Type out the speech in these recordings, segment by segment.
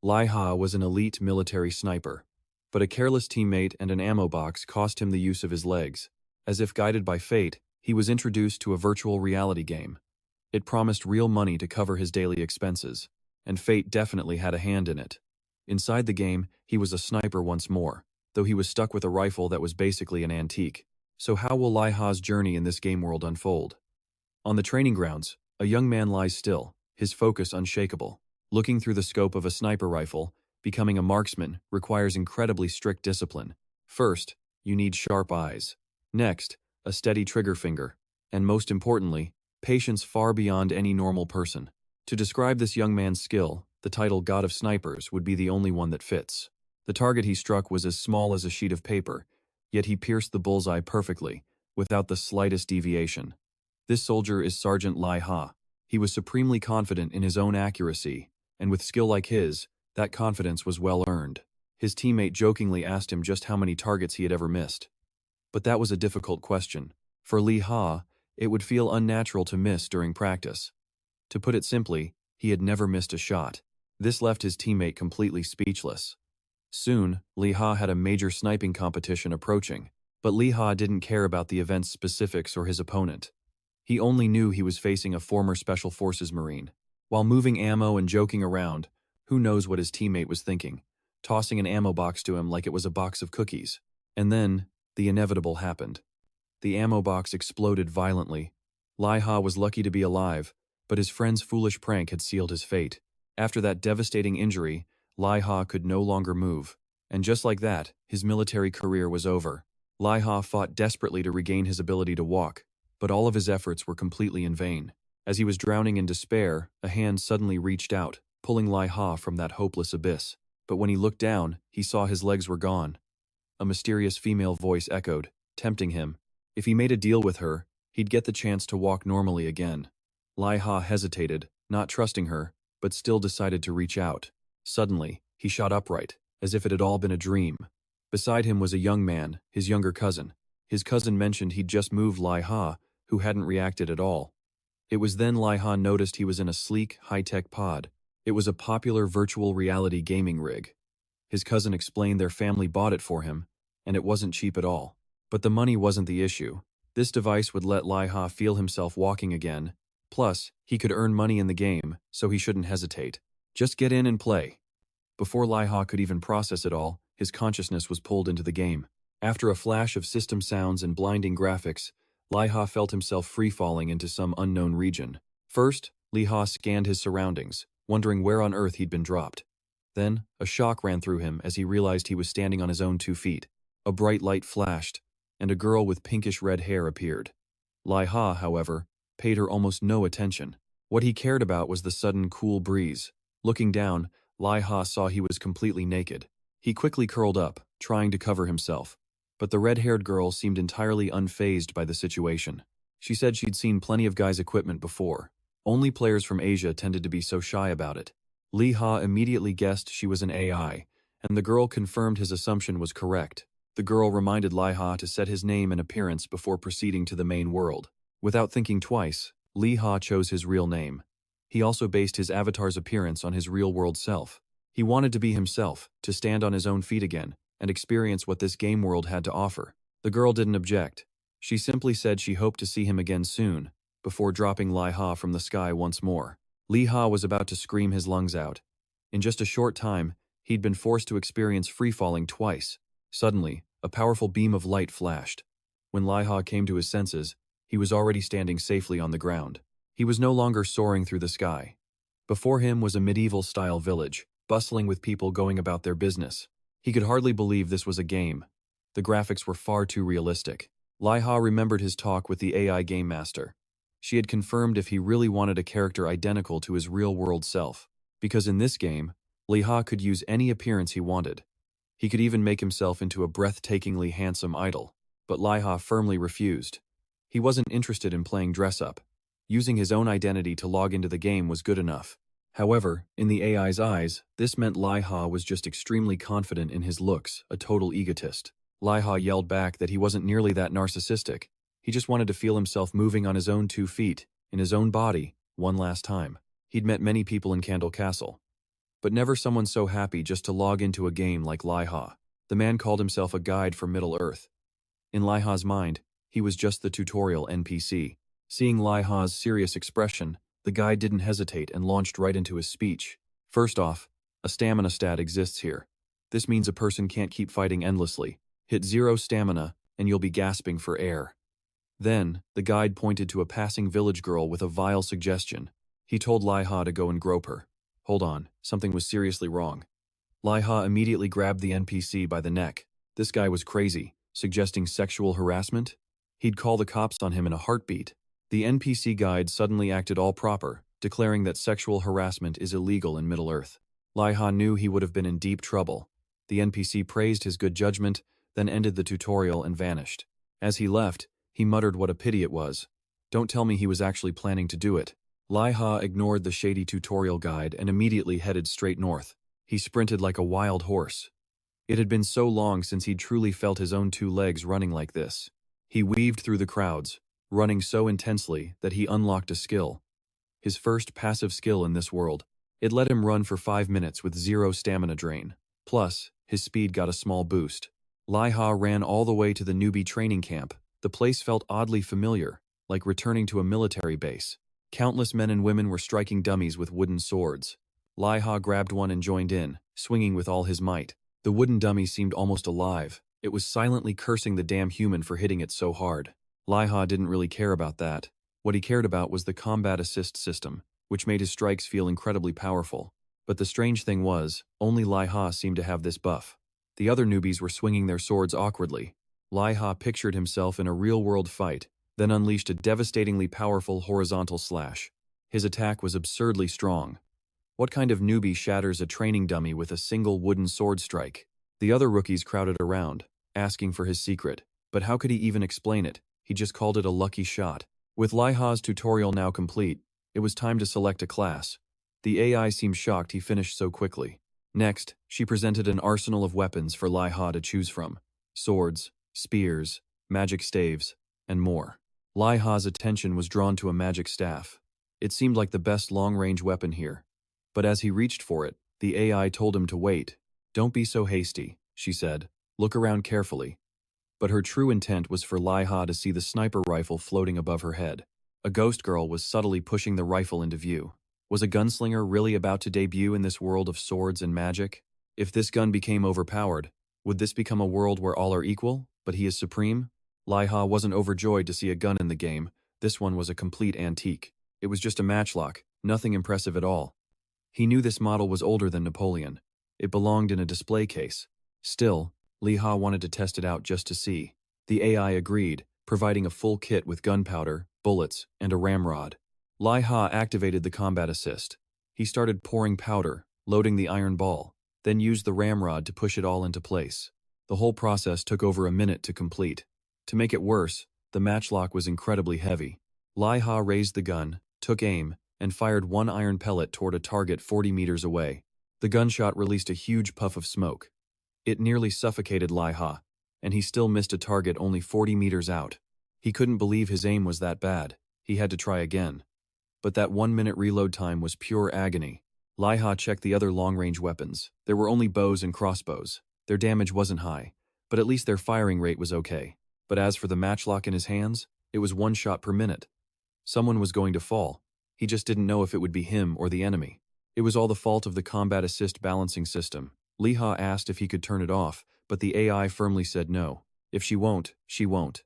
Liha was an elite military sniper, but a careless teammate and an ammo box cost him the use of his legs. As if guided by fate, he was introduced to a virtual reality game. It promised real money to cover his daily expenses, and fate definitely had a hand in it. Inside the game, he was a sniper once more, though he was stuck with a rifle that was basically an antique. So how will Liha's journey in this game world unfold? On the training grounds, a young man lies still, his focus unshakable. Looking through the scope of a sniper rifle, becoming a marksman requires incredibly strict discipline. First, you need sharp eyes. Next, a steady trigger finger. And most importantly, patience far beyond any normal person. To describe this young man's skill, the title God of Snipers would be the only one that fits. The target he struck was as small as a sheet of paper, yet he pierced the bullseye perfectly, without the slightest deviation. This soldier is Sergeant Liha. He was supremely confident in his own accuracy, and with skill like his, that confidence was well earned. His teammate jokingly asked him just how many targets he had ever missed. But that was a difficult question. For Liha, it would feel unnatural to miss during practice. To put it simply, he had never missed a shot. This left his teammate completely speechless. Soon, Liha had a major sniping competition approaching, but Liha didn't care about the event's specifics or his opponent. He only knew he was facing a former Special Forces Marine. While moving ammo and joking around, who knows what his teammate was thinking, tossing an ammo box to him like it was a box of cookies. And then, the inevitable happened. The ammo box exploded violently. Liha was lucky to be alive, but his friend's foolish prank had sealed his fate. After that devastating injury, Liha could no longer move. And just like that, his military career was over. Liha fought desperately to regain his ability to walk, but all of his efforts were completely in vain. As he was drowning in despair, a hand suddenly reached out, pulling Liha from that hopeless abyss. But when he looked down, he saw his legs were gone. A mysterious female voice echoed, tempting him. If he made a deal with her, he'd get the chance to walk normally again. Liha hesitated, not trusting her, but still decided to reach out. Suddenly, he shot upright, as if it had all been a dream. Beside him was a young man, his younger cousin. His cousin mentioned he'd just moved Liha, who hadn't reacted at all. It was then Liha noticed he was in a sleek, high-tech pod. It was a popular virtual reality gaming rig. His cousin explained their family bought it for him, and it wasn't cheap at all. But the money wasn't the issue. This device would let Liha feel himself walking again. Plus, he could earn money in the game, so he shouldn't hesitate. Just get in and play. Before Liha could even process it all, his consciousness was pulled into the game. After a flash of system sounds and blinding graphics, Liha felt himself free-falling into some unknown region. First, Liha scanned his surroundings, wondering where on earth he'd been dropped. Then, a shock ran through him as he realized he was standing on his own 2 feet. A bright light flashed, and a girl with pinkish-red hair appeared. Liha, however, paid her almost no attention. What he cared about was the sudden cool breeze. Looking down, Liha saw he was completely naked. He quickly curled up, trying to cover himself. But the red-haired girl seemed entirely unfazed by the situation. She said she'd seen plenty of guys' equipment before. Only players from Asia tended to be so shy about it. Liha immediately guessed she was an AI, and the girl confirmed his assumption was correct. The girl reminded Liha to set his name and appearance before proceeding to the main world. Without thinking twice, Liha chose his real name. He also based his avatar's appearance on his real-world self. He wanted to be himself, to stand on his own feet again, and experience what this game world had to offer. The girl didn't object. She simply said she hoped to see him again soon, before dropping Liha from the sky once more. Liha was about to scream his lungs out. In just a short time, he'd been forced to experience free-falling twice. Suddenly, a powerful beam of light flashed. When Liha came to his senses, he was already standing safely on the ground. He was no longer soaring through the sky. Before him was a medieval-style village, bustling with people going about their business. He could hardly believe this was a game. The graphics were far too realistic. Liha remembered his talk with the AI game master. She had confirmed if he really wanted a character identical to his real-world self, because in this game, Liha could use any appearance he wanted. He could even make himself into a breathtakingly handsome idol, but Liha firmly refused. He wasn't interested in playing dress-up. Using his own identity to log into the game was good enough. However, in the AI's eyes, this meant Liha was just extremely confident in his looks, a total egotist. Liha yelled back that he wasn't nearly that narcissistic. He just wanted to feel himself moving on his own 2 feet, in his own body, one last time. He'd met many people in Candle Castle. But never someone so happy just to log into a game like Liha. The man called himself a guide for Middle-earth. In Liha's mind, he was just the tutorial NPC. Seeing Liha's serious expression, the guide didn't hesitate and launched right into his speech. First off, a stamina stat exists here. This means a person can't keep fighting endlessly. Hit 0 stamina, and you'll be gasping for air. Then, the guide pointed to a passing village girl with a vile suggestion. He told Liha to go and grope her. Hold on, something was seriously wrong. Liha immediately grabbed the NPC by the neck. This guy was crazy, suggesting sexual harassment? He'd call the cops on him in a heartbeat. The NPC guide suddenly acted all proper, declaring that sexual harassment is illegal in Middle-earth. Liha knew he would have been in deep trouble. The NPC praised his good judgment, then ended the tutorial and vanished. As he left, he muttered what a pity it was. Don't tell me he was actually planning to do it. Liha ignored the shady tutorial guide and immediately headed straight north. He sprinted like a wild horse. It had been so long since he'd truly felt his own 2 legs running like this. He weaved through the crowds, running so intensely that he unlocked a skill. His first passive skill in this world. It let him run for 5 minutes with 0 stamina drain. Plus, his speed got a small boost. Liha ran all the way to the newbie training camp. The place felt oddly familiar, like returning to a military base. Countless men and women were striking dummies with wooden swords. Liha grabbed one and joined in, swinging with all his might. The wooden dummy seemed almost alive. It was silently cursing the damn human for hitting it so hard. Liha didn't really care about that. What he cared about was the combat assist system, which made his strikes feel incredibly powerful. But the strange thing was, only Liha seemed to have this buff. The other newbies were swinging their swords awkwardly. Liha pictured himself in a real-world fight, then unleashed a devastatingly powerful horizontal slash. His attack was absurdly strong. What kind of newbie shatters a training dummy with a single wooden sword strike? The other rookies crowded around, asking for his secret. But how could he even explain it? He just called it a lucky shot. With Liha's tutorial now complete, it was time to select a class. The AI seemed shocked he finished so quickly. Next, she presented an arsenal of weapons for Liha to choose from. Swords, spears, magic staves, and more. Liha's attention was drawn to a magic staff. It seemed like the best long-range weapon here. But as he reached for it, the AI told him to wait. Don't be so hasty, she said. Look around carefully. But her true intent was for Liha to see the sniper rifle floating above her head. A ghost girl was subtly pushing the rifle into view. Was a gunslinger really about to debut in this world of swords and magic? If this gun became overpowered, would this become a world where all are equal, but he is supreme? Liha wasn't overjoyed to see a gun in the game. This one was a complete antique. It was just a matchlock, nothing impressive at all. He knew this model was older than Napoleon. It belonged in a display case. Still, Liha wanted to test it out just to see. The AI agreed, providing a full kit with gunpowder, bullets, and a ramrod. Liha activated the combat assist. He started pouring powder, loading the iron ball, then used the ramrod to push it all into place. The whole process took over a minute to complete. To make it worse, the matchlock was incredibly heavy. Liha raised the gun, took aim, and fired one iron pellet toward a target 40 meters away. The gunshot released a huge puff of smoke. It nearly suffocated Liha, and he still missed a target only 40 meters out. He couldn't believe his aim was that bad. He had to try again. But that 1-minute reload time was pure agony. Liha checked the other long-range weapons. There were only bows and crossbows. Their damage wasn't high, but at least their firing rate was okay. But as for the matchlock in his hands, it was 1 shot per minute. Someone was going to fall. He just didn't know if it would be him or the enemy. It was all the fault of the combat assist balancing system. Liha asked if he could turn it off, but the AI firmly said no. If she won't, she won't.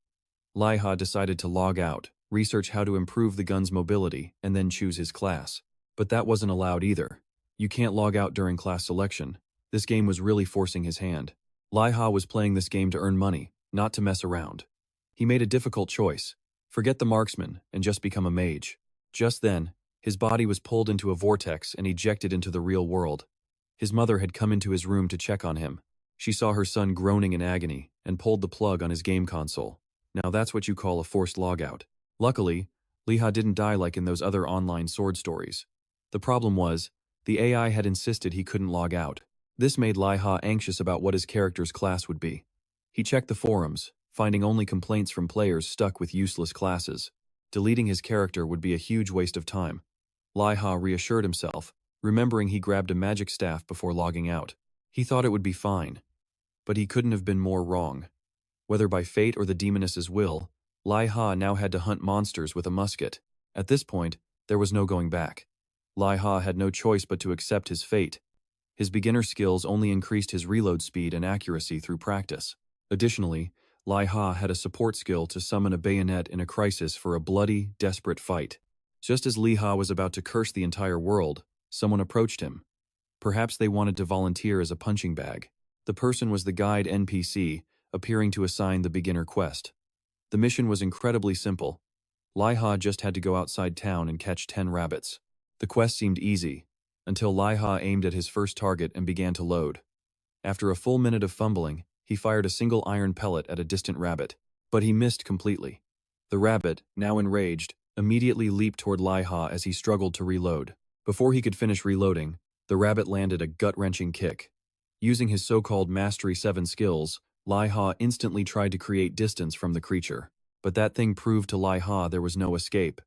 Liha decided to log out, research how to improve the gun's mobility, and then choose his class. But that wasn't allowed either. You can't log out during class selection. This game was really forcing his hand. Liha was playing this game to earn money, not to mess around. He made a difficult choice. Forget the marksman and just become a mage. Just then, his body was pulled into a vortex and ejected into the real world. His mother had come into his room to check on him. She saw her son groaning in agony and pulled the plug on his game console. Now that's what you call a forced logout. Luckily, Liha didn't die like in those other online sword stories. The problem was, the AI had insisted he couldn't log out. This made Liha anxious about what his character's class would be. He checked the forums, finding only complaints from players stuck with useless classes. Deleting his character would be a huge waste of time. Liha reassured himself, Remembering, he grabbed a magic staff before logging out. He thought it would be fine. But he couldn't have been more wrong. Whether by fate or the demoness's will, Liha now had to hunt monsters with a musket. At this point, there was no going back. Liha had no choice but to accept his fate. His beginner skills only increased his reload speed and accuracy through practice. Additionally, Liha had a support skill to summon a bayonet in a crisis for a bloody, desperate fight. Just as Liha was about to curse the entire world, someone approached him. Perhaps they wanted to volunteer as a punching bag. The person was the guide NPC, appearing to assign the beginner quest. The mission was incredibly simple. Liha just had to go outside town and catch 10 rabbits. The quest seemed easy, until Liha aimed at his first target and began to load. After a full minute of fumbling, he fired a single iron pellet at a distant rabbit, but he missed completely. The rabbit, now enraged, immediately leaped toward Liha as he struggled to reload. Before he could finish reloading, the rabbit landed a gut-wrenching kick. Using his so-called Mastery 7 skills, Liha instantly tried to create distance from the creature. But that thing proved to Liha there was no escape.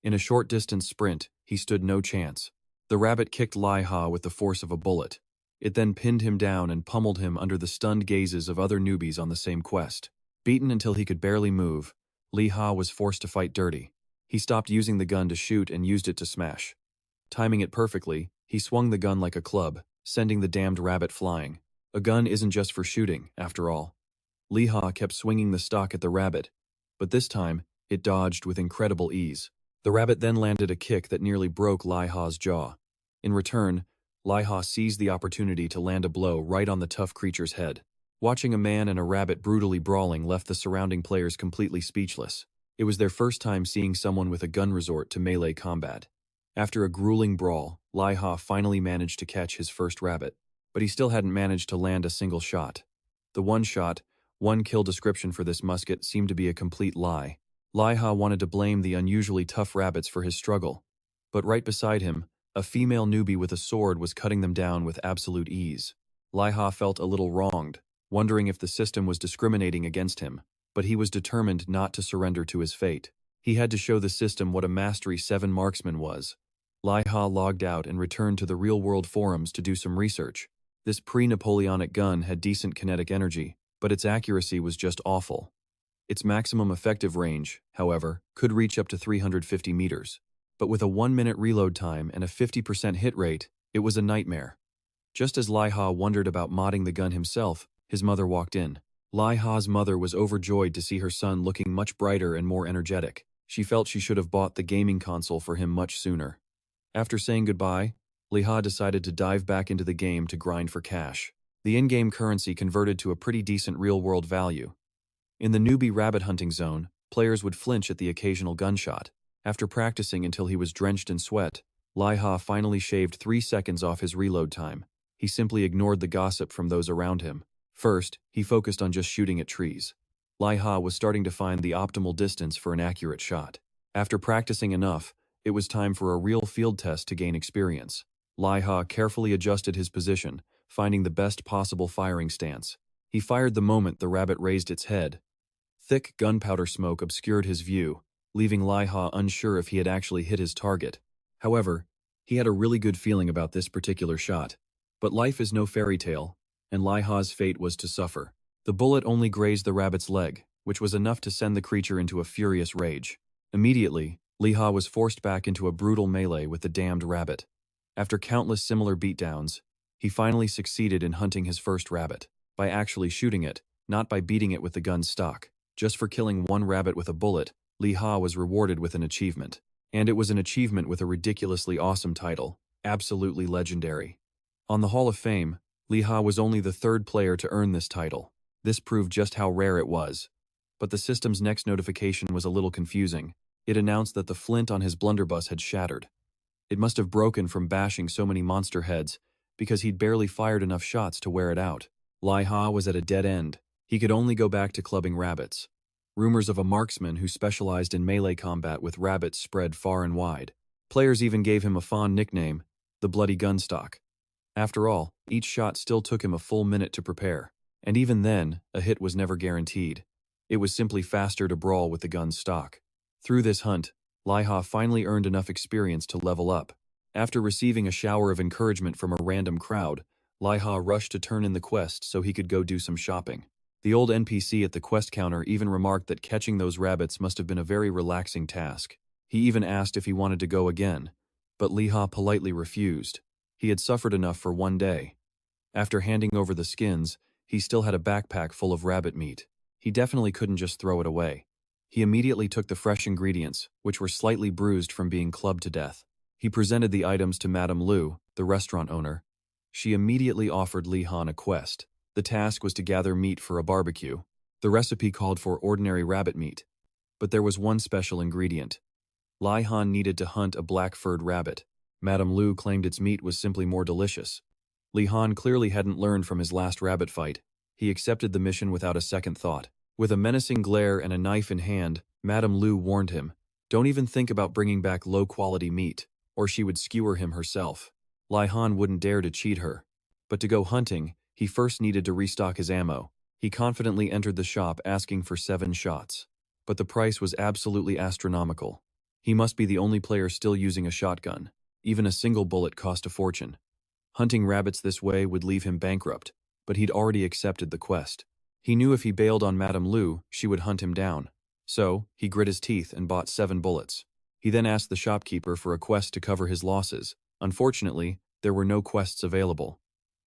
In a short-distance sprint, he stood no chance. The rabbit kicked Liha with the force of a bullet. It then pinned him down and pummeled him under the stunned gazes of other newbies on the same quest. Beaten until he could barely move, Liha was forced to fight dirty. He stopped using the gun to shoot and used it to smash. Timing it perfectly, he swung the gun like a club, sending the damned rabbit flying. A gun isn't just for shooting, after all. Liha kept swinging the stock at the rabbit, but this time, it dodged with incredible ease. The rabbit then landed a kick that nearly broke Liha's jaw. In return, Liha seized the opportunity to land a blow right on the tough creature's head. Watching a man and a rabbit brutally brawling left the surrounding players completely speechless. It was their first time seeing someone with a gun resort to melee combat. After a grueling brawl, Liha finally managed to catch his first rabbit, but he still hadn't managed to land a single shot. The one-shot, one-kill description for this musket seemed to be a complete lie. Liha wanted to blame the unusually tough rabbits for his struggle, but right beside him, a female newbie with a sword was cutting them down with absolute ease. Liha felt a little wronged, wondering if the system was discriminating against him, but he was determined not to surrender to his fate. He had to show the system what a Mastery 7 marksman was. Liha logged out and returned to the real-world forums to do some research. This pre-Napoleonic gun had decent kinetic energy, but its accuracy was just awful. Its maximum effective range, however, could reach up to 350 meters. But with a 1-minute reload time and a 50% hit rate, it was a nightmare. Just as Liha wondered about modding the gun himself, his mother walked in. Liha's mother was overjoyed to see her son looking much brighter and more energetic. She felt she should have bought the gaming console for him much sooner. After saying goodbye, Liha decided to dive back into the game to grind for cash. The in-game currency converted to a pretty decent real-world value. In the newbie rabbit hunting zone, players would flinch at the occasional gunshot. After practicing until he was drenched in sweat, Liha finally shaved 3 seconds off his reload time. He simply ignored the gossip from those around him. First, he focused on just shooting at trees. Liha was starting to find the optimal distance for an accurate shot. After practicing enough, it was time for a real field test to gain experience. Liha carefully adjusted his position, finding the best possible firing stance. He fired the moment the rabbit raised its head. Thick gunpowder smoke obscured his view, leaving Liha unsure if he had actually hit his target. However, he had a really good feeling about this particular shot. But life is no fairy tale, and Liha's fate was to suffer. The bullet only grazed the rabbit's leg, which was enough to send the creature into a furious rage. Immediately, Liha was forced back into a brutal melee with the damned rabbit. After countless similar beatdowns, he finally succeeded in hunting his first rabbit, by actually shooting it, not by beating it with the gun's stock. Just for killing one rabbit with a bullet, Liha was rewarded with an achievement. And it was an achievement with a ridiculously awesome title, absolutely legendary. On the Hall of Fame, Liha was only the 3rd player to earn this title. This proved just how rare it was. But the system's next notification was a little confusing. It announced that the flint on his blunderbuss had shattered. It must have broken from bashing so many monster heads, because he'd barely fired enough shots to wear it out. Liha was at a dead end. He could only go back to clubbing rabbits. Rumors of a marksman who specialized in melee combat with rabbits spread far and wide. Players even gave him a fond nickname, the Bloody Gunstock. After all, each shot still took him a full minute to prepare. And even then, a hit was never guaranteed. It was simply faster to brawl with the gun's stock. Through this hunt, Liha finally earned enough experience to level up. After receiving a shower of encouragement from a random crowd, Liha rushed to turn in the quest so he could go do some shopping. The old NPC at the quest counter even remarked that catching those rabbits must have been a very relaxing task. He even asked if he wanted to go again, but Liha politely refused. He had suffered enough for one day. After handing over the skins, he still had a backpack full of rabbit meat. He definitely couldn't just throw it away. He immediately took the fresh ingredients, which were slightly bruised from being clubbed to death. He presented the items to Madame Lu, the restaurant owner. She immediately offered Lihan a quest. The task was to gather meat for a barbecue. The recipe called for ordinary rabbit meat. But there was one special ingredient. Lihan needed to hunt a black-furred rabbit. Madame Lu claimed its meat was simply more delicious. Lihan clearly hadn't learned from his last rabbit fight. He accepted the mission without a second thought. With a menacing glare and a knife in hand, Madame Lu warned him, "Don't even think about bringing back low-quality meat, or she would skewer him herself." Lihan wouldn't dare to cheat her. But to go hunting, he first needed to restock his ammo. He confidently entered the shop asking for 7 shots. But the price was absolutely astronomical. He must be the only player still using a shotgun. Even a single bullet cost a fortune. Hunting rabbits this way would leave him bankrupt, but he'd already accepted the quest. He knew if he bailed on Madame Lu, she would hunt him down. So, he grit his teeth and bought 7 bullets. He then asked the shopkeeper for a quest to cover his losses. Unfortunately, there were no quests available.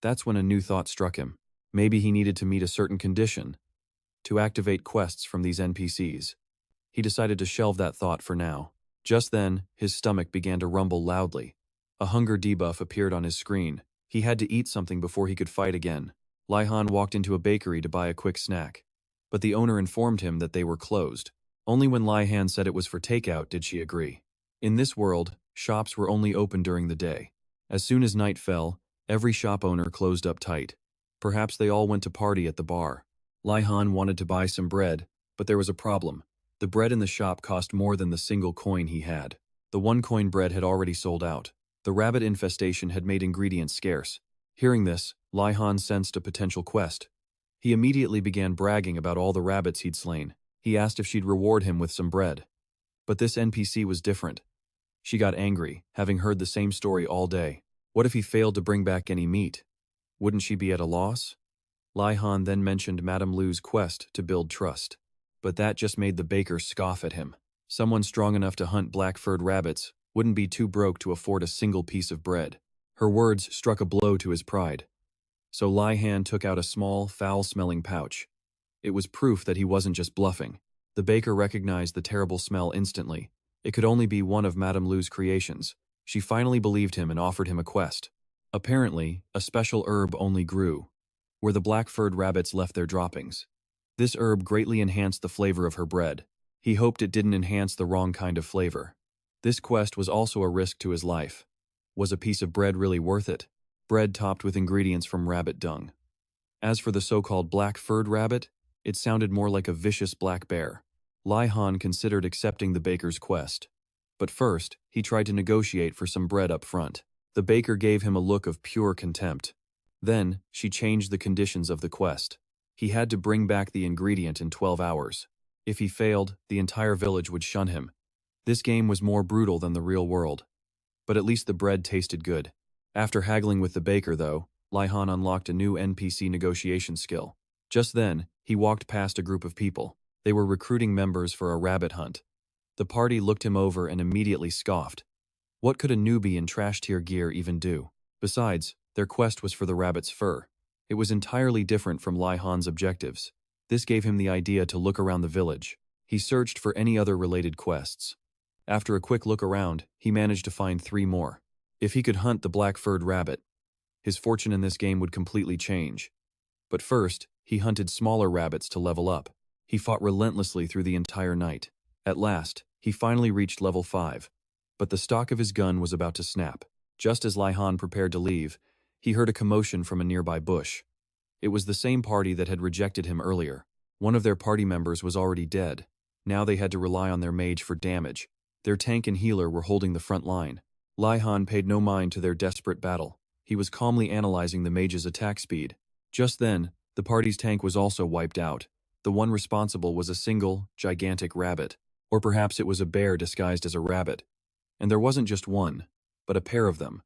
That's when a new thought struck him. Maybe he needed to meet a certain condition to activate quests from these NPCs. He decided to shelve that thought for now. Just then, his stomach began to rumble loudly. A hunger debuff appeared on his screen. He had to eat something before he could fight again. Lihan walked into a bakery to buy a quick snack. But the owner informed him that they were closed. Only when Lihan said it was for takeout did she agree. In this world, shops were only open during the day. As soon as night fell, every shop owner closed up tight. Perhaps they all went to party at the bar. Lihan wanted to buy some bread, but there was a problem. The bread in the shop cost more than the single coin he had. The 1-coin bread had already sold out. The rabbit infestation had made ingredients scarce. Hearing this, Lihan sensed a potential quest. He immediately began bragging about all the rabbits he'd slain. He asked if she'd reward him with some bread. But this NPC was different. She got angry, having heard the same story all day. What if he failed to bring back any meat? Wouldn't she be at a loss? Lihan then mentioned Madame Lu's quest to build trust. But that just made the baker scoff at him. Someone strong enough to hunt black-furred rabbits wouldn't be too broke to afford a single piece of bread. Her words struck a blow to his pride. So Lihan took out a small, foul-smelling pouch. It was proof that he wasn't just bluffing. The baker recognized the terrible smell instantly. It could only be one of Madame Lu's creations. She finally believed him and offered him a quest. Apparently, a special herb only grew where the black-furred rabbits left their droppings. This herb greatly enhanced the flavor of her bread. He hoped it didn't enhance the wrong kind of flavor. This quest was also a risk to his life. Was a piece of bread really worth it? Bread topped with ingredients from rabbit dung. As for the so-called black-furred rabbit, it sounded more like a vicious black bear. Lihan considered accepting the baker's quest. But first, he tried to negotiate for some bread up front. The baker gave him a look of pure contempt. Then, she changed the conditions of the quest. He had to bring back the ingredient in 12 hours. If he failed, the entire village would shun him. This game was more brutal than the real world. But at least the bread tasted good. After haggling with the baker, though, Lihan unlocked a new NPC negotiation skill. Just then, he walked past a group of people. They were recruiting members for a rabbit hunt. The party looked him over and immediately scoffed. What could a newbie in trash-tier gear even do? Besides, their quest was for the rabbit's fur. It was entirely different from Lihan's objectives. This gave him the idea to look around the village. He searched for any other related quests. After a quick look around, he managed to find 3 more. If he could hunt the black-furred rabbit, his fortune in this game would completely change. But first, he hunted smaller rabbits to level up. He fought relentlessly through the entire night. At last, he finally reached level 5. But the stock of his gun was about to snap. Just as Lihan prepared to leave, he heard a commotion from a nearby bush. It was the same party that had rejected him earlier. One of their party members was already dead. Now they had to rely on their mage for damage. Their tank and healer were holding the front line. Lihan paid no mind to their desperate battle. He was calmly analyzing the mage's attack speed. Just then, the party's tank was also wiped out. The one responsible was a single, gigantic rabbit. Or perhaps it was a bear disguised as a rabbit. And there wasn't just one, but a pair of them.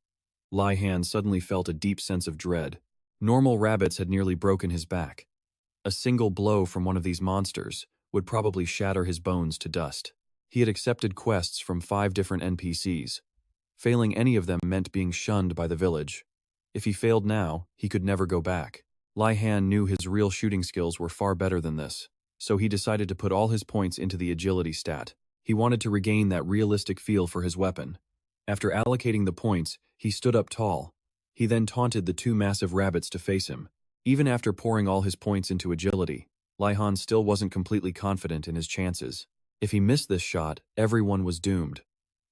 Liha suddenly felt a deep sense of dread. Normal rabbits had nearly broken his back. A single blow from one of these monsters would probably shatter his bones to dust. He had accepted quests from 5 different NPCs. Failing any of them meant being shunned by the village. If he failed now, he could never go back. Liha knew his real shooting skills were far better than this, so he decided to put all his points into the agility stat. He wanted to regain that realistic feel for his weapon. After allocating the points, he stood up tall. He then taunted the 2 massive rabbits to face him. Even after pouring all his points into agility, Liha still wasn't completely confident in his chances. If he missed this shot, everyone was doomed.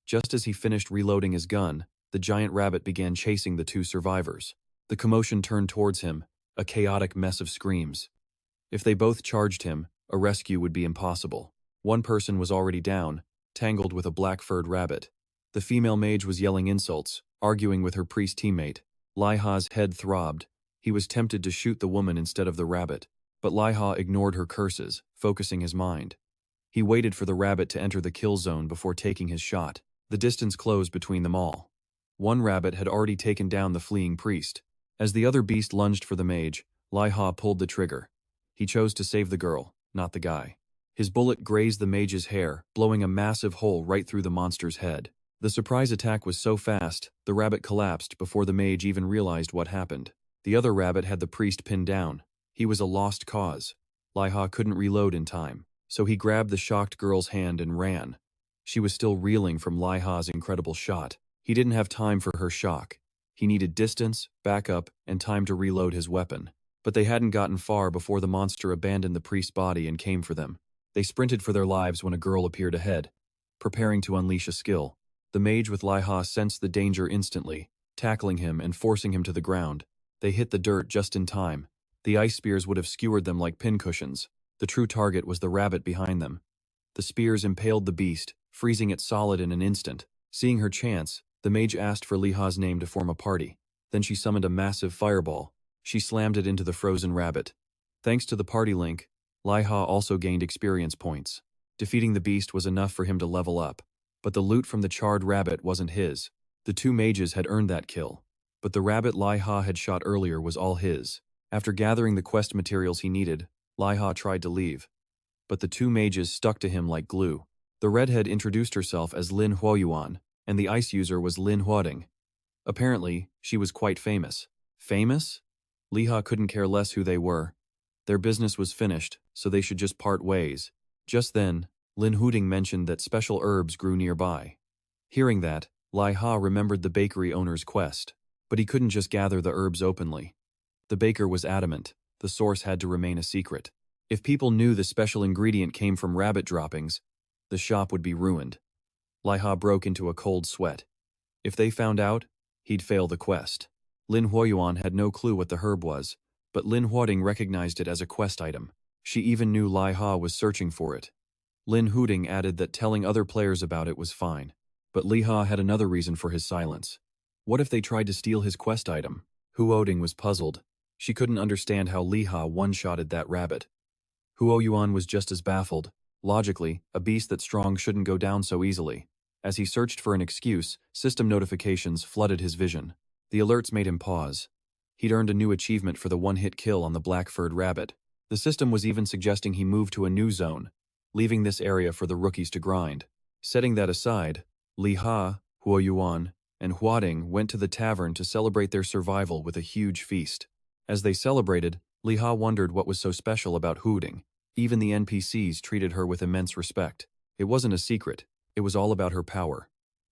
Just as he finished reloading his gun, the giant rabbit began chasing the 2 survivors. The commotion turned towards him, a chaotic mess of screams. If they both charged him, a rescue would be impossible. One person was already down, tangled with a black-furred rabbit. The female mage was yelling insults, arguing with her priest teammate. Liha's head throbbed. He was tempted to shoot the woman instead of the rabbit, but Liha ignored her curses, focusing his mind. He waited for the rabbit to enter the kill zone before taking his shot. The distance closed between them all. One rabbit had already taken down the fleeing priest. As the other beast lunged for the mage, Liha pulled the trigger. He chose to save the girl, not the guy. His bullet grazed the mage's hair, blowing a massive hole right through the monster's head. The surprise attack was so fast, the rabbit collapsed before the mage even realized what happened. The other rabbit had the priest pinned down. He was a lost cause. Liha couldn't reload in time, so he grabbed the shocked girl's hand and ran. She was still reeling from Liha's incredible shot. He didn't have time for her shock. He needed distance, backup, and time to reload his weapon. But they hadn't gotten far before the monster abandoned the priest's body and came for them. They sprinted for their lives when a girl appeared ahead, preparing to unleash a skill. The mage with Liha sensed the danger instantly, tackling him and forcing him to the ground. They hit the dirt just in time. The ice spears would have skewered them like pincushions. The true target was the rabbit behind them. The spears impaled the beast, freezing it solid in an instant. Seeing her chance, the mage asked for Liha's name to form a party. Then she summoned a massive fireball. She slammed it into the frozen rabbit. Thanks to the party link, Liha also gained experience points. Defeating the beast was enough for him to level up. But the loot from the charred rabbit wasn't his. The 2 mages had earned that kill. But the rabbit Liha had shot earlier was all his. After gathering the quest materials he needed, Liha tried to leave. But the 2 mages stuck to him like glue. The redhead introduced herself as Lin Huoyuan, and the ice user was Lin Huoding. Apparently, she was quite famous. Famous? Liha couldn't care less who they were. Their business was finished, so they should just part ways. Just then, Lin Huoding mentioned that special herbs grew nearby. Hearing that, Liha remembered the bakery owner's quest. But he couldn't just gather the herbs openly. The baker was adamant. The source had to remain a secret. If people knew the special ingredient came from rabbit droppings, the shop would be ruined. Liha broke into a cold sweat. If they found out, he'd fail the quest. Lin Huoyuan had no clue what the herb was, but Lin Huoding recognized it as a quest item. She even knew Liha was searching for it. Lin Huoding added that telling other players about it was fine. But Liha had another reason for his silence. What if they tried to steal his quest item? Huoding was puzzled. She couldn't understand how Liha one-shotted that rabbit. Huoyuan was just as baffled. Logically, a beast that strong shouldn't go down so easily. As he searched for an excuse, system notifications flooded his vision. The alerts made him pause. He'd earned a new achievement for the one-hit kill on the black-furred rabbit. The system was even suggesting he move to a new zone, leaving this area for the rookies to grind. Setting that aside, Liha, Huoyuan, and Huoding went to the tavern to celebrate their survival with a huge feast. As they celebrated, Liha wondered what was so special about Huoding. Even the NPCs treated her with immense respect. It wasn't a secret. It was all about her power.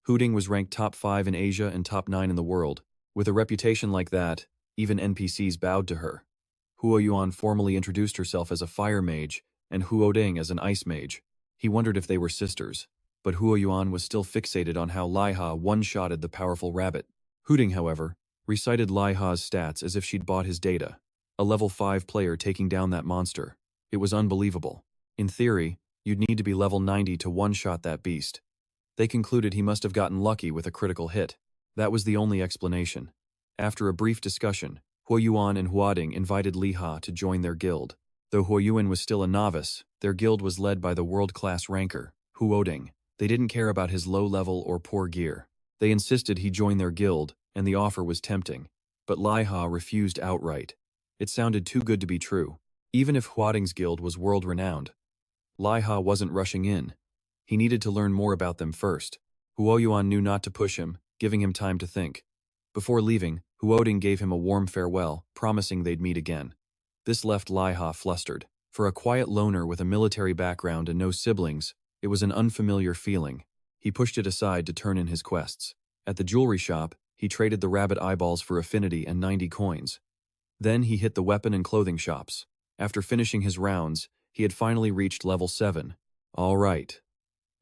Huoding was ranked top 5 in Asia and top 9 in the world. With a reputation like that, even NPCs bowed to her. Huoyuan formally introduced herself as a fire mage, and Huoding as an ice mage. He wondered if they were sisters. But Huoyuan was still fixated on how Liha one-shotted the powerful rabbit. Huoding, however, recited Liha's stats as if she'd bought his data. A level 5 player taking down that monster. It was unbelievable. In theory, you'd need to be level 90 to one-shot that beast. They concluded he must have gotten lucky with a critical hit. That was the only explanation. After a brief discussion, Huoyuan and Huoding invited Liha to join their guild. Though Huoyuan was still a novice, their guild was led by the world-class ranker, Huoding. They didn't care about his low level or poor gear. They insisted he join their guild, and the offer was tempting. But Liha refused outright. It sounded too good to be true. Even if Huading's guild was world-renowned, Liha wasn't rushing in. He needed to learn more about them first. Huoyuan knew not to push him, giving him time to think. Before leaving, Huoding gave him a warm farewell, promising they'd meet again. This left Liha flustered. For a quiet loner with a military background and no siblings, it was an unfamiliar feeling. He pushed it aside to turn in his quests. At the jewelry shop, he traded the rabbit eyeballs for affinity and 90 coins. Then he hit the weapon and clothing shops. After finishing his rounds, he had finally reached level 7. All right.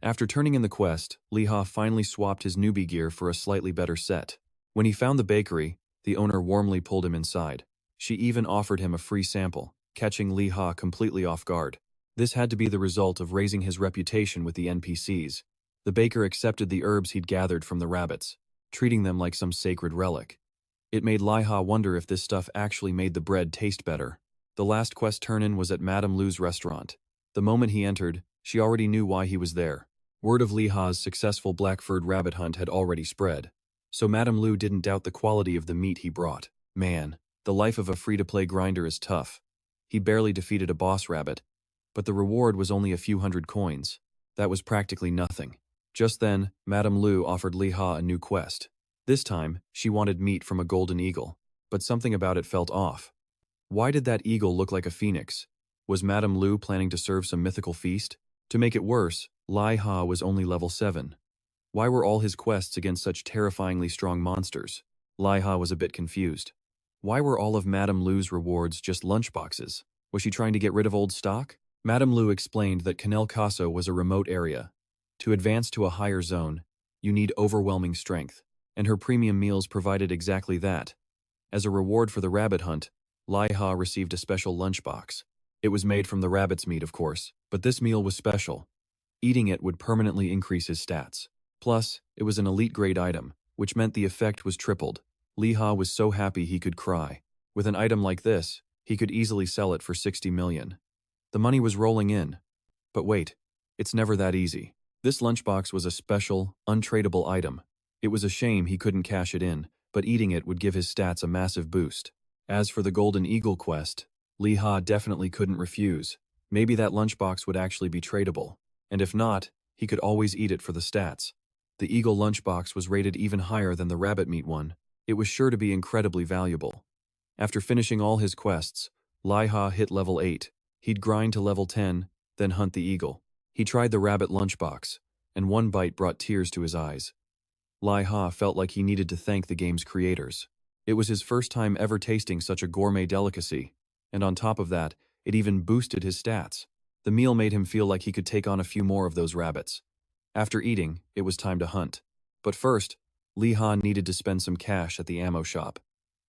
After turning in the quest, Liha finally swapped his newbie gear for a slightly better set. When he found the bakery, the owner warmly pulled him inside. She even offered him a free sample, catching Liha completely off guard. This had to be the result of raising his reputation with the NPCs. The baker accepted the herbs he'd gathered from the rabbits, treating them like some sacred relic. It made Liha wonder if this stuff actually made the bread taste better. The last quest turn-in was at Madame Lu's restaurant. The moment he entered, she already knew why he was there. Word of Liha's successful black-furred rabbit hunt had already spread, so Madame Lu didn't doubt the quality of the meat he brought. Man, the life of a free-to-play grinder is tough. He barely defeated a boss rabbit, but the reward was only a few hundred coins. That was practically nothing. Just then, Madame Lu offered Liha a new quest. This time, she wanted meat from a golden eagle, but something about it felt off. Why did that eagle look like a phoenix? Was Madame Lu planning to serve some mythical feast? To make it worse, Liha was only level 7. Why were all his quests against such terrifyingly strong monsters? Liha was a bit confused. Why were all of Madame Lu's rewards just lunchboxes? Was she trying to get rid of old stock? Madame Lu explained that Canel Caso was a remote area. To advance to a higher zone, you need overwhelming strength, and her premium meals provided exactly that. As a reward for the rabbit hunt, Liha received a special lunchbox. It was made from the rabbit's meat, of course, but this meal was special. Eating it would permanently increase his stats. Plus, it was an elite-grade item, which meant the effect was tripled. Liha was so happy he could cry. With an item like this, he could easily sell it for 60 million. The money was rolling in. But wait, it's never that easy. This lunchbox was a special, untradeable item. It was a shame he couldn't cash it in, but eating it would give his stats a massive boost. As for the Golden Eagle quest, Liha definitely couldn't refuse. Maybe that lunchbox would actually be tradable. And if not, he could always eat it for the stats. The Eagle lunchbox was rated even higher than the rabbit meat one. It was sure to be incredibly valuable. After finishing all his quests, Liha hit level 8. He'd grind to level 10, then hunt the eagle. He tried the rabbit lunchbox, and one bite brought tears to his eyes. Liha felt like he needed to thank the game's creators. It was his first time ever tasting such a gourmet delicacy, and on top of that, it even boosted his stats. The meal made him feel like he could take on a few more of those rabbits. After eating, it was time to hunt. But first, Liha needed to spend some cash at the ammo shop.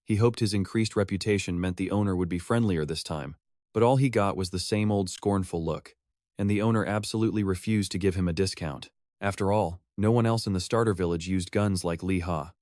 He hoped his increased reputation meant the owner would be friendlier this time, but all he got was the same old scornful look, and the owner absolutely refused to give him a discount. After all, no one else in the starter village used guns like Liha.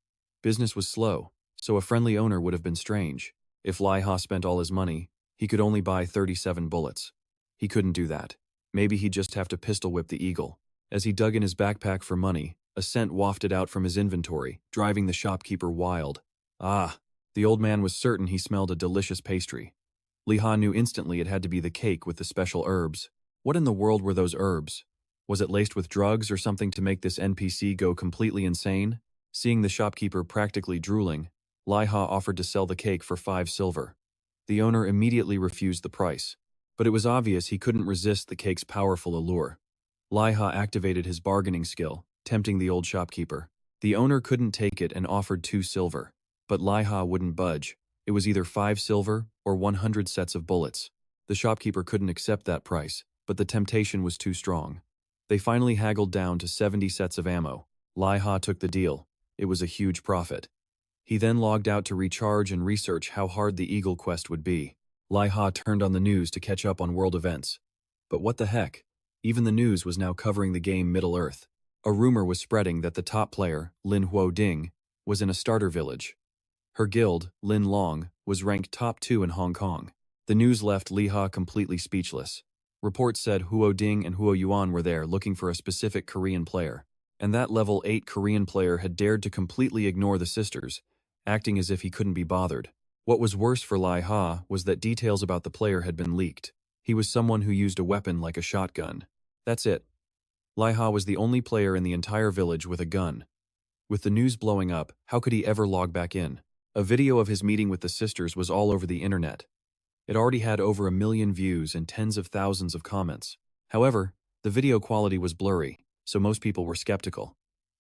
Business was slow, so a friendly owner would have been strange. If Liha spent all his money, he could only buy 37 bullets. He couldn't do that. Maybe he'd just have to pistol whip the eagle. As he dug in his backpack for money, a scent wafted out from his inventory, driving the shopkeeper wild. Ah, the old man was certain he smelled a delicious pastry. Liha knew instantly it had to be the cake with the special herbs. What in the world were those herbs? Was it laced with drugs or something to make this NPC go completely insane? Seeing the shopkeeper practically drooling, Liha offered to sell the cake for 5 silver. The owner immediately refused the price, but it was obvious he couldn't resist the cake's powerful allure. Liha activated his bargaining skill, tempting the old shopkeeper. The owner couldn't take it and offered 2 silver, but Liha wouldn't budge. It was either 5 silver or 100 sets of bullets. The shopkeeper couldn't accept that price, but the temptation was too strong. They finally haggled down to 70 sets of ammo. Liha took the deal. It was a huge profit. He then logged out to recharge and research how hard the Eagle quest would be. Liha turned on the news to catch up on world events. But what the heck? Even the news was now covering the game Middle-earth. A rumor was spreading that the top player, Lin Huoding, was in a starter village. Her guild, Lin Long, was ranked top 2 in Hong Kong. The news left Liha completely speechless. Reports said Huoding and Huoyuan were there looking for a specific Korean player. And that level 8 Korean player had dared to completely ignore the sisters, acting as if he couldn't be bothered. What was worse for Liha was that details about the player had been leaked. He was someone who used a weapon like a shotgun. That's it. Liha was the only player in the entire village with a gun. With the news blowing up, how could he ever log back in? A video of his meeting with the sisters was all over the internet. It already had over 1 million views and tens of thousands of comments. However, the video quality was blurry, so most people were skeptical.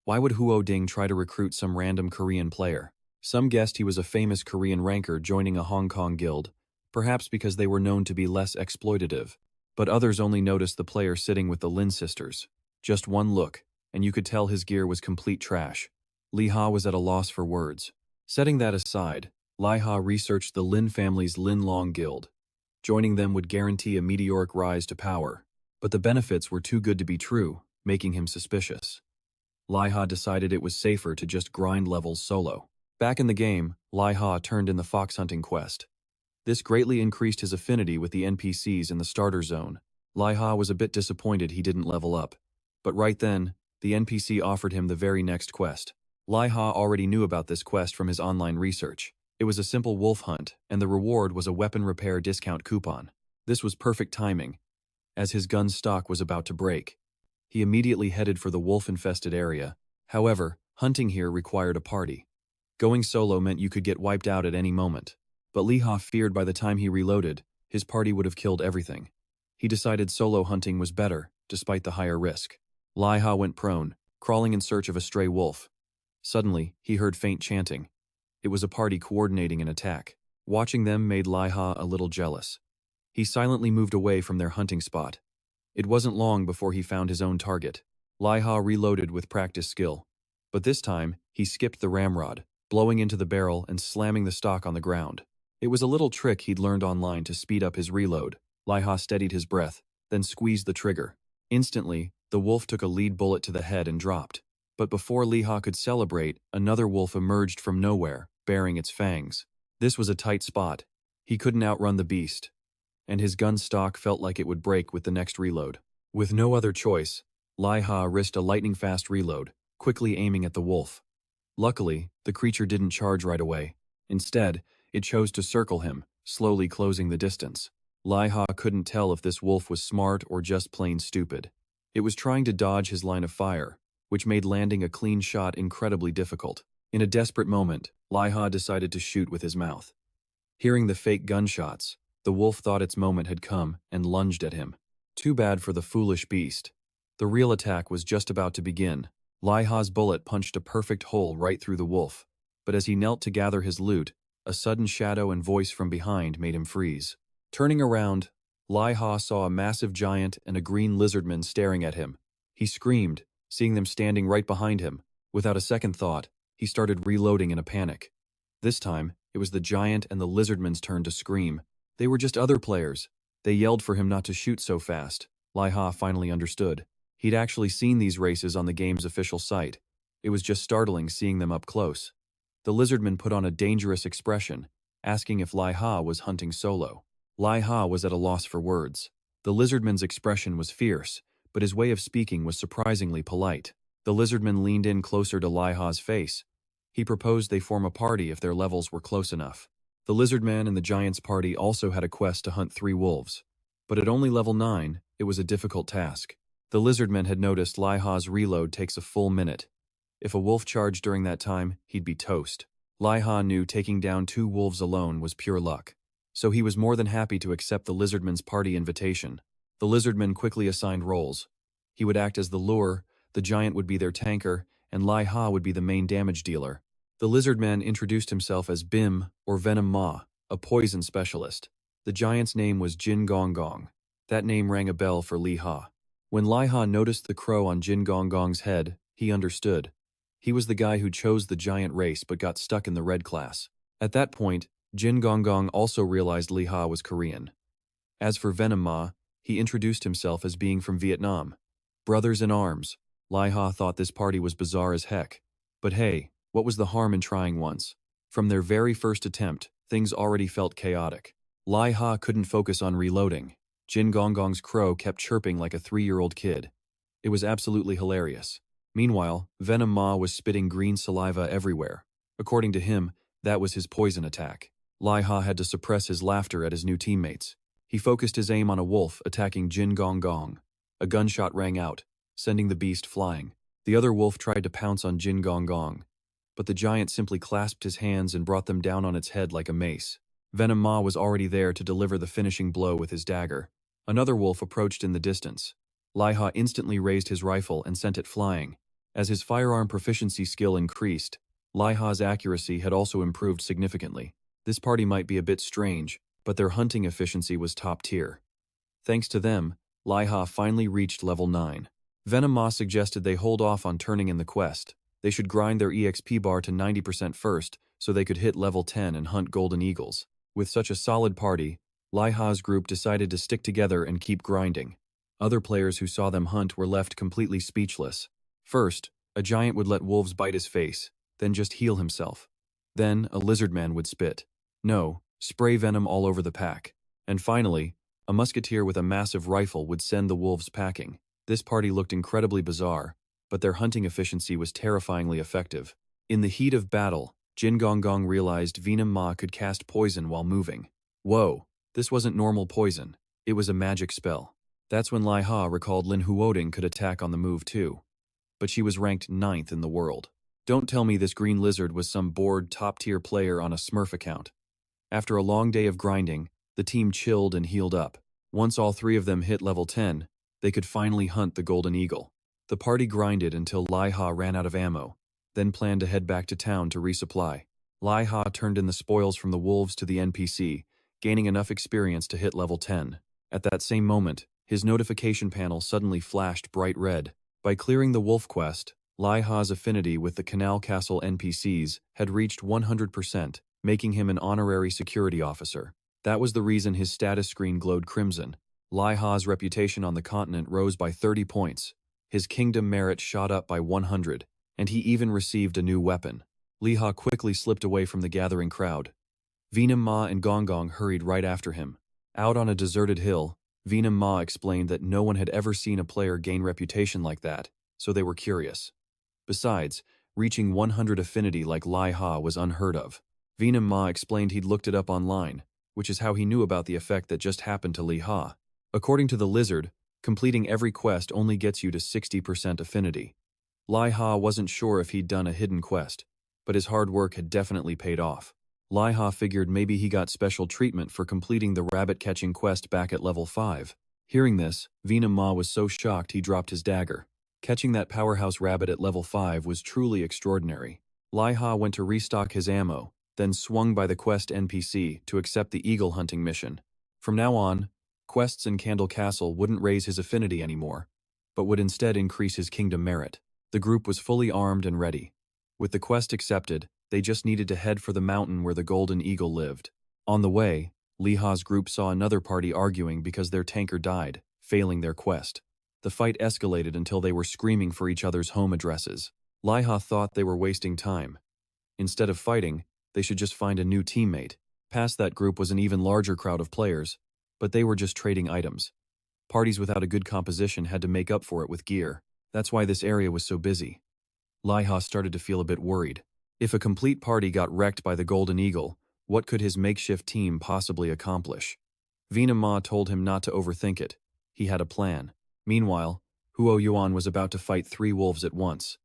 Why would Huo Ding try to recruit some random Korean player? Some guessed he was a famous Korean ranker joining a Hong Kong guild, perhaps because they were known to be less exploitative. But others only noticed the player sitting with the Lin sisters. Just one look, and you could tell his gear was complete trash. Liha was at a loss for words. Setting that aside, Liha researched the Lin family's Lin Long Guild. Joining them would guarantee a meteoric rise to power. But the benefits were too good to be true, making him suspicious. Liha decided it was safer to just grind levels solo. Back in the game, Liha turned in the fox hunting quest. This greatly increased his affinity with the NPCs in the starter zone. Liha was a bit disappointed he didn't level up. But right then, the NPC offered him the very next quest. Liha already knew about this quest from his online research. It was a simple wolf hunt, and the reward was a weapon repair discount coupon. This was perfect timing, as his gun stock was about to break. He immediately headed for the wolf-infested area. However, hunting here required a party. Going solo meant you could get wiped out at any moment. But Liha feared by the time he reloaded, his party would have killed everything. He decided solo hunting was better, despite the higher risk. Liha went prone, crawling in search of a stray wolf. Suddenly, he heard faint chanting. It was a party coordinating an attack. Watching them made Liha a little jealous. He silently moved away from their hunting spot. It wasn't long before he found his own target. Liha reloaded with practiced skill. But this time, he skipped the ramrod, blowing into the barrel and slamming the stock on the ground. It was a little trick he'd learned online to speed up his reload. Liha steadied his breath, then squeezed the trigger. Instantly, the wolf took a lead bullet to the head and dropped. But before Liha could celebrate, another wolf emerged from nowhere, baring its fangs. This was a tight spot. He couldn't outrun the beast, and his gun stock felt like it would break with the next reload. With no other choice, Liha risked a lightning-fast reload, quickly aiming at the wolf. Luckily, the creature didn't charge right away. Instead, it chose to circle him, slowly closing the distance. Liha couldn't tell if this wolf was smart or just plain stupid. It was trying to dodge his line of fire, which made landing a clean shot incredibly difficult. In a desperate moment, Liha decided to shoot with his mouth. Hearing the fake gunshots, the wolf thought its moment had come and lunged at him. Too bad for the foolish beast. The real attack was just about to begin. Liha's bullet punched a perfect hole right through the wolf, but as he knelt to gather his loot, a sudden shadow and voice from behind made him freeze. Turning around, Liha saw a massive giant and a green lizardman staring at him. He screamed, seeing them standing right behind him. Without a second thought, he started reloading in a panic. This time, it was the giant and the lizardman's turn to scream. They were just other players. They yelled for him not to shoot so fast. Liha finally understood. He'd actually seen these races on the game's official site. It was just startling seeing them up close. The lizardman put on a dangerous expression, asking if Liha was hunting solo. Liha was at a loss for words. The lizardman's expression was fierce, but his way of speaking was surprisingly polite. The lizardman leaned in closer to Liha's face. He proposed they form a party if their levels were close enough. The lizardman and the giant's party also had a quest to hunt 3 wolves. But at only level 9, it was a difficult task. The lizardman had noticed Liha's reload takes a full minute. If a wolf charged during that time, he'd be toast. Liha knew taking down 2 wolves alone was pure luck. So he was more than happy to accept the lizardman's party invitation. The lizardman quickly assigned roles. He would act as the lure, the giant would be their tanker, and Liha would be the main damage dealer. The lizardman introduced himself as Bim, or Venom Ma, a poison specialist. The giant's name was Jin Gong Gong. That name rang a bell for Liha. When Liha noticed the crow on Jin Gong Gong's head, he understood. He was the guy who chose the giant race but got stuck in the red class. At that point, Jin Gong Gong also realized Liha was Korean. As for Venom Ma, he introduced himself as being from Vietnam. Brothers in arms. Liha thought this party was bizarre as heck. But hey, what was the harm in trying once? From their very first attempt, things already felt chaotic. Liha couldn't focus on reloading. Jin Gong Gong's crow kept chirping like a 3-year-old kid. It was absolutely hilarious. Meanwhile, Venom Ma was spitting green saliva everywhere. According to him, that was his poison attack. Liha had to suppress his laughter at his new teammates. He focused his aim on a wolf attacking Jin Gong Gong. A gunshot rang out, sending the beast flying. The other wolf tried to pounce on Jin Gong Gong, but the giant simply clasped his hands and brought them down on its head like a mace. Venom Ma was already there to deliver the finishing blow with his dagger. Another wolf approached in the distance. Liha instantly raised his rifle and sent it flying. As his firearm proficiency skill increased, Liha's accuracy had also improved significantly. This party might be a bit strange, but their hunting efficiency was top tier. Thanks to them, Liha finally reached level 9. Venom Ma suggested they hold off on turning in the quest. They should grind their EXP bar to 90% first so they could hit level 10 and hunt golden eagles. With such a solid party, Liha's group decided to stick together and keep grinding. Other players who saw them hunt were left completely speechless. First, a giant would let wolves bite his face, then just heal himself. Then, a lizard man would spit. No, spray venom all over the pack. And finally, a musketeer with a massive rifle would send the wolves packing. This party looked incredibly bizarre, but their hunting efficiency was terrifyingly effective. In the heat of battle, Jin Gong Gong realized Venom Ma could cast poison while moving. Whoa, this wasn't normal poison. It was a magic spell. That's when Liha recalled Lin Huoding could attack on the move too. But she was ranked 9th in the world. Don't tell me this green lizard was some bored top-tier player on a Smurf account. After a long day of grinding, the team chilled and healed up. Once all three of them hit level 10, they could finally hunt the golden eagle. The party grinded until Liha ran out of ammo, then planned to head back to town to resupply. Liha turned in the spoils from the wolves to the NPC, gaining enough experience to hit level 10. At that same moment, his notification panel suddenly flashed bright red. By clearing the wolf quest, Liha's affinity with the Canal Castle NPCs had reached 100%, making him an honorary security officer. That was the reason his status screen glowed crimson. Liha's reputation on the continent rose by 30 points. His kingdom merit shot up by 100, and he even received a new weapon. Liha quickly slipped away from the gathering crowd. Venom Ma and Gong Gong hurried right after him. Out on a deserted hill, Venom Ma explained that no one had ever seen a player gain reputation like that, so they were curious. Besides, reaching 100 affinity like Liha was unheard of. Venom Ma explained he'd looked it up online, which is how he knew about the effect that just happened to Liha. According to the lizard, completing every quest only gets you to 60% affinity. Liha wasn't sure if he'd done a hidden quest, but his hard work had definitely paid off. Liha figured maybe he got special treatment for completing the rabbit-catching quest back at level 5. Hearing this, Venom Ma was so shocked he dropped his dagger. Catching that powerhouse rabbit at level 5 was truly extraordinary. Liha went to restock his ammo, then swung by the quest NPC to accept the eagle hunting mission. From now on, quests in Candle Castle wouldn't raise his affinity anymore, but would instead increase his kingdom merit. The group was fully armed and ready. With the quest accepted, they just needed to head for the mountain where the golden eagle lived. On the way, Liha's group saw another party arguing because their tanker died, failing their quest. The fight escalated until they were screaming for each other's home addresses. Liha thought they were wasting time. Instead of fighting, they should just find a new teammate. Past that group was an even larger crowd of players, but they were just trading items. Parties without a good composition had to make up for it with gear. That's why this area was so busy. Liha started to feel a bit worried. If a complete party got wrecked by the golden eagle, what could his makeshift team possibly accomplish? Venom Ma told him not to overthink it. He had a plan. Meanwhile, Huo Yuan was about to fight 3 wolves at once.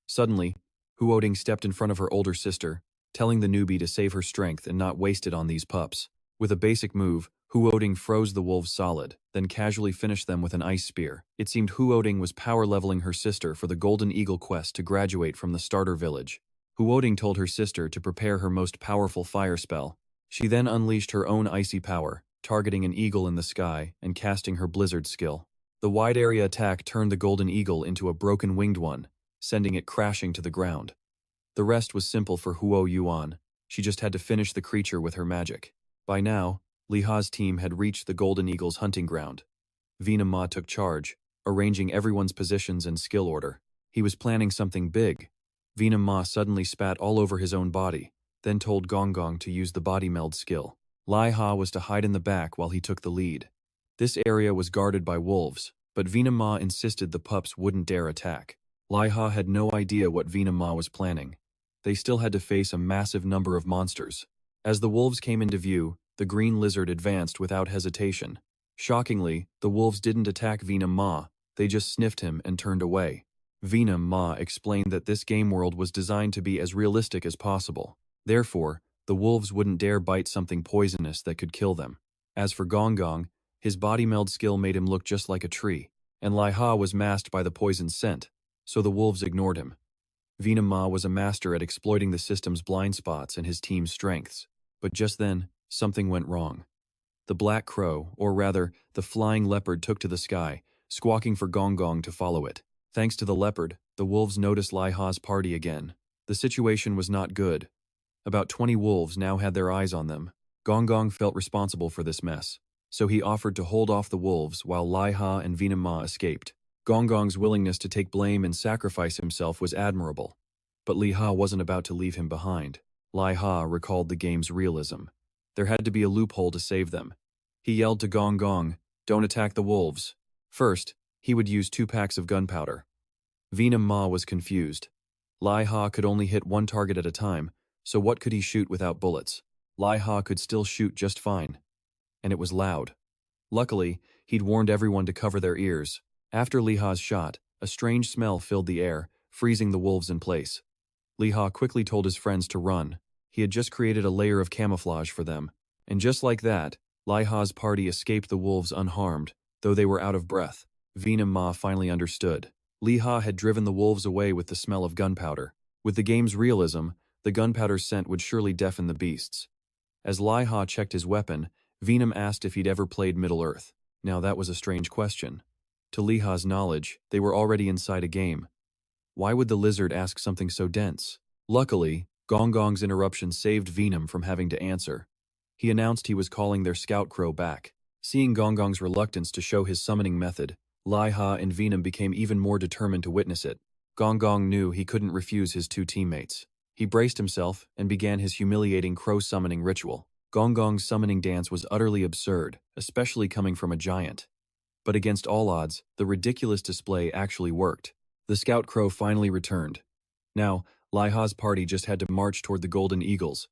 Suddenly, Huoding stepped in front of her older sister, telling the newbie to save her strength and not waste it on these pups. With a basic move, Huoding froze the wolves solid, then casually finished them with an ice spear. It seemed Huoding was power leveling her sister for the Golden Eagle quest to graduate from the starter village. Huoding told her sister to prepare her most powerful fire spell. She then unleashed her own icy power, targeting an eagle in the sky and casting her blizzard skill. The wide area attack turned the golden eagle into a broken winged one, sending it crashing to the ground. The rest was simple for Huo Yuan. She just had to finish the creature with her magic. By now, Liha's team had reached the golden eagle's hunting ground. Venom Ma took charge, arranging everyone's positions and skill order. He was planning something big. Venom Ma suddenly spat all over his own body, then told Gong Gong to use the body meld skill. Liha was to hide in the back while he took the lead. This area was guarded by wolves, but Venom Ma insisted the pups wouldn't dare attack. Liha had no idea what Venom Ma was planning. They still had to face a massive number of monsters. As the wolves came into view, the green lizard advanced without hesitation. Shockingly, the wolves didn't attack Venom Ma, they just sniffed him and turned away. Venom Ma explained that this game world was designed to be as realistic as possible. Therefore, the wolves wouldn't dare bite something poisonous that could kill them. As for Gong Gong, his body meld skill made him look just like a tree, and Liha was masked by the poison scent, so the wolves ignored him. Venom Ma was a master at exploiting the system's blind spots and his team's strengths. But just then, something went wrong. The black crow, or rather, the flying leopard took to the sky, squawking for Gong Gong to follow it. Thanks to the leopard, the wolves noticed Liha's party again. The situation was not good. About 20 wolves now had their eyes on them. Gong Gong felt responsible for this mess, so he offered to hold off the wolves while Liha and Venom Ma escaped. Gong Gong's willingness to take blame and sacrifice himself was admirable, but Liha wasn't about to leave him behind. Liha recalled the game's realism. There had to be a loophole to save them. He yelled to Gong Gong, "Don't attack the wolves." First, he would use 2 packs of gunpowder. Venom Ma was confused. Liha could only hit one target at a time, so what could he shoot without bullets? Liha could still shoot just fine. And it was loud. Luckily, he'd warned everyone to cover their ears. After Liha's shot, a strange smell filled the air, freezing the wolves in place. Liha quickly told his friends to run. He had just created a layer of camouflage for them. And just like that, Liha's party escaped the wolves unharmed, though they were out of breath. Venom Ma finally understood. Liha had driven the wolves away with the smell of gunpowder. With the game's realism, the gunpowder's scent would surely deafen the beasts. As Liha checked his weapon, Venom asked if he'd ever played Middle-earth. Now that was a strange question. To Liha's knowledge, they were already inside a game. Why would the lizard ask something so dense? Luckily, Gong Gong's interruption saved Venom from having to answer. He announced he was calling their scout crow back. Seeing Gong Gong's reluctance to show his summoning method, Liha and Venom became even more determined to witness it. Gong Gong knew he couldn't refuse his 2 teammates. He braced himself and began his humiliating crow summoning ritual. Gong Gong's summoning dance was utterly absurd, especially coming from a giant. But against all odds, the ridiculous display actually worked. The scout crow finally returned. Now, Liha's party just had to march toward the golden eagles.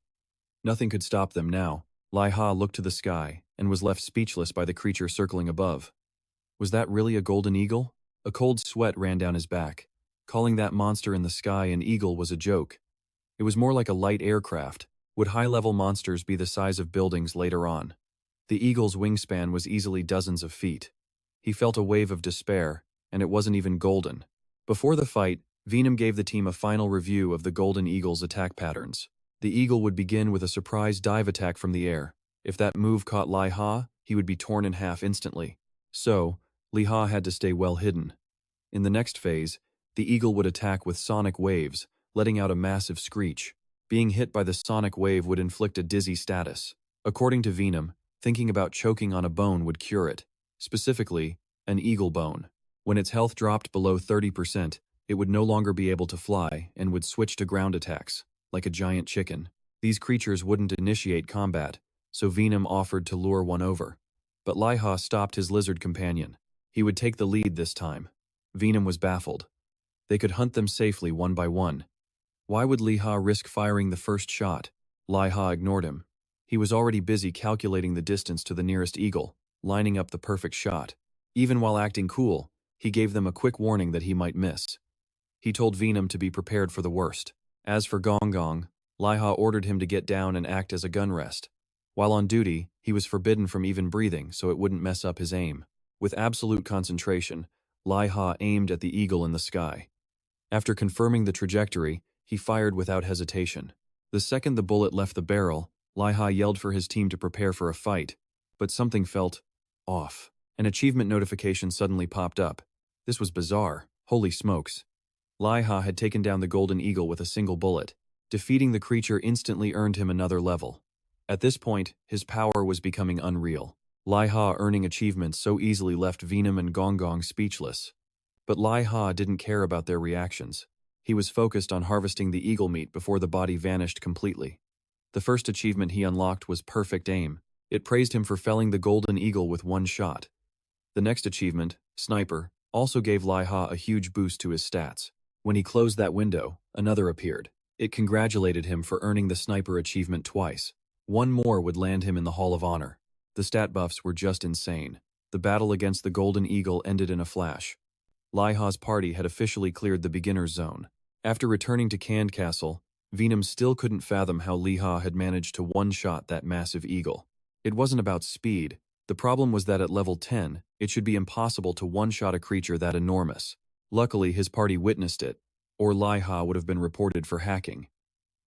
Nothing could stop them now. Liha looked to the sky and was left speechless by the creature circling above. Was that really a golden eagle? A cold sweat ran down his back. Calling that monster in the sky an eagle was a joke. It was more like a light aircraft. Would high-level monsters be the size of buildings later on? The eagle's wingspan was easily dozens of feet. He felt a wave of despair, and it wasn't even golden. Before the fight, Venom gave the team a final review of the Golden Eagle's attack patterns. The eagle would begin with a surprise dive attack from the air. If that move caught Liha, he would be torn in half instantly. So, Liha had to stay well hidden. In the next phase, the eagle would attack with sonic waves, letting out a massive screech. Being hit by the sonic wave would inflict a dizzy status. According to Venom, thinking about choking on a bone would cure it. Specifically, an eagle bone. When its health dropped below 30%, it would no longer be able to fly and would switch to ground attacks, like a giant chicken. These creatures wouldn't initiate combat, so Venom offered to lure one over. But Liha stopped his lizard companion. He would take the lead this time. Venom was baffled. They could hunt them safely one by one. Why would Liha risk firing the first shot? Liha ignored him. He was already busy calculating the distance to the nearest eagle, lining up the perfect shot. Even while acting cool, he gave them a quick warning that he might miss. He told Venom to be prepared for the worst. As for Gong Gong, Liha ordered him to get down and act as a gun rest. While on duty, he was forbidden from even breathing so it wouldn't mess up his aim. With absolute concentration, Liha aimed at the eagle in the sky. After confirming the trajectory, he fired without hesitation. The second the bullet left the barrel, Liha yelled for his team to prepare for a fight, but something felt off. An achievement notification suddenly popped up. This was bizarre. Holy smokes. Liha had taken down the golden eagle with a single bullet. Defeating the creature instantly earned him another level. At this point, his power was becoming unreal. Liha earning achievements so easily left Venom and Gong Gong speechless. But Liha didn't care about their reactions. He was focused on harvesting the eagle meat before the body vanished completely. The first achievement he unlocked was perfect aim. It praised him for felling the golden eagle with one shot. The next achievement, Sniper, also gave Liha a huge boost to his stats. When he closed that window, another appeared. It congratulated him for earning the sniper achievement twice. One more would land him in the Hall of Honor. The stat buffs were just insane. The battle against the Golden Eagle ended in a flash. Liha's party had officially cleared the beginner's zone. After returning to Canned Castle, Venom still couldn't fathom how Liha had managed to one-shot that massive eagle. It wasn't about speed. The problem was that at level 10, it should be impossible to one-shot a creature that enormous. Luckily, his party witnessed it, or Liha would have been reported for hacking.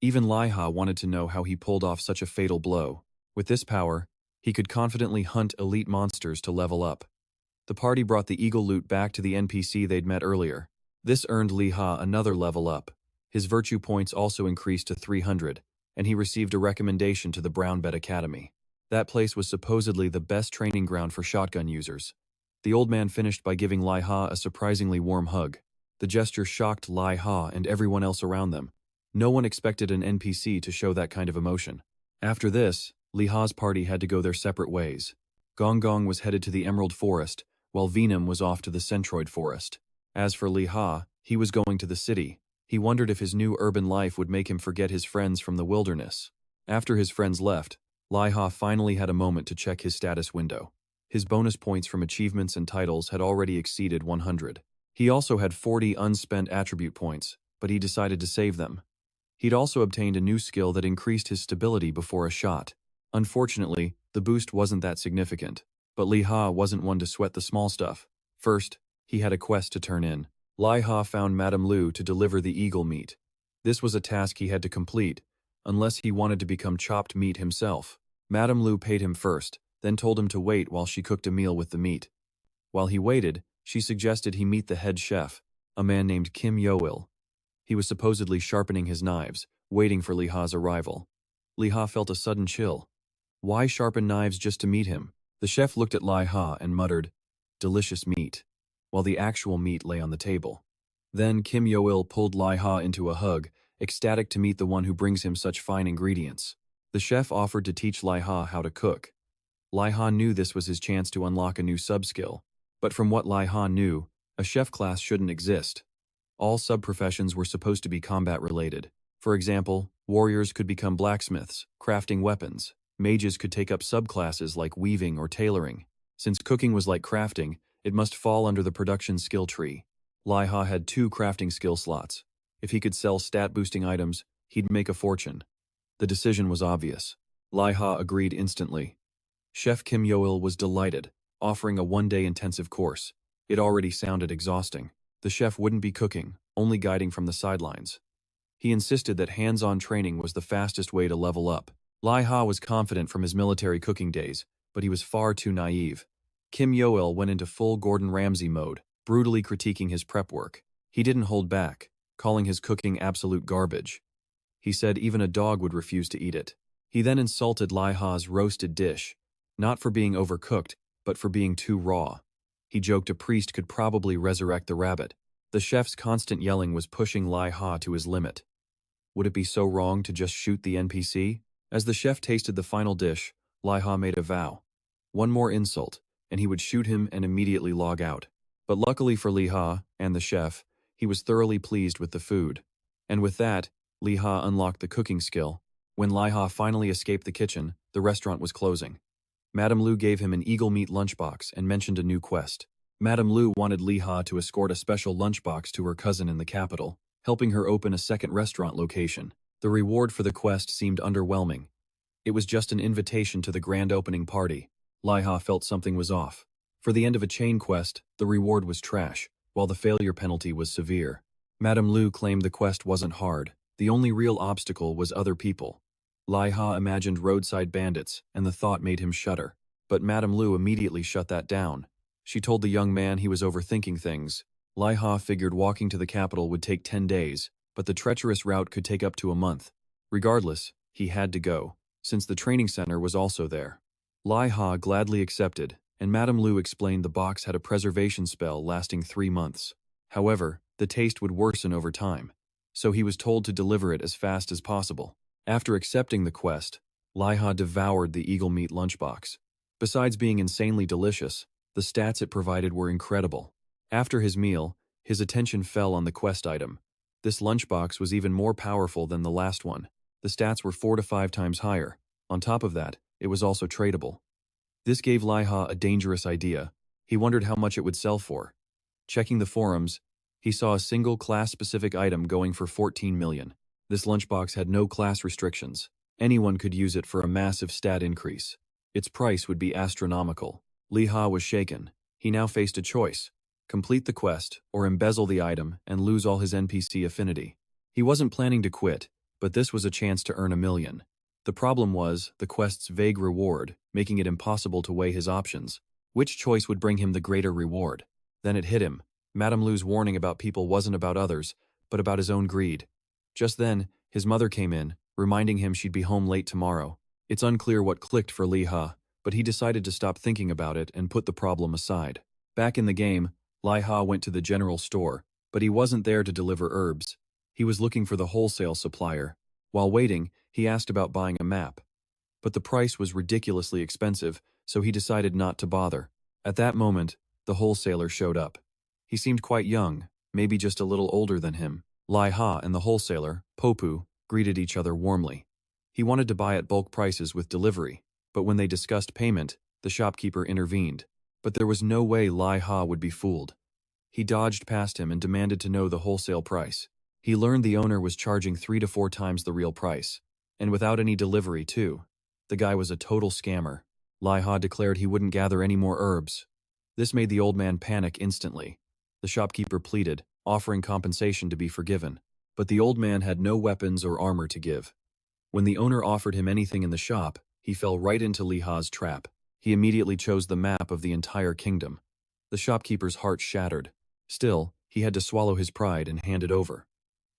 Even Liha wanted to know how he pulled off such a fatal blow. With this power, he could confidently hunt elite monsters to level up. The party brought the eagle loot back to the NPC they'd met earlier. This earned Liha another level up. His virtue points also increased to 300, and he received a recommendation to the Brown Bed Academy. That place was supposedly the best training ground for shotgun users. The old man finished by giving Liha a surprisingly warm hug. The gesture shocked Liha and everyone else around them. No one expected an NPC to show that kind of emotion. After this, Liha's party had to go their separate ways. Gong Gong was headed to the Emerald Forest, while Venom was off to the Centroid Forest. As for Liha, he was going to the city. He wondered if his new urban life would make him forget his friends from the wilderness. After his friends left, Liha finally had a moment to check his status window. His bonus points from achievements and titles had already exceeded 100. He also had 40 unspent attribute points, but he decided to save them. He'd also obtained a new skill that increased his stability before a shot. Unfortunately, the boost wasn't that significant. But Liha wasn't one to sweat the small stuff. First, he had a quest to turn in. Liha found Madame Lu to deliver the eagle meat. This was a task he had to complete, unless he wanted to become chopped meat himself. Madame Lu paid him first, then told him to wait while she cooked a meal with the meat. While he waited, she suggested he meet the head chef, a man named Kim Yo-il. He was supposedly sharpening his knives, waiting for Liha's arrival. Liha felt a sudden chill. Why sharpen knives just to meet him? The chef looked at Liha and muttered, "Delicious meat," while the actual meat lay on the table. Then Kim Yo-il pulled Liha into a hug, ecstatic to meet the one who brings him such fine ingredients. The chef offered to teach Liha how to cook. Liha knew this was his chance to unlock a new sub-skill, but from what Liha knew, a chef class shouldn't exist. All sub-professions were supposed to be combat-related. For example, warriors could become blacksmiths, crafting weapons. Mages could take up subclasses like weaving or tailoring. Since cooking was like crafting, it must fall under the production skill tree. Liha had 2 crafting skill slots. If he could sell stat-boosting items, he'd make a fortune. The decision was obvious. Liha agreed instantly. Chef Kim Yo-il was delighted, offering a 1-day intensive course. It already sounded exhausting. The chef wouldn't be cooking, only guiding from the sidelines. He insisted that hands-on training was the fastest way to level up. Liha was confident from his military cooking days, but he was far too naive. Kim Yo-il went into full Gordon Ramsay mode, brutally critiquing his prep work. He didn't hold back, calling his cooking absolute garbage. He said even a dog would refuse to eat it. He then insulted Liha's roasted dish, not for being overcooked, but for being too raw. He joked a priest could probably resurrect the rabbit. The chef's constant yelling was pushing Liha to his limit. Would it be so wrong to just shoot the NPC? As the chef tasted the final dish, Liha made a vow. One more insult, and he would shoot him and immediately log out. But luckily for Liha and the chef, he was thoroughly pleased with the food. And with that, Liha unlocked the cooking skill. When Liha finally escaped the kitchen, the restaurant was closing. Madame Lu gave him an eagle meat lunchbox and mentioned a new quest. Madame Lu wanted Liha to escort a special lunchbox to her cousin in the capital, helping her open a second restaurant location. The reward for the quest seemed underwhelming. It was just an invitation to the grand opening party. Liha felt something was off. For the end of a chain quest, the reward was trash, while the failure penalty was severe. Madame Lu claimed the quest wasn't hard. The only real obstacle was other people. Liha imagined roadside bandits, and the thought made him shudder. But Madame Lu immediately shut that down. She told the young man he was overthinking things. Liha figured walking to the capital would take 10 days, but the treacherous route could take up to a month. Regardless, he had to go, since the training center was also there. Liha gladly accepted, and Madame Lu explained the box had a preservation spell lasting 3 months. However, the taste would worsen over time, so he was told to deliver it as fast as possible. After accepting the quest, Liha devoured the eagle meat lunchbox. Besides being insanely delicious, the stats it provided were incredible. After his meal, his attention fell on the quest item, This lunchbox was even more powerful than the last one. The stats were 4 to 5 times higher. On top of that, it was also tradable. This gave Liha a dangerous idea. He wondered how much it would sell for. Checking the forums, he saw a single class-specific item going for 14 million. This lunchbox had no class restrictions. Anyone could use it for a massive stat increase. Its price would be astronomical. Liha was shaken. He now faced a choice: complete the quest, or embezzle the item and lose all his NPC affinity. He wasn't planning to quit, but this was a chance to earn 1 million. The problem was the quest's vague reward, making it impossible to weigh his options. Which choice would bring him the greater reward? Then it hit him. Madame Lu's warning about people wasn't about others, but about his own greed. Just then, his mother came in, reminding him she'd be home late tomorrow. It's unclear what clicked for Liha, but he decided to stop thinking about it and put the problem aside. Back in the game, Liha went to the general store, but he wasn't there to deliver herbs. He was looking for the wholesale supplier. While waiting, he asked about buying a map. But the price was ridiculously expensive, so he decided not to bother. At that moment, the wholesaler showed up. He seemed quite young, maybe just a little older than him. Liha and the wholesaler, Popu, greeted each other warmly. He wanted to buy at bulk prices with delivery, but when they discussed payment, the shopkeeper intervened. But there was no way Liha would be fooled. He dodged past him and demanded to know the wholesale price. He learned the owner was charging 3 to 4 times the real price, and without any delivery too. The guy was a total scammer. Liha declared he wouldn't gather any more herbs. This made the old man panic instantly. The shopkeeper pleaded, offering compensation to be forgiven, but the old man had no weapons or armor to give. When the owner offered him anything in the shop, he fell right into Liha's trap. He immediately chose the map of the entire kingdom. The shopkeeper's heart shattered. Still, he had to swallow his pride and hand it over.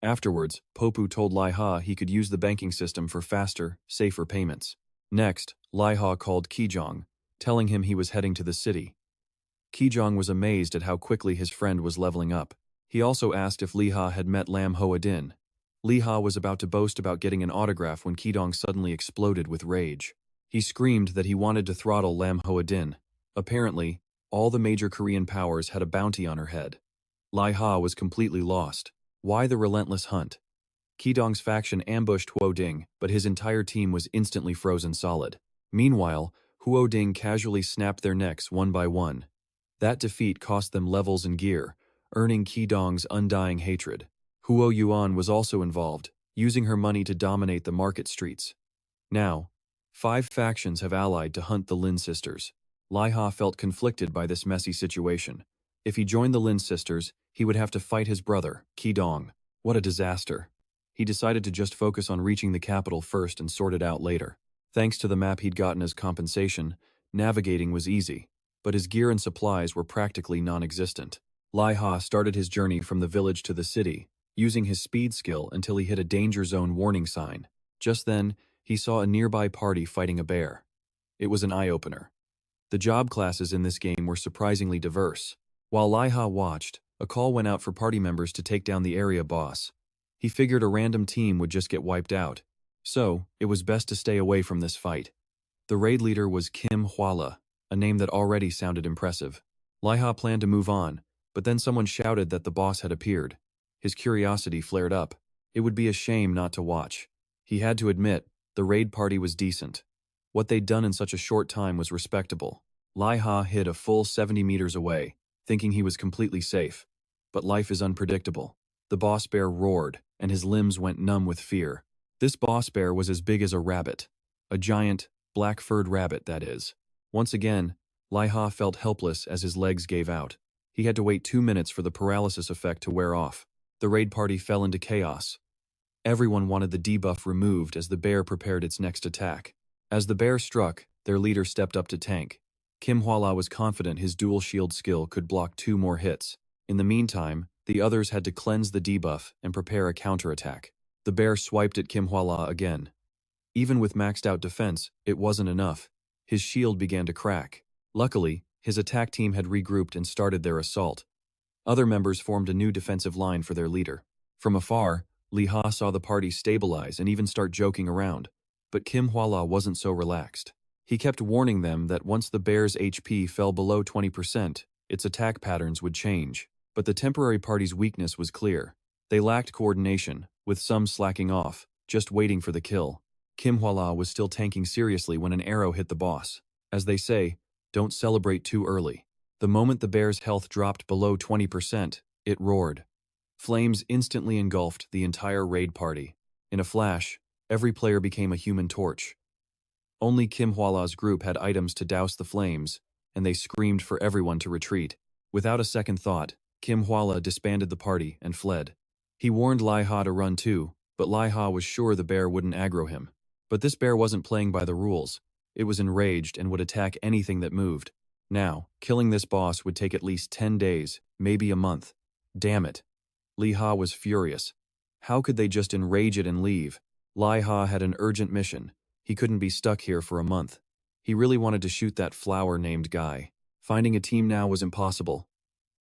Afterwards, Popu told Liha he could use the banking system for faster, safer payments. Next, Liha called Ki-Jang, telling him he was heading to the city. Ki-Jang was amazed at how quickly his friend was leveling up. He also asked if Liha had met Lam Hoa-din. Liha was about to boast about getting an autograph when Ki-Jang suddenly exploded with rage. He screamed that he wanted to throttle Lam Hoa-din. Apparently, all the major Korean powers had a bounty on her head. Liha was completely lost. Why the relentless hunt? Ki-Jang's faction ambushed Huo-ding, but his entire team was instantly frozen solid. Meanwhile, Huo-ding casually snapped their necks one by one. That defeat cost them levels and gear, earning Ki-Jang's undying hatred. Huo Yuan was also involved, using her money to dominate the market streets. Now, 5 factions have allied to hunt the Lin sisters. Liha felt conflicted by this messy situation. If he joined the Lin sisters, he would have to fight his brother, Ki-Jang. What a disaster. He decided to just focus on reaching the capital first and sort it out later. Thanks to the map he'd gotten as compensation, navigating was easy, but his gear and supplies were practically non-existent. Liha started his journey from the village to the city, using his speed skill until he hit a danger zone warning sign. Just then, he saw a nearby party fighting a bear. It was an eye-opener. The job classes in this game were surprisingly diverse. While Liha watched, a call went out for party members to take down the area boss. He figured a random team would just get wiped out, so it was best to stay away from this fight. The raid leader was Kim Hwala, a name that already sounded impressive. Liha planned to move on, but then someone shouted that the boss had appeared. His curiosity flared up. It would be a shame not to watch. He had to admit, the raid party was decent. What they'd done in such a short time was respectable. Liha hid a full 70 meters away, thinking he was completely safe. But life is unpredictable. The boss bear roared, and his limbs went numb with fear. This boss bear was as big as a rabbit. A giant, black-furred rabbit, that is. Once again, Liha felt helpless as his legs gave out. He had to wait 2 minutes for the paralysis effect to wear off. The raid party fell into chaos. Everyone wanted the debuff removed as the bear prepared its next attack. As the bear struck, their leader stepped up to tank. Kim Hwala was confident his dual shield skill could block 2 more hits. In the meantime, the others had to cleanse the debuff and prepare a counterattack. The bear swiped at Kim Hwala again. Even with maxed out defense, it wasn't enough. His shield began to crack. Luckily, his attack team had regrouped and started their assault. Other members formed a new defensive line for their leader. From afar, Liha saw the party stabilize and even start joking around. But Kim Hwala wasn't so relaxed. He kept warning them that once the bear's HP fell below 20%, its attack patterns would change. But the temporary party's weakness was clear. They lacked coordination, with some slacking off, just waiting for the kill. Kim Hwa-la was still tanking seriously when an arrow hit the boss. As they say, don't celebrate too early. The moment the bear's health dropped below 20%, it roared. Flames instantly engulfed the entire raid party. In a flash, every player became a human torch. Only Kim Hwa-la's group had items to douse the flames, and they screamed for everyone to retreat. Without a second thought, Kim Hwa-la disbanded the party and fled. He warned Liha to run too, but Liha was sure the bear wouldn't aggro him. But this bear wasn't playing by the rules. It was enraged and would attack anything that moved. Now, killing this boss would take at least 10 days, maybe a month. Damn it. Liha was furious. How could they just enrage it and leave? Liha had an urgent mission. He couldn't be stuck here for a month. He really wanted to shoot that flower-named guy. Finding a team now was impossible.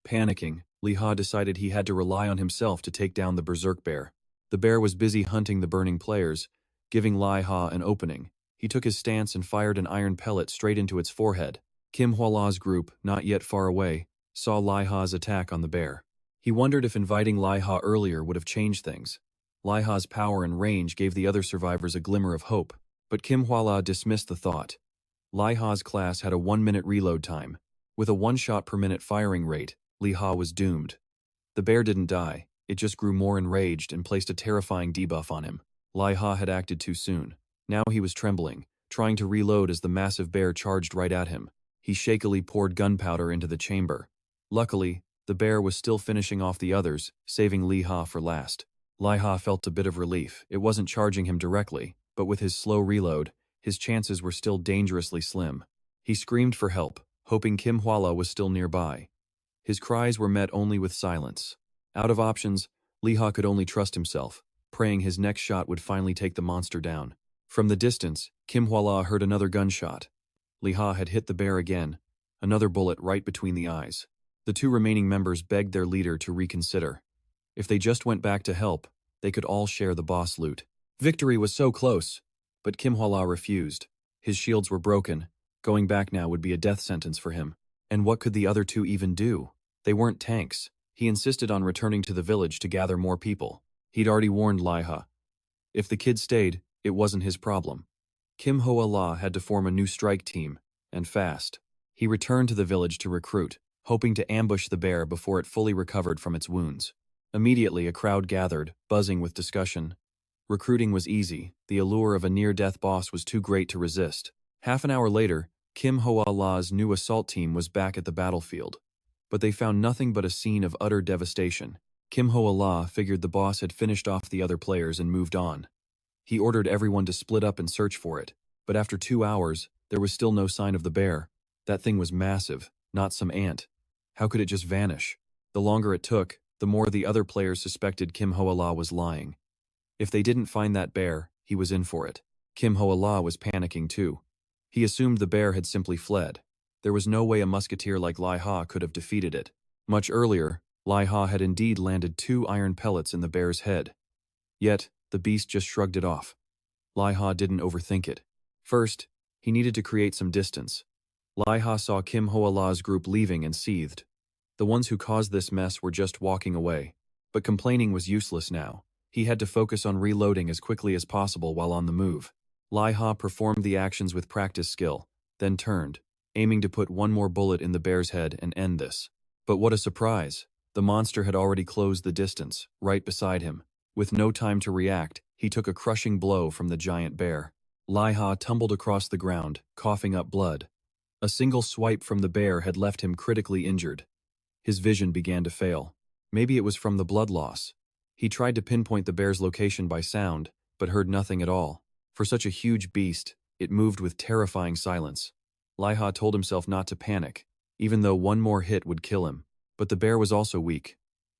Panicking, Liha decided he had to rely on himself to take down the berserk bear. The bear was busy hunting the burning players, giving Liha an opening. He took his stance and fired an iron pellet straight into its forehead. Kim Hwa-la's group, not yet far away, saw Liha's attack on the bear. He wondered if inviting Liha earlier would have changed things. Liha's power and range gave the other survivors a glimmer of hope, but Kim Hwa-la dismissed the thought. Liha's class had a 1-minute reload time. With a 1 shot per minute firing rate, Liha was doomed. The bear didn't die, it just grew more enraged and placed a terrifying debuff on him. Liha had acted too soon. Now he was trembling, trying to reload as the massive bear charged right at him. He shakily poured gunpowder into the chamber. Luckily, the bear was still finishing off the others, saving Liha for last. Liha felt a bit of relief. It wasn't charging him directly, but with his slow reload, his chances were still dangerously slim. He screamed for help, hoping Kim Hwa-la was still nearby. His cries were met only with silence. Out of options, Liha could only trust himself, praying his next shot would finally take the monster down. From the distance, Kim Hwa-la heard another gunshot. Liha had hit the bear again, another bullet right between the eyes. The 2 remaining members begged their leader to reconsider. If they just went back to help, they could all share the boss loot. Victory was so close, but Kim Hwa-la refused. His shields were broken. Going back now would be a death sentence for him. And what could the other 2 even do? They weren't tanks. He insisted on returning to the village to gather more people. He'd already warned Liha. If the kid stayed, it wasn't his problem. Kim Hwa-la had to form a new strike team, and fast. He returned to the village to recruit, hoping to ambush the bear before it fully recovered from its wounds. Immediately, a crowd gathered, buzzing with discussion. Recruiting was easy. The allure of a near-death boss was too great to resist. Half an hour later, Kim Hwa-la's new assault team was back at the battlefield. But they found nothing but a scene of utter devastation. Kim Hwa-la figured the boss had finished off the other players and moved on. He ordered everyone to split up and search for it, but after 2 hours, there was still no sign of the bear. That thing was massive, not some ant. How could it just vanish? The longer it took, the more the other players suspected Kim Hwa-la was lying. If they didn't find that bear, he was in for it. Kim Hwa-la was panicking too. He assumed the bear had simply fled. There was no way a musketeer like Liha could have defeated it. Much earlier, Liha had indeed landed 2 iron pellets in the bear's head. Yet, the beast just shrugged it off. Liha didn't overthink it. First, he needed to create some distance. Liha saw Kim Hwa-la's group leaving and seethed. The ones who caused this mess were just walking away. But complaining was useless now. He had to focus on reloading as quickly as possible while on the move. Liha performed the actions with practice skill, then turned, aiming to put 1 more bullet in the bear's head and end this. But what a surprise! The monster had already closed the distance, right beside him. With no time to react, he took a crushing blow from the giant bear. Liha tumbled across the ground, coughing up blood. A single swipe from the bear had left him critically injured. His vision began to fail. Maybe it was from the blood loss. He tried to pinpoint the bear's location by sound, but heard nothing at all. For such a huge beast, it moved with terrifying silence. Liha told himself not to panic, even though 1 more hit would kill him. But the bear was also weak.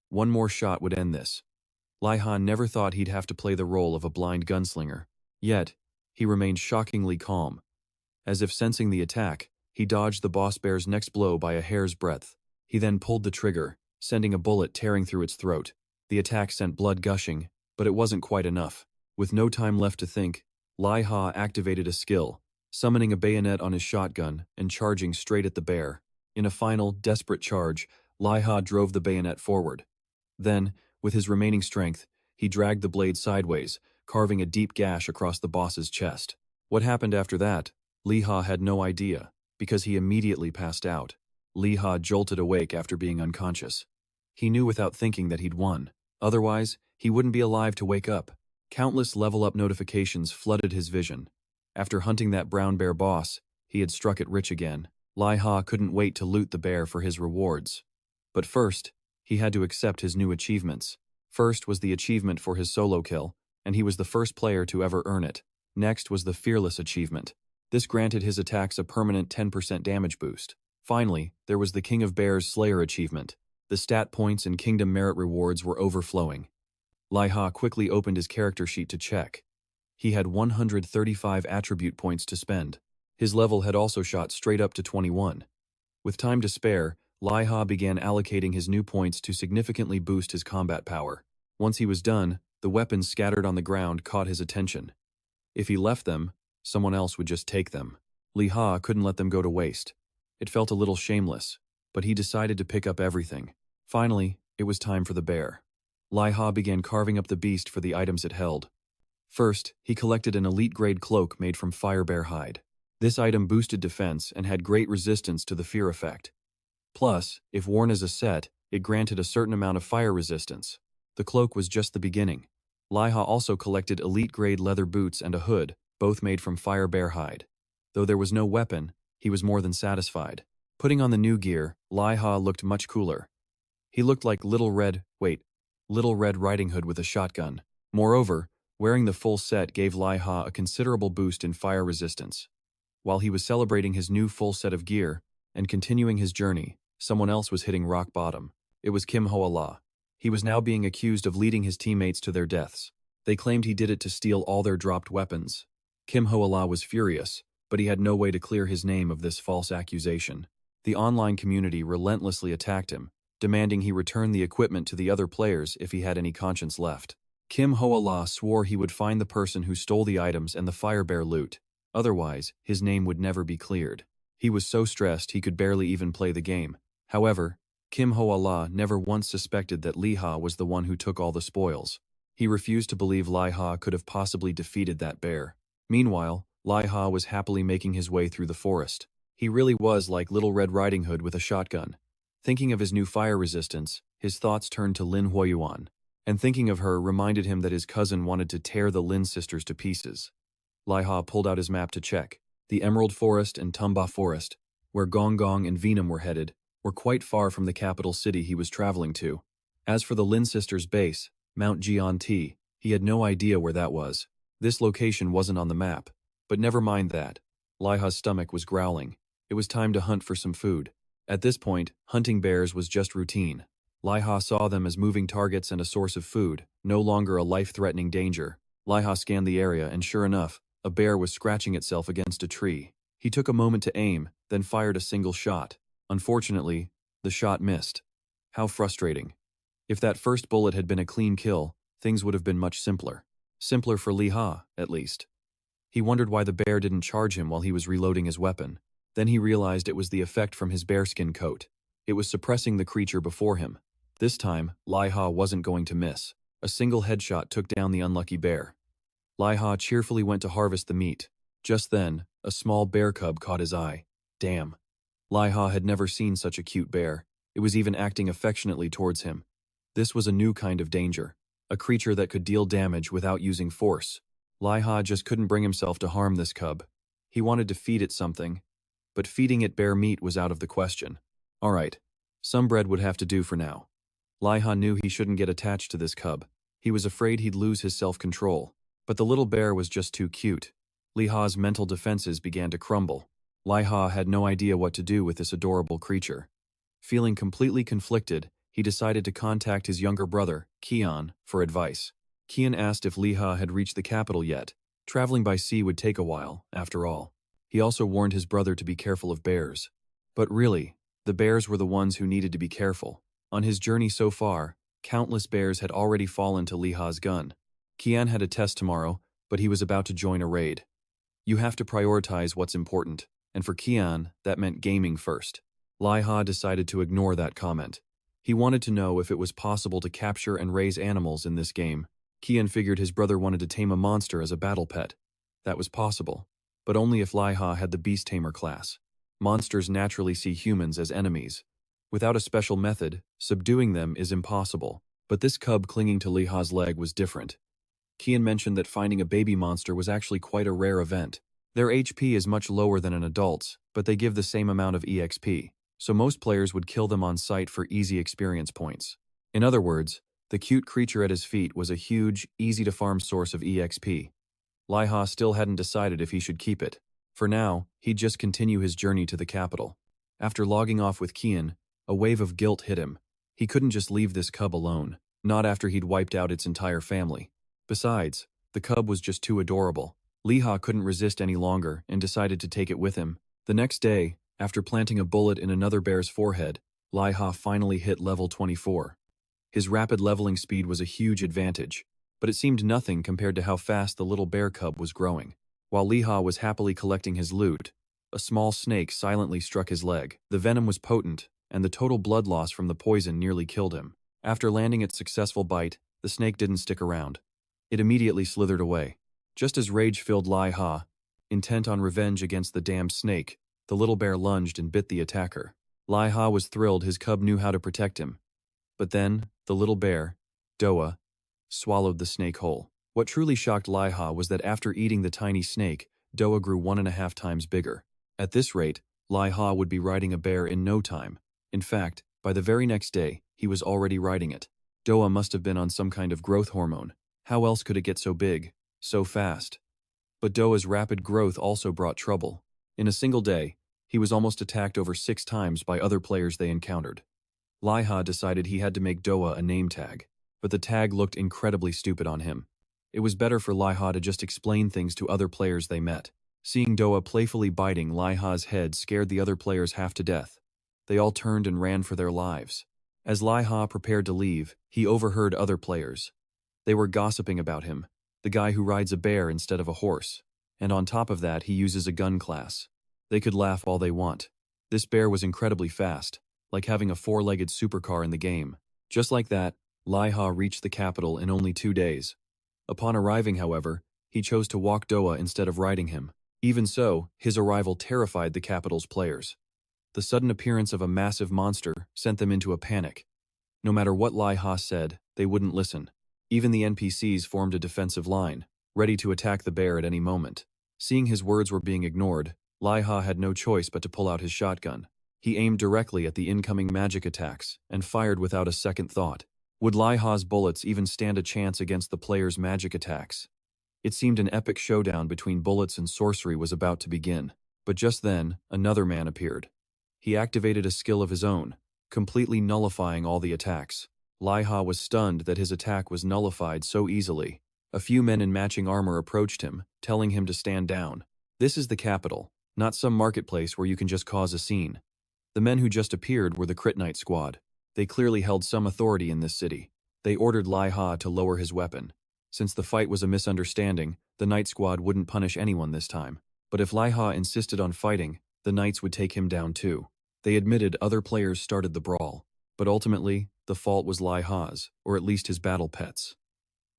1 more shot would end this. Liha never thought he'd have to play the role of a blind gunslinger. Yet, he remained shockingly calm. As if sensing the attack, he dodged the boss bear's next blow by a hair's breadth. He then pulled the trigger, sending a bullet tearing through its throat. The attack sent blood gushing, but it wasn't quite enough. With no time left to think, Liha activated a skill, summoning a bayonet on his shotgun and charging straight at the bear. In a final, desperate charge, Liha drove the bayonet forward. Then, With his remaining strength, he dragged the blade sideways, carving a deep gash across the boss's chest. What happened after that? Liha had no idea, because he immediately passed out. Liha jolted awake after being unconscious. He knew without thinking that he'd won. Otherwise, he wouldn't be alive to wake up. Countless level-up notifications flooded his vision. After hunting that brown bear boss, he had struck it rich again. Liha couldn't wait to loot the bear for his rewards. But first, he had to accept his new achievements. First was the achievement for his solo kill, and he was the first player to ever earn it. Next was the Fearless achievement. This granted his attacks a permanent 10% damage boost. Finally, there was the King of Bears Slayer achievement. The stat points and kingdom merit rewards were overflowing. Liha quickly opened his character sheet to check. He had 135 attribute points to spend. His level had also shot straight up to 21. With time to spare, Liha began allocating his new points to significantly boost his combat power. Once he was done, the weapons scattered on the ground caught his attention. If he left them, someone else would just take them. Liha couldn't let them go to waste. It felt a little shameless, but he decided to pick up everything. Finally, it was time for the bear. Liha began carving up the beast for the items it held. First, he collected an elite-grade cloak made from fire bear hide. This item boosted defense and had great resistance to the fear effect. Plus, if worn as a set, it granted a certain amount of fire resistance. The cloak was just the beginning. Liha also collected elite-grade leather boots and a hood, both made from fire bear hide. Though there was no weapon, he was more than satisfied. Putting on the new gear, Liha looked much cooler. He looked like Little Red Riding Hood with a shotgun. Moreover, wearing the full set gave Liha a considerable boost in fire resistance. While he was celebrating his new full set of gear and continuing his journey, someone else was hitting rock bottom. It was Kim Ho-la. He was now being accused of leading his teammates to their deaths. They claimed he did it to steal all their dropped weapons. Kim Ho-la was furious, but he had no way to clear his name of this false accusation. The online community relentlessly attacked him, demanding he return the equipment to the other players if he had any conscience left. Kim Ho-la swore he would find the person who stole the items and the fire bear loot. Otherwise, his name would never be cleared. He was so stressed he could barely even play the game. However, Kim Ho-la never once suspected that Liha was the one who took all the spoils. He refused to believe Liha could have possibly defeated that bear. Meanwhile, Liha was happily making his way through the forest. He really was like Little Red Riding Hood with a shotgun. Thinking of his new fire resistance, his thoughts turned to Lin Huoyuan. And thinking of her reminded him that his cousin wanted to tear the Lin sisters to pieces. Liha pulled out his map to check. The Emerald Forest and Tumba Forest, where Gong Gong and Venom were headed, were quite far from the capital city he was traveling to. As for the Lin sisters' base, Mount Jian-Ti, he had no idea where that was. This location wasn't on the map. But never mind that. Liha's stomach was growling. It was time to hunt for some food. At this point, hunting bears was just routine. Liha saw them as moving targets and a source of food, no longer a life-threatening danger. Liha scanned the area and sure enough, a bear was scratching itself against a tree. He took a moment to aim, then fired a single shot. Unfortunately, the shot missed. How frustrating. If that first bullet had been a clean kill, things would have been much simpler. Simpler for Liha, at least. He wondered why the bear didn't charge him while he was reloading his weapon. Then he realized it was the effect from his bearskin coat. It was suppressing the creature before him. This time, Liha wasn't going to miss. A single headshot took down the unlucky bear. Liha cheerfully went to harvest the meat. Just then, a small bear cub caught his eye. Damn. Liha had never seen such a cute bear. It was even acting affectionately towards him. This was a new kind of danger. A creature that could deal damage without using force. Liha just couldn't bring himself to harm this cub. He wanted to feed it something, but feeding it bear meat was out of the question. Alright, some bread would have to do for now. Liha knew he shouldn't get attached to this cub. He was afraid he'd lose his self-control. But the little bear was just too cute. Liha's mental defenses began to crumble. Liha had no idea what to do with this adorable creature. Feeling completely conflicted, he decided to contact his younger brother, Kian, for advice. Kian asked if Liha had reached the capital yet. Traveling by sea would take a while, after all. He also warned his brother to be careful of bears. But really, the bears were the ones who needed to be careful. On his journey so far, countless bears had already fallen to Liha's gun. Kian had a test tomorrow, but he was about to join a raid. You have to prioritize what's important, and for Kian, that meant gaming first. Liha decided to ignore that comment. He wanted to know if it was possible to capture and raise animals in this game. Ki-Jang figured his brother wanted to tame a monster as a battle pet. That was possible, but only if Liha had the beast tamer class. Monsters naturally see humans as enemies. Without a special method, subduing them is impossible. But this cub clinging to Liha's leg was different. Ki-Jang mentioned that finding a baby monster was actually quite a rare event. Their HP is much lower than an adult's, but they give the same amount of EXP, so most players would kill them on sight for easy experience points. In other words, the cute creature at his feet was a huge, easy-to-farm source of EXP. Liha still hadn't decided if he should keep it. For now, he'd just continue his journey to the capital. After logging off with Ki-Jang, a wave of guilt hit him. He couldn't just leave this cub alone, not after he'd wiped out its entire family. Besides, the cub was just too adorable. Liha couldn't resist any longer and decided to take it with him. The next day, after planting a bullet in another bear's forehead, Liha finally hit level 24. His rapid leveling speed was a huge advantage, but it seemed nothing compared to how fast the little bear cub was growing. While Liha was happily collecting his loot, a small snake silently struck his leg. The venom was potent, and the total blood loss from the poison nearly killed him. After landing its successful bite, the snake didn't stick around. It immediately slithered away. Just as rage filled Liha, intent on revenge against the damned snake, the little bear lunged and bit the attacker. Liha was thrilled his cub knew how to protect him. But then, the little bear, Doa, swallowed the snake whole. What truly shocked Liha was that after eating the tiny snake, Doa grew 1.5 times bigger. At this rate, Liha would be riding a bear in no time. In fact, by the very next day, he was already riding it. Doa must have been on some kind of growth hormone. How else could it get so big, so fast? But Doa's rapid growth also brought trouble. In a single day, he was almost attacked over 6 times by other players they encountered. Liha decided he had to make Doa a name tag, but the tag looked incredibly stupid on him. It was better for Liha to just explain things to other players they met. Seeing Doa playfully biting Liha's head scared the other players half to death. They all turned and ran for their lives. As Liha prepared to leave, he overheard other players. They were gossiping about him, the guy who rides a bear instead of a horse, and on top of that he uses a gun class. They could laugh all they want. This bear was incredibly fast, like having a 4-legged supercar in the game. Just like that, Liha reached the capital in only 2 days. Upon arriving, however, he chose to walk Doa instead of riding him. Even so, his arrival terrified the capital's players. The sudden appearance of a massive monster sent them into a panic. No matter what Liha said, they wouldn't listen. Even the NPCs formed a defensive line, ready to attack the bear at any moment. Seeing his words were being ignored, Liha had no choice but to pull out his shotgun. He aimed directly at the incoming magic attacks and fired without a second thought. Would Liha's bullets even stand a chance against the player's magic attacks? It seemed an epic showdown between bullets and sorcery was about to begin. But just then, another man appeared. He activated a skill of his own, completely nullifying all the attacks. Liha was stunned that his attack was nullified so easily. A few men in matching armor approached him, telling him to stand down. This is the capital, not some marketplace where you can just cause a scene. The men who just appeared were the Crit Knight squad. They clearly held some authority in this city. They ordered Liha to lower his weapon. Since the fight was a misunderstanding, the Knight squad wouldn't punish anyone this time. But if Liha insisted on fighting, the Knights would take him down too. They admitted other players started the brawl, but ultimately, the fault was Liha's, or at least his battle pet's.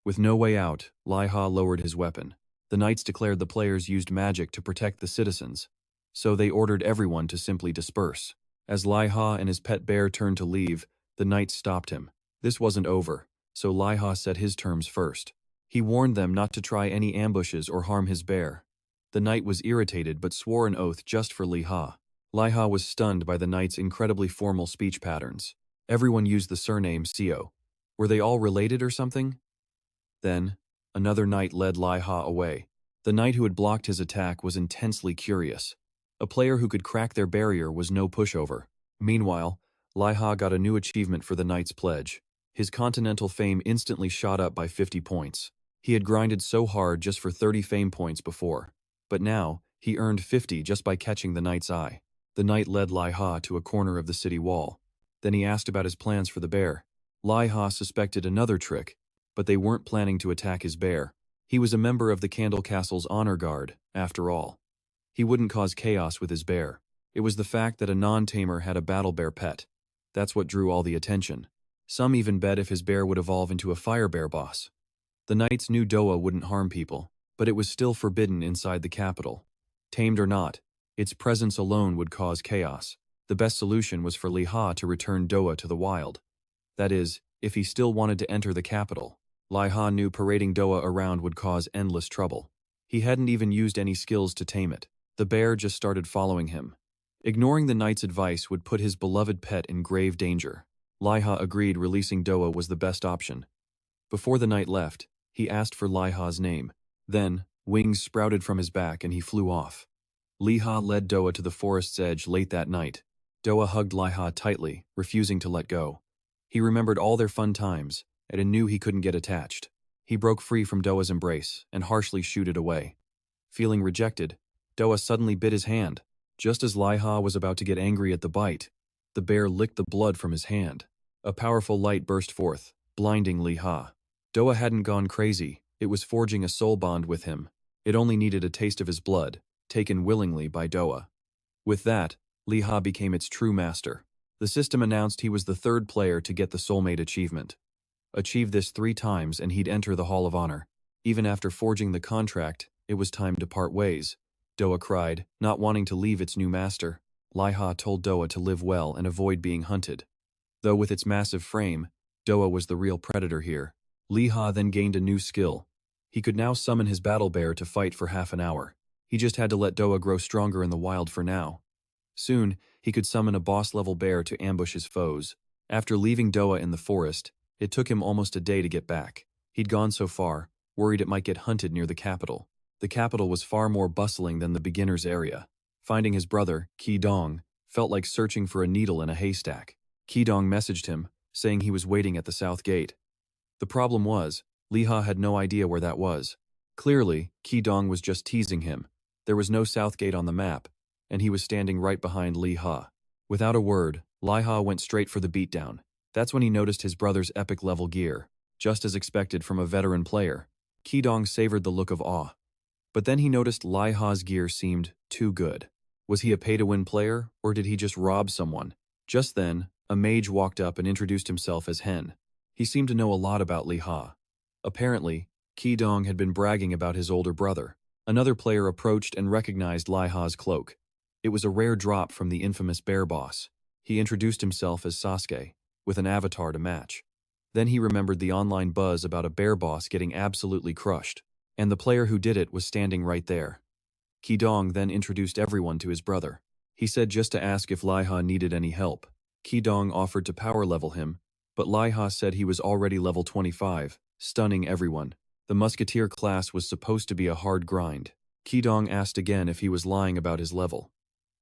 With no way out, Liha lowered his weapon. The Knights declared the players used magic to protect the citizens, so they ordered everyone to simply disperse. As Liha and his pet bear turned to leave, the Knights stopped him. This wasn't over, so Liha set his terms first. He warned them not to try any ambushes or harm his bear. The Knight was irritated but swore an oath just for Liha. Liha was stunned by the Knight's incredibly formal speech patterns. Everyone used the surname Seo. Were they all related or something? Then, another Knight led Liha away. The Knight who had blocked his attack was intensely curious. A player who could crack their barrier was no pushover. Meanwhile, Liha got a new achievement for the Knight's pledge. His continental fame instantly shot up by 50 points. He had grinded so hard just for 30 fame points before, but now, he earned 50 just by catching the Knight's eye. The Knight led Liha to a corner of the city wall. Then he asked about his plans for the bear. Liha suspected another trick, but they weren't planning to attack his bear. He was a member of the Candle Castle's honor guard, after all. He wouldn't cause chaos with his bear. It was the fact that a non-tamer had a battle bear pet. That's what drew all the attention. Some even bet if his bear would evolve into a fire bear boss. The knights knew Doa wouldn't harm people, but it was still forbidden inside the capital. Tamed or not, its presence alone would cause chaos. The best solution was for Liha to return Doa to the wild. That is, if he still wanted to enter the capital. Liha knew parading Doa around would cause endless trouble. He hadn't even used any skills to tame it. The bear just started following him. Ignoring the knight's advice would put his beloved pet in grave danger. Liha agreed releasing Doa was the best option. Before the knight left, he asked for Liha's name. Then, wings sprouted from his back and he flew off. Liha led Doa to the forest's edge late that night. Doa hugged Liha tightly, refusing to let go. He remembered all their fun times, and knew he couldn't get attached. He broke free from Doa's embrace and harshly shooed it away. Feeling rejected, Doa suddenly bit his hand. Just as Liha was about to get angry at the bite, the bear licked the blood from his hand. A powerful light burst forth, blinding Liha. Doa hadn't gone crazy, it was forging a soul bond with him. It only needed a taste of his blood, taken willingly by Doa. With that, Liha became its true master. The system announced he was the third player to get the soulmate achievement. Achieve this 3 times and he'd enter the Hall of Honor. Even after forging the contract, it was time to part ways. Doa cried, not wanting to leave its new master. Liha told Doa to live well and avoid being hunted. Though with its massive frame, Doa was the real predator here. Liha then gained a new skill. He could now summon his battle bear to fight for half an hour. He just had to let Doa grow stronger in the wild for now. Soon, he could summon a boss-level bear to ambush his foes. After leaving Doa in the forest, it took him almost a day to get back. He'd gone so far, worried it might get hunted near the capital. The capital was far more bustling than the beginner's area. Finding his brother, Ki-Jang, felt like searching for a needle in a haystack. Ki-Jang messaged him, saying he was waiting at the south gate. The problem was, Liha had no idea where that was. Clearly, Ki-Jang was just teasing him. There was no south gate on the map, and he was standing right behind Liha. Without a word, Liha went straight for the beatdown. That's when he noticed his brother's epic level gear. Just as expected from a veteran player, Ki-Jang savored the look of awe. But then he noticed Liha's gear seemed too good. Was he a pay-to-win player, or did he just rob someone? Just then, a mage walked up and introduced himself as Hen. He seemed to know a lot about Liha. Apparently, Ki-Jang had been bragging about his older brother. Another player approached and recognized Liha's cloak. It was a rare drop from the infamous bear boss. He introduced himself as Sasuke, with an avatar to match. Then he remembered the online buzz about a bear boss getting absolutely crushed, and the player who did it was standing right there. Ki-Jang then introduced everyone to his brother. He said just to ask if Liha needed any help. Ki-Jang offered to power level him, but Liha said he was already level 25, stunning everyone. The musketeer class was supposed to be a hard grind. Ki-Jang asked again if he was lying about his level.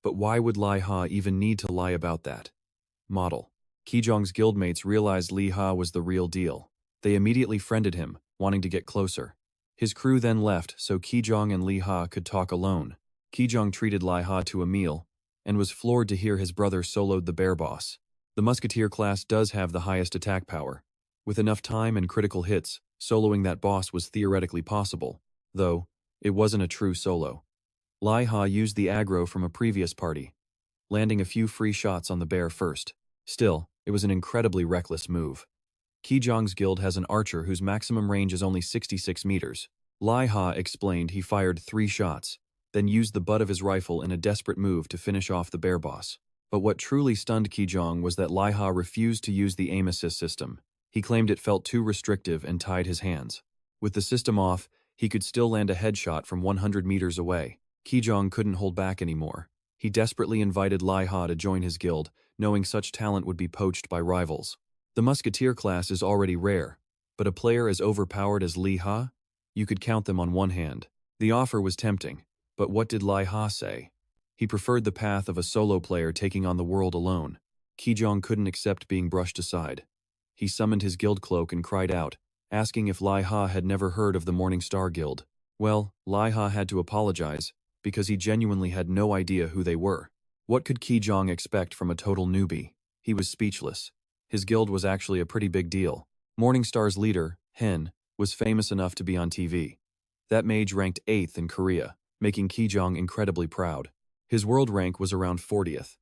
But why would Liha even need to lie about that? Model. Ki-Jang's guildmates realized Liha was the real deal. They immediately friended him, wanting to get closer. His crew then left so Ki-Jang and Liha could talk alone. Ki-Jang treated Liha to a meal, and was floored to hear his brother soloed the bear boss. The musketeer class does have the highest attack power. With enough time and critical hits, soloing that boss was theoretically possible, though it wasn't a true solo. Liha used the aggro from a previous party, landing a few free shots on the bear first. Still, it was an incredibly reckless move. Ki-Jang's guild has an archer whose maximum range is only 66 meters. Liha explained he fired 3 shots, then used the butt of his rifle in a desperate move to finish off the bear boss. But what truly stunned Ki-Jang was that Liha refused to use the aim assist system. He claimed it felt too restrictive and tied his hands. With the system off, he could still land a headshot from 100 meters away. Ki-Jang couldn't hold back anymore. He desperately invited Liha to join his guild, knowing such talent would be poached by rivals. The musketeer class is already rare, but a player as overpowered as Liha? You could count them on one hand. The offer was tempting, but what did Liha say? He preferred the path of a solo player taking on the world alone. Ki-Jang couldn't accept being brushed aside. He summoned his guild cloak and cried out, asking if Liha had never heard of the Morning Star Guild. Well, Liha had to apologize, because he genuinely had no idea who they were. What could Ki-Jang expect from a total newbie? He was speechless. His guild was actually a pretty big deal. Morning Star's leader, Hen, was famous enough to be on TV. That mage ranked 8th in Korea, making Ki-Jang incredibly proud. His world rank was around 40th.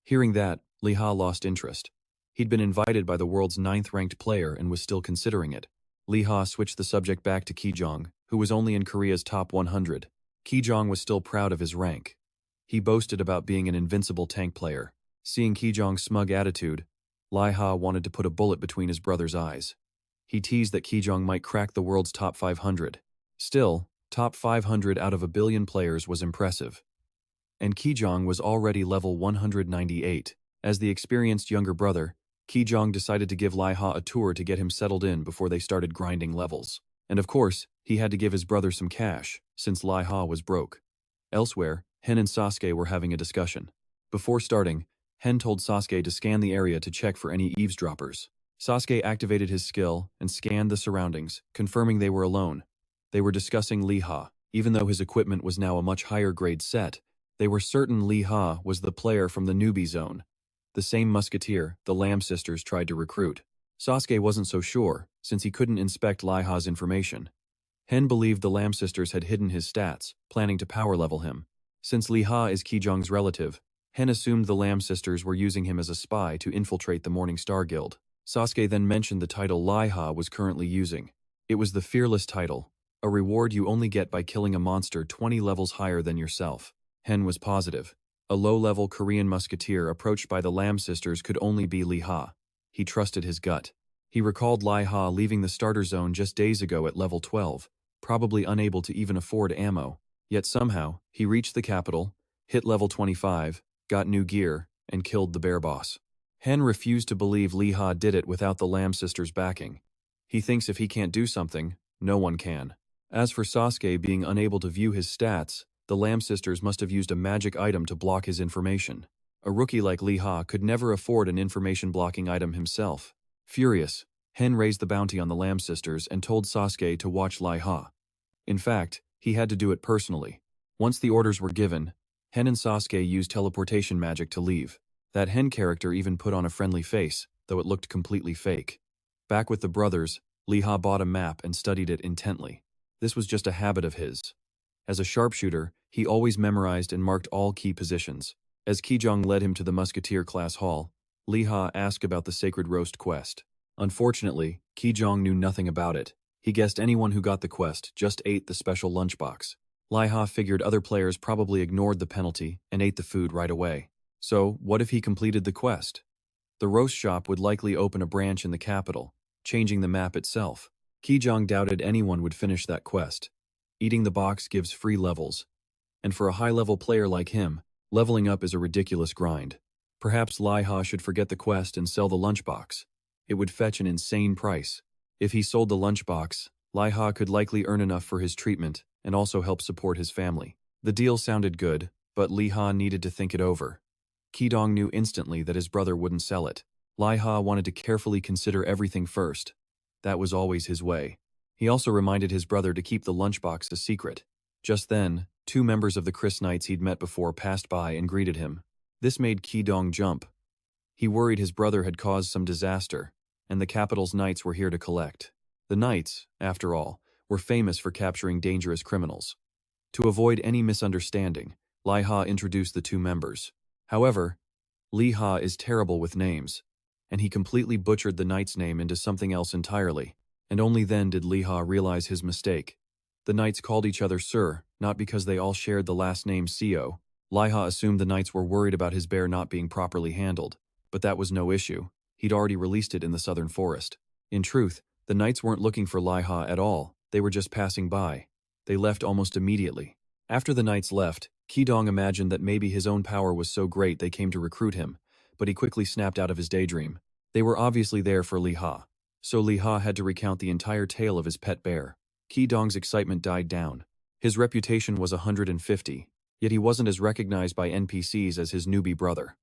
Hearing that, Liha lost interest. He'd been invited by the world's 9th-ranked player and was still considering it. Liha switched the subject back to Ki-Jang, who was only in Korea's top 100. Ki-Jang was still proud of his rank. He boasted about being an invincible tank player. Seeing Ki-Jang's smug attitude, Liha wanted to put a bullet between his brother's eyes. He teased that Ki-Jang might crack the world's top 500. Still, top 500 out of a billion players was impressive. And Ki-Jang was already level 198. As the experienced younger brother, Ki-Jang decided to give Liha a tour to get him settled in before they started grinding levels. And of course, he had to give his brother some cash, since Liha was broke. Elsewhere, Hen and Sasuke were having a discussion. Before starting, Hen told Sasuke to scan the area to check for any eavesdroppers. Sasuke activated his skill and scanned the surroundings, confirming they were alone. They were discussing Liha. Even though his equipment was now a much higher grade set, they were certain Liha was the player from the newbie zone. The same musketeer the Lamb sisters tried to recruit. Sasuke wasn't so sure, since he couldn't inspect Liha's information. Hen believed the Lamb sisters had hidden his stats, planning to power level him. Since Liha is Ki-Jang's relative, Hen assumed the Lamb sisters were using him as a spy to infiltrate the Morning Star Guild. Sasuke then mentioned the title Liha was currently using. It was the Fearless title, a reward you only get by killing a monster 20 levels higher than yourself. Hen was positive. A low-level Korean musketeer approached by the Lamb sisters could only be Liha. He trusted his gut. He recalled Liha leaving the starter zone just days ago at level 12, probably unable to even afford ammo. Yet somehow, he reached the capital, hit level 25, got new gear, and killed the bear boss. Hen refused to believe Liha did it without the Lamb sisters' backing. He thinks if he can't do something, no one can. As for Sasuke being unable to view his stats, the Lamb sisters must have used a magic item to block his information. A rookie like Liha could never afford an information-blocking item himself. Furious, Hen raised the bounty on the Lamb sisters and told Sasuke to watch Liha. In fact, he had to do it personally. Once the orders were given, Hen and Sasuke used teleportation magic to leave. That Hen character even put on a friendly face, though it looked completely fake. Back with the brothers, Liha bought a map and studied it intently. This was just a habit of his. As a sharpshooter, he always memorized and marked all key positions. As Ki-Jang led him to the Musketeer class hall, Liha asked about the Sacred Roast quest. Unfortunately, Ki-Jang knew nothing about it. He guessed anyone who got the quest just ate the special lunchbox. Liha figured other players probably ignored the penalty and ate the food right away. So, what if he completed the quest? The roast shop would likely open a branch in the capital, changing the map itself. Ki-Jang doubted anyone would finish that quest. Eating the box gives free levels. And for a high-level player like him, leveling up is a ridiculous grind. Perhaps Liha should forget the quest and sell the lunchbox. It would fetch an insane price. If he sold the lunchbox, Liha could likely earn enough for his treatment and also help support his family. The deal sounded good, but Liha needed to think it over. Ki-Jang knew instantly that his brother wouldn't sell it. Liha wanted to carefully consider everything first. That was always his way. He also reminded his brother to keep the lunchbox a secret. Just then, 2 members of the Chris Knights he'd met before passed by and greeted him. This made Ki-Jang jump. He worried his brother had caused some disaster, and the capital's knights were here to collect. The knights, after all, were famous for capturing dangerous criminals. To avoid any misunderstanding, Liha introduced the 2 members. However, Liha is terrible with names, and he completely butchered the knight's name into something else entirely, and only then did Liha realize his mistake. The knights called each other Sir, not because they all shared the last name Seo. Liha assumed the knights were worried about his bear not being properly handled, but that was no issue. He'd already released it in the southern forest. In truth, the knights weren't looking for Liha at all, they were just passing by. They left almost immediately. After the knights left, Ki-Jang imagined that maybe his own power was so great they came to recruit him, but he quickly snapped out of his daydream. They were obviously there for Liha. So Liha had to recount the entire tale of his pet bear. Ki-Jang's excitement died down. His reputation was 150, yet he wasn't as recognized by NPCs as his newbie brother.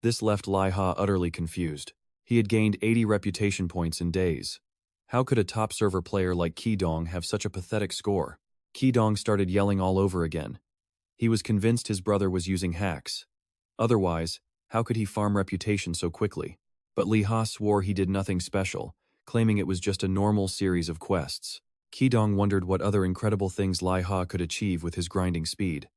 This left Liha utterly confused. He had gained 80 reputation points in days. How could a top server player like Ki-Jang have such a pathetic score? Ki-Jang started yelling all over again. He was convinced his brother was using hacks. Otherwise, how could he farm reputation so quickly? But Liha swore he did nothing special, claiming it was just a normal series of quests. Ki-Jang wondered what other incredible things Liha could achieve with his grinding speed.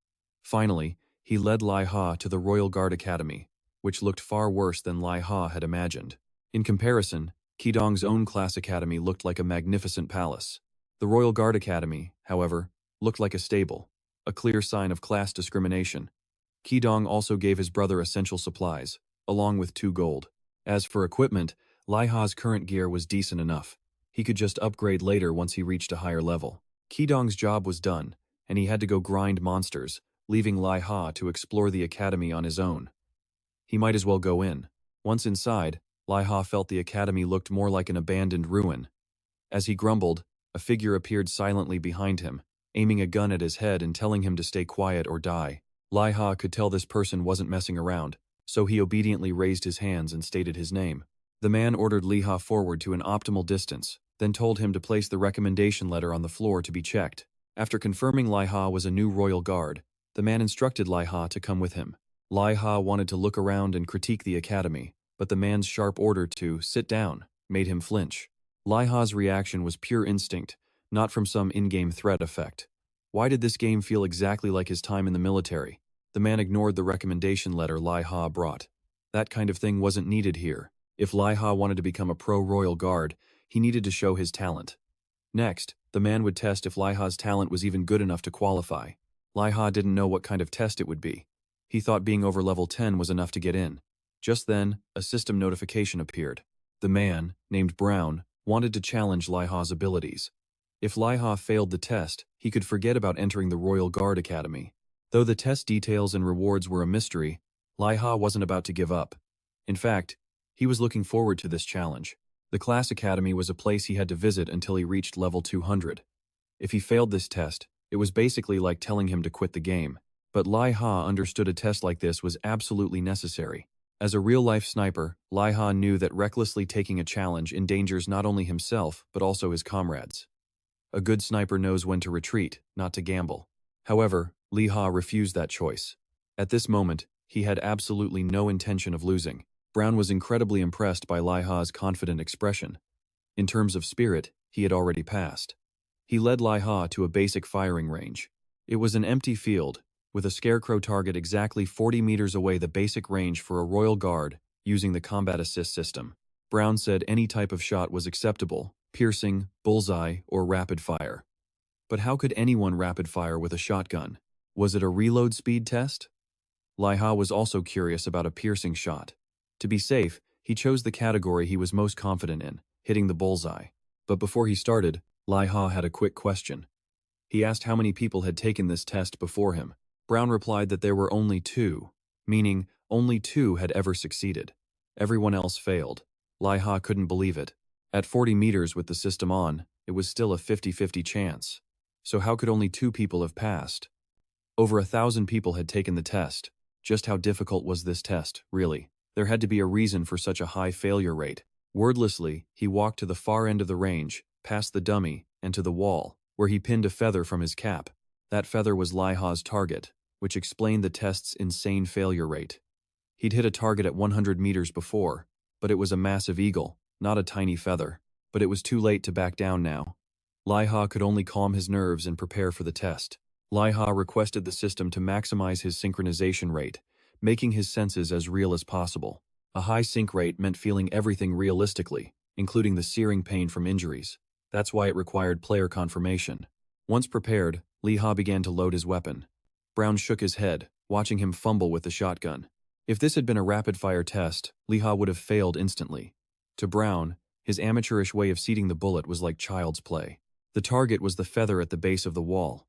Finally, he led Liha to the Royal Guard Academy, which looked far worse than Liha had imagined. In comparison, Ki-Jang's own class academy looked like a magnificent palace. The Royal Guard Academy, however, looked like a stable, a clear sign of class discrimination. Ki-Jang also gave his brother essential supplies, along with 2 gold. As for equipment, Liha's current gear was decent enough. He could just upgrade later once he reached a higher level. Ki-Jang's job was done, and he had to go grind monsters, leaving Liha to explore the academy on his own. He might as well go in. Once inside, Liha felt the academy looked more like an abandoned ruin. As he grumbled, a figure appeared silently behind him, aiming a gun at his head and telling him to stay quiet or die. Liha could tell this person wasn't messing around, so he obediently raised his hands and stated his name. The man ordered Liha forward to an optimal distance, then told him to place the recommendation letter on the floor to be checked. After confirming Liha was a new royal guard, the man instructed Liha to come with him. Liha wanted to look around and critique the academy, but the man's sharp order to sit down made him flinch. Liha's reaction was pure instinct, not from some in-game threat effect. Why did this game feel exactly like his time in the military? The man ignored the recommendation letter Liha brought. That kind of thing wasn't needed here. If Liha wanted to become a pro-royal guard, he needed to show his talent. Next, the man would test if Liha's talent was even good enough to qualify. Liha didn't know what kind of test it would be. He thought being over level 10 was enough to get in. Just then, a system notification appeared. The man, named Brown, wanted to challenge Liha's abilities. If Liha failed the test, he could forget about entering the Royal Guard Academy. Though the test details and rewards were a mystery, Liha wasn't about to give up. In fact, he was looking forward to this challenge. The class academy was a place he had to visit until he reached level 200. If he failed this test, it was basically like telling him to quit the game. But Liha understood a test like this was absolutely necessary. As a real-life sniper, Liha knew that recklessly taking a challenge endangers not only himself, but also his comrades. A good sniper knows when to retreat, not to gamble. However, Liha refused that choice. At this moment, he had absolutely no intention of losing. Brown was incredibly impressed by Liha's confident expression. In terms of spirit, he had already passed. He led Liha to a basic firing range. It was an empty field, with a scarecrow target exactly 40 meters away, the basic range for a royal guard using the combat assist system. Brown said any type of shot was acceptable, piercing, bullseye, or rapid fire. But how could anyone rapid fire with a shotgun? Was it a reload speed test? Liha was also curious about a piercing shot. To be safe, he chose the category he was most confident in, hitting the bullseye. But before he started, Liha had a quick question. He asked how many people had taken this test before him. Brown replied that there were only 2, meaning only 2 had ever succeeded. Everyone else failed. Liha couldn't believe it. At 40 meters with the system on, it was still a 50-50 chance. So how could only 2 people have passed? Over 1,000 people had taken the test. Just how difficult was this test, really? There had to be a reason for such a high failure rate. Wordlessly, he walked to the far end of the range, past the dummy, and to the wall, where he pinned a feather from his cap. That feather was Liha's target, which explained the test's insane failure rate. He'd hit a target at 100 meters before, but it was a massive eagle, not a tiny feather. But it was too late to back down now. Liha could only calm his nerves and prepare for the test. Liha requested the system to maximize his synchronization rate, making his senses as real as possible. A high sync rate meant feeling everything realistically, including the searing pain from injuries. That's why it required player confirmation. Once prepared, Liha began to load his weapon. Brown shook his head, watching him fumble with the shotgun. If this had been a rapid-fire test, Liha would have failed instantly. To Brown, his amateurish way of seating the bullet was like child's play. The target was the feather at the base of the wall.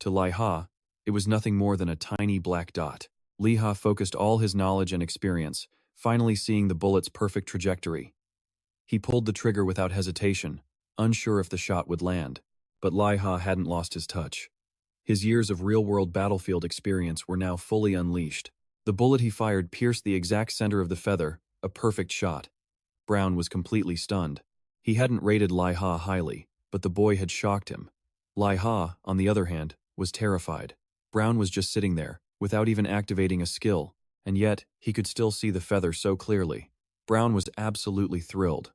To Liha, it was nothing more than a tiny black dot. Liha focused all his knowledge and experience, finally seeing the bullet's perfect trajectory. He pulled the trigger without hesitation, unsure if the shot would land. But Liha hadn't lost his touch. His years of real-world battlefield experience were now fully unleashed. The bullet he fired pierced the exact center of the feather, a perfect shot. Brown was completely stunned. He hadn't rated Liha highly, but the boy had shocked him. Liha, on the other hand, was terrified. Brown was just sitting there, without even activating a skill, and yet he could still see the feather so clearly. Brown was absolutely thrilled.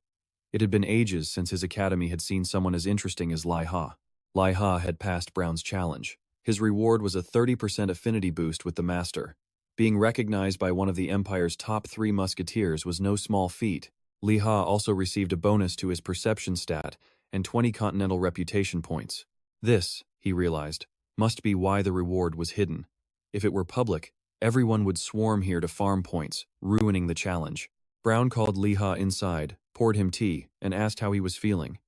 It had been ages since his academy had seen someone as interesting as Liha. Liha had passed Brown's challenge. His reward was a 30% affinity boost with the master. Being recognized by one of the Empire's top 3 musketeers was no small feat, Liha also received a bonus to his perception stat and 20 continental reputation points. This, he realized, must be why the reward was hidden. If it were public, everyone would swarm here to farm points, ruining the challenge. Brown called Liha inside, poured him tea, and asked how he was feeling.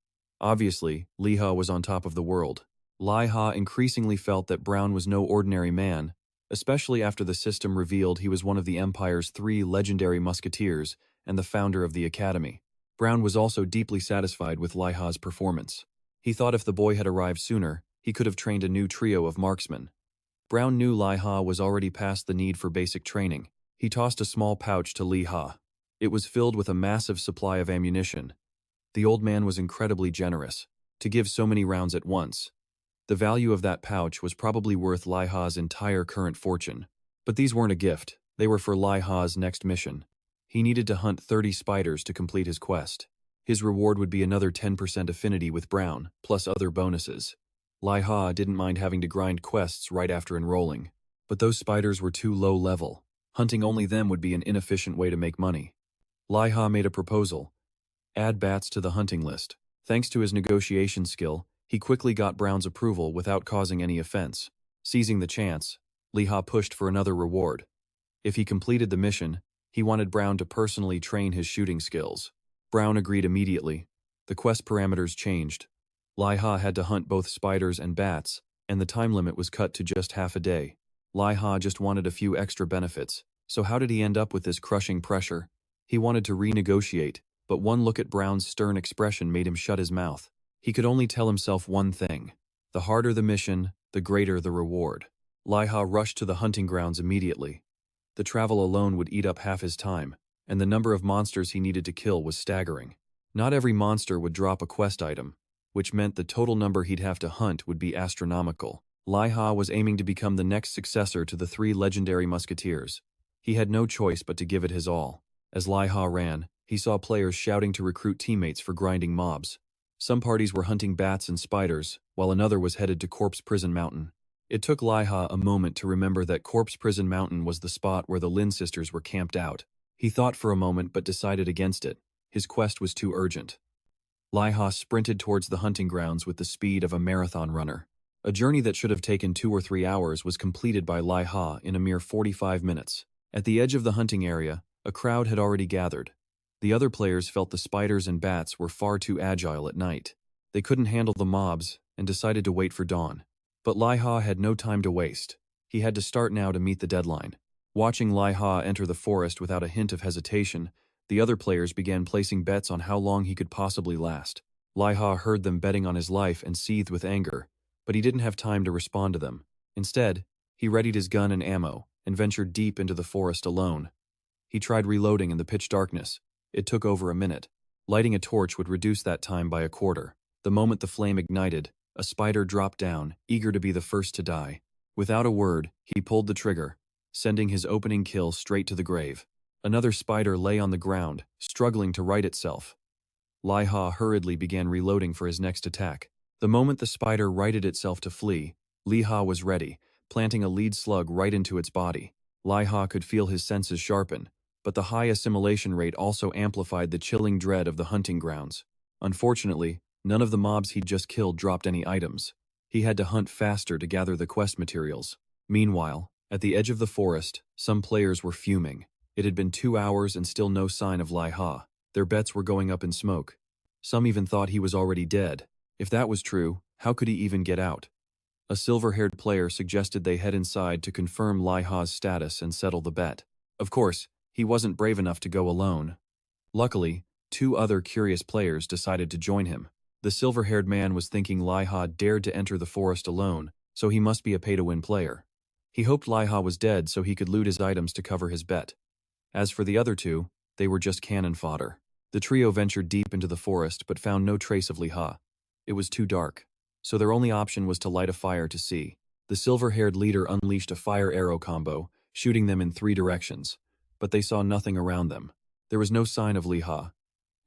Obviously, Liha was on top of the world. Liha increasingly felt that Brown was no ordinary man, especially after the system revealed he was one of the Empire's 3 legendary musketeers and the founder of the Academy. Brown was also deeply satisfied with Liha's performance. He thought if the boy had arrived sooner, he could have trained a new trio of marksmen. Brown knew Liha was already past the need for basic training. He tossed a small pouch to Liha. It was filled with a massive supply of ammunition. The old man was incredibly generous, to give so many rounds at once. The value of that pouch was probably worth Liha's entire current fortune. But these weren't a gift, they were for Liha's next mission. He needed to hunt 30 spiders to complete his quest. His reward would be another 10% affinity with Brown, plus other bonuses. Liha didn't mind having to grind quests right after enrolling. But those spiders were too low level. Hunting only them would be an inefficient way to make money. Liha made a proposal. Add bats to the hunting list. Thanks to his negotiation skill, he quickly got Brown's approval without causing any offense. Seizing the chance, Liha pushed for another reward. If he completed the mission, he wanted Brown to personally train his shooting skills. Brown agreed immediately. The quest parameters changed. Liha had to hunt both spiders and bats, and the time limit was cut to just half a day. Liha just wanted a few extra benefits, so how did he end up with this crushing pressure? He wanted to renegotiate, but one look at Brown's stern expression made him shut his mouth. He could only tell himself one thing. The harder the mission, the greater the reward. Liha rushed to the hunting grounds immediately. The travel alone would eat up half his time, and the number of monsters he needed to kill was staggering. Not every monster would drop a quest item, which meant the total number he'd have to hunt would be astronomical. Liha was aiming to become the next successor to the 3 legendary musketeers. He had no choice but to give it his all. As Liha ran, he saw players shouting to recruit teammates for grinding mobs. Some parties were hunting bats and spiders, while another was headed to Corpse Prison Mountain. It took Liha a moment to remember that Corpse Prison Mountain was the spot where the Lin sisters were camped out. He thought for a moment but decided against it. His quest was too urgent. Liha sprinted towards the hunting grounds with the speed of a marathon runner. A journey that should have taken 2 or 3 hours was completed by Liha in a mere 45 minutes. At the edge of the hunting area, a crowd had already gathered. The other players felt the spiders and bats were far too agile at night. They couldn't handle the mobs and decided to wait for dawn. But Liha had no time to waste. He had to start now to meet the deadline. Watching Liha enter the forest without a hint of hesitation, the other players began placing bets on how long he could possibly last. Liha heard them betting on his life and seethed with anger, but he didn't have time to respond to them. Instead, he readied his gun and ammo and ventured deep into the forest alone. He tried reloading in the pitch darkness. It took over a minute. Lighting a torch would reduce that time by a quarter. The moment the flame ignited, a spider dropped down, eager to be the first to die. Without a word, he pulled the trigger, sending his opening kill straight to the grave. Another spider lay on the ground, struggling to right itself. Liha hurriedly began reloading for his next attack. The moment the spider righted itself to flee, Liha was ready, planting a lead slug right into its body. Liha could feel his senses sharpen, but the high assimilation rate also amplified the chilling dread of the hunting grounds. Unfortunately, none of the mobs he'd just killed dropped any items. He had to hunt faster to gather the quest materials. Meanwhile, at the edge of the forest, some players were fuming. It had been 2 hours and still no sign of Liha. Their bets were going up in smoke. Some even thought he was already dead. If that was true, how could he even get out? A silver-haired player suggested they head inside to confirm Liha's status and settle the bet. Of course, he wasn't brave enough to go alone. Luckily, 2 other curious players decided to join him. The silver-haired man was thinking Liha dared to enter the forest alone, so he must be a pay-to-win player. He hoped Liha was dead so he could loot his items to cover his bet. As for the other 2, they were just cannon fodder. The trio ventured deep into the forest but found no trace of Liha. It was too dark, so their only option was to light a fire to see. The silver-haired leader unleashed a fire-arrow combo, shooting them in 3 directions. But they saw nothing around them. There was no sign of Liha,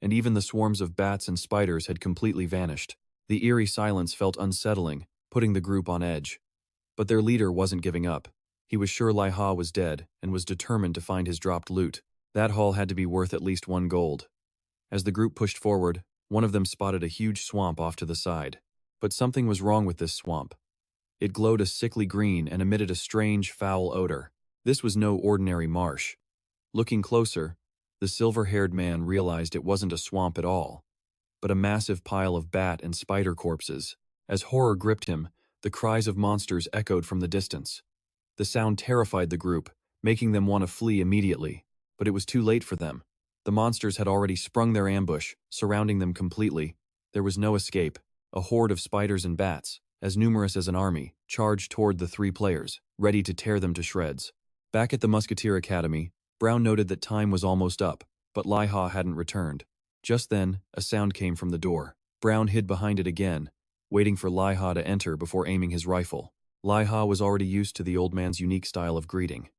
and even the swarms of bats and spiders had completely vanished. The eerie silence felt unsettling, putting the group on edge. But their leader wasn't giving up. He was sure Liha was dead and was determined to find his dropped loot. That haul had to be worth at least 1 gold. As the group pushed forward, one of them spotted a huge swamp off to the side. But something was wrong with this swamp. It glowed a sickly green and emitted a strange, foul odor. This was no ordinary marsh. Looking closer, the silver-haired man realized it wasn't a swamp at all, but a massive pile of bat and spider corpses. As horror gripped him, the cries of monsters echoed from the distance. The sound terrified the group, making them want to flee immediately, but it was too late for them. The monsters had already sprung their ambush, surrounding them completely. There was no escape. A horde of spiders and bats, as numerous as an army, charged toward the three players, ready to tear them to shreds. Back at the Musketeer Academy, Brown noted that time was almost up, but Liha hadn't returned. Just then, a sound came from the door. Brown hid behind it again, waiting for Liha to enter before aiming his rifle. Liha was already used to the old man's unique style of greeting.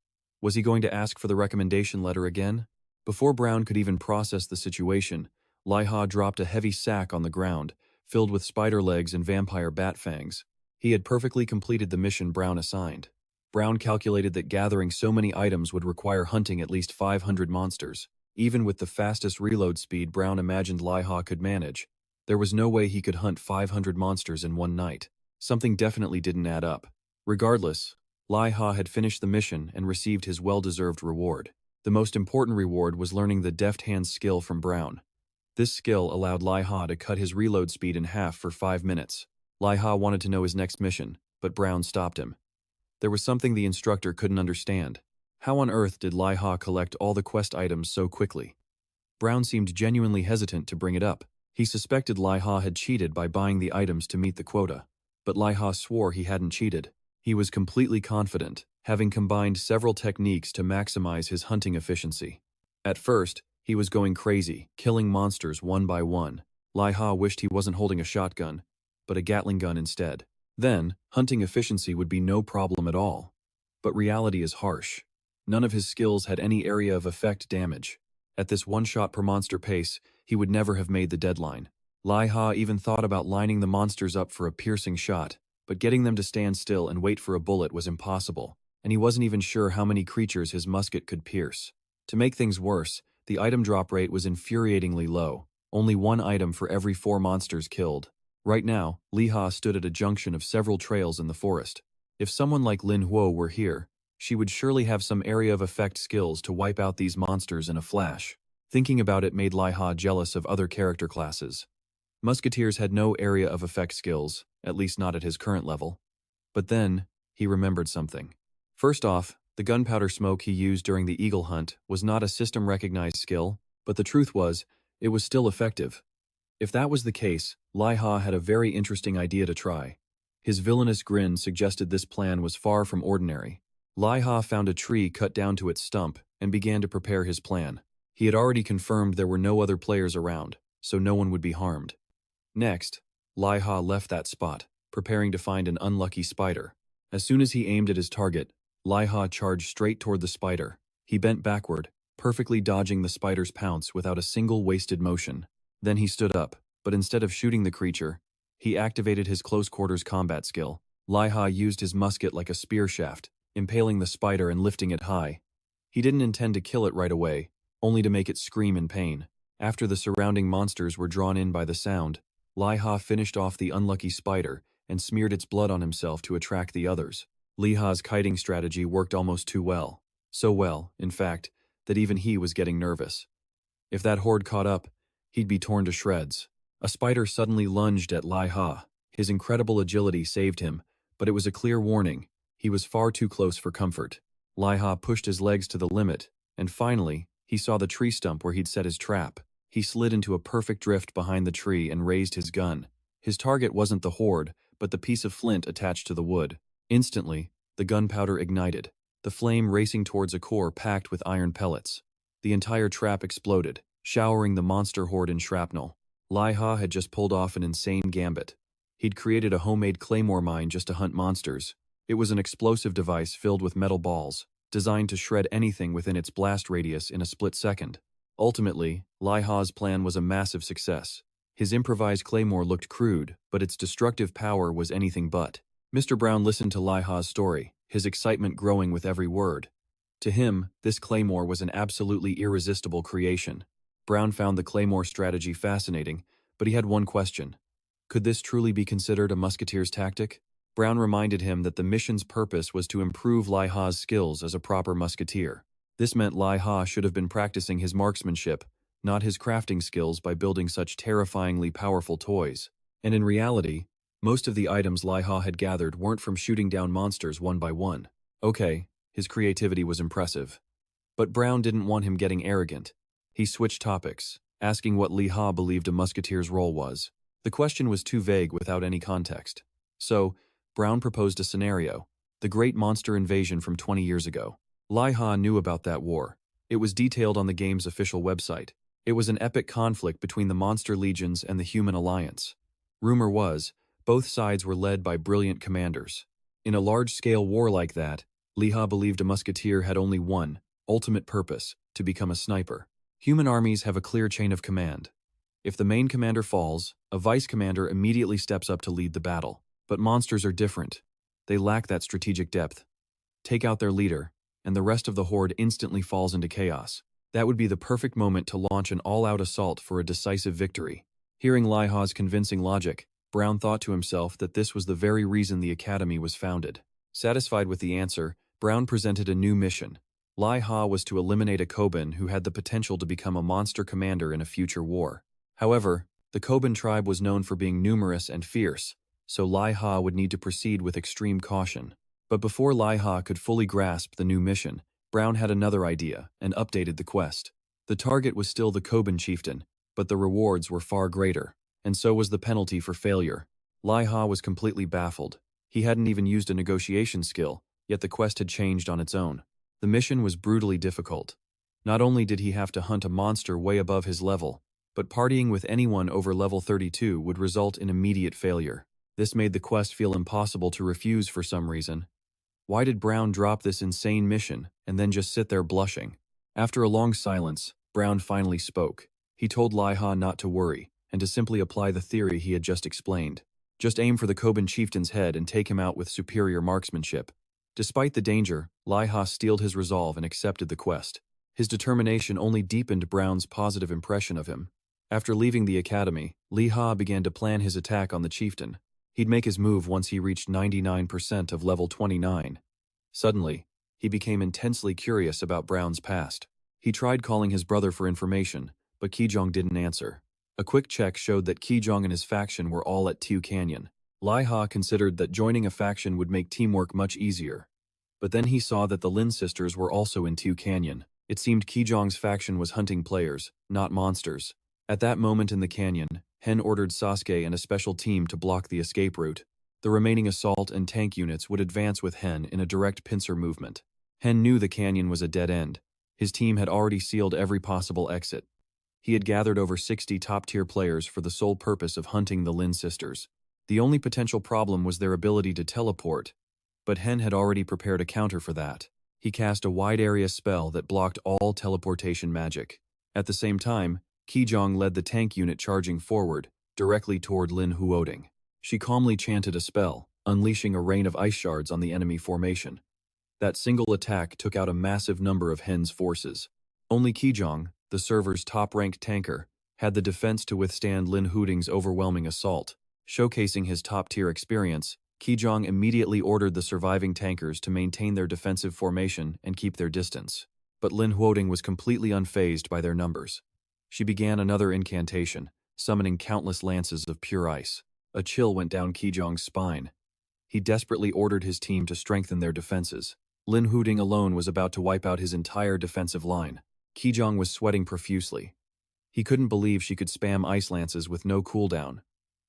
Was he going to ask for the recommendation letter again? Before Brown could even process the situation, Liha dropped a heavy sack on the ground, filled with spider legs and vampire bat fangs. He had perfectly completed the mission Brown assigned. Brown calculated that gathering so many items would require hunting at least 500 monsters. Even with the fastest reload speed Brown imagined Liha could manage, there was no way he could hunt 500 monsters in one night. Something definitely didn't add up. Regardless, Liha had finished the mission and received his well-deserved reward. The most important reward was learning the deft hand skill from Brown. This skill allowed Liha to cut his reload speed in half for 5 minutes. Liha wanted to know his next mission, but Brown stopped him. There was something the instructor couldn't understand. How on earth did Liha collect all the quest items so quickly? Brown seemed genuinely hesitant to bring it up. He suspected Liha had cheated by buying the items to meet the quota. But Liha swore he hadn't cheated. He was completely confident, having combined several techniques to maximize his hunting efficiency. At first, he was going crazy, killing monsters one by one. Liha wished he wasn't holding a shotgun, but a Gatling gun instead. Then, hunting efficiency would be no problem at all. But reality is harsh. None of his skills had any area of effect damage. At this one-shot per monster pace, he would never have made the deadline. Liha even thought about lining the monsters up for a piercing shot, but getting them to stand still and wait for a bullet was impossible, and he wasn't even sure how many creatures his musket could pierce. To make things worse, the item drop rate was infuriatingly low, only one item for every 4 monsters killed. Right now, Liha stood at a junction of several trails in the forest. If someone like Lin Huo were here, she would surely have some area of effect skills to wipe out these monsters in a flash. Thinking about it made Liha jealous of other character classes. Musketeers had no area of effect skills, at least not at his current level. But then, he remembered something. First off, the gunpowder smoke he used during the eagle hunt was not a system-recognized skill, but the truth was, it was still effective. If that was the case, Liha had a very interesting idea to try. His villainous grin suggested this plan was far from ordinary. Liha found a tree cut down to its stump and began to prepare his plan. He had already confirmed there were no other players around, so no one would be harmed. Next, Liha left that spot, preparing to find an unlucky spider. As soon as he aimed at his target, Liha charged straight toward the spider. He bent backward, perfectly dodging the spider's pounce without a single wasted motion. Then he stood up, but instead of shooting the creature, he activated his close-quarters combat skill. Liha used his musket like a spear shaft, impaling the spider and lifting it high. He didn't intend to kill it right away, only to make it scream in pain. After the surrounding monsters were drawn in by the sound, Liha finished off the unlucky spider and smeared its blood on himself to attract the others. Liha's kiting strategy worked almost too well. So well, in fact, that even he was getting nervous. If that horde caught up, he'd be torn to shreds. A spider suddenly lunged at Liha. His incredible agility saved him, but it was a clear warning. He was far too close for comfort. Liha pushed his legs to the limit, and finally, he saw the tree stump where he'd set his trap. He slid into a perfect drift behind the tree and raised his gun. His target wasn't the horde, but the piece of flint attached to the wood. Instantly, the gunpowder ignited, the flame racing towards a core packed with iron pellets. The entire trap exploded, showering the monster horde in shrapnel. Liha had just pulled off an insane gambit. He'd created a homemade Claymore mine just to hunt monsters. It was an explosive device filled with metal balls, designed to shred anything within its blast radius in a split second. Ultimately, Liha's plan was a massive success. His improvised Claymore looked crude, but its destructive power was anything but. Mr. Brown listened to Liha's story, his excitement growing with every word. To him, this Claymore was an absolutely irresistible creation. Brown found the Claymore strategy fascinating, but he had one question. Could this truly be considered a musketeer's tactic? Brown reminded him that the mission's purpose was to improve Liha's skills as a proper musketeer. This meant Liha should have been practicing his marksmanship, not his crafting skills by building such terrifyingly powerful toys. And in reality, most of the items Liha had gathered weren't from shooting down monsters one by one. Okay, his creativity was impressive. But Brown didn't want him getting arrogant. He switched topics, asking what Liha believed a musketeer's role was. The question was too vague without any context. So, Brown proposed a scenario: the Great Monster Invasion from 20 years ago. Liha knew about that war. It was detailed on the game's official website. It was an epic conflict between the monster legions and the human alliance. Rumor was, both sides were led by brilliant commanders. In a large-scale war like that, Liha believed a musketeer had only one ultimate purpose: to become a sniper. Human armies have a clear chain of command. If the main commander falls, a vice commander immediately steps up to lead the battle. But monsters are different. They lack that strategic depth. Take out their leader, and the rest of the horde instantly falls into chaos. That would be the perfect moment to launch an all-out assault for a decisive victory. Hearing Liha's convincing logic, Brown thought to himself that this was the very reason the academy was founded. Satisfied with the answer, Brown presented a new mission. Liha was to eliminate a Koban who had the potential to become a monster commander in a future war. However, the Koban tribe was known for being numerous and fierce, so Liha would need to proceed with extreme caution. But before Liha could fully grasp the new mission, Brown had another idea and updated the quest. The target was still the Koban chieftain, but the rewards were far greater, and so was the penalty for failure. Liha was completely baffled. He hadn't even used a negotiation skill, yet the quest had changed on its own. The mission was brutally difficult. Not only did he have to hunt a monster way above his level, but partying with anyone over level 32 would result in immediate failure. This made the quest feel impossible to refuse for some reason. Why did Brown drop this insane mission and then just sit there blushing? After a long silence, Brown finally spoke. He told Liha not to worry and to simply apply the theory he had just explained. Just aim for the Koban chieftain's head and take him out with superior marksmanship. Despite the danger, Liha steeled his resolve and accepted the quest. His determination only deepened Brown's positive impression of him. After leaving the academy, Liha began to plan his attack on the chieftain. He'd make his move once he reached 99% of level 29. Suddenly, he became intensely curious about Brown's past. He tried calling his brother for information, but Ki-Jang didn't answer. A quick check showed that Ki-Jang and his faction were all at Tew Canyon. Liha considered that joining a faction would make teamwork much easier. But then he saw that the Lin sisters were also in Tew Canyon. It seemed Ki-Jang's faction was hunting players, not monsters. At that moment in the canyon, Hen ordered Sasuke and a special team to block the escape route. The remaining assault and tank units would advance with Hen in a direct pincer movement. Hen knew the canyon was a dead end. His team had already sealed every possible exit. He had gathered over 60 top-tier players for the sole purpose of hunting the Lin sisters. The only potential problem was their ability to teleport, but Hen had already prepared a counter for that. He cast a wide-area spell that blocked all teleportation magic. At the same time, Ki-Jang led the tank unit charging forward, directly toward Lin Huoding. She calmly chanted a spell, unleashing a rain of ice shards on the enemy formation. That single attack took out a massive number of Hen's forces. Only Ki-Jang, the server's top-ranked tanker, had the defense to withstand Lin Huoding's overwhelming assault. Showcasing his top-tier experience, Ki-Jang immediately ordered the surviving tankers to maintain their defensive formation and keep their distance. But Lin Huoding was completely unfazed by their numbers. She began another incantation, summoning countless lances of pure ice. A chill went down Ki-Jang's spine. He desperately ordered his team to strengthen their defenses. Lin Huoding alone was about to wipe out his entire defensive line. Ki-Jang was sweating profusely. He couldn't believe she could spam ice lances with no cooldown.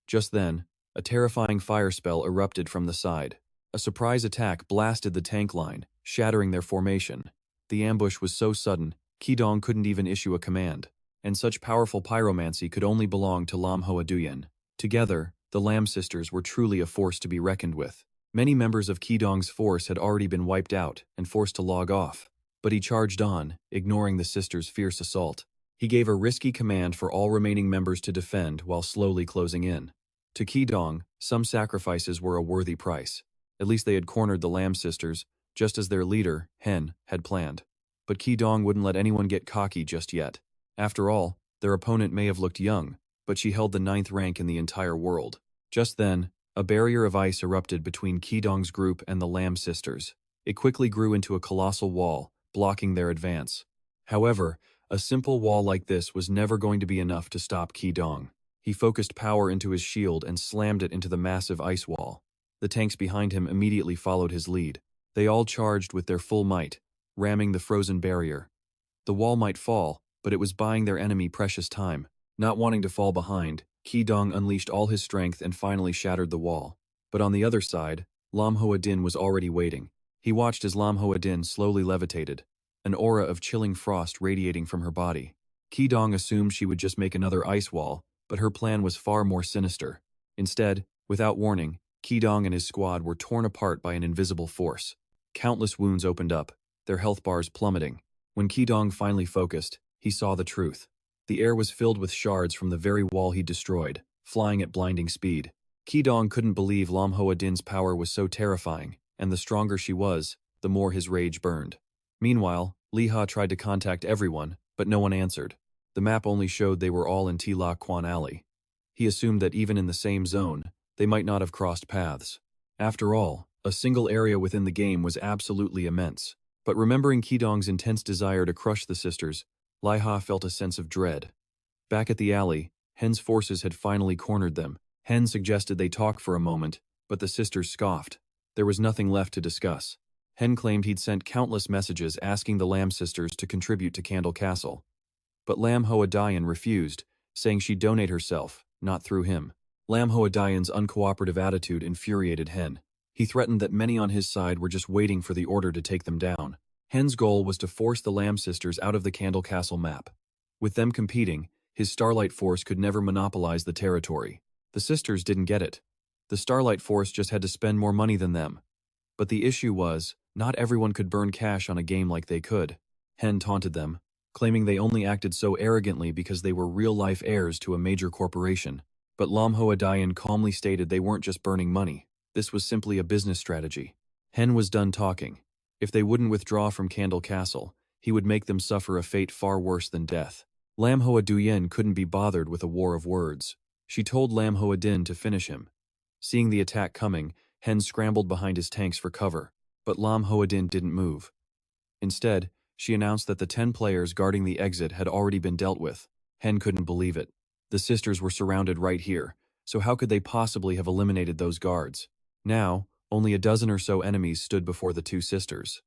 Just then, a terrifying fire spell erupted from the side. A surprise attack blasted the tank line, shattering their formation. The ambush was so sudden, Ki-Jang couldn't even issue a command. And such powerful pyromancy could only belong to Lam Hoa Duyan. Together, the Lam sisters were truly a force to be reckoned with. Many members of Ki-Jang's force had already been wiped out and forced to log off, but he charged on, ignoring the sisters' fierce assault. He gave a risky command for all remaining members to defend while slowly closing in. To Ki-Jang, some sacrifices were a worthy price. At least they had cornered the Lam sisters, just as their leader, Hen, had planned. But Ki-Jang wouldn't let anyone get cocky just yet. After all, Their opponent may have looked young, but she held the 9th rank in the entire world. Just then, a barrier of ice erupted between Ki-Jang's group and the Lam sisters. It quickly grew into a colossal wall, blocking their advance. However, a simple wall like this was never going to be enough to stop Ki-Jang. He focused power into his shield and slammed it into the massive ice wall. The tanks behind him immediately followed his lead. They all charged with their full might, ramming the frozen barrier. The wall might fall, but it was buying their enemy precious time. Not wanting to fall behind, Ki-Jang unleashed all his strength and finally shattered the wall. But on the other side, Lam Hoa-din was already waiting. He watched as Lam Hoa-din slowly levitated, an aura of chilling frost radiating from her body. Ki-Jang assumed she would just make another ice wall, but her plan was far more sinister. Instead, without warning, Ki-Jang and his squad were torn apart by an invisible force. Countless wounds opened up, their health bars plummeting. When Ki-Jang finally focused, he saw the truth. The air was filled with shards from the very wall he destroyed, flying at blinding speed. Ki-Jang couldn't believe Lam Hoa-din's power was so terrifying, and the stronger she was, the more his rage burned. Meanwhile, Liha tried to contact everyone, but no one answered. The map only showed they were all in Tila Quan Alley. He assumed that even in the same zone, they might not have crossed paths. After all, a single area within the game was absolutely immense. But remembering Ki-Jang's intense desire to crush the sisters, Liha felt a sense of dread. Back at the alley, Hen's forces had finally cornered them. Hen suggested they talk for a moment, but the sisters scoffed. There was nothing left to discuss. Hen claimed he'd sent countless messages asking the Lam sisters to contribute to Candle Castle. But Lam Hoa-din refused, saying she'd donate herself, not through him. Lam Hoa-din's uncooperative attitude infuriated Hen. He threatened that many on his side were just waiting for the order to take them down. Hen's goal was to force the Lam sisters out of the Candle Castle map. With them competing, his Starlight Force could never monopolize the territory. The sisters didn't get it. The Starlight Force just had to spend more money than them. But the issue was, not everyone could burn cash on a game like they could. Hen taunted them, claiming they only acted so arrogantly because they were real-life heirs to a major corporation. But Lam Hoa-din calmly stated they weren't just burning money. This was simply a business strategy. Hen was done talking. If they wouldn't withdraw from Candle Castle, he would make them suffer a fate far worse than death. Lam Hoa-din couldn't be bothered with a war of words. She told Lam Hoa-din to finish him. Seeing the attack coming, Hen scrambled behind his tanks for cover, but Lam Hoa-din didn't move. Instead, she announced that the 10 players guarding the exit had already been dealt with. Hen couldn't believe it. The sisters were surrounded right here, so how could they possibly have eliminated those guards? Now, only a dozen or so enemies stood before the two sisters.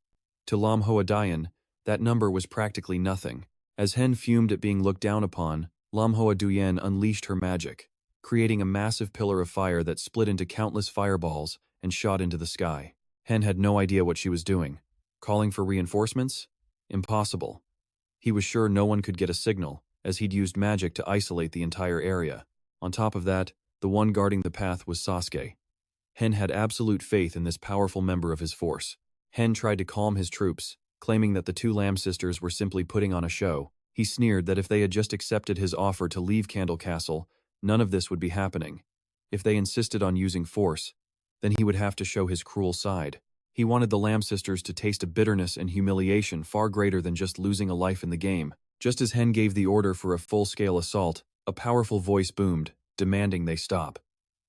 To Lam Hoa-din, that number was practically nothing. As Hen fumed at being looked down upon, Lam Hoa-din unleashed her magic, creating a massive pillar of fire that split into countless fireballs and shot into the sky. Hen had no idea what she was doing. Calling for reinforcements? Impossible. He was sure no one could get a signal, as he'd used magic to isolate the entire area. On top of that, the one guarding the path was Sasuke. Hen had absolute faith in this powerful member of his force. Hen tried to calm his troops, claiming that the two Lam sisters were simply putting on a show. He sneered that if they had just accepted his offer to leave Candle Castle, none of this would be happening. If they insisted on using force, then he would have to show his cruel side. He wanted the Lam sisters to taste a bitterness and humiliation far greater than just losing a life in the game. Just as Hen gave the order for a full-scale assault, a powerful voice boomed, demanding they stop.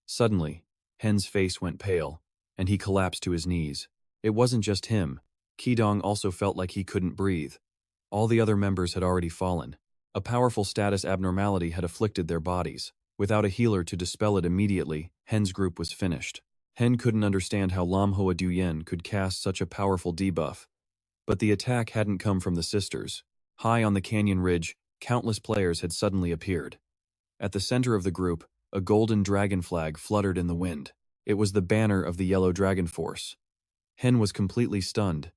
Suddenly, Hen's face went pale, and he collapsed to his knees. It wasn't just him. Ki-Jang also felt like he couldn't breathe. All the other members had already fallen. A powerful status abnormality had afflicted their bodies. Without a healer to dispel it immediately, Hen's group was finished. Hen couldn't understand how Lam Hoa-din could cast such a powerful debuff. But the attack hadn't come from the sisters. High on the canyon ridge, countless players had suddenly appeared. At the center of the group, a golden dragon flag fluttered in the wind. It was the banner of the Yellow Dragon Force. Hen was completely stunned.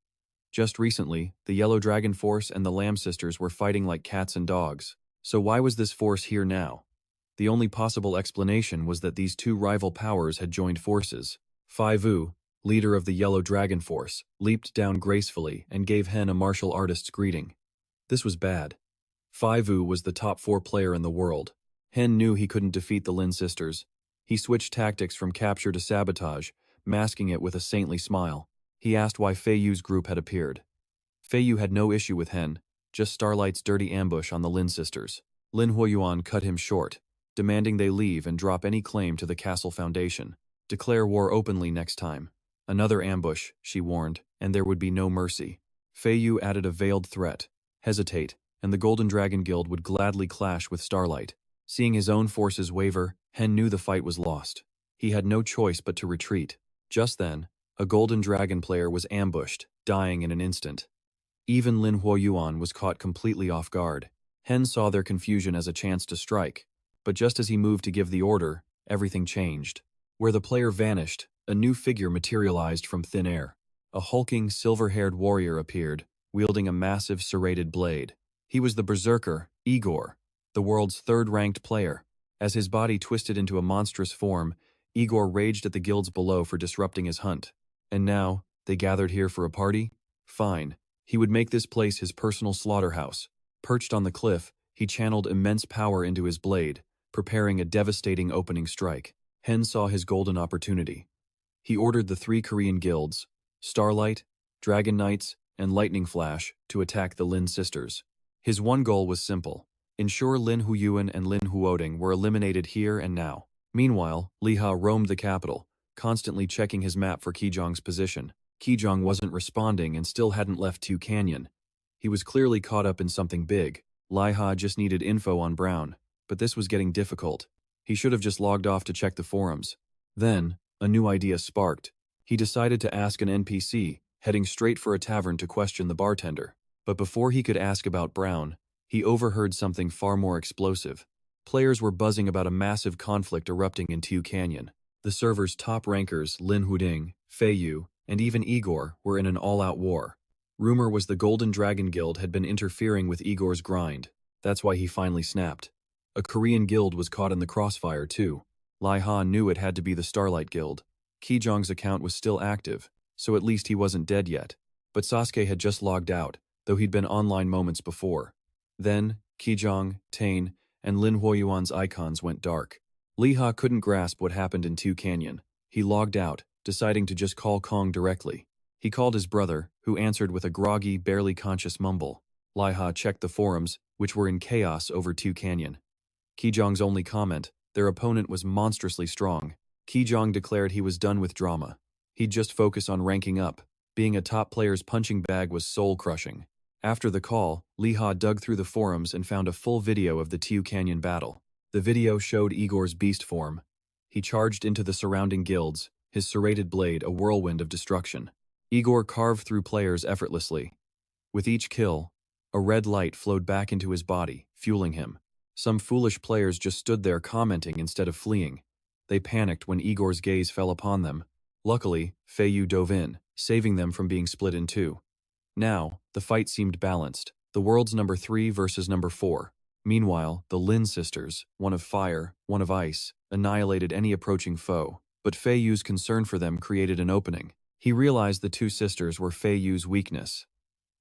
Just recently, the Yellow Dragon Force and the Lam sisters were fighting like cats and dogs. So why was this force here now? The only possible explanation was that these two rival powers had joined forces. Fai-Vu, leader of the Yellow Dragon Force, leaped down gracefully and gave Hen a martial artist's greeting. This was bad. Fai-Vu was the top 4 player in the world. Hen knew he couldn't defeat the Lin sisters. He switched tactics from capture to sabotage, masking it with a saintly smile. He asked why Fei-Yu's group had appeared. Fei-Yu had no issue with Hen, just Starlight's dirty ambush on the Lin sisters. Lin Huoyuan cut him short, demanding they leave and drop any claim to the castle foundation. Declare war openly next time. Another ambush, she warned, and there would be no mercy. Fei Yu added a veiled threat. Hesitate, and the Golden Dragon Guild would gladly clash with Starlight. Seeing his own forces waver, Hen knew the fight was lost. He had no choice but to retreat. Just then, a Golden Dragon player was ambushed, dying in an instant. Even Lin Huoyuan was caught completely off guard. Hen saw their confusion as a chance to strike, but just as he moved to give the order, everything changed. Where the player vanished, a new figure materialized from thin air. A hulking, silver-haired warrior appeared, wielding a massive serrated blade. He was the berserker, Igor, the world's third-ranked player. As his body twisted into a monstrous form, Igor raged at the guilds below for disrupting his hunt. And now, they gathered here for a party? Fine. He would make this place his personal slaughterhouse. Perched on the cliff, he channeled immense power into his blade, preparing a devastating opening strike. Hen saw his golden opportunity. He ordered the 3 Korean guilds, Starlight, Dragon Knights, and Lightning Flash, to attack the Lin sisters. His one goal was simple: ensure Lin Huoyuan and Lin Huoding were eliminated here and now. Meanwhile, Liha roamed the capital, constantly checking his map for Ki-Jang's position. Ki-Jang wasn't responding and still hadn't left Tu Canyon. He was clearly caught up in something big. Liha just needed info on Brown, but this was getting difficult. He should have just logged off to check the forums. Then, a new idea sparked. He decided to ask an NPC, heading straight for a tavern to question the bartender. But before he could ask about Brown, he overheard something far more explosive. Players were buzzing about a massive conflict erupting in Tu Canyon. The server's top rankers, Lin Huoding, Fei Yu, and even Igor, were in an all-out war. Rumor was the Golden Dragon Guild had been interfering with Igor's grind. That's why he finally snapped. A Korean guild was caught in the crossfire, too. Liha knew it had to be the Starlight Guild. Ki-Jang's account was still active, so at least he wasn't dead yet. But Sasuke had just logged out, though he'd been online moments before. Then, Ki-Jang, Tain, and Lin Huoyuan's icons went dark. Liha couldn't grasp what happened in Tu Canyon. He logged out, deciding to just call Kong directly. He called his brother, who answered with a groggy, barely conscious mumble. Liha checked the forums, which were in chaos over Tu Canyon. Ki-Jang's only comment: their opponent was monstrously strong. Ki-Jang declared he was done with drama. He'd just focus on ranking up. Being a top player's punching bag was soul-crushing. After the call, Liha dug through the forums and found a full video of the Tu Canyon battle. The video showed Igor's beast form. He charged into the surrounding guilds, his serrated blade a whirlwind of destruction. Igor carved through players effortlessly. With each kill, a red light flowed back into his body, fueling him. Some foolish players just stood there commenting instead of fleeing. They panicked when Igor's gaze fell upon them. Luckily, Fei Yu dove in, saving them from being split in two. Now, the fight seemed balanced. The world's number 3 versus number 4. Meanwhile, the Lin sisters, one of fire, one of ice, annihilated any approaching foe. But Fei Yu's concern for them created an opening. He realized the two sisters were Fei Yu's weakness.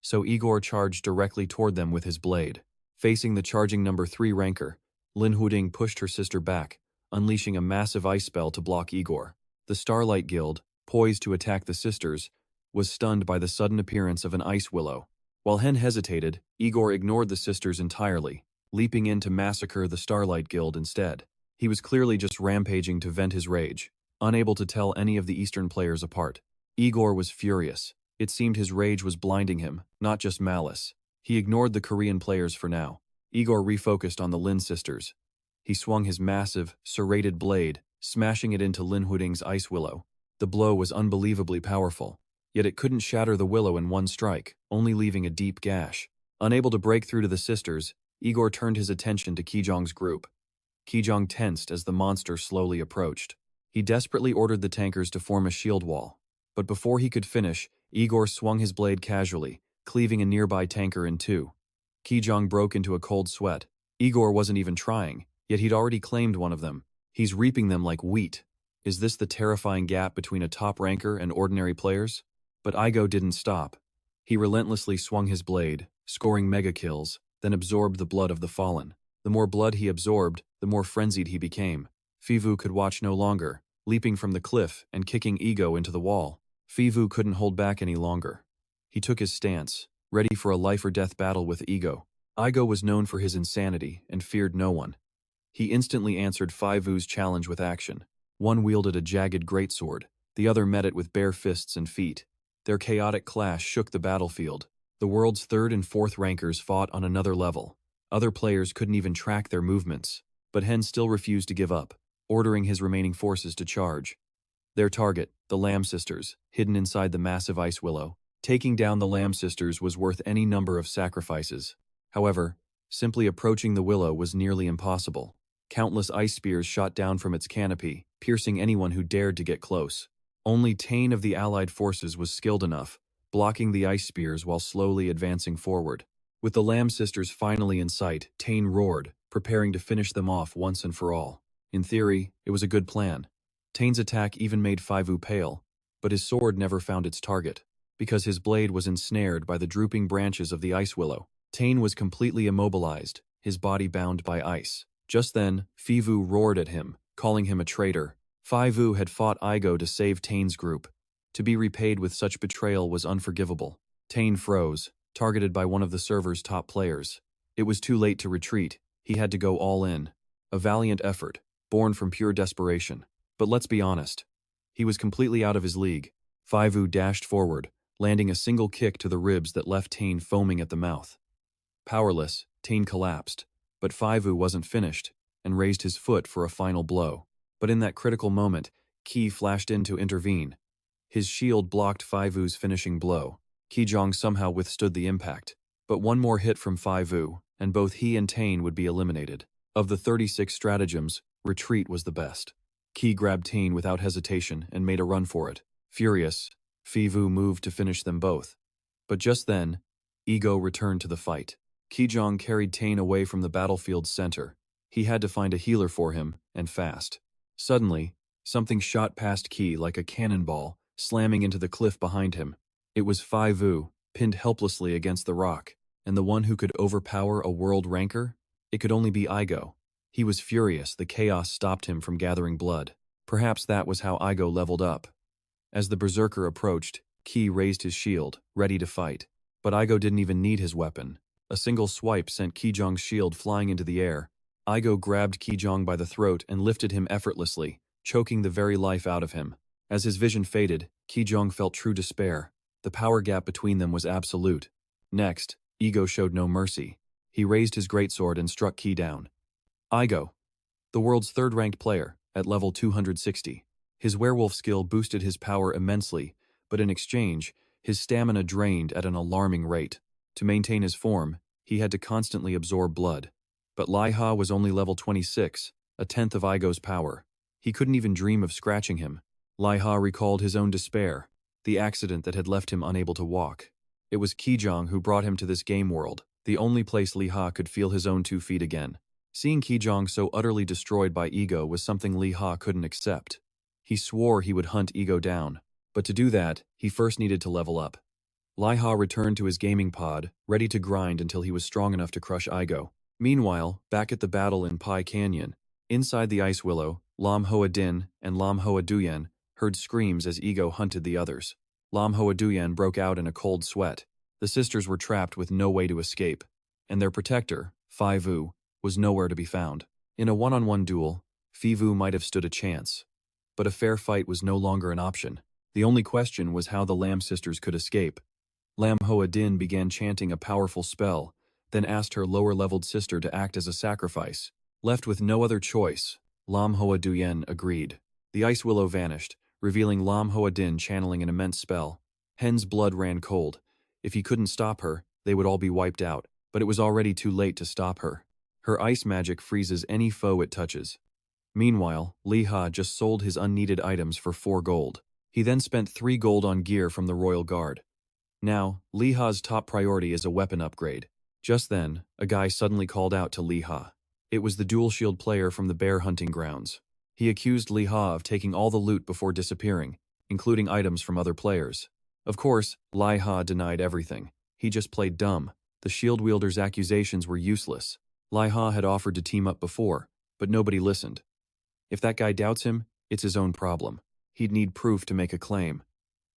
So Igor charged directly toward them with his blade. Facing the charging number 3 ranker, Lin Huoding pushed her sister back, unleashing a massive ice spell to block Igor. The Starlight Guild, poised to attack the sisters, was stunned by the sudden appearance of an ice willow. While Hen hesitated, Igor ignored the sisters entirely, leaping in to massacre the Starlight Guild instead. He was clearly just rampaging to vent his rage, unable to tell any of the Eastern players apart. Igor was furious. It seemed his rage was blinding him, not just malice. He ignored the Korean players for now. Igor refocused on the Lin sisters. He swung his massive, serrated blade, smashing it into Lin Huoding's ice willow. The blow was unbelievably powerful, yet it couldn't shatter the willow in one strike, only leaving a deep gash. Unable to break through to the sisters, Igor turned his attention to Ki-Jang's group. Ki-Jang tensed as the monster slowly approached. He desperately ordered the tankers to form a shield wall. But before he could finish, Igor swung his blade casually, cleaving a nearby tanker in two. Ki-Jang broke into a cold sweat. Igor wasn't even trying, yet he'd already claimed one of them. He's reaping them like wheat. Is this the terrifying gap between a top ranker and ordinary players? But Igor didn't stop. He relentlessly swung his blade, scoring mega kills, then absorbed the blood of the fallen. The more blood he absorbed, the more frenzied he became. Fivu could watch no longer, leaping from the cliff and kicking Igor into the wall. Fivu couldn't hold back any longer. He took his stance, ready for a life-or-death battle with Igor. Igor was known for his insanity and feared no one. He instantly answered Faivu's challenge with action. One wielded a jagged greatsword, the other met it with bare fists and feet. Their chaotic clash shook the battlefield. The world's third and fourth rankers fought on another level. Other players couldn't even track their movements, but Hen still refused to give up, ordering his remaining forces to charge. Their target, the Lamb Sisters, hidden inside the massive ice willow. Taking down the Lamb Sisters was worth any number of sacrifices. However, simply approaching the willow was nearly impossible. Countless ice spears shot down from its canopy, piercing anyone who dared to get close. Only Tane of the Allied forces was skilled enough, blocking the ice spears while slowly advancing forward. With the Lamb Sisters finally in sight, Tane roared, preparing to finish them off once and for all. In theory, it was a good plan. Tane's attack even made Faivu pale, but his sword never found its target. Because his blade was ensnared by the drooping branches of the ice willow, Tane was completely immobilized, his body bound by ice. Just then, Faivu roared at him, calling him a traitor. Faivu had fought Igor to save Tane's group. To be repaid with such betrayal was unforgivable. Tane froze, targeted by one of the server's top players. It was too late to retreat. He had to go all in. A valiant effort, born from pure desperation. But let's be honest. He was completely out of his league. Faivu dashed forward, landing a single kick to the ribs that left Tane foaming at the mouth. Powerless, Tane collapsed, but Faivu wasn't finished, and raised his foot for a final blow. But in that critical moment, Ki flashed in to intervene. His shield blocked Faivu's finishing blow. Ki-Jang somehow withstood the impact, but one more hit from Faivu, and both he and Tane would be eliminated. Of the 36 stratagems, retreat was the best. Ki grabbed Tane without hesitation and made a run for it. Furious, Faivu moved to finish them both. But just then, Igor returned to the fight. Ki-Jang carried Tane away from the battlefield's center. He had to find a healer for him, and fast. Suddenly, something shot past Ki like a cannonball, slamming into the cliff behind him. It was Faivu, pinned helplessly against the rock, and the one who could overpower a world ranker? It could only be Igor. He was furious the chaos stopped him from gathering blood. Perhaps that was how Igor leveled up. As the berserker approached, Ki raised his shield, ready to fight. But Igor didn't even need his weapon. A single swipe sent Ki-Jang's shield flying into the air. Igor grabbed Ki-Jang by the throat and lifted him effortlessly, choking the very life out of him. As his vision faded, Ki-Jang felt true despair. The power gap between them was absolute. Next, Igor showed no mercy. He raised his greatsword and struck Ki down. Igor, the world's third-ranked player, at level 260. His werewolf skill boosted his power immensely, but in exchange, his stamina drained at an alarming rate. To maintain his form, he had to constantly absorb blood. But Liha was only level 26, a tenth of Igor's power. He couldn't even dream of scratching him. Liha recalled his own despair, the accident that had left him unable to walk. It was Ki-Jang who brought him to this game world, the only place Liha could feel his own 2 feet again. Seeing Ki-Jang so utterly destroyed by Igor was something Liha couldn't accept. He swore he would hunt Igor down, but to do that, he first needed to level up. Liha returned to his gaming pod, ready to grind until he was strong enough to crush Igor. Meanwhile, back at the battle in Pai Canyon, inside the ice willow, Lam Hoa Din and Lam Hoa Duyan heard screams as Igor hunted the others. Lam Hoa Duyan broke out in a cold sweat. The sisters were trapped with no way to escape, and their protector, Faivu, was nowhere to be found. In a one-on-one duel, Faivu might have stood a chance, but a fair fight was no longer an option. The only question was how the Lamb sisters could escape. Lam Hoa Din began chanting a powerful spell, then asked her lower-leveled sister to act as a sacrifice. Left with no other choice, Lam Hoa Duyan agreed. The ice willow vanished, revealing Lam Hoa Din channeling an immense spell. Hen's blood ran cold. If he couldn't stop her, they would all be wiped out, but it was already too late to stop her. Her ice magic freezes any foe it touches. Meanwhile, Liha just sold his unneeded items for 4 gold. He then spent 3 gold on gear from the Royal Guard. Now, Liha's top priority is a weapon upgrade. Just then, a guy suddenly called out to Liha. It was the dual shield player from the bear hunting grounds. He accused Liha of taking all the loot before disappearing, including items from other players. Of course, Liha denied everything. He just played dumb. The shield wielder's accusations were useless. Liha had offered to team up before, but nobody listened. If that guy doubts him, it's his own problem. He'd need proof to make a claim.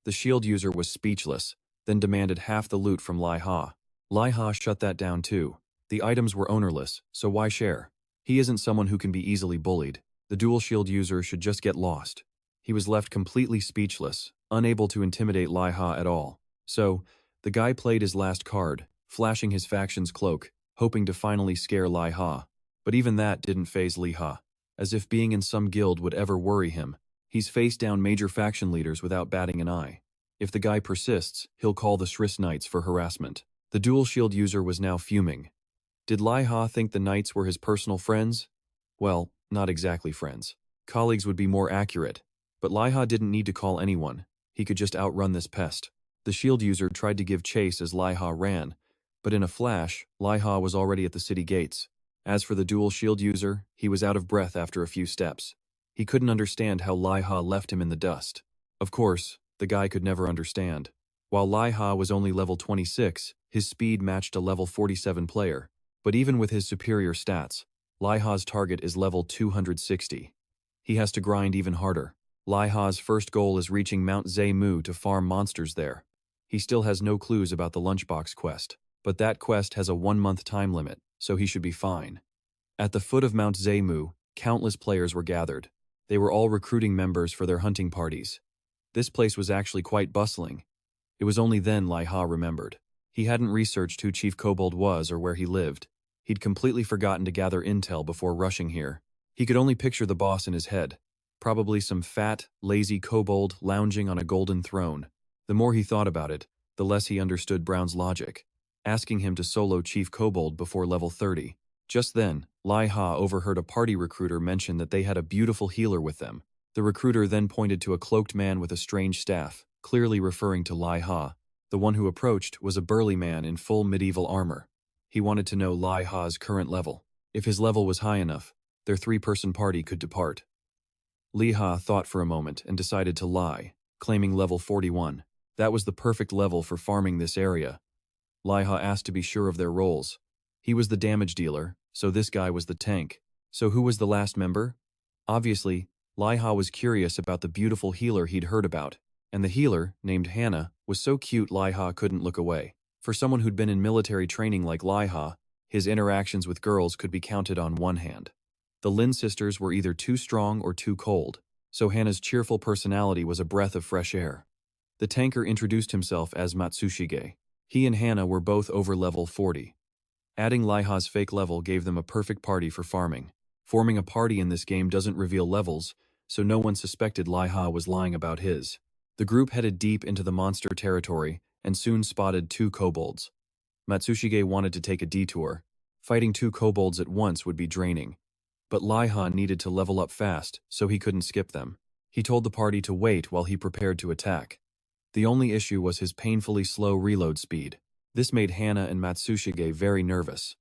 The shield user was speechless, then demanded half the loot from Liha. Liha shut that down too. The items were ownerless, so why share? He isn't someone who can be easily bullied. The dual shield user should just get lost. He was left completely speechless, unable to intimidate Liha at all. So, the guy played his last card, flashing his faction's cloak, hoping to finally scare Liha. But even that didn't faze Liha. As if being in some guild would ever worry him. He's faced down major faction leaders without batting an eye. If the guy persists, he'll call the Sriss Knights for harassment. The dual shield user was now fuming. Did Liha think the Knights were his personal friends? Well, not exactly friends. Colleagues would be more accurate. But Liha didn't need to call anyone. He could just outrun this pest. The shield user tried to give chase as Liha ran, but in a flash, Liha was already at the city gates. As for the dual shield user, he was out of breath after a few steps. He couldn't understand how Liha left him in the dust. Of course, the guy could never understand. While Liha was only level 26, his speed matched a level 47 player. But even with his superior stats, Liha's target is level 260. He has to grind even harder. Liha's first goal is reaching Mount Zemu to farm monsters there. He still has no clues about the lunchbox quest, but that quest has a 1-month time limit, so he should be fine. At the foot of Mount Zemu, countless players were gathered. They were all recruiting members for their hunting parties. This place was actually quite bustling. It was only then Liha remembered. He hadn't researched who Chief Kobold was or where he lived. He'd completely forgotten to gather intel before rushing here. He could only picture the boss in his head. Probably some fat, lazy kobold lounging on a golden throne. The more he thought about it, the less he understood Brown's logic, asking him to solo Chief Kobold before level 30. Just then, Liha overheard a party recruiter mention that they had a beautiful healer with them. The recruiter then pointed to a cloaked man with a strange staff, clearly referring to Liha. The one who approached was a burly man in full medieval armor. He wanted to know Liha's current level. If his level was high enough, their 3-person party could depart. Liha thought for a moment and decided to lie, claiming level 41. That was the perfect level for farming this area. Liha asked to be sure of their roles. He was the damage dealer, so this guy was the tank. So who was the last member? Obviously, Liha was curious about the beautiful healer he'd heard about, and the healer, named Hannah, was so cute Liha couldn't look away. For someone who'd been in military training like Liha, his interactions with girls could be counted on one hand. The Lin sisters were either too strong or too cold, so Hannah's cheerful personality was a breath of fresh air. The tanker introduced himself as Matsushige. He and Hannah were both over level 40. Adding Liha's fake level gave them a perfect party for farming. Forming a party in this game doesn't reveal levels, so no one suspected Liha was lying about his. The group headed deep into the monster territory and soon spotted 2 kobolds. Matsushige wanted to take a detour. Fighting 2 kobolds at once would be draining. But Liha needed to level up fast, so he couldn't skip them. He told the party to wait while he prepared to attack. The only issue was his painfully slow reload speed. This made Hannah and Matsushige very nervous.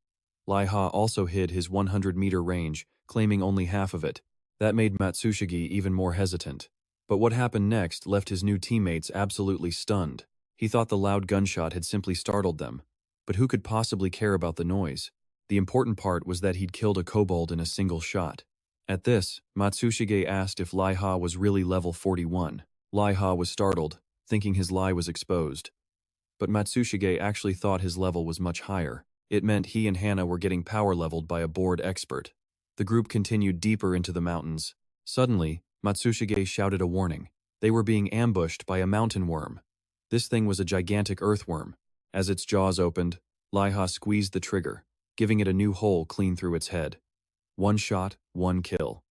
Liha also hid his 100-meter range, claiming only half of it. That made Matsushige even more hesitant. But what happened next left his new teammates absolutely stunned. He thought the loud gunshot had simply startled them. But who could possibly care about the noise? The important part was that he'd killed a kobold in a single shot. At this, Matsushige asked if Liha was really level 41. Liha was startled, thinking his lie was exposed. But Matsushige actually thought his level was much higher. It meant he and Hannah were getting power leveled by a bored expert. The group continued deeper into the mountains. Suddenly, Matsushige shouted a warning. They were being ambushed by a mountain worm. This thing was a gigantic earthworm. As its jaws opened, Liha squeezed the trigger, giving it a new hole clean through its head. 1 shot, 1 kill.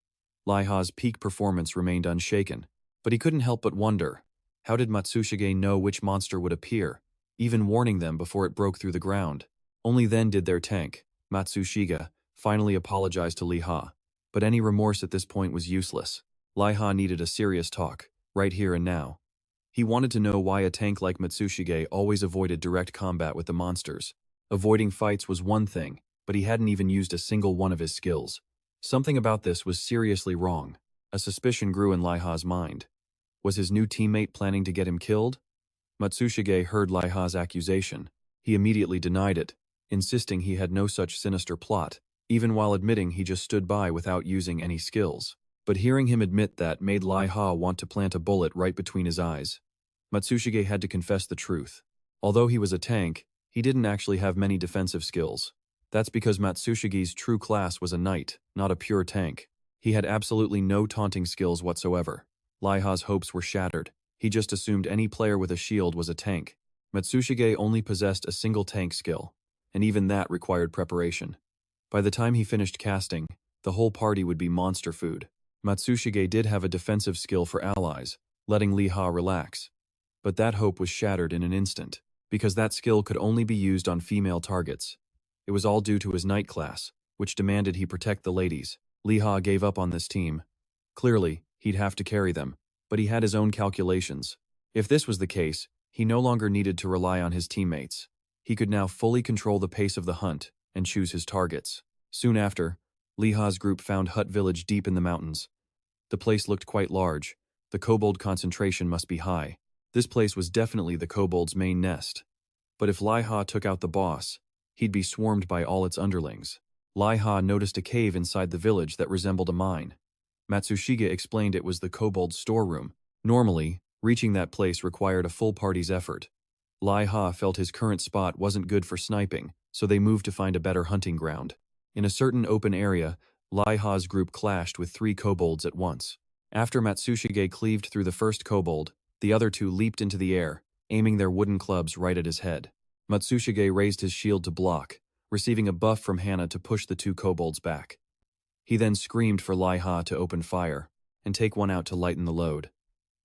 Liha's peak performance remained unshaken, but he couldn't help but wonder, how did Matsushige know which monster would appear, even warning them before it broke through the ground? Only then did their tank, Matsushige, finally apologize to Liha. But any remorse at this point was useless. Liha needed a serious talk, right here and now. He wanted to know why a tank like Matsushige always avoided direct combat with the monsters. Avoiding fights was one thing, but he hadn't even used a single one of his skills. Something about this was seriously wrong. A suspicion grew in Liha's mind. Was his new teammate planning to get him killed? Matsushige heard Liha's accusation. He immediately denied it, insisting he had no such sinister plot, even while admitting he just stood by without using any skills. But hearing him admit that made Liha want to plant a bullet right between his eyes. Matsushige had to confess the truth. Although he was a tank, he didn't actually have many defensive skills. That's because Matsushige's true class was a knight, not a pure tank. He had absolutely no taunting skills whatsoever. Liha's hopes were shattered. He just assumed any player with a shield was a tank. Matsushige only possessed a single tank skill, and even that required preparation. By the time he finished casting, the whole party would be monster food. Matsushige did have a defensive skill for allies, letting Liha relax. But that hope was shattered in an instant, because that skill could only be used on female targets. It was all due to his knight class, which demanded he protect the ladies. Liha gave up on this team. Clearly, he'd have to carry them, but he had his own calculations. If this was the case, he no longer needed to rely on his teammates. He could now fully control the pace of the hunt and choose his targets. Soon after, Liha's group found Hut Village deep in the mountains. The place looked quite large. The kobold concentration must be high. This place was definitely the kobold's main nest. But if Liha took out the boss, he'd be swarmed by all its underlings. Liha noticed a cave inside the village that resembled a mine. Matsushige explained it was the kobold's storeroom. Normally, reaching that place required a full party's effort. Liha felt his current spot wasn't good for sniping, so they moved to find a better hunting ground. In a certain open area, Liha's group clashed with 3 kobolds at once. After Matsushige cleaved through the first kobold, the other 2 leaped into the air, aiming their wooden clubs right at his head. Matsushige raised his shield to block, receiving a buff from Hana to push the 2 kobolds back. He then screamed for Liha to open fire and take one out to lighten the load.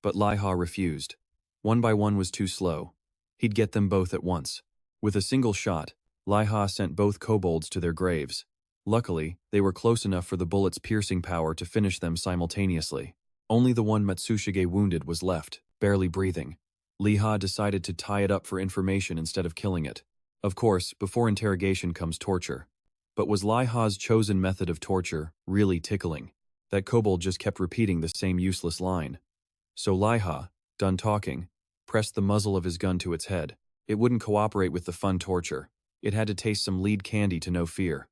But Liha refused. One by one was too slow. He'd get them both at once. With a single shot, Liha sent both kobolds to their graves. Luckily, they were close enough for the bullet's piercing power to finish them simultaneously. Only the one Matsushige wounded was left, barely breathing. Liha decided to tie it up for information instead of killing it. Of course, before interrogation comes torture. But was Liha's chosen method of torture really tickling? That kobold just kept repeating the same useless line. So Liha, done talking, pressed the muzzle of his gun to its head. It wouldn't cooperate with the fun torture. It had to taste some lead candy to know fear.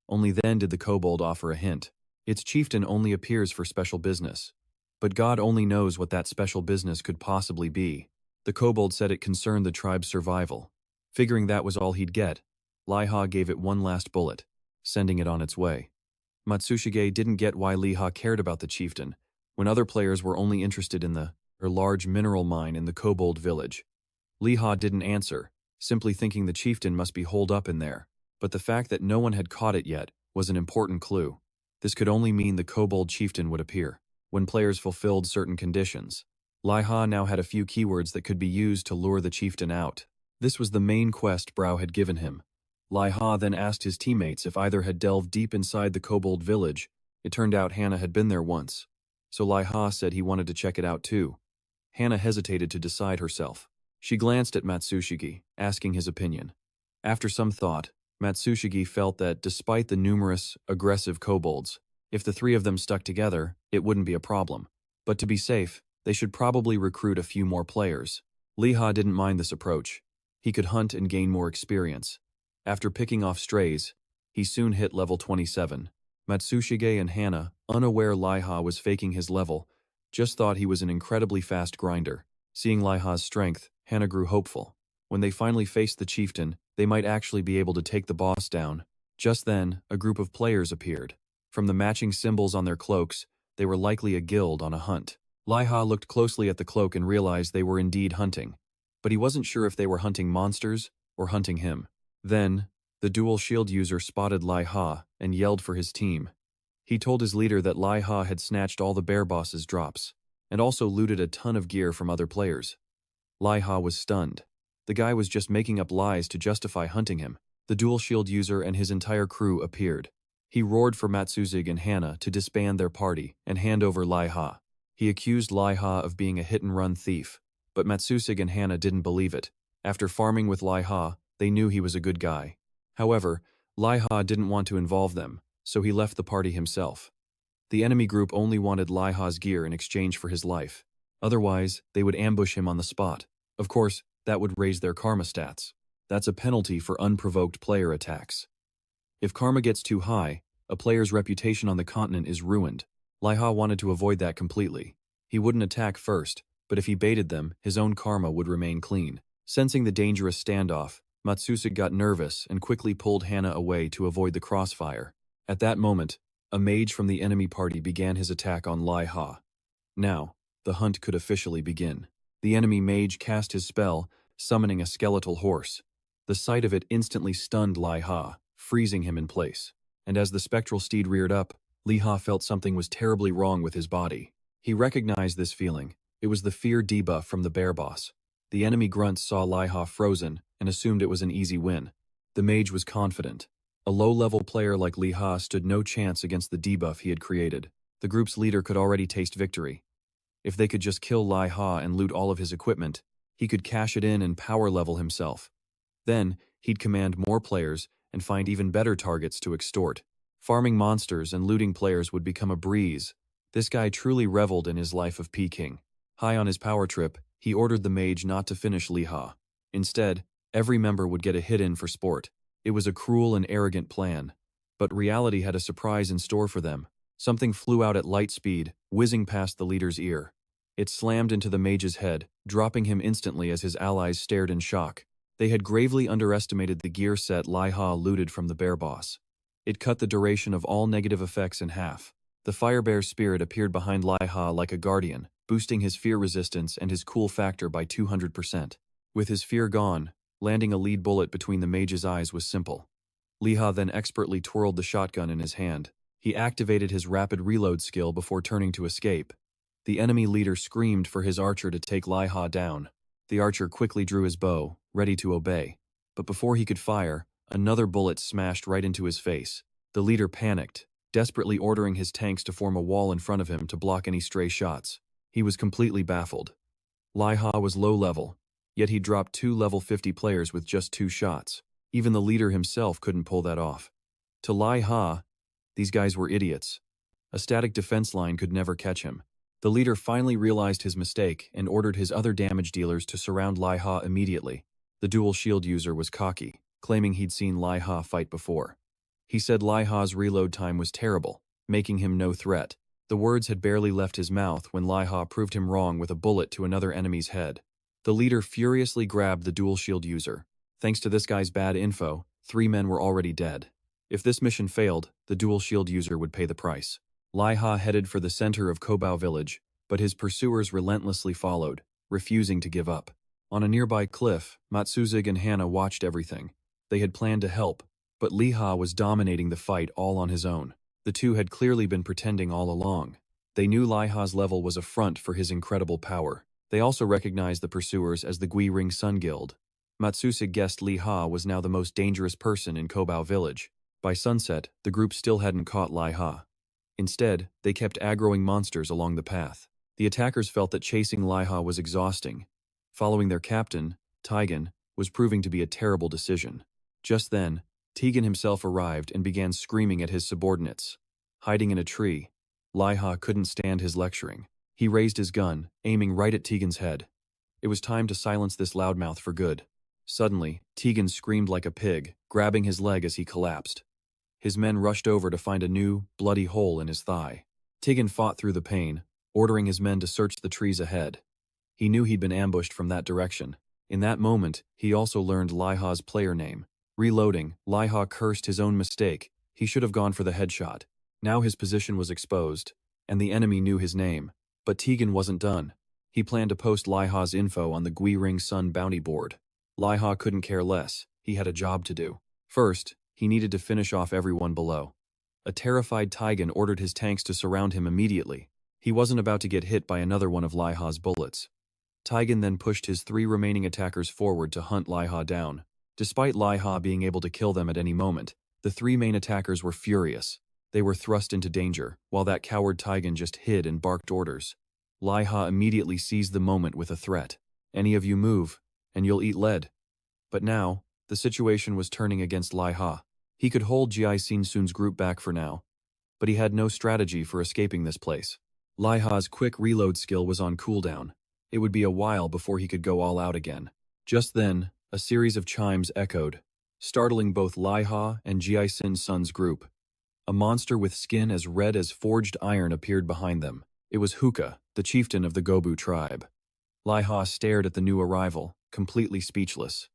Only then did the kobold offer a hint. Its chieftain only appears for special business. But God only knows what that special business could possibly be. The kobold said it concerned the tribe's survival. Figuring that was all he'd get, Liha gave it one last bullet, sending it on its way. Matsushige didn't get why Liha cared about the chieftain, when other players were only interested in the large mineral mine in the kobold village. Liha didn't answer, simply thinking the chieftain must be holed up in there. But the fact that no one had caught it yet was an important clue. This could only mean the kobold chieftain would appear when players fulfilled certain conditions. Liha now had a few keywords that could be used to lure the chieftain out. This was the main quest Brow had given him. Liha then asked his teammates if either had delved deep inside the kobold village. It turned out Hana had been there once, so Liha said he wanted to check it out too. Hana hesitated to decide herself. She glanced at Matsushige, asking his opinion. After some thought, Matsushige felt that despite the numerous, aggressive kobolds, if the 3 of them stuck together, it wouldn't be a problem. But to be safe, they should probably recruit a few more players. Liha didn't mind this approach. He could hunt and gain more experience. After picking off strays, he soon hit level 27. Matsushige and Hana, unaware Liha was faking his level, just thought he was an incredibly fast grinder. Seeing Liha's strength, Hana grew hopeful. When they finally faced the chieftain, they might actually be able to take the boss down. Just then, a group of players appeared. From the matching symbols on their cloaks, they were likely a guild on a hunt. Liha looked closely at the cloak and realized they were indeed hunting. But he wasn't sure if they were hunting monsters or hunting him. Then, the dual shield user spotted Liha and yelled for his team. He told his leader that Liha had snatched all the bear boss's drops, and also looted a ton of gear from other players. Liha was stunned. The guy was just making up lies to justify hunting him. The dual shield user and his entire crew appeared. He roared for Matsushige and Hana to disband their party and hand over Liha. He accused Liha of being a hit-and-run thief, but Matsushige and Hana didn't believe it. After farming with Liha, they knew he was a good guy. However, Liha didn't want to involve them, so he left the party himself. The enemy group only wanted Liha's gear in exchange for his life. Otherwise, they would ambush him on the spot. Of course, that would raise their karma stats. That's a penalty for unprovoked player attacks. If karma gets too high, a player's reputation on the continent is ruined. Liha wanted to avoid that completely. He wouldn't attack first, but if he baited them, his own karma would remain clean. Sensing the dangerous standoff, Matsusik got nervous and quickly pulled Hana away to avoid the crossfire. At that moment, a mage from the enemy party began his attack on Liha. Now, the hunt could officially begin. The enemy mage cast his spell, summoning a skeletal horse. The sight of it instantly stunned Liha, freezing him in place. And as the spectral steed reared up, Liha felt something was terribly wrong with his body. He recognized this feeling. It was the fear debuff from the bear boss. The enemy grunts saw Liha frozen and assumed it was an easy win. The mage was confident. A low-level player like Liha stood no chance against the debuff he had created. The group's leader could already taste victory. If they could just kill Liha and loot all of his equipment, he could cash it in and power level himself. Then, he'd command more players and find even better targets to extort. Farming monsters and looting players would become a breeze. This guy truly reveled in his life of Peking. High on his power trip, he ordered the mage not to finish Liha. Instead, every member would get a hit-in for sport. It was a cruel and arrogant plan. But reality had a surprise in store for them. Something flew out at light speed, whizzing past the leader's ear. It slammed into the mage's head, dropping him instantly as his allies stared in shock. They had gravely underestimated the gear set Liha looted from the bear boss. It cut the duration of all negative effects in half. The firebear's spirit appeared behind Liha like a guardian, boosting his fear resistance and his cool factor by 200%. With his fear gone, landing a lead bullet between the mage's eyes was simple. Liha then expertly twirled the shotgun in his hand. He activated his rapid reload skill before turning to escape. The enemy leader screamed for his archer to take Liha down. The archer quickly drew his bow, ready to obey. But before he could fire, another bullet smashed right into his face. The leader panicked, desperately ordering his tanks to form a wall in front of him to block any stray shots. He was completely baffled. Liha was low level, yet he dropped 2 level 50 players with just 2 shots. Even the leader himself couldn't pull that off. To Liha, these guys were idiots. A static defense line could never catch him. The leader finally realized his mistake and ordered his other damage dealers to surround Liha immediately. The dual shield user was cocky, claiming he'd seen Liha fight before. He said Liha's reload time was terrible, making him no threat. The words had barely left his mouth when Liha proved him wrong with a bullet to another enemy's head. The leader furiously grabbed the dual shield user. Thanks to this guy's bad info, 3 men were already dead. If this mission failed, the dual shield user would pay the price. Liha headed for the center of Kobao village, but his pursuers relentlessly followed, refusing to give up. On a nearby cliff, Matsusik and Hana watched everything. They had planned to help, but Liha was dominating the fight all on his own. The two had clearly been pretending all along. They knew Liha's level was a front for his incredible power. They also recognized the pursuers as the Gui Ring Sun Guild. Matsusik guessed Liha was now the most dangerous person in Kobao village. By sunset, the group still hadn't caught Liha. Instead, they kept aggroing monsters along the path. The attackers felt that chasing Liha was exhausting. Following their captain, Ki-Jang, was proving to be a terrible decision. Just then, Ki-Jang himself arrived and began screaming at his subordinates. Hiding in a tree, Liha couldn't stand his lecturing. He raised his gun, aiming right at Ki-Jang's head. It was time to silence this loudmouth for good. Suddenly, Ki-Jang screamed like a pig, grabbing his leg as he collapsed. His men rushed over to find a new, bloody hole in his thigh. Ki-Jang fought through the pain, ordering his men to search the trees ahead. He knew he'd been ambushed from that direction. In that moment, he also learned Liha's player name. Reloading, Liha cursed his own mistake. He should have gone for the headshot. Now his position was exposed, and the enemy knew his name. But Ki-Jang wasn't done. He planned to post Liha's info on the Gui Ring Sun bounty board. Liha couldn't care less. He had a job to do. First, he needed to finish off everyone below. A terrified Ki-Jang ordered his tanks to surround him immediately. He wasn't about to get hit by another one of Liha's bullets. Ki-Jang then pushed his 3 remaining attackers forward to hunt Liha down. Despite Liha being able to kill them at any moment, the 3 main attackers were furious. They were thrust into danger, while that coward Ki-Jang just hid and barked orders. Liha immediately seized the moment with a threat. Any of you move, and you'll eat lead. But now, the situation was turning against Liha. He could hold Jia Sinsun's group back for now, but he had no strategy for escaping this place. Liha's quick reload skill was on cooldown. It would be a while before he could go all out again. Just then, a series of chimes echoed, startling both Liha and Jia Sinsun's group. A monster with skin as red as forged iron appeared behind them. It was Huka, the chieftain of the Gobu tribe. Liha stared at the new arrival, completely speechless.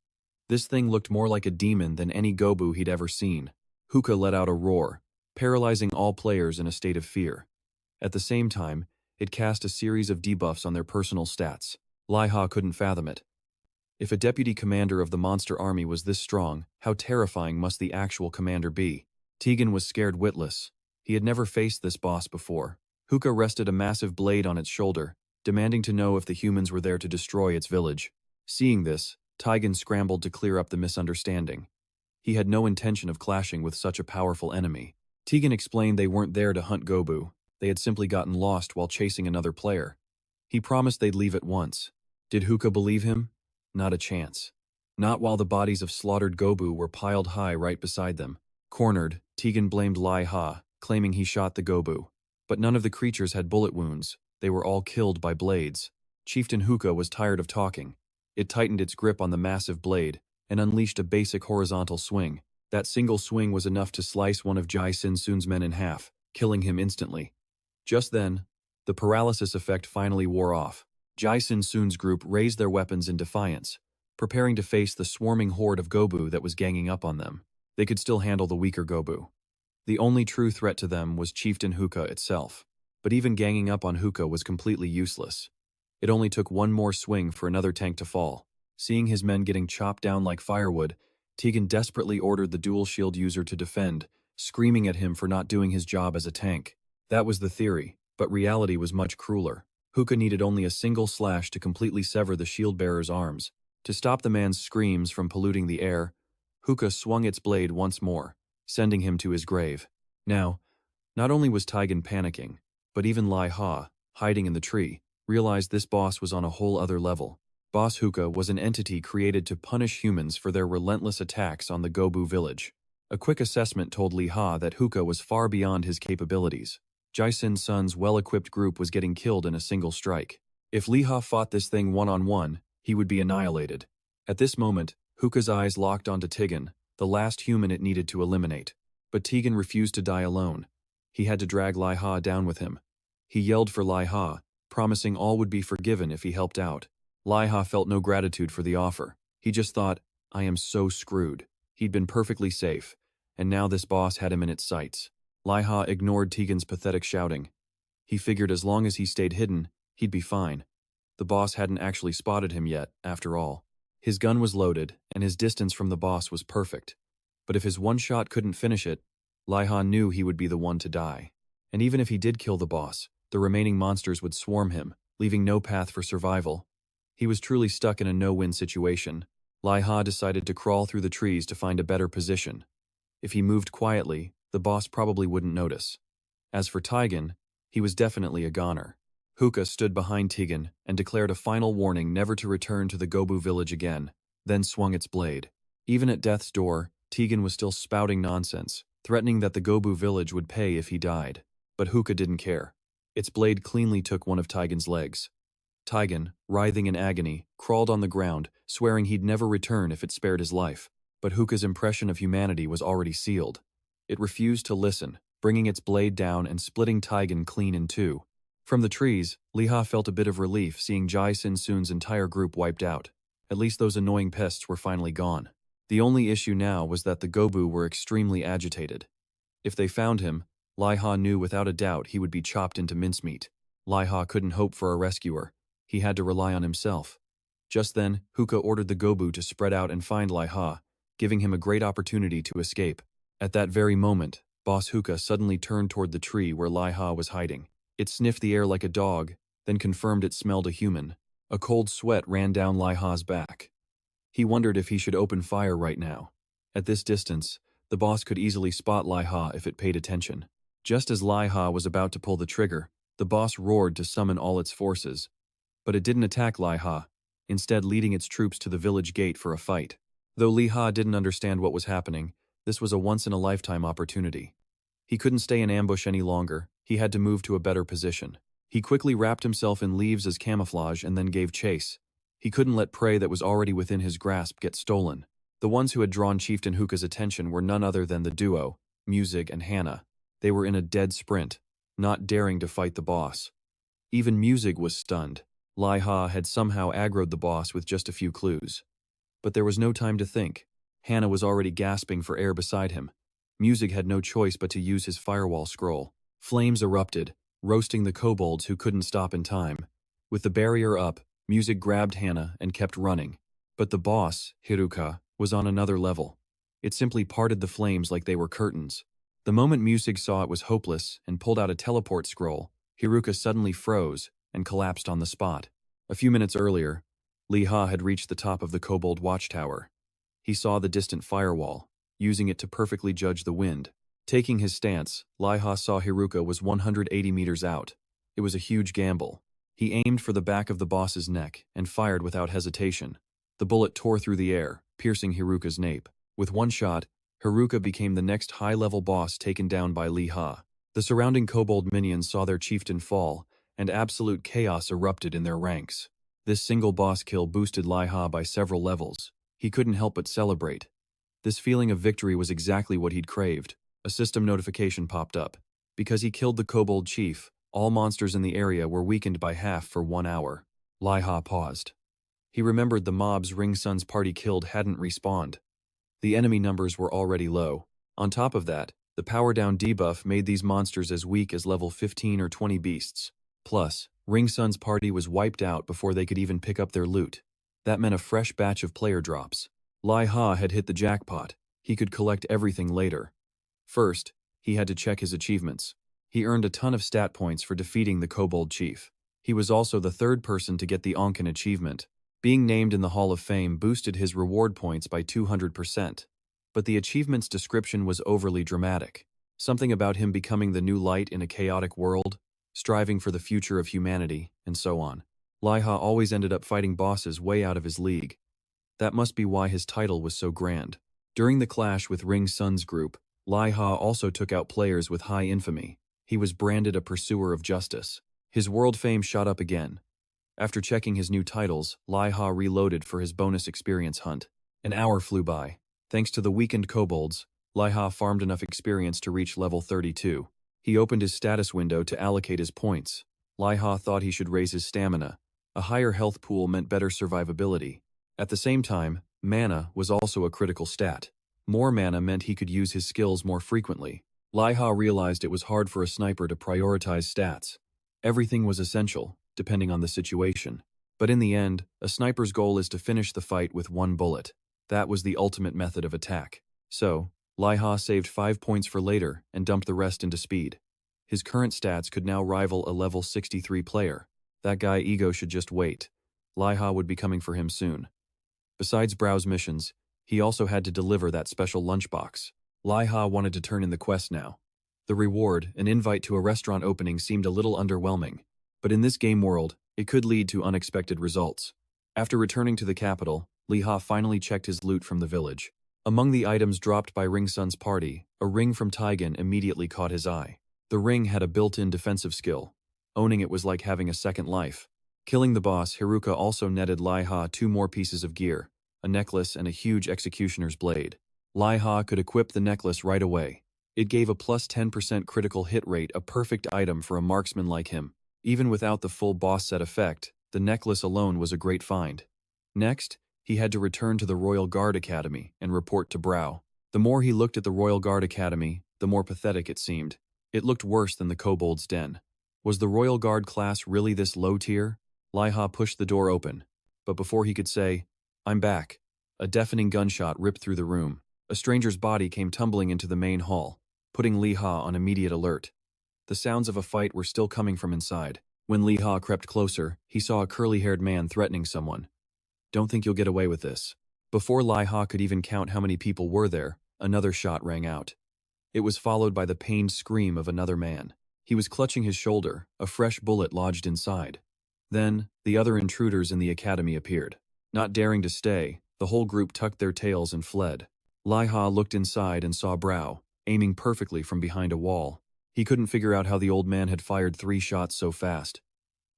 This thing looked more like a demon than any Gobu he'd ever seen. Hookah let out a roar, paralyzing all players in a state of fear. At the same time, it cast a series of debuffs on their personal stats. Liha couldn't fathom it. If a deputy commander of the monster army was this strong, how terrifying must the actual commander be? Tegan was scared witless. He had never faced this boss before. Hookah rested a massive blade on its shoulder, demanding to know if the humans were there to destroy its village. Seeing this, Tegan scrambled to clear up the misunderstanding. He had no intention of clashing with such a powerful enemy. Tegan explained they weren't there to hunt Gobu. They had simply gotten lost while chasing another player. He promised they'd leave at once. Did Hookah believe him? Not a chance. Not while the bodies of slaughtered Gobu were piled high right beside them. Cornered, Tegan blamed Liha, claiming he shot the Gobu. But none of the creatures had bullet wounds. They were all killed by blades. Chieftain Hookah was tired of talking. It tightened its grip on the massive blade and unleashed a basic horizontal swing. That single swing was enough to slice one of Jai Sin Sun's men in half, killing him instantly. Just then, the paralysis effect finally wore off. Jai Sin Sun's group raised their weapons in defiance, preparing to face the swarming horde of Gobu that was ganging up on them. They could still handle the weaker Gobu. The only true threat to them was Chieftain Hookah itself. But even ganging up on Hookah was completely useless. It only took one more swing for another tank to fall. Seeing his men getting chopped down like firewood, Tegan desperately ordered the dual shield user to defend, screaming at him for not doing his job as a tank. That was the theory, but reality was much crueler. Hookah needed only a single slash to completely sever the shield bearer's arms. To stop the man's screams from polluting the air, Hookah swung its blade once more, sending him to his grave. Now, not only was Tegan panicking, but even Liha, hiding in the tree, realized this boss was on a whole other level. Boss Hookah was an entity created to punish humans for their relentless attacks on the Gobu village. A quick assessment told Liha that Hookah was far beyond his capabilities. Jai Sin Sun's well-equipped group was getting killed in a single strike. If Liha fought this thing one-on-one, he would be annihilated. At this moment, Hookah's eyes locked onto Tegan, the last human it needed to eliminate. But Tegan refused to die alone. He had to drag Liha down with him. He yelled for Liha, promising all would be forgiven if he helped out. Liha felt no gratitude for the offer. He just thought, I am so screwed. He'd been perfectly safe, and now this boss had him in its sights. Liha ignored Tegan's pathetic shouting. He figured as long as he stayed hidden, he'd be fine. The boss hadn't actually spotted him yet, after all. His gun was loaded, and his distance from the boss was perfect. But if his one shot couldn't finish it, Liha knew he would be the one to die. And even if he did kill the boss, the remaining monsters would swarm him, leaving no path for survival. He was truly stuck in a no-win situation. Liha decided to crawl through the trees to find a better position. If he moved quietly, the boss probably wouldn't notice. As for Tegan, he was definitely a goner. Hookah stood behind Tegan and declared a final warning never to return to the Gobu village again, then swung its blade. Even at death's door, Tegan was still spouting nonsense, threatening that the Gobu village would pay if he died. But Hookah didn't care. Its blade cleanly took one of Tegan's legs. Tegan, writhing in agony, crawled on the ground, swearing he'd never return if it spared his life. But Hookah's impression of humanity was already sealed. It refused to listen, bringing its blade down and splitting Tegan clean in two. From the trees, Liha felt a bit of relief seeing Jai Sin Sun's entire group wiped out. At least those annoying pests were finally gone. The only issue now was that the Gobu were extremely agitated. If they found him, Liha knew without a doubt he would be chopped into mincemeat. Liha couldn't hope for a rescuer. He had to rely on himself. Just then, Hookah ordered the Gobu to spread out and find Liha, giving him a great opportunity to escape. At that very moment, Boss Hookah suddenly turned toward the tree where Liha was hiding. It sniffed the air like a dog, then confirmed it smelled a human. A cold sweat ran down Liha's back. He wondered if he should open fire right now. At this distance, the boss could easily spot Liha if it paid attention. Just as Liha was about to pull the trigger, the boss roared to summon all its forces. But it didn't attack Liha, instead leading its troops to the village gate for a fight. Though Liha didn't understand what was happening, this was a once-in-a-lifetime opportunity. He couldn't stay in ambush any longer. He had to move to a better position. He quickly wrapped himself in leaves as camouflage and then gave chase. He couldn't let prey that was already within his grasp get stolen. The ones who had drawn Chieftain Hookah's attention were none other than the duo, Music and Hannah. They were in a dead sprint, not daring to fight the boss. Even Music was stunned. Liha had somehow aggroed the boss with just a few clues. But there was no time to think. Hannah was already gasping for air beside him. Music had no choice but to use his firewall scroll. Flames erupted, roasting the kobolds who couldn't stop in time. With the barrier up, Music grabbed Hannah and kept running. But the boss, Hiruka, was on another level. It simply parted the flames like they were curtains. The moment Music saw it was hopeless and pulled out a teleport scroll, Hiruka suddenly froze and collapsed on the spot. A few minutes earlier, Liha had reached the top of the kobold watchtower. He saw the distant firewall, using it to perfectly judge the wind. Taking his stance, Liha saw Hiruka was 180 meters out. It was a huge gamble. He aimed for the back of the boss's neck and fired without hesitation. The bullet tore through the air, piercing Hiruka's nape. With one shot, Hiruka became the next high-level boss taken down by Liha. The surrounding kobold minions saw their chieftain fall, and absolute chaos erupted in their ranks. This single boss kill boosted Liha by several levels. He couldn't help but celebrate. This feeling of victory was exactly what he'd craved. A system notification popped up. Because he killed the kobold chief, all monsters in the area were weakened by half for 1 hour. Liha paused. He remembered the mobs Ring Sun's party killed hadn't respawned. The enemy numbers were already low. On top of that, the power down debuff made these monsters as weak as level 15 or 20 beasts. Plus, Ring Sun's party was wiped out before they could even pick up their loot. That meant a fresh batch of player drops. Liha had hit the jackpot. He could collect everything later. First, he had to check his achievements. He earned a ton of stat points for defeating the kobold chief. He was also the third person to get the Onken achievement. Being named in the Hall of Fame boosted his reward points by 200%. But the achievement's description was overly dramatic. Something about him becoming the new light in a chaotic world, striving for the future of humanity, and so on. Liha always ended up fighting bosses way out of his league. That must be why his title was so grand. During the clash with Ring Sun's group, Liha also took out players with high infamy. He was branded a pursuer of justice. His world fame shot up again. After checking his new titles, Liha reloaded for his bonus experience hunt. An hour flew by. Thanks to the weakened kobolds, Liha farmed enough experience to reach level 32. He opened his status window to allocate his points. Liha thought he should raise his stamina. A higher health pool meant better survivability. At the same time, mana was also a critical stat. More mana meant he could use his skills more frequently. Liha realized it was hard for a sniper to prioritize stats. Everything was essential, depending on the situation. But in the end, a sniper's goal is to finish the fight with one bullet. That was the ultimate method of attack. So, Liha saved 5 points for later and dumped the rest into speed. His current stats could now rival a level 63 player. That guy Igor should just wait. Liha would be coming for him soon. Besides browse missions, he also had to deliver that special lunchbox. Liha wanted to turn in the quest now. The reward, an invite to a restaurant opening, seemed a little underwhelming. But in this game world, it could lead to unexpected results. After returning to the capital, Liha finally checked his loot from the village. Among the items dropped by Ring Sun's party, a ring from Taigen immediately caught his eye. The ring had a built-in defensive skill. Owning it was like having a second life. Killing the boss, Hiruka also netted Liha 2 more pieces of gear, a necklace and a huge executioner's blade. Liha could equip the necklace right away. It gave a plus 10% critical hit rate, a perfect item for a marksman like him. Even without the full boss set effect, the necklace alone was a great find. Next, he had to return to the Royal Guard Academy and report to Brow. The more he looked at the Royal Guard Academy, the more pathetic it seemed. It looked worse than the Kobold's Den. Was the Royal Guard class really this low tier? Liha pushed the door open, but before he could say, "I'm back," a deafening gunshot ripped through the room. A stranger's body came tumbling into the main hall, putting Liha on immediate alert. The sounds of a fight were still coming from inside. When Liha crept closer, he saw a curly-haired man threatening someone. "Don't think you'll get away with this." Before Liha could even count how many people were there, another shot rang out. It was followed by the pained scream of another man. He was clutching his shoulder, a fresh bullet lodged inside. Then, the other intruders in the academy appeared. Not daring to stay, the whole group tucked their tails and fled. Liha looked inside and saw Brow, aiming perfectly from behind a wall. He couldn't figure out how the old man had fired 3 shots so fast.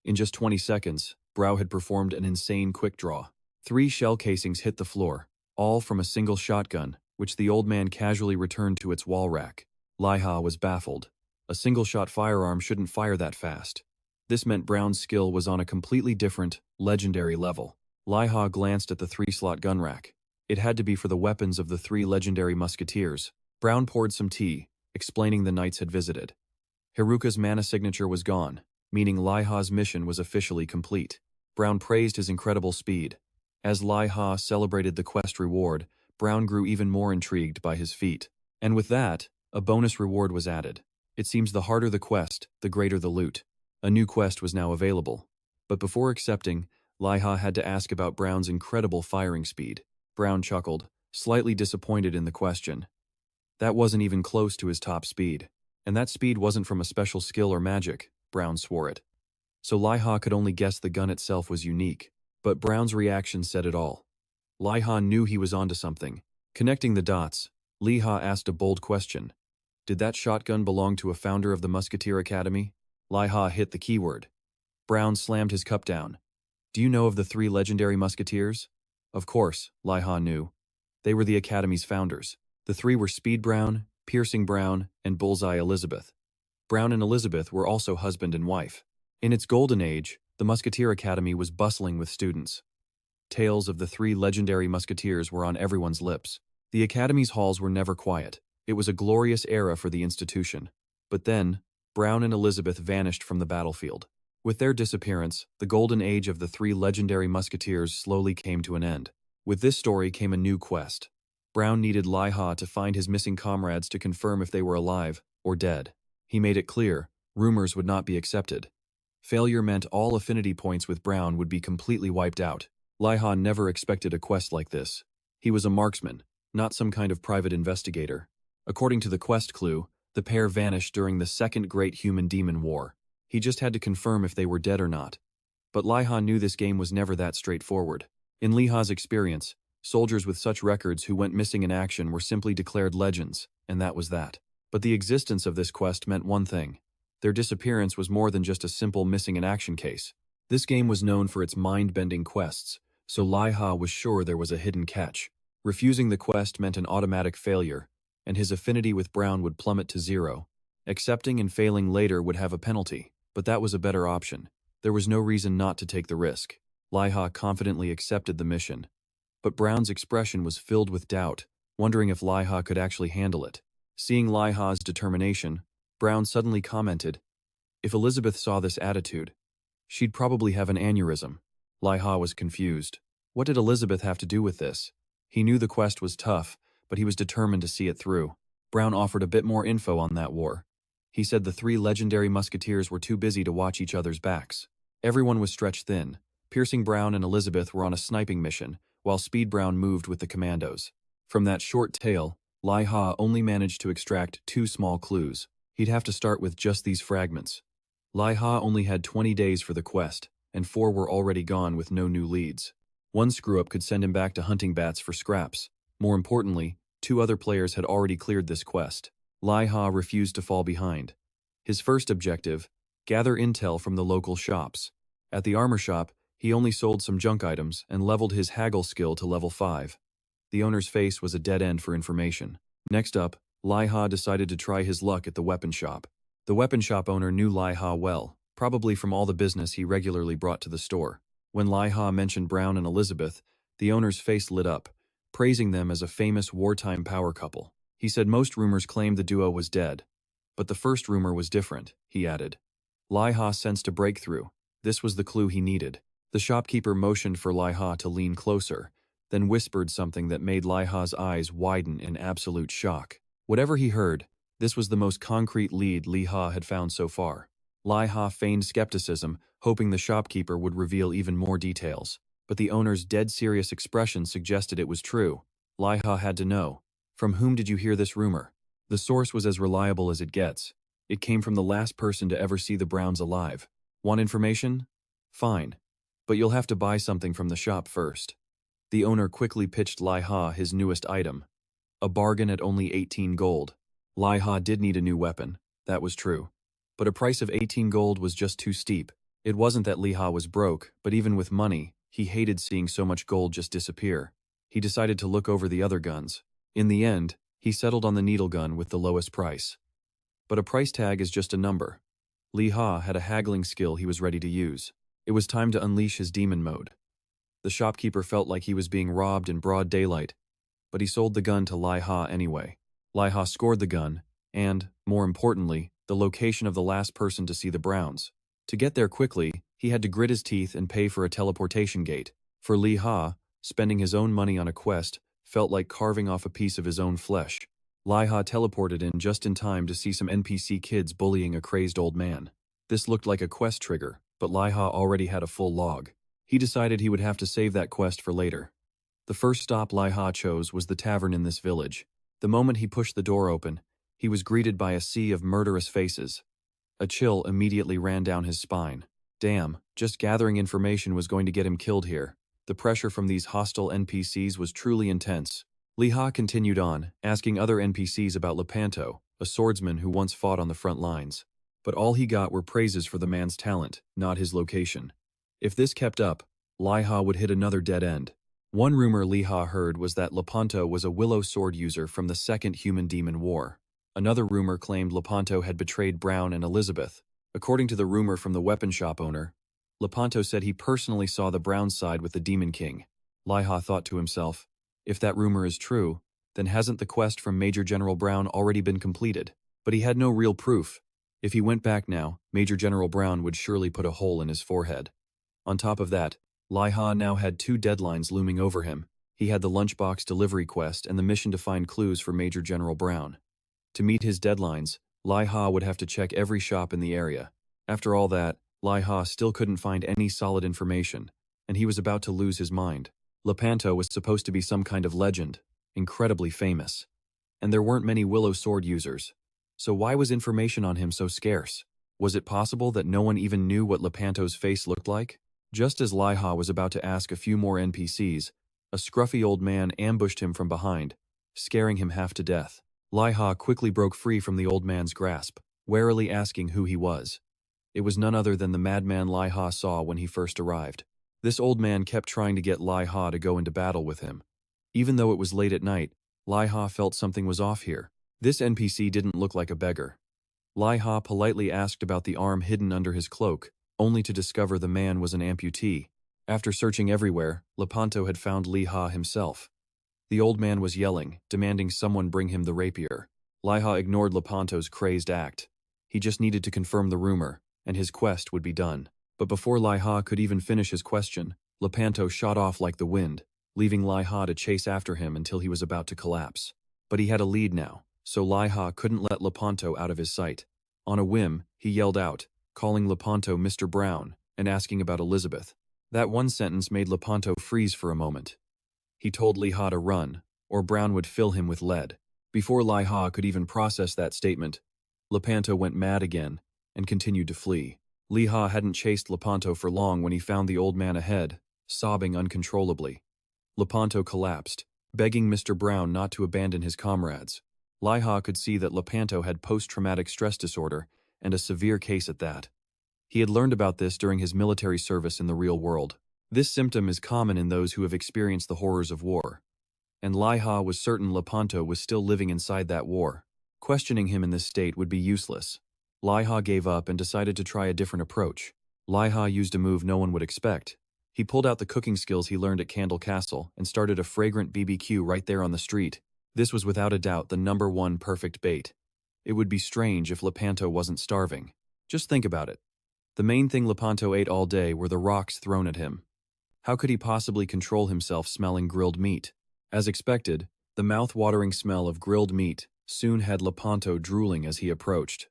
In just 20 seconds, Brow had performed an insane quick draw. 3 shell casings hit the floor, all from a single shotgun, which the old man casually returned to its wall rack. Liha was baffled. A single-shot firearm shouldn't fire that fast. This meant Brown's skill was on a completely different, legendary level. Liha glanced at the 3-slot gun rack. It had to be for the weapons of the 3 legendary musketeers. Brown poured some tea, explaining the knights had visited. Haruka's mana signature was gone, meaning Liha's mission was officially complete. Brown praised his incredible speed. As Liha celebrated the quest reward, Brown grew even more intrigued by his feat. And with that, a bonus reward was added. It seems the harder the quest, the greater the loot. A new quest was now available. But before accepting, Liha had to ask about Brown's incredible firing speed. Brown chuckled, slightly disappointed in the question. That wasn't even close to his top speed. And that speed wasn't from a special skill or magic, Brown swore it. So Liha could only guess the gun itself was unique. But Brown's reaction said it all. Liha knew he was onto something. Connecting the dots, Liha asked a bold question. Did that shotgun belong to a founder of the Musketeer Academy? Liha hit the keyword. Brown slammed his cup down. Do you know of the 3 legendary musketeers? Of course, Liha knew. They were the Academy's founders. The 3 were Speed Brown, Piercing Brown, and Bullseye Elizabeth. Brown and Elizabeth were also husband and wife. In its golden age, the Musketeer Academy was bustling with students. Tales of the 3 legendary musketeers were on everyone's lips. The Academy's halls were never quiet. It was a glorious era for the institution. But then, Brown and Elizabeth vanished from the battlefield. With their disappearance, the golden age of the 3 legendary musketeers slowly came to an end. With this story came a new quest. Brown needed Liha to find his missing comrades to confirm if they were alive or dead. He made it clear, rumors would not be accepted. Failure meant all affinity points with Brown would be completely wiped out. Liha never expected a quest like this. He was a marksman, not some kind of private investigator. According to the quest clue, the pair vanished during the Second Great Human-Demon War. He just had to confirm if they were dead or not. But Liha knew this game was never that straightforward. In Liha's experience, soldiers with such records who went missing in action were simply declared legends, and that was that. But the existence of this quest meant one thing. Their disappearance was more than just a simple missing in action case. This game was known for its mind-bending quests, so Liha was sure there was a hidden catch. Refusing the quest meant an automatic failure, and his affinity with Brown would plummet to 0. Accepting and failing later would have a penalty, but that was a better option. There was no reason not to take the risk. Liha confidently accepted the mission. But Brown's expression was filled with doubt, wondering if Liha could actually handle it. Seeing Liha's determination, Brown suddenly commented, "If Elizabeth saw this attitude, she'd probably have an aneurysm." Liha was confused. What did Elizabeth have to do with this? He knew the quest was tough, but he was determined to see it through. Brown offered a bit more info on that war. He said the 3 legendary musketeers were too busy to watch each other's backs. Everyone was stretched thin. Piercing Brown and Elizabeth were on a sniping mission, while Speed Brown moved with the commandos. From that short tale, Liha only managed to extract 2 small clues. He'd have to start with just these fragments. Liha only had 20 days for the quest, and 4 were already gone with no new leads. One screw-up could send him back to hunting bats for scraps. More importantly, 2 other players had already cleared this quest. Liha refused to fall behind. His first objective, gather intel from the local shops. At the armor shop, he only sold some junk items and leveled his haggle skill to level 5. The owner's face was a dead end for information. Next up, Liha decided to try his luck at the weapon shop. The weapon shop owner knew Liha well, probably from all the business he regularly brought to the store. When Liha mentioned Brown and Elizabeth, the owner's face lit up, praising them as a famous wartime power couple. He said most rumors claimed the duo was dead. But the first rumor was different, he added. Liha sensed a breakthrough. This was the clue he needed. The shopkeeper motioned for Liha to lean closer, then whispered something that made Liha's eyes widen in absolute shock. Whatever he heard, this was the most concrete lead Liha had found so far. Liha feigned skepticism, hoping the shopkeeper would reveal even more details. But the owner's dead serious expression suggested it was true. Liha had to know. From whom did you hear this rumor? The source was as reliable as it gets. It came from the last person to ever see the Browns alive. Want information? Fine. But you'll have to buy something from the shop first. The owner quickly pitched Liha his newest item. A bargain at only 18 gold. Liha did need a new weapon, that was true. But a price of 18 gold was just too steep. It wasn't that Liha was broke, but even with money, he hated seeing so much gold just disappear. He decided to look over the other guns. In the end, he settled on the needle gun with the lowest price. But a price tag is just a number. Liha had a haggling skill he was ready to use. It was time to unleash his demon mode. The shopkeeper felt like he was being robbed in broad daylight, but he sold the gun to Liha anyway. Liha scored the gun, and, more importantly, the location of the last person to see the Browns. To get there quickly, he had to grit his teeth and pay for a teleportation gate. For Liha, spending his own money on a quest felt like carving off a piece of his own flesh. Liha teleported in just in time to see some NPC kids bullying a crazed old man. This looked like a quest trigger, but Liha already had a full log. He decided he would have to save that quest for later. The first stop Liha chose was the tavern in this village. The moment he pushed the door open, he was greeted by a sea of murderous faces. A chill immediately ran down his spine. Damn, just gathering information was going to get him killed here. The pressure from these hostile NPCs was truly intense. Liha continued on, asking other NPCs about Lepanto, a swordsman who once fought on the front lines. But all he got were praises for the man's talent, not his location. If this kept up, Liha would hit another dead end. One rumor Liha heard was that Lepanto was a willow sword user from the Second Human-Demon War. Another rumor claimed Lepanto had betrayed Brown and Elizabeth. According to the rumor from the weapon shop owner, Lepanto said he personally saw the Brown side with the Demon King. Liha thought to himself, if that rumor is true, then hasn't the quest from Major General Brown already been completed? But he had no real proof. If he went back now, Major General Brown would surely put a hole in his forehead. On top of that, Liha now had two deadlines looming over him. He had the lunchbox delivery quest and the mission to find clues for Major General Brown. To meet his deadlines, Liha would have to check every shop in the area. After all that, Liha still couldn't find any solid information, and he was about to lose his mind. Lepanto was supposed to be some kind of legend, incredibly famous. And there weren't many willow sword users. So why was information on him so scarce? Was it possible that no one even knew what Lepanto's face looked like? Just as Liha was about to ask a few more NPCs, a scruffy old man ambushed him from behind, scaring him half to death. Liha quickly broke free from the old man's grasp, warily asking who he was. It was none other than the madman Liha saw when he first arrived. This old man kept trying to get Liha to go into battle with him. Even though it was late at night, Liha felt something was off here. This NPC didn't look like a beggar. Liha politely asked about the arm hidden under his cloak, only to discover the man was an amputee. After searching everywhere, Lepanto had found Liha himself. The old man was yelling, demanding someone bring him the rapier. Liha ignored Lepanto's crazed act. He just needed to confirm the rumor, and his quest would be done. But before Liha could even finish his question, Lepanto shot off like the wind, leaving Liha to chase after him until he was about to collapse. But he had a lead now, so Liha couldn't let Lepanto out of his sight. On a whim, he yelled out, calling Lepanto Mr. Brown, and asking about Elizabeth. That one sentence made Lepanto freeze for a moment. He told Liha to run, or Brown would fill him with lead. Before Liha could even process that statement, Lepanto went mad again, and continued to flee. Liha hadn't chased Lepanto for long when he found the old man ahead, sobbing uncontrollably. Lepanto collapsed, begging Mr. Brown not to abandon his comrades. Liha could see that Lepanto had post-traumatic stress disorder, and a severe case at that. He had learned about this during his military service in the real world. This symptom is common in those who have experienced the horrors of war. And Liha was certain Lepanto was still living inside that war. Questioning him in this state would be useless. Liha gave up and decided to try a different approach. Liha used a move no one would expect. He pulled out the cooking skills he learned at Candle Castle and started a fragrant BBQ right there on the street. This was without a doubt the #1 perfect bait. It would be strange if Lepanto wasn't starving. Just think about it. The main thing Lepanto ate all day were the rocks thrown at him. How could he possibly control himself smelling grilled meat? As expected, the mouth-watering smell of grilled meat soon had Lepanto drooling as he approached.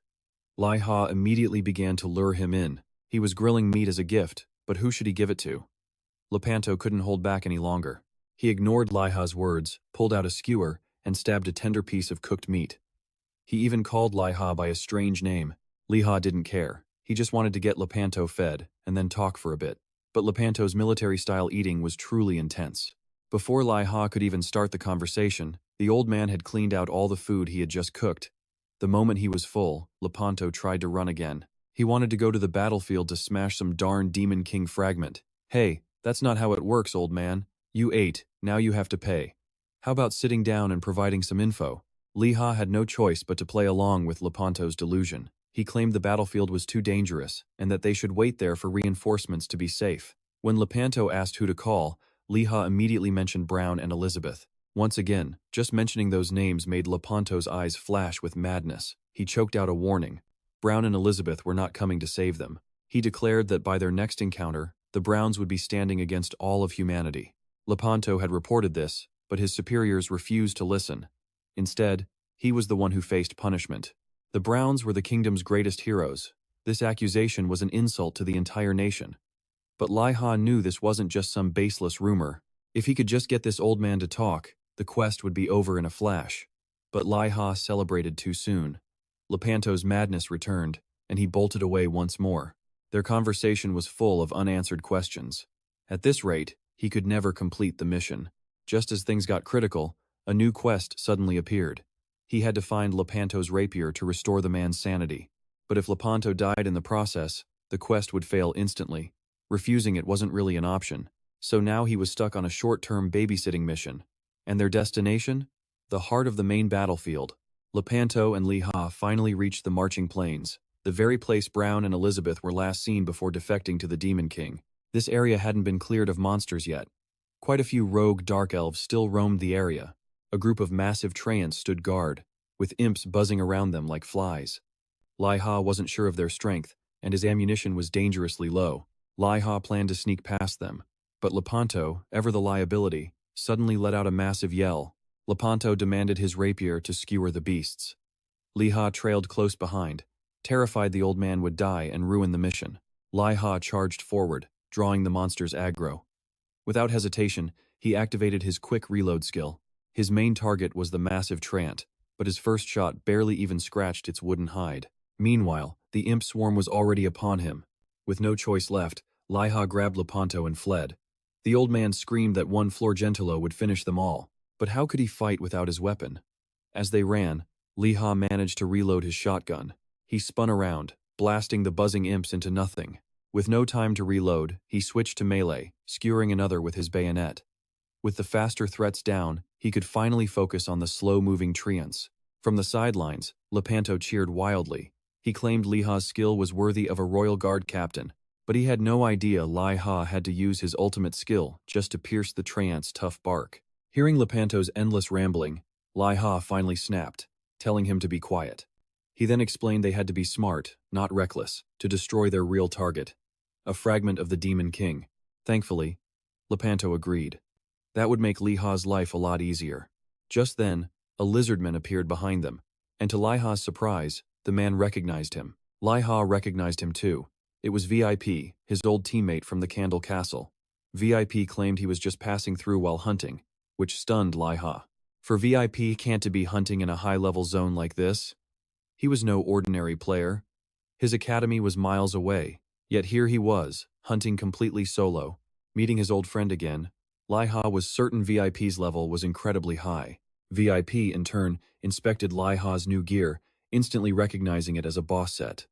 Liha immediately began to lure him in. He was grilling meat as a gift, but who should he give it to? Lepanto couldn't hold back any longer. He ignored Liha's words, pulled out a skewer, and stabbed a tender piece of cooked meat. He even called Liha by a strange name. Liha didn't care. He just wanted to get Lepanto fed, and then talk for a bit. But Lepanto's military-style eating was truly intense. Before Liha could even start the conversation, the old man had cleaned out all the food he had just cooked. The moment he was full, Lepanto tried to run again. He wanted to go to the battlefield to smash some darn Demon King fragment. Hey, that's not how it works, old man. You ate, now you have to pay. How about sitting down and providing some info? Liha had no choice but to play along with Lepanto's delusion. He claimed the battlefield was too dangerous, and that they should wait there for reinforcements to be safe. When Lepanto asked who to call, Liha immediately mentioned Brown and Elizabeth. Once again, just mentioning those names made Lepanto's eyes flash with madness. He choked out a warning. Brown and Elizabeth were not coming to save them. He declared that by their next encounter, the Browns would be standing against all of humanity. Lepanto had reported this, but his superiors refused to listen. Instead, he was the one who faced punishment. The Browns were the kingdom's greatest heroes. This accusation was an insult to the entire nation. But Liha knew this wasn't just some baseless rumor. If he could just get this old man to talk, the quest would be over in a flash. But Liha celebrated too soon. Lepanto's madness returned, and he bolted away once more. Their conversation was full of unanswered questions. At this rate, he could never complete the mission. Just as things got critical, a new quest suddenly appeared. He had to find Lepanto's rapier to restore the man's sanity. But if Lepanto died in the process, the quest would fail instantly. Refusing it wasn't really an option. So now he was stuck on a short-term babysitting mission. And their destination? The heart of the main battlefield. Lepanto and Liha finally reached the marching plains, the very place Brown and Elizabeth were last seen before defecting to the Demon King. This area hadn't been cleared of monsters yet. Quite a few rogue dark elves still roamed the area. A group of massive treants stood guard, with imps buzzing around them like flies. Liha wasn't sure of their strength, and his ammunition was dangerously low. Liha planned to sneak past them, but Lepanto, ever the liability, suddenly let out a massive yell. Lepanto demanded his rapier to skewer the beasts. Liha trailed close behind, terrified the old man would die and ruin the mission. Liha charged forward, drawing the monster's aggro. Without hesitation, he activated his quick reload skill. His main target was the massive treant, but his first shot barely even scratched its wooden hide. Meanwhile, the imp swarm was already upon him. With no choice left, Liha grabbed Lepanto and fled. The old man screamed that one Florgentolo would finish them all. But how could he fight without his weapon? As they ran, Liha managed to reload his shotgun. He spun around, blasting the buzzing imps into nothing. With no time to reload, he switched to melee, skewering another with his bayonet. With the faster threats down, he could finally focus on the slow-moving treants. From the sidelines, Lepanto cheered wildly. He claimed Liha's skill was worthy of a Royal Guard captain, but he had no idea Liha had to use his ultimate skill just to pierce the treant's tough bark. Hearing Lepanto's endless rambling, Liha finally snapped, telling him to be quiet. He then explained they had to be smart, not reckless, to destroy their real target, a fragment of the Demon King. Thankfully, Lepanto agreed. That would make Liha's life a lot easier. Just then, a lizardman appeared behind them, and to Liha's surprise, the man recognized him. Liha recognized him too. It was VIP, his old teammate from the Candle Castle. VIP claimed he was just passing through while hunting, which stunned Liha. For VIP can't to be hunting in a high-level zone like this. He was no ordinary player. His academy was miles away, yet here he was, hunting completely solo. Meeting his old friend again, Liha was certain VIP's level was incredibly high. VIP, in turn, inspected Liha's new gear, instantly recognizing it as a boss set.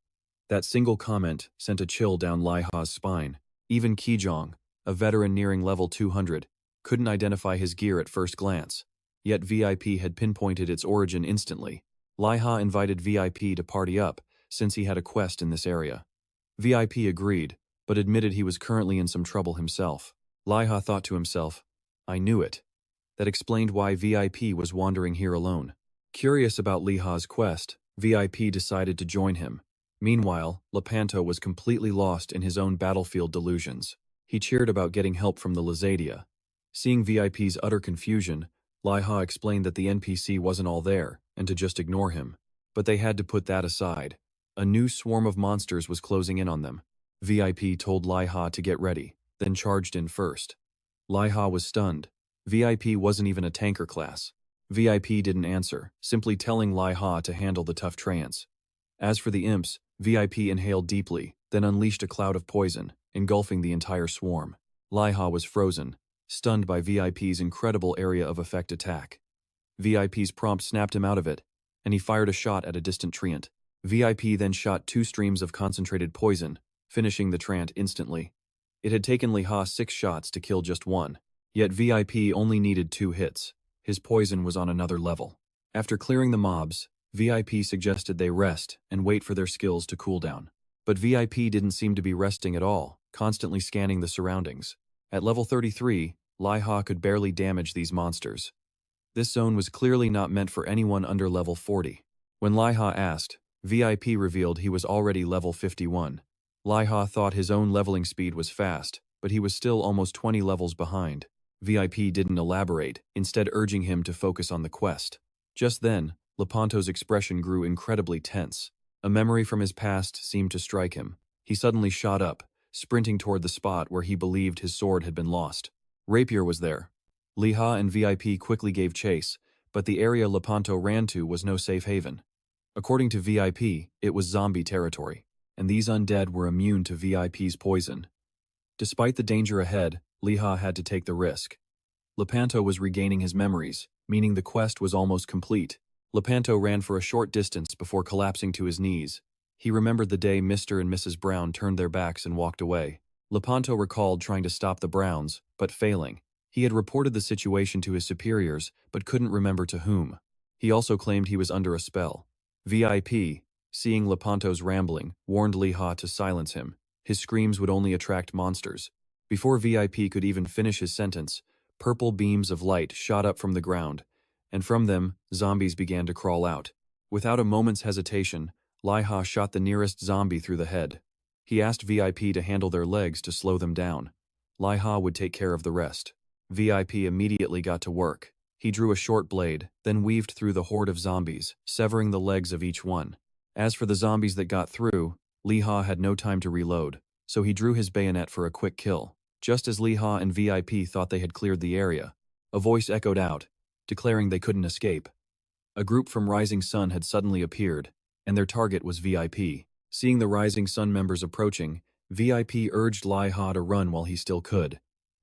That single comment sent a chill down Liha's spine. Even Ki-Jang, a veteran nearing level 200, couldn't identify his gear at first glance, yet VIP had pinpointed its origin instantly. Liha invited VIP to party up, since he had a quest in this area. VIP agreed, but admitted he was currently in some trouble himself. Liha thought to himself, I knew it. That explained why VIP was wandering here alone. Curious about Liha's quest, VIP decided to join him. Meanwhile, Lepanto was completely lost in his own battlefield delusions. He cheered about getting help from the Lazadia. Seeing VIP's utter confusion, Liha explained that the NPC wasn't all there, and to just ignore him. But they had to put that aside. A new swarm of monsters was closing in on them. VIP told Liha to get ready, then charged in first. Liha was stunned. VIP wasn't even a tanker class. VIP didn't answer, simply telling Liha to handle the tough treants. As for the imps, VIP inhaled deeply, then unleashed a cloud of poison, engulfing the entire swarm. Liha was frozen, stunned by VIP's incredible area of effect attack. VIP's prompt snapped him out of it, and he fired a shot at a distant treant. VIP then shot 2 streams of concentrated poison, finishing the treant instantly. It had taken Liha 6 shots to kill just 1, yet VIP only needed 2 hits. His poison was on another level. After clearing the mobs, VIP suggested they rest and wait for their skills to cool down. But VIP didn't seem to be resting at all. constantly scanning the surroundings. At level 33, Liha could barely damage these monsters. This zone was clearly not meant for anyone under level 40. When Liha asked, VIP revealed he was already level 51. Liha thought his own leveling speed was fast, but he was still almost 20 levels behind. VIP didn't elaborate, instead urging him to focus on the quest. Just then, Lepanto's expression grew incredibly tense. A memory from his past seemed to strike him. He suddenly shot up, sprinting toward the spot where he believed his sword had been lost. Rapier was there. Liha and VIP quickly gave chase, but the area Lepanto ran to was no safe haven. According to VIP, it was zombie territory, and these undead were immune to VIP's poison. Despite the danger ahead, Liha had to take the risk. Lepanto was regaining his memories, meaning the quest was almost complete. Lepanto ran for a short distance before collapsing to his knees. He remembered the day Mr. and Mrs. Brown turned their backs and walked away. Lepanto recalled trying to stop the Browns, but failing. He had reported the situation to his superiors, but couldn't remember to whom. He also claimed he was under a spell. VIP, seeing Lepanto's rambling, warned Liha to silence him. His screams would only attract monsters. Before VIP could even finish his sentence, purple beams of light shot up from the ground, and from them, zombies began to crawl out. Without a moment's hesitation, Liha shot the nearest zombie through the head. He asked VIP to handle their legs to slow them down. Liha would take care of the rest. VIP immediately got to work. He drew a short blade, then weaved through the horde of zombies, severing the legs of each one. As for the zombies that got through, Liha had no time to reload, so he drew his bayonet for a quick kill. Just as Liha and VIP thought they had cleared the area, a voice echoed out, declaring they couldn't escape. A group from Rising Sun had suddenly appeared, and their target was VIP. Seeing the Rising Sun members approaching, VIP urged Liha to run while he still could.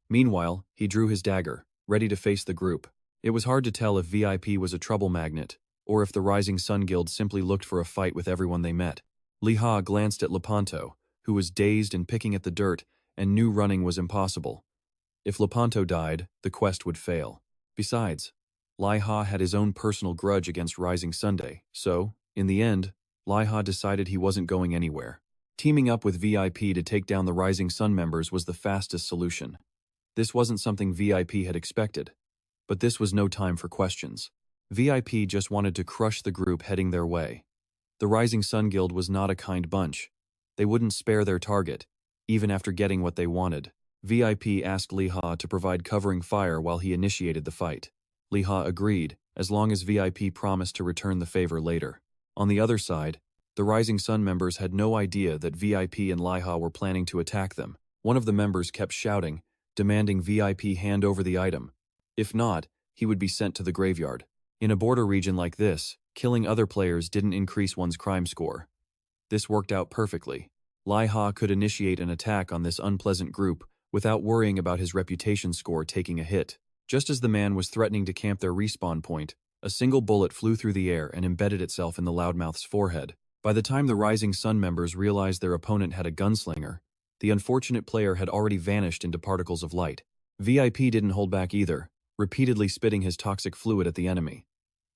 Meanwhile, he drew his dagger, ready to face the group. It was hard to tell if VIP was a trouble magnet, or if the Rising Sun Guild simply looked for a fight with everyone they met. Liha glanced at Lepanto, who was dazed and picking at the dirt, and knew running was impossible. If Lepanto died, the quest would fail. Besides, Liha had his own personal grudge against Rising Sunday, so, in the end, Liha decided he wasn't going anywhere. Teaming up with VIP to take down the Rising Sun members was the fastest solution. This wasn't something VIP had expected, but this was no time for questions. VIP just wanted to crush the group heading their way. The Rising Sun Guild was not a kind bunch. They wouldn't spare their target, even after getting what they wanted. VIP asked Liha to provide covering fire while he initiated the fight. Liha agreed, as long as VIP promised to return the favor later. On the other side, the Rising Sun members had no idea that VIP and Liha were planning to attack them. One of the members kept shouting, demanding VIP hand over the item. If not, he would be sent to the graveyard. In a border region like this, killing other players didn't increase one's crime score. This worked out perfectly. Liha could initiate an attack on this unpleasant group without worrying about his reputation score taking a hit. Just as the man was threatening to camp their respawn point, a single bullet flew through the air and embedded itself in the loudmouth's forehead. By the time the Rising Sun members realized their opponent had a gunslinger, the unfortunate player had already vanished into particles of light. VIP didn't hold back either, repeatedly spitting his toxic fluid at the enemy.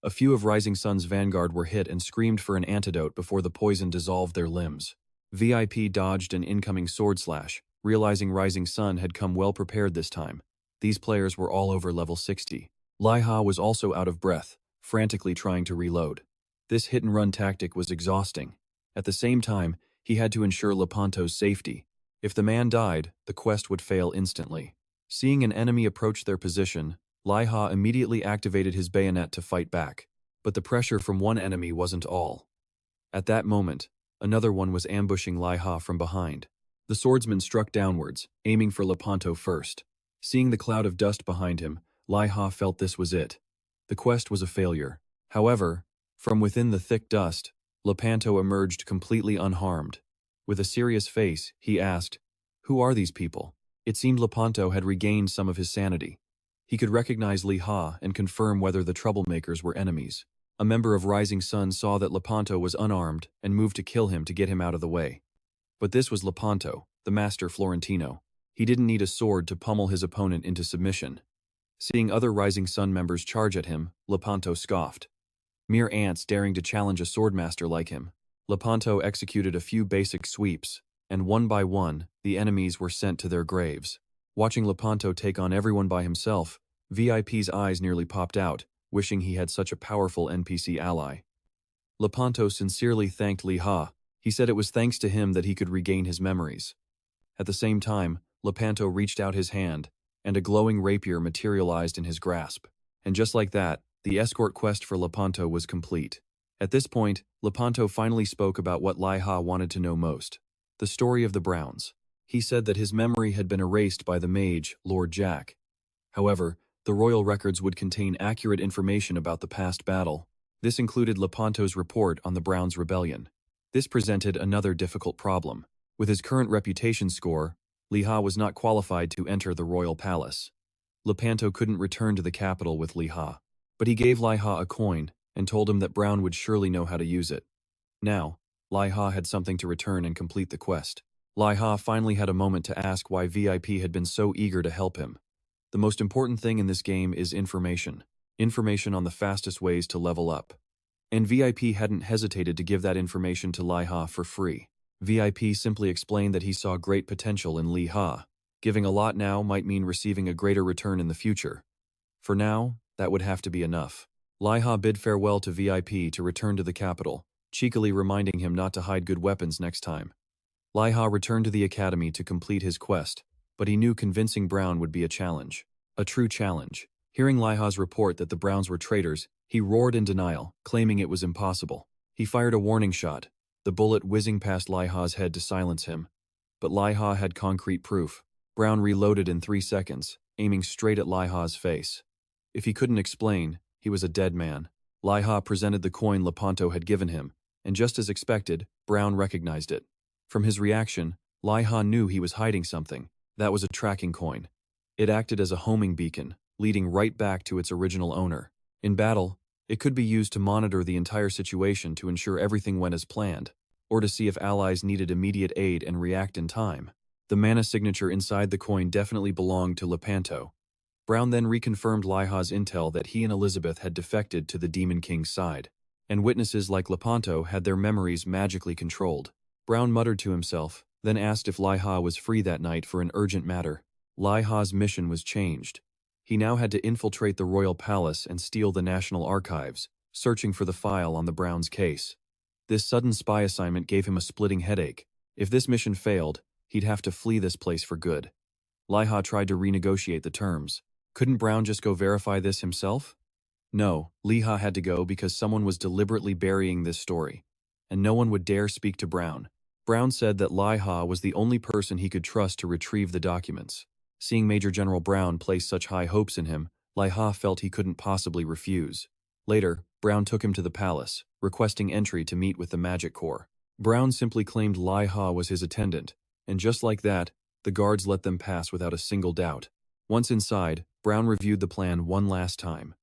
A few of Rising Sun's vanguard were hit and screamed for an antidote before the poison dissolved their limbs. VIP dodged an incoming sword slash, realizing Rising Sun had come well prepared this time. These players were all over level 60. Liha was also out of breath, frantically trying to reload. This hit-and-run tactic was exhausting. At the same time, he had to ensure Lepanto's safety. If the man died, the quest would fail instantly. Seeing an enemy approach their position, Liha immediately activated his bayonet to fight back. But the pressure from one enemy wasn't all. At that moment, another one was ambushing Liha from behind. The swordsman struck downwards, aiming for Lepanto first. Seeing the cloud of dust behind him, Liha felt this was it. The quest was a failure. However, from within the thick dust, Lepanto emerged completely unharmed. With a serious face, he asked, "Who are these people?" It seemed Lepanto had regained some of his sanity. He could recognize Liha and confirm whether the troublemakers were enemies. A member of Rising Sun saw that Lepanto was unarmed and moved to kill him to get him out of the way. But this was Lepanto, the master Florentino. He didn't need a sword to pummel his opponent into submission. Seeing other Rising Sun members charge at him, Lepanto scoffed. Mere ants daring to challenge a swordmaster like him. Lepanto executed a few basic sweeps, and one by one, the enemies were sent to their graves. Watching Lepanto take on everyone by himself, VIP's eyes nearly popped out, wishing he had such a powerful NPC ally. Lepanto sincerely thanked Liha. He said it was thanks to him that he could regain his memories. At the same time, Lepanto reached out his hand, and a glowing rapier materialized in his grasp. And just like that, the escort quest for Lepanto was complete. At this point, Lepanto finally spoke about what Liha wanted to know most: the story of the Browns. He said that his memory had been erased by the mage, Lord Jack. However, the royal records would contain accurate information about the past battle. This included Lepanto's report on the Browns' rebellion. This presented another difficult problem. With his current reputation score, Liha was not qualified to enter the royal palace. Lepanto couldn't return to the capital with Liha, but he gave Liha a coin and told him that Brown would surely know how to use it. Now, Liha had something to return and complete the quest. Liha finally had a moment to ask why VIP had been so eager to help him. The most important thing in this game is information. Information on the fastest ways to level up. And VIP hadn't hesitated to give that information to Liha for free. VIP simply explained that he saw great potential in Liha. Giving a lot now might mean receiving a greater return in the future. For now, that would have to be enough. Liha bid farewell to VIP to return to the capital, cheekily reminding him not to hide good weapons next time. Liha returned to the academy to complete his quest, but he knew convincing Brown would be a challenge. A true challenge. Hearing Liha's report that the Browns were traitors, he roared in denial, claiming it was impossible. He fired a warning shot, the bullet whizzing past Liha's head to silence him. But Liha had concrete proof. Brown reloaded in 3 seconds, aiming straight at Liha's face. If he couldn't explain, he was a dead man. Liha presented the coin Lepanto had given him, and just as expected, Brown recognized it. From his reaction, Liha knew he was hiding something. That was a tracking coin. It acted as a homing beacon, leading right back to its original owner. In battle, it could be used to monitor the entire situation to ensure everything went as planned, or to see if allies needed immediate aid and react in time. The mana signature inside the coin definitely belonged to Lepanto. Brown then reconfirmed Liha's intel that he and Elizabeth had defected to the Demon King's side, and witnesses like Lepanto had their memories magically controlled. Brown muttered to himself, then asked if Liha was free that night for an urgent matter. Liha's mission was changed. He now had to infiltrate the royal palace and steal the National Archives, searching for the file on the Browns' case. This sudden spy assignment gave him a splitting headache. If this mission failed, he'd have to flee this place for good. Liha tried to renegotiate the terms. Couldn't Brown just go verify this himself? No, Liha had to go because someone was deliberately burying this story, and no one would dare speak to Brown. Brown said that Liha was the only person he could trust to retrieve the documents. Seeing Major General Brown place such high hopes in him, Liha felt he couldn't possibly refuse. Later, Brown took him to the palace, requesting entry to meet with the Magic Corps. Brown simply claimed Liha was his attendant, and just like that, the guards let them pass without a single doubt. Once inside, Brown reviewed the plan one last time.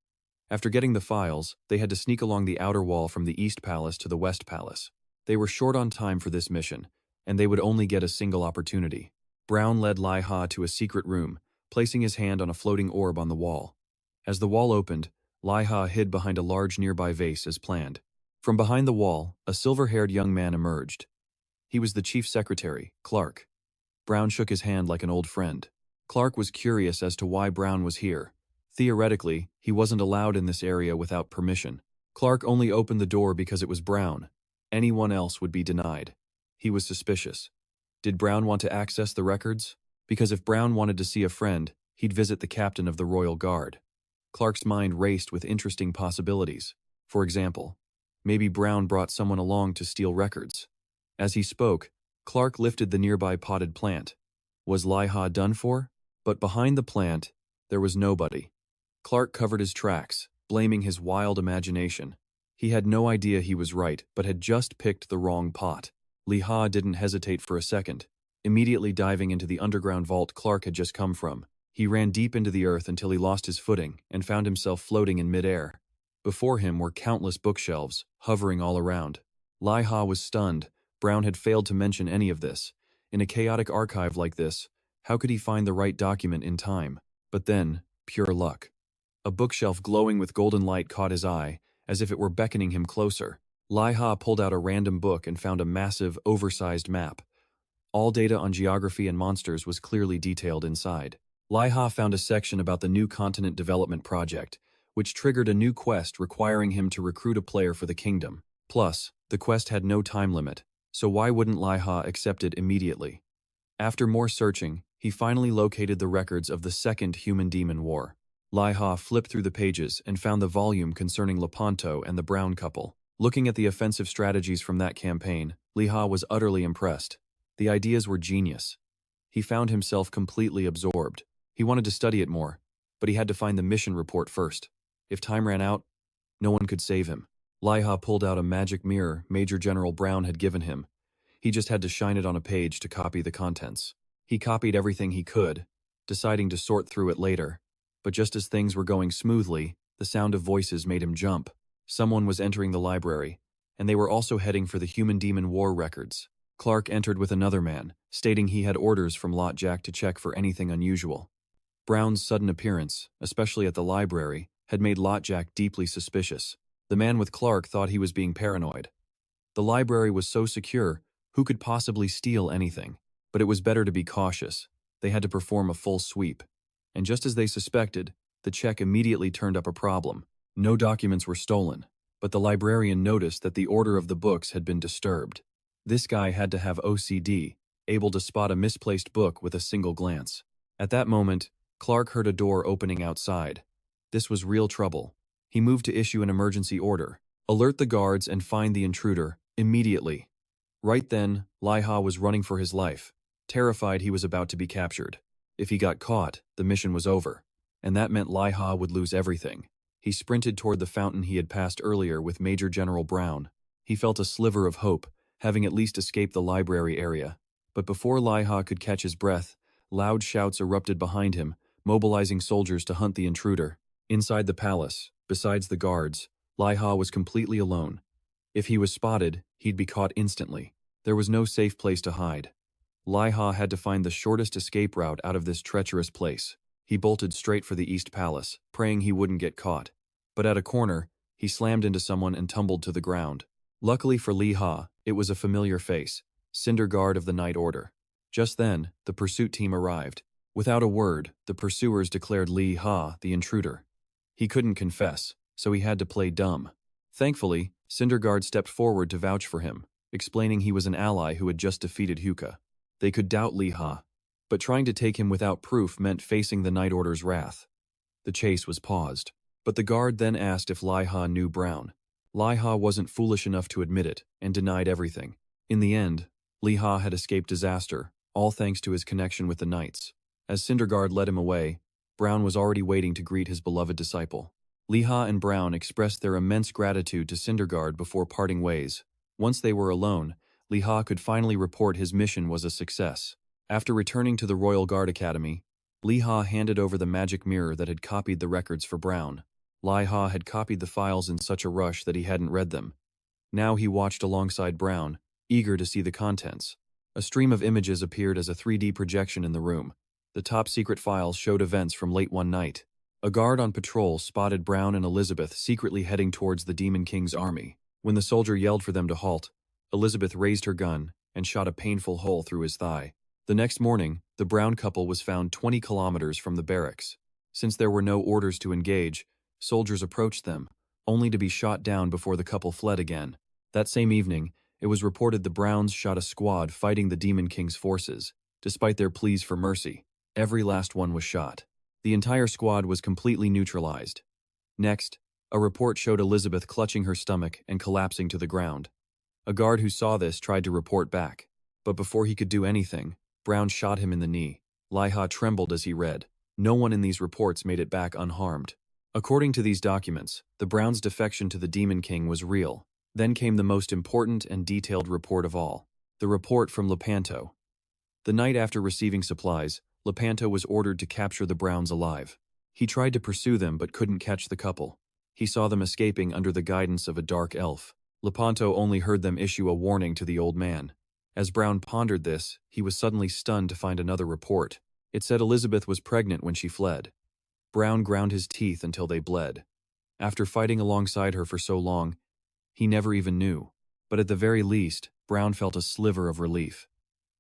After getting the files, they had to sneak along the outer wall from the East Palace to the West Palace. They were short on time for this mission, and they would only get a single opportunity. Brown led Liha to a secret room, placing his hand on a floating orb on the wall. As the wall opened, Liha hid behind a large nearby vase as planned. From behind the wall, a silver-haired young man emerged. He was the chief secretary, Clark. Brown shook his hand like an old friend. Clark was curious as to why Brown was here. Theoretically, he wasn't allowed in this area without permission. Clark only opened the door because it was Brown. Anyone else would be denied. He was suspicious. Did Brown want to access the records? Because if Brown wanted to see a friend, he'd visit the captain of the Royal Guard. Clark's mind raced with interesting possibilities. For example, maybe Brown brought someone along to steal records. As he spoke, Clark lifted the nearby potted plant. Was Liha done for? But behind the plant, there was nobody. Clark covered his tracks, blaming his wild imagination. He had no idea he was right, but had just picked the wrong pot. Liha didn't hesitate for a second. Immediately diving into the underground vault Clark had just come from, he ran deep into the earth until he lost his footing and found himself floating in midair. Before him were countless bookshelves, hovering all around. Liha was stunned. Brown had failed to mention any of this. In a chaotic archive like this, how could he find the right document in time? But then, pure luck. A bookshelf glowing with golden light caught his eye, as if it were beckoning him closer. Liha pulled out a random book and found a massive, oversized map. All data on geography and monsters was clearly detailed inside. Liha found a section about the new continent development project, which triggered a new quest requiring him to recruit a player for the kingdom. Plus, the quest had no time limit, so why wouldn't Liha accept it immediately? After more searching, he finally located the records of the Second Human-Demon War. Liha flipped through the pages and found the volume concerning Lepanto and the Brown couple. Looking at the offensive strategies from that campaign, Liha was utterly impressed. The ideas were genius. He found himself completely absorbed. He wanted to study it more, but he had to find the mission report first. If time ran out, no one could save him. Liha pulled out a magic mirror Major General Brown had given him. He just had to shine it on a page to copy the contents. He copied everything he could, deciding to sort through it later. But just as things were going smoothly, the sound of voices made him jump. Someone was entering the library, and they were also heading for the Human-Demon War records. Clark entered with another man, stating he had orders from Lot Jack to check for anything unusual. Brown's sudden appearance, especially at the library, had made Lot Jack deeply suspicious. The man with Clark thought he was being paranoid. The library was so secure, who could possibly steal anything? But it was better to be cautious. They had to perform a full sweep. And just as they suspected, the check immediately turned up a problem. No documents were stolen, but the librarian noticed that the order of the books had been disturbed. This guy had to have OCD, able to spot a misplaced book with a single glance. At that moment, Clark heard a door opening outside. This was real trouble. He moved to issue an emergency order. Alert the guards and find the intruder, immediately. Right then, Liha was running for his life, terrified he was about to be captured. If he got caught, the mission was over, and that meant Liha would lose everything. He sprinted toward the fountain he had passed earlier with Major General Brown. He felt a sliver of hope, having at least escaped the library area. But before Liha could catch his breath, loud shouts erupted behind him, mobilizing soldiers to hunt the intruder. Inside the palace, besides the guards, Liha was completely alone. If he was spotted, he'd be caught instantly. There was no safe place to hide. Liha had to find the shortest escape route out of this treacherous place. He bolted straight for the East Palace, praying he wouldn't get caught. But at a corner, he slammed into someone and tumbled to the ground. Luckily for Liha, it was a familiar face, Cinder Guard of the Night Order. Just then, the pursuit team arrived. Without a word, the pursuers declared Liha the intruder. He couldn't confess, so he had to play dumb. Thankfully, Cinder Guard stepped forward to vouch for him, explaining he was an ally who had just defeated Huka. They could doubt Liha, but trying to take him without proof meant facing the Night Order's wrath. The chase was paused, but the guard then asked if Liha knew Brown. Liha wasn't foolish enough to admit it, and denied everything. In the end, Liha had escaped disaster, all thanks to his connection with the Knights. As Cinderguard led him away, Brown was already waiting to greet his beloved disciple. Liha and Brown expressed their immense gratitude to Cinderguard before parting ways. Once they were alone, Liha could finally report his mission was a success. After returning to the Royal Guard Academy, Liha handed over the magic mirror that had copied the records for Brown. Liha had copied the files in such a rush that he hadn't read them. Now he watched alongside Brown, eager to see the contents. A stream of images appeared as a 3D projection in the room. The top-secret files showed events from late one night. A guard on patrol spotted Brown and Elizabeth secretly heading towards the Demon King's army. When the soldier yelled for them to halt, Elizabeth raised her gun and shot a painful hole through his thigh. The next morning, the Brown couple was found 20 kilometers from the barracks. Since there were no orders to engage, soldiers approached them, only to be shot down before the couple fled again. That same evening, it was reported the Browns shot a squad fighting the Demon King's forces. Despite their pleas for mercy, every last one was shot. The entire squad was completely neutralized. Next, a report showed Elizabeth clutching her stomach and collapsing to the ground. A guard who saw this tried to report back, but before he could do anything, Brown shot him in the knee. Liha trembled as he read. No one in these reports made it back unharmed. According to these documents, the Browns' defection to the Demon King was real. Then came the most important and detailed report of all, the report from Lepanto. The night after receiving supplies, Lepanto was ordered to capture the Browns alive. He tried to pursue them but couldn't catch the couple. He saw them escaping under the guidance of a dark elf. Lepanto only heard them issue a warning to the old man. As Brown pondered this, he was suddenly stunned to find another report. It said Elizabeth was pregnant when she fled. Brown ground his teeth until they bled. After fighting alongside her for so long, he never even knew. But at the very least, Brown felt a sliver of relief.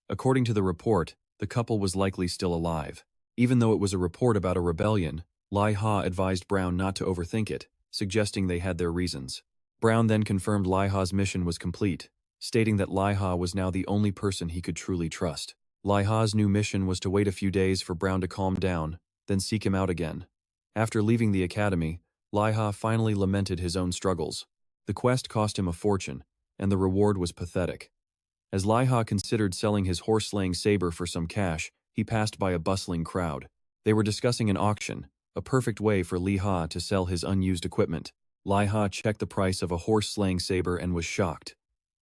According to the report, the couple was likely still alive. Even though it was a report about a rebellion, Liha advised Brown not to overthink it, suggesting they had their reasons. Brown then confirmed Liha's mission was complete, stating that Liha was now the only person he could truly trust. Liha's new mission was to wait a few days for Brown to calm down, then seek him out again. After leaving the academy, Liha finally lamented his own struggles. The quest cost him a fortune, and the reward was pathetic. As Liha considered selling his horse-slaying saber for some cash, he passed by a bustling crowd. They were discussing an auction, a perfect way for Liha to sell his unused equipment. Liha checked the price of a horse-slaying saber and was shocked.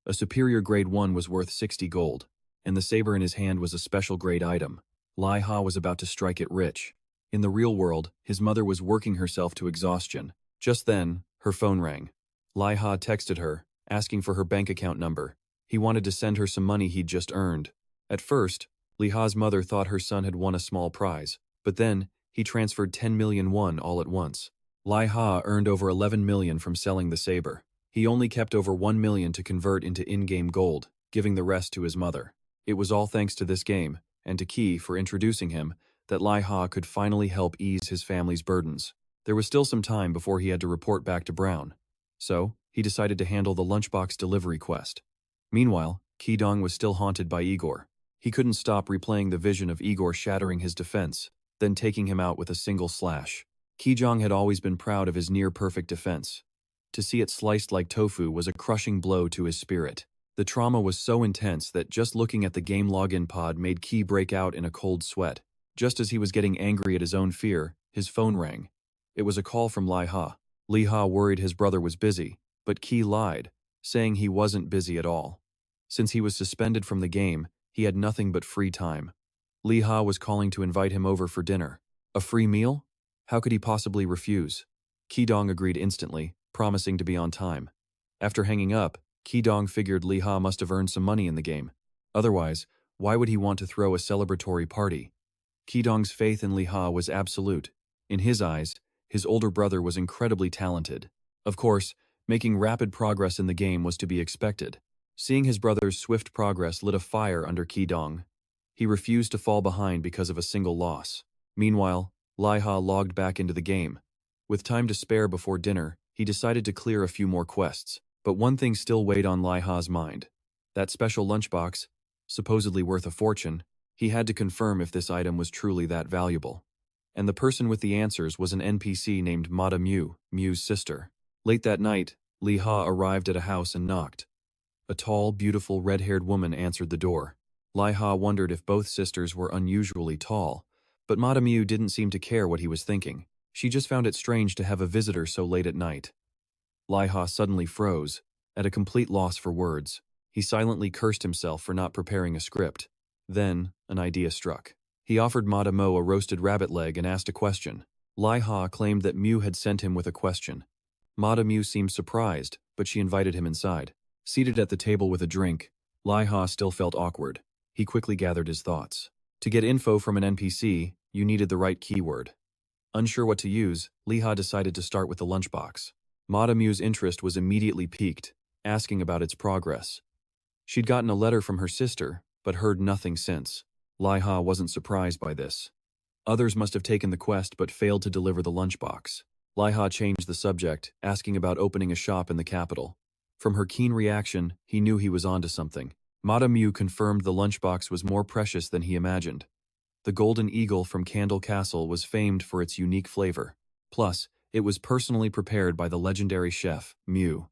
A superior grade 1 was worth 60 gold, and the saber in his hand was a special grade item. Liha was about to strike it rich. In the real world, his mother was working herself to exhaustion. Just then, her phone rang. Liha texted her, asking for her bank account number. He wanted to send her some money he'd just earned. At first, Liha's mother thought her son had won a small prize, but then, he transferred 10 million won all at once. Liha earned over 11 million from selling the saber. He only kept over 1 million to convert into in-game gold, giving the rest to his mother. It was all thanks to this game, and to Ki for introducing him, that Liha could finally help ease his family's burdens. There was still some time before he had to report back to Brown. So, he decided to handle the lunchbox delivery quest. Meanwhile, Ki-Jang was still haunted by Igor. He couldn't stop replaying the vision of Igor shattering his defense, then taking him out with a single slash. Ki-Jang had always been proud of his near-perfect defense. To see it sliced like tofu was a crushing blow to his spirit. The trauma was so intense that just looking at the game login pod made Ki break out in a cold sweat. Just as he was getting angry at his own fear, his phone rang. It was a call from Liha. Liha worried his brother was busy, but Ki lied, saying he wasn't busy at all. Since he was suspended from the game, he had nothing but free time. Liha was calling to invite him over for dinner. A free meal? How could he possibly refuse? Ki-Jang agreed instantly, promising to be on time. After hanging up, Ki-Jang figured Liha must have earned some money in the game. Otherwise, why would he want to throw a celebratory party? Ki-Jang's faith in Liha was absolute. In his eyes, his older brother was incredibly talented. Of course, making rapid progress in the game was to be expected. Seeing his brother's swift progress lit a fire under Ki-Jang. He refused to fall behind because of a single loss. Meanwhile, Liha logged back into the game. With time to spare before dinner, he decided to clear a few more quests. But one thing still weighed on Liha's mind. That special lunchbox, supposedly worth a fortune, he had to confirm if this item was truly that valuable. And the person with the answers was an NPC named Mada Mew, Mew's sister. Late that night, Liha arrived at a house and knocked. A tall, beautiful, red-haired woman answered the door. Liha wondered if both sisters were unusually tall, but Mada Mew didn't seem to care what he was thinking. She just found it strange to have a visitor so late at night. Liha suddenly froze, at a complete loss for words. He silently cursed himself for not preparing a script. Then, an idea struck. He offered Mada Mo a roasted rabbit leg and asked a question. Liha claimed that Mew had sent him with a question. Mada Mew seemed surprised, but she invited him inside. Seated at the table with a drink, Liha still felt awkward. He quickly gathered his thoughts. To get info from an NPC, you needed the right keyword. Unsure what to use, Liha decided to start with the lunchbox. Mada Mew's interest was immediately piqued, asking about its progress. She'd gotten a letter from her sister, but heard nothing since. Liha wasn't surprised by this. Others must have taken the quest but failed to deliver the lunchbox. Liha changed the subject, asking about opening a shop in the capital. From her keen reaction, he knew he was onto something. Mada Mew confirmed the lunchbox was more precious than he imagined. The golden eagle from Candle Castle was famed for its unique flavor. Plus, it was personally prepared by the legendary chef, Mew.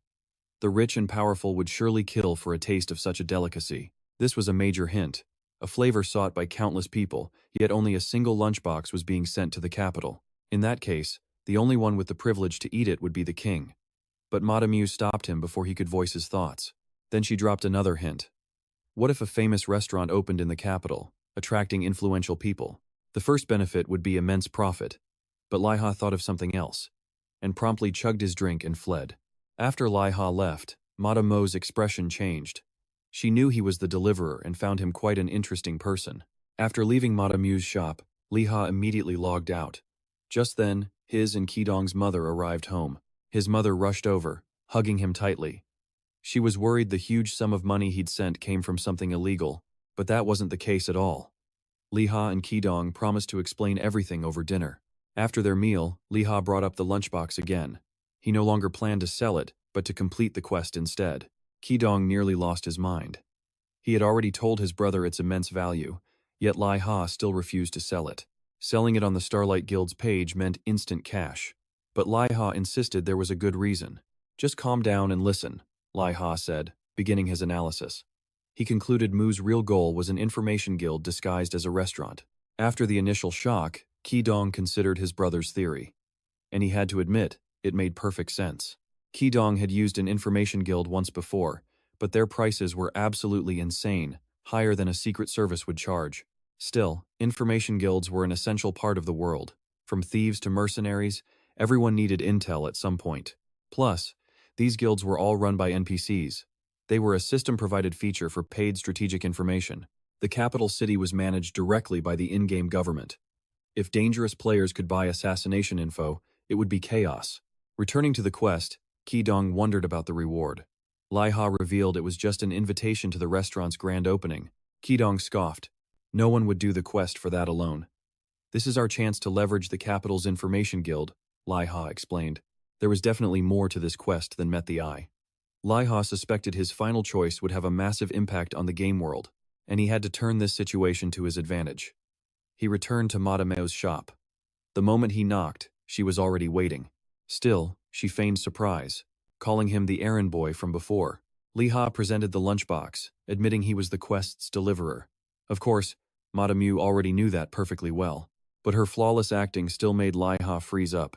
The rich and powerful would surely kill for a taste of such a delicacy. This was a major hint. A flavor sought by countless people, yet only a single lunchbox was being sent to the capital. In that case, the only one with the privilege to eat it would be the king. But Mada Mew stopped him before he could voice his thoughts. Then she dropped another hint. What if a famous restaurant opened in the capital, attracting influential people? The first benefit would be immense profit. But Liha thought of something else, and promptly chugged his drink and fled. After Liha left, Mada Mo's expression changed. She knew he was the deliverer and found him quite an interesting person. After leaving Mada Mew's shop, Liha immediately logged out. Just then, his and Ki-Jang's mother arrived home. His mother rushed over, hugging him tightly. She was worried the huge sum of money he'd sent came from something illegal, But that wasn't the case at all. Liha and Ki-Jang promised to explain everything over dinner. After their meal, Liha brought up the lunchbox again. He no longer planned to sell it, but to complete the quest instead. Ki-Jang nearly lost his mind. He had already told his brother its immense value, yet Liha still refused to sell it. Selling it on the Starlight Guild's page meant instant cash. But Liha insisted there was a good reason. "Just calm down and listen," Liha said, beginning his analysis. He concluded Mu's real goal was an information guild disguised as a restaurant. After the initial shock, Ki-Jang considered his brother's theory. And he had to admit, it made perfect sense. Ki-Jang had used an information guild once before, but their prices were absolutely insane, higher than a secret service would charge. Still, information guilds were an essential part of the world. From thieves to mercenaries, everyone needed intel at some point. Plus, these guilds were all run by NPCs. They were a system-provided feature for paid strategic information. The capital city was managed directly by the in-game government. If dangerous players could buy assassination info, it would be chaos. Returning to the quest, Ki-Jang wondered about the reward. Liha revealed it was just an invitation to the restaurant's grand opening. Ki-Jang scoffed. No one would do the quest for that alone. "This is our chance to leverage the capital's information guild," Liha explained. There was definitely more to this quest than met the eye. Liha suspected his final choice would have a massive impact on the game world, and he had to turn this situation to his advantage. He returned to Madameo's shop. The moment he knocked, she was already waiting. Still, she feigned surprise, calling him the errand boy from before. Liha presented the lunchbox, admitting he was the quest's deliverer. Of course, Madame already knew that perfectly well, but her flawless acting still made Liha freeze up.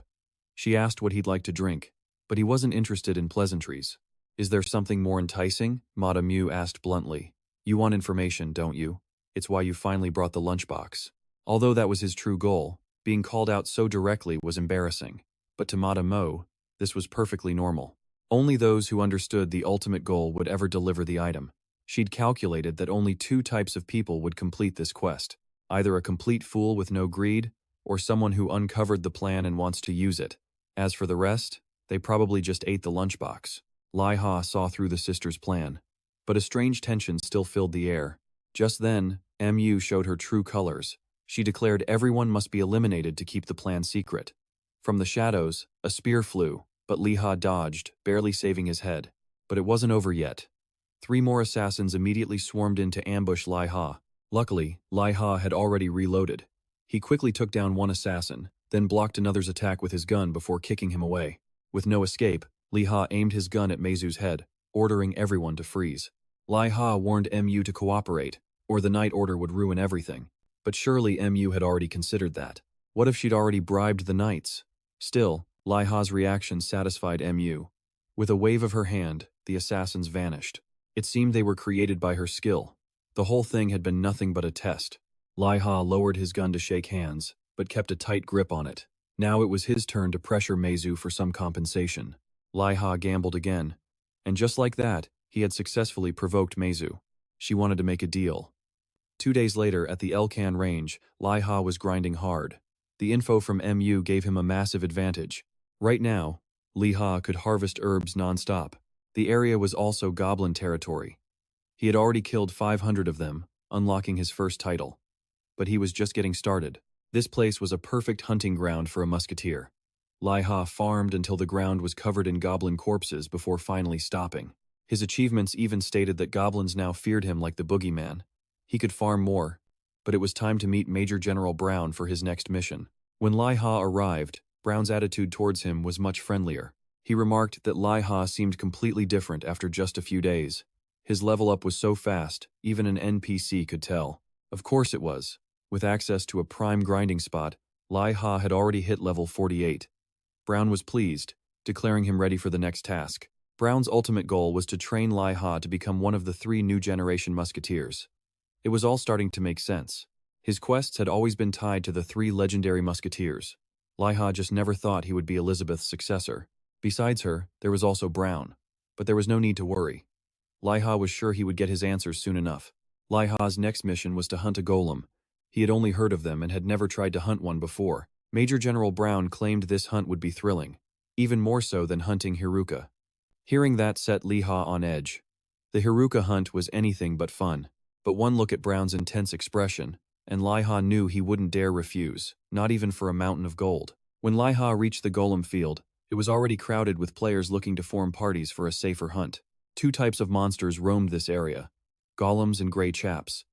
She asked what he'd like to drink, but he wasn't interested in pleasantries. "Is there something more enticing?" Madame asked bluntly. "You want information, don't you? It's why you finally brought the lunchbox." Although that was his true goal, being called out so directly was embarrassing. But to Madame, this was perfectly normal. Only those who understood the ultimate goal would ever deliver the item. She'd calculated that only two types of people would complete this quest. Either a complete fool with no greed, or someone who uncovered the plan and wants to use it. As for the rest, they probably just ate the lunchbox. Liha saw through the sisters' plan. But a strange tension still filled the air. Just then, Mu showed her true colors. She declared everyone must be eliminated to keep the plan secret. From the shadows, a spear flew, but Liha dodged, barely saving his head. But it wasn't over yet. 3 more assassins immediately swarmed in to ambush Liha. Luckily, Liha had already reloaded. He quickly took down one assassin, then blocked another's attack with his gun before kicking him away. With no escape, Liha aimed his gun at Meizu's head, ordering everyone to freeze. Liha warned Mu to cooperate, or the night order would ruin everything. But surely Mu had already considered that. What if she'd already bribed the knights? Still, Liha's reaction satisfied Mu. With a wave of her hand, the assassins vanished. It seemed they were created by her skill. The whole thing had been nothing but a test. Liha lowered his gun to shake hands, but kept a tight grip on it. Now it was his turn to pressure Meizu for some compensation. Liha gambled again, and just like that, he had successfully provoked Meizu. She wanted to make a deal. 2 days later, at the Elkan range, Liha was grinding hard. The info from Mu gave him a massive advantage. Right now, Liha could harvest herbs nonstop. The area was also goblin territory. He had already killed 500 of them, unlocking his first title. But he was just getting started. This place was a perfect hunting ground for a musketeer. Liha farmed until the ground was covered in goblin corpses before finally stopping. His achievements even stated that goblins now feared him like the boogeyman. He could farm more, but it was time to meet Major General Brown for his next mission. When Liha arrived, Brown's attitude towards him was much friendlier. He remarked that Liha seemed completely different after just a few days. His level up was so fast, even an NPC could tell. Of course it was. With access to a prime grinding spot, Liha had already hit level 48. Brown was pleased, declaring him ready for the next task. Brown's ultimate goal was to train Liha to become one of the 3 new generation musketeers. It was all starting to make sense. His quests had always been tied to the 3 legendary musketeers. Liha just never thought he would be Elizabeth's successor. Besides her, there was also Brown. But there was no need to worry. Liha was sure he would get his answers soon enough. Liha's next mission was to hunt a golem. He had only heard of them and had never tried to hunt one before. Major General Brown claimed this hunt would be thrilling, even more so than hunting Hiruka. Hearing that set Liha on edge. The Hiruka hunt was anything but fun, But one look at Brown's intense expression, and Liha knew he wouldn't dare refuse, not even for a mountain of gold. When Liha reached the golem field, it was already crowded with players looking to form parties for a safer hunt. Two types of monsters roamed this area: golems and gray chaps.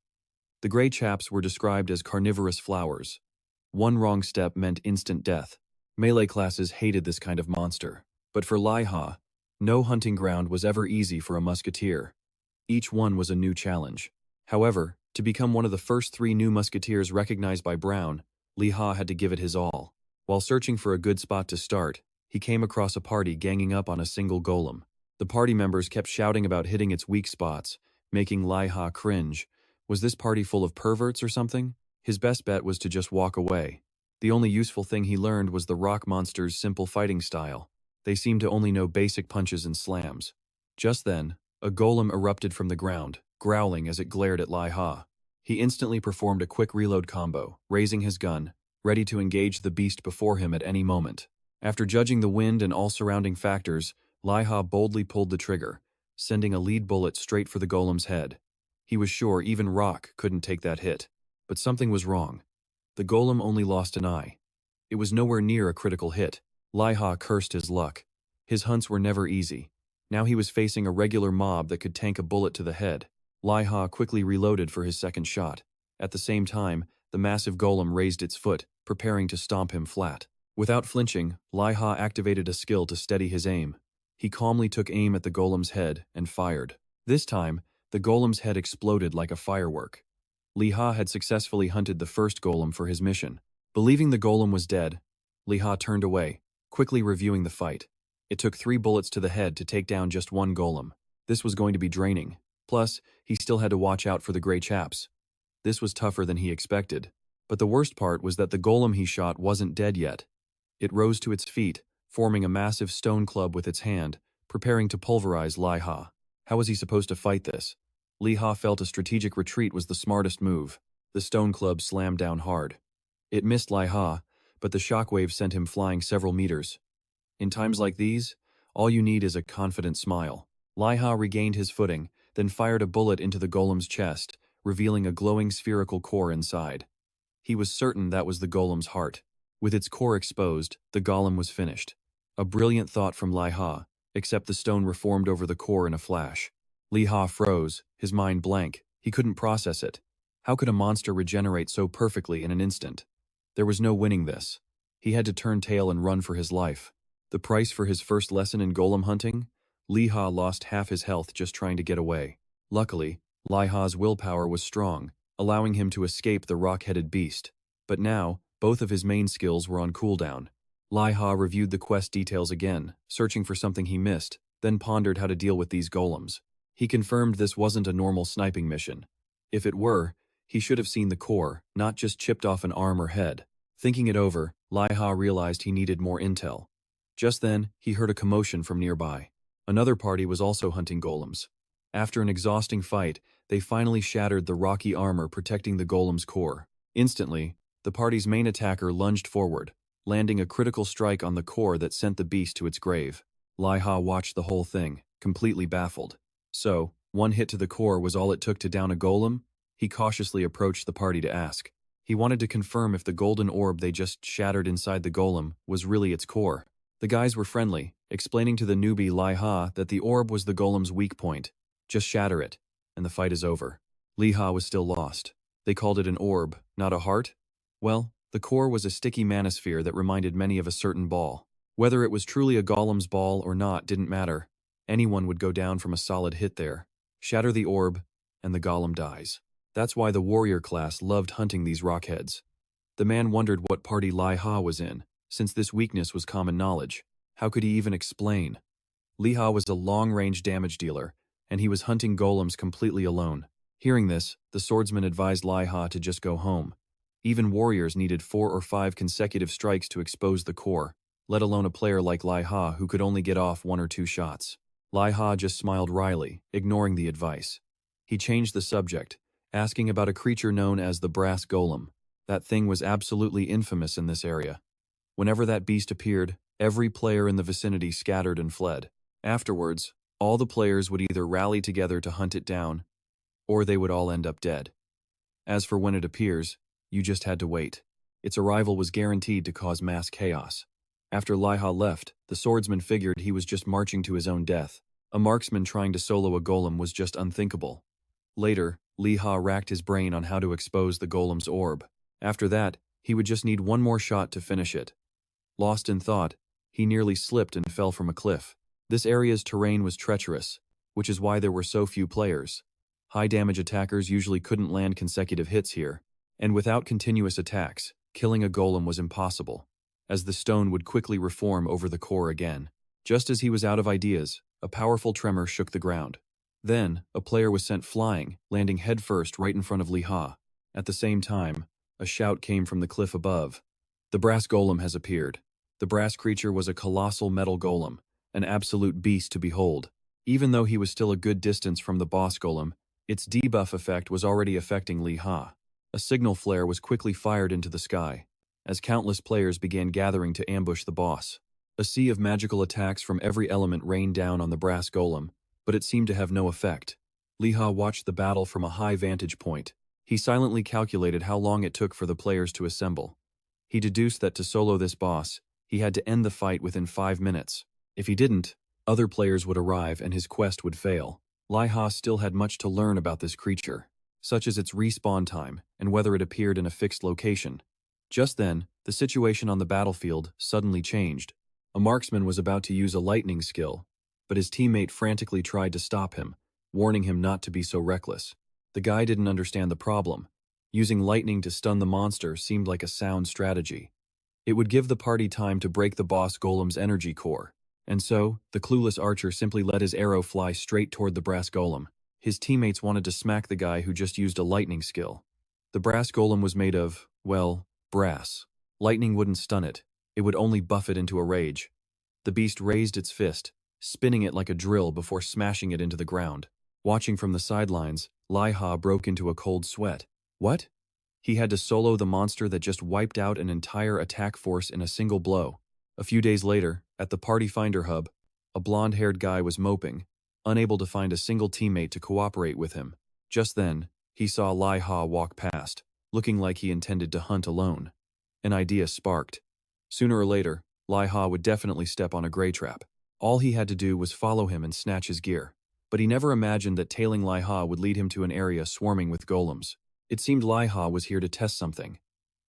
The gray chaps were described as carnivorous flowers. One wrong step meant instant death. Melee classes hated this kind of monster. But for Liha, no hunting ground was ever easy for a musketeer. Each one was a new challenge. However, to become one of the first 3 new musketeers recognized by Brown, Liha had to give it his all. While searching for a good spot to start, he came across a party ganging up on a single golem. The party members kept shouting about hitting its weak spots, making Liha cringe. Was this party full of perverts or something? His best bet was to just walk away. The only useful thing he learned was the rock monster's simple fighting style. They seemed to only know basic punches and slams. Just then, a golem erupted from the ground, growling as it glared at Liha. He instantly performed a quick reload combo, raising his gun, ready to engage the beast before him at any moment. After judging the wind and all surrounding factors, Liha boldly pulled the trigger, sending a lead bullet straight for the golem's head. He was sure even rock couldn't take that hit. But something was wrong. The golem only lost an eye. It was nowhere near a critical hit. Liha cursed his luck. His hunts were never easy. Now he was facing a regular mob that could tank a bullet to the head. Liha quickly reloaded for his second shot. At the same time, the massive golem raised its foot, preparing to stomp him flat. Without flinching, Liha activated a skill to steady his aim. He calmly took aim at the golem's head and fired. This time, the golem's head exploded like a firework. Liha had successfully hunted the first golem for his mission. Believing the golem was dead, Liha turned away, quickly reviewing the fight. It took 3 bullets to the head to take down just one golem. This was going to be draining. Plus, he still had to watch out for the gray chaps. This was tougher than he expected. But the worst part was that the golem he shot wasn't dead yet. It rose to its feet, forming a massive stone club with its hand, preparing to pulverize Liha. How was he supposed to fight this? Liha felt a strategic retreat was the smartest move. The stone club slammed down hard. It missed Liha, but the shockwave sent him flying several meters. In times like these, all you need is a confident smile. Liha regained his footing, then fired a bullet into the golem's chest, revealing a glowing spherical core inside. He was certain that was the golem's heart. With its core exposed, the golem was finished. A brilliant thought from Liha, except the stone reformed over the core in a flash. Liha froze, his mind blank. He couldn't process it. How could a monster regenerate so perfectly in an instant? There was no winning this. He had to turn tail and run for his life. The price for his first lesson in golem hunting? Liha lost half his health just trying to get away. Luckily, Liha's willpower was strong, allowing him to escape the rock-headed beast. But now, both of his main skills were on cooldown. Liha reviewed the quest details again, searching for something he missed, then pondered how to deal with these golems. He confirmed this wasn't a normal sniping mission. If it were, he should have seen the core, not just chipped off an arm or head. Thinking it over, Liha realized he needed more intel. Just then, he heard a commotion from nearby. Another party was also hunting golems. After an exhausting fight, they finally shattered the rocky armor protecting the golem's core. Instantly, the party's main attacker lunged forward, landing a critical strike on the core that sent the beast to its grave. Liha watched the whole thing, completely baffled. So, one hit to the core was all it took to down a golem? He cautiously approached the party to ask. He wanted to confirm if the golden orb they just shattered inside the golem was really its core. The guys were friendly, explaining to the newbie Liha that the orb was the golem's weak point. Just shatter it, and the fight is over. Liha was still lost. They called it an orb, not a heart? Well, the core was a sticky manosphere that reminded many of a certain ball. Whether it was truly a golem's ball or not didn't matter. Anyone would go down from a solid hit there. Shatter the orb, and the golem dies. That's why the warrior class loved hunting these rockheads. The man wondered what party Liha was in, since this weakness was common knowledge. How could he even explain? Liha was a long-range damage dealer, and he was hunting golems completely alone. Hearing this, the swordsman advised Liha to just go home. Even warriors needed 4 or 5 consecutive strikes to expose the core, let alone a player like Liha who could only get off 1 or 2 shots. Liha just smiled wryly, ignoring the advice. He changed the subject, asking about a creature known as the brass golem. That thing was absolutely infamous in this area. Whenever that beast appeared, every player in the vicinity scattered and fled. Afterwards, all the players would either rally together to hunt it down, or they would all end up dead. As for when it appears, you just had to wait. Its arrival was guaranteed to cause mass chaos. After Liha left, the swordsman figured he was just marching to his own death. A marksman trying to solo a golem was just unthinkable. Later, Liha racked his brain on how to expose the golem's orb. After that, he would just need one more shot to finish it. Lost in thought, he nearly slipped and fell from a cliff. This area's terrain was treacherous, which is why there were so few players. High-damage attackers usually couldn't land consecutive hits here, and without continuous attacks, killing a golem was impossible, as the stone would quickly reform over the core again. Just as he was out of ideas, a powerful tremor shook the ground. Then, a player was sent flying, landing headfirst right in front of Liha. At the same time, a shout came from the cliff above. The brass golem has appeared. The brass creature was a colossal metal golem, an absolute beast to behold. Even though he was still a good distance from the boss golem, its debuff effect was already affecting Liha. A signal flare was quickly fired into the sky, as countless players began gathering to ambush the boss. A sea of magical attacks from every element rained down on the brass golem, but it seemed to have no effect. Liha watched the battle from a high vantage point. He silently calculated how long it took for the players to assemble. He deduced that to solo this boss, he had to end the fight within 5 minutes. If he didn't, other players would arrive and his quest would fail. Liha still had much to learn about this creature, such as its respawn time and whether it appeared in a fixed location. Just then, the situation on the battlefield suddenly changed. A marksman was about to use a lightning skill, but his teammate frantically tried to stop him, warning him not to be so reckless. The guy didn't understand the problem. Using lightning to stun the monster seemed like a sound strategy. It would give the party time to break the boss golem's energy core. And so, the clueless archer simply let his arrow fly straight toward the brass golem. His teammates wanted to smack the guy who just used a lightning skill. The brass golem was made of, well, brass. Lightning wouldn't stun it. It would only buff it into a rage. The beast raised its fist, spinning it like a drill before smashing it into the ground. Watching from the sidelines, Liha broke into a cold sweat. What? He had to solo the monster that just wiped out an entire attack force in a single blow. A few days later, at the Party Finder hub, a blonde-haired guy was moping, unable to find a single teammate to cooperate with him. Just then, he saw Liha walk past, looking like he intended to hunt alone. An idea sparked. Sooner or later, Liha would definitely step on a gray trap. All he had to do was follow him and snatch his gear. But he never imagined that tailing Liha would lead him to an area swarming with golems. It seemed Liha was here to test something.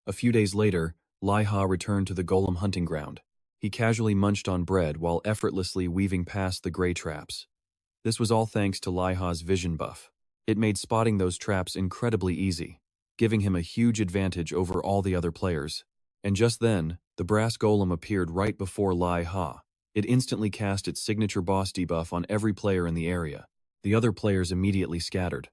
A few days later, Liha returned to the golem hunting ground. He casually munched on bread while effortlessly weaving past the gray traps. This was all thanks to Liha's vision buff. It made spotting those traps incredibly easy, giving him a huge advantage over all the other players. And just then, the brass golem appeared right before Liha. It instantly cast its signature boss debuff on every player in the area. The other players immediately scattered.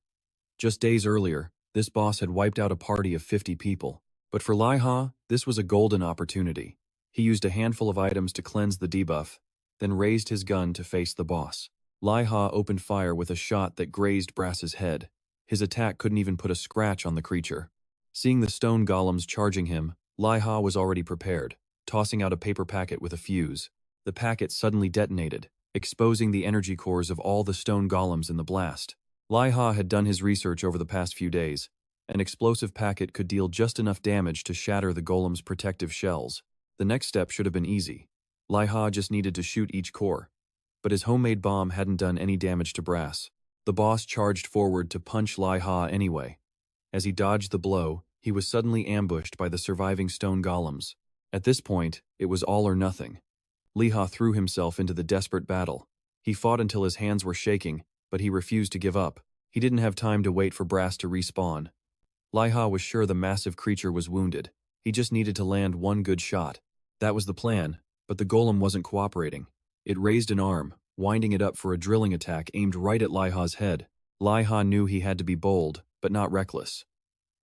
Just days earlier, this boss had wiped out a party of 50 people. But for Liha, this was a golden opportunity. He used a handful of items to cleanse the debuff, then raised his gun to face the boss. Liha opened fire with a shot that grazed Brass's head. His attack couldn't even put a scratch on the creature. Seeing the stone golems charging him, Liha was already prepared, tossing out a paper packet with a fuse. The packet suddenly detonated, exposing the energy cores of all the stone golems in the blast. Liha had done his research over the past few days. An explosive packet could deal just enough damage to shatter the golem's protective shells. The next step should have been easy. Liha just needed to shoot each core. But his homemade bomb hadn't done any damage to Brass. The boss charged forward to punch Liha anyway. As he dodged the blow, he was suddenly ambushed by the surviving stone golems. At this point, it was all or nothing. Liha threw himself into the desperate battle. He fought until his hands were shaking, but he refused to give up. He didn't have time to wait for Brass to respawn. Liha was sure the massive creature was wounded. He just needed to land one good shot. That was the plan, but the golem wasn't cooperating. It raised an arm, winding it up for a drilling attack aimed right at Liha's head. Liha knew he had to be bold, but not reckless.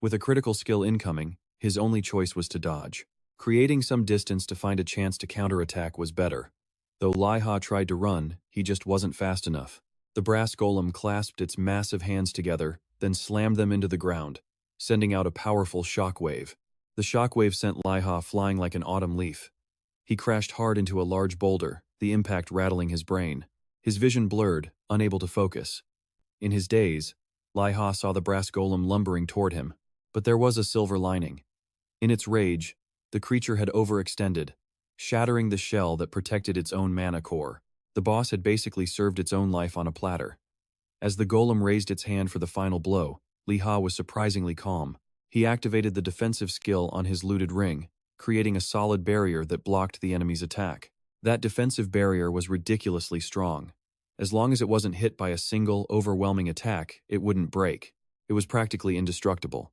With a critical skill incoming, his only choice was to dodge. Creating some distance to find a chance to counterattack was better. Though Liha tried to run, he just wasn't fast enough. The brass golem clasped its massive hands together, then slammed them into the ground, sending out a powerful shockwave. The shockwave sent Liha flying like an autumn leaf. He crashed hard into a large boulder, the impact rattling his brain. His vision blurred, unable to focus. In his daze, Liha saw the brass golem lumbering toward him, but there was a silver lining. In its rage, the creature had overextended, shattering the shell that protected its own mana core. The boss had basically served its own life on a platter. As the golem raised its hand for the final blow, Liha was surprisingly calm. He activated the defensive skill on his looted ring, creating a solid barrier that blocked the enemy's attack. That defensive barrier was ridiculously strong. As long as it wasn't hit by a single, overwhelming attack, it wouldn't break. It was practically indestructible.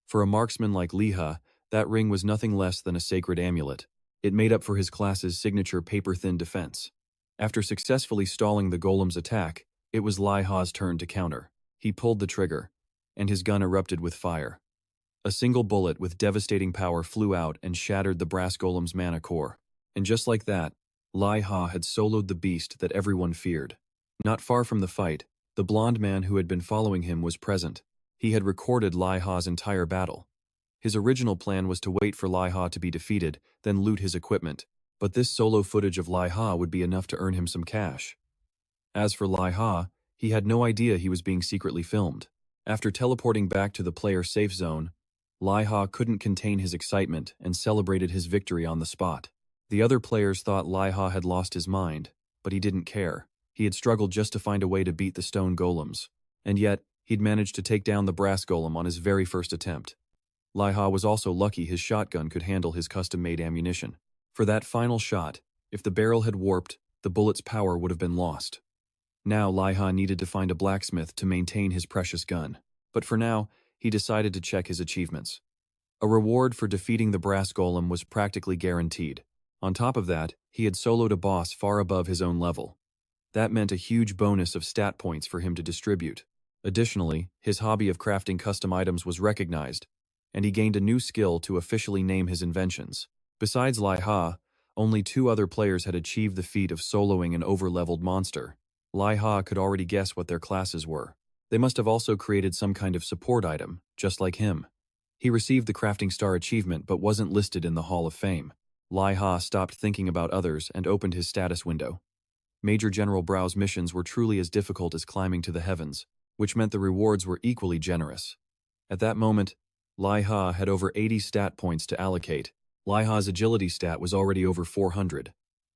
For a marksman like Liha, that ring was nothing less than a sacred amulet. It made up for his class's signature paper-thin defense. After successfully stalling the golem's attack, it was Liha's turn to counter. He pulled the trigger, and his gun erupted with fire. A single bullet with devastating power flew out and shattered the brass golem's mana core. And just like that, Liha had soloed the beast that everyone feared. Not far from the fight, the blond man who had been following him was present. He had recorded Liha's entire battle. His original plan was to wait for Liha to be defeated, then loot his equipment, but this solo footage of Liha would be enough to earn him some cash. As for Liha, he had no idea he was being secretly filmed. After teleporting back to the player safe zone, Liha couldn't contain his excitement and celebrated his victory on the spot. The other players thought Liha had lost his mind, but he didn't care. He had struggled just to find a way to beat the stone golems, and yet he'd managed to take down the brass golem on his very first attempt. Liha was also lucky his shotgun could handle his custom-made ammunition. For that final shot, if the barrel had warped, the bullet's power would have been lost. Now Liha needed to find a blacksmith to maintain his precious gun. But for now, he decided to check his achievements. A reward for defeating the brass golem was practically guaranteed. On top of that, he had soloed a boss far above his own level. That meant a huge bonus of stat points for him to distribute. Additionally, his hobby of crafting custom items was recognized, and he gained a new skill to officially name his inventions. Besides Liha, only 2 other players had achieved the feat of soloing an over-leveled monster. Liha could already guess what their classes were. They must have also created some kind of support item, just like him. He received the Crafting Star achievement but wasn't listed in the Hall of Fame. Liha stopped thinking about others and opened his status window. Major General Brow's missions were truly as difficult as climbing to the heavens, which meant the rewards were equally generous. At that moment, Liha had over 80 stat points to allocate. Liha's agility stat was already over 400.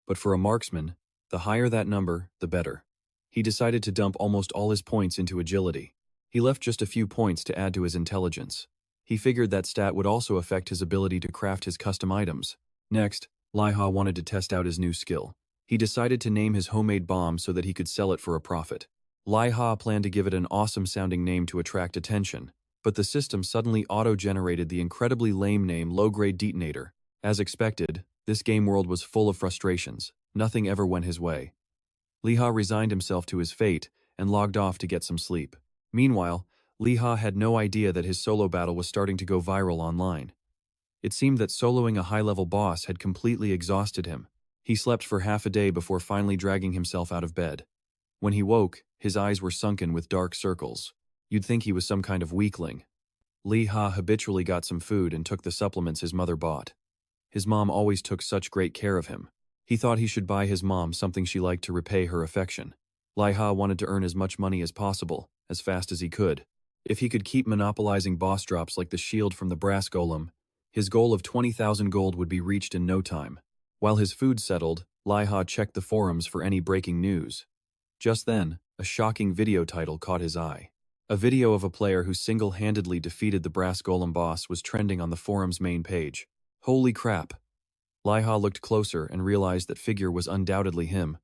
But for a marksman, the higher that number, the better. He decided to dump almost all his points into agility. He left just a few points to add to his intelligence. He figured that stat would also affect his ability to craft his custom items. Next, Liha wanted to test out his new skill. He decided to name his homemade bomb so that he could sell it for a profit. Liha planned to give it an awesome-sounding name to attract attention, but the system suddenly auto-generated the incredibly lame name Low-Grade Detonator. As expected, this game world was full of frustrations. Nothing ever went his way. Liha resigned himself to his fate and logged off to get some sleep. Meanwhile, Liha had no idea that his solo battle was starting to go viral online. It seemed that soloing a high-level boss had completely exhausted him. He slept for half a day before finally dragging himself out of bed. When he woke, his eyes were sunken with dark circles. You'd think he was some kind of weakling. Liha habitually got some food and took the supplements his mother bought. His mom always took such great care of him. He thought he should buy his mom something she liked to repay her affection. Liha wanted to earn as much money as possible, as fast as he could. If he could keep monopolizing boss drops like the shield from the brass golem, his goal of 20,000 gold would be reached in no time. While his food settled, Liha checked the forums for any breaking news. Just then, a shocking video title caught his eye. A video of a player who single-handedly defeated the brass golem boss was trending on the forum's main page. Holy crap! Liha looked closer and realized that figure was undoubtedly him.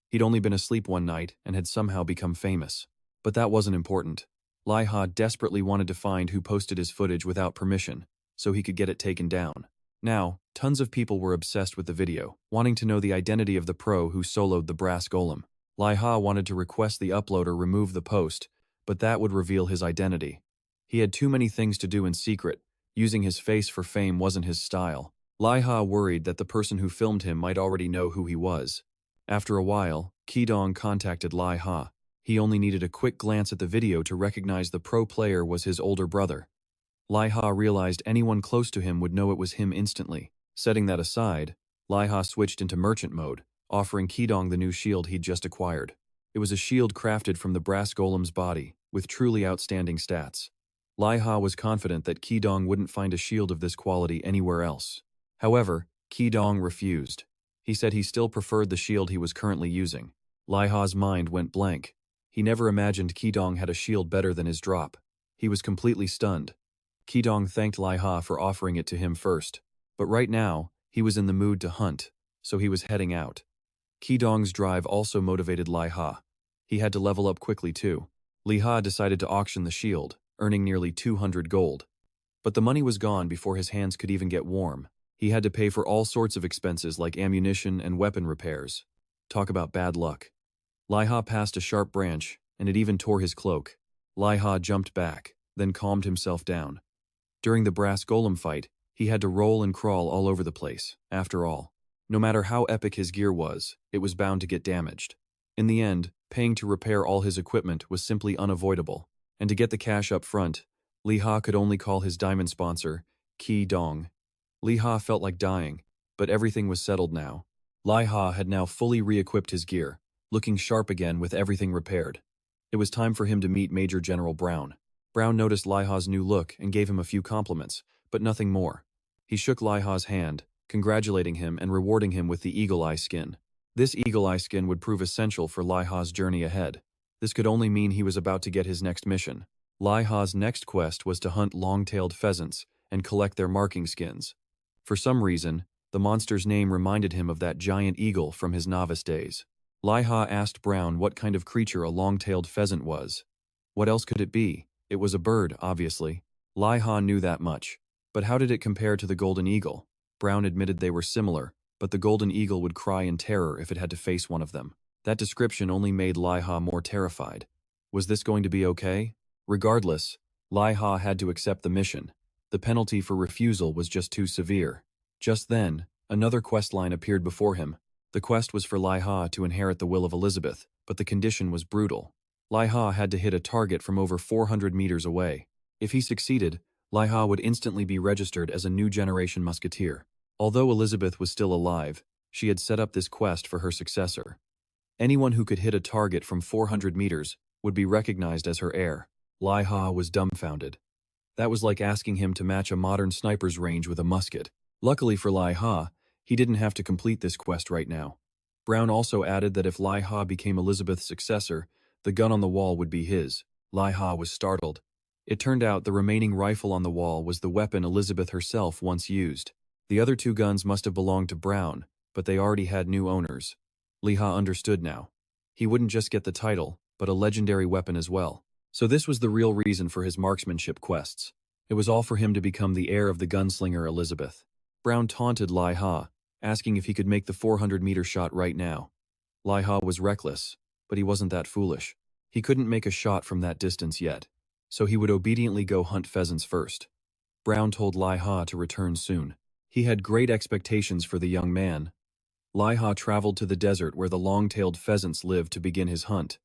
He'd only been asleep one night and had somehow become famous. But that wasn't important. Liha desperately wanted to find who posted his footage without permission, so he could get it taken down. Now, tons of people were obsessed with the video, wanting to know the identity of the pro who soloed the brass golem. Liha wanted to request the uploader remove the post, but that would reveal his identity. He had too many things to do in secret. Using his face for fame wasn't his style. Liha worried that the person who filmed him might already know who he was. After a while, Ki-Jang contacted Liha. He only needed a quick glance at the video to recognize the pro player was his older brother. Liha realized anyone close to him would know it was him instantly. Setting that aside, Liha switched into merchant mode, offering Ki-Jang the new shield he'd just acquired. It was a shield crafted from the brass golem's body, with truly outstanding stats. Liha was confident that Ki-Jang wouldn't find a shield of this quality anywhere else. However, Ki-Jang refused. He said he still preferred the shield he was currently using. Liha's mind went blank. He never imagined Ki-Jang had a shield better than his drop. He was completely stunned. Ki-Jang thanked Liha for offering it to him first. But right now, he was in the mood to hunt, so he was heading out. Ki-Jang's drive also motivated Liha. He had to level up quickly too. Liha decided to auction the shield, earning nearly 200 gold. But the money was gone before his hands could even get warm. He had to pay for all sorts of expenses like ammunition and weapon repairs. Talk about bad luck. Liha passed a sharp branch, and it even tore his cloak. Liha jumped back, then calmed himself down. During the brass golem fight, he had to roll and crawl all over the place, after all. No matter how epic his gear was, it was bound to get damaged. In the end, paying to repair all his equipment was simply unavoidable. And to get the cash up front, Liha could only call his diamond sponsor, Ki-Jang. Liha felt like dying, but everything was settled now. Liha had now fully re-equipped his gear, looking sharp again with everything repaired. It was time for him to meet Major General Brown. Brown noticed Liha's new look and gave him a few compliments, but nothing more. He shook Liha's hand, congratulating him and rewarding him with the eagle eye skin. This eagle eye skin would prove essential for Liha's journey ahead. This could only mean he was about to get his next mission. Liha's next quest was to hunt long-tailed pheasants and collect their marking skins. For some reason, the monster's name reminded him of that giant eagle from his novice days. Liha asked Brown what kind of creature a long-tailed pheasant was. What else could it be? It was a bird, obviously. Liha knew that much. But how did it compare to the golden eagle? Brown admitted they were similar, but the golden eagle would cry in terror if it had to face one of them. That description only made Liha more terrified. Was this going to be okay? Regardless, Liha had to accept the mission. The penalty for refusal was just too severe. Just then, another quest line appeared before him. The quest was for Liha to inherit the will of Elizabeth, but the condition was brutal. Liha had to hit a target from over 400 meters away. If he succeeded, Liha would instantly be registered as a new generation musketeer. Although Elizabeth was still alive, she had set up this quest for her successor. Anyone who could hit a target from 400 meters would be recognized as her heir. Liha was dumbfounded. That was like asking him to match a modern sniper's range with a musket. Luckily for Liha, he didn't have to complete this quest right now. Brown also added that if Liha became Elizabeth's successor, the gun on the wall would be his. Liha was startled. It turned out the remaining rifle on the wall was the weapon Elizabeth herself once used. The other two guns must have belonged to Brown, but they already had new owners. Liha understood now. He wouldn't just get the title, but a legendary weapon as well. So this was the real reason for his marksmanship quests. It was all for him to become the heir of the gunslinger Elizabeth. Brown taunted Liha, asking if he could make the 400-meter shot right now. Liha was reckless, but he wasn't that foolish. He couldn't make a shot from that distance yet, so he would obediently go hunt pheasants first. Brown told Liha to return soon. He had great expectations for the young man. Liha traveled to the desert where the long-tailed pheasants lived to begin his hunt.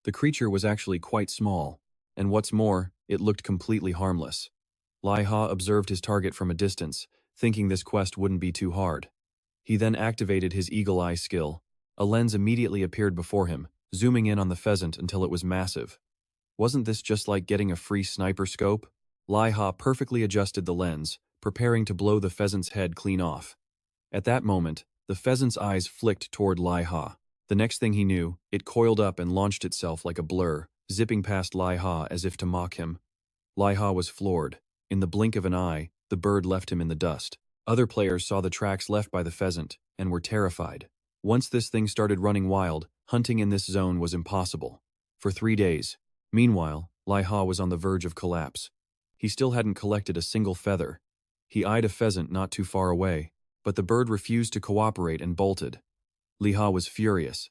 The creature was actually quite small, and what's more, it looked completely harmless. Liha observed his target from a distance, thinking this quest wouldn't be too hard. He then activated his eagle eye skill. A lens immediately appeared before him, zooming in on the pheasant until it was massive. Wasn't this just like getting a free sniper scope? Liha perfectly adjusted the lens, preparing to blow the pheasant's head clean off. At that moment, the pheasant's eyes flicked toward Liha. The next thing he knew, it coiled up and launched itself like a blur, zipping past Liha as if to mock him. Liha was floored. In the blink of an eye, the bird left him in the dust. Other players saw the tracks left by the pheasant and were terrified. Once this thing started running wild, hunting in this zone was impossible. For 3 days. Meanwhile, Liha was on the verge of collapse. He still hadn't collected a single feather. He eyed a pheasant not too far away, but the bird refused to cooperate and bolted. Liha was furious.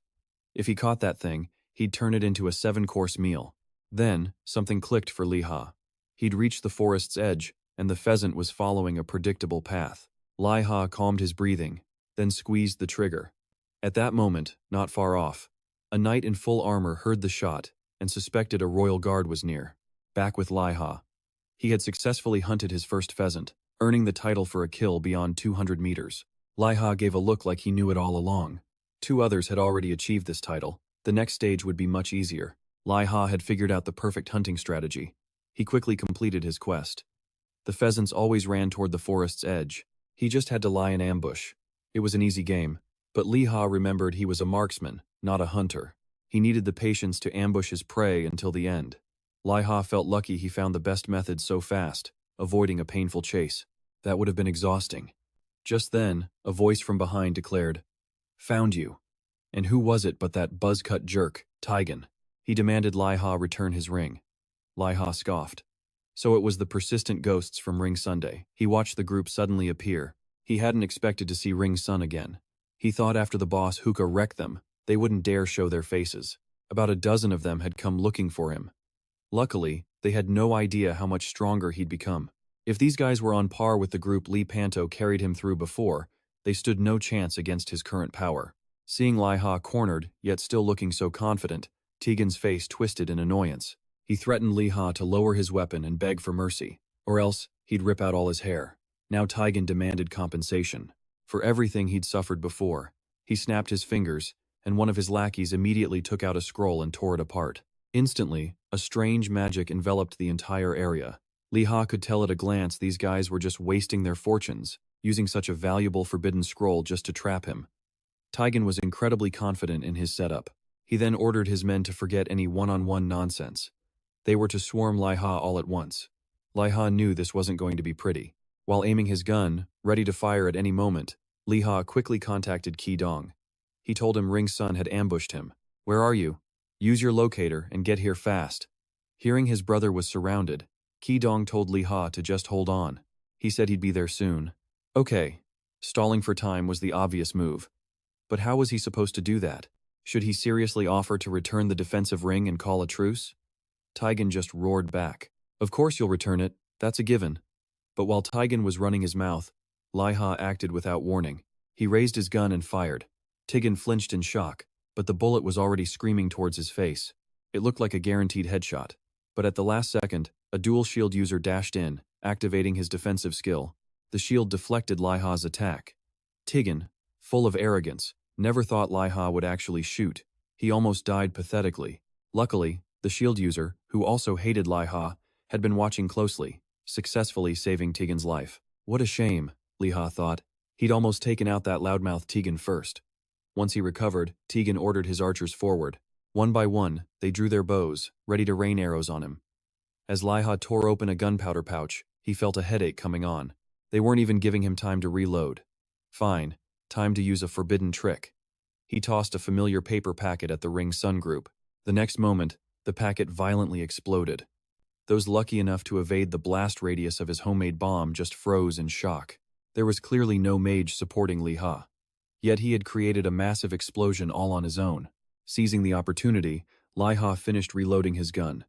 If he caught that thing, he'd turn it into a 7-course meal. Then, something clicked for Liha. He'd reached the forest's edge, and the pheasant was following a predictable path. Liha calmed his breathing, then squeezed the trigger. At that moment, not far off, a knight in full armor heard the shot and suspected a royal guard was near. Back with Liha. He had successfully hunted his first pheasant, earning the title for a kill beyond 200 meters. Liha gave a look like he knew it all along. 2 others had already achieved this title. The next stage would be much easier. Liha had figured out the perfect hunting strategy. He quickly completed his quest. The pheasants always ran toward the forest's edge. He just had to lie in ambush. It was an easy game, but Liha remembered he was a marksman, not a hunter. He needed the patience to ambush his prey until the end. Liha felt lucky he found the best method so fast, avoiding a painful chase. That would have been exhausting. Just then, a voice from behind declared, "Found you." And who was it but that buzz-cut jerk, Ki-Jang? He demanded Liha return his ring. Liha scoffed. So it was the persistent ghosts from Ring Sunday. He watched the group suddenly appear. He hadn't expected to see Ring Sun again. He thought after the boss Hookah wrecked them, they wouldn't dare show their faces. About a dozen of them had come looking for him. Luckily, they had no idea how much stronger he'd become. If these guys were on par with the group Lee Panto carried him through before, they stood no chance against his current power. Seeing Liha cornered, yet still looking so confident, Tegan's face twisted in annoyance. He threatened Liha to lower his weapon and beg for mercy, or else he'd rip out all his hair. Now Ki-Jang demanded compensation. For everything he'd suffered before, he snapped his fingers, and one of his lackeys immediately took out a scroll and tore it apart. Instantly, a strange magic enveloped the entire area. Liha could tell at a glance these guys were just wasting their fortunes, using such a valuable forbidden scroll just to trap him. Ki-Jang was incredibly confident in his setup. He then ordered his men to forget any one-on-one nonsense. They were to swarm Liha all at once. Liha knew this wasn't going to be pretty. While aiming his gun, ready to fire at any moment, Liha quickly contacted Ki-Jang. He told him Ring Sun had ambushed him. "Where are you? Use your locator and get here fast." Hearing his brother was surrounded, Ki-Jang told Liha to just hold on. He said he'd be there soon. Okay. Stalling for time was the obvious move. But how was he supposed to do that? Should he seriously offer to return the defensive ring and call a truce? Ki-Jang just roared back. "Of course you'll return it, that's a given." But while Ki-Jang was running his mouth, Liha acted without warning. He raised his gun and fired. Ki-Jang flinched in shock, but the bullet was already screaming towards his face. It looked like a guaranteed headshot. But at the last second, a dual shield user dashed in, activating his defensive skill. The shield deflected Liha's attack. Ki-Jang, full of arrogance, never thought Liha would actually shoot. He almost died pathetically. Luckily, the shield user, who also hated Liha, had been watching closely, successfully saving Tegan's life. What a shame, Liha thought. He'd almost taken out that loudmouth Tegan first. Once he recovered, Tegan ordered his archers forward. One by one, they drew their bows, ready to rain arrows on him. As Liha tore open a gunpowder pouch, he felt a headache coming on. They weren't even giving him time to reload. Fine, time to use a forbidden trick. He tossed a familiar paper packet at the Ring Sun group. The next moment, the packet violently exploded. Those lucky enough to evade the blast radius of his homemade bomb just froze in shock. There was clearly no mage supporting Liha. Yet he had created a massive explosion all on his own. Seizing the opportunity, Liha finished reloading his gun.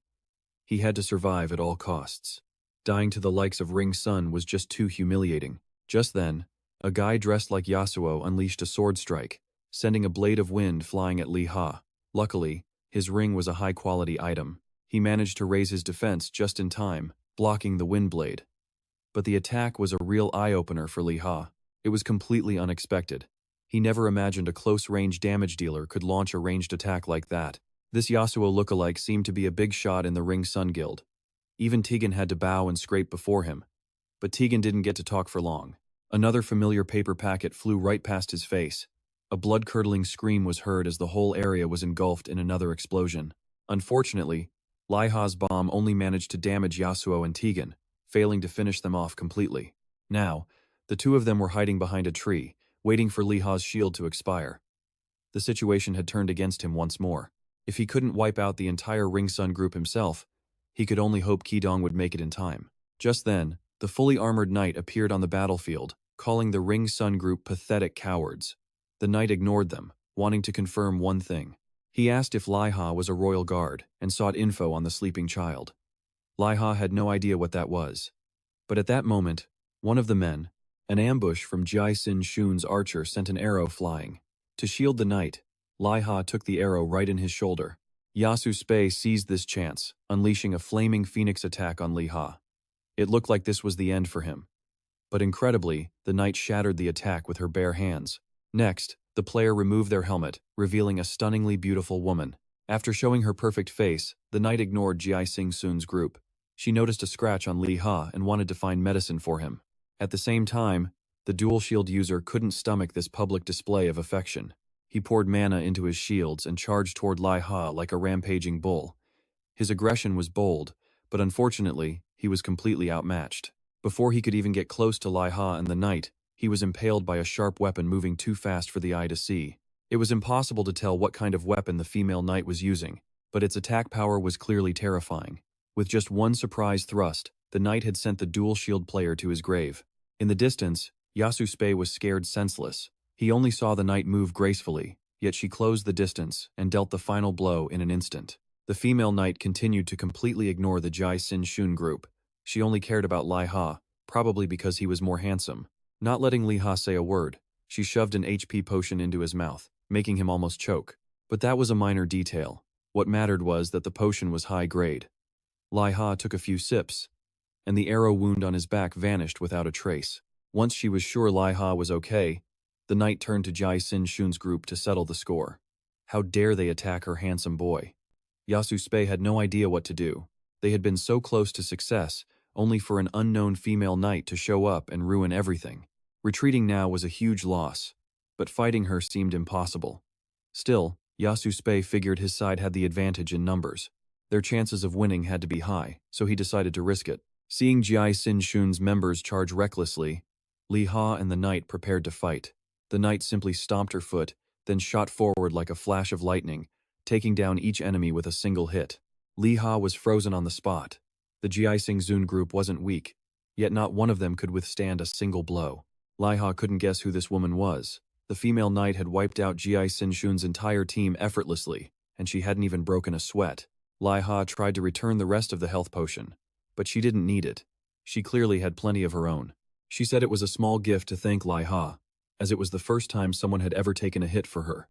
He had to survive at all costs. Dying to the likes of Ring Sun was just too humiliating. Just then, a guy dressed like Yasuo unleashed a sword strike, sending a blade of wind flying at Liha. Luckily, his ring was a high-quality item. He managed to raise his defense just in time, blocking the wind blade. But the attack was a real eye-opener for Liha. It was completely unexpected. He never imagined a close-range damage dealer could launch a ranged attack like that. This Yasuo lookalike seemed to be a big shot in the Ring Sun Guild. Even Tegan had to bow and scrape before him. But Tegan didn't get to talk for long. Another familiar paper packet flew right past his face. A blood-curdling scream was heard as the whole area was engulfed in another explosion. Unfortunately, Liha's bomb only managed to damage Yasuo and Tegan, failing to finish them off completely. Now, the two of them were hiding behind a tree, waiting for Liha's shield to expire. The situation had turned against him once more. If he couldn't wipe out the entire Ring Sun group himself, he could only hope Ki-Jang would make it in time. Just then, the fully armored knight appeared on the battlefield, calling the Ring Sun group pathetic cowards. The knight ignored them, wanting to confirm one thing. He asked if Liha was a royal guard and sought info on the sleeping child. Liha had no idea what that was. But at that moment, one of the men, an ambush from Jai Sin Shun's archer, sent an arrow flying. To shield the knight, Liha took the arrow right in his shoulder. Yasu Spei seized this chance, unleashing a flaming phoenix attack on Liha. It looked like this was the end for him. But incredibly, the knight shattered the attack with her bare hands. Next, the player removed their helmet, revealing a stunningly beautiful woman. After showing her perfect face, the knight ignored Ji Sing Sun's group. She noticed a scratch on Liha and wanted to find medicine for him. At the same time, the dual shield user couldn't stomach this public display of affection. He poured mana into his shields and charged toward Liha like a rampaging bull. His aggression was bold, but unfortunately, he was completely outmatched. Before he could even get close to Liha and the knight, he was impaled by a sharp weapon moving too fast for the eye to see. It was impossible to tell what kind of weapon the female knight was using, but its attack power was clearly terrifying. With just one surprise thrust, the knight had sent the dual shield player to his grave. In the distance, Yasuspei was scared senseless. He only saw the knight move gracefully, yet she closed the distance and dealt the final blow in an instant. The female knight continued to completely ignore the Ji Sin Shun group. She only cared about Liha, probably because he was more handsome. Not letting Liha say a word, she shoved an HP potion into his mouth, making him almost choke. But that was a minor detail. What mattered was that the potion was high grade. Liha took a few sips, and the arrow wound on his back vanished without a trace. Once she was sure Liha was okay, the knight turned to Ji Sin Shun's group to settle the score. How dare they attack her handsome boy? Yasuspei had no idea what to do. They had been so close to success, only for an unknown female knight to show up and ruin everything. Retreating now was a huge loss, but fighting her seemed impossible. Still, Yasuspei figured his side had the advantage in numbers. Their chances of winning had to be high, so he decided to risk it. Seeing Ji Sin Shun's members charge recklessly, Liha and the knight prepared to fight. The knight simply stomped her foot, then shot forward like a flash of lightning, taking down each enemy with a single hit. Liha was frozen on the spot. The Ji Sing Zun group wasn't weak, yet not one of them could withstand a single blow. Liha couldn't guess who this woman was. The female knight had wiped out Ji Sin Shun's entire team effortlessly, and she hadn't even broken a sweat. Liha tried to return the rest of the health potion, but she didn't need it. She clearly had plenty of her own. She said it was a small gift to thank Liha, as it was the first time someone had ever taken a hit for her.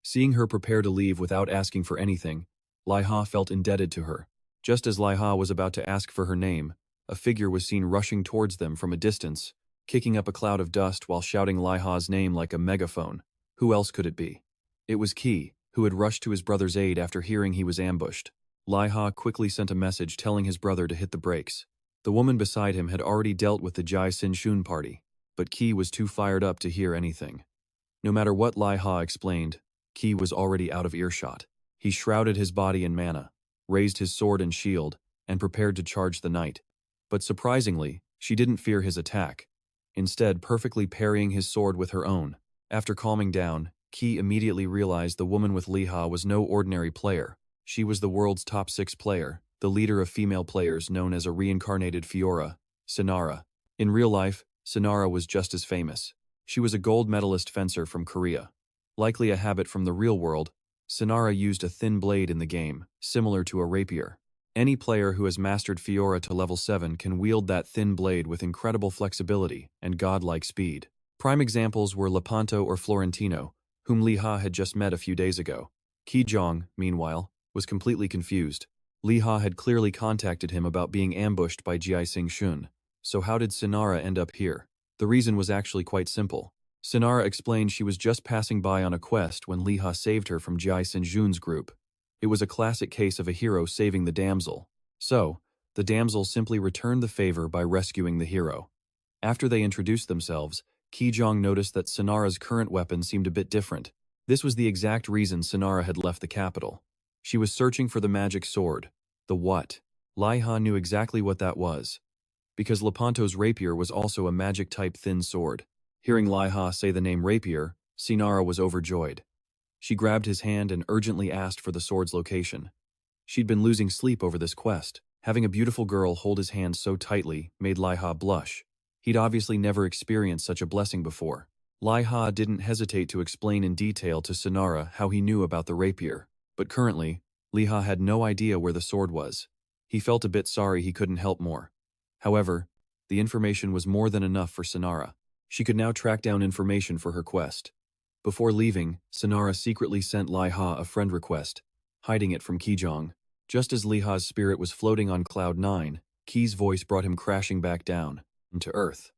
Seeing her prepare to leave without asking for anything, Liha felt indebted to her. Just as Liha was about to ask for her name, a figure was seen rushing towards them from a distance, kicking up a cloud of dust while shouting Liha's name like a megaphone. Who else could it be? It was Ki, who had rushed to his brother's aid after hearing he was ambushed. Liha quickly sent a message telling his brother to hit the brakes. The woman beside him had already dealt with the Ji Sin Shun party, but Ki was too fired up to hear anything. No matter what Liha explained, Ki was already out of earshot. He shrouded his body in mana, raised his sword and shield, and prepared to charge the knight. But surprisingly, she didn't fear his attack, instead perfectly parrying his sword with her own. After calming down, Ki immediately realized the woman with Liha was no ordinary player. She was the world's top 6 player, the leader of female players known as a reincarnated Fiora, Sinara. In real life, Sinara was just as famous. She was a gold medalist fencer from Korea. Likely a habit from the real world, Sinara used a thin blade in the game, similar to a rapier. Any player who has mastered Fiora to level 7 can wield that thin blade with incredible flexibility and godlike speed. Prime examples were Lepanto or Florentino, whom Liha had just met a few days ago. Ki-Jang, meanwhile, was completely confused. Liha had clearly contacted him about being ambushed by Ji Sing Shun. So how did Sinara end up here? The reason was actually quite simple. Sinara explained she was just passing by on a quest when Liha saved her from Ji Sin Shun's group. It was a classic case of a hero saving the damsel. So, the damsel simply returned the favor by rescuing the hero. After they introduced themselves, Ki-Jang noticed that Sinara's current weapon seemed a bit different. This was the exact reason Sinara had left the capital. She was searching for the magic sword. The what? Liha knew exactly what that was, because Lepanto's rapier was also a magic-type thin sword. Hearing Liha say the name rapier, Sinara was overjoyed. She grabbed his hand and urgently asked for the sword's location. She'd been losing sleep over this quest. Having a beautiful girl hold his hand so tightly made Liha blush. He'd obviously never experienced such a blessing before. Liha didn't hesitate to explain in detail to Sinara how he knew about the rapier. But currently, Liha had no idea where the sword was. He felt a bit sorry he couldn't help more. However, the information was more than enough for Sinara. She could now track down information for her quest. Before leaving, Sinara secretly sent Liha a friend request, hiding it from Ki-Jang. Just as Liha's spirit was floating on Cloud 9, Ki's voice brought him crashing back down, to Earth.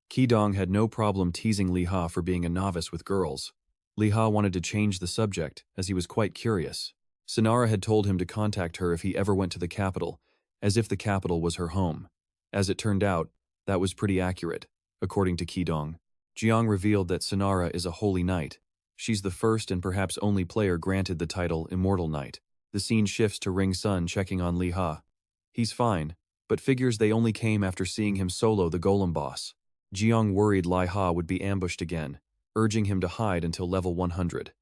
Ki-Jang had no problem teasing Liha for being a novice with girls. Liha wanted to change the subject, as he was quite curious. Sinara had told him to contact her if he ever went to the capital, as if the capital was her home. As it turned out, that was pretty accurate, according to Ki-Jang. Jiang revealed that Sinara is a holy knight. She's the first and perhaps only player granted the title Immortal Knight. The scene shifts to Ring Sun checking on Liha. He's fine, but figures they only came after seeing him solo the golem boss. Jiang worried Liha would be ambushed again, urging him to hide until level 100.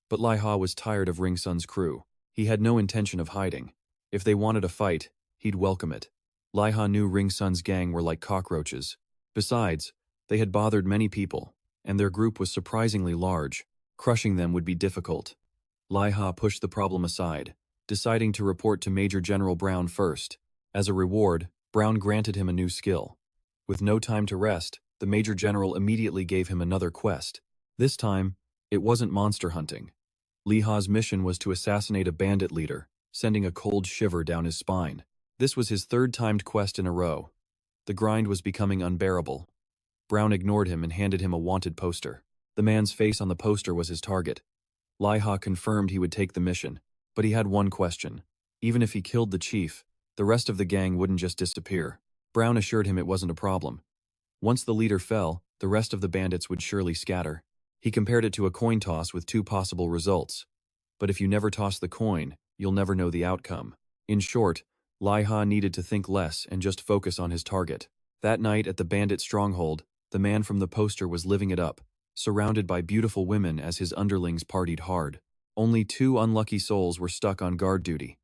But Liha was tired of Ring Sun's crew. He had no intention of hiding. If they wanted a fight, he'd welcome it. Liha knew Ring Sun's gang were like cockroaches. Besides, they had bothered many people, and their group was surprisingly large. Crushing them would be difficult. Liha pushed the problem aside, deciding to report to Major General Brown first. As a reward, Brown granted him a new skill. With no time to rest, the Major General immediately gave him another quest. This time, it wasn't monster hunting. Liha's mission was to assassinate a bandit leader, sending a cold shiver down his spine. This was his third timed quest in a row. The grind was becoming unbearable. Brown ignored him and handed him a wanted poster. The man's face on the poster was his target. Liha confirmed he would take the mission, but he had one question. Even if he killed the chief, the rest of the gang wouldn't just disappear. Brown assured him it wasn't a problem. Once the leader fell, the rest of the bandits would surely scatter. He compared it to a coin toss with two possible results. But if you never toss the coin, you'll never know the outcome. In short, Liha needed to think less and just focus on his target. That night at the bandit stronghold, the man from the poster was living it up, surrounded by beautiful women as his underlings partied hard. Only 2 unlucky souls were stuck on guard duty.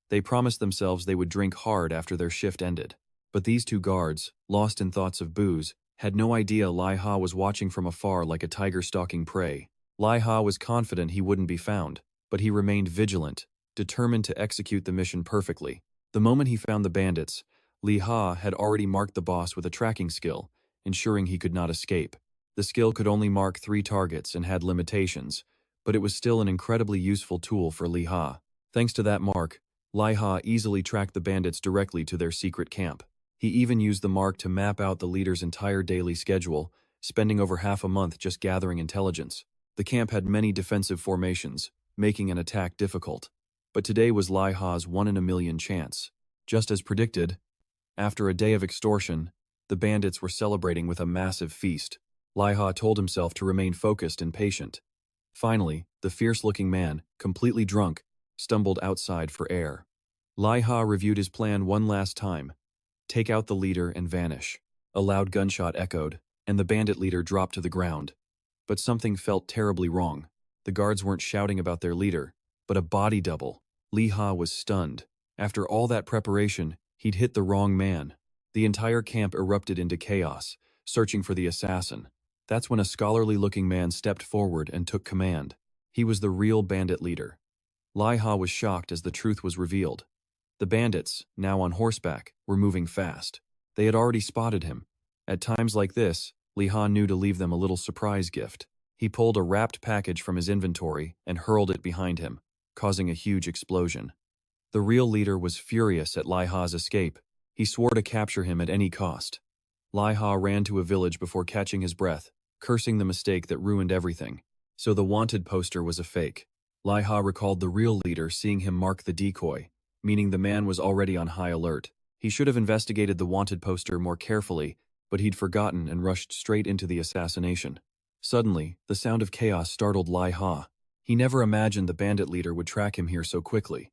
They promised themselves they would drink hard after their shift ended. But these 2 guards, lost in thoughts of booze, had no idea Liha was watching from afar like a tiger stalking prey. Liha was confident he wouldn't be found, but he remained vigilant, determined to execute the mission perfectly. The moment he found the bandits, Liha had already marked the boss with a tracking skill, ensuring he could not escape. The skill could only mark 3 targets and had limitations, but it was still an incredibly useful tool for Liha. Thanks to that mark, Liha easily tracked the bandits directly to their secret camp. He even used the mark to map out the leader's entire daily schedule, spending over half a month just gathering intelligence. The camp had many defensive formations, making an attack difficult. But today was Liha's 1 in a million chance. Just as predicted, after a day of extortion, the bandits were celebrating with a massive feast. Liha told himself to remain focused and patient. Finally, the fierce-looking man, completely drunk, stumbled outside for air. Liha reviewed his plan one last time. Take out the leader and vanish. A loud gunshot echoed, and the bandit leader dropped to the ground. But something felt terribly wrong. The guards weren't shouting about their leader, but a body double. Liha was stunned. After all that preparation, he'd hit the wrong man. The entire camp erupted into chaos, searching for the assassin. That's when a scholarly-looking man stepped forward and took command. He was the real bandit leader. Liha was shocked as the truth was revealed. The bandits, now on horseback, were moving fast. They had already spotted him. At times like this, Liha knew to leave them a little surprise gift. He pulled a wrapped package from his inventory and hurled it behind him, causing a huge explosion. The real leader was furious at Liha's escape. He swore to capture him at any cost. Liha ran to a village before catching his breath, cursing the mistake that ruined everything. So the wanted poster was a fake. Liha recalled the real leader seeing him mark the decoy, meaning the man was already on high alert. He should have investigated the wanted poster more carefully, but he'd forgotten and rushed straight into the assassination. Suddenly, the sound of chaos startled Liha. He never imagined the bandit leader would track him here so quickly.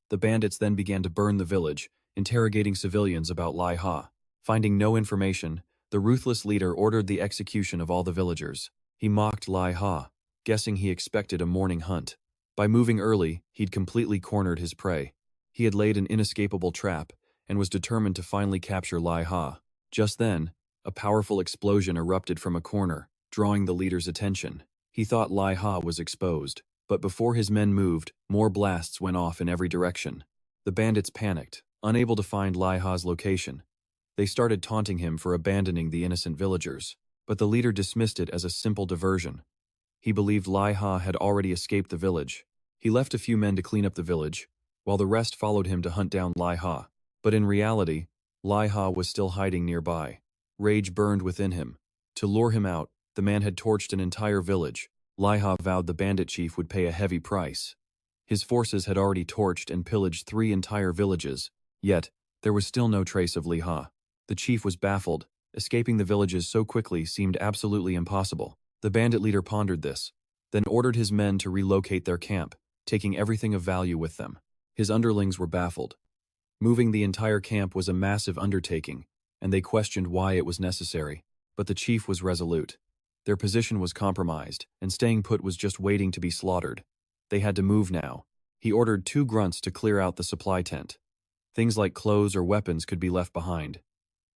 The bandits then began to burn the village, interrogating civilians about Liha. Finding no information, the ruthless leader ordered the execution of all the villagers. He mocked Liha, guessing he expected a morning hunt. By moving early, he'd completely cornered his prey. He had laid an inescapable trap and was determined to finally capture Liha. Just then, a powerful explosion erupted from a corner, drawing the leader's attention. He thought Liha was exposed, but before his men moved, more blasts went off in every direction. The bandits panicked, unable to find Liha's location. They started taunting him for abandoning the innocent villagers, but the leader dismissed it as a simple diversion. He believed Liha had already escaped the village. He left a few men to clean up the village, while the rest followed him to hunt down Liha. But in reality, Liha was still hiding nearby. Rage burned within him. To lure him out, the man had torched an entire village. Liha vowed the bandit chief would pay a heavy price. His forces had already torched and pillaged 3 entire villages, yet there was still no trace of Liha. The chief was baffled. Escaping the villages so quickly seemed absolutely impossible. The bandit leader pondered this, then ordered his men to relocate their camp, taking everything of value with them. His underlings were baffled. Moving the entire camp was a massive undertaking, and they questioned why it was necessary. But the chief was resolute. Their position was compromised, and staying put was just waiting to be slaughtered. They had to move now. He ordered 2 grunts to clear out the supply tent. Things like clothes or weapons could be left behind.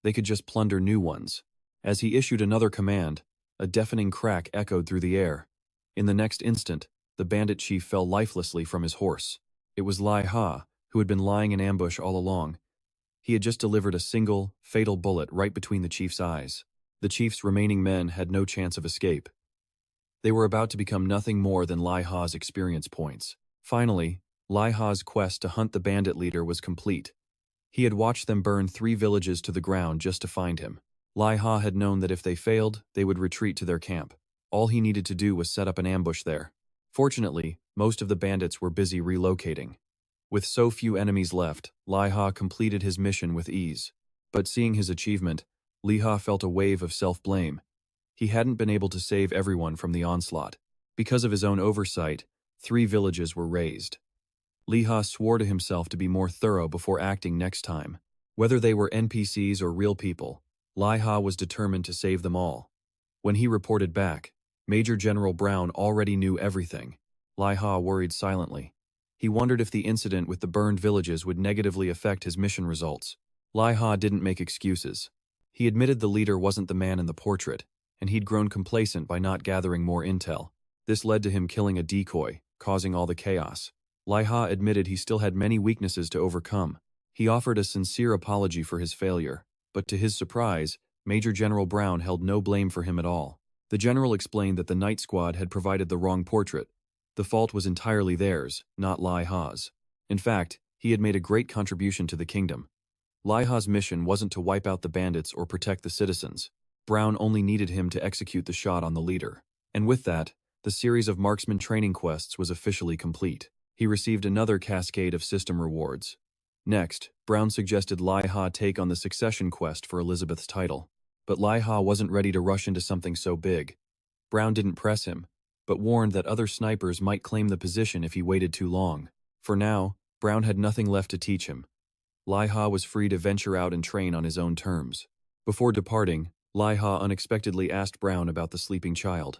They could just plunder new ones. As he issued another command, a deafening crack echoed through the air. In the next instant, the bandit chief fell lifelessly from his horse. It was Liha, who had been lying in ambush all along. He had just delivered a single, fatal bullet right between the chief's eyes. The chief's remaining men had no chance of escape. They were about to become nothing more than Liha's experience points. Finally, Liha's quest to hunt the bandit leader was complete. He had watched them burn 3 villages to the ground just to find him. Liha had known that if they failed, they would retreat to their camp. All he needed to do was set up an ambush there. Fortunately, most of the bandits were busy relocating. With so few enemies left, Liha completed his mission with ease. But seeing his achievement, Liha felt a wave of self-blame. He hadn't been able to save everyone from the onslaught. Because of his own oversight, 3 villages were razed. Liha swore to himself to be more thorough before acting next time. Whether they were NPCs or real people, Liha was determined to save them all. When he reported back, Major General Brown already knew everything. Liha worried silently. He wondered if the incident with the burned villages would negatively affect his mission results. Liha didn't make excuses. He admitted the leader wasn't the man in the portrait, and he'd grown complacent by not gathering more intel. This led to him killing a decoy, causing all the chaos. Liha admitted he still had many weaknesses to overcome. He offered a sincere apology for his failure, but to his surprise, Major General Brown held no blame for him at all. The general explained that the night squad had provided the wrong portrait. The fault was entirely theirs, not Liha's. In fact, he had made a great contribution to the kingdom. Liha's mission wasn't to wipe out the bandits or protect the citizens. Brown only needed him to execute the shot on the leader. And with that, the series of marksman training quests was officially complete. He received another cascade of system rewards. Next, Brown suggested Liha take on the succession quest for Elizabeth's title. But Liha wasn't ready to rush into something so big. Brown didn't press him, but warned that other snipers might claim the position if he waited too long. For now, Brown had nothing left to teach him. Liha was free to venture out and train on his own terms. Before departing, Liha unexpectedly asked Brown about the sleeping child.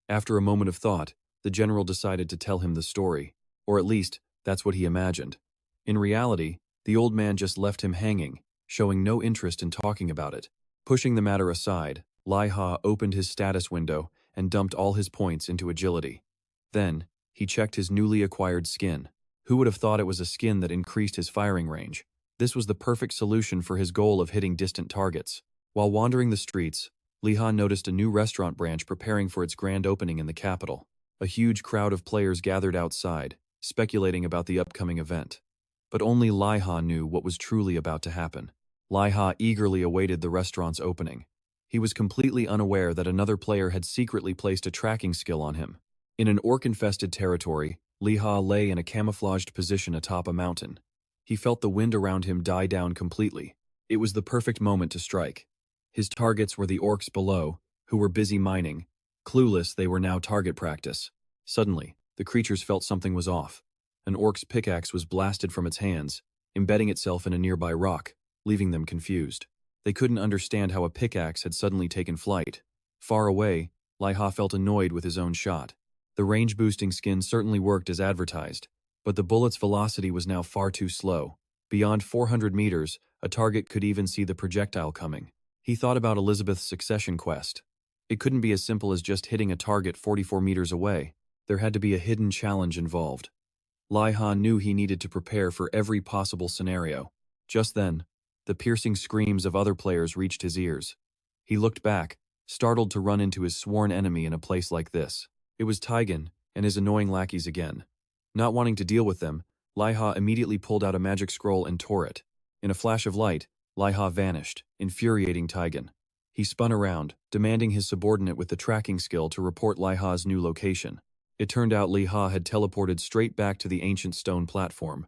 After a moment of thought, the general decided to tell him the story. Or at least, that's what he imagined. In reality, the old man just left him hanging, showing no interest in talking about it. Pushing the matter aside, Liha opened his status window and dumped all his points into agility. Then, he checked his newly acquired skin. Who would have thought it was a skin that increased his firing range? This was the perfect solution for his goal of hitting distant targets. While wandering the streets, Liha noticed a new restaurant branch preparing for its grand opening in the capital. A huge crowd of players gathered outside, speculating about the upcoming event. But only Liha knew what was truly about to happen. Liha eagerly awaited the restaurant's opening. He was completely unaware that another player had secretly placed a tracking skill on him. In an orc-infested territory, Liha lay in a camouflaged position atop a mountain. He felt the wind around him die down completely. It was the perfect moment to strike. His targets were the orcs below, who were busy mining. Clueless, they were now target practice. Suddenly, the creatures felt something was off. An orc's pickaxe was blasted from its hands, embedding itself in a nearby rock, leaving them confused. They couldn't understand how a pickaxe had suddenly taken flight. Far away, Liha felt annoyed with his own shot. The range-boosting skin certainly worked as advertised, but the bullet's velocity was now far too slow. Beyond 400 meters, a target could even see the projectile coming. He thought about Elizabeth's succession quest. It couldn't be as simple as just hitting a target 44 meters away. There had to be a hidden challenge involved. Liha knew he needed to prepare for every possible scenario. Just then, the piercing screams of other players reached his ears. He looked back, startled to run into his sworn enemy in a place like this. It was Ki-Jang and his annoying lackeys again. Not wanting to deal with them, Liha immediately pulled out a magic scroll and tore it. In a flash of light, Liha vanished, infuriating Ki-Jang. He spun around, demanding his subordinate with the tracking skill to report Liha's new location. It turned out Liha had teleported straight back to the ancient stone platform.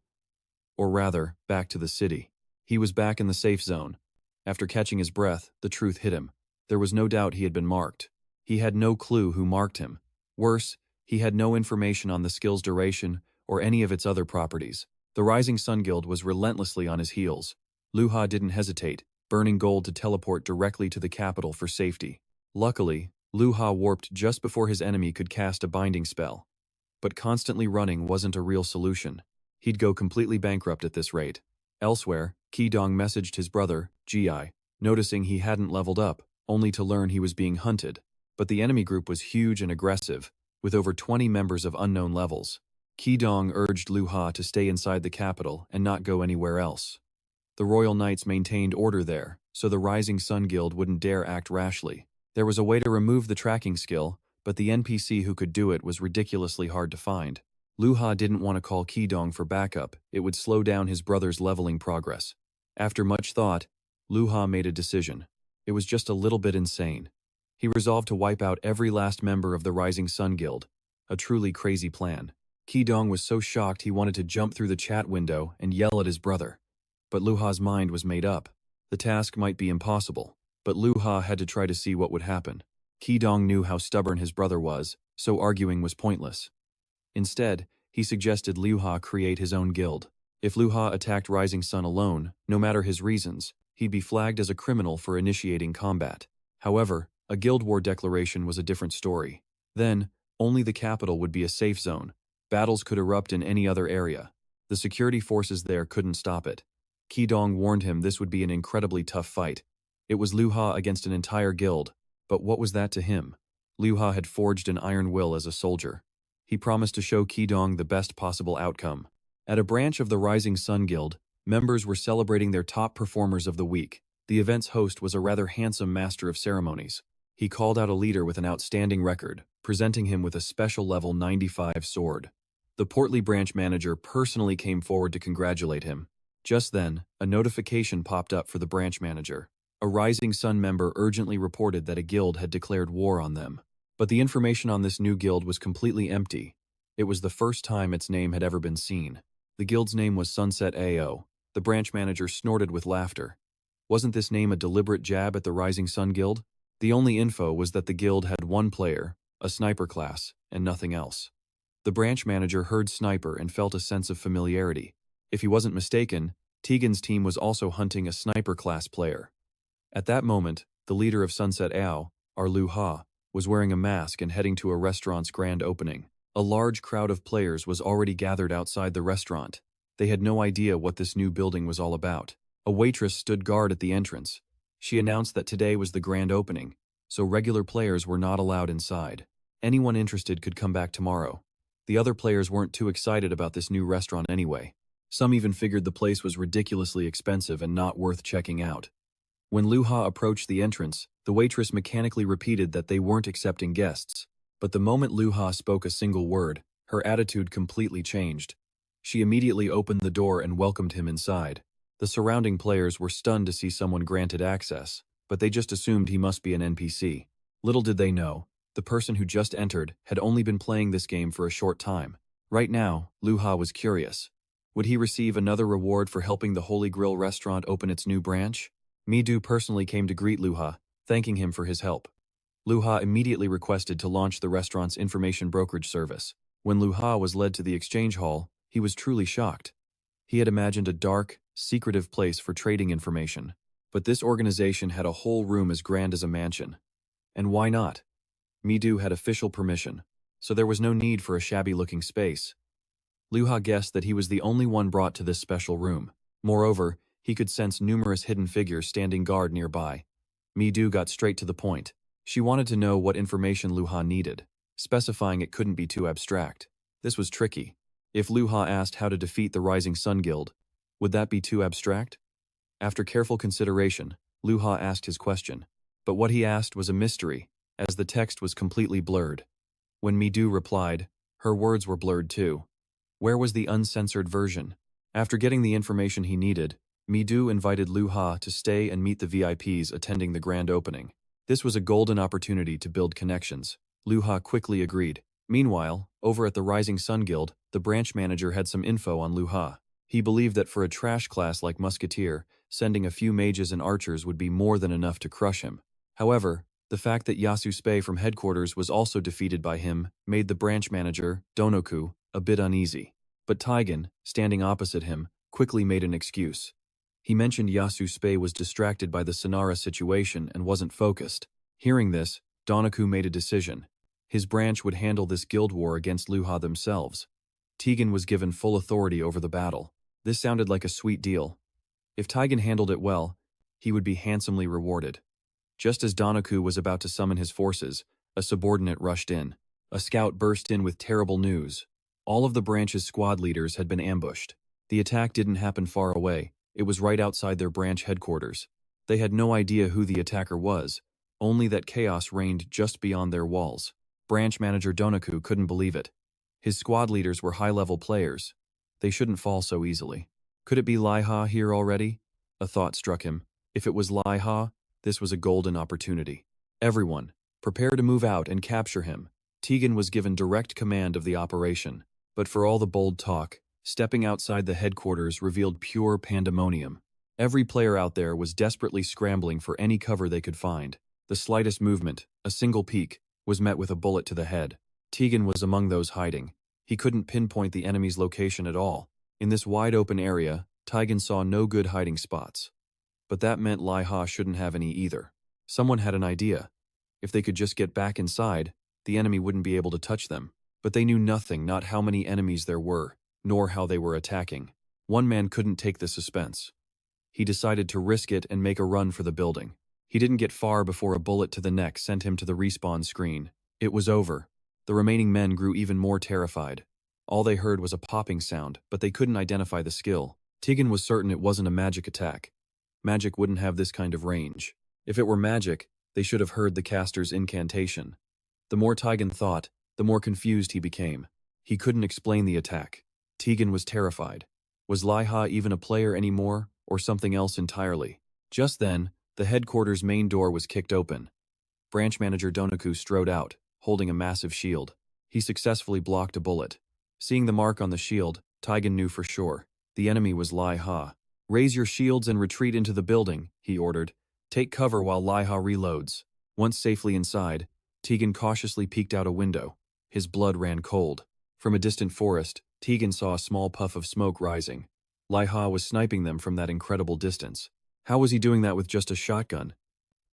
Or rather, back to the city. He was back in the safe zone. After catching his breath, the truth hit him. There was no doubt he had been marked. He had no clue who marked him. Worse, he had no information on the skill's duration or any of its other properties. The Rising Sun Guild was relentlessly on his heels. Liha didn't hesitate, burning gold to teleport directly to the capital for safety. Luckily, Liha warped just before his enemy could cast a binding spell. But constantly running wasn't a real solution. He'd go completely bankrupt at this rate. Elsewhere, Ki-Jang messaged his brother, Gi, noticing he hadn't leveled up, only to learn he was being hunted. But the enemy group was huge and aggressive, with over 20 members of unknown levels. Ki-Jang urged Liha to stay inside the capital and not go anywhere else. The Royal Knights maintained order there, so the Rising Sun Guild wouldn't dare act rashly. There was a way to remove the tracking skill, but the NPC who could do it was ridiculously hard to find. Liha didn't want to call Ki-Jang for backup, it would slow down his brother's leveling progress. After much thought, Liha made a decision. It was just a little bit insane. He resolved to wipe out every last member of the Rising Sun Guild. A truly crazy plan. Ki-Jang was so shocked he wanted to jump through the chat window and yell at his brother. But Luha's mind was made up. The task might be impossible, but Liha had to try to see what would happen. Ki-Jang knew how stubborn his brother was, so arguing was pointless. Instead, he suggested Liha create his own guild. If Liha attacked Rising Sun alone, no matter his reasons, he'd be flagged as a criminal for initiating combat. However, a guild war declaration was a different story. Then, only the capital would be a safe zone. Battles could erupt in any other area. The security forces there couldn't stop it. Ki-Jang warned him this would be an incredibly tough fight. It was Liha against an entire guild, but what was that to him? Liha had forged an iron will as a soldier. He promised to show Ki-Jang the best possible outcome. At a branch of the Rising Sun Guild, members were celebrating their top performers of the week. The event's host was a rather handsome master of ceremonies. He called out a leader with an outstanding record, presenting him with a special level 95 sword. The portly branch manager personally came forward to congratulate him. Just then, a notification popped up for the branch manager. A Rising Sun member urgently reported that a guild had declared war on them. But the information on this new guild was completely empty. It was the first time its name had ever been seen. The guild's name was Sunset AO. The branch manager snorted with laughter. Wasn't this name a deliberate jab at the Rising Sun Guild? The only info was that the guild had one player, a sniper class, and nothing else. The branch manager heard sniper and felt a sense of familiarity. If he wasn't mistaken, Tegan's team was also hunting a sniper class player. At that moment, the leader of Sunset AO, Liha, was wearing a mask and heading to a restaurant's grand opening. A large crowd of players was already gathered outside the restaurant. They had no idea what this new building was all about. A waitress stood guard at the entrance. She announced that today was the grand opening, so regular players were not allowed inside. Anyone interested could come back tomorrow. The other players weren't too excited about this new restaurant anyway. Some even figured the place was ridiculously expensive and not worth checking out. When Liha approached the entrance, the waitress mechanically repeated that they weren't accepting guests. But the moment Liha spoke a single word, her attitude completely changed. She immediately opened the door and welcomed him inside. The surrounding players were stunned to see someone granted access, but they just assumed he must be an NPC. Little did they know, the person who just entered had only been playing this game for a short time. Right now, Liha was curious. Would he receive another reward for helping the Holy Grill restaurant open its new branch? Midu personally came to greet Liha, thanking him for his help. Liha immediately requested to launch the restaurant's information brokerage service. When Liha was led to the exchange hall, he was truly shocked. He had imagined a dark, secretive place for trading information, but this organization had a whole room as grand as a mansion. And why not? Midu had official permission, so there was no need for a shabby-looking space. Liha guessed that he was the only one brought to this special room. Moreover, he could sense numerous hidden figures standing guard nearby. Midu got straight to the point. She wanted to know what information Liha needed, specifying it couldn't be too abstract. This was tricky. If Liha asked how to defeat the Rising Sun Guild, would that be too abstract? After careful consideration, Liha asked his question. But what he asked was a mystery, as the text was completely blurred. When Midu replied, her words were blurred too. Where was the uncensored version? After getting the information he needed, Midu invited Liha to stay and meet the VIPs attending the grand opening. This was a golden opportunity to build connections. Liha quickly agreed. Meanwhile, over at the Rising Sun Guild, the branch manager had some info on Liha. He believed that for a trash class like Musketeer, sending a few mages and archers would be more than enough to crush him. However, the fact that Yasuspei from headquarters was also defeated by him made the branch manager, Donoku, a bit uneasy. But Taigen, standing opposite him, quickly made an excuse. He mentioned Yasuspei was distracted by the Sonara situation and wasn't focused. Hearing this, Donoku made a decision. His branch would handle this guild war against Liha themselves. Taigen was given full authority over the battle. This sounded like a sweet deal. If Taigen handled it well, he would be handsomely rewarded. Just as Donoku was about to summon his forces, a subordinate rushed in. A scout burst in with terrible news. All of the branch's squad leaders had been ambushed. The attack didn't happen far away. It was right outside their branch headquarters. They had no idea who the attacker was, only that chaos reigned just beyond their walls. Branch manager Donoku couldn't believe it. His squad leaders were high-level players. They shouldn't fall so easily. Could it be Liha here already? A thought struck him. If it was Liha, this was a golden opportunity. Everyone, prepare to move out and capture him. Taigen was given direct command of the operation. But for all the bold talk, stepping outside the headquarters revealed pure pandemonium. Every player out there was desperately scrambling for any cover they could find. The slightest movement, a single peek, was met with a bullet to the head. Taigen was among those hiding. He couldn't pinpoint the enemy's location at all. In this wide-open area, Taigen saw no good hiding spots. But that meant Liha shouldn't have any either. Someone had an idea. If they could just get back inside, the enemy wouldn't be able to touch them. But they knew nothing, not how many enemies there were, nor how they were attacking. One man couldn't take the suspense. He decided to risk it and make a run for the building. He didn't get far before a bullet to the neck sent him to the respawn screen. It was over. The remaining men grew even more terrified. All they heard was a popping sound, but they couldn't identify the skill. Taigen was certain it wasn't a magic attack. Magic wouldn't have this kind of range. If it were magic, they should have heard the caster's incantation. The more Taigen thought, the more confused he became. He couldn't explain the attack. Taigen was terrified. Was Liha even a player anymore, or something else entirely? Just then, the headquarters' main door was kicked open. Branch manager Donoku strode out, holding a massive shield. He successfully blocked a bullet. Seeing the mark on the shield, Taigen knew for sure. The enemy was Liha. "Raise your shields and retreat into the building," he ordered. "Take cover while Liha reloads." Once safely inside, Taigen cautiously peeked out a window. His blood ran cold. From a distant forest, Taigen saw a small puff of smoke rising. Liha was sniping them from that incredible distance. How was he doing that with just a shotgun?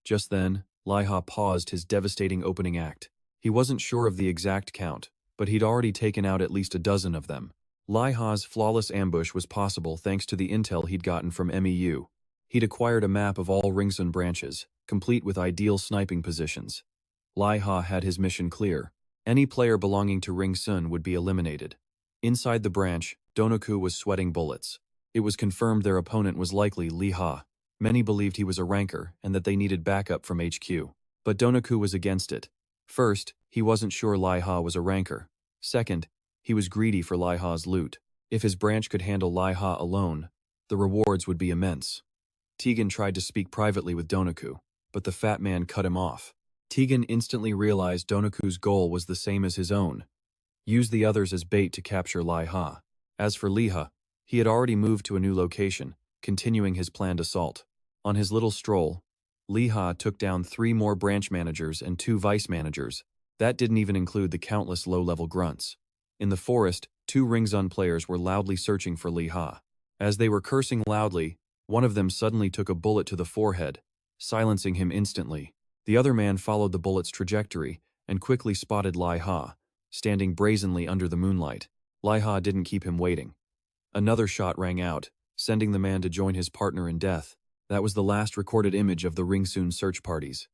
Just then, Liha paused his devastating opening act. He wasn't sure of the exact count, but he'd already taken out at least a dozen of them. Liha's flawless ambush was possible thanks to the intel he'd gotten from MEU. He'd acquired a map of all Ringsun branches, complete with ideal sniping positions. Liha had his mission clear. Any player belonging to Ringsun would be eliminated. Inside the branch, Donoku was sweating bullets. It was confirmed their opponent was likely Liha. Many believed he was a ranker and that they needed backup from HQ. But Donoku was against it. First, he wasn't sure Liha was a ranker. Second, he was greedy for Liha's loot. If his branch could handle Liha alone, the rewards would be immense. Taigen tried to speak privately with Donoku, but the fat man cut him off. Taigen instantly realized Donoku's goal was the same as his own. Use the others as bait to capture Liha. As for Liha, he had already moved to a new location, continuing his planned assault. On his little stroll, Liha took down 3 more branch managers and 2 vice managers. That didn't even include the countless low-level grunts. In the forest, 2 Ringsun players were loudly searching for Liha. As they were cursing loudly, one of them suddenly took a bullet to the forehead, silencing him instantly. The other man followed the bullet's trajectory and quickly spotted Liha, standing brazenly under the moonlight. Liha didn't keep him waiting. Another shot rang out, sending the man to join his partner in death. That was the last recorded image of the Ringsun search parties.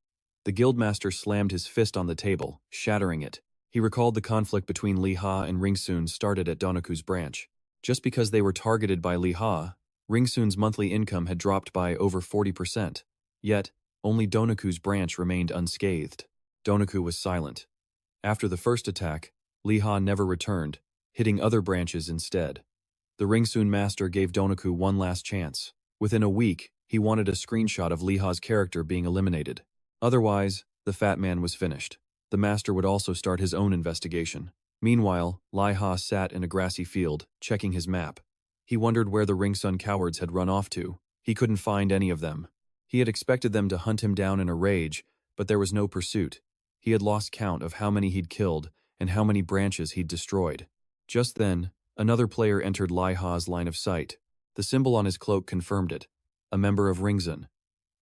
The guildmaster slammed his fist on the table, shattering it. He recalled the conflict between Liha and Ringsun started at Donoku's branch. Just because they were targeted by Liha, Ringsun's monthly income had dropped by over 40%. Yet, only Donoku's branch remained unscathed. Donoku was silent. After the first attack, Liha never returned, hitting other branches instead. The Ringsun master gave Donoku one last chance. Within a week, he wanted a screenshot of Liha's character being eliminated. Otherwise, the fat man was finished. the master would also start his own investigation. Meanwhile, Liha sat in a grassy field, checking his map. He wondered where the Ringsun cowards had run off to. He couldn't find any of them. He had expected them to hunt him down in a rage, but there was no pursuit. He had lost count of how many he'd killed and how many branches he'd destroyed. Just then, another player entered Liha's line of sight. The symbol on his cloak confirmed it. A member of Ringsun.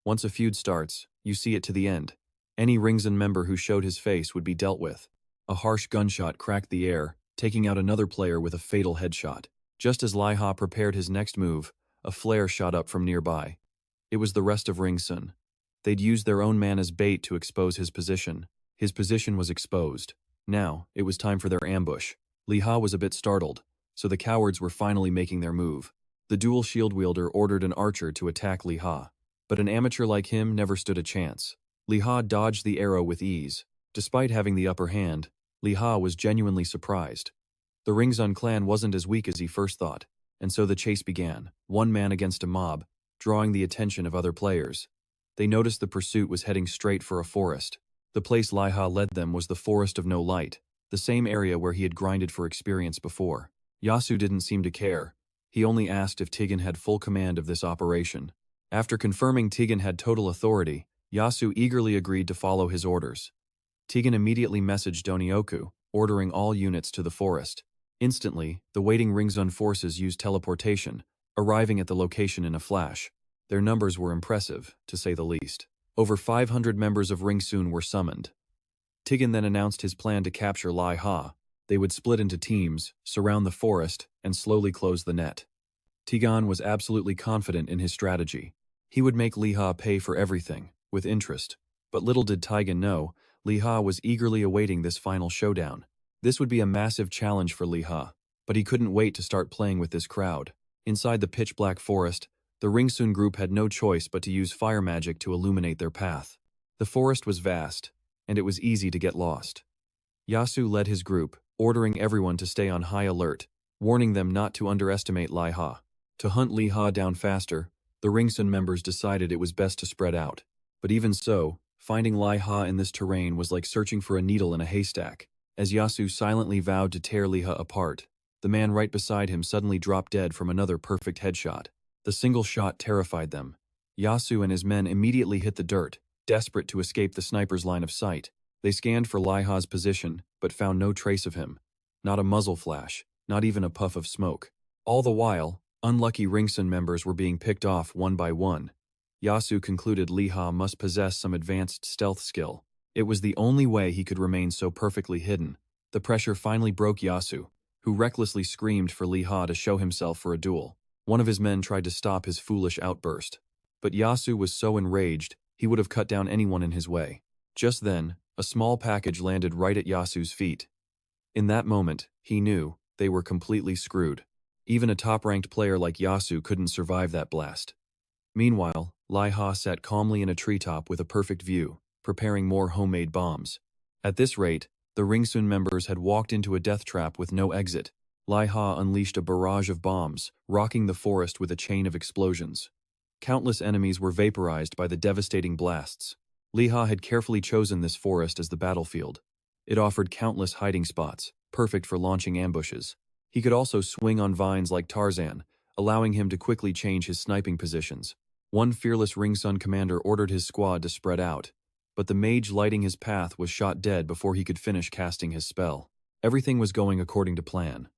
Once a feud starts, you see it to the end. Any Ringsun member who showed his face would be dealt with. A harsh gunshot cracked the air, taking out another player with a fatal headshot. Just as Liha prepared his next move, a flare shot up from nearby. It was the rest of Ringsun. They'd used their own man as bait to expose his position. His position was exposed. Now, it was time for their ambush. Liha was a bit startled, so the cowards were finally making their move. The dual shield wielder ordered an archer to attack Liha, but an amateur like him never stood a chance. Liha dodged the arrow with ease. Despite having the upper hand, Liha was genuinely surprised. The Ringsun clan wasn't as weak as he first thought, and so the chase began, one man against a mob, drawing the attention of other players. They noticed the pursuit was heading straight for a forest. The place Liha led them was the Forest of No Light, the same area where he had grinded for experience before. Yasu didn't seem to care. He only asked if Tigan had full command of this operation. After confirming Tigan had total authority, Yasu eagerly agreed to follow his orders. Tigan immediately messaged Donioku, ordering all units to the forest. Instantly, the waiting Ringsun forces used teleportation, arriving at the location in a flash. Their numbers were impressive, to say the least. Over 500 members of Ringsun were summoned. Tigan then announced his plan to capture Liha. They would split into teams, surround the forest, and slowly close the net. Tigan was absolutely confident in his strategy. He would make Liha pay for everything, with interest. But little did Tigan know, Liha was eagerly awaiting this final showdown. This would be a massive challenge for Liha, but he couldn't wait to start playing with this crowd. Inside the pitch-black forest, the Ringsun group had no choice but to use fire magic to illuminate their path. The forest was vast, and it was easy to get lost. Yasu led his group, ordering everyone to stay on high alert, warning them not to underestimate Liha. To hunt Liha down faster, the Ringsun members decided it was best to spread out. But even so, finding Liha in this terrain was like searching for a needle in a haystack. As Yasu silently vowed to tear Liha apart, the man right beside him suddenly dropped dead from another perfect headshot. The single shot terrified them. Yasu and his men immediately hit the dirt, desperate to escape the sniper's line of sight. They scanned for Liha's position, but found no trace of him. Not a muzzle flash, not even a puff of smoke. All the while, unlucky Ringsun members were being picked off one by one. Yasu concluded Liha must possess some advanced stealth skill. It was the only way he could remain so perfectly hidden. The pressure finally broke Yasu, who recklessly screamed for Liha to show himself for a duel. One of his men tried to stop his foolish outburst, but Yasu was so enraged, he would have cut down anyone in his way. Just then, a small package landed right at Yasu's feet. In that moment, he knew they were completely screwed. Even a top-ranked player like Yasu couldn't survive that blast. Meanwhile, Liha sat calmly in a treetop with a perfect view, preparing more homemade bombs. At this rate, the Ringsun members had walked into a death trap with no exit. Liha unleashed a barrage of bombs, rocking the forest with a chain of explosions. Countless enemies were vaporized by the devastating blasts. Liha had carefully chosen this forest as the battlefield. It offered countless hiding spots, perfect for launching ambushes. He could also swing on vines like Tarzan, allowing him to quickly change his sniping positions. One fearless Ringsun commander ordered his squad to spread out, but the mage lighting his path was shot dead before he could finish casting his spell. Everything was going according to plan.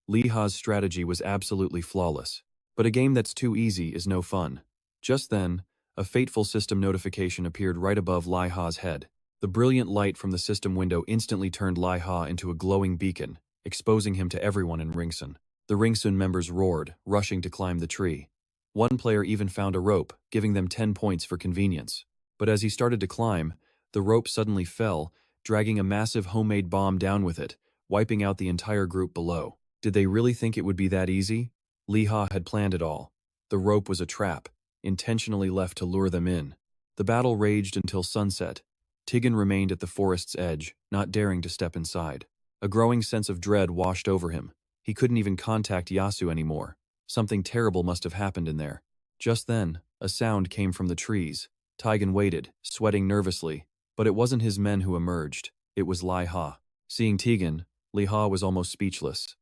Liha's strategy was absolutely flawless, but a game that's too easy is no fun. Just then, a fateful system notification appeared right above Liha's head. The brilliant light from the system window instantly turned Liha into a glowing beacon, exposing him to everyone in Ringsun. The Ringsun members roared, rushing to climb the tree. One player even found a rope, giving them 10 points for convenience. But as he started to climb, the rope suddenly fell, dragging a massive homemade bomb down with it, wiping out the entire group below. Did they really think it would be that easy? Liha had planned it all. The rope was a trap, intentionally left to lure them in. The battle raged until sunset. Tigan remained at the forest's edge, not daring to step inside. A growing sense of dread washed over him. He couldn't even contact Yasu anymore. Something terrible must have happened in there. Just then, a sound came from the trees. Tigan waited, sweating nervously, but it wasn't his men who emerged. It was Liha. Seeing Tegan, Liha was almost speechless.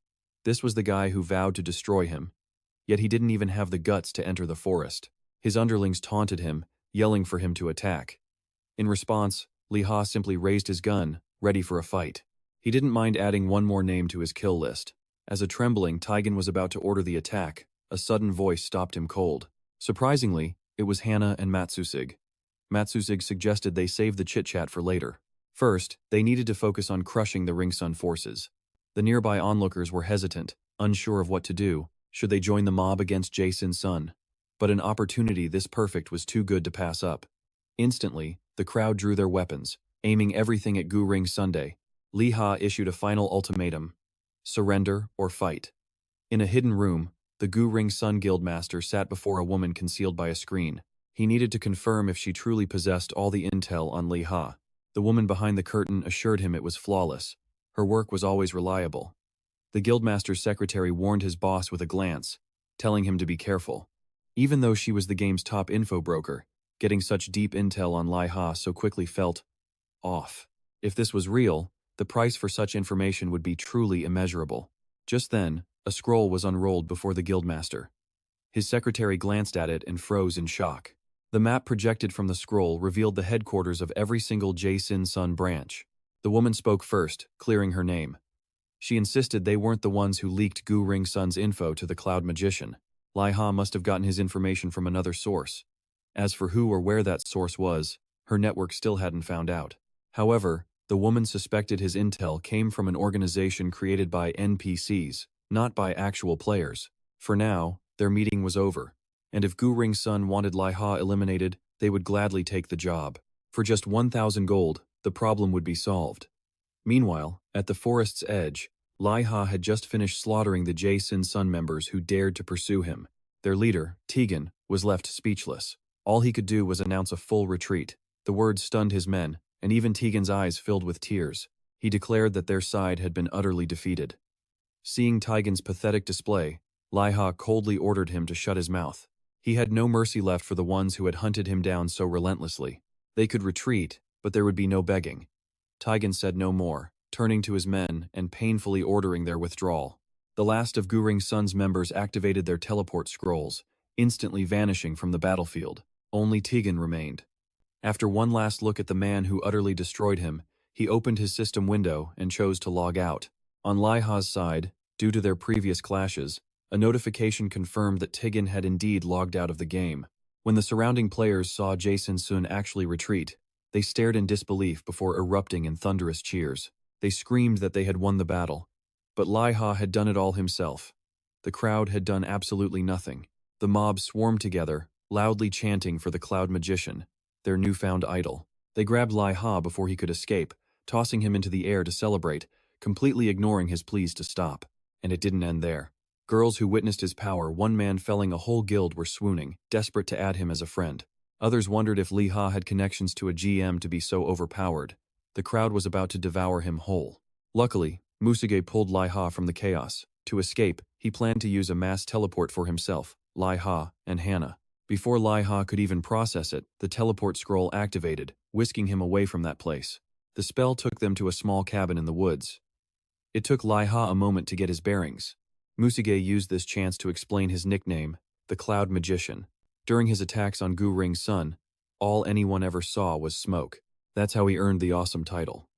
This was the guy who vowed to destroy him. Yet he didn't even have the guts to enter the forest. His underlings taunted him, yelling for him to attack. In response, Liha simply raised his gun, ready for a fight. He didn't mind adding one more name to his kill list. As a trembling Tegan was about to order the attack, a sudden voice stopped him cold. Surprisingly, it was Hana and Matsusig. Matsusig suggested they save the chit-chat for later. First, they needed to focus on crushing the Ring-Sun forces. The nearby onlookers were hesitant, unsure of what to do. Should they join the mob against Jae-sin's son? But an opportunity this perfect was too good to pass up. Instantly, the crowd drew their weapons, aiming everything at Gu Ring Sunday. Liha issued a final ultimatum: surrender or fight. In a hidden room, the Gu Ring Sun Guildmaster sat before a woman concealed by a screen. He needed to confirm if she truly possessed all the intel on Liha. The woman behind the curtain assured him it was flawless. Her work was always reliable. The Guildmaster's secretary warned his boss with a glance, telling him to be careful. Even though she was the game's top info broker, getting such deep intel on Liha so quickly felt off. If this was real, the price for such information would be truly immeasurable. Just then, a scroll was unrolled before the Guildmaster. His secretary glanced at it and froze in shock. The map projected from the scroll revealed the headquarters of every single Jae-sin's son branch. The woman spoke first, clearing her name. She insisted they weren't the ones who leaked Gu Ring Sun's info to the Cloud Magician. Liha must have gotten his information from another source. As for who or where that source was, her network still hadn't found out. However, the woman suspected his intel came from an organization created by NPCs, not by actual players. For now, their meeting was over, and if Gu Ring Sun wanted Liha eliminated, they would gladly take the job. For just 1,000 gold, the problem would be solved. Meanwhile, at the forest's edge, Liha had just finished slaughtering the Jae-sin's son members who dared to pursue him. Their leader, Tegan, was left speechless. All he could do was announce a full retreat. The words stunned his men, and even Tegan's eyes filled with tears. He declared that their side had been utterly defeated. Seeing Tegan's pathetic display, Liha coldly ordered him to shut his mouth. He had no mercy left for the ones who had hunted him down so relentlessly. They could retreat, but there would be no begging. Tegan said no more, turning to his men and painfully ordering their withdrawal. The last of Gu Ring Sun's members activated their teleport scrolls, instantly vanishing from the battlefield. Only Tegan remained. After one last look at the man who utterly destroyed him, he opened his system window and chose to log out. On Liha's side, due to their previous clashes, a notification confirmed that Tegan had indeed logged out of the game. When the surrounding players saw Jae-sin Sun actually retreat, they stared in disbelief before erupting in thunderous cheers. They screamed that they had won the battle. But Liha had done it all himself. The crowd had done absolutely nothing. The mob swarmed together, loudly chanting for the Cloud Magician, their newfound idol. They grabbed Liha before he could escape, tossing him into the air to celebrate, completely ignoring his pleas to stop. And it didn't end there. Girls who witnessed his power, one man felling a whole guild, were swooning, desperate to add him as a friend. Others wondered if Liha had connections to a GM to be so overpowered. The crowd was about to devour him whole. Luckily, Musuge pulled Liha from the chaos. To escape, he planned to use a mass teleport for himself, Liha, and Hana. Before Liha could even process it, the teleport scroll activated, whisking him away from that place. The spell took them to a small cabin in the woods. It took Liha a moment to get his bearings. Musuge used this chance to explain his nickname, the Cloud Magician. During his attacks on Gu Ring Sun, all anyone ever saw was smoke. That's how he earned the awesome title.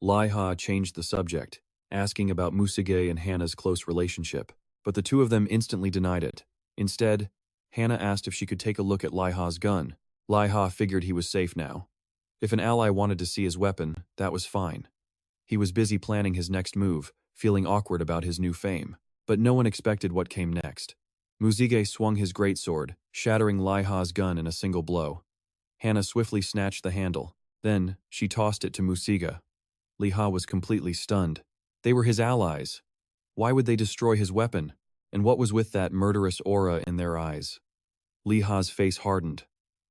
Liha changed the subject, asking about Musuge and Hana's close relationship, but the two of them instantly denied it. Instead, Hana asked if she could take a look at Liha's gun. Liha figured he was safe now. If an ally wanted to see his weapon, that was fine. He was busy planning his next move, feeling awkward about his new fame. But no one expected what came next. Musuge swung his greatsword, shattering Liha's gun in a single blow. Hana swiftly snatched the handle. Then, she tossed it to Musuge. Liha was completely stunned. They were his allies. Why would they destroy his weapon? And what was with that murderous aura in their eyes? Liha's face hardened.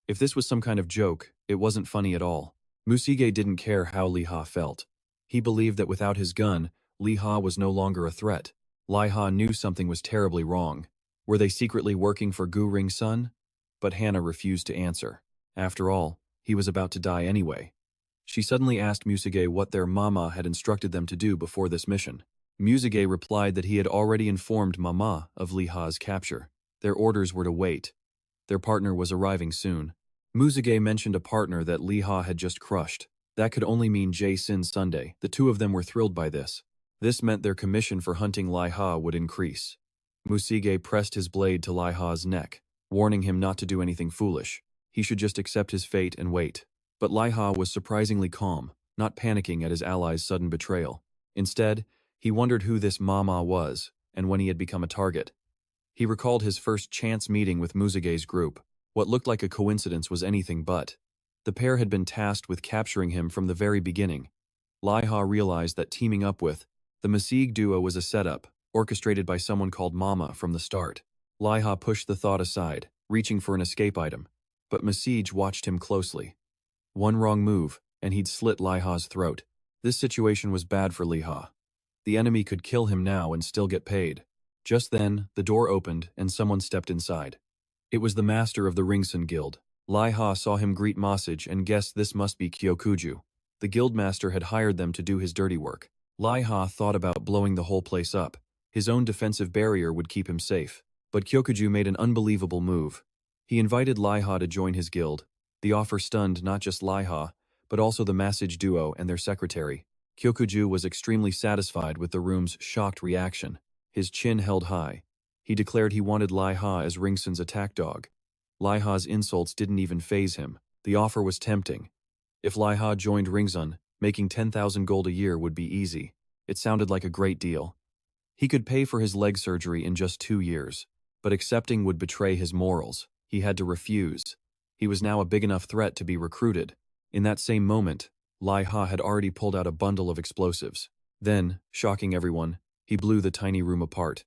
If this was some kind of joke, it wasn't funny at all. Musuge didn't care how Liha felt. He believed that without his gun, Liha was no longer a threat. Liha knew something was terribly wrong. Were they secretly working for Gu Ring Sun? But Hana refused to answer. After all, he was about to die anyway. She suddenly asked Musuge what their mama had instructed them to do before this mission. Musuge replied that he had already informed Mama of Liha's capture. Their orders were to wait. Their partner was arriving soon. Musuge mentioned a partner that Liha had just crushed. That could only mean Jae-Sin Sunday. The two of them were thrilled by this. This meant their commission for hunting Liha would increase. Musuge pressed his blade to Liha's neck, warning him not to do anything foolish. He should just accept his fate and wait. But Liha was surprisingly calm, not panicking at his ally's sudden betrayal. Instead, he wondered who this Mama was and when he had become a target. He recalled his first chance meeting with Musuge's group. What looked like a coincidence was anything but. The pair had been tasked with capturing him from the very beginning. Liha realized that teaming up with the Masig duo was a setup, orchestrated by someone called Mama from the start. Liha pushed the thought aside, reaching for an escape item. But Masig watched him closely. One wrong move, and he'd slit Liha's throat. This situation was bad for Liha. The enemy could kill him now and still get paid. Just then, the door opened and someone stepped inside. It was the master of the Ringsun Guild. Liha saw him greet Masig and guessed this must be Kyokuju. The guildmaster had hired them to do his dirty work. Liha thought about blowing the whole place up. His own defensive barrier would keep him safe. But Kyokuju made an unbelievable move. He invited Liha to join his guild. The offer stunned not just Liha, but also the Masig duo and their secretary. Kyokuju was extremely satisfied with the room's shocked reaction. His chin held high. He declared he wanted Liha as Ringsun's attack dog. Liha's insults didn't even faze him. The offer was tempting. If Liha joined Ringsun, making 10,000 gold a year would be easy. It sounded like a great deal. He could pay for his leg surgery in just 2 years. But accepting would betray his morals. He had to refuse. He was now a big enough threat to be recruited. In that same moment, Liha had already pulled out a bundle of explosives. Then, shocking everyone, he blew the tiny room apart.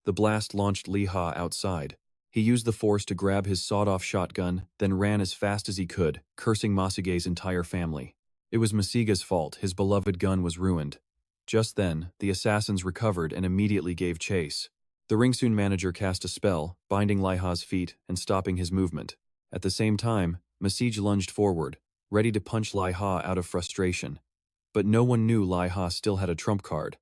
The blast launched Liha outside. He used the force to grab his sawed-off shotgun, then ran as fast as he could, cursing Masuge's entire family. It was Masuge's fault. His beloved gun was ruined. Just then, the assassins recovered and immediately gave chase. The Ringsun manager cast a spell, binding Liha's feet and stopping his movement. At the same time, Masig lunged forward, ready to punch Liha out of frustration. But no one knew Liha still had a trump card.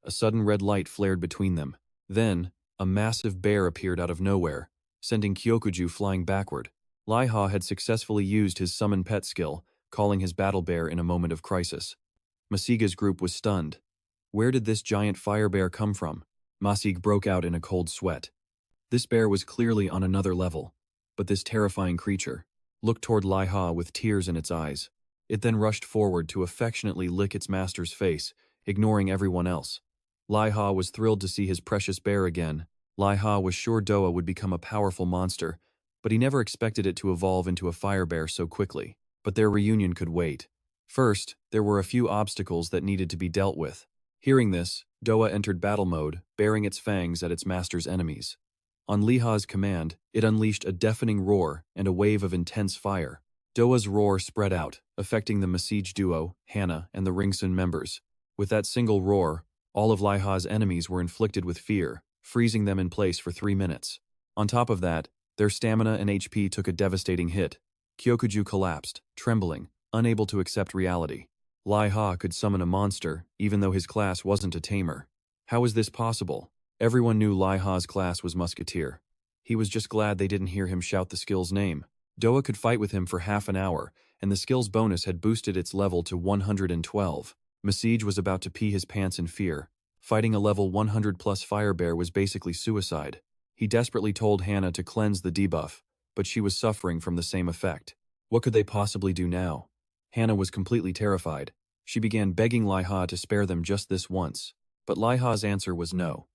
A sudden red light flared between them. Then, a massive bear appeared out of nowhere, sending Kyokuju flying backward. Liha had successfully used his summon pet skill, calling his battle bear in a moment of crisis. Masuge's group was stunned. Where did this giant fire bear come from? Masig broke out in a cold sweat. This bear was clearly on another level, but this terrifying creature looked toward Liha with tears in its eyes. It then rushed forward to affectionately lick its master's face, ignoring everyone else. Liha was thrilled to see his precious bear again. Liha was sure Doa would become a powerful monster, but he never expected it to evolve into a fire bear so quickly. But their reunion could wait. First, there were a few obstacles that needed to be dealt with. Hearing this, Doa entered battle mode, baring its fangs at its master's enemies. On Liha's command, it unleashed a deafening roar and a wave of intense fire. Doa's roar spread out, affecting the Masig duo, Hana, and the Ringsun members. With that single roar, all of Liha's enemies were inflicted with fear, freezing them in place for 3 minutes. On top of that, their stamina and HP took a devastating hit. Kyokuju collapsed, trembling, unable to accept reality. Liha could summon a monster, even though his class wasn't a tamer. How was this possible? Everyone knew Liha's class was musketeer. He was just glad they didn't hear him shout the skill's name. Doa could fight with him for half an hour, and the skill's bonus had boosted its level to 112. Masig was about to pee his pants in fear. Fighting a level 100+ fire bear was basically suicide. He desperately told Hana to cleanse the debuff, but she was suffering from the same effect. What could they possibly do now? Hana was completely terrified. She began begging Liha to spare them just this once, but Liha's answer was no.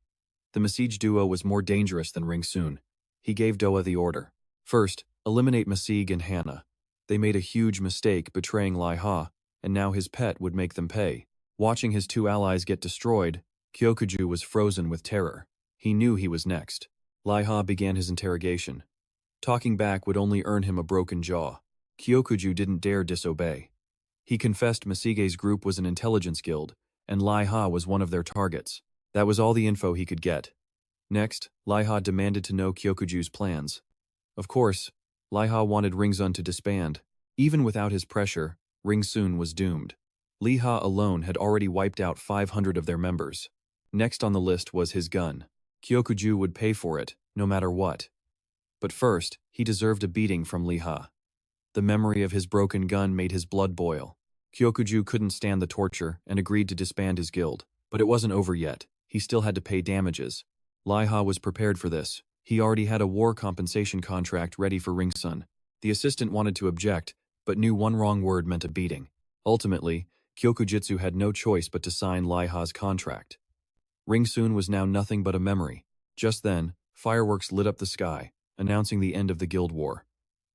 The Masig duo was more dangerous than Ringsun. He gave Doa the order. First, eliminate Masig and Hana. They made a huge mistake betraying Liha, and now his pet would make them pay. Watching his 2 allies get destroyed, Kyokuju was frozen with terror. He knew he was next. Liha began his interrogation. Talking back would only earn him a broken jaw. Kyokuju didn't dare disobey. He confessed Masuge's group was an intelligence guild, and Liha was one of their targets. That was all the info he could get. Next, Liha demanded to know Kyokuju's plans. Of course, Liha wanted Ringsun to disband. Even without his pressure, Ring Sun was doomed. Liha alone had already wiped out 500 of their members. Next on the list was his gun. Kyokuju would pay for it, no matter what. But first, he deserved a beating from Liha. The memory of his broken gun made his blood boil. Kyokuju couldn't stand the torture and agreed to disband his guild. But it wasn't over yet. He still had to pay damages. Liha was prepared for this. He already had a war compensation contract ready for Ring Sun. The assistant wanted to object, but knew one wrong word meant a beating. Ultimately, Kyokujitsu had no choice but to sign Liha's contract. Ring Sun was now nothing but a memory. Just then, fireworks lit up the sky, announcing the end of the guild war.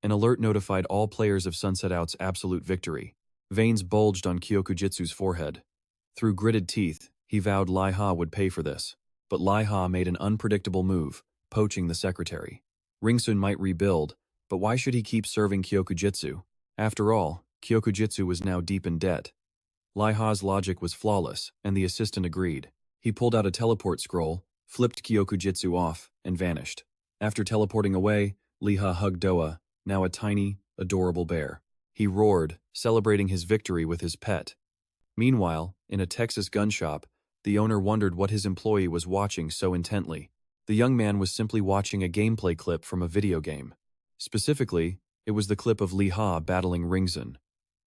An alert notified all players of Sunset Out's absolute victory. Veins bulged on Kyokujitsu's forehead. Through gritted teeth, he vowed Liha would pay for this. But Liha made an unpredictable move, poaching the secretary. Ring Sun might rebuild, but why should he keep serving Kyokujitsu? After all, Kyokujitsu was now deep in debt. Liha's logic was flawless, and the assistant agreed. He pulled out a teleport scroll, flipped Kyokujitsu off, and vanished. After teleporting away, Liha hugged Doa, now a tiny, adorable bear. He roared, celebrating his victory with his pet. Meanwhile, in a Texas gun shop, the owner wondered what his employee was watching so intently. The young man was simply watching a gameplay clip from a video game. Specifically, it was the clip of Liha battling Ring Sun.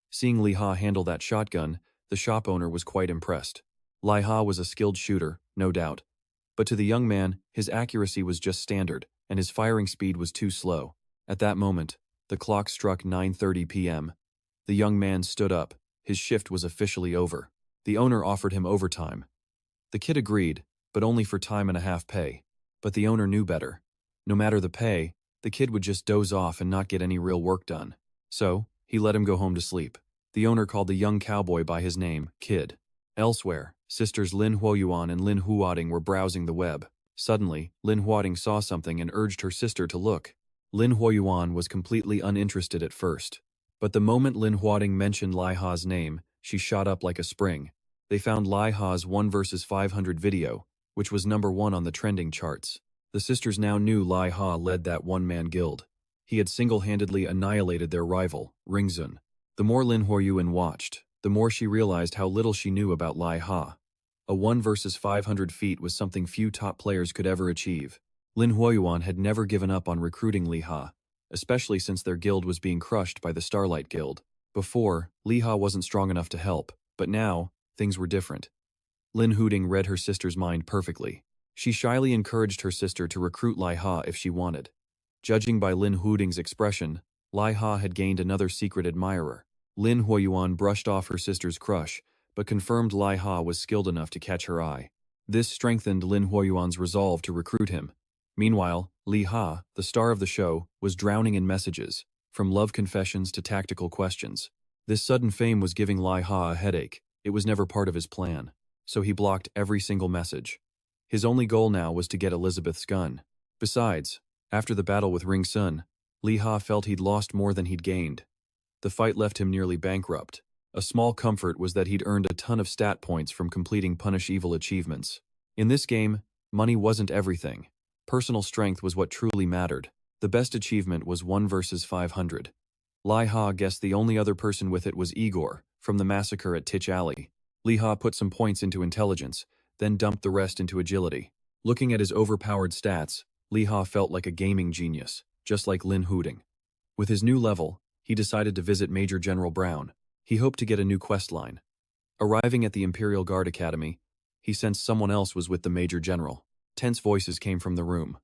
Seeing Liha handle that shotgun, the shop owner was quite impressed. Liha was a skilled shooter, no doubt. But to the young man, his accuracy was just standard, and his firing speed was too slow. At that moment, the clock struck 9:30 p.m. The young man stood up. His shift was officially over. The owner offered him overtime. The kid agreed, but only for time and a half pay. But the owner knew better. No matter the pay, the kid would just doze off and not get any real work done. So, he let him go home to sleep. The owner called the young cowboy by his name, Kid. Elsewhere, sisters Lin Huoyuan and Lin Huading were browsing the web. Suddenly, Lin Huading saw something and urged her sister to look. Lin Huoyuan was completely uninterested at first. But the moment Lin Huading mentioned Liha's name, she shot up like a spring. They found Liha's 1 vs 500 video, which was #1 on the trending charts. The sisters now knew Liha led that one-man guild. He had single-handedly annihilated their rival, Ring Sun. The more Lin Huoyuan watched, the more she realized how little she knew about Liha. A 1 vs 500 feat was something few top players could ever achieve. Lin Huoyuan had never given up on recruiting Liha, especially since their guild was being crushed by the Starlight Guild. Before, Liha wasn't strong enough to help, but now, things were different. Lin Huading read her sister's mind perfectly. She shyly encouraged her sister to recruit Liha if she wanted. Judging by Lin Huading's expression, Liha had gained another secret admirer. Lin Huoyuan brushed off her sister's crush, but confirmed Liha was skilled enough to catch her eye. This strengthened Lin Huoyuan's resolve to recruit him. Meanwhile, Liha, the star of the show, was drowning in messages, from love confessions to tactical questions. This sudden fame was giving Liha a headache. It was never part of his plan, so he blocked every single message. His only goal now was to get Elizabeth's gun. Besides, after the battle with Ring Sun, Liha felt he'd lost more than he'd gained. The fight left him nearly bankrupt. A small comfort was that he'd earned a ton of stat points from completing Punish Evil achievements. In this game, money wasn't everything. Personal strength was what truly mattered. The best achievement was 1 vs 500. Liha guessed the only other person with it was Igor, from the massacre at Titch Alley. Liha put some points into intelligence, then dumped the rest into agility. Looking at his overpowered stats, Liha felt like a gaming genius, just like Lin Huading. With his new level, he decided to visit Major General Brown. He hoped to get a new quest line. Arriving at the Imperial Guard Academy, he sensed someone else was with the Major General. Tense voices came from the room.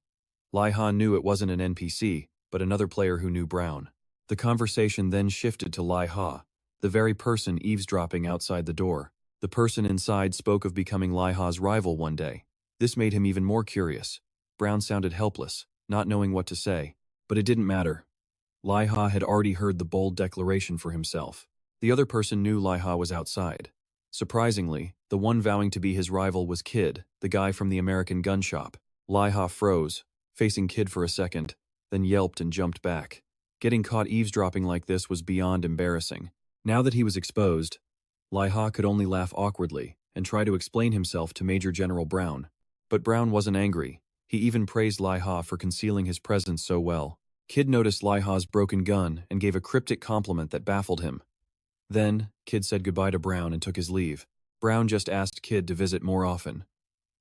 Liha knew it wasn't an NPC, but another player who knew Brown. The conversation then shifted to Liha, the very person eavesdropping outside the door. The person inside spoke of becoming Liha's rival one day. This made him even more curious. Brown sounded helpless, not knowing what to say. But it didn't matter. Liha had already heard the bold declaration for himself. The other person knew Liha was outside. Surprisingly, the one vowing to be his rival was Kid, the guy from the American gun shop. Liha froze, facing Kid for a second, then yelped and jumped back. Getting caught eavesdropping like this was beyond embarrassing. Now that he was exposed, Liha could only laugh awkwardly and try to explain himself to Major General Brown. But Brown wasn't angry. He even praised Liha for concealing his presence so well. Kid noticed Liha's broken gun and gave a cryptic compliment that baffled him. Then, Kid said goodbye to Brown and took his leave. Brown just asked Kid to visit more often.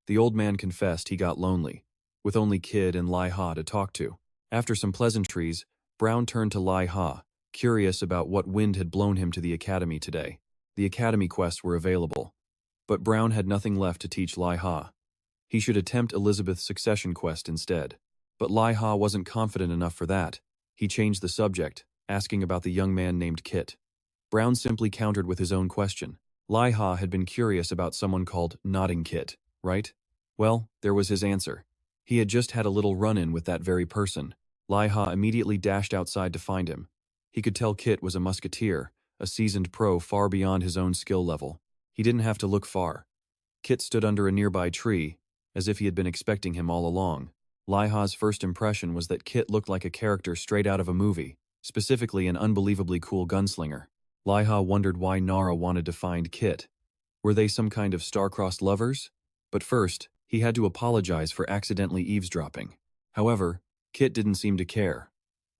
The old man confessed he got lonely, with only Kid and Liha to talk to. After some pleasantries, Brown turned to Liha, curious about what wind had blown him to the academy today. The academy quests were available, but Brown had nothing left to teach Liha. He should attempt Elizabeth's succession quest instead. But Liha wasn't confident enough for that. He changed the subject, asking about the young man named Kit. Brown simply countered with his own question. Liha had been curious about someone called Nodding Kit, right? Well, there was his answer. He had just had a little run-in with that very person. Liha immediately dashed outside to find him. He could tell Kit was a musketeer, a seasoned pro far beyond his own skill level. He didn't have to look far. Kit stood under a nearby tree, as if he had been expecting him all along. Liha's first impression was that Kit looked like a character straight out of a movie, specifically an unbelievably cool gunslinger. Liha wondered why Nara wanted to find Kit. Were they some kind of star-crossed lovers? But first, he had to apologize for accidentally eavesdropping. However, Kit didn't seem to care.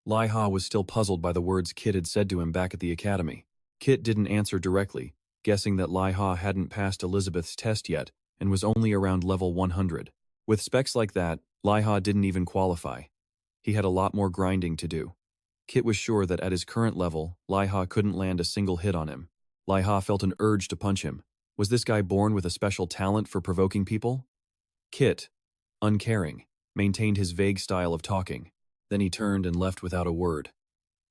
Liha was still puzzled by the words Kit had said to him back at the academy. Kit didn't answer directly, guessing that Liha hadn't passed Elizabeth's test yet and was only around level 100. With specs like that, Liha didn't even qualify. He had a lot more grinding to do. Kit was sure that at his current level, Liha couldn't land a single hit on him. Liha felt an urge to punch him. Was this guy born with a special talent for provoking people? Kit, uncaring, maintained his vague style of talking. Then he turned and left without a word.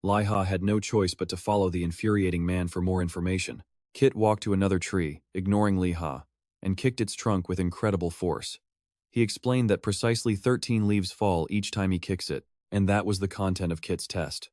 Liha had no choice but to follow the infuriating man for more information. Kit walked to another tree, ignoring Liha, and kicked its trunk with incredible force. He explained that precisely 13 leaves fall each time he kicks it, and that was the content of Kit's test.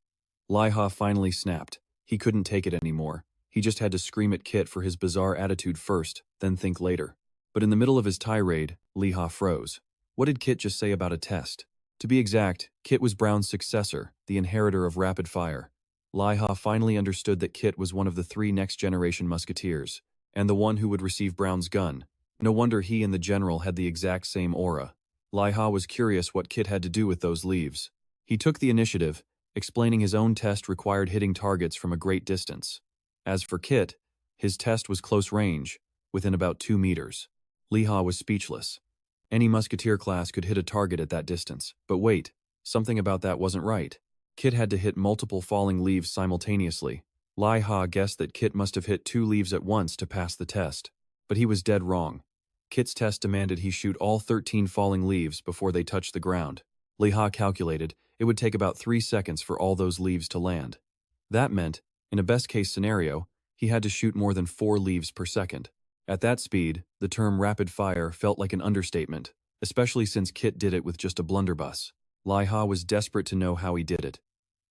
Liha finally snapped. He couldn't take it anymore. He just had to scream at Kit for his bizarre attitude first, then think later. But in the middle of his tirade, Liha froze. What did Kit just say about a test? To be exact, Kit was Brown's successor, the inheritor of rapid fire. Liha finally understood that Kit was one of the 3 next-generation musketeers, and the one who would receive Brown's gun. No wonder he and the general had the exact same aura. Liha was curious what Kit had to do with those leaves. He took the initiative, explaining his own test required hitting targets from a great distance. As for Kit, his test was close range, within about 2 meters. Liha was speechless. Any musketeer class could hit a target at that distance, but wait, something about that wasn't right. Kit had to hit multiple falling leaves simultaneously. Liha guessed that Kit must have hit 2 leaves at once to pass the test. But he was dead wrong. Kit's test demanded he shoot all 13 falling leaves before they touched the ground. Liha calculated it would take about 3 seconds for all those leaves to land. That meant, in a best-case scenario, he had to shoot more than 4 leaves per second. At that speed, the term rapid fire felt like an understatement, especially since Kit did it with just a blunderbuss. Liha was desperate to know how he did it.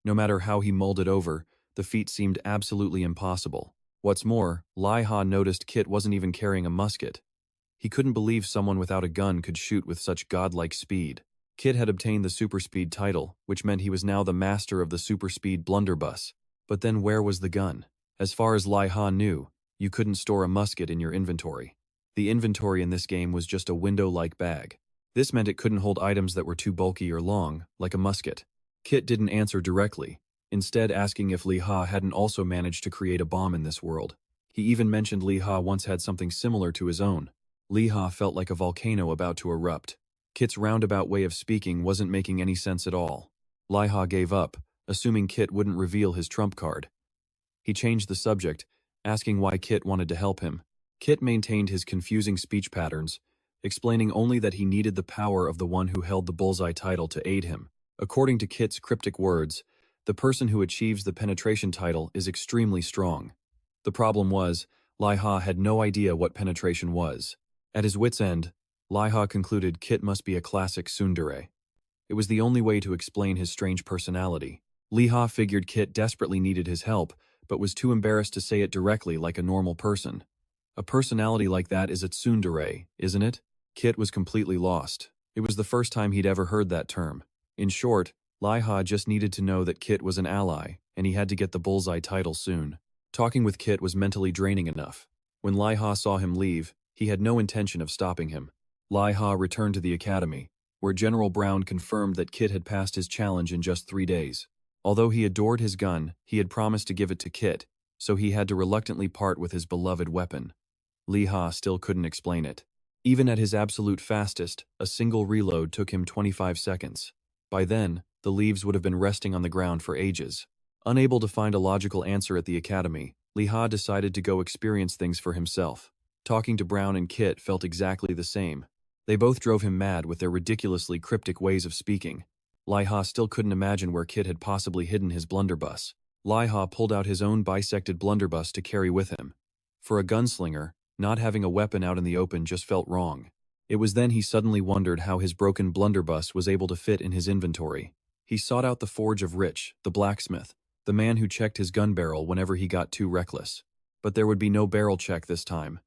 No matter how he mulled it over, the feat seemed absolutely impossible. What's more, Liha noticed Kit wasn't even carrying a musket. He couldn't believe someone without a gun could shoot with such godlike speed. Kit had obtained the super speed title, which meant he was now the master of the super speed blunderbuss. But then where was the gun? As far as Liha knew, you couldn't store a musket in your inventory. The inventory in this game was just a window-like bag. This meant it couldn't hold items that were too bulky or long, like a musket. Kit didn't answer directly, instead asking if Liha hadn't also managed to create a bomb in this world. He even mentioned Liha once had something similar to his own. Liha felt like a volcano about to erupt. Kit's roundabout way of speaking wasn't making any sense at all. Liha gave up, assuming Kit wouldn't reveal his trump card. He changed the subject, asking why Kit wanted to help him. Kit maintained his confusing speech patterns, explaining only that he needed the power of the one who held the bullseye title to aid him. According to Kit's cryptic words, the person who achieves the penetration title is extremely strong. The problem was, Liha had no idea what penetration was. At his wit's end, Liha concluded Kit must be a classic tsundere. It was the only way to explain his strange personality. Liha figured Kit desperately needed his help, but was too embarrassed to say it directly like a normal person. A personality like that is a tsundere, isn't it? Kit was completely lost. It was the first time he'd ever heard that term. In short, Liha just needed to know that Kit was an ally, and he had to get the bullseye title soon. Talking with Kit was mentally draining enough. When Liha saw him leave, he had no intention of stopping him. Liha returned to the academy, where General Brown confirmed that Kit had passed his challenge in just 3 days. Although he adored his gun, he had promised to give it to Kit, so he had to reluctantly part with his beloved weapon. Liha still couldn't explain it. Even at his absolute fastest, a single reload took him 25 seconds. By then, the leaves would have been resting on the ground for ages. Unable to find a logical answer at the academy, Liha decided to go experience things for himself. Talking to Brown and Kit felt exactly the same. They both drove him mad with their ridiculously cryptic ways of speaking. Liha still couldn't imagine where Kit had possibly hidden his blunderbuss. Liha pulled out his own bisected blunderbuss to carry with him. For a gunslinger, not having a weapon out in the open just felt wrong. It was then he suddenly wondered how his broken blunderbuss was able to fit in his inventory. He sought out the forge of Rich, the blacksmith, the man who checked his gun barrel whenever he got too reckless. But there would be no barrel check this time.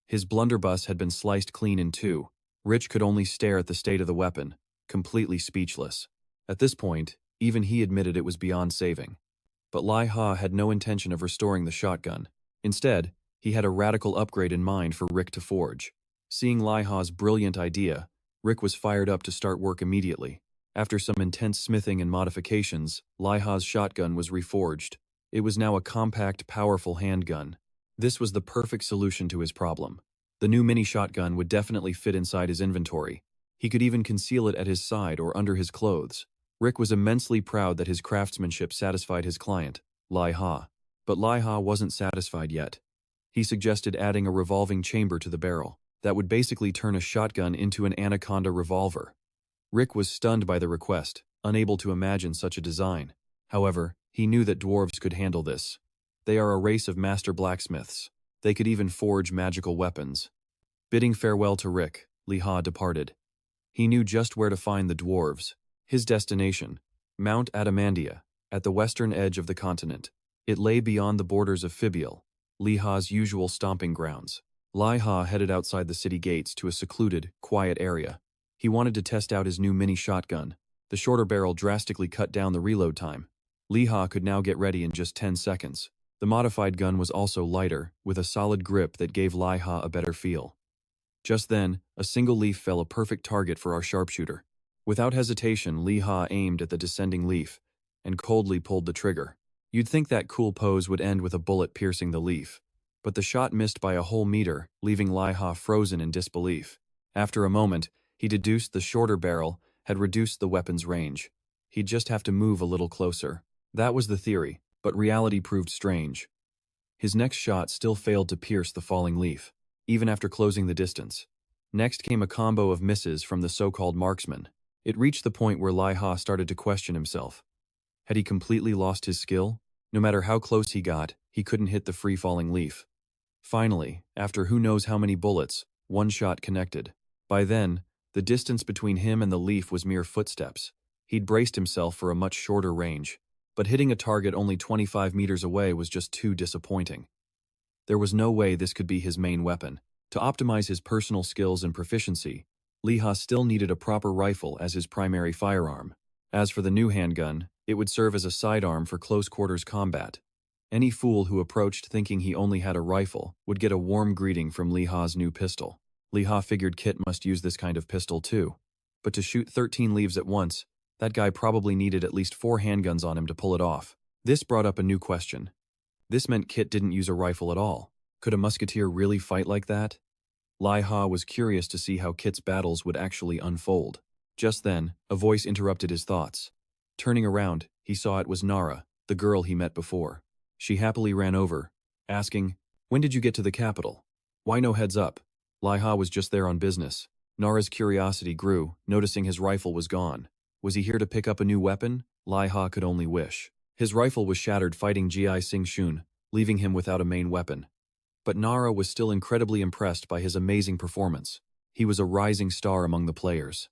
His blunderbuss had been sliced clean in two. Rich could only stare at the state of the weapon, completely speechless. At this point, even he admitted it was beyond saving. But Liha had no intention of restoring the shotgun. Instead, he had a radical upgrade in mind for Rick to forge. Seeing Liha's brilliant idea, Rick was fired up to start work immediately. After some intense smithing and modifications, Liha's shotgun was reforged. It was now a compact, powerful handgun. This was the perfect solution to his problem. The new mini shotgun would definitely fit inside his inventory. He could even conceal it at his side or under his clothes. Rick was immensely proud that his craftsmanship satisfied his client, Liha. But Liha wasn't satisfied yet. He suggested adding a revolving chamber to the barrel that would basically turn a shotgun into an anaconda revolver. Rick was stunned by the request, unable to imagine such a design. However, he knew that dwarves could handle this. They are a race of master blacksmiths. They could even forge magical weapons. Bidding farewell to Rick, Liha departed. He knew just where to find the dwarves. His destination, Mount Adamandia, at the western edge of the continent. It lay beyond the borders of Fibiel, Liha's usual stomping grounds. Liha headed outside the city gates to a secluded, quiet area. He wanted to test out his new mini shotgun. The shorter barrel drastically cut down the reload time. Liha could now get ready in just 10 seconds. The modified gun was also lighter, with a solid grip that gave Liha a better feel. Just then, a single leaf fell a perfect target for our sharpshooter. Without hesitation, Liha aimed at the descending leaf and coldly pulled the trigger. You'd think that cool pose would end with a bullet piercing the leaf, but the shot missed by a whole meter, leaving Liha frozen in disbelief. After a moment, he deduced the shorter barrel had reduced the weapon's range. He'd just have to move a little closer. That was the theory, but reality proved strange. His next shot still failed to pierce the falling leaf, even after closing the distance. Next came a combo of misses from the so-called marksman. It reached the point where Liha started to question himself. Had he completely lost his skill? No matter how close he got, he couldn't hit the free-falling leaf. Finally, after who knows how many bullets, one shot connected. By then, the distance between him and the leaf was mere footsteps. He'd braced himself for a much shorter range, but hitting a target only 25 meters away was just too disappointing. There was no way this could be his main weapon. To optimize his personal skills and proficiency, Liha still needed a proper rifle as his primary firearm. As for the new handgun, it would serve as a sidearm for close-quarters combat. Any fool who approached thinking he only had a rifle would get a warm greeting from Liha's new pistol. Liha figured Kit must use this kind of pistol too. But to shoot 13 leaves at once, that guy probably needed at least 4 handguns on him to pull it off. This brought up a new question. This meant Kit didn't use a rifle at all. Could a musketeer really fight like that? Liha was curious to see how Kit's battles would actually unfold. Just then, a voice interrupted his thoughts. Turning around, he saw it was Nara, the girl he met before. She happily ran over, asking, "When did you get to the capital? Why no heads up?" Liha was just there on business. Nara's curiosity grew, noticing his rifle was gone. Was he here to pick up a new weapon? Liha could only wish. His rifle was shattered fighting Ji Sing Shun, leaving him without a main weapon. But Nara was still incredibly impressed by his amazing performance. He was a rising star among the players.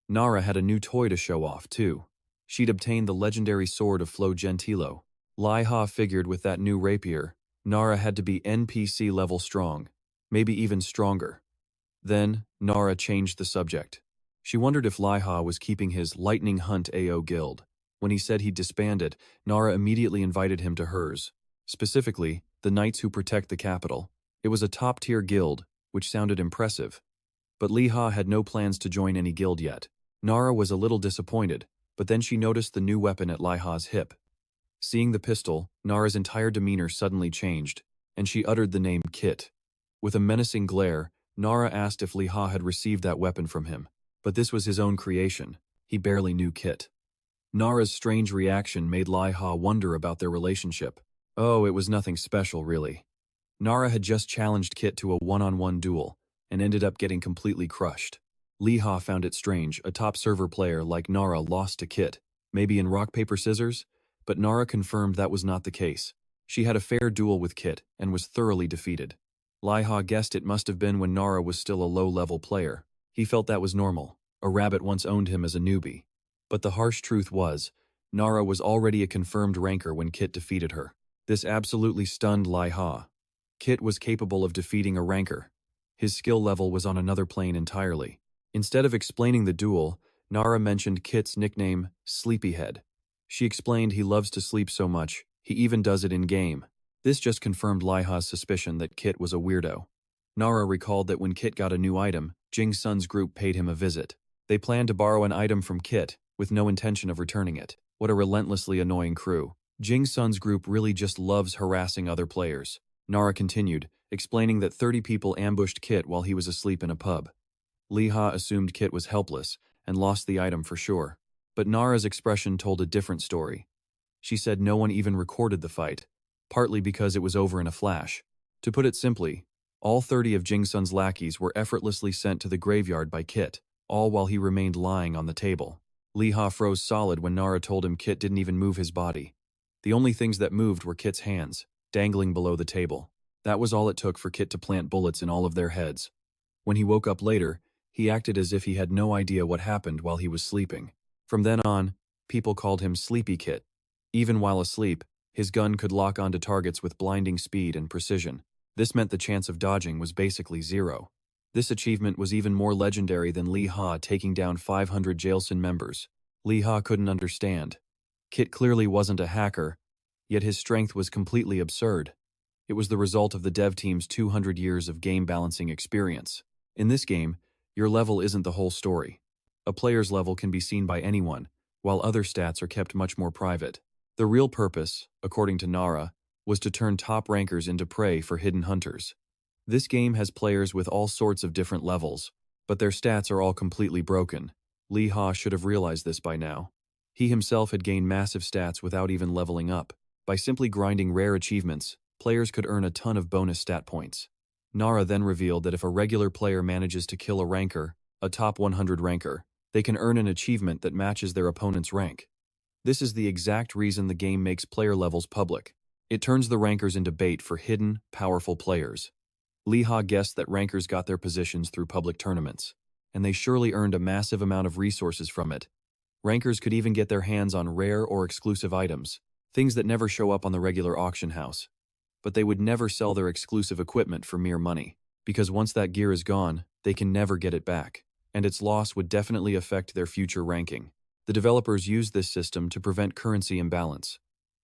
Nara had a new toy to show off, too. She'd obtained the legendary sword of Flo Gentilo. Liha figured with that new rapier, Nara had to be NPC level strong, maybe even stronger. Then, Nara changed the subject. She wondered if Liha was keeping his Lightning Hunt AO guild. When he said he'd disbanded, Nara immediately invited him to hers. Specifically, the Knights Who Protect the Capital. It was a top-tier guild, which sounded impressive. But Liha had no plans to join any guild yet. Nara was a little disappointed, but then she noticed the new weapon at Liha's hip. Seeing the pistol, Nara's entire demeanor suddenly changed, and she uttered the name Kit. With a menacing glare, Nara asked if Liha had received that weapon from him, but this was his own creation. He barely knew Kit. Nara's strange reaction made Liha wonder about their relationship. Oh, it was nothing special, really. Nara had just challenged Kit to a one-on-one duel, and ended up getting completely crushed. Liha found it strange a top server player like Nara lost to Kit, maybe in rock, paper, scissors? But Nara confirmed that was not the case. She had a fair duel with Kit, and was thoroughly defeated. Liha guessed it must have been when Nara was still a low-level player. He felt that was normal. A rabbit once owned him as a newbie. But the harsh truth was, Nara was already a confirmed ranker when Kit defeated her. This absolutely stunned Liha. Kit was capable of defeating a ranker. His skill level was on another plane entirely. Instead of explaining the duel, Nara mentioned Kit's nickname, Sleepyhead. She explained he loves to sleep so much, he even does it in-game. This just confirmed Liha's suspicion that Kit was a weirdo. Nara recalled that when Kit got a new item, Jing Sun's group paid him a visit. They planned to borrow an item from Kit, with no intention of returning it. What a relentlessly annoying crew. Jing Sun's group really just loves harassing other players. Nara continued, explaining that 30 people ambushed Kit while he was asleep in a pub. Liha assumed Kit was helpless, and lost the item for sure. But Nara's expression told a different story. She said no one even recorded the fight, partly because it was over in a flash. To put it simply, all 30 of Jing Sun's lackeys were effortlessly sent to the graveyard by Kit, all while he remained lying on the table. Liha froze solid when Nara told him Kit didn't even move his body. The only things that moved were Kit's hands, dangling below the table. That was all it took for Kit to plant bullets in all of their heads. When he woke up later, he acted as if he had no idea what happened while he was sleeping. From then on, people called him Sleepy Kit. Even while asleep, his gun could lock onto targets with blinding speed and precision. This meant the chance of dodging was basically zero. This achievement was even more legendary than Liha taking down 500 Jailson members. Liha couldn't understand. Kit clearly wasn't a hacker, yet his strength was completely absurd. It was the result of the dev team's 200 years of game balancing experience. In this game, your level isn't the whole story. A player's level can be seen by anyone, while other stats are kept much more private. The real purpose, according to Nara, was to turn top rankers into prey for hidden hunters. This game has players with all sorts of different levels, but their stats are all completely broken. Liha should have realized this by now. He himself had gained massive stats without even leveling up. By simply grinding rare achievements, players could earn a ton of bonus stat points. Nara then revealed that if a regular player manages to kill a ranker, a top 100 ranker, they can earn an achievement that matches their opponent's rank. This is the exact reason the game makes player levels public. It turns the rankers into bait for hidden, powerful players. Liha guessed that rankers got their positions through public tournaments, and they surely earned a massive amount of resources from it. Rankers could even get their hands on rare or exclusive items, things that never show up on the regular auction house. But they would never sell their exclusive equipment for mere money, because once that gear is gone, they can never get it back, and its loss would definitely affect their future ranking. The developers used this system to prevent currency imbalance.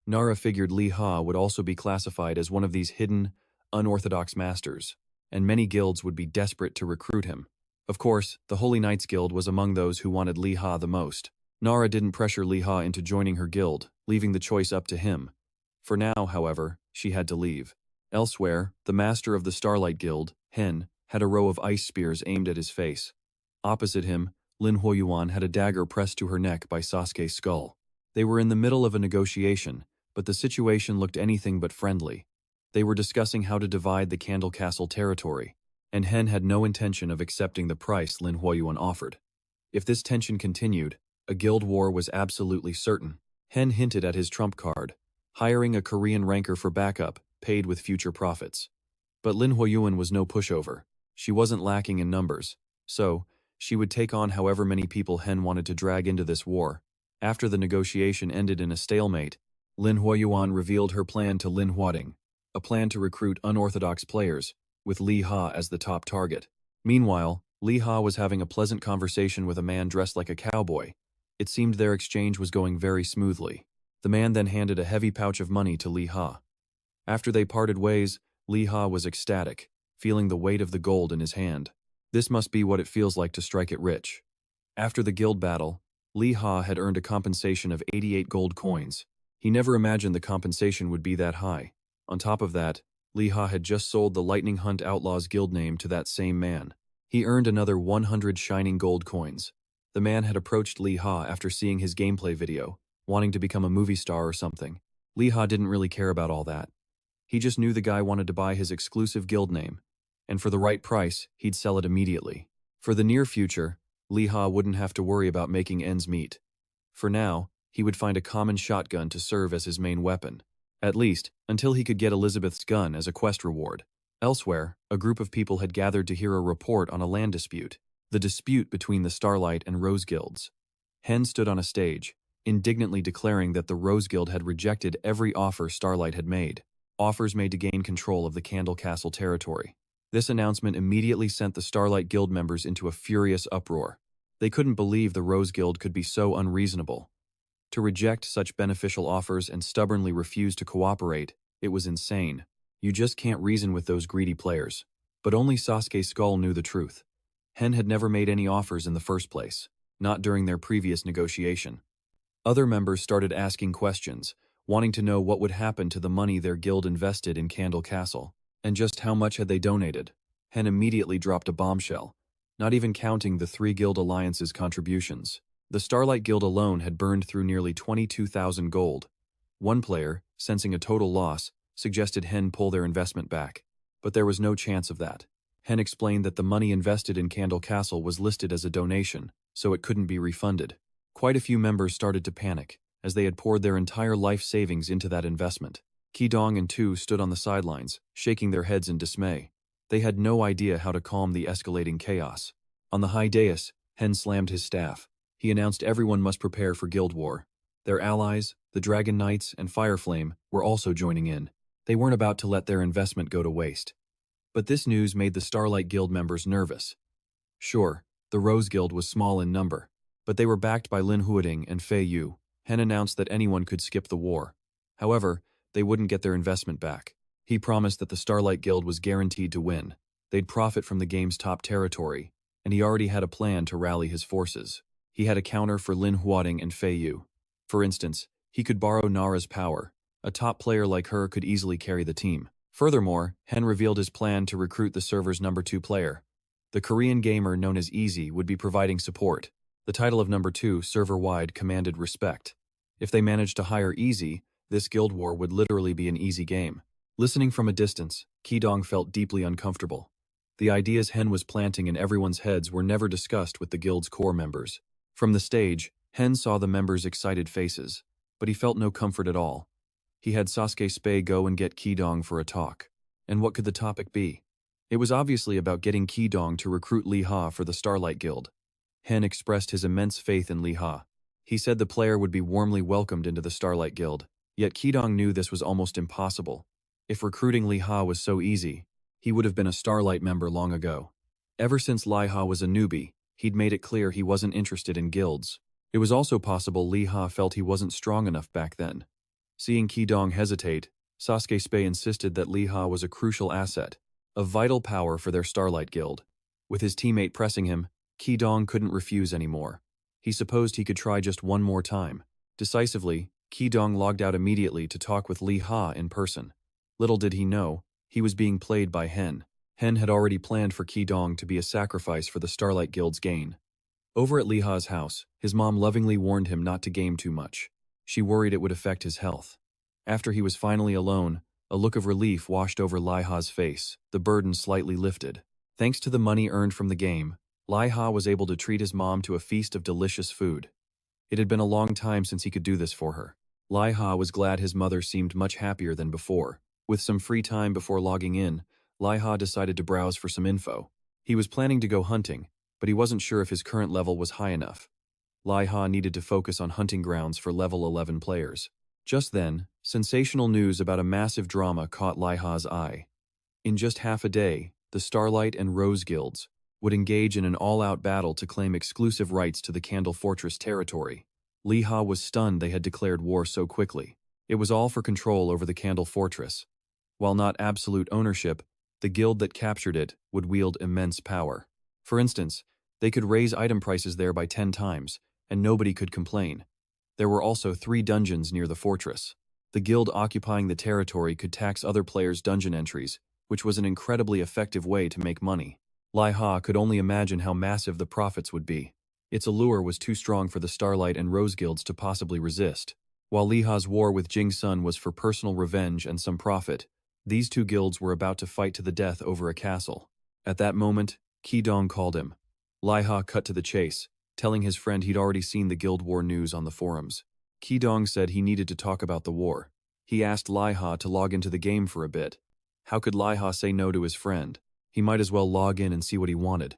Nara figured Liha would also be classified as one of these hidden, unorthodox masters, and many guilds would be desperate to recruit him. Of course, the Holy Knights Guild was among those who wanted Liha the most. Nara didn't pressure Liha into joining her guild, leaving the choice up to him. For now, however, she had to leave. Elsewhere, the master of the Starlight Guild, Hen, had a row of ice spears aimed at his face. Opposite him, Lin Huoyuan had a dagger pressed to her neck by Sasuke's skull. They were in the middle of a negotiation, but the situation looked anything but friendly. They were discussing how to divide the Candle Castle territory, and Hen had no intention of accepting the price Lin Huoyuan offered. If this tension continued, a guild war was absolutely certain. Hen hinted at his trump card, hiring a Korean ranker for backup, paid with future profits. But Lin Huoyuan was no pushover. She wasn't lacking in numbers, so she would take on however many people Hen wanted to drag into this war. After the negotiation ended in a stalemate, Lin Huoyuan revealed her plan to Lin Huading, a plan to recruit unorthodox players, with Liha as the top target. Meanwhile, Liha was having a pleasant conversation with a man dressed like a cowboy. It seemed their exchange was going very smoothly. The man then handed a heavy pouch of money to Liha. After they parted ways, Liha was ecstatic, feeling the weight of the gold in his hand. This must be what it feels like to strike it rich. After the guild battle, Liha had earned a compensation of 88 gold coins. He never imagined the compensation would be that high. On top of that, Liha had just sold the Lightning Hunt Outlaws guild name to that same man. He earned another 100 shining gold coins. The man had approached Liha after seeing his gameplay video, wanting to become a movie star or something. Liha didn't really care about all that. He just knew the guy wanted to buy his exclusive guild name, and for the right price, he'd sell it immediately. For the near future, Liha wouldn't have to worry about making ends meet. For now, he would find a common shotgun to serve as his main weapon. At least, until he could get Elizabeth's gun as a quest reward. Elsewhere, a group of people had gathered to hear a report on a land dispute, the dispute between the Starlight and Rose Guilds. Hen stood on a stage, indignantly declaring that the Rose Guild had rejected every offer Starlight had made, offers made to gain control of the Candle Castle territory. This announcement immediately sent the Starlight Guild members into a furious uproar. They couldn't believe the Rose Guild could be so unreasonable. To reject such beneficial offers and stubbornly refuse to cooperate, it was insane. You just can't reason with those greedy players. But only Sasuke Skull knew the truth. Hen had never made any offers in the first place, not during their previous negotiation. Other members started asking questions, wanting to know what would happen to the money their guild invested in Candle Castle, and just how much had they donated. Hen immediately dropped a bombshell, not even counting the 3 guild alliances' contributions. The Starlight Guild alone had burned through nearly 22,000 gold. One player, sensing a total loss, suggested Hen pull their investment back, but there was no chance of that. Hen explained that the money invested in Candle Castle was listed as a donation, so it couldn't be refunded. Quite a few members started to panic, as they had poured their entire life savings into that investment. Ki-Jang and Tu stood on the sidelines, shaking their heads in dismay. They had no idea how to calm the escalating chaos. On the high dais, Hen slammed his staff. He announced everyone must prepare for guild war. Their allies, the Dragon Knights and Fireflame, were also joining in. They weren't about to let their investment go to waste. But this news made the Starlight Guild members nervous. Sure, the Rose Guild was small in number, but they were backed by Lin Huading and Fei Yu. Hen announced that anyone could skip the war. However, they wouldn't get their investment back. He promised that the Starlight Guild was guaranteed to win. They'd profit from the game's top territory, and he already had a plan to rally his forces. He had a counter for Lin Huading and Fei Yu. For instance, he could borrow Nara's power. A top player like her could easily carry the team. Furthermore, Hen revealed his plan to recruit the server's number 2 player. The Korean gamer known as Easy would be providing support. The title of number 2 server-wide commanded respect. If they managed to hire Easy, this guild war would literally be an easy game. Listening from a distance, Ki-Jang felt deeply uncomfortable. The ideas Hen was planting in everyone's heads were never discussed with the guild's core members. From the stage, Hen saw the members' excited faces, but he felt no comfort at all. He had Sasuke Spei go and get Ki-Jang for a talk. And what could the topic be? It was obviously about getting Ki-Jang to recruit Liha for the Starlight Guild. Hen expressed his immense faith in Liha. He said the player would be warmly welcomed into the Starlight Guild, yet Ki-Jang knew this was almost impossible. If recruiting Liha was so easy, he would have been a Starlight member long ago. Ever since Liha was a newbie, he'd made it clear he wasn't interested in guilds. It was also possible Liha felt he wasn't strong enough back then. Seeing Ki-Jang hesitate, Sasuke Spei insisted that Liha was a crucial asset, a vital power for their Starlight Guild. With his teammate pressing him, Ki-Jang couldn't refuse anymore. He supposed he could try just one more time. Decisively, Ki-Jang logged out immediately to talk with Liha in person. Little did he know, he was being played by Hen. Hen had already planned for Ki-Jang to be a sacrifice for the Starlight Guild's gain. Over at Liha's house, his mom lovingly warned him not to game too much. She worried it would affect his health. After he was finally alone, a look of relief washed over Liha's face, the burden slightly lifted. Thanks to the money earned from the game, Liha was able to treat his mom to a feast of delicious food. It had been a long time since he could do this for her. Liha was glad his mother seemed much happier than before. With some free time before logging in, Liha decided to browse for some info. He was planning to go hunting, but he wasn't sure if his current level was high enough. Liha needed to focus on hunting grounds for level 11 players. Just then, sensational news about a massive drama caught Liha's eye. In just half a day, the Starlight and Rose Guilds would engage in an all-out battle to claim exclusive rights to the Candle Fortress territory. Liha was stunned they had declared war so quickly. It was all for control over the Candle Fortress. While not absolute ownership, the guild that captured it would wield immense power. For instance, they could raise item prices there by 10 times, and nobody could complain. There were also 3 dungeons near the fortress. The guild occupying the territory could tax other players' dungeon entries, which was an incredibly effective way to make money. Liha could only imagine how massive the profits would be. Its allure was too strong for the Starlight and Rose guilds to possibly resist. While Liha's war with Jing Sun was for personal revenge and some profit, these 2 guilds were about to fight to the death over a castle. At that moment, Ki-Jang called him. Liha cut to the chase, telling his friend he'd already seen the guild war news on the forums. Ki-Jang said he needed to talk about the war. He asked Liha to log into the game for a bit. How could Liha say no to his friend? He might as well log in and see what he wanted.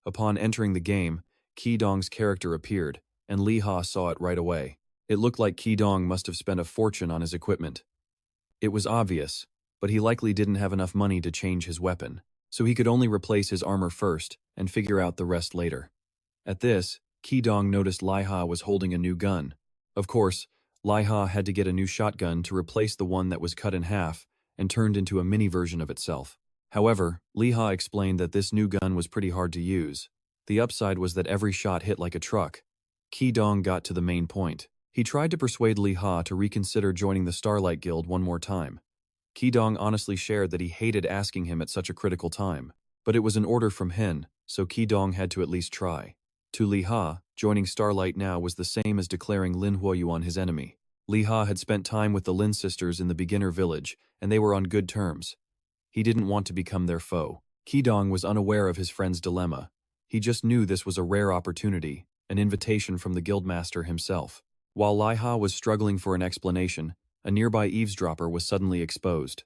Upon entering the game, Ki-Jang's character appeared, and Liha saw it right away. It looked like Ki-Jang must have spent a fortune on his equipment. It was obvious, but he likely didn't have enough money to change his weapon, so he could only replace his armor first and figure out the rest later. At this, Ki-Jang noticed Liha was holding a new gun. Of course, Liha had to get a new shotgun to replace the one that was cut in half and turned into a mini version of itself. However, Liha explained that this new gun was pretty hard to use. The upside was that every shot hit like a truck. Ki-Jang got to the main point. He tried to persuade Liha to reconsider joining the Starlight Guild one more time. Ki-Jang honestly shared that he hated asking him at such a critical time, but it was an order from Hen, so Ki-Jang had to at least try. To Liha, joining Starlight now was the same as declaring Lin Huoyuan his enemy. Liha had spent time with the Lin sisters in the beginner village, and they were on good terms. He didn't want to become their foe. Ki-Jang was unaware of his friend's dilemma. He just knew this was a rare opportunity, an invitation from the guildmaster himself. While Liha was struggling for an explanation, a nearby eavesdropper was suddenly exposed.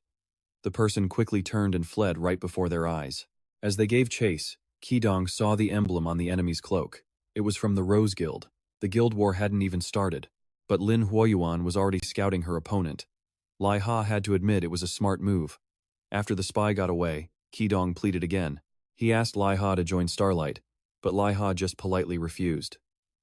The person quickly turned and fled right before their eyes. As they gave chase, Ki-Jang saw the emblem on the enemy's cloak. It was from the Rose Guild. The guild war hadn't even started, but Lin Huoyuan was already scouting her opponent. Liha had to admit it was a smart move. After the spy got away, Ki-Jang pleaded again. He asked Liha to join Starlight, but Liha just politely refused.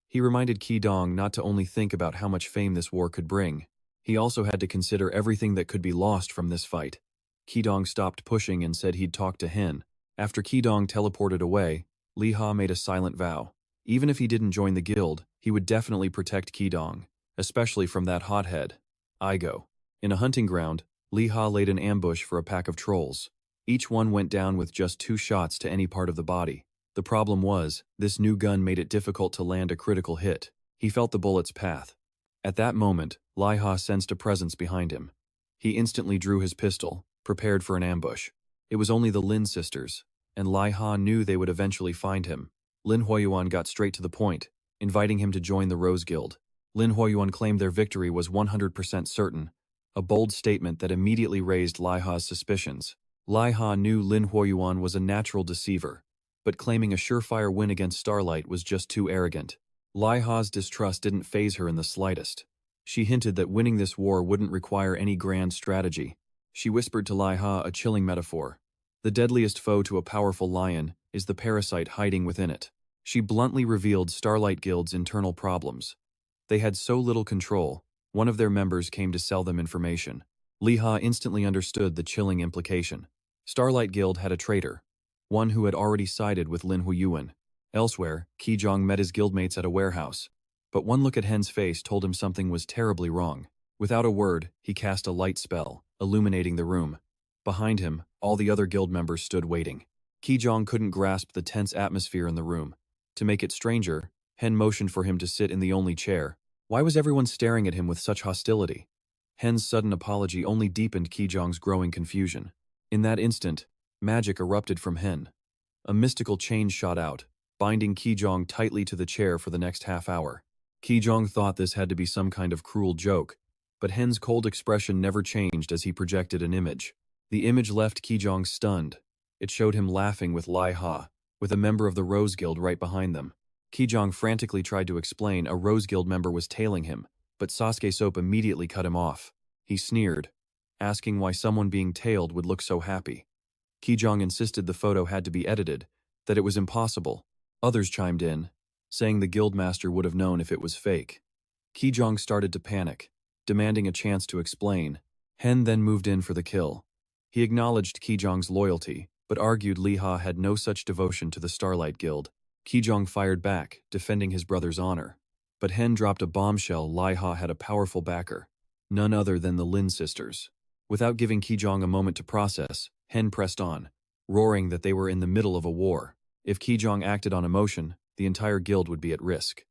He reminded Ki-Jang not to only think about how much fame this war could bring. He also had to consider everything that could be lost from this fight. Ki-Jang stopped pushing and said he'd talk to Hen. After Ki-Jang teleported away, Liha made a silent vow. Even if he didn't join the guild, he would definitely protect Ki-Jang, especially from that hothead, Igor. In a hunting ground, Liha laid an ambush for a pack of trolls. Each one went down with just 2 shots to any part of the body. The problem was, this new gun made it difficult to land a critical hit. He felt the bullet's path. At that moment, Liha sensed a presence behind him. He instantly drew his pistol, prepared for an ambush. It was only the Lin sisters, and Liha knew they would eventually find him. Lin Huoyuan got straight to the point, inviting him to join the Rose Guild. Lin Huoyuan claimed their victory was 100% certain, a bold statement that immediately raised Liha's suspicions. Liha knew Lin Huoyuan was a natural deceiver, but claiming a surefire win against Starlight was just too arrogant. Liha's distrust didn't faze her in the slightest. She hinted that winning this war wouldn't require any grand strategy. She whispered to Liha a chilling metaphor. The deadliest foe to a powerful lion is the parasite hiding within it. She bluntly revealed Starlight Guild's internal problems. They had so little control, one of their members came to sell them information. Liha instantly understood the chilling implication. Starlight Guild had a traitor, one who had already sided with Lin Huoyuan. Elsewhere, Ki-Jang met his guildmates at a warehouse. But one look at Hen's face told him something was terribly wrong. Without a word, he cast a light spell, illuminating the room. Behind him, all the other guild members stood waiting. Ki-Jang couldn't grasp the tense atmosphere in the room. To make it stranger, Hen motioned for him to sit in the only chair. Why was everyone staring at him with such hostility? Hen's sudden apology only deepened Ki-Jang's growing confusion. In that instant, magic erupted from Hen. A mystical chain shot out, binding Ki-Jang tightly to the chair for the next half hour. Ki-Jang thought this had to be some kind of cruel joke, but Hen's cold expression never changed as he projected an image. The image left Ki-Jang stunned. It showed him laughing with Liha, with a member of the Rose Guild right behind them. Ki-Jang frantically tried to explain a Rose Guild member was tailing him, but Sasuke Soap immediately cut him off. He sneered, asking why someone being tailed would look so happy. Ki-Jang insisted the photo had to be edited, that it was impossible. Others chimed in, saying the guildmaster would have known if it was fake. Ki-Jang started to panic, demanding a chance to explain. Hen then moved in for the kill. He acknowledged Ki-Jang's loyalty, but argued Liha had no such devotion to the Starlight Guild. Ki-Jang fired back, defending his brother's honor. But Hen dropped a bombshell. Liha had a powerful backer, none other than the Lin sisters. Without giving Ki-Jang a moment to process, Hen pressed on, roaring that they were in the middle of a war. If Ki-Jang acted on emotion, the entire guild would be at risk.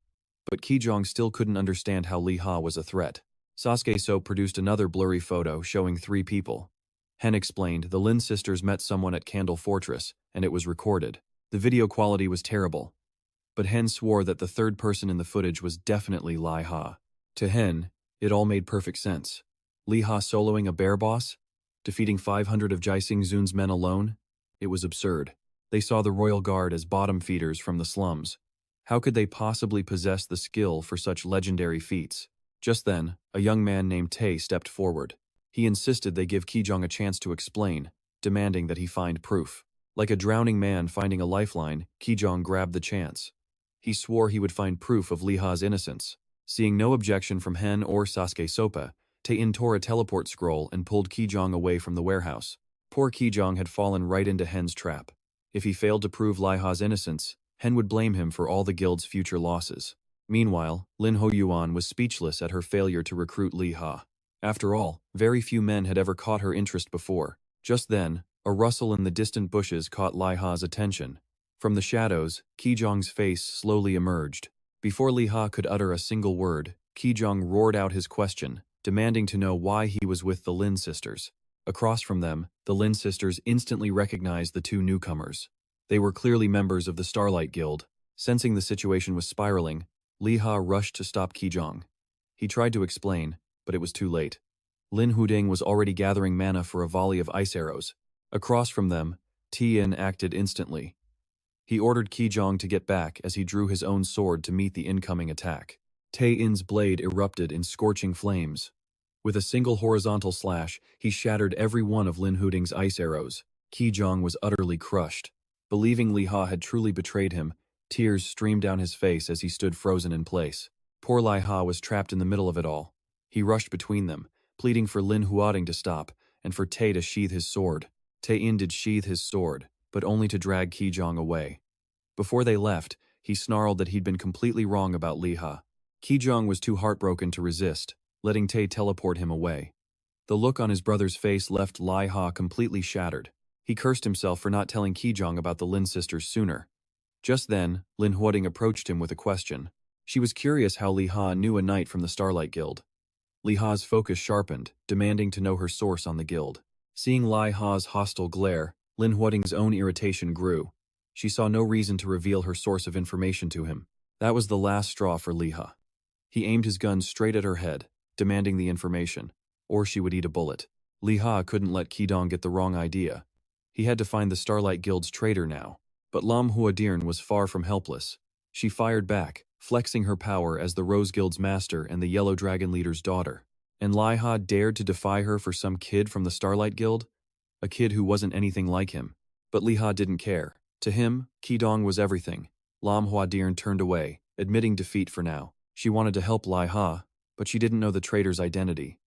But Ki-Jang still couldn't understand how Liha was a threat. Sasuke So produced another blurry photo showing 3 people. Hen explained the Lin sisters met someone at Candle Fortress, and it was recorded. The video quality was terrible. But Hen swore that the third person in the footage was definitely Liha. To Hen, it all made perfect sense. Liha soloing a bear boss? Defeating 500 of Jaising Zun's men alone? It was absurd. They saw the royal guard as bottom feeders from the slums. How could they possibly possess the skill for such legendary feats? Just then, a young man named Tae stepped forward. He insisted they give Ki-Jang a chance to explain, demanding that he find proof. Like a drowning man finding a lifeline, Ki-Jang grabbed the chance. He swore he would find proof of Liha's innocence. Seeing no objection from Hen or Sasuke Sopa, Tae-in tore a teleport scroll and pulled Ki-Jang away from the warehouse. Poor Ki-Jang had fallen right into Hen's trap. If he failed to prove Liha's innocence, Hen would blame him for all the guild's future losses. Meanwhile, Lin Ho-Yuan was speechless at her failure to recruit Liha. After all, very few men had ever caught her interest before. Just then, a rustle in the distant bushes caught Liha's attention. From the shadows, Ki-Jang's face slowly emerged. Before Liha could utter a single word, Ki-Jang roared out his question, demanding to know why he was with the Lin sisters. Across from them, the Lin sisters instantly recognized the 2 newcomers. They were clearly members of the Starlight Guild. Sensing the situation was spiraling, Liha rushed to stop Ki-Jang. He tried to explain, but it was too late. Lin Huding was already gathering mana for a volley of ice arrows. Across from them, Tae-in acted instantly. He ordered Ki-Jang to get back as he drew his own sword to meet the incoming attack. Tae-in's blade erupted in scorching flames. With a single horizontal slash, he shattered every one of Lin Huding's ice arrows. Ki-Jang was utterly crushed. Believing Liha had truly betrayed him, tears streamed down his face as he stood frozen in place. Poor Liha was trapped in the middle of it all. He rushed between them, pleading for Lin Huading to stop, and for Tae to sheath his sword. Tae-in did sheath his sword, but only to drag Ki-Jang away. Before they left, he snarled that he'd been completely wrong about Liha. Ki-Jang was too heartbroken to resist, letting Tae teleport him away. The look on his brother's face left Liha completely shattered. He cursed himself for not telling Ki-Jang about the Lin sisters sooner. Just then, Lin Huading approached him with a question. She was curious how Liha knew a knight from the Starlight Guild. Liha's focus sharpened, demanding to know her source on the guild. Seeing Liha's hostile glare, Lin Huading's own irritation grew. She saw no reason to reveal her source of information to him. That was the last straw for Liha. He aimed his gun straight at her head, demanding the information, or she would eat a bullet. Liha couldn't let Ki-Jang get the wrong idea. He had to find the Starlight Guild's traitor now. But Lam Huadirn was far from helpless. She fired back, flexing her power as the Rose Guild's master and the Yellow Dragon leader's daughter. And Liha dared to defy her for some kid from the Starlight Guild? A kid who wasn't anything like him. But Liha didn't care. To him, Ki-Jang was everything. Lam Huadirn turned away, admitting defeat for now. She wanted to help Liha, but she didn't know the traitor's identity.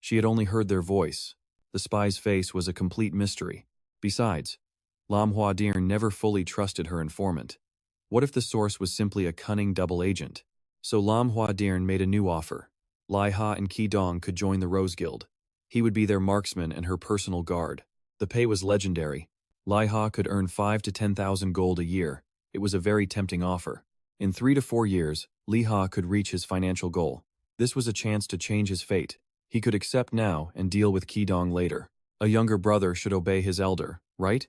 She had only heard their voice. The spy's face was a complete mystery. Besides, Lam Huadirn never fully trusted her informant. What if the source was simply a cunning double agent? So Lam Huadirn made a new offer. Liha and Ki-Jang could join the Rose Guild. He would be their marksman and her personal guard. The pay was legendary. Liha could earn 5 to 10,000 gold a year. It was a very tempting offer. In 3 to 4 years, Liha could reach his financial goal. This was a chance to change his fate. He could accept now and deal with Ki-Jang later. A younger brother should obey his elder, right?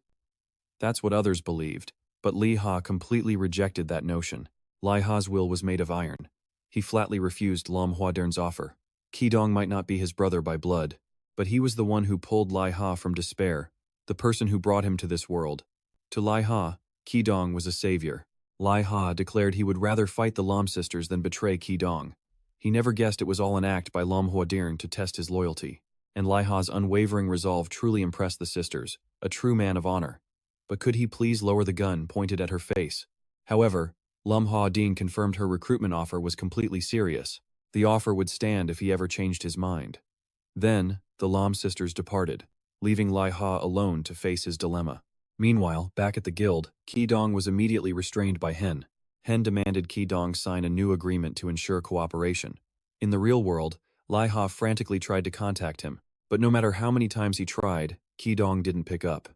That's what others believed, but Liha completely rejected that notion. Liha's will was made of iron. He flatly refused Lam Huadirn's offer. Ki-Jang might not be his brother by blood, but he was the one who pulled Liha from despair, the person who brought him to this world. To Liha, Ki-Jang was a savior. Liha declared he would rather fight the Lam sisters than betray Ki-Jang. He never guessed it was all an act by Lam Huadirn to test his loyalty. And Liha's unwavering resolve truly impressed the sisters, a true man of honor. But could he please lower the gun pointed at her face? However, Lam Huadirn confirmed her recruitment offer was completely serious. The offer would stand if he ever changed his mind. Then, the Lam sisters departed, leaving Liha alone to face his dilemma. Meanwhile, back at the guild, Ki-Jang was immediately restrained by Hen. Hen demanded Ki-Jang sign a new agreement to ensure cooperation. In the real world, Liha frantically tried to contact him, but no matter how many times he tried, Ki-Jang didn't pick up.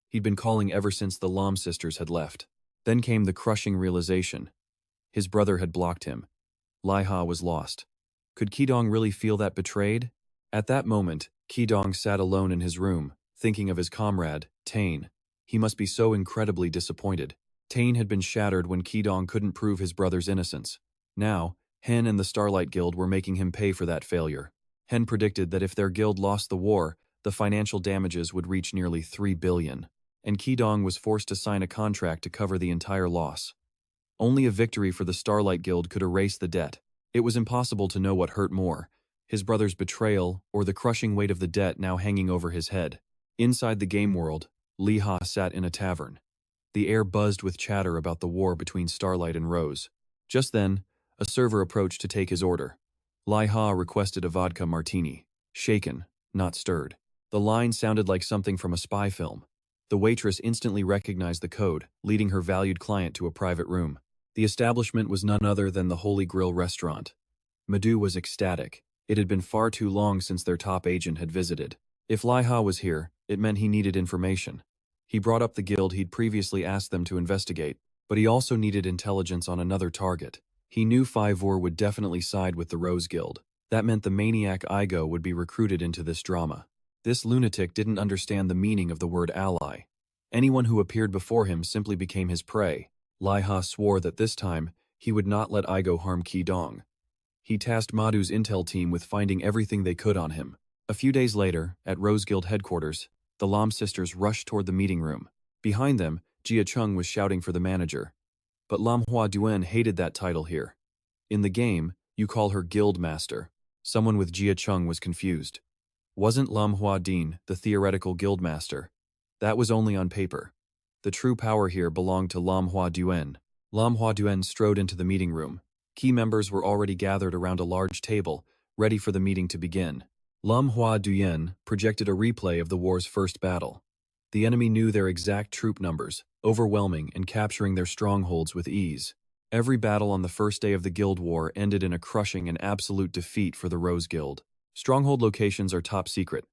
He'd been calling ever since the Lam sisters had left. Then came the crushing realization. His brother had blocked him. Liha was lost. Could Ki-Jang really feel that betrayed? At that moment, Ki-Jang sat alone in his room, thinking of his comrade, Tain. He must be so incredibly disappointed. Tain had been shattered when Ki-Jang couldn't prove his brother's innocence. Now, Hen and the Starlight Guild were making him pay for that failure. Hen predicted that if their guild lost the war, the financial damages would reach nearly 3 billion, and Ki-Jang was forced to sign a contract to cover the entire loss. Only a victory for the Starlight Guild could erase the debt. It was impossible to know what hurt more, his brother's betrayal or the crushing weight of the debt now hanging over his head. Inside the game world, Liha sat in a tavern. The air buzzed with chatter about the war between Starlight and Rose. Just then, a server approached to take his order. Liha requested a vodka martini, shaken, not stirred. The line sounded like something from a spy film. The waitress instantly recognized the code, leading her valued client to a private room. The establishment was none other than the Holy Grill restaurant. Madhu was ecstatic. It had been far too long since their top agent had visited. If Liha was here, it meant he needed information. He brought up the guild he'd previously asked them to investigate, but he also needed intelligence on another target. He knew Favor would definitely side with the Rose Guild. That meant the maniac Igor would be recruited into this drama. This lunatic didn't understand the meaning of the word ally. Anyone who appeared before him simply became his prey. Liha swore that this time, he would not let Igor harm Ki-Jang. He tasked Madhu's intel team with finding everything they could on him. A few days later, at Rose Guild headquarters, the Lam sisters rushed toward the meeting room. Behind them, Jia-chung was shouting for the manager. But Lam Hua Duen hated that title here. In the game, you call her guild master. Someone with Jia-chung was confused. Wasn't Lam Hua Din the theoretical guild master? That was only on paper. The true power here belonged to Lam Hua Duen. Lam Hua Duen strode into the meeting room. Key members were already gathered around a large table, ready for the meeting to begin. Lam Hua Duen projected a replay of the war's first battle. The enemy knew their exact troop numbers, overwhelming and capturing their strongholds with ease. Every battle on the first day of the Guild War ended in a crushing and absolute defeat for the Rose Guild. Stronghold locations are top secret.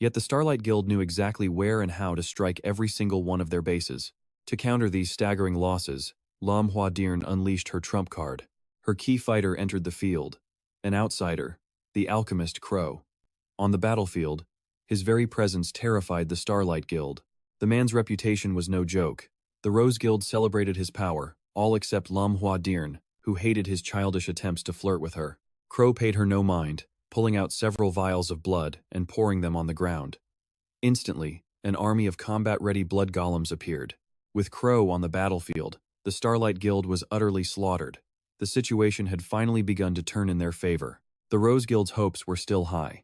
Yet the Starlight Guild knew exactly where and how to strike every single one of their bases. To counter these staggering losses, Lam Hua Dirn unleashed her trump card. Her key fighter entered the field. An outsider, the alchemist Crow. On the battlefield, his very presence terrified the Starlight Guild. The man's reputation was no joke. The Rose Guild celebrated his power, all except Lam Hua Dirn, who hated his childish attempts to flirt with her. Crow paid her no mind, pulling out several vials of blood and pouring them on the ground. Instantly, an army of combat-ready blood golems appeared. With Crow on the battlefield, the Starlight Guild was utterly slaughtered. The situation had finally begun to turn in their favor. The Rose Guild's hopes were still high.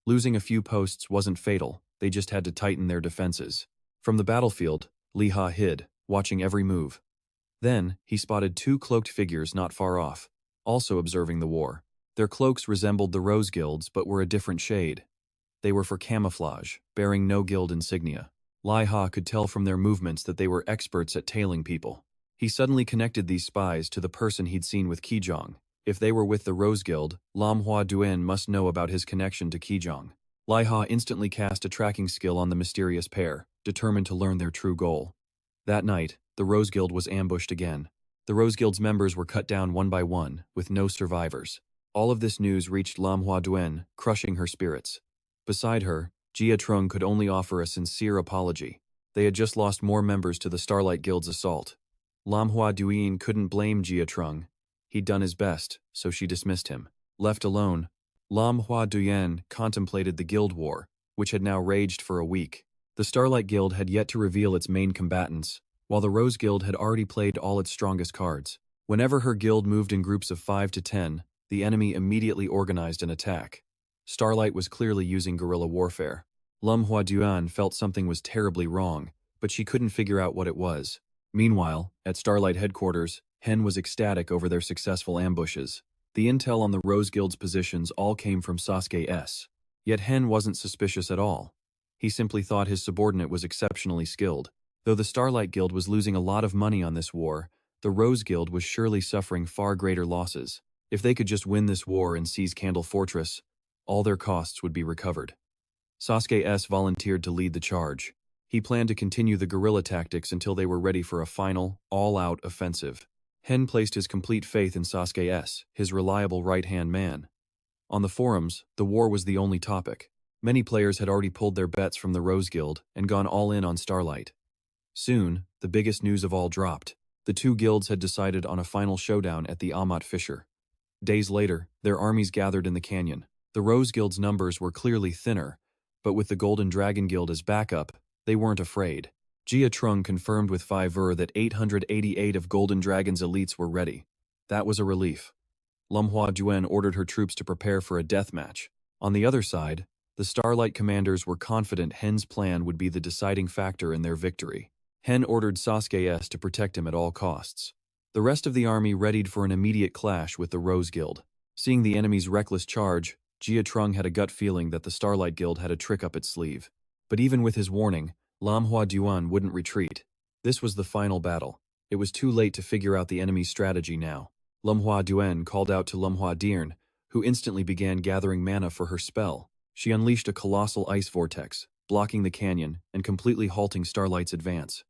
Losing a few posts wasn't fatal, they just had to tighten their defenses. From the battlefield, Liha hid, watching every move. Then, he spotted two cloaked figures not far off, also observing the war. Their cloaks resembled the Rose Guild's but were a different shade. They were for camouflage, bearing no guild insignia. Liha could tell from their movements that they were experts at tailing people. He suddenly connected these spies to the person he'd seen with Ki-Jang. If they were with the Rose Guild, Lam Hua Duen must know about his connection to Ki-Jang. Liha instantly cast a tracking skill on the mysterious pair, determined to learn their true goal. That night, the Rose Guild was ambushed again. The Rose Guild's members were cut down one by one, with no survivors. All of this news reached Lam Hua Duen, crushing her spirits. Beside her, Jia Trung could only offer a sincere apology. They had just lost more members to the Starlight Guild's assault. Lam Hua Duen couldn't blame Jia Trung. He'd done his best, so she dismissed him. Left alone, Lam Hua Duen contemplated the Guild War, which had now raged for a week. The Starlight Guild had yet to reveal its main combatants, while the Rose Guild had already played all its strongest cards. Whenever her guild moved in groups of 5 to 10, the enemy immediately organized an attack. Starlight was clearly using guerrilla warfare. Lam Hua Duen felt something was terribly wrong, but she couldn't figure out what it was. Meanwhile, at Starlight headquarters, Hen was ecstatic over their successful ambushes. The intel on the Rose Guild's positions all came from Sasuke S. Yet Hen wasn't suspicious at all. He simply thought his subordinate was exceptionally skilled. Though the Starlight Guild was losing a lot of money on this war, the Rose Guild was surely suffering far greater losses. If they could just win this war and seize Candle Fortress, all their costs would be recovered. Sasuke S volunteered to lead the charge. He planned to continue the guerrilla tactics until they were ready for a final, all-out offensive. Hen placed his complete faith in Sasuke S, his reliable right-hand man. On the forums, the war was the only topic. Many players had already pulled their bets from the Rose Guild and gone all in on Starlight. Soon, the biggest news of all dropped. The two guilds had decided on a final showdown at the Amat Fissure. Days later, their armies gathered in the canyon. The Rose Guild's numbers were clearly thinner, but with the Golden Dragon Guild as backup, they weren't afraid. Jia Trung confirmed with Fiverr that 888 of Golden Dragon's elites were ready. That was a relief. Lumhua Duan ordered her troops to prepare for a death match. On the other side, the Starlight commanders were confident Hen's plan would be the deciding factor in their victory. Hen ordered Sasuke S to protect him at all costs. The rest of the army readied for an immediate clash with the Rose Guild. Seeing the enemy's reckless charge, Jia Trung had a gut feeling that the Starlight Guild had a trick up its sleeve. But even with his warning, Lumhua Duan wouldn't retreat. This was the final battle. It was too late to figure out the enemy's strategy now. Lumhua Duan called out to Lumhua Dirn, who instantly began gathering mana for her spell. She unleashed a colossal ice vortex, blocking the canyon and completely halting Starlight's advance.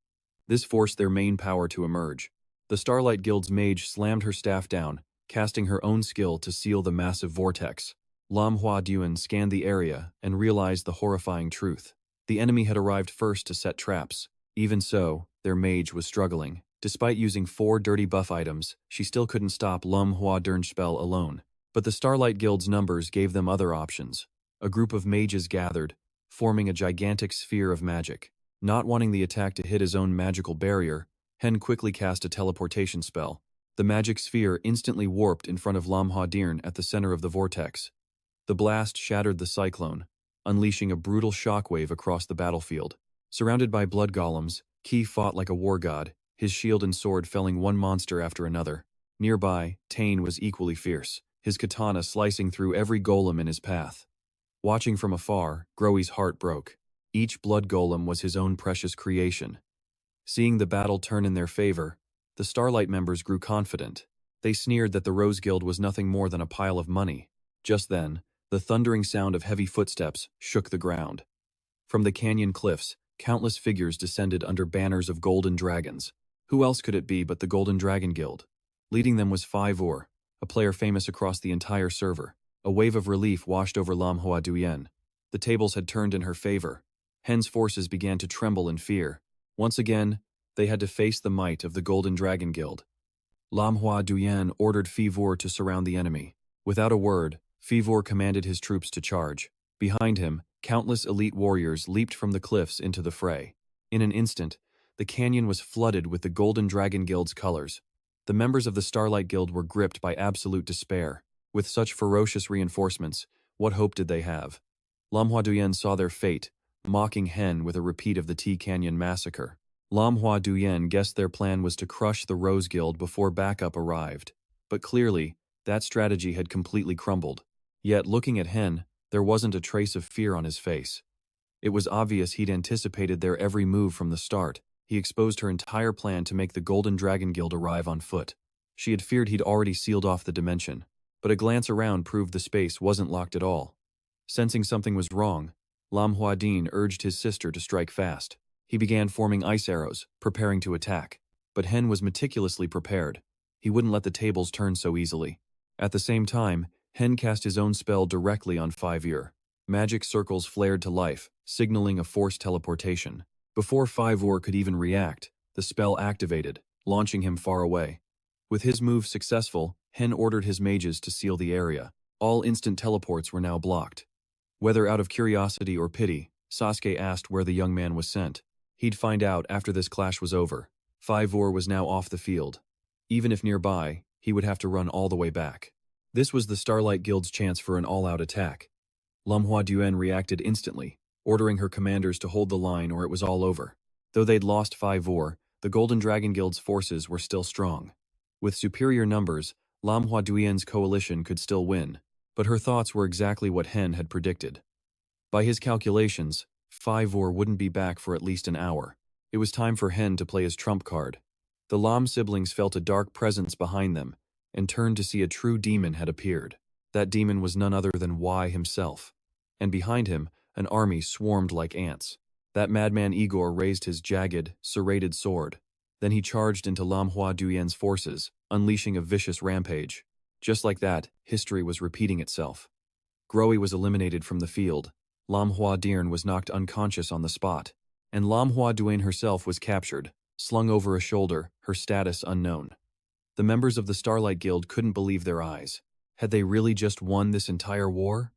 This forced their main power to emerge. The Starlight Guild's mage slammed her staff down, casting her own skill to seal the massive vortex. Lumhua Duan scanned the area and realized the horrifying truth. The enemy had arrived first to set traps. Even so, their mage was struggling. Despite using 4 dirty buff items, she still couldn't stop Lumhua Dirn's spell alone. But the Starlight Guild's numbers gave them other options. A group of mages gathered, forming a gigantic sphere of magic. Not wanting the attack to hit his own magical barrier, Hen quickly cast a teleportation spell. The magic sphere instantly warped in front of Lumhua Dirn at the center of the vortex. The blast shattered the cyclone, unleashing a brutal shockwave across the battlefield. Surrounded by blood golems, Ki fought like a war god, his shield and sword felling one monster after another. Nearby, Tane was equally fierce, his katana slicing through every golem in his path. Watching from afar, Growy's heart broke. Each blood golem was his own precious creation. Seeing the battle turn in their favor, the Starlight members grew confident. They sneered that the Rose Guild was nothing more than a pile of money. Just then, the thundering sound of heavy footsteps shook the ground. From the canyon cliffs, countless figures descended under banners of golden dragons. Who else could it be but the Golden Dragon Guild? Leading them was Fiverr, a player famous across the entire server. A wave of relief washed over Lumhua Duan. The tables had turned in her favor. Hen's forces began to tremble in fear. Once again, they had to face the might of the Golden Dragon Guild. Lumhua Duan ordered Fiverr to surround the enemy. Without a word, Fiverr commanded his troops to charge. Behind him, countless elite warriors leaped from the cliffs into the fray. In an instant, the canyon was flooded with the Golden Dragon Guild's colors. The members of the Starlight Guild were gripped by absolute despair. With such ferocious reinforcements, what hope did they have? Lumhua Duan saw their fate, mocking Hen with a repeat of the T Canyon massacre. Lumhua Duan guessed their plan was to crush the Rose Guild before backup arrived. But clearly, that strategy had completely crumbled. Yet, looking at Hen, there wasn't a trace of fear on his face. It was obvious he'd anticipated their every move from the start. He exposed her entire plan to make the Golden Dragon Guild arrive on foot. She had feared he'd already sealed off the dimension, but a glance around proved the space wasn't locked at all. Sensing something was wrong, Lumhua Dirn urged his sister to strike fast. He began forming ice arrows, preparing to attack. But Hen was meticulously prepared. He wouldn't let the tables turn so easily. At the same time, Hen cast his own spell directly on Fiverr. Magic circles flared to life, signaling a forced teleportation. Before Fiverr could even react, the spell activated, launching him far away. With his move successful, Hen ordered his mages to seal the area. All instant teleports were now blocked. Whether out of curiosity or pity, Sasuke asked where the young man was sent. He'd find out after this clash was over. Fiverr was now off the field. Even if nearby, he would have to run all the way back. This was the Starlight Guild's chance for an all-out attack. Lumhua Duan reacted instantly, ordering her commanders to hold the line or it was all over. Though they'd lost Fiverr, the Golden Dragon Guild's forces were still strong. With superior numbers, Lumhua Duan's coalition could still win, but her thoughts were exactly what Hen had predicted. By his calculations, Fiverr wouldn't be back for at least an hour. It was time for Hen to play his trump card. The Lam siblings felt a dark presence behind them and turned to see a true demon had appeared. That demon was none other than Y himself. And behind him, an army swarmed like ants. That madman Igor raised his jagged, serrated sword. Then he charged into Lam Hua Duyan's forces, unleashing a vicious rampage. Just like that, history was repeating itself. Grohe was eliminated from the field. Lam Hua Duyan was knocked unconscious on the spot. And Lam Hua Duyan herself was captured, slung over a shoulder, her status unknown. The members of the Starlight Guild couldn't believe their eyes. Had they really just won this entire war?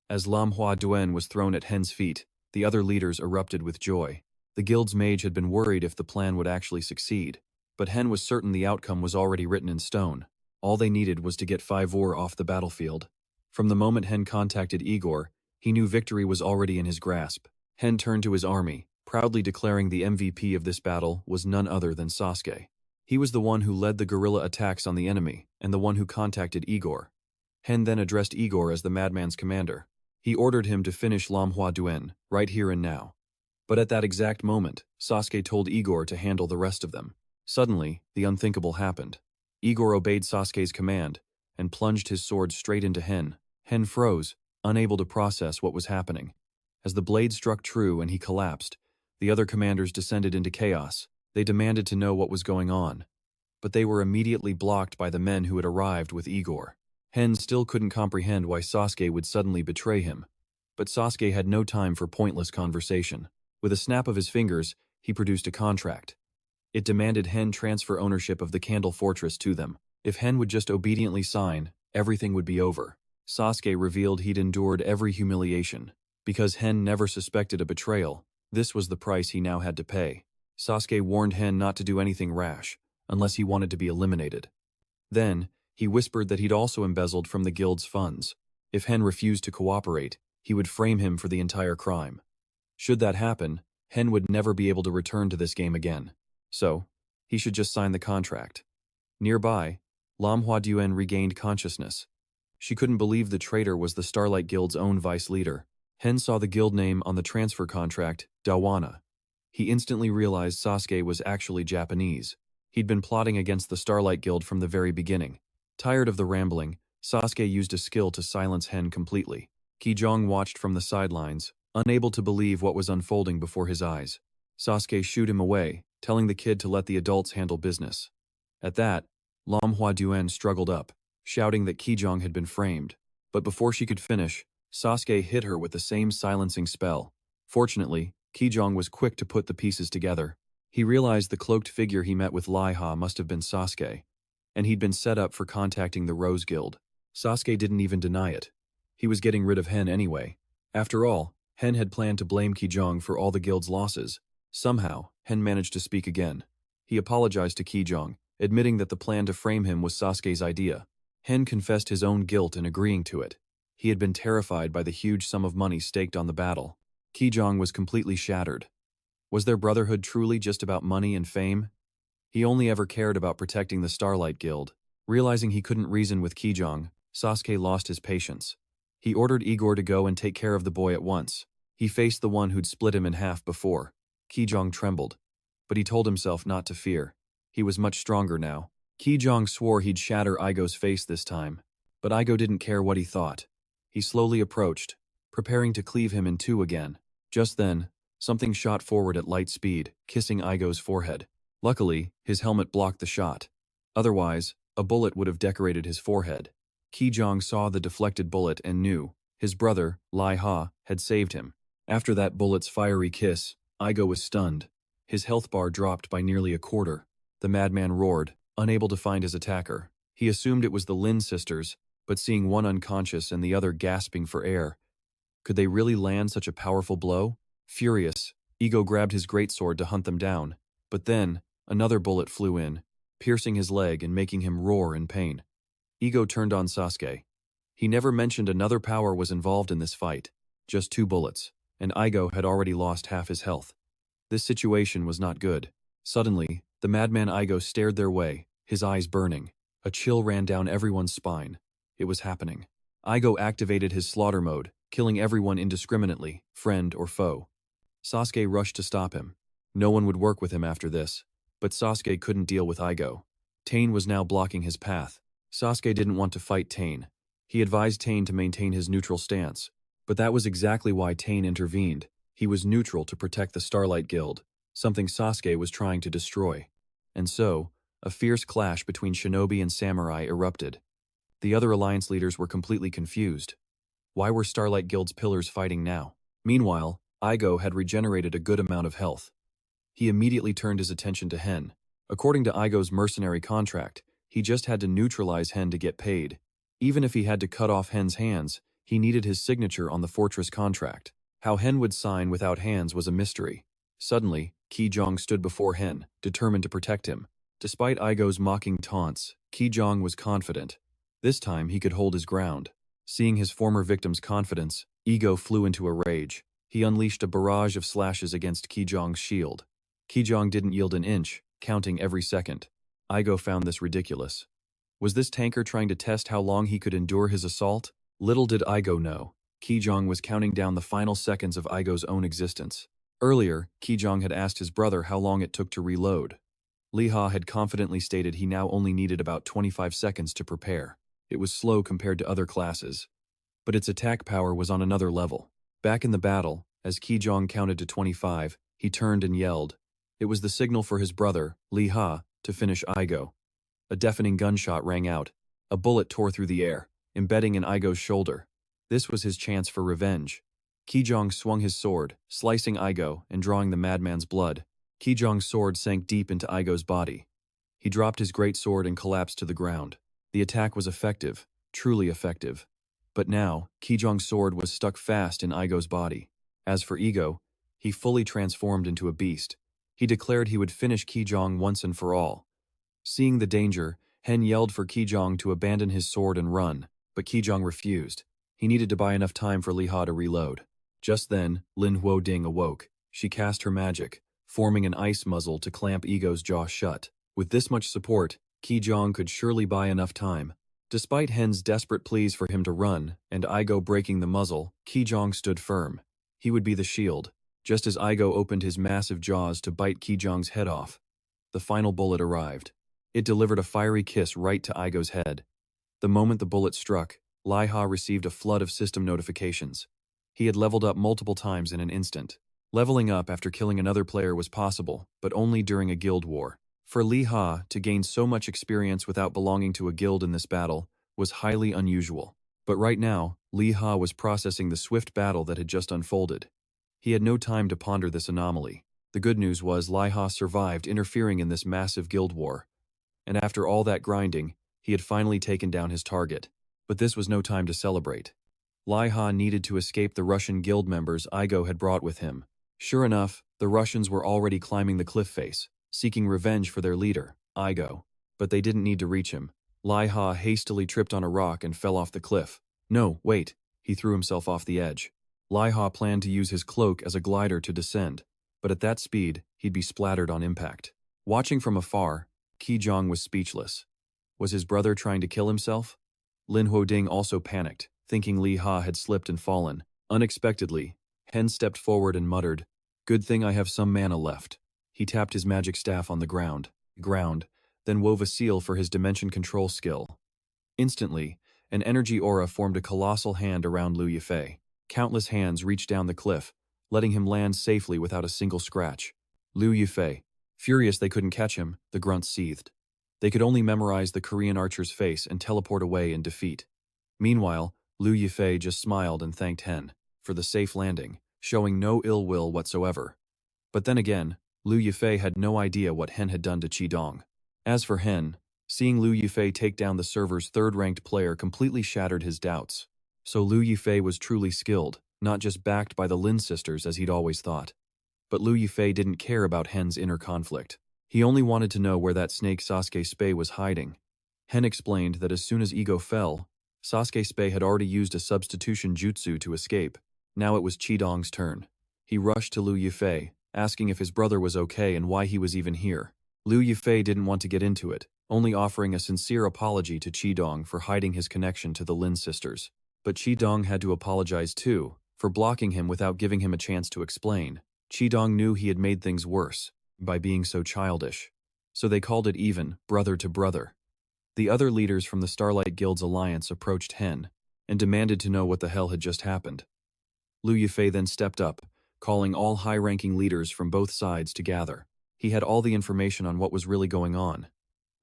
As Lam Hua Duyan was thrown at Hen's feet, the other leaders erupted with joy. The guild's mage had been worried if the plan would actually succeed, but Hen was certain the outcome was already written in stone. All they needed was to get Favor off the battlefield. From the moment Hen contacted Igor, he knew victory was already in his grasp. Hen turned to his army, proudly declaring the MVP of this battle was none other than Sasuke. He was the one who led the guerrilla attacks on the enemy, and the one who contacted Igor. Hen then addressed Igor as the madman's commander. He ordered him to finish Lam Hua Duyan, right here and now. But at that exact moment, Sasuke told Igor to handle the rest of them. Suddenly, the unthinkable happened. Igor obeyed Sasuke's command, and plunged his sword straight into Hen. Hen froze, unable to process what was happening. As the blade struck true and he collapsed, the other commanders descended into chaos. They demanded to know what was going on. But they were immediately blocked by the men who had arrived with Igor. Hen still couldn't comprehend why Sasuke would suddenly betray him. But Sasuke had no time for pointless conversation. With a snap of his fingers, he produced a contract. It demanded Hen transfer ownership of the Candle Fortress to them. If Hen would just obediently sign, everything would be over. Sasuke revealed he'd endured every humiliation. Because Hen never suspected a betrayal, this was the price he now had to pay. Sasuke warned Hen not to do anything rash, unless he wanted to be eliminated. Then, he whispered that he'd also embezzled from the guild's funds. If Hen refused to cooperate, he would frame him for the entire crime. Should that happen, Hen would never be able to return to this game again. So, he should just sign the contract. Nearby, Lam Hua Duyan regained consciousness. She couldn't believe the traitor was the Starlight Guild's own vice leader. Hen saw the guild name on the transfer contract, Dawana. He instantly realized Sasuke was actually Japanese. He'd been plotting against the Starlight Guild from the very beginning. Tired of the rambling, Sasuke used a skill to silence Hen completely. Ki-Jang watched from the sidelines, unable to believe what was unfolding before his eyes. Sasuke shooed him away, telling the kid to let the adults handle business. At that, Lam Hua Duyan struggled up, shouting that Ki-Jang had been framed. But before she could finish, Sasuke hit her with the same silencing spell. Fortunately, Ki-Jang was quick to put the pieces together. He realized the cloaked figure he met with Liha must have been Sasuke, and he'd been set up for contacting the Rose Guild. Sasuke didn't even deny it. He was getting rid of Hen anyway. After all, Hen had planned to blame Ki-Jang for all the guild's losses. Somehow, Hen managed to speak again. He apologized to Ki-Jang, admitting that the plan to frame him was Sasuke's idea. Hen confessed his own guilt in agreeing to it. He had been terrified by the huge sum of money staked on the battle. Ki-Jang was completely shattered. Was their brotherhood truly just about money and fame? He only ever cared about protecting the Starlight Guild. Realizing he couldn't reason with Ki-Jang, Sasuke lost his patience. He ordered Igor to go and take care of the boy at once. He faced the one who'd split him in half before. Ki-Jang trembled, but he told himself not to fear. He was much stronger now. Ki-Jang swore he'd shatter Igo's face this time, but Igo didn't care what he thought. He slowly approached, preparing to cleave him in two again. Just then, something shot forward at light speed, kissing Igo's forehead. Luckily, his helmet blocked the shot. Otherwise, a bullet would have decorated his forehead. Ki-Jang saw the deflected bullet and knew his brother, Liha, had saved him. After that bullet's fiery kiss, Igo was stunned. His health bar dropped by nearly a quarter. The madman roared, unable to find his attacker. He assumed it was the Lin sisters, but seeing one unconscious and the other gasping for air, could they really land such a powerful blow? Furious, Igor grabbed his greatsword to hunt them down, but then, another bullet flew in, piercing his leg and making him roar in pain. Igor turned on Sasuke. He never mentioned another power was involved in this fight, just 2 bullets, and Igor had already lost half his health. This situation was not good. Suddenly, the madman Igor stared their way, his eyes burning. A chill ran down everyone's spine. It was happening. Igor activated his slaughter mode, killing everyone indiscriminately, friend or foe. Sasuke rushed to stop him. No one would work with him after this. But Sasuke couldn't deal with Igo. Tane was now blocking his path. Sasuke didn't want to fight Tane. He advised Tane to maintain his neutral stance. But that was exactly why Tane intervened. He was neutral to protect the Starlight Guild, something Sasuke was trying to destroy. And so, a fierce clash between shinobi and samurai erupted. The other alliance leaders were completely confused. Why were Starlight Guild's pillars fighting now? Meanwhile, Igo had regenerated a good amount of health. He immediately turned his attention to Hen. According to Igo's mercenary contract, he just had to neutralize Hen to get paid. Even if he had to cut off Hen's hands, he needed his signature on the fortress contract. How Hen would sign without hands was a mystery. Suddenly, Ki-Jang stood before Hen, determined to protect him. Despite Igo's mocking taunts, Ki-Jang was confident. This time he could hold his ground. Seeing his former victim's confidence, Igo flew into a rage. He unleashed a barrage of slashes against Ki-Jang's shield. Ki-Jang didn't yield an inch, counting every second. Igo found this ridiculous. Was this tanker trying to test how long he could endure his assault? Little did Igo know, Ki-Jang was counting down the final seconds of Igo's own existence. Earlier, Ki-Jang had asked his brother how long it took to reload. Liha had confidently stated he now only needed about 25 seconds to prepare. It was slow compared to other classes. But its attack power was on another level. Back in the battle, as Ki-Jang counted to 25, he turned and yelled. It was the signal for his brother, Liha, to finish Igo. A deafening gunshot rang out. A bullet tore through the air, embedding in Igo's shoulder. This was his chance for revenge. Ki-Jang swung his sword, slicing Igo and drawing the madman's blood. Ki-Jang's sword sank deep into Igo's body. He dropped his great sword and collapsed to the ground. The attack was effective, truly effective. But now, Ki-Jang's sword was stuck fast in Igo's body. As for Igo, he fully transformed into a beast. He declared he would finish Ki-Jang once and for all. Seeing the danger, Hen yelled for Ki-Jang to abandon his sword and run, but Ki-Jang refused. He needed to buy enough time for Liha to reload. Just then, Lin Huoding awoke. She cast her magic, forming an ice muzzle to clamp Igo's jaw shut. With this much support, Ki-Jang could surely buy enough time. Despite Hen's desperate pleas for him to run, and Igo breaking the muzzle, Ki-Jang stood firm. He would be the shield. Just as Igo opened his massive jaws to bite Ki-Jang's head off, the final bullet arrived. It delivered a fiery kiss right to Igo's head. The moment the bullet struck, Liha received a flood of system notifications. He had leveled up multiple times in an instant. Leveling up after killing another player was possible, but only during a guild war. For Liha to gain so much experience without belonging to a guild in this battle was highly unusual. But right now, Liha was processing the swift battle that had just unfolded. He had no time to ponder this anomaly. The good news was Liha survived interfering in this massive guild war. And after all that grinding, he had finally taken down his target. But this was no time to celebrate. Liha needed to escape the Russian guild members Igo had brought with him. Sure enough, the Russians were already climbing the cliff face, seeking revenge for their leader, Igo. But they didn't need to reach him. Liha hastily tripped on a rock and fell off the cliff. No, wait, he threw himself off the edge. Liha planned to use his cloak as a glider to descend, but at that speed, he'd be splattered on impact. Watching from afar, Ki-Jang was speechless. Was his brother trying to kill himself? Lin Huoding also panicked, thinking Liha had slipped and fallen. Unexpectedly, Hen stepped forward and muttered, "Good thing I have some mana left." He tapped his magic staff on the ground, then wove a seal for his dimension control skill. Instantly, an energy aura formed a colossal hand around Liu Yifei. Countless hands reached down the cliff, letting him land safely without a single scratch. Liu Yifei. Furious they couldn't catch him, the grunts seethed. They could only memorize the Korean archer's face and teleport away in defeat. Meanwhile, Liu Yifei just smiled and thanked Hen for the safe landing, showing no ill will whatsoever. But then again, Liu Yifei had no idea what Hen had done to Chi-Dong. As for Hen, seeing Liu Yifei take down the server's third-ranked player completely shattered his doubts. So Liu Yifei was truly skilled, not just backed by the Lin sisters as he'd always thought. But Liu Yifei didn't care about Hen's inner conflict. He only wanted to know where that snake Sasuke Spei was hiding. Hen explained that as soon as Igo fell, Sasuke Spei had already used a substitution jutsu to escape. Now it was Chi-Dong's turn. He rushed to Liu Yifei, asking if his brother was okay and why he was even here. Liu Yifei didn't want to get into it, only offering a sincere apology to Chi-Dong for hiding his connection to the Lin sisters. But Chi-Dong had to apologize too, for blocking him without giving him a chance to explain. Chi-Dong knew he had made things worse by being so childish. so they called it even, brother to brother. The other leaders from the Starlight Guild's alliance approached Hen and demanded to know what the hell had just happened. Lu Yifei then stepped up, calling all high-ranking leaders from both sides to gather. He had all the information on what was really going on.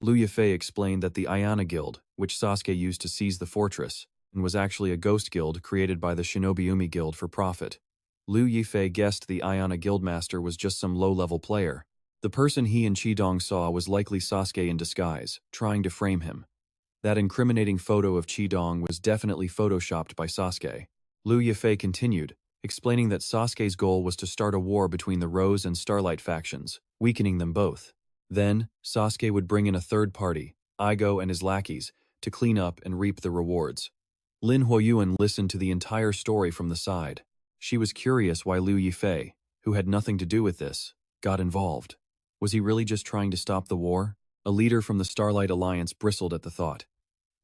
Lu Yifei explained that the Ayana Guild, which Sasuke used to seize the fortress, and was actually a ghost guild created by the Shinobiumi Guild for profit. Lu Yifei guessed the Ayana Guildmaster was just some low-level player. The person he and Chi-Jang saw was likely Sasuke in disguise, trying to frame him. That incriminating photo of Chi-Jang was definitely photoshopped by Sasuke. Lu Yifei continued, explaining that Sasuke's goal was to start a war between the Rose and Starlight factions, weakening them both. Then, Sasuke would bring in a third party, Igo and his lackeys, to clean up and reap the rewards. Lin Huoyuan listened to the entire story from the side. She was curious why Lu Yifei, who had nothing to do with this, got involved. Was he really just trying to stop the war? A leader from the Starlight Alliance bristled at the thought.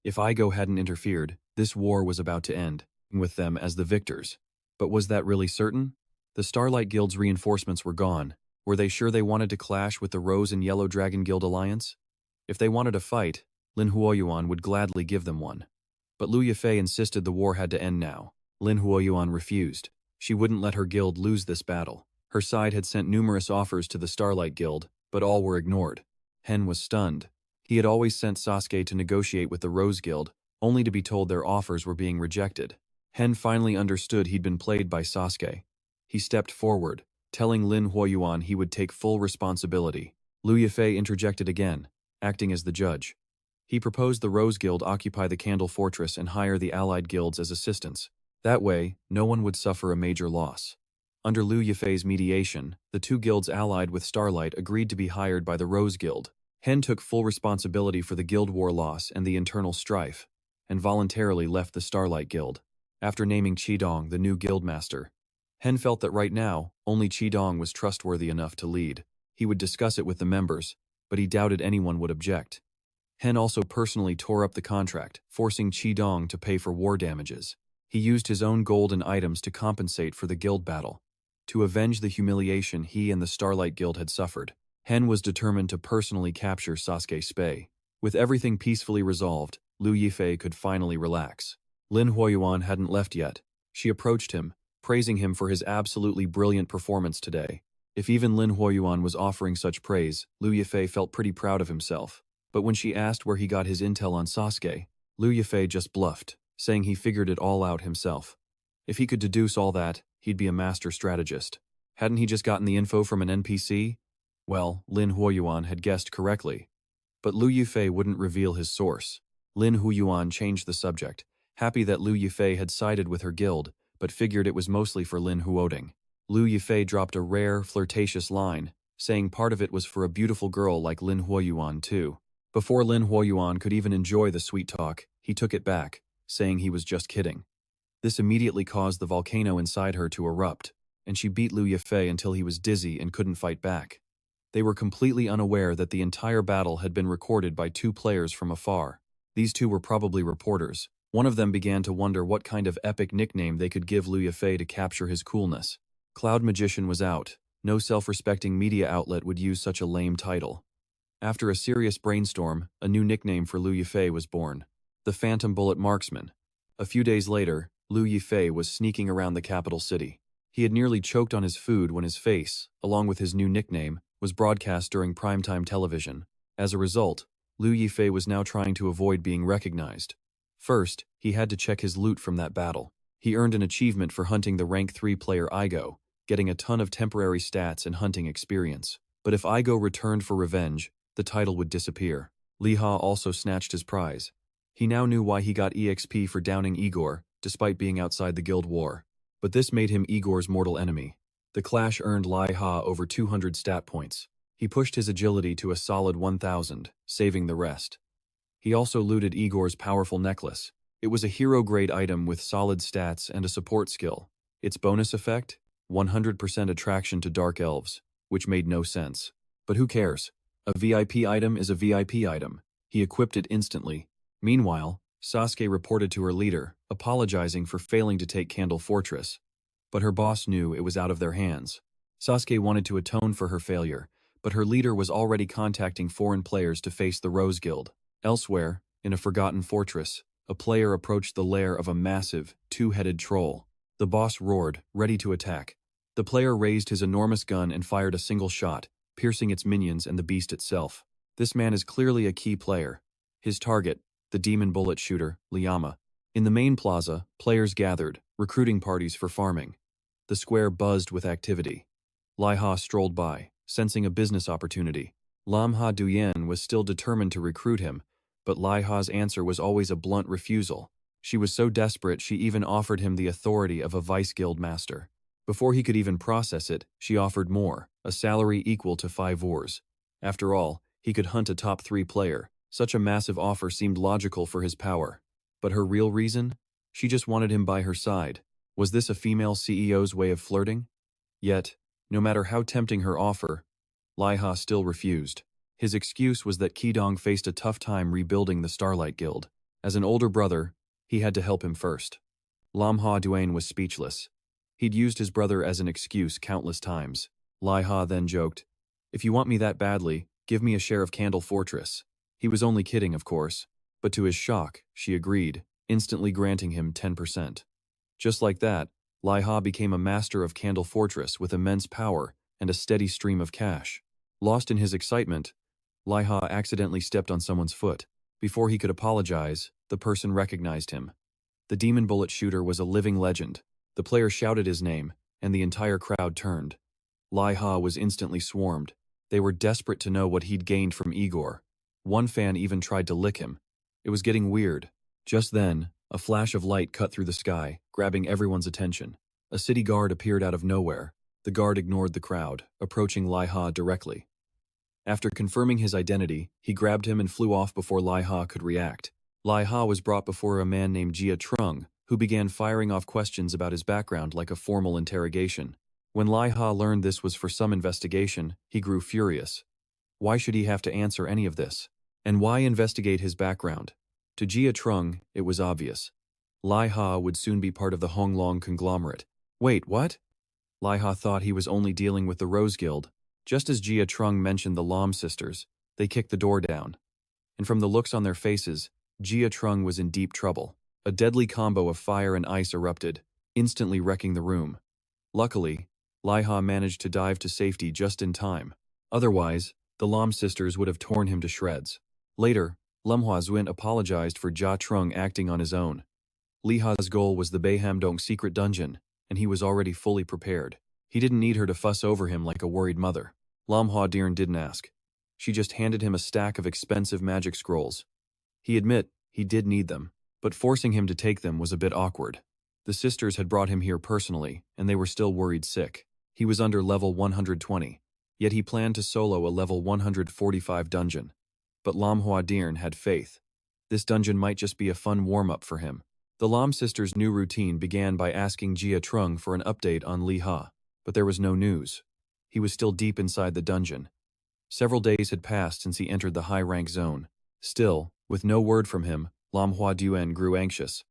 If Igo hadn't interfered, this war was about to end, with them as the victors. But was that really certain? The Starlight Guild's reinforcements were gone. Were they sure they wanted to clash with the Rose and Yellow Dragon Guild alliance? If they wanted a fight, Lin Huoyuan would gladly give them one. But Lu Yifei insisted the war had to end now. Lin Huoyuan refused. She wouldn't let her guild lose this battle. Her side had sent numerous offers to the Starlight Guild, but all were ignored. Hen was stunned. He had always sent Sasuke to negotiate with the Rose Guild, only to be told their offers were being rejected. Hen finally understood he'd been played by Sasuke. He stepped forward, telling Lin Huoyuan he would take full responsibility. Lu Yifei interjected again, acting as the judge. He proposed the Rose Guild occupy the Candle Fortress and hire the allied guilds as assistants. That way, no one would suffer a major loss. Under Lu Yifei's mediation, the two guilds allied with Starlight agreed to be hired by the Rose Guild. Hen took full responsibility for the guild war loss and the internal strife, and voluntarily left the Starlight Guild. After naming Chi-Jang the new guildmaster, Hen felt that right now, only Chi-Jang was trustworthy enough to lead. He would discuss it with the members, but he doubted anyone would object. Hen also personally tore up the contract, forcing Chi-Jang to pay for war damages. He used his own gold and items to compensate for the guild battle. To avenge the humiliation he and the Starlight Guild had suffered, Hen was determined to personally capture Sasuke Spei. With everything peacefully resolved, Lu Yifei could finally relax. Lin Huoyuan hadn't left yet. She approached him, praising him for his absolutely brilliant performance today. If even Lin Huoyuan was offering such praise, Lu Yifei felt pretty proud of himself. But when she asked where he got his intel on Sasuke, Lu Yifei just bluffed, saying he figured it all out himself. If he could deduce all that, he'd be a master strategist. Hadn't he just gotten the info from an NPC? Well, Lin Huoyuan had guessed correctly. But Lu Yifei wouldn't reveal his source. Lin Huoyuan changed the subject, happy that Lu Yifei had sided with her guild, but figured it was mostly for Lin Huoding. Lu Yifei dropped a rare, flirtatious line, saying part of it was for a beautiful girl like Lin Huoyuan too. Before Lin Huoyuan could even enjoy the sweet talk, he took it back, saying he was just kidding. This immediately caused the volcano inside her to erupt, and she beat Lu Yifei until he was dizzy and couldn't fight back. They were completely unaware that the entire battle had been recorded by two players from afar. These two were probably reporters. One of them began to wonder what kind of epic nickname they could give Lu Yifei to capture his coolness. Cloud Magician was out. No self-respecting media outlet would use such a lame title. After a serious brainstorm, a new nickname for Lu Yifei was born: the Phantom Bullet Marksman. A few days later, Lu Yifei was sneaking around the capital city. He had nearly choked on his food when his face, along with his new nickname, was broadcast during primetime television. As a result, Lu Yifei was now trying to avoid being recognized. First, he had to check his loot from that battle. He earned an achievement for hunting the rank 3 player Igo, getting a ton of temporary stats and hunting experience. But if Igo returned for revenge, the title would disappear. Liha also snatched his prize. He now knew why he got EXP for downing Igor, despite being outside the guild war. But this made him Igor's mortal enemy. The clash earned Liha over 200 stat points. He pushed his agility to a solid 1,000, saving the rest. He also looted Igor's powerful necklace. It was a hero-grade item with solid stats and a support skill. Its bonus effect? 100% attraction to dark elves, which made no sense. But who cares? A VIP item is a VIP item. He equipped it instantly. Meanwhile, Sasuke reported to her leader, apologizing for failing to take Candle Fortress. But her boss knew it was out of their hands. Sasuke wanted to atone for her failure, but her leader was already contacting foreign players to face the Rose Guild. Elsewhere, in a forgotten fortress, a player approached the lair of a massive, two-headed troll. The boss roared, ready to attack. The player raised his enormous gun and fired a single shot, piercing its minions and the beast itself. This man is clearly a key player. His target, the demon bullet shooter, Liha. In the main plaza, players gathered, recruiting parties for farming. The square buzzed with activity. Liha strolled by, sensing a business opportunity. Lamha Duyen was still determined to recruit him, but Liha's answer was always a blunt refusal. She was so desperate she even offered him the authority of a vice guild master. Before he could even process it, she offered more, a salary equal to 5 ors. After all, he could hunt a top 3 player. Such a massive offer seemed logical for his power. But her real reason? She just wanted him by her side. Was this a female CEO's way of flirting? Yet, no matter how tempting her offer, Liha still refused. His excuse was that Ki-Jang faced a tough time rebuilding the Starlight Guild. As an older brother, he had to help him first. Lamha Duane was speechless. He'd used his brother as an excuse countless times. Liha then joked, "If you want me that badly, give me a share of Candle Fortress." He was only kidding, of course, but to his shock, she agreed, instantly granting him 10%. Just like that, Liha became a master of Candle Fortress with immense power and a steady stream of cash. Lost in his excitement, Liha accidentally stepped on someone's foot. Before he could apologize, the person recognized him. The demon bullet shooter was a living legend. The player shouted his name, and the entire crowd turned. Liha was instantly swarmed. They were desperate to know what he'd gained from Igor. One fan even tried to lick him. It was getting weird. Just then, a flash of light cut through the sky, grabbing everyone's attention. A city guard appeared out of nowhere. The guard ignored the crowd, approaching Liha directly. After confirming his identity, he grabbed him and flew off before Liha could react. Liha was brought before a man named Jia Trung, who began firing off questions about his background like a formal interrogation. When Liha learned this was for some investigation, he grew furious. Why should he have to answer any of this? And why investigate his background? To Jia Trung, it was obvious. Liha would soon be part of the Honglong conglomerate. Wait, what? Liha thought he was only dealing with the Rose Guild. Just as Jia Trung mentioned the Lam sisters, they kicked the door down. And from the looks on their faces, Jia Trung was in deep trouble. A deadly combo of fire and ice erupted, instantly wrecking the room. Luckily, Liha managed to dive to safety just in time. Otherwise, the Lam sisters would have torn him to shreds. Later, Lemhua Zuin apologized for Jia Trung acting on his own. Liha's goal was the Baihamdong secret dungeon, and he was already fully prepared. He didn't need her to fuss over him like a worried mother. Lamhua Dirn didn't ask. She just handed him a stack of expensive magic scrolls. He admitted he did need them, but forcing him to take them was a bit awkward. The sisters had brought him here personally, and they were still worried sick. He was under level 120, yet he planned to solo a level 145 dungeon. But Lamhua Dirn had faith. This dungeon might just be a fun warm-up for him. The Lam sisters' new routine began by asking Jia Trung for an update on Liha, but there was no news. He was still deep inside the dungeon. Several days had passed since he entered the high-rank zone. Still, with no word from him, Lamhua Duan grew anxious.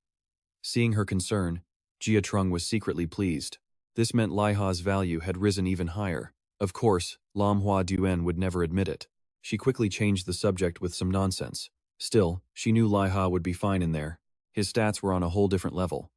Seeing her concern, Jia Trung was secretly pleased. This meant Liha's value had risen even higher. Of course, Lamhua Duan would never admit it. She quickly changed the subject with some nonsense. Still, she knew Liha would be fine in there. His stats were on a whole different level.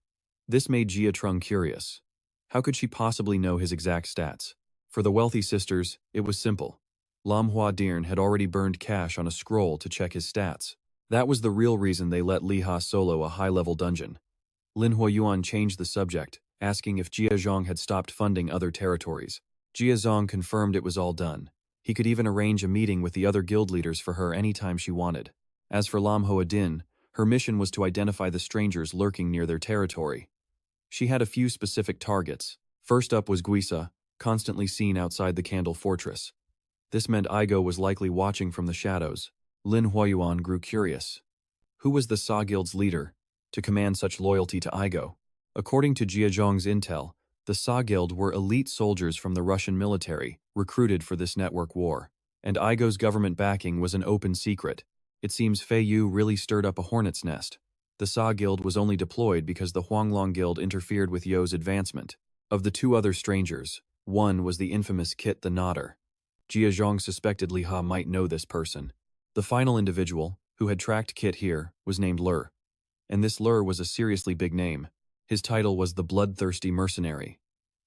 This made Jia Trung curious. How could she possibly know his exact stats? For the wealthy sisters, it was simple. Lamhua Dirn had already burned cash on a scroll to check his stats. That was the real reason they let Liha solo a high-level dungeon. Lin Huayuan changed the subject, asking if Jia Zhang had stopped funding other territories. Jia Zhang confirmed it was all done. He could even arrange a meeting with the other guild leaders for her anytime she wanted. As for Lam Hoa Din, her mission was to identify the strangers lurking near their territory. She had a few specific targets. First up was Guisa, constantly seen outside the Candle Fortress. This meant Igor was likely watching from the shadows. Lin Huayuan grew curious. Who was the Sa Guild's leader to command such loyalty to Igor? According to Jia Zhang's intel, the Sa Guild were elite soldiers from the Russian military, recruited for this network war. And Igor's government backing was an open secret. It seems Fei Yu really stirred up a hornet's nest. The Sa Guild was only deployed because the Huanglong Guild interfered with Yo's advancement. Of the two other strangers, one was the infamous Kit the Nodder. Ki-Jang suspected Liha might know this person. The final individual, who had tracked Kit here, was named Lur. And this Lur was a seriously big name. His title was the Bloodthirsty Mercenary.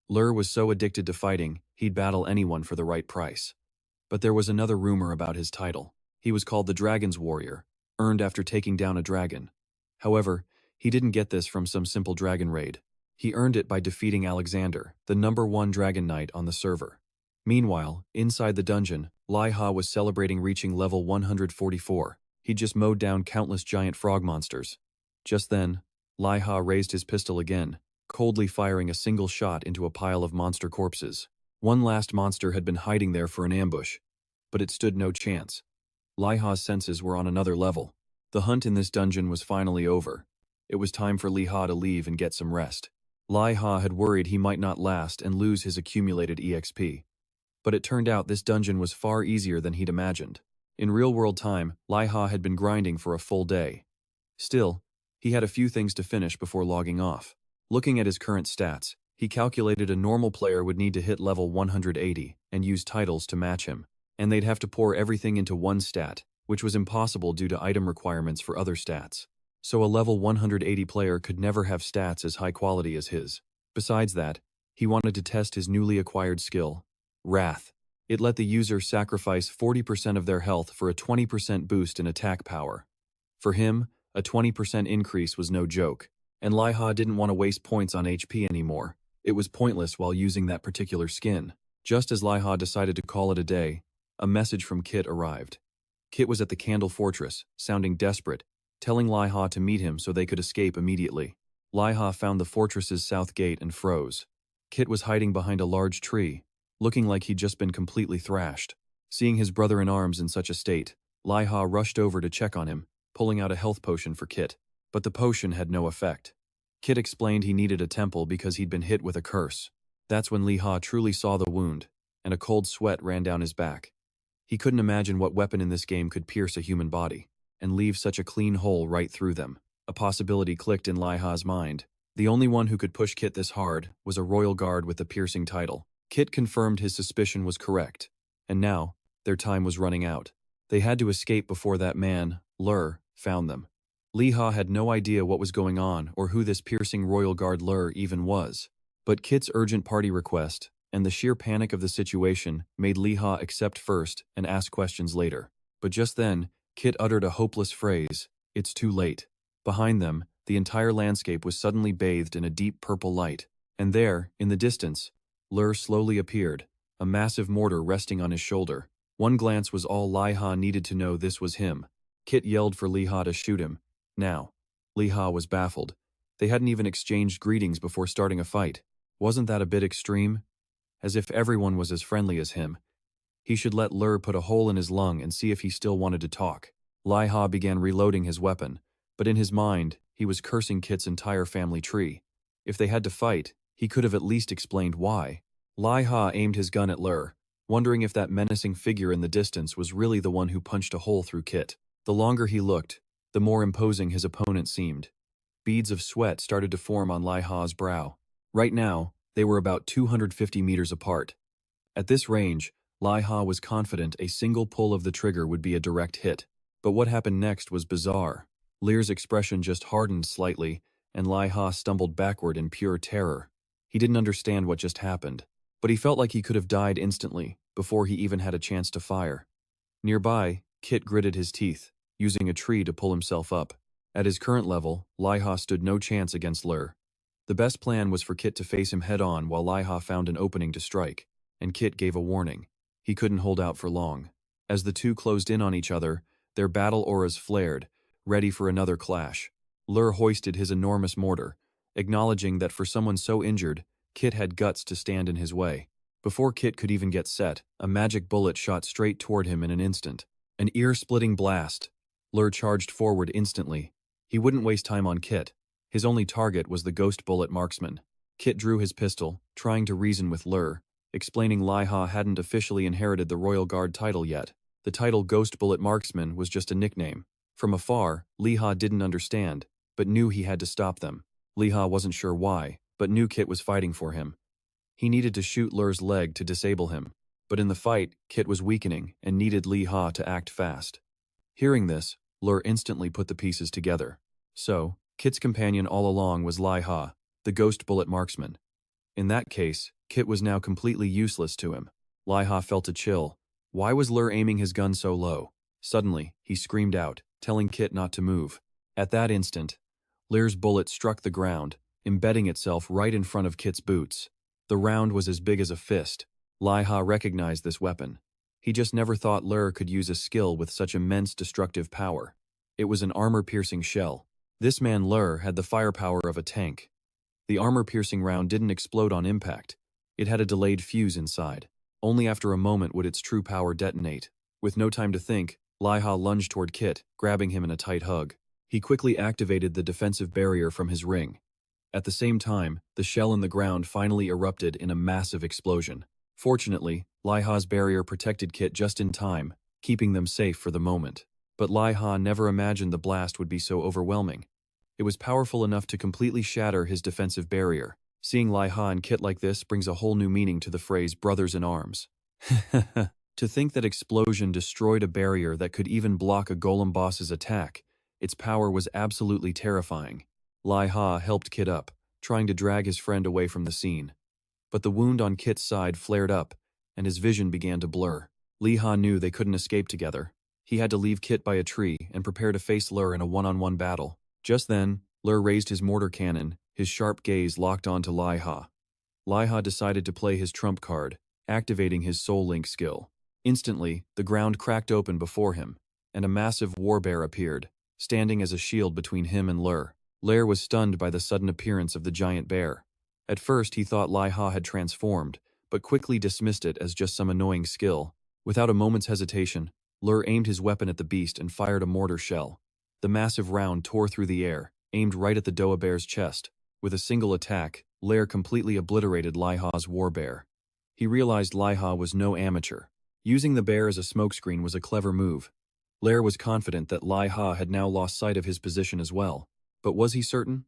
Lur was so addicted to fighting, he'd battle anyone for the right price. But there was another rumor about his title. He was called the Dragon's Warrior, earned after taking down a dragon. However, he didn't get this from some simple dragon raid. He earned it by defeating Alexander, the #1 Dragon Knight on the server. Meanwhile, inside the dungeon, Liha was celebrating reaching level 144. He'd just mowed down countless giant frog monsters. Just then, Liha raised his pistol again, coldly firing a single shot into a pile of monster corpses. One last monster had been hiding there for an ambush, but it stood no chance. Liha's senses were on another level. The hunt in this dungeon was finally over. It was time for Liha to leave and get some rest. Liha had worried he might not last and lose his accumulated EXP. But it turned out this dungeon was far easier than he'd imagined. In real-world time, Liha had been grinding for a full day. Still, he had a few things to finish before logging off. Looking at his current stats, he calculated a normal player would need to hit level 180 and use titles to match him, and they'd have to pour everything into one stat, which was impossible due to item requirements for other stats. So a level 180 player could never have stats as high quality as his. Besides that, he wanted to test his newly acquired skill, Wrath. It let the user sacrifice 40% of their health for a 20% boost in attack power. For him, a 20% increase was no joke, and Liha didn't want to waste points on HP anymore. It was pointless while using that particular skin. Just as Liha decided to call it a day, a message from Kit arrived. Kit was at the Candle Fortress, sounding desperate, telling Liha to meet him so they could escape immediately. Liha found the fortress's south gate and froze. Kit was hiding behind a large tree, looking like he'd just been completely thrashed. Seeing his brother-in-arms in such a state, Liha rushed over to check on him, pulling out a health potion for Kit. But the potion had no effect. Kit explained he needed a temple because he'd been hit with a curse. That's when Liha truly saw the wound, and a cold sweat ran down his back. He couldn't imagine what weapon in this game could pierce a human body and leave such a clean hole right through them. A possibility clicked in Liha's mind. The only one who could push Kit this hard was a royal guard with the piercing title. Kit confirmed his suspicion was correct, and now, their time was running out. They had to escape before that man, Lur, found them. Liha had no idea what was going on or who this piercing royal guard Lur even was. But Kit's urgent party request, and the sheer panic of the situation, made Liha accept first and ask questions later. But just then, Kit uttered a hopeless phrase, "It's too late." Behind them, the entire landscape was suddenly bathed in a deep purple light. And there, in the distance, Lur slowly appeared, a massive mortar resting on his shoulder. One glance was all Liha needed to know this was him. Kit yelled for Liha to shoot him. Now. Liha was baffled. They hadn't even exchanged greetings before starting a fight. Wasn't that a bit extreme? As if everyone was as friendly as him. He should let Lur put a hole in his lung and see if he still wanted to talk. Liha began reloading his weapon, but in his mind, he was cursing Kit's entire family tree. If they had to fight, he could have at least explained why. Liha aimed his gun at Lur, wondering if that menacing figure in the distance was really the one who punched a hole through Kit. The longer he looked, the more imposing his opponent seemed. Beads of sweat started to form on Liha's brow. Right now, they were about 250 meters apart. At this range, Liha was confident a single pull of the trigger would be a direct hit. But what happened next was bizarre. Lur's expression just hardened slightly, and Liha stumbled backward in pure terror. He didn't understand what just happened, but he felt like he could have died instantly, before he even had a chance to fire. Nearby, Kit gritted his teeth, using a tree to pull himself up. At his current level, Liha stood no chance against Lur. The best plan was for Kit to face him head-on while Liha found an opening to strike, and Kit gave a warning. He couldn't hold out for long. As the two closed in on each other, their battle auras flared, ready for another clash. Lur hoisted his enormous mortar, acknowledging that for someone so injured, Kit had guts to stand in his way. Before Kit could even get set, a magic bullet shot straight toward him in an instant. An ear-splitting blast. Lur charged forward instantly. He wouldn't waste time on Kit. His only target was the ghost bullet marksman. Kit drew his pistol, trying to reason with Lur, explaining Liha hadn't officially inherited the Royal Guard title yet. The title Ghost Bullet Marksman was just a nickname. From afar, Liha didn't understand, but knew he had to stop them. Liha wasn't sure why, but knew Kit was fighting for him. He needed to shoot Lur's leg to disable him. But in the fight, Kit was weakening and needed Liha to act fast. Hearing this, Lur instantly put the pieces together. So, Kit's companion all along was Liha, the ghost bullet marksman. In that case, Kit was now completely useless to him. Liha felt a chill. Why was Lur aiming his gun so low? Suddenly, he screamed out, telling Kit not to move. At that instant, Lur's bullet struck the ground, embedding itself right in front of Kit's boots. The round was as big as a fist. Liha recognized this weapon. He just never thought Lur could use a skill with such immense destructive power. It was an armor-piercing shell. This man Lur had the firepower of a tank. The armor-piercing round didn't explode on impact. It had a delayed fuse inside. Only after a moment would its true power detonate. With no time to think, Liha lunged toward Kit, grabbing him in a tight hug. He quickly activated the defensive barrier from his ring. At the same time, the shell in the ground finally erupted in a massive explosion. Fortunately, Liha's barrier protected Kit just in time, keeping them safe for the moment. But Liha never imagined the blast would be so overwhelming. It was powerful enough to completely shatter his defensive barrier. Seeing Liha and Kit like this brings a whole new meaning to the phrase brothers in arms. To think that explosion destroyed a barrier that could even block a golem boss's attack, its power was absolutely terrifying. Liha helped Kit up, trying to drag his friend away from the scene. But the wound on Kit's side flared up, and his vision began to blur. Liha knew they couldn't escape together. He had to leave Kit by a tree and prepare to face Lur in a one-on-one battle. Just then, Lur raised his mortar cannon, his sharp gaze locked onto Liha. Liha decided to play his trump card, activating his Soul Link skill. Instantly, the ground cracked open before him, and a massive warbear appeared, standing as a shield between him and Lur. Lur was stunned by the sudden appearance of the giant bear. At first he thought Liha had transformed, but quickly dismissed it as just some annoying skill. Without a moment's hesitation, Lur aimed his weapon at the beast and fired a mortar shell. The massive round tore through the air, aimed right at the Doa bear's chest. With a single attack, Lur completely obliterated Liha's warbear. He realized Liha was no amateur. Using the bear as a smokescreen was a clever move. Lur was confident that Liha had now lost sight of his position as well. But was he certain?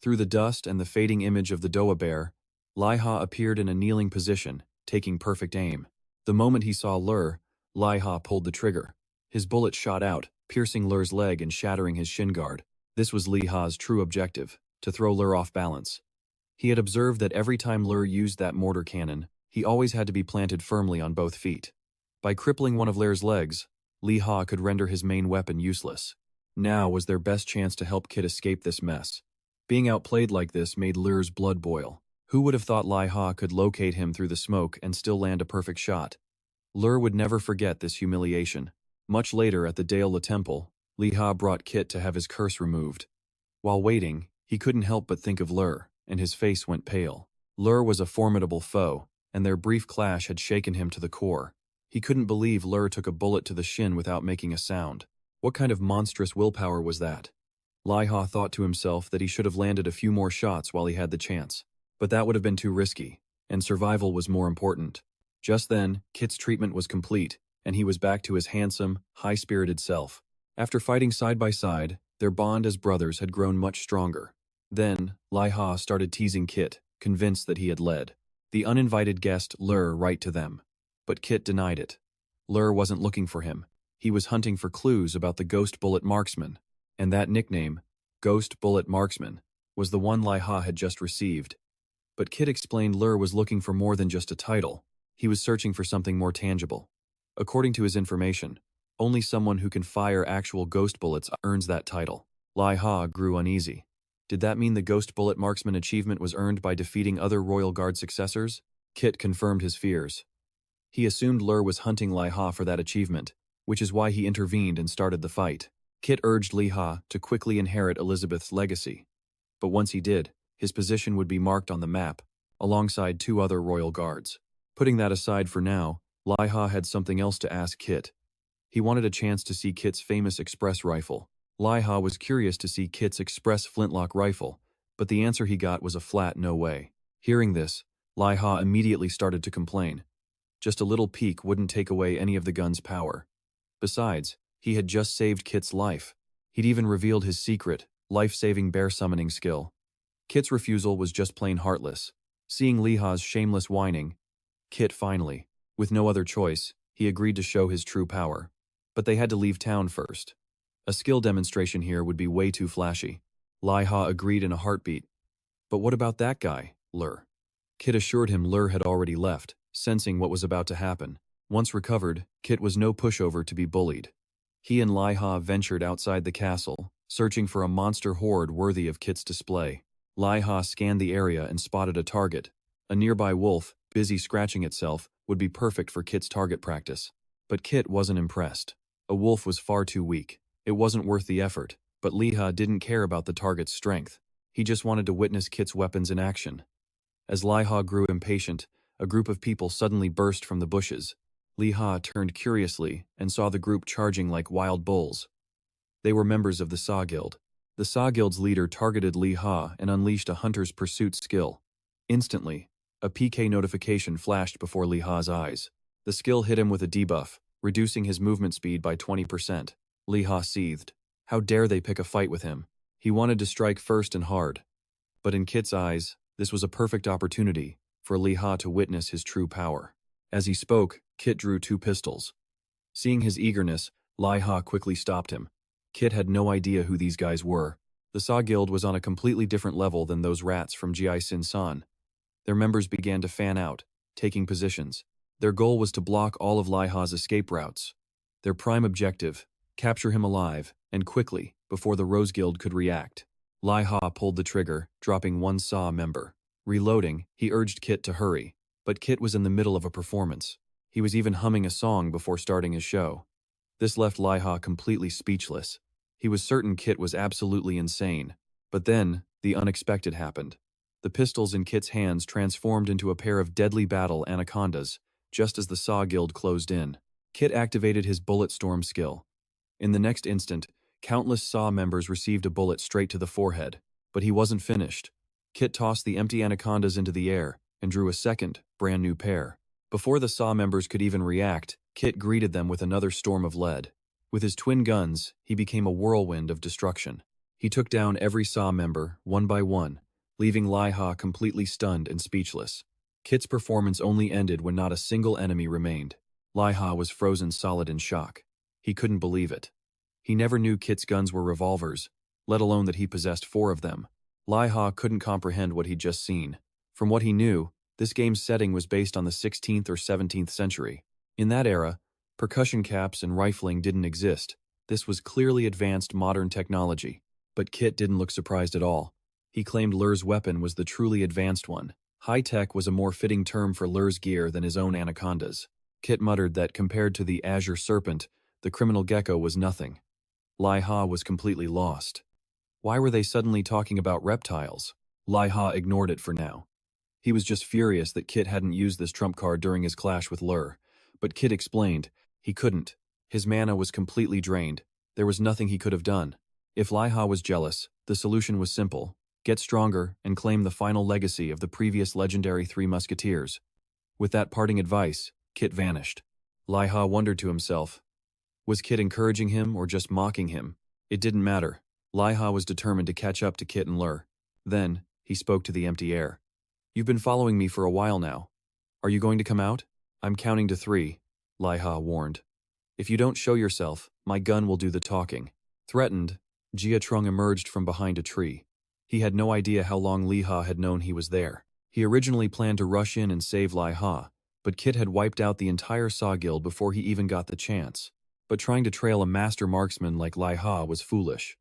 Through the dust and the fading image of the Doa bear, Liha appeared in a kneeling position, taking perfect aim. The moment he saw Lur, Liha pulled the trigger. His bullet shot out, piercing Lur's leg and shattering his shin guard. This was Liha's true objective, to throw Lur off balance. He had observed that every time Lur used that mortar cannon, he always had to be planted firmly on both feet. By crippling one of Lur's legs, Liha could render his main weapon useless. Now was their best chance to help Kit escape this mess. Being outplayed like this made Lur's blood boil. Who would have thought Liha could locate him through the smoke and still land a perfect shot? Lur would never forget this humiliation. Much later at the Dale Temple, Liha brought Kit to have his curse removed. While waiting, he couldn't help but think of Lur, and his face went pale. Lur was a formidable foe, and their brief clash had shaken him to the core. He couldn't believe Lur took a bullet to the shin without making a sound. What kind of monstrous willpower was that? Liha thought to himself that he should have landed a few more shots while he had the chance. But that would have been too risky, and survival was more important. Just then, Kit's treatment was complete, and he was back to his handsome, high-spirited self. After fighting side by side, their bond as brothers had grown much stronger. Then, Liha started teasing Kit, convinced that he had led the uninvited guest Lur right to them. But Kit denied it. Lur wasn't looking for him. He was hunting for clues about the Ghost Bullet Marksman, and that nickname, Ghost Bullet Marksman, was the one Liha had just received. But Kit explained Lur was looking for more than just a title. He was searching for something more tangible. According to his information, only someone who can fire actual ghost bullets earns that title. Liha grew uneasy. Did that mean the Ghost Bullet Marksman achievement was earned by defeating other Royal Guard successors? Kit confirmed his fears. He assumed Lur was hunting Liha for that achievement, which is why he intervened and started the fight. Kit urged Liha to quickly inherit Elizabeth's legacy. But once he did, his position would be marked on the map, alongside 2 other royal guards. Putting that aside for now, Liha had something else to ask Kit. He wanted a chance to see Kit's famous express rifle. Liha was curious to see Kit's express flintlock rifle, but the answer he got was a flat no way. Hearing this, Liha immediately started to complain. Just a little peek wouldn't take away any of the gun's power. Besides, he had just saved Kit's life. He'd even revealed his secret, life-saving bear summoning skill. Kit's refusal was just plain heartless. Seeing Liha's shameless whining, Kit finally, With no other choice, he agreed to show his true power. But they had to leave town first. A skill demonstration here would be way too flashy. Liha agreed in a heartbeat. But what about that guy, Lur? Kit assured him Lur had already left, sensing what was about to happen. Once recovered, Kit was no pushover to be bullied. He and Liha ventured outside the castle, searching for a monster horde worthy of Kit's display. Liha scanned the area and spotted a target. A nearby wolf, busy scratching itself, would be perfect for Kit's target practice. But Kit wasn't impressed. A wolf was far too weak. It wasn't worth the effort, but Liha didn't care about the target's strength. He just wanted to witness Kit's weapons in action. As Liha grew impatient, a group of people suddenly burst from the bushes. Liha turned curiously and saw the group charging like wild bulls. They were members of the Saw Guild. The Saw Guild's leader targeted Liha and unleashed a hunter's pursuit skill. Instantly, a PK notification flashed before Liha's eyes. The skill hit him with a debuff, reducing his movement speed by 20%. Liha seethed. How dare they pick a fight with him? He wanted to strike first and hard. But in Kit's eyes, this was a perfect opportunity for Liha to witness his true power. As he spoke, Kit drew 2 pistols. Seeing his eagerness, Liha quickly stopped him. Kit had no idea who these guys were. The Saw Guild was on a completely different level than those rats from Sin-san. Their members began to fan out, taking positions. Their goal was to block all of Liha's escape routes. Their prime objective, capture him alive, and quickly, before the Rose Guild could react. Liha pulled the trigger, dropping 1 Saw member. Reloading, he urged Kit to hurry, but Kit was in the middle of a performance. He was even humming a song before starting his show. This left Liha completely speechless. He was certain Kit was absolutely insane. But then, the unexpected happened. The pistols in Kit's hands transformed into a pair of deadly battle anacondas, just as the Saw Guild closed in. Kit activated his bullet storm skill. In the next instant, countless Saw members received a bullet straight to the forehead. But he wasn't finished. Kit tossed the empty anacondas into the air and drew a second, brand new pair. Before the Saw members could even react, Kit greeted them with another storm of lead. With his twin guns, he became a whirlwind of destruction. He took down every Saw member, one by one, leaving Liha completely stunned and speechless. Kit's performance only ended when not a single enemy remained. Liha was frozen solid in shock. He couldn't believe it. He never knew Kit's guns were revolvers, let alone that he possessed 4 of them. Liha couldn't comprehend what he'd just seen. From what he knew, this game's setting was based on the 16th or 17th century. In that era, percussion caps and rifling didn't exist. This was clearly advanced modern technology. But Kit didn't look surprised at all. He claimed Lur's weapon was the truly advanced one. High-tech was a more fitting term for Lur's gear than his own anacondas. Kit muttered that compared to the Azure Serpent, the criminal gecko was nothing. Liha was completely lost. Why were they suddenly talking about reptiles? Liha ignored it for now. He was just furious that Kit hadn't used this trump card during his clash with Lur. But Kit explained, he couldn't. His mana was completely drained. There was nothing he could have done. If Liha was jealous, the solution was simple. Get stronger and claim the final legacy of the previous legendary 3 Musketeers. With that parting advice, Kit vanished. Liha wondered to himself, was Kit encouraging him or just mocking him? It didn't matter. Liha was determined to catch up to Kit and Lur. Then, he spoke to the empty air. You've been following me for a while now. Are you going to come out? I'm counting to 3, Liha warned. If you don't show yourself, my gun will do the talking. Threatened, Jia emerged from behind a tree. He had no idea how long Liha had known he was there. He originally planned to rush in and save Liha, but Kit had wiped out the entire Saw Guild before he even got the chance. But trying to trail a master marksman like Liha was foolish.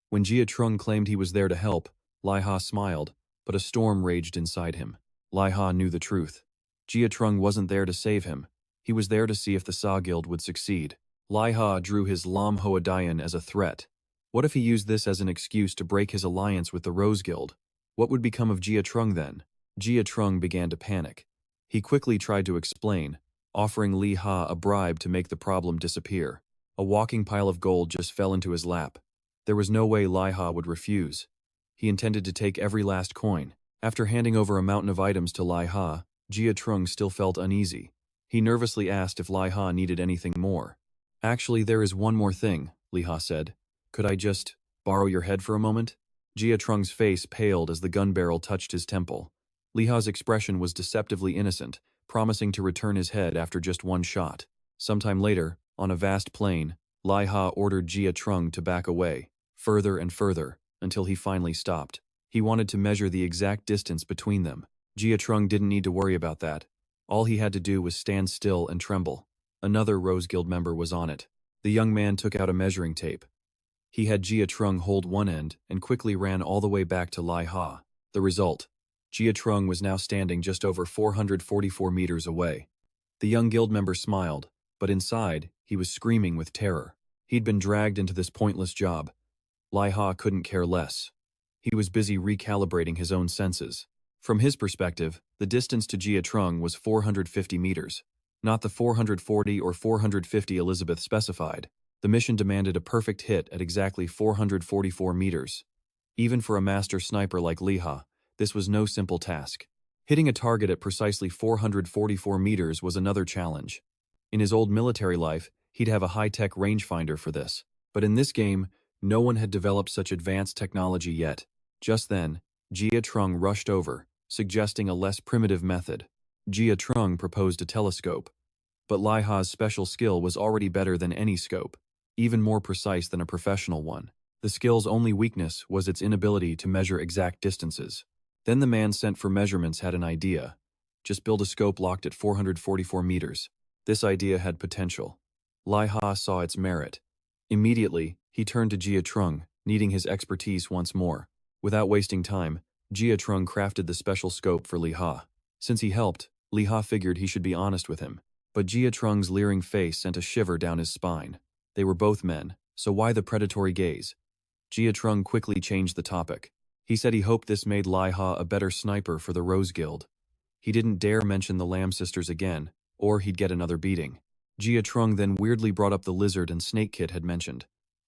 When Jia claimed he was there to help, Liha smiled, but a storm raged inside him. Liha knew the truth. Jia wasn't there to save him. He was there to see if the Saw Guild would succeed. Liha drew his Lam Hoadayan as a threat. What if he used this as an excuse to break his alliance with the Rose Guild? What would become of Jia then? Jia began to panic. He quickly tried to explain, offering Liha a bribe to make the problem disappear. A walking pile of gold just fell into his lap. There was no way Liha would refuse. He intended to take every last coin. After handing over a mountain of items to Liha, Jia still felt uneasy. He nervously asked if Liha needed anything more. Actually, there is one more thing, Liha said. Could I just borrow your head for a moment? Jia face paled as the gun barrel touched his temple. Liha's expression was deceptively innocent, promising to return his head after just one shot. Sometime later, on a vast plain, Liha ordered Jia Trung to back away, further and further, until he finally stopped. He wanted to measure the exact distance between them. Jia Trung didn't need to worry about that. All he had to do was stand still and tremble. Another Rose Guild member was on it. The young man took out a measuring tape. He had Jia Trung hold one end and quickly ran all the way back to Liha. The result: Jia Trung was now standing just over 444 meters away. The young guild member smiled, but inside, he was screaming with terror. He'd been dragged into this pointless job. Liha couldn't care less. He was busy recalibrating his own senses. From his perspective, the distance to Jia Trung was 450 meters. Not the 440 or 450 Elizabeth specified. The mission demanded a perfect hit at exactly 444 meters. Even for a master sniper like Liha, this was no simple task. Hitting a target at precisely 444 meters was another challenge. In his old military life, he'd have a high-tech rangefinder for this. But in this game, no one had developed such advanced technology yet. Just then, Jia Trung rushed over, suggesting a less primitive method. Jia Trung proposed a telescope. But Liha's special skill was already better than any scope, even more precise than a professional one. The skill's only weakness was its inability to measure exact distances. Then the man sent for measurements had an idea. Just build a scope locked at 444 meters. This idea had potential. Liha saw its merit. Immediately, he turned to Jia Trung, needing his expertise once more. Without wasting time, Jia Trung crafted the special scope for Liha. Since he helped, Liha figured he should be honest with him. But Jia Trung's leering face sent a shiver down his spine. They were both men, so why the predatory gaze? Jia Trung quickly changed the topic. He said he hoped this made Liha a better sniper for the Rose Guild. He didn't dare mention the Lamb sisters again, or he'd get another beating. Jia Trung then weirdly brought up the lizard and snake Kid had mentioned.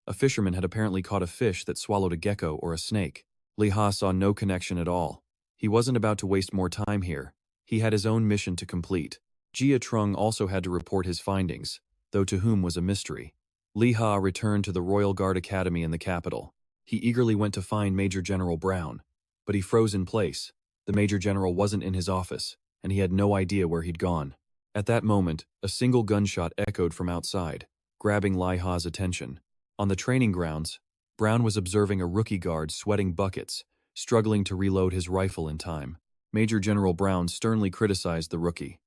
A fisherman had apparently caught a fish that swallowed a gecko or a snake. Liha saw no connection at all. He wasn't about to waste more time here. He had his own mission to complete. Jia Trung also had to report his findings, though to whom was a mystery. Liha returned to the Royal Guard Academy in the capital. He eagerly went to find Major General Brown, but he froze in place. The Major General wasn't in his office, and he had no idea where he'd gone. At that moment, a single gunshot echoed from outside, grabbing Liha's attention. On the training grounds, Brown was observing a rookie guard sweating buckets, struggling to reload his rifle in time. Major General Brown sternly criticized the rookie.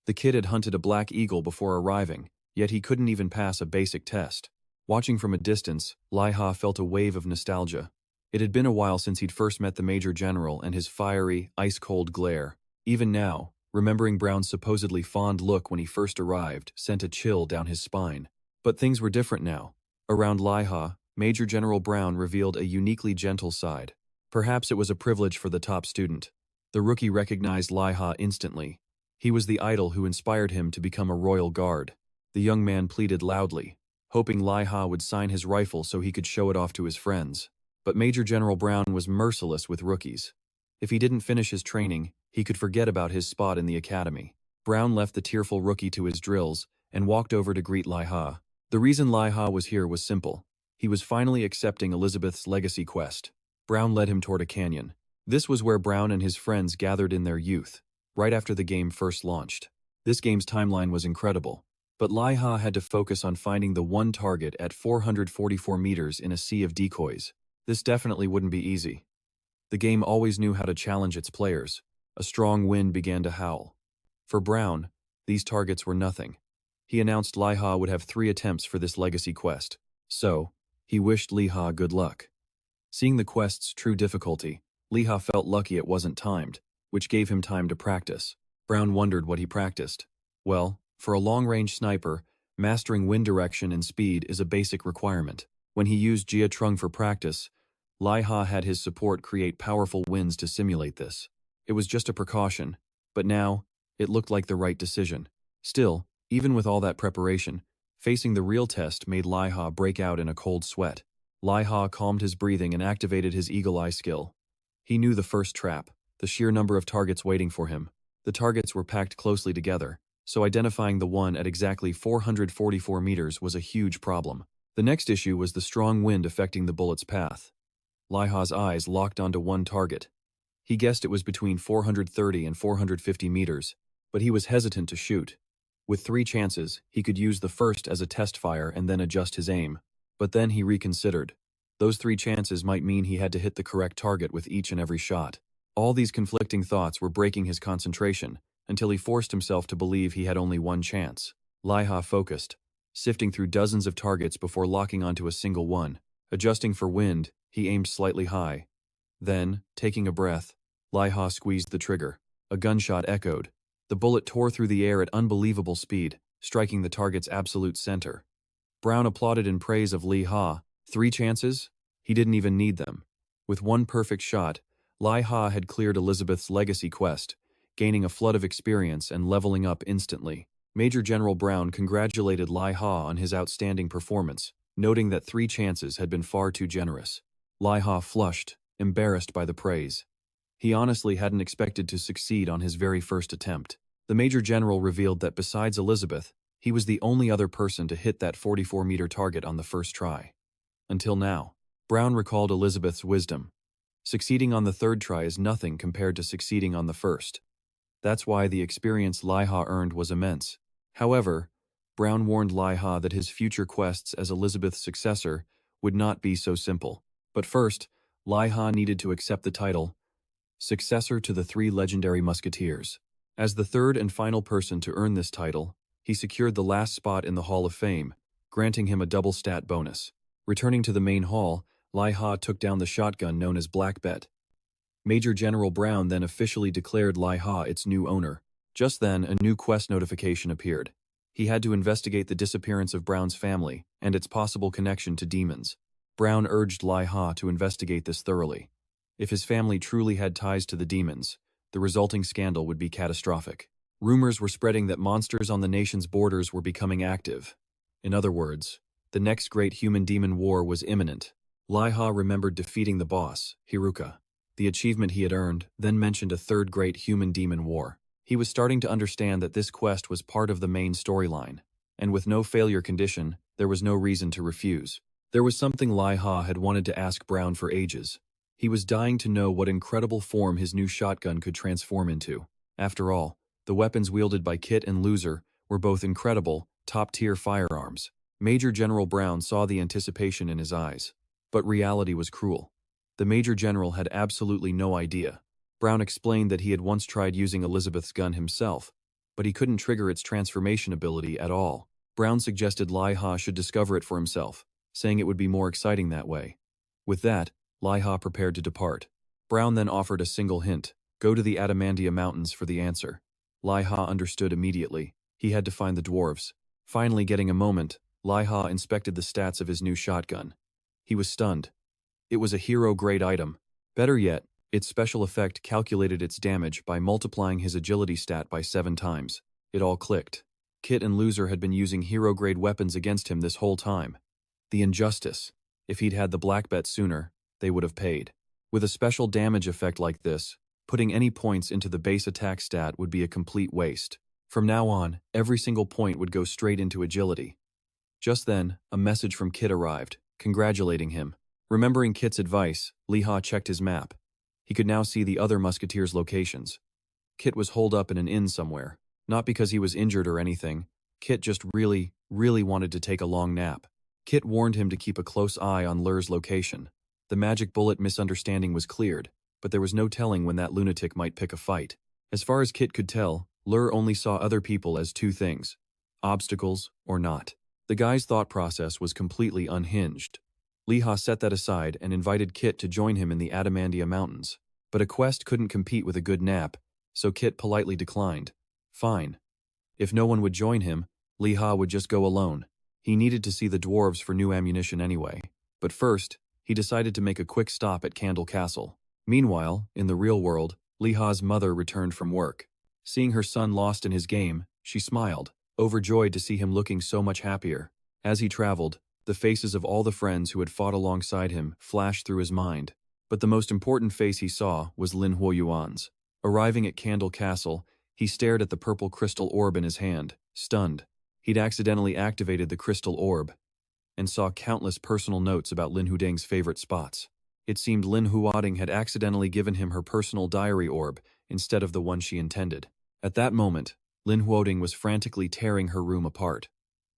The kid had hunted a black eagle before arriving, yet he couldn't even pass a basic test. Watching from a distance, Liha felt a wave of nostalgia. It had been a while since he'd first met the Major General and his fiery, ice-cold glare. Even now, remembering Brown's supposedly fond look when he first arrived sent a chill down his spine. But things were different now. Around Liha, Major General Brown revealed a uniquely gentle side. Perhaps it was a privilege for the top student. The rookie recognized Liha instantly. He was the idol who inspired him to become a royal guard. The young man pleaded loudly, hoping Liha would sign his rifle so he could show it off to his friends. But Major General Brown was merciless with rookies. If he didn't finish his training, he could forget about his spot in the academy. Brown left the tearful rookie to his drills and walked over to greet Liha. The reason Liha was here was simple. He was finally accepting Elizabeth's legacy quest. Brown led him toward a canyon. This was where Brown and his friends gathered in their youth, right after the game first launched. This game's timeline was incredible, but Liha had to focus on finding the one target at 444 meters in a sea of decoys. This definitely wouldn't be easy. The game always knew how to challenge its players. A strong wind began to howl. For Brown, these targets were nothing. He announced Liha would have 3 attempts for this legacy quest, so he wished Liha good luck. Seeing the quest's true difficulty, Liha felt lucky it wasn't timed, which gave him time to practice. Brown wondered what he practiced. Well, for a long-range sniper, mastering wind direction and speed is a basic requirement. When he used Jia Trung for practice, Liha had his support create powerful winds to simulate this. It was just a precaution, but now, it looked like the right decision. Still, even with all that preparation, facing the real test made Liha break out in a cold sweat. Liha calmed his breathing and activated his eagle eye skill. He knew the first trap, the sheer number of targets waiting for him. The targets were packed closely together, so identifying the one at exactly 444 meters was a huge problem. The next issue was the strong wind affecting the bullet's path. Liha's eyes locked onto one target. He guessed it was between 430 and 450 meters. but he was hesitant to shoot. With 3 chances, he could use the first as a test fire and then adjust his aim. But then he reconsidered. Those 3 chances might mean he had to hit the correct target with each and every shot. All these conflicting thoughts were breaking his concentration, until he forced himself to believe he had only 1 chance. Liha focused, sifting through dozens of targets before locking onto a single one. Adjusting for wind, he aimed slightly high. Then, taking a breath, Liha squeezed the trigger. A gunshot echoed. The bullet tore through the air at unbelievable speed, striking the target's absolute center. Brown applauded in praise of Liha. 3 chances? He didn't even need them. With 1 perfect shot, Liha had cleared Elizabeth's legacy quest, gaining a flood of experience and leveling up instantly. Major General Brown congratulated Liha on his outstanding performance, noting that 3 chances had been far too generous. Liha flushed, embarrassed by the praise. He honestly hadn't expected to succeed on his very first attempt. The Major General revealed that besides Elizabeth, he was the only other person to hit that 44-meter target on the first try. Until now, Brown recalled Elizabeth's wisdom. Succeeding on the 3rd try is nothing compared to succeeding on the first. That's why the experience Liha earned was immense. However, Brown warned Liha that his future quests as Elizabeth's successor would not be so simple. But first, Liha needed to accept the title, Successor to the 3 Legendary Musketeers. As the 3rd and final person to earn this title, he secured the last spot in the Hall of Fame, granting him a double stat bonus. Returning to the main hall, Liha took down the shotgun known as Black Bet. Major General Brown then officially declared Liha its new owner. Just then, a new quest notification appeared. He had to investigate the disappearance of Brown's family and its possible connection to demons. Brown urged Liha to investigate this thoroughly. If his family truly had ties to the demons, the resulting scandal would be catastrophic. Rumors were spreading that monsters on the nation's borders were becoming active. In other words, the next great human-demon war was imminent. Liha remembered defeating the boss, Hiruka, the achievement he had earned, then mentioned a 3rd great human-demon war. He was starting to understand that this quest was part of the main storyline, and with no failure condition, there was no reason to refuse. There was something Liha had wanted to ask Brown for ages. He was dying to know what incredible form his new shotgun could transform into. After all, the weapons wielded by Kit and Loser were both incredible, top-tier firearms. Major General Brown saw the anticipation in his eyes. But reality was cruel. The Major General had absolutely no idea. Brown explained that he had once tried using Elizabeth's gun himself, but he couldn't trigger its transformation ability at all. Brown suggested Liha should discover it for himself, saying it would be more exciting that way. With that, Liha prepared to depart. Brown then offered a single hint: go to the Adamantia Mountains for the answer. Liha understood immediately. He had to find the dwarves. Finally getting a moment, Liha inspected the stats of his new shotgun. He was stunned. It was a hero-grade item. Better yet, its special effect calculated its damage by multiplying his agility stat by 7 times. It all clicked. Kit and Loser had been using hero-grade weapons against him this whole time. The injustice. If he'd had the black bet sooner, they would have paid. With a special damage effect like this, putting any points into the base attack stat would be a complete waste. From now on, every single point would go straight into agility. Just then, a message from Kit arrived, congratulating him. Remembering Kit's advice, Liha checked his map. He could now see the other musketeers' locations. Kit was holed up in an inn somewhere. Not because he was injured or anything. Kit just really wanted to take a long nap. Kit warned him to keep a close eye on Lur's location. The magic bullet misunderstanding was cleared, but there was no telling when that lunatic might pick a fight. As far as Kit could tell, Lur only saw other people as 2 things: obstacles or not. The guy's thought process was completely unhinged. Liha set that aside and invited Kit to join him in the Adamantia Mountains. But a quest couldn't compete with a good nap, so Kit politely declined. Fine. If no one would join him, Liha would just go alone. He needed to see the dwarves for new ammunition anyway. But first, he decided to make a quick stop at Candle Castle. Meanwhile, in the real world, Liha's mother returned from work. Seeing her son lost in his game, she smiled, overjoyed to see him looking so much happier. As he traveled, the faces of all the friends who had fought alongside him flashed through his mind. But the most important face he saw was Lin Huoyuan's. Arriving at Candle Castle, he stared at the purple crystal orb in his hand, stunned. He'd accidentally activated the crystal orb, and saw countless personal notes about Lin Huding's favorite spots. It seemed Lin Huading had accidentally given him her personal diary orb instead of the one she intended. At that moment, Lin Huoding was frantically tearing her room apart.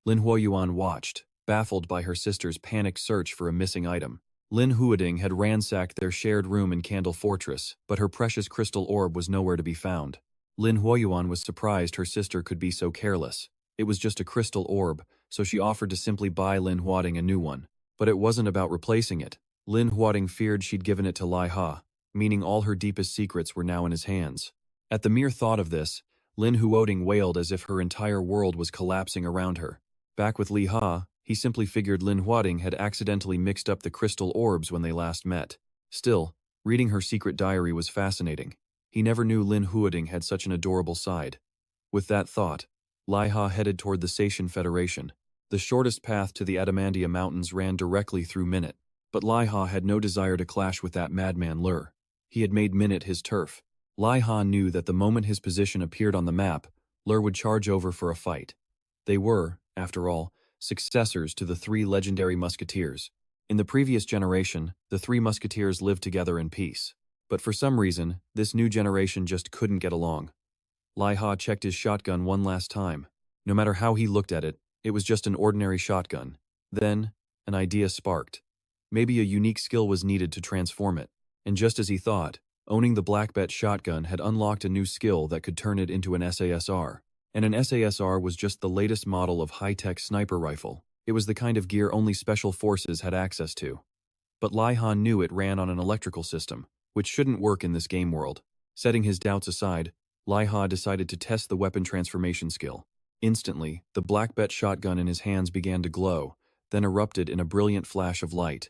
Lin Huoyuan watched, baffled by her sister's panicked search for a missing item. Lin Huoding had ransacked their shared room in Candle Fortress, but her precious crystal orb was nowhere to be found. Lin Huoyuan was surprised her sister could be so careless. It was just a crystal orb, so she offered to simply buy Lin Huoding a new one. But it wasn't about replacing it. Lin Huoding feared she'd given it to Liha, meaning all her deepest secrets were now in his hands. At the mere thought of this, Lin Huoding wailed as if her entire world was collapsing around her. Back with Liha, he simply figured Lin Huoding had accidentally mixed up the crystal orbs when they last met. Still, reading her secret diary was fascinating. He never knew Lin Huoding had such an adorable side. With that thought, Liha headed toward the Saitian Federation. The shortest path to the Adamantia Mountains ran directly through Minute, but Liha had no desire to clash with that madman Lur. He had made Minute his turf. Liha knew that the moment his position appeared on the map, Lur would charge over for a fight. They were, after all, successors to the three legendary musketeers. In the previous generation, the three musketeers lived together in peace. But for some reason, this new generation just couldn't get along. Liha checked his shotgun one last time. No matter how he looked at it, it was just an ordinary shotgun. Then, an idea sparked. Maybe a unique skill was needed to transform it. And just as he thought, owning the Black Bet shotgun had unlocked a new skill that could turn it into an SASR. And an SASR was just the latest model of high-tech sniper rifle. It was the kind of gear only special forces had access to. But Liha knew it ran on an electrical system, which shouldn't work in this game world. Setting his doubts aside, Liha decided to test the weapon transformation skill. Instantly, the Black Bet shotgun in his hands began to glow, then erupted in a brilliant flash of light.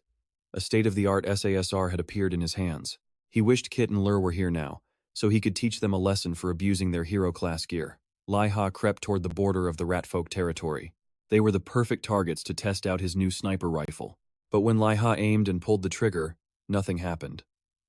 A state-of-the-art SASR had appeared in his hands. He wished Kit and Lur were here now, so he could teach them a lesson for abusing their hero-class gear. Liha crept toward the border of the Ratfolk territory. They were the perfect targets to test out his new sniper rifle. But when Liha aimed and pulled the trigger, nothing happened.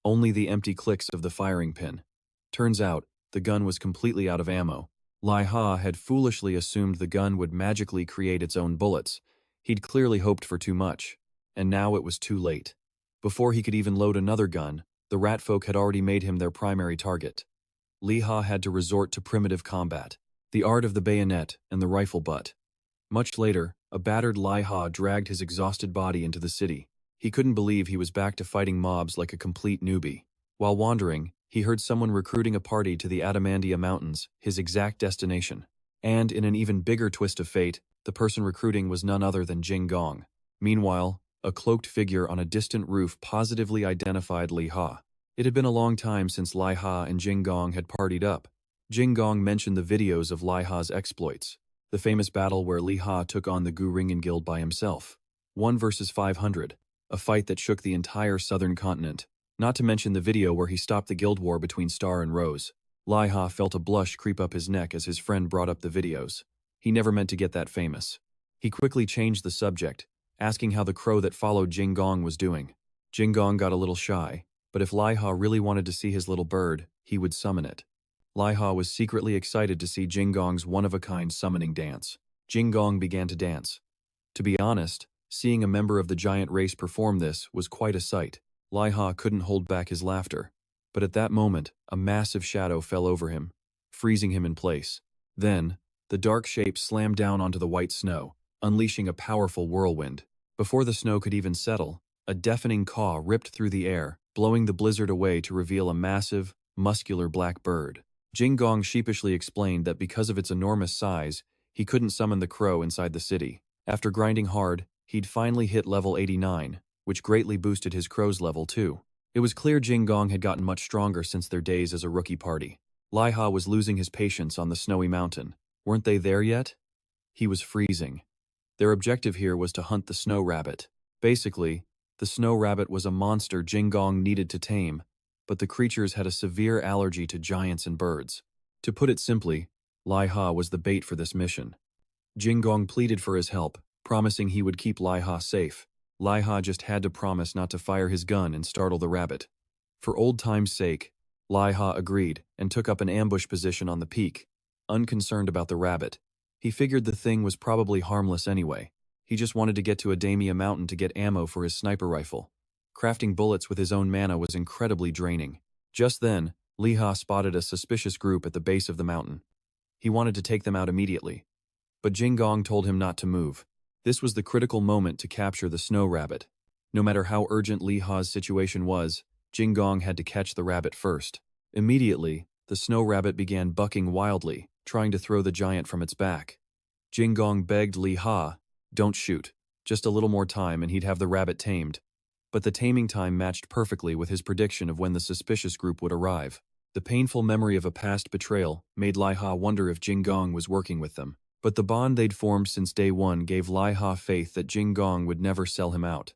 Only the empty clicks of the firing pin. Turns out, the gun was completely out of ammo. Liha had foolishly assumed the gun would magically create its own bullets. He'd clearly hoped for too much. And now it was too late. Before he could even load another gun, the Ratfolk had already made him their primary target. Liha had to resort to primitive combat. The art of the bayonet and the rifle butt. Much later, a battered Liha dragged his exhausted body into the city. He couldn't believe he was back to fighting mobs like a complete newbie. While wandering, he heard someone recruiting a party to the Adamantia Mountains, his exact destination. And in an even bigger twist of fate, the person recruiting was none other than Jing Gong. Meanwhile, a cloaked figure on a distant roof positively identified Liha. It had been a long time since Liha and Jing Gong had partied up. Jing Gong mentioned the videos of Liha's exploits, the famous battle where Liha took on the Gu Guild by himself. 1 versus 500, a fight that shook the entire southern continent, not to mention the video where he stopped the guild war between Star and Rose. Liha felt a blush creep up his neck as his friend brought up the videos. He never meant to get that famous. He quickly changed the subject, asking how the crow that followed Jing Gong was doing. Jing Gong got a little shy, but if Liha really wanted to see his little bird, he would summon it. Liha was secretly excited to see Jing Gong's one-of-a-kind summoning dance. Jing Gong began to dance. To be honest, seeing a member of the giant race perform this was quite a sight. Liha couldn't hold back his laughter. But at that moment, a massive shadow fell over him, freezing him in place. Then, the dark shape slammed down onto the white snow, unleashing a powerful whirlwind. Before the snow could even settle, a deafening caw ripped through the air, blowing the blizzard away to reveal a massive, muscular black bird. Jing Gong sheepishly explained that because of its enormous size, he couldn't summon the crow inside the city. After grinding hard, he'd finally hit level 89, which greatly boosted his crow's level too. It was clear Jing Gong had gotten much stronger since their days as a rookie party. Liha was losing his patience on the snowy mountain. Weren't they there yet? He was freezing. Their objective here was to hunt the snow rabbit. Basically, the snow rabbit was a monster Jing Gong needed to tame, but the creatures had a severe allergy to giants and birds. To put it simply, Liha was the bait for this mission. Jing Gong pleaded for his help, promising he would keep Liha safe. Liha just had to promise not to fire his gun and startle the rabbit. For old time's sake, Liha agreed and took up an ambush position on the peak, unconcerned about the rabbit. He figured the thing was probably harmless anyway. He just wanted to get to Adamia Mountain to get ammo for his sniper rifle. Crafting bullets with his own mana was incredibly draining. Just then, Liha spotted a suspicious group at the base of the mountain. He wanted to take them out immediately. But Jing-Gong told him not to move. This was the critical moment to capture the snow rabbit. No matter how urgent Liha's situation was, Jing-Gong had to catch the rabbit first. Immediately, the snow rabbit began bucking wildly, trying to throw the giant from its back. Jing-Gong begged Liha, "Don't shoot. Just a little more time and he'd have the rabbit tamed." But the taming time matched perfectly with his prediction of when the suspicious group would arrive. The painful memory of a past betrayal made Liha wonder if Jing-Gong was working with them. But the bond they'd formed since day one gave Liha faith that Jing-Gong would never sell him out.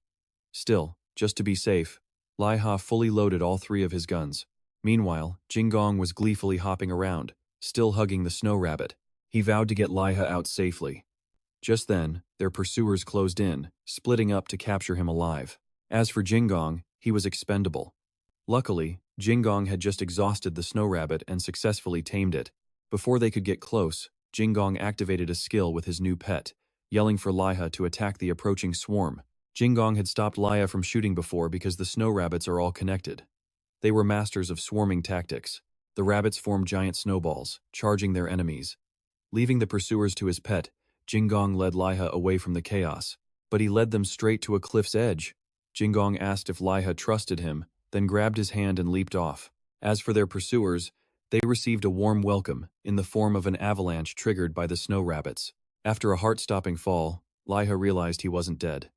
Still, just to be safe, Liha fully loaded all 3 of his guns. Meanwhile, Jing-Gong was gleefully hopping around, still hugging the snow rabbit. He vowed to get Liha out safely. Just then, their pursuers closed in, splitting up to capture him alive. As for Jing-Gong, he was expendable. Luckily, Jing-Gong had just exhausted the snow rabbit and successfully tamed it. Before they could get close, Jing-Gong activated a skill with his new pet, yelling for Liha to attack the approaching swarm. Jing-Gong had stopped Liha from shooting before because the snow rabbits are all connected. They were masters of swarming tactics. The rabbits formed giant snowballs, charging their enemies. Leaving the pursuers to his pet, Jing-Gong led Liha away from the chaos. But he led them straight to a cliff's edge. Jing-Gong asked if Liha trusted him, then grabbed his hand and leaped off. As for their pursuers, they received a warm welcome in the form of an avalanche triggered by the snow rabbits. After a heart-stopping fall, Liha realized he wasn't dead.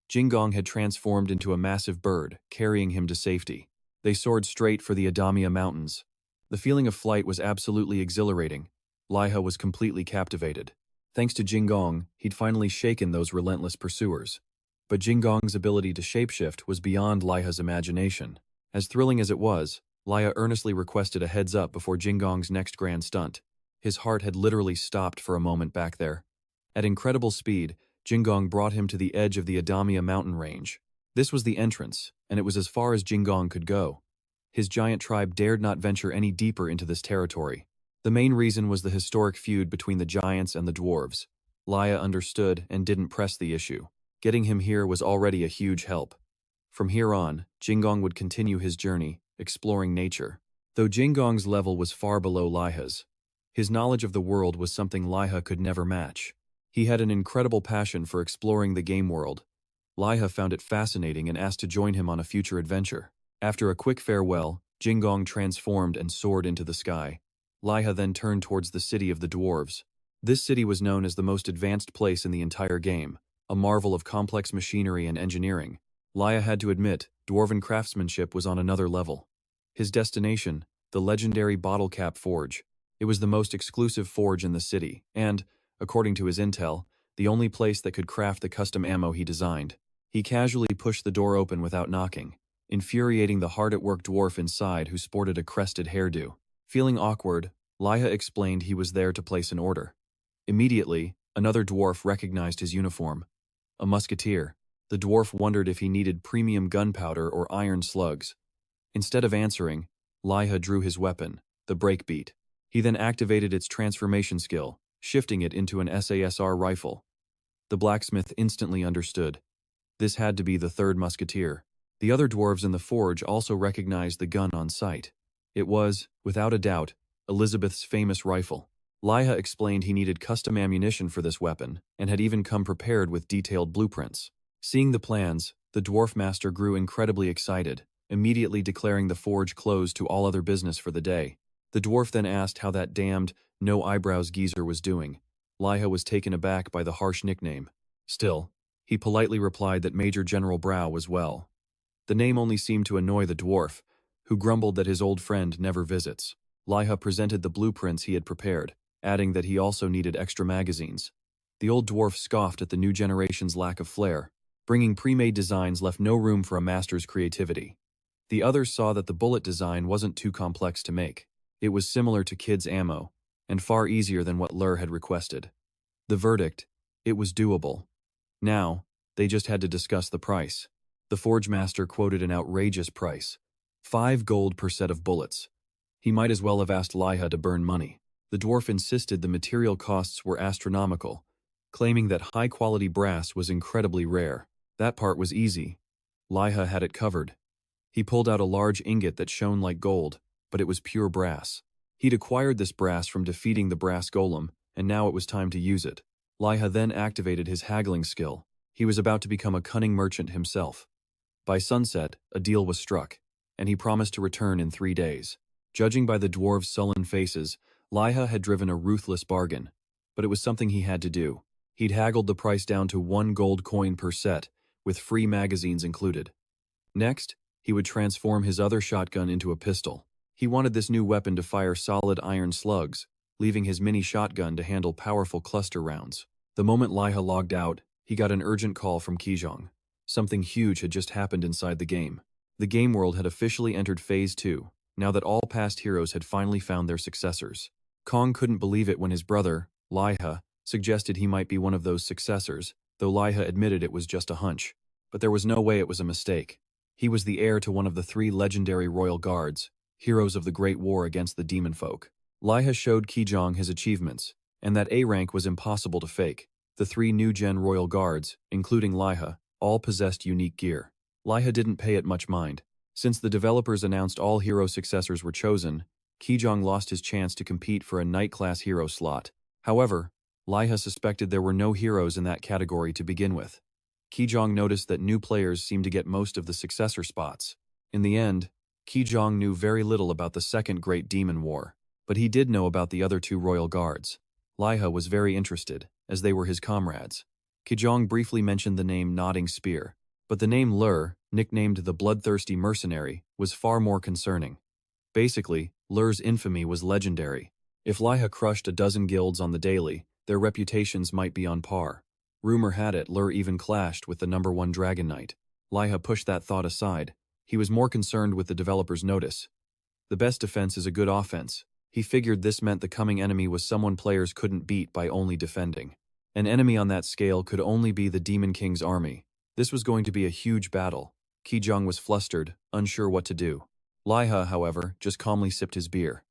Jing-Gong had transformed into a massive bird, carrying him to safety. They soared straight for the Adamia Mountains. The feeling of flight was absolutely exhilarating. Liha was completely captivated. Thanks to Jing-Gong, he'd finally shaken those relentless pursuers. But Jing-Gong's ability to shapeshift was beyond Liha's imagination. As thrilling as it was, Liha earnestly requested a heads-up before Jing-Gong's next grand stunt. His heart had literally stopped for a moment back there. At incredible speed, Jing-Gong brought him to the edge of the Adamia mountain range. This was the entrance, and it was as far as Jing-Gong could go. His giant tribe dared not venture any deeper into this territory. The main reason was the historic feud between the giants and the dwarves. Liha understood and didn't press the issue. Getting him here was already a huge help. From here on, Jing-Gong would continue his journey, exploring nature. Though Jing-Gong's level was far below Liha's, his knowledge of the world was something Liha could never match. He had an incredible passion for exploring the game world. Liha found it fascinating and asked to join him on a future adventure. After a quick farewell, Jing-Gong transformed and soared into the sky. Liha then turned towards the city of the dwarves. This city was known as the most advanced place in the entire game, a marvel of complex machinery and engineering. Liha had to admit, dwarven craftsmanship was on another level. His destination, the legendary Bottle Cap Forge. It was the most exclusive forge in the city, and, according to his intel, the only place that could craft the custom ammo he designed. He casually pushed the door open without knocking, infuriating the hard-at-work dwarf inside who sported a crested hairdo. Feeling awkward, Liha explained he was there to place an order. Immediately, another dwarf recognized his uniform. A musketeer. The dwarf wondered if he needed premium gunpowder or iron slugs. Instead of answering, Liha drew his weapon, the breakbeat. He then activated its transformation skill, shifting it into an SASR rifle. The blacksmith instantly understood. This had to be the third musketeer. The other dwarves in the forge also recognized the gun on sight. It was, without a doubt, Elizabeth's famous rifle. Liha explained he needed custom ammunition for this weapon, and had even come prepared with detailed blueprints. Seeing the plans, the dwarf master grew incredibly excited, immediately declaring the forge closed to all other business for the day. The dwarf then asked how that damned, no-eyebrows geezer was doing. Liha was taken aback by the harsh nickname. Still, he politely replied that Major General Brow was well. The name only seemed to annoy the dwarf, who grumbled that his old friend never visits. Liha presented the blueprints he had prepared, adding that he also needed extra magazines. The old dwarf scoffed at the new generation's lack of flair. Bringing pre-made designs left no room for a master's creativity. The others saw that the bullet design wasn't too complex to make. It was similar to kids' ammo, and far easier than what Lur had requested. The verdict: it was doable. Now, they just had to discuss the price. The forge master quoted an outrageous price: 5 gold per set of bullets. He might as well have asked Liha to burn money. The dwarf insisted the material costs were astronomical, claiming that high-quality brass was incredibly rare. That part was easy. Liha had it covered. He pulled out a large ingot that shone like gold, but it was pure brass. He'd acquired this brass from defeating the brass golem, and now it was time to use it. Liha then activated his haggling skill. He was about to become a cunning merchant himself. By sunset, a deal was struck, and he promised to return in 3 days. Judging by the dwarves' sullen faces, Liha had driven a ruthless bargain, but it was something he had to do. He'd haggled the price down to 1 gold coin per set, with free magazines included. Next, he would transform his other shotgun into a pistol. He wanted this new weapon to fire solid iron slugs, leaving his mini shotgun to handle powerful cluster rounds. The moment Liha logged out, he got an urgent call from Ki-Jang. Something huge had just happened inside the game. The game world had officially entered Phase 2, now that all past heroes had finally found their successors. Kong couldn't believe it when his brother, Liha, suggested he might be one of those successors, though Liha admitted it was just a hunch. But there was no way it was a mistake. He was the heir to one of the 3 legendary royal guards, heroes of the Great War against the demon folk. Liha showed Ki-Jang his achievements, and that A rank was impossible to fake. The 3 new-gen royal guards, including Liha, all possessed unique gear. Liha didn't pay it much mind. Since the developers announced all hero successors were chosen, Ki-Jang lost his chance to compete for a Knight-class hero slot. However, Liha suspected there were no heroes in that category to begin with. Ki-Jang noticed that new players seemed to get most of the successor spots. In the end, Ki-Jang knew very little about the Second Great Demon War, but he did know about the other 2 royal guards. Liha was very interested, as they were his comrades. Ki-Jang briefly mentioned the name Nodding Spear, but the name Lur, nicknamed the Bloodthirsty Mercenary, was far more concerning. Basically, Lur's infamy was legendary. If Liha crushed a dozen guilds on the daily, their reputations might be on par. Rumor had it Lur even clashed with the #1 Dragon Knight. Liha pushed that thought aside. He was more concerned with the developer's notice. The best defense is a good offense. He figured this meant the coming enemy was someone players couldn't beat by only defending. An enemy on that scale could only be the Demon King's army. This was going to be a huge battle. Ki-Jang was flustered, unsure what to do. Liha, however, just calmly sipped his beer.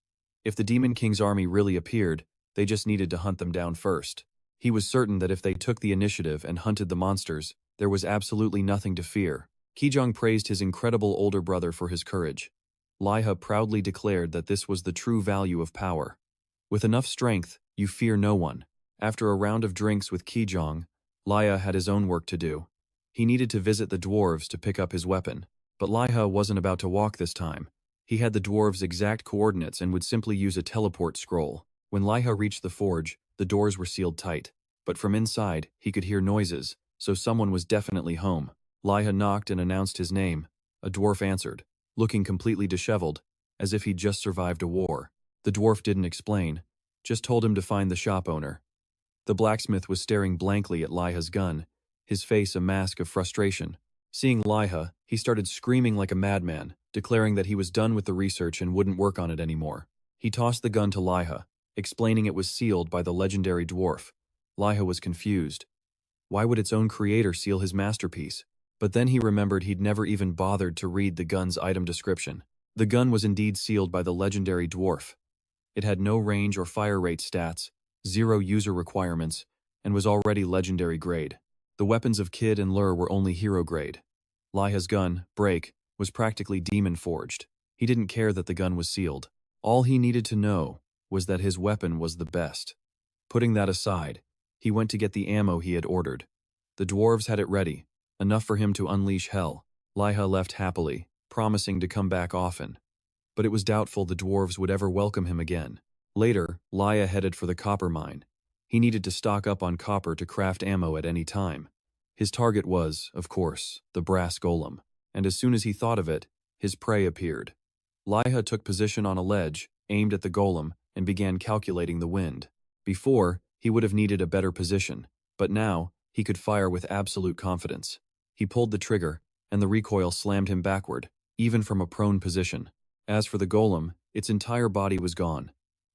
If the Demon King's army really appeared, they just needed to hunt them down first. He was certain that if they took the initiative and hunted the monsters, there was absolutely nothing to fear. Ki-Jang praised his incredible older brother for his courage. Liha proudly declared that this was the true value of power. With enough strength, you fear no one. After a round of drinks with Ki-Jang, Liha had his own work to do. He needed to visit the dwarves to pick up his weapon. But Liha wasn't about to walk this time. He had the dwarves' exact coordinates and would simply use a teleport scroll. When Liha reached the forge, the doors were sealed tight. But from inside, he could hear noises, so someone was definitely home. Liha knocked and announced his name. A dwarf answered, looking completely disheveled, as if he'd just survived a war. The dwarf didn't explain, just told him to find the shop owner. The blacksmith was staring blankly at Liha's gun, his face a mask of frustration. Seeing Liha, he started screaming like a madman, declaring that he was done with the research and wouldn't work on it anymore. He tossed the gun to Liha, explaining it was sealed by the legendary dwarf. Liha was confused. Why would its own creator seal his masterpiece? But then he remembered he'd never even bothered to read the gun's item description. The gun was indeed sealed by the legendary dwarf. It had no range or fire rate stats, 0 user requirements, and was already legendary grade. The weapons of Kid and Lur were only hero grade. Liha's gun, Break, was practically demon forged. He didn't care that the gun was sealed. All he needed to know was that his weapon was the best. Putting that aside, he went to get the ammo he had ordered. The dwarves had it ready, enough for him to unleash hell. Liha left happily, promising to come back often. But it was doubtful the dwarves would ever welcome him again. Later, Liha headed for the copper mine. He needed to stock up on copper to craft ammo at any time. His target was, of course, the brass golem, and as soon as he thought of it, his prey appeared. Liha took position on a ledge, aimed at the golem, and began calculating the wind. Before, he would have needed a better position, but now, he could fire with absolute confidence. He pulled the trigger, and the recoil slammed him backward, even from a prone position. As for the golem, its entire body was gone.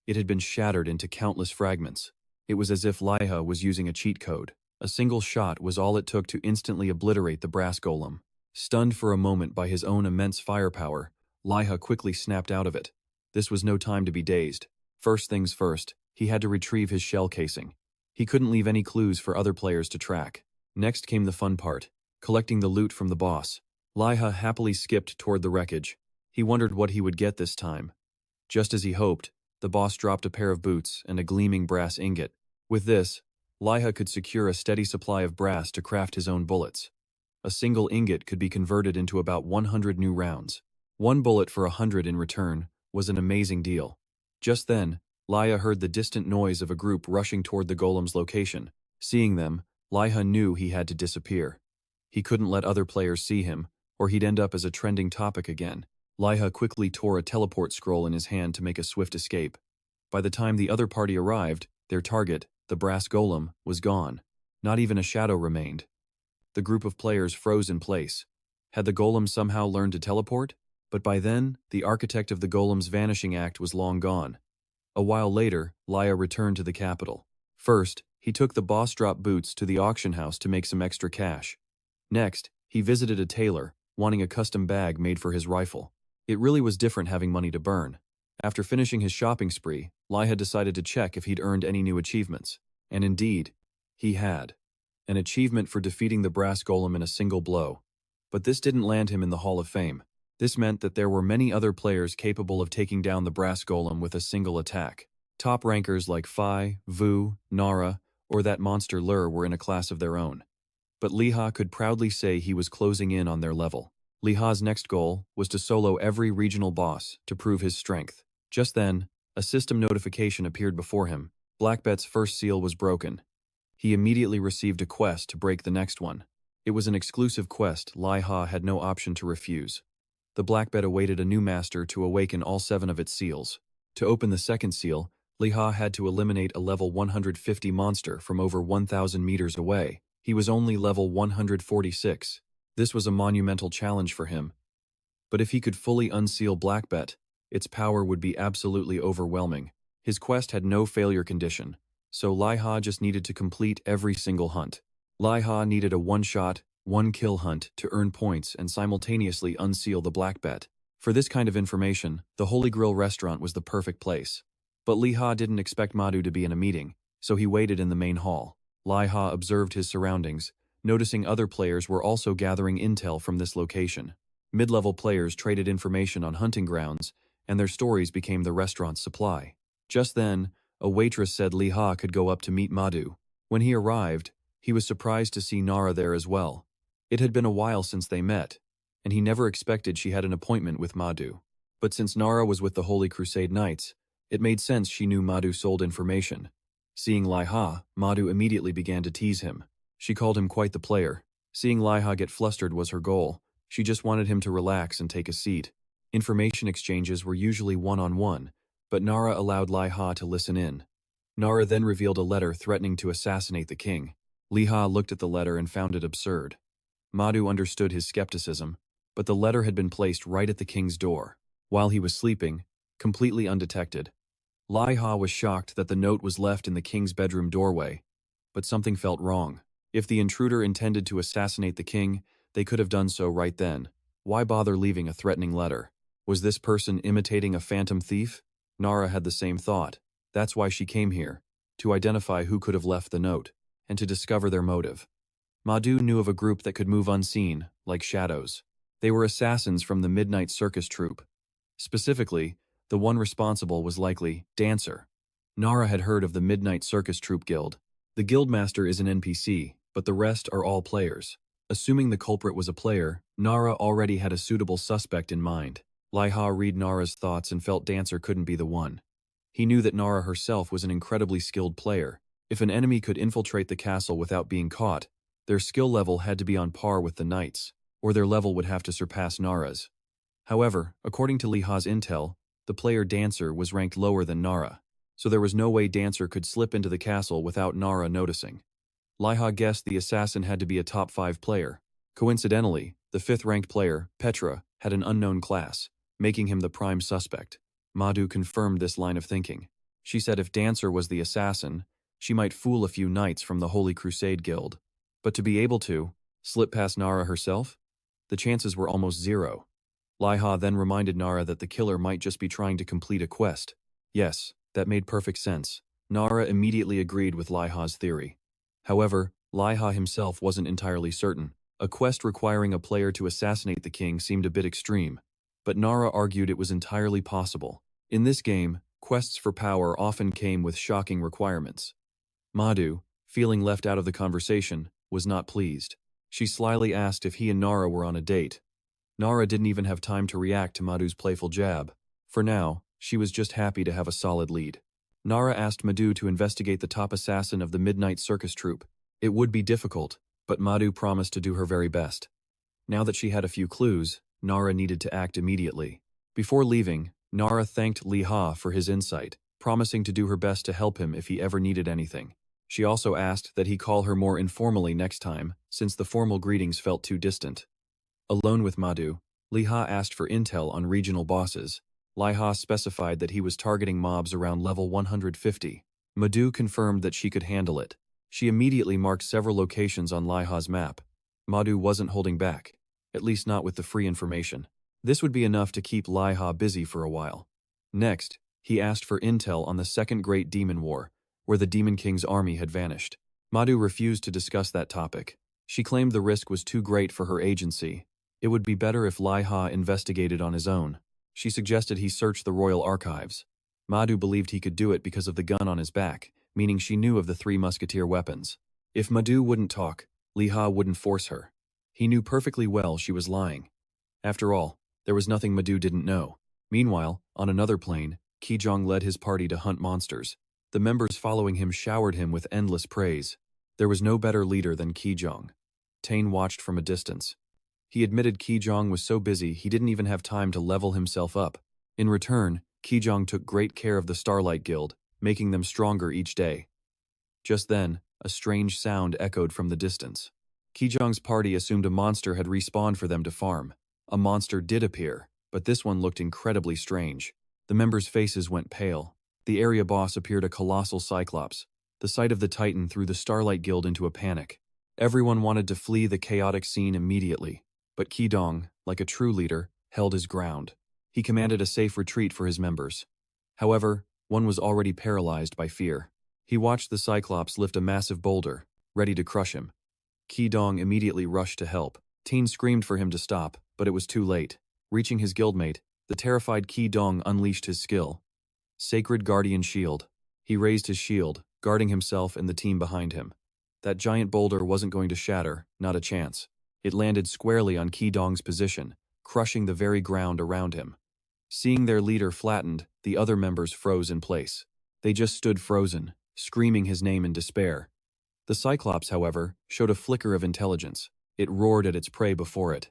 It had been shattered into countless fragments. It was as if Liha was using a cheat code. A single shot was all it took to instantly obliterate the brass golem. Stunned for a moment by his own immense firepower, Liha quickly snapped out of it. This was no time to be dazed. First things first, he had to retrieve his shell casing. He couldn't leave any clues for other players to track. Next came the fun part, collecting the loot from the boss. Liha happily skipped toward the wreckage. He wondered what he would get this time. Just as he hoped, the boss dropped a pair of boots and a gleaming brass ingot. With this, Liha could secure a steady supply of brass to craft his own bullets. A single ingot could be converted into about 100 new rounds. 1 bullet for 100 in return was an amazing deal. Just then, Liha heard the distant noise of a group rushing toward the golem's location. Seeing them, Liha knew he had to disappear. He couldn't let other players see him, or he'd end up as a trending topic again. Liha quickly tore a teleport scroll in his hand to make a swift escape. By the time the other party arrived, their target, the brass golem, was gone. Not even a shadow remained. The group of players froze in place. Had the golem somehow learned to teleport? But by then, the architect of the golem's vanishing act was long gone. A while later, Liha returned to the capital. First, he took the boss drop boots to the auction house to make some extra cash. Next, he visited a tailor, wanting a custom bag made for his rifle. It really was different having money to burn. After finishing his shopping spree, Liha decided to check if he'd earned any new achievements. And indeed, he had. An achievement for defeating the brass golem in a single blow. But this didn't land him in the Hall of Fame. This meant that there were many other players capable of taking down the brass golem with a single attack. Top rankers like Fi, Vu, Nara, or that monster Lur were in a class of their own. But Liha could proudly say he was closing in on their level. Liha's next goal was to solo every regional boss to prove his strength. Just then, a system notification appeared before him. Blackbet's first seal was broken. He immediately received a quest to break the next one. It was an exclusive quest Liha had no option to refuse. The Blackbet awaited a new master to awaken all 7 of its seals. To open the second seal, Liha had to eliminate a level 150 monster from over 1,000 meters away. He was only level 146. This was a monumental challenge for him. But if he could fully unseal Blackbet, its power would be absolutely overwhelming. His quest had no failure condition, so Liha just needed to complete every single hunt. Liha needed a one-shot, one-kill hunt to earn points and simultaneously unseal the Blackbet. For this kind of information, the Holy Grill restaurant was the perfect place. But Liha didn't expect Madhu to be in a meeting, so he waited in the main hall. Liha observed his surroundings, noticing other players were also gathering intel from this location. Mid-level players traded information on hunting grounds, and their stories became the restaurant's supply. Just then, a waitress said Liha could go up to meet Madhu. When he arrived, he was surprised to see Nara there as well. It had been a while since they met, and he never expected she had an appointment with Madhu. But since Nara was with the Holy Crusade Knights, it made sense she knew Madhu sold information. Seeing Liha, Madhu immediately began to tease him. She called him quite the player. Seeing Liha get flustered was her goal. She just wanted him to relax and take a seat. Information exchanges were usually one-on-one, but Nara allowed Liha to listen in. Nara then revealed a letter threatening to assassinate the king. Liha looked at the letter and found it absurd. Madhu understood his skepticism, but the letter had been placed right at the king's door, while he was sleeping, completely undetected. Liha was shocked that the note was left in the king's bedroom doorway, but something felt wrong. If the intruder intended to assassinate the king, they could have done so right then. Why bother leaving a threatening letter? Was this person imitating a phantom thief? Nara had the same thought. That's why she came here, to identify who could have left the note, and to discover their motive. Madhu knew of a group that could move unseen, like shadows. They were assassins from the Midnight Circus troupe. Specifically, the one responsible was likely Dancer. Nara had heard of the Midnight Circus Troupe Guild. The guildmaster is an NPC, but the rest are all players. Assuming the culprit was a player, Nara already had a suitable suspect in mind. Liha read Nara's thoughts and felt Dancer couldn't be the one. He knew that Nara herself was an incredibly skilled player. If an enemy could infiltrate the castle without being caught, their skill level had to be on par with the knights, or their level would have to surpass Nara's. However, according to Liha's intel, the player Dancer was ranked lower than Nara, so there was no way Dancer could slip into the castle without Nara noticing. Liha guessed the assassin had to be a top 5 player. Coincidentally, the 5th-ranked player, Petra, had an unknown class, making him the prime suspect. Madhu confirmed this line of thinking. She said if Dancer was the assassin, she might fool a few knights from the Holy Crusade Guild. But to be able to slip past Nara herself? The chances were almost zero. Liha then reminded Nara that the killer might just be trying to complete a quest. Yes, that made perfect sense. Nara immediately agreed with Liha's theory. However, Liha himself wasn't entirely certain. A quest requiring a player to assassinate the king seemed a bit extreme, but Nara argued it was entirely possible. In this game, Quests for power often came with shocking requirements. Madhu, feeling left out of the conversation, was not pleased. She slyly asked if he and Nara were on a date. Nara didn't even have time to react to Madhu's playful jab. For now, she was just happy to have a solid lead. Nara asked Madhu to investigate the top assassin of the Midnight Circus troupe. It would be difficult, but Madhu promised to do her very best. Now that she had a few clues, Nara needed to act immediately. Before leaving, Nara thanked Liha for his insight, promising to do her best to help him if he ever needed anything. She also asked that he call her more informally next time, since the formal greetings felt too distant. Alone with Madhu, Liha asked for intel on regional bosses. Liha specified that he was targeting mobs around level 150. Madhu confirmed that she could handle it. She immediately marked several locations on Liha's map. Madhu wasn't holding back, at least not with the free information. This would be enough to keep Liha busy for a while. Next, he asked for intel on the Second Great Demon War, where the Demon King's army had vanished. Madhu refused to discuss that topic. She claimed the risk was too great for her agency. It would be better if Liha investigated on his own. She suggested he search the royal archives. Madhu believed he could do it because of the gun on his back, meaning she knew of the 3 musketeer weapons. If Madhu wouldn't talk, Liha wouldn't force her. He knew perfectly well she was lying. After all, there was nothing Madhu didn't know. Meanwhile, on another plane, Ki-Jang led his party to hunt monsters. The members following him showered him with endless praise. There was no better leader than Ki-Jang. Tane watched from a distance. He admitted Ki-Jang was so busy he didn't even have time to level himself up. In return, Ki-Jang took great care of the Starlight Guild, making them stronger each day. Just then, a strange sound echoed from the distance. Ki-Jang's party assumed a monster had respawned for them to farm. A monster did appear, but this one looked incredibly strange. The members' faces went pale. The area boss appeared a colossal cyclops. The sight of the Titan threw the Starlight Guild into a panic. Everyone wanted to flee the chaotic scene immediately, but Ki-Jang, like a true leader, held his ground. He commanded a safe retreat for his members. However, one was already paralyzed by fear. He watched the Cyclops lift a massive boulder, ready to crush him. Ki-Jang immediately rushed to help. Teen screamed for him to stop, but it was too late. Reaching his guildmate, the terrified Ki-Jang unleashed his skill. Sacred Guardian Shield. He raised his shield, guarding himself and the team behind him. That giant boulder wasn't going to shatter, not a chance. It landed squarely on Ki-Jang's position, crushing the very ground around him. Seeing their leader flattened, the other members froze in place. They just stood frozen, screaming his name in despair. The Cyclops, however, showed a flicker of intelligence. It roared at its prey before it.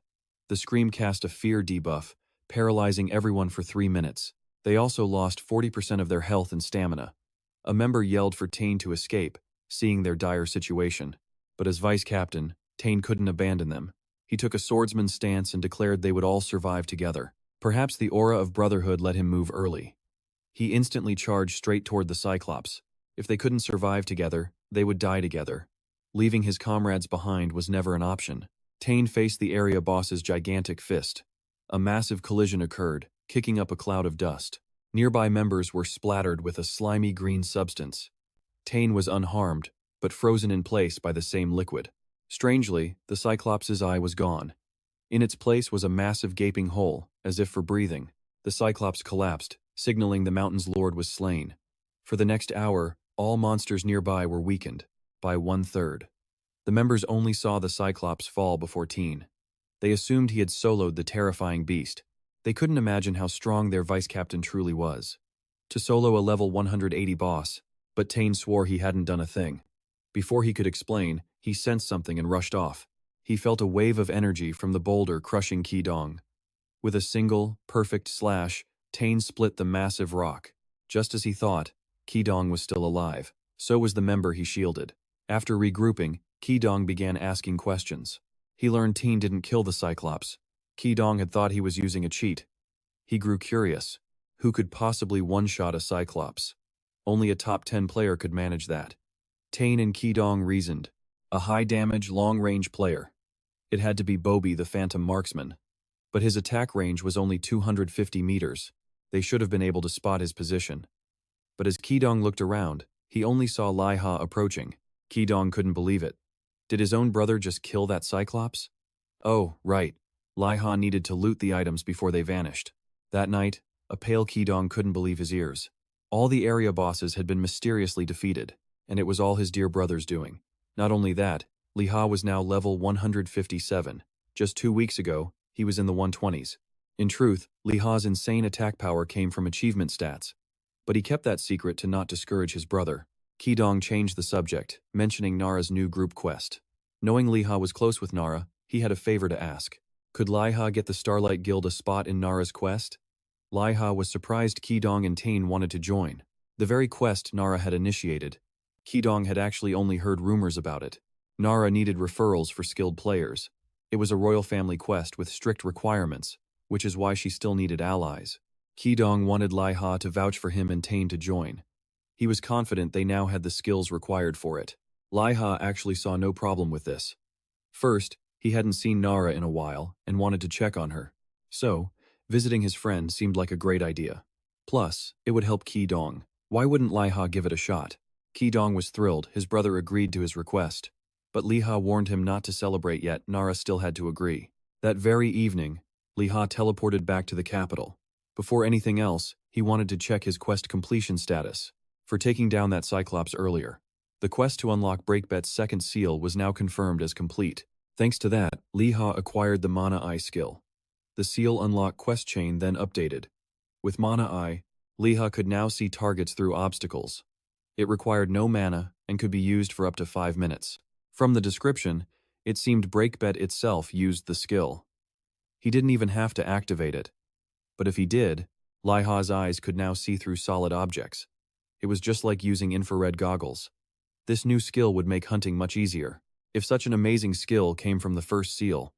The scream cast a fear debuff, paralyzing everyone for 3 minutes. They also lost 40% of their health and stamina. A member yelled for Tane to escape, seeing their dire situation. But as vice captain, Tane couldn't abandon them. He took a swordsman's stance and declared they would all survive together. Perhaps the aura of brotherhood let him move early. He instantly charged straight toward the Cyclops. If they couldn't survive together, they would die together. Leaving his comrades behind was never an option. Tane faced the area boss's gigantic fist. A massive collision occurred, kicking up a cloud of dust. Nearby members were splattered with a slimy green substance. Tane was unharmed, but frozen in place by the same liquid. Strangely, the Cyclops' eye was gone. In its place was a massive gaping hole, as if for breathing. The Cyclops collapsed, signaling the mountain's lord was slain. For the next hour, all monsters nearby were weakened, by 1/3. The members only saw the Cyclops fall before Tane. They assumed he had soloed the terrifying beast. They couldn't imagine how strong their vice-captain truly was. To solo a level 180 boss, but Tane swore he hadn't done a thing. Before he could explain, he sensed something and rushed off. He felt a wave of energy from the boulder crushing Ki-Jang. With a single, perfect slash, Tane split the massive rock. Just as he thought, Ki-Jang was still alive. So was the member he shielded. After regrouping, Ki-Jang began asking questions. He learned Tane didn't kill the Cyclops. Ki-Jang had thought he was using a cheat. He grew curious. Who could possibly one-shot a Cyclops? Only a top 10 player could manage that. Tane and Ki-Jang reasoned. A high-damage, long-range player. It had to be Bobby the Phantom Marksman. But his attack range was only 250 meters. They should have been able to spot his position. But as Ki-Jang looked around, he only saw Liha approaching. Ki-Jang couldn't believe it. Did his own brother just kill that Cyclops? Oh, right. Liha needed to loot the items before they vanished. That night, a pale Ki-Jang couldn't believe his ears. All the area bosses had been mysteriously defeated, and it was all his dear brother's doing. Not only that, Liha was now level 157. Just 2 weeks ago, he was in the 120s. In truth, Liha's insane attack power came from achievement stats, but he kept that secret to not discourage his brother. Ki-Jang changed the subject, mentioning Nara's new group quest. Knowing Liha was close with Nara, he had a favor to ask. Could Liha get the Starlight Guild a spot in Nara's quest? Liha was surprised Ki-Jang and Tain wanted to join. The very quest Nara had initiated. Ki-Jang had actually only heard rumors about it. Nara needed referrals for skilled players. It was a royal family quest with strict requirements, which is why she still needed allies. Ki-Jang wanted Liha to vouch for him and Tain to join. He was confident they now had the skills required for it. Liha actually saw no problem with this. First, he hadn't seen Nara in a while and wanted to check on her. So, visiting his friend seemed like a great idea. Plus, it would help Ki-Jang. Why wouldn't Liha give it a shot? Ki-Jang was thrilled. His brother agreed to his request. But Liha warned him not to celebrate yet. Nara still had to agree. That very evening, Liha teleported back to the capital. Before anything else, he wanted to check his quest completion status for taking down that Cyclops earlier. The quest to unlock Breakbet's second seal was now confirmed as complete. Thanks to that, Liha acquired the Mana Eye skill. The seal unlock quest chain then updated. With Mana Eye, Liha could now see targets through obstacles. It required no mana and could be used for up to 5 minutes. From the description, it seemed Breakbet itself used the skill. He didn't even have to activate it. But if he did, Liha's eyes could now see through solid objects. It was just like using infrared goggles. This new skill would make hunting much easier. If such an amazing skill came from the first seal,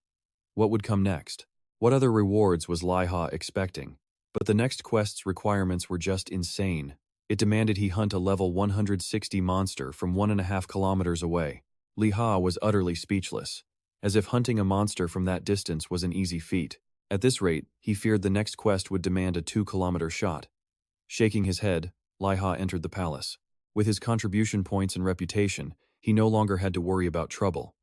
what would come next? What other rewards was Liha expecting? But the next quest's requirements were just insane. It demanded he hunt a level 160 monster from 1.5 kilometers away. Liha was utterly speechless, as if hunting a monster from that distance was an easy feat. At this rate, he feared the next quest would demand a 2-kilometer shot. Shaking his head, Liha entered the palace. With his contribution points and reputation, he no longer had to worry about trouble.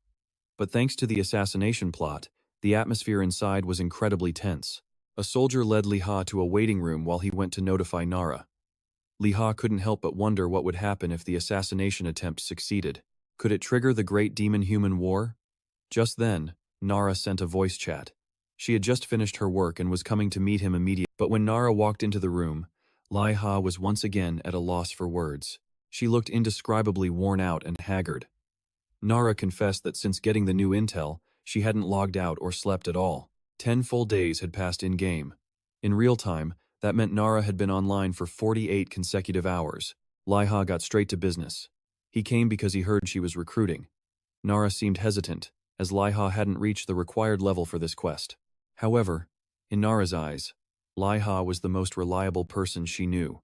But thanks to the assassination plot, the atmosphere inside was incredibly tense. A soldier led Liha to a waiting room while he went to notify Nara. Liha couldn't help but wonder what would happen if the assassination attempt succeeded. Could it trigger the Great Demon-Human War? Just then, Nara sent a voice chat. She had just finished her work and was coming to meet him immediately. But when Nara walked into the room, Liha was once again at a loss for words. She looked indescribably worn out and haggard. Nara confessed that since getting the new intel, she hadn't logged out or slept at all. 10 full days had passed in-game. In real time, that meant Nara had been online for 48 consecutive hours. Liha got straight to business. He came because he heard she was recruiting. Nara seemed hesitant, as Liha hadn't reached the required level for this quest. However, in Nara's eyes, Liha was the most reliable person she knew.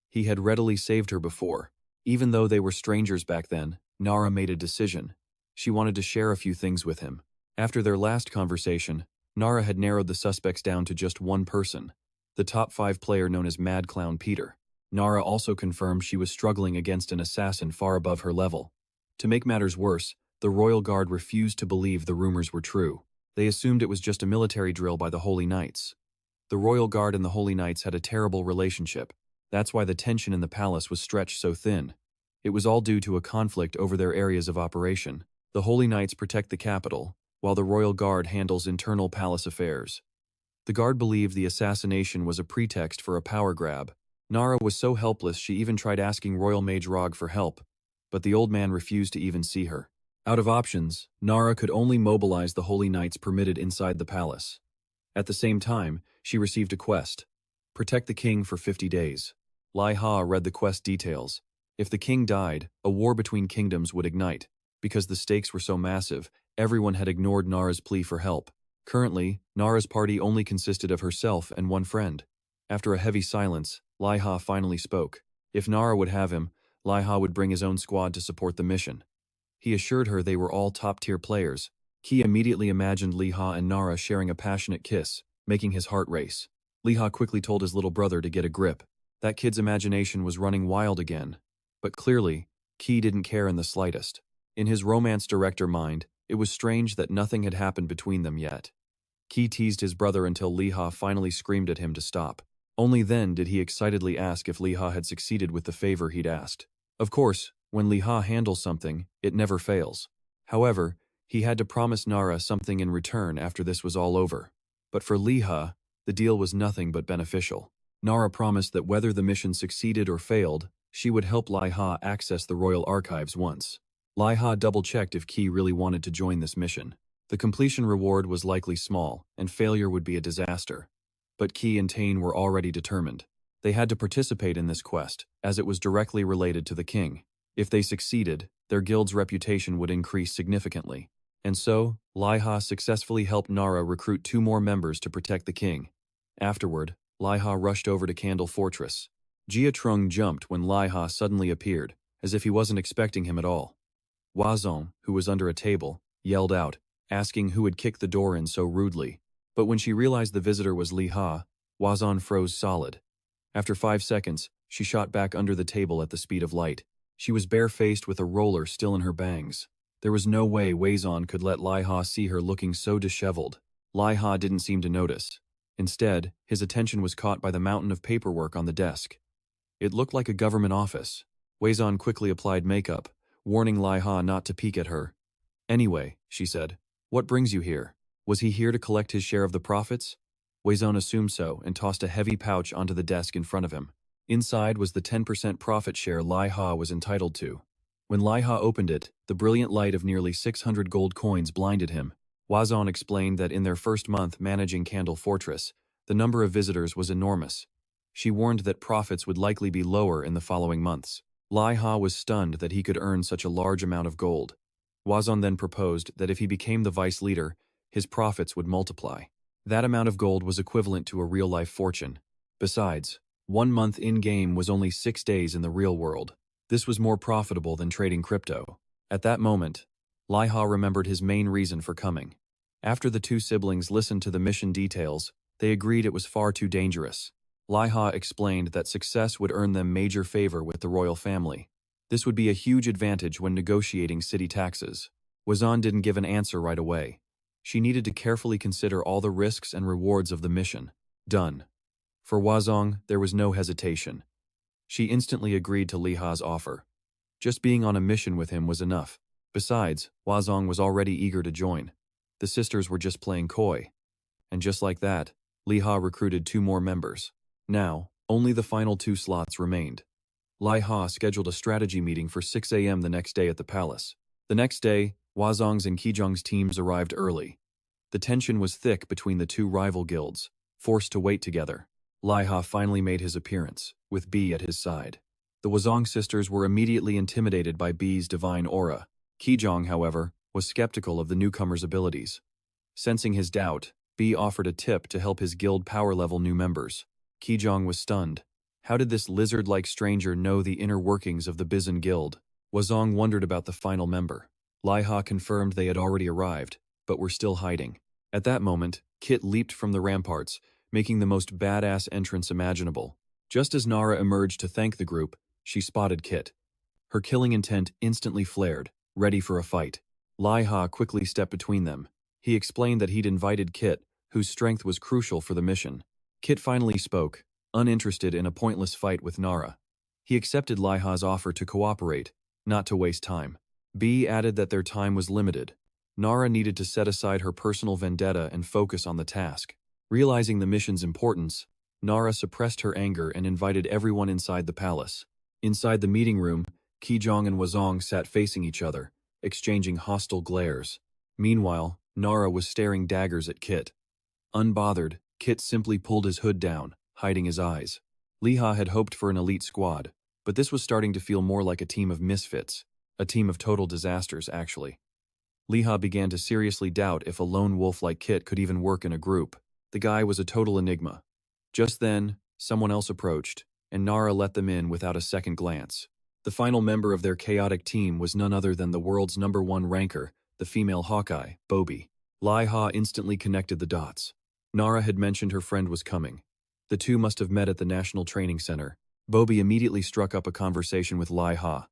He had readily saved her before. Even though they were strangers back then, Nara made a decision. She wanted to share a few things with him. After their last conversation, Nara had narrowed the suspects down to just one person, the top 5 player known as Mad Clown Peter. Nara also confirmed she was struggling against an assassin far above her level. To make matters worse, the Royal Guard refused to believe the rumors were true. They assumed it was just a military drill by the Holy Knights. The Royal Guard and the Holy Knights had a terrible relationship. That's why the tension in the palace was stretched so thin. It was all due to a conflict over their areas of operation. The Holy Knights protect the capital, while the Royal Guard handles internal palace affairs. The Guard believed the assassination was a pretext for a power grab. Nara was so helpless she even tried asking Royal Mage Rog for help, but the old man refused to even see her. Out of options, Nara could only mobilize the Holy Knights permitted inside the palace. At the same time, she received a quest: protect the king for 50 days. Liha read the quest details. If the king died, a war between kingdoms would ignite. Because the stakes were so massive, everyone had ignored Nara's plea for help. Currently, Nara's party only consisted of herself and one friend. After a heavy silence, Liha finally spoke. If Nara would have him, Liha would bring his own squad to support the mission. He assured her they were all top-tier players. Ki immediately imagined Liha and Nara sharing a passionate kiss, making his heart race. Liha quickly told his little brother to get a grip. That kid's imagination was running wild again. But clearly, Ki didn't care in the slightest. In his romance director mind, it was strange that nothing had happened between them yet. Ki teased his brother until Liha finally screamed at him to stop. Only then did he excitedly ask if Liha had succeeded with the favor he'd asked. Of course, when Liha handles something, it never fails. However, he had to promise Nara something in return after this was all over. But for Liha, the deal was nothing but beneficial. Nara promised that whether the mission succeeded or failed, she would help Liha access the royal archives once. Liha double-checked if Ki really wanted to join this mission. The completion reward was likely small, and failure would be a disaster. But Ki and Tain were already determined. They had to participate in this quest, as it was directly related to the king. If they succeeded, their guild's reputation would increase significantly. And so, Liha successfully helped Nara recruit 2 more members to protect the king. Afterward, Liha rushed over to Candle Fortress. Jia Trung jumped when Liha suddenly appeared, as if he wasn't expecting him at all. Wazong, who was under a table, yelled out, asking who had kicked the door in so rudely. But when she realized the visitor was Liha, Wazong froze solid. After 5 seconds, she shot back under the table at the speed of light. She was barefaced with a roller still in her bangs. There was no way Wazong could let Liha see her looking so disheveled. Liha didn't seem to notice. Instead, his attention was caught by the mountain of paperwork on the desk. It looked like a government office. Wazong quickly applied makeup, warning Liha not to peek at her. "Anyway," she said, "what brings you here? Was he here to collect his share of the profits?" Wazong assumed so and tossed a heavy pouch onto the desk in front of him. Inside was the 10% profit share Liha was entitled to. When Liha opened it, the brilliant light of nearly 600 gold coins blinded him. Wazong explained that in their first month managing Candle Fortress, the number of visitors was enormous. She warned that profits would likely be lower in the following months. Liha was stunned that he could earn such a large amount of gold. Wazong then proposed that if he became the vice leader, his profits would multiply. That amount of gold was equivalent to a real-life fortune. Besides, 1 month in-game was only 6 days in the real world. This was more profitable than trading crypto. At that moment, Liha remembered his main reason for coming. After the 2 siblings listened to the mission details, they agreed it was far too dangerous. Liha explained that success would earn them major favor with the royal family. This would be a huge advantage when negotiating city taxes. Wazong didn't give an answer right away. She needed to carefully consider all the risks and rewards of the mission. Done. For Wazong, there was no hesitation. She instantly agreed to Liha's offer. Just being on a mission with him was enough. Besides, Wazong was already eager to join. The sisters were just playing coy. And just like that, Liha recruited 2 more members. Now, only the final 2 slots remained. Liha scheduled a strategy meeting for 6 a.m. the next day at the palace. The next day, Wazong's and Ki-Jang's teams arrived early. The tension was thick between the 2 rival guilds, forced to wait together. Liha finally made his appearance, with B at his side. The Wazong sisters were immediately intimidated by B's divine aura. Ki-Jang, however, was skeptical of the newcomer's abilities. Sensing his doubt, B offered a tip to help his guild power-level new members. Ki-Jang was stunned. How did this lizard-like stranger know the inner workings of the Bizan Guild? Wazong wondered about the final member. Liha confirmed they had already arrived, but were still hiding. At that moment, Kit leaped from the ramparts, making the most badass entrance imaginable. Just as Nara emerged to thank the group, she spotted Kit. Her killing intent instantly flared, ready for a fight. Liha quickly stepped between them. He explained that he'd invited Kit, whose strength was crucial for the mission. Kit finally spoke, uninterested in a pointless fight with Nara. He accepted Liha's offer to cooperate, not to waste time. B added that their time was limited. Nara needed to set aside her personal vendetta and focus on the task. Realizing the mission's importance, Nara suppressed her anger and invited everyone inside the palace. Inside the meeting room, Ki-Jang and Wazong sat facing each other, exchanging hostile glares. Meanwhile, Nara was staring daggers at Kit. Unbothered, Kit simply pulled his hood down, hiding his eyes. Liha had hoped for an elite squad, but this was starting to feel more like a team of misfits. A team of total disasters, actually. Liha began to seriously doubt if a lone wolf like Kit could even work in a group. The guy was a total enigma. Just then, someone else approached, and Nara let them in without a second glance. The final member of their chaotic team was none other than the world's #1 ranker, the female Hawkeye, Bobby. Liha instantly connected the dots. Nara had mentioned her friend was coming. The 2 must have met at the National Training Center. Bobby immediately struck up a conversation with Liha.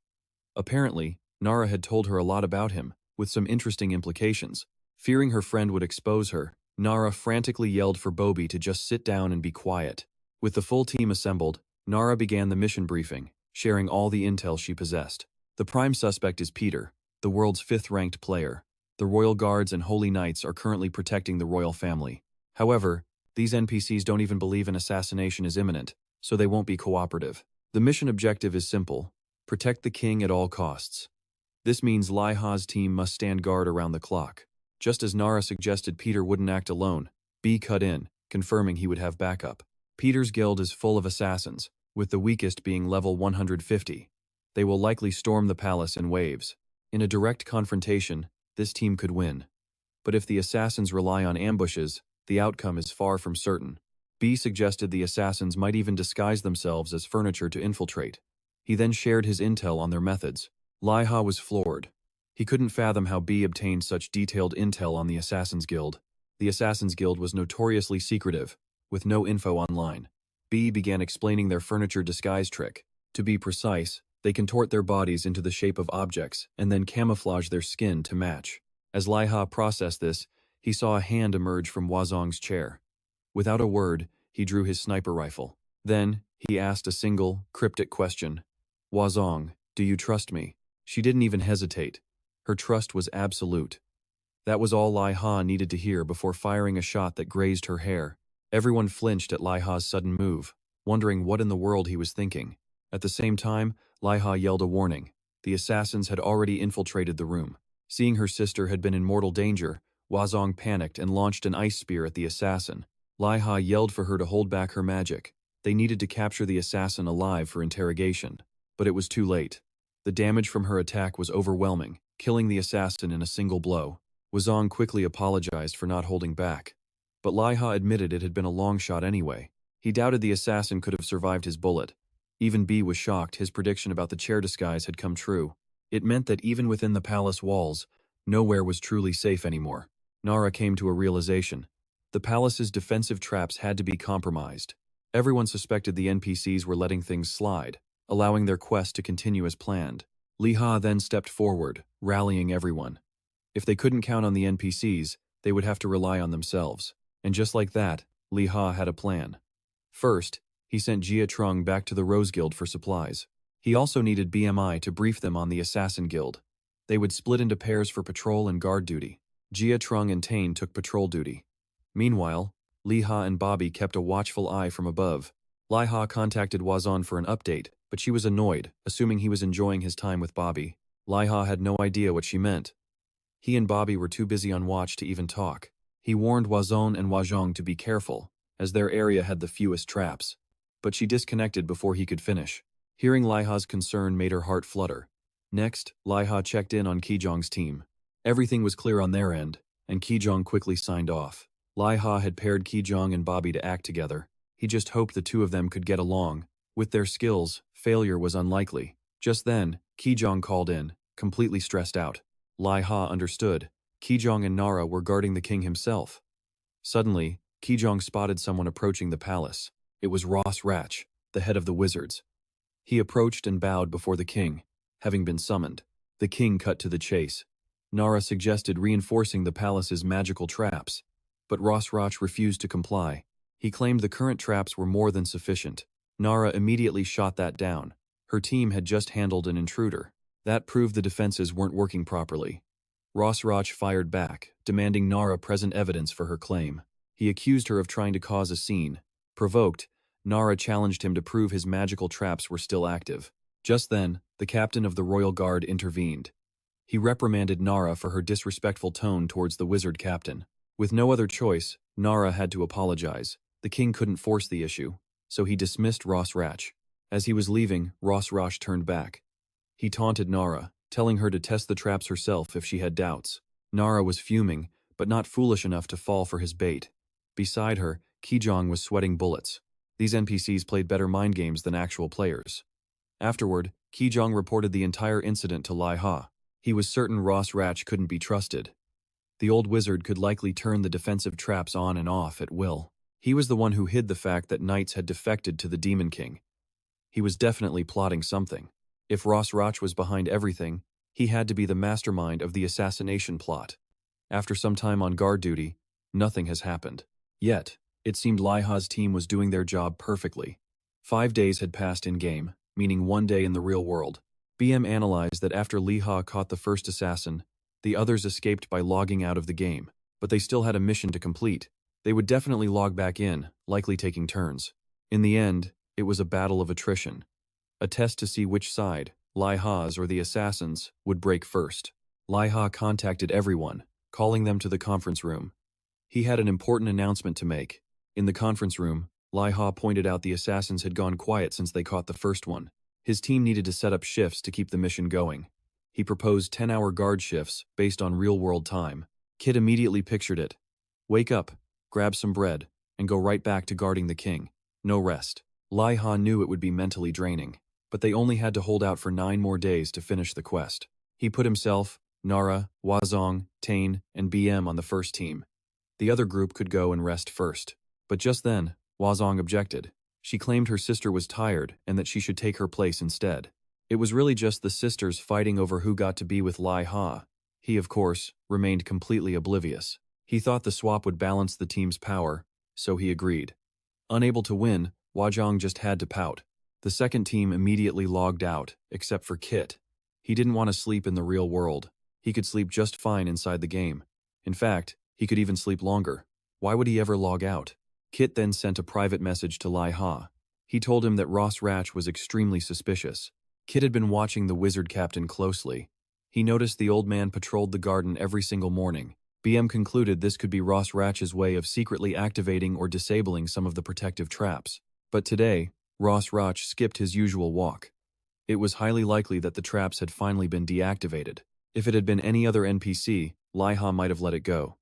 Apparently, Nara had told her a lot about him, with some interesting implications. Fearing her friend would expose her, Nara frantically yelled for Bobby to just sit down and be quiet. With the full team assembled, Nara began the mission briefing, sharing all the intel she possessed. The prime suspect is Peter, the world's 5th-ranked player. The Royal Guards and Holy Knights are currently protecting the royal family. However, these NPCs don't even believe an assassination is imminent, so they won't be cooperative. The mission objective is simple: protect the king at all costs. This means Liha's team must stand guard around the clock. Just as Nara suggested Peter wouldn't act alone, B cut in, confirming he would have backup. Peter's guild is full of assassins, with the weakest being level 150. They will likely storm the palace in waves. In a direct confrontation, this team could win. But if the assassins rely on ambushes, the outcome is far from certain. B suggested the assassins might even disguise themselves as furniture to infiltrate. He then shared his intel on their methods. Liha was floored. He couldn't fathom how B obtained such detailed intel on the Assassin's Guild. The Assassin's Guild was notoriously secretive, with no info online. B began explaining their furniture disguise trick. To be precise, they contort their bodies into the shape of objects and then camouflage their skin to match. As Liha processed this, he saw a hand emerge from Wazong's chair. Without a word, he drew his sniper rifle. Then, he asked a single, cryptic question. "Wazong, do you trust me?" She didn't even hesitate. Her trust was absolute. That was all Liha needed to hear before firing a shot that grazed her hair. Everyone flinched at Liha's sudden move, wondering what in the world he was thinking. At the same time, Liha yelled a warning. The assassins had already infiltrated the room. Seeing her sister had been in mortal danger, Wazong panicked and launched an ice spear at the assassin. Liha yelled for her to hold back her magic. They needed to capture the assassin alive for interrogation. But it was too late. The damage from her attack was overwhelming, killing the assassin in a single blow. Wazong quickly apologized for not holding back. But Liha admitted it had been a long shot anyway. He doubted the assassin could have survived his bullet. Even B was shocked his prediction about the chair disguise had come true. It meant that even within the palace walls, nowhere was truly safe anymore. Nara came to a realization. The palace's defensive traps had to be compromised. Everyone suspected the NPCs were letting things slide, allowing their quest to continue as planned. Liha then stepped forward, rallying everyone. If they couldn't count on the NPCs, they would have to rely on themselves. And just like that, Liha had a plan. First, he sent Jia Trung back to the Rose Guild for supplies. He also needed BMI to brief them on the Assassin Guild. They would split into pairs for patrol and guard duty. Jia Trung and Tain took patrol duty. Meanwhile, Liha and Bobby kept a watchful eye from above. Liha contacted Wazon for an update, but she was annoyed, assuming he was enjoying his time with Bobby. Liha had no idea what she meant. He and Bobby were too busy on watch to even talk. He warned Wazon and Wazhong to be careful, as their area had the fewest traps. But she disconnected before he could finish. Hearing Liha's concern made her heart flutter. Next, Liha checked in on Ki-Jang's team. Everything was clear on their end, and Ki-Jang quickly signed off. Liha had paired Ki-Jang and Bobby to act together. He just hoped the two of them could get along. With their skills, failure was unlikely. Just then, Ki-Jang called in, completely stressed out. Liha understood. Ki-Jang and Nara were guarding the king himself. Suddenly, Ki-Jang spotted someone approaching the palace. It was Ross Ratch, the head of the wizards. He approached and bowed before the king, having been summoned. The king cut to the chase. Nara suggested reinforcing the palace's magical traps, but Ross Ratch refused to comply. He claimed the current traps were more than sufficient. Nara immediately shot that down. Her team had just handled an intruder. That proved the defenses weren't working properly. Ross Ratch fired back, demanding Nara present evidence for her claim. He accused her of trying to cause a scene. Provoked, Nara challenged him to prove his magical traps were still active. Just then, the captain of the royal guard intervened. He reprimanded Nara for her disrespectful tone towards the wizard captain. With no other choice, Nara had to apologize. The king couldn't force the issue, so he dismissed Ross Ratch. As he was leaving, Ross Ratch turned back. He taunted Nara, telling her to test the traps herself if she had doubts. Nara was fuming, but not foolish enough to fall for his bait. Beside her, Ki-Jang was sweating bullets. These NPCs played better mind games than actual players. Afterward, Ki-Jang reported the entire incident to Liha. He was certain Ross Ratch couldn't be trusted. The old wizard could likely turn the defensive traps on and off at will. He was the one who hid the fact that knights had defected to the Demon King. He was definitely plotting something. If Ross Ratch was behind everything, he had to be the mastermind of the assassination plot. After some time on guard duty, nothing has happened. Yet, It seemed Liha's team was doing their job perfectly. 5 days had passed in-game, meaning 1 day in the real world. BM analyzed that after Liha caught the first assassin, the others escaped by logging out of the game, but they still had a mission to complete. They would definitely log back in, likely taking turns. In the end, it was a battle of attrition. A test to see which side, Liha's or the assassins, would break first. Liha contacted everyone, calling them to the conference room. He had an important announcement to make. In the conference room, Liha pointed out the assassins had gone quiet since they caught the first one. His team needed to set up shifts to keep the mission going. He proposed 10-hour guard shifts based on real-world time. Kit immediately pictured it. Wake up, grab some bread, and go right back to guarding the king. No rest. Liha knew it would be mentally draining, but they only had to hold out for 9 more days to finish the quest. He put himself, Nara, Wazong, Tain, and BM on the first team. The other group could go and rest first. But just then, Wazong objected. She claimed her sister was tired and that she should take her place instead. It was really just the sisters fighting over who got to be with Liha. He, of course, remained completely oblivious. He thought the swap would balance the team's power, so he agreed. Unable to win, Wazong just had to pout. The second team immediately logged out, except for Kit. He didn't want to sleep in the real world. He could sleep just fine inside the game. In fact, he could even sleep longer. Why would he ever log out? Kit then sent a private message to Liha. He told him that Ross Ratch was extremely suspicious. Kit had been watching the wizard captain closely. He noticed the old man patrolled the garden every single morning. BM concluded this could be Ross Ratch's way of secretly activating or disabling some of the protective traps. But today, Ross Ratch skipped his usual walk. It was highly likely that the traps had finally been deactivated. If it had been any other NPC, Liha might have let it go.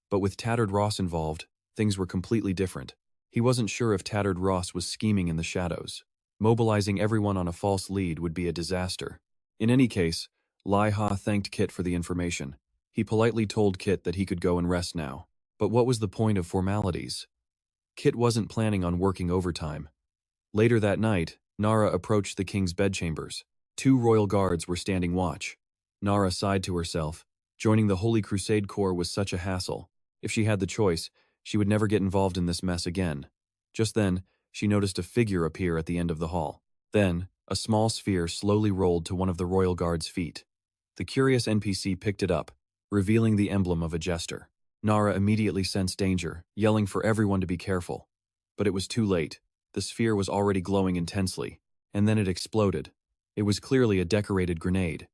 But with Tattered Ross involved, things were completely different. He wasn't sure if Tattered Ross was scheming in the shadows. Mobilizing everyone on a false lead would be a disaster. In any case, Liha thanked Kit for the information. He politely told Kit that he could go and rest now. But what was the point of formalities? Kit wasn't planning on working overtime. Later that night, Nara approached the king's bedchambers. 2 royal guards were standing watch. Nara sighed to herself. Joining the Holy Crusade Corps was such a hassle. If she had the choice, she would never get involved in this mess again. Just then, she noticed a figure appear at the end of the hall. Then, a small sphere slowly rolled to one of the royal guard's feet. The curious NPC picked it up, revealing the emblem of a jester. Nara immediately sensed danger, yelling for everyone to be careful. But it was too late. The sphere was already glowing intensely, and then it exploded. It was clearly a decorated grenade.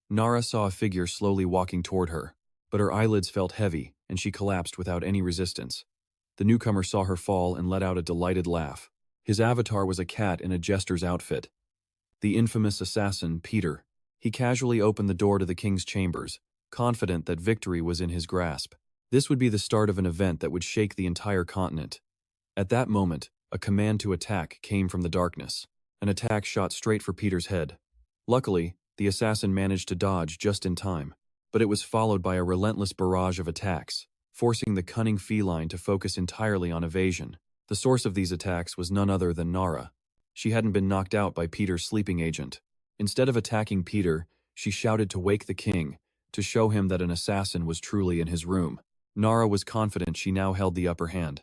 Nara saw a figure slowly walking toward her, but her eyelids felt heavy, and she collapsed without any resistance. The newcomer saw her fall and let out a delighted laugh. His avatar was a cat in a jester's outfit. The infamous assassin, Peter. He casually opened the door to the king's chambers, confident that victory was in his grasp. This would be the start of an event that would shake the entire continent. At that moment, a command to attack came from the darkness. An attack shot straight for Peter's head. Luckily, the assassin managed to dodge just in time, but it was followed by a relentless barrage of attacks, forcing the cunning feline to focus entirely on evasion. The source of these attacks was none other than Nara. She hadn't been knocked out by Peter's sleeping agent. Instead of attacking Peter, she shouted to wake the king, to show him that an assassin was truly in his room. Nara was confident she now held the upper hand.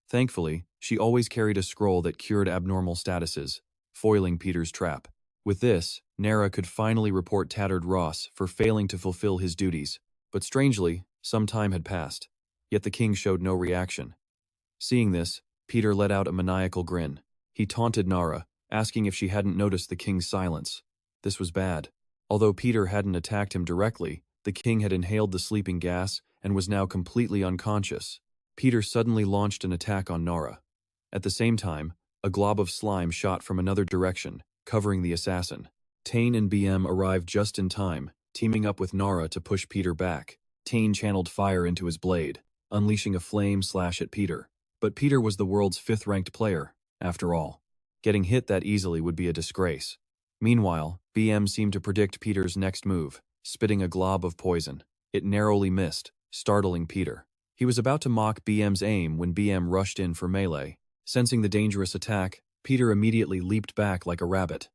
Thankfully, she always carried a scroll that cured abnormal statuses, foiling Peter's trap. With this, Nara could finally report Tattered Ross for failing to fulfill his duties. But strangely, some time had passed, yet the king showed no reaction. Seeing this, Peter let out a maniacal grin. He taunted Nara, asking if she hadn't noticed the king's silence. This was bad. Although Peter hadn't attacked him directly, the king had inhaled the sleeping gas and was now completely unconscious. Peter suddenly launched an attack on Nara. At the same time, a glob of slime shot from another direction, covering the assassin. Tain and BM arrived just in time, teaming up with Nara to push Peter back. Tain channeled fire into his blade, unleashing a flame slash at Peter. But Peter was the world's 5th-ranked player, after all. Getting hit that easily would be a disgrace. Meanwhile, BM seemed to predict Peter's next move, spitting a glob of poison. It narrowly missed, startling Peter. He was about to mock BM's aim when BM rushed in for melee. Sensing the dangerous attack, Peter immediately leaped back like a rabbit.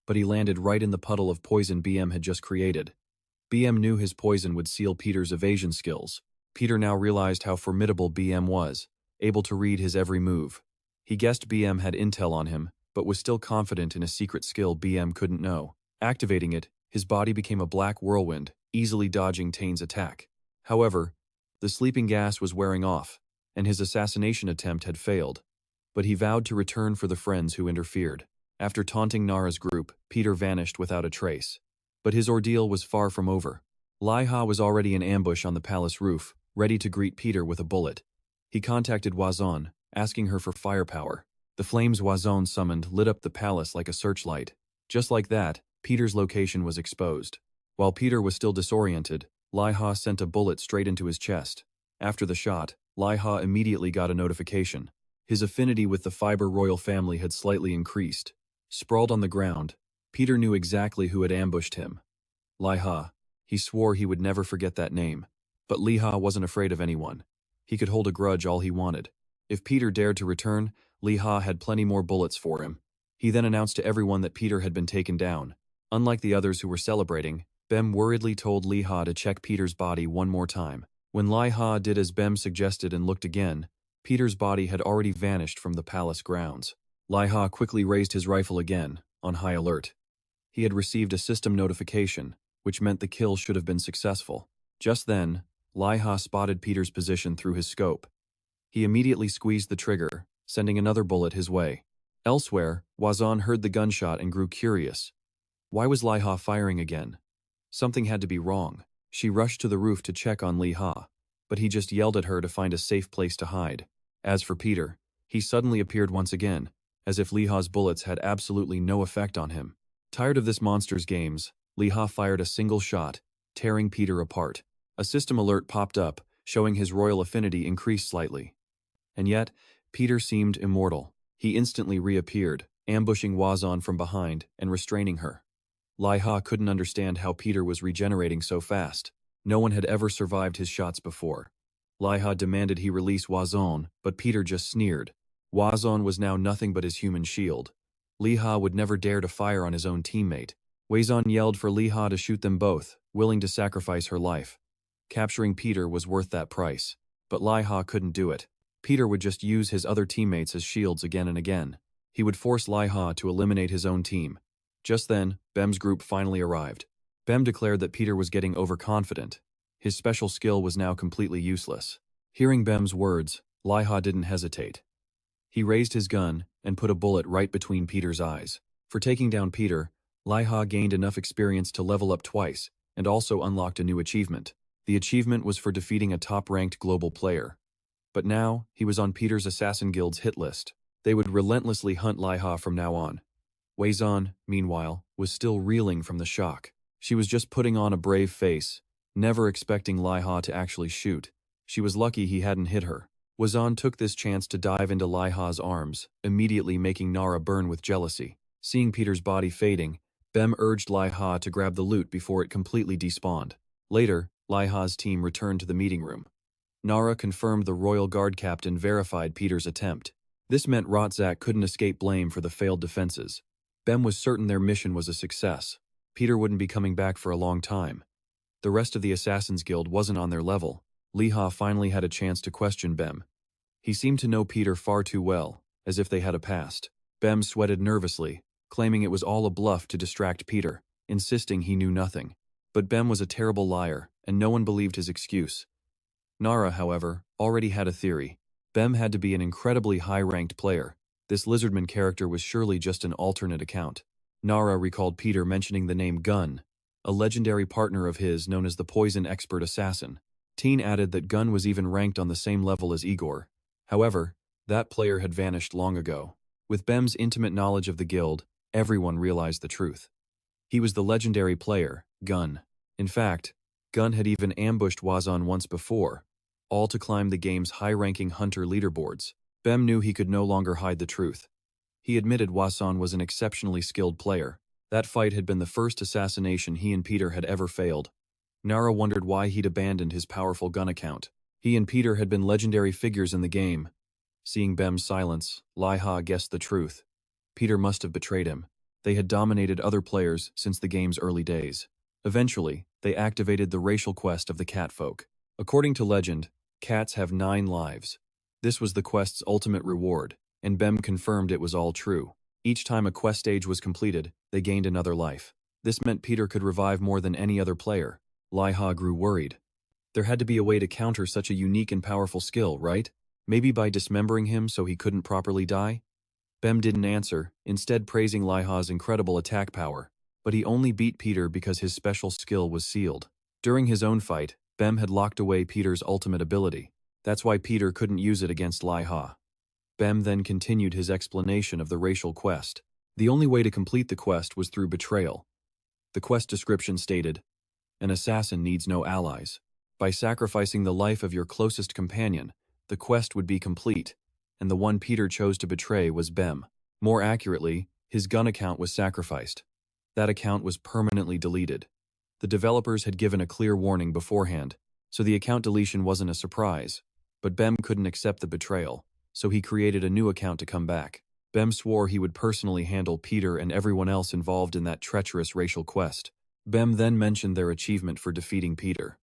But he landed right in the puddle of poison BM had just created. BM knew his poison would seal Peter's evasion skills. Peter now realized how formidable BM was. able to read his every move. He guessed BM had intel on him, but was still confident in a secret skill BM couldn't know. Activating it, his body became a black whirlwind, easily dodging Tane's attack. However, the sleeping gas was wearing off, and his assassination attempt had failed. But he vowed to return for the friends who interfered. After taunting Nara's group, Peter vanished without a trace. But his ordeal was far from over. Liha was already in ambush on the palace roof, ready to greet Peter with a bullet. He contacted Wazon, asking her for firepower. The flames Wazon summoned lit up the palace like a searchlight. Just like that, Peter's location was exposed. While Peter was still disoriented, Liha sent a bullet straight into his chest. After the shot, Liha immediately got a notification. His affinity with the Fiber royal family had slightly increased. Sprawled on the ground, Peter knew exactly who had ambushed him. Liha. He swore he would never forget that name. But Liha wasn't afraid of anyone. He could hold a grudge all he wanted. If Peter dared to return, Liha had plenty more bullets for him. He then announced to everyone that Peter had been taken down. Unlike the others who were celebrating, Bem worriedly told Liha to check Peter's body one more time. When Liha did as Bem suggested and looked again, Peter's body had already vanished from the palace grounds. Liha quickly raised his rifle again, on high alert. He had received a system notification, which meant the kill should have been successful. Just then, Liha spotted Peter's position through his scope. He immediately squeezed the trigger, sending another bullet his way. Elsewhere, Wazon heard the gunshot and grew curious. Why was Liha firing again? Something had to be wrong. She rushed to the roof to check on Liha, but he just yelled at her to find a safe place to hide. As for Peter, he suddenly appeared once again, as if Liha's bullets had absolutely no effect on him. Tired of this monster's games, Liha fired a single shot, tearing Peter apart. A system alert popped up, showing his royal affinity increased slightly. And yet, Peter seemed immortal. He instantly reappeared, ambushing Wazon from behind and restraining her. Liha couldn't understand how Peter was regenerating so fast. No one had ever survived his shots before. Liha demanded he release Wazon, but Peter just sneered. Wazon was now nothing but his human shield. Liha would never dare to fire on his own teammate. Wazon yelled for Liha to shoot them both, willing to sacrifice her life. Capturing Peter was worth that price. But Liha couldn't do it. Peter would just use his other teammates as shields again and again. He would force Liha to eliminate his own team. Just then, Bem's group finally arrived. Bem declared that Peter was getting overconfident. His special skill was now completely useless. Hearing Bem's words, Liha didn't hesitate. He raised his gun and put a bullet right between Peter's eyes. For taking down Peter, Liha gained enough experience to level up twice and also unlocked a new achievement. The achievement was for defeating a top-ranked global player. But now, he was on Peter's Assassin Guild's hit list. They would relentlessly hunt Liha from now on. Wazon, meanwhile, was still reeling from the shock. She was just putting on a brave face, never expecting Liha to actually shoot. She was lucky he hadn't hit her. Wazon took this chance to dive into Liha's arms, immediately making Nara burn with jealousy. Seeing Peter's body fading, Bem urged Liha to grab the loot before it completely despawned. Later, Liha's team returned to the meeting room. Nara confirmed the royal guard captain verified Peter's attempt. This meant Rotzak couldn't escape blame for the failed defenses. Bem was certain their mission was a success. Peter wouldn't be coming back for a long time. The rest of the Assassin's Guild wasn't on their level. Liha finally had a chance to question Bem. He seemed to know Peter far too well, as if they had a past. Bem sweated nervously, claiming it was all a bluff to distract Peter, insisting he knew nothing. But Bem was a terrible liar, and no one believed his excuse. Nara, however, already had a theory. Bem had to be an incredibly high-ranked player. This lizardman character was surely just an alternate account. Nara recalled Peter mentioning the name Gun, a legendary partner of his known as the Poison Expert Assassin. Teen added that Gun was even ranked on the same level as Igor. However, that player had vanished long ago. With Bem's intimate knowledge of the guild, everyone realized the truth. He was the legendary player, Gun. In fact, Gun had even ambushed Wazon once before, all to climb the game's high-ranking hunter leaderboards. Bem knew he could no longer hide the truth. He admitted Wazon was an exceptionally skilled player. That fight had been the first assassination he and Peter had ever failed. Nara wondered why he'd abandoned his powerful gun account. He and Peter had been legendary figures in the game. Seeing Bem's silence, Liha guessed the truth. Peter must have betrayed him. They had dominated other players since the game's early days. Eventually, they activated the racial quest of the catfolk. According to legend, cats have 9 lives. This was the quest's ultimate reward, and Bem confirmed it was all true. Each time a quest stage was completed, they gained another life. This meant Peter could revive more than any other player. Liha grew worried. There had to be a way to counter such a unique and powerful skill, right? Maybe by dismembering him so he couldn't properly die? Bem didn't answer, instead praising Liha's incredible attack power. But he only beat Peter because his special skill was sealed. During his own fight, Bem had locked away Peter's ultimate ability. That's why Peter couldn't use it against Liha. Bem then continued his explanation of the racial quest. The only way to complete the quest was through betrayal. The quest description stated, "An assassin needs no allies. By sacrificing the life of your closest companion, the quest would be complete," and the one Peter chose to betray was Bem. More accurately, his gun account was sacrificed. That account was permanently deleted. The developers had given a clear warning beforehand, so the account deletion wasn't a surprise. But Bem couldn't accept the betrayal, so he created a new account to come back. Bem swore he would personally handle Peter and everyone else involved in that treacherous racial quest. Bem then mentioned their achievement for defeating Peter.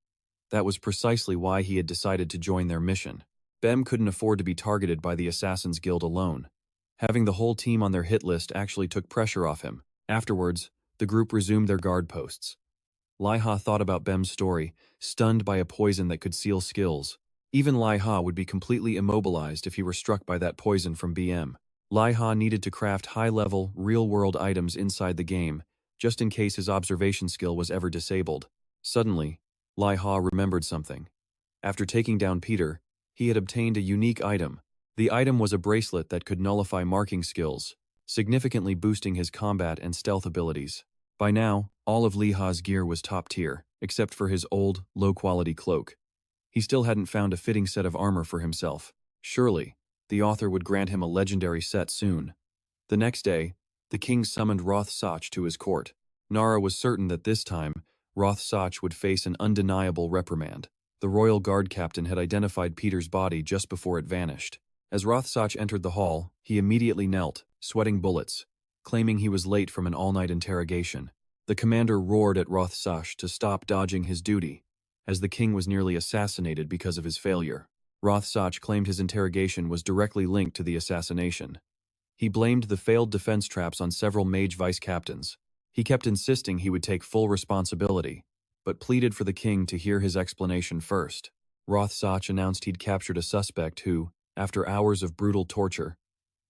That was precisely why he had decided to join their mission. Bem couldn't afford to be targeted by the Assassin's Guild alone. Having the whole team on their hit list actually took pressure off him. Afterwards, the group resumed their guard posts. Liha thought about Bem's story, stunned by a poison that could seal skills. Even Liha would be completely immobilized if he were struck by that poison from BM. Liha needed to craft high-level, real-world items inside the game, just in case his observation skill was ever disabled. Suddenly, Liha remembered something. After taking down Peter, he had obtained a unique item. The item was a bracelet that could nullify marking skills, significantly boosting his combat and stealth abilities. By now, all of Liha's gear was top tier, except for his old, low-quality cloak. He still hadn't found a fitting set of armor for himself. Surely, the author would grant him a legendary set soon. The next day, the king summoned Roth Sach to his court. Nara was certain that this time, Roth Sach would face an undeniable reprimand. The royal guard captain had identified Peter's body just before it vanished. As Roth Sach entered the hall, he immediately knelt, sweating bullets, claiming he was late from an all-night interrogation. The commander roared at Roth Sach to stop dodging his duty, as the king was nearly assassinated because of his failure. Roth Sach claimed his interrogation was directly linked to the assassination. He blamed the failed defense traps on several mage vice-captains. He kept insisting he would take full responsibility, but pleaded for the king to hear his explanation first. Roth Sach announced he'd captured a suspect who, after hours of brutal torture,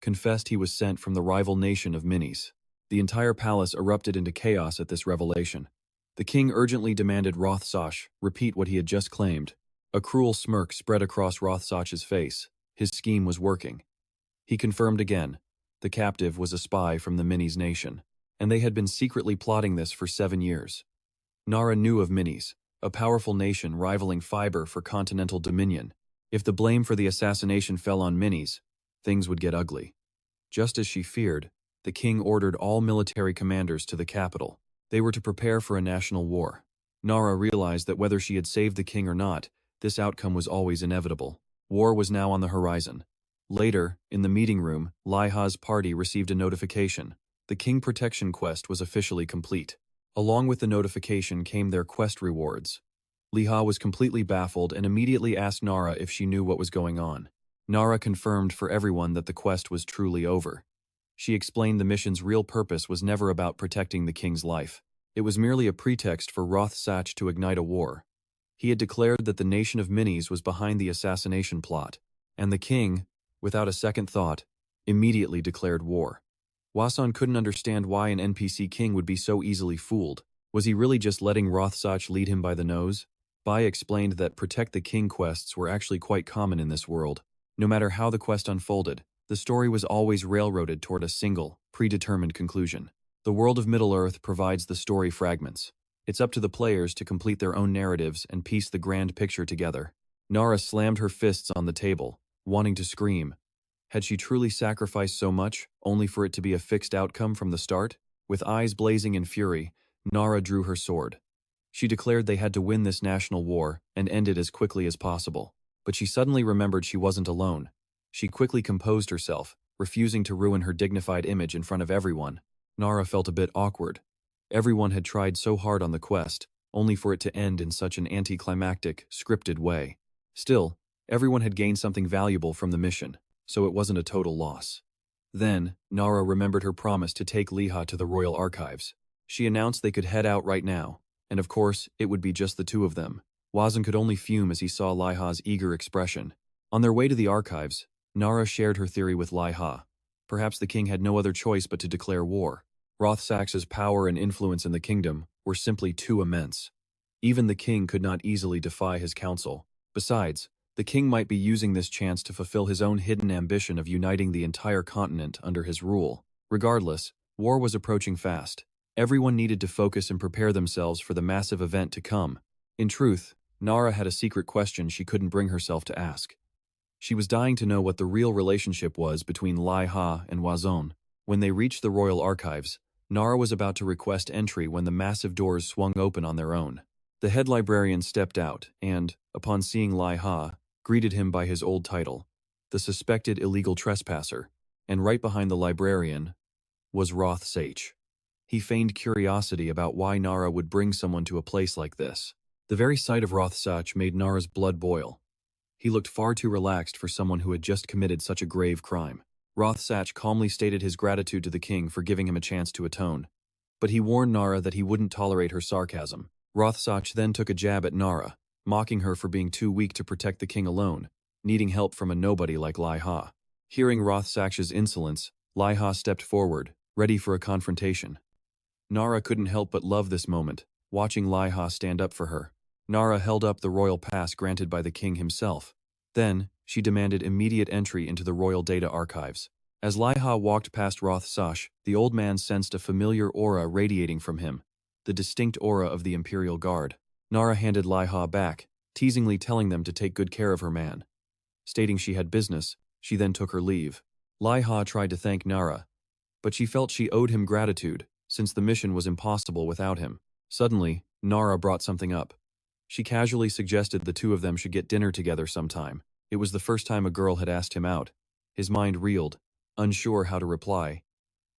confessed he was sent from the rival nation of Minis. The entire palace erupted into chaos at this revelation. The king urgently demanded Roth Sach repeat what he had just claimed. A cruel smirk spread across Roth Sach's face. His scheme was working. He confirmed again. The captive was a spy from the Minis nation, and they had been secretly plotting this for 7 years. Nara knew of Minis, a powerful nation rivaling Fiber for continental dominion. If the blame for the assassination fell on Minis, things would get ugly. Just as she feared, the king ordered all military commanders to the capital. They were to prepare for a national war. Nara realized that whether she had saved the king or not, this outcome was always inevitable. War was now on the horizon. Later, in the meeting room, Liha's party received a notification. The King Protection quest was officially complete. Along with the notification came their quest rewards. Liha was completely baffled and immediately asked Nara if she knew what was going on. Nara confirmed for everyone that the quest was truly over. She explained the mission's real purpose was never about protecting the king's life. It was merely a pretext for Roth Sach to ignite a war. He had declared that the nation of Minis was behind the assassination plot, and the king, without a second thought, immediately declared war. Wasan couldn't understand why an NPC king would be so easily fooled. Was he really just letting Roth Sach lead him by the nose? Bai explained that Protect the King quests were actually quite common in this world. No matter how the quest unfolded, the story was always railroaded toward a single, predetermined conclusion. The world of Middle-earth provides the story fragments. It's up to the players to complete their own narratives and piece the grand picture together. Nara slammed her fists on the table, wanting to scream. Had she truly sacrificed so much, only for it to be a fixed outcome from the start? With eyes blazing in fury, Nara drew her sword. She declared they had to win this national war and end it as quickly as possible. But she suddenly remembered she wasn't alone. She quickly composed herself, refusing to ruin her dignified image in front of everyone. Nara felt a bit awkward. Everyone had tried so hard on the quest, only for it to end in such an anticlimactic, scripted way. Still, Everyone had gained something valuable from the mission, so it wasn't a total loss. Then, Nara remembered her promise to take Liha to the royal archives. She announced they could head out right now, and of course, it would be just the two of them. Wazan could only fume as he saw Liha's eager expression. On their way to the archives, Nara shared her theory with Liha. Perhaps the king had no other choice but to declare war. Rothsax's power and influence in the kingdom were simply too immense. Even the king could not easily defy his counsel. Besides, the king might be using this chance to fulfill his own hidden ambition of uniting the entire continent under his rule. Regardless, war was approaching fast. Everyone needed to focus and prepare themselves for the massive event to come. In truth, Nara had a secret question she couldn't bring herself to ask. She was dying to know what the real relationship was between Liha and Wazon. When they reached the royal archives, Nara was about to request entry when the massive doors swung open on their own. The head librarian stepped out and, upon seeing Liha, greeted him by his old title, the suspected illegal trespasser, and right behind the librarian was Rothsach. He feigned curiosity about why Nara would bring someone to a place like this. The very sight of Rothsach made Nara's blood boil. He looked far too relaxed for someone who had just committed such a grave crime. Rothsach calmly stated his gratitude to the king for giving him a chance to atone. But he warned Nara that he wouldn't tolerate her sarcasm. Rothsach then took a jab at Nara, mocking her for being too weak to protect the king alone, needing help from a nobody like Liha. Hearing Rothsach's insolence, Liha stepped forward, ready for a confrontation. Nara couldn't help but love this moment, watching Liha stand up for her. Nara held up the royal pass granted by the king himself. Then, she demanded immediate entry into the royal data archives. As Liha walked past Rothsach, the old man sensed a familiar aura radiating from him, the distinct aura of the Imperial Guard. Nara handed Liha back, teasingly telling them to take good care of her man. Stating she had business, she then took her leave. Liha tried to thank Nara, but she felt she owed him gratitude, since the mission was impossible without him. Suddenly, Nara brought something up. She casually suggested the two of them should get dinner together sometime. It was the first time a girl had asked him out. His mind reeled, unsure how to reply.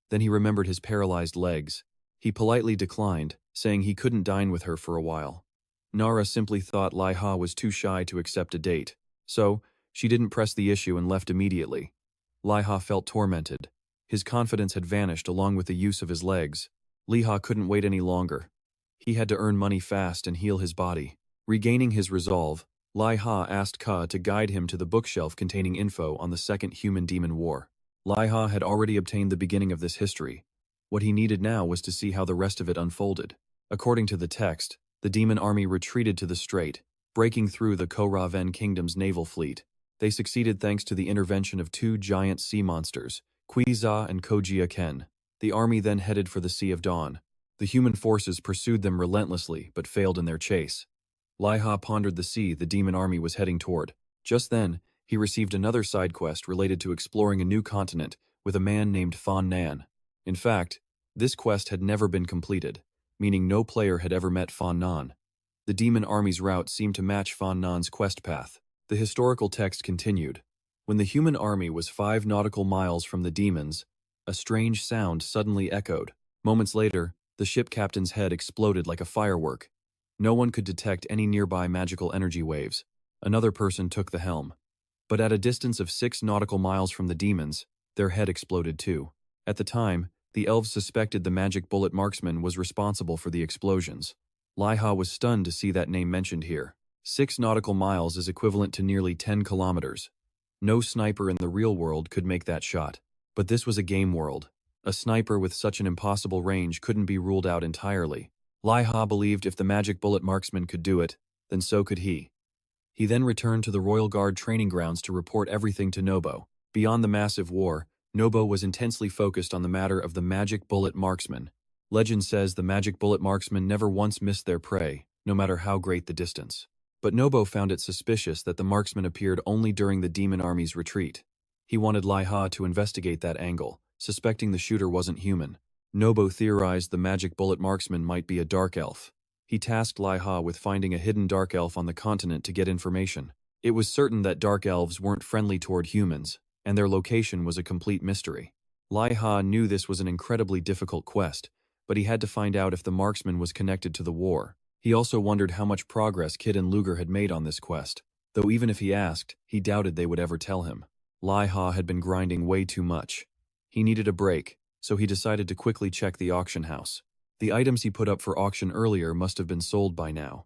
Then he remembered his paralyzed legs. He politely declined, saying he couldn't dine with her for a while. Nara simply thought Liha was too shy to accept a date, so she didn't press the issue and left immediately. Liha felt tormented. His confidence had vanished along with the use of his legs. Liha couldn't wait any longer. He had to earn money fast and heal his body. Regaining his resolve, Liha asked Ka to guide him to the bookshelf containing info on the Second Human-Demon War. Liha had already obtained the beginning of this history. What he needed now was to see how the rest of it unfolded. According to the text, the demon army retreated to the strait, breaking through the Koraven kingdom's naval fleet. They succeeded thanks to the intervention of two giant sea monsters, Quiza and Kojia Ken. The army then headed for the Sea of Dawn. The human forces pursued them relentlessly, but failed in their chase. Liha pondered the sea the demon army was heading toward. Just then, he received another side quest related to exploring a new continent with a man named Fan Nan. In fact, this quest had never been completed, meaning no player had ever met Fan Nan. The demon army's route seemed to match Fan Nan's quest path. The historical text continued. When the human army was 5 nautical miles from the demons, a strange sound suddenly echoed. Moments later, the ship captain's head exploded like a firework. No one could detect any nearby magical energy waves. Another person took the helm. But at a distance of 6 nautical miles from the demons, their head exploded too. At the time, the elves suspected the magic bullet marksman was responsible for the explosions. Liha was stunned to see that name mentioned here. 6 nautical miles is equivalent to nearly 10 kilometers. No sniper in the real world could make that shot. But this was a game world. A sniper with such an impossible range couldn't be ruled out entirely. Liha believed if the magic bullet marksman could do it, then so could he. He then returned to the Royal Guard training grounds to report everything to Nobo. Beyond the massive war, Nobo was intensely focused on the matter of the magic bullet marksman. Legend says the magic bullet marksman never once missed their prey, no matter how great the distance. But Nobo found it suspicious that the marksman appeared only during the demon army's retreat. He wanted Liha to investigate that angle, suspecting the shooter wasn't human. Nobo theorized the magic bullet marksman might be a dark elf. He tasked Liha with finding a hidden dark elf on the continent to get information. It was certain that dark elves weren't friendly toward humans, and their location was a complete mystery. Liha knew this was an incredibly difficult quest, but he had to find out if the marksman was connected to the war. He also wondered how much progress Kid and Luger had made on this quest. though even if he asked, he doubted they would ever tell him. Liha had been grinding way too much. He needed a break, so he decided to quickly check the auction house. The items he put up for auction earlier must have been sold by now.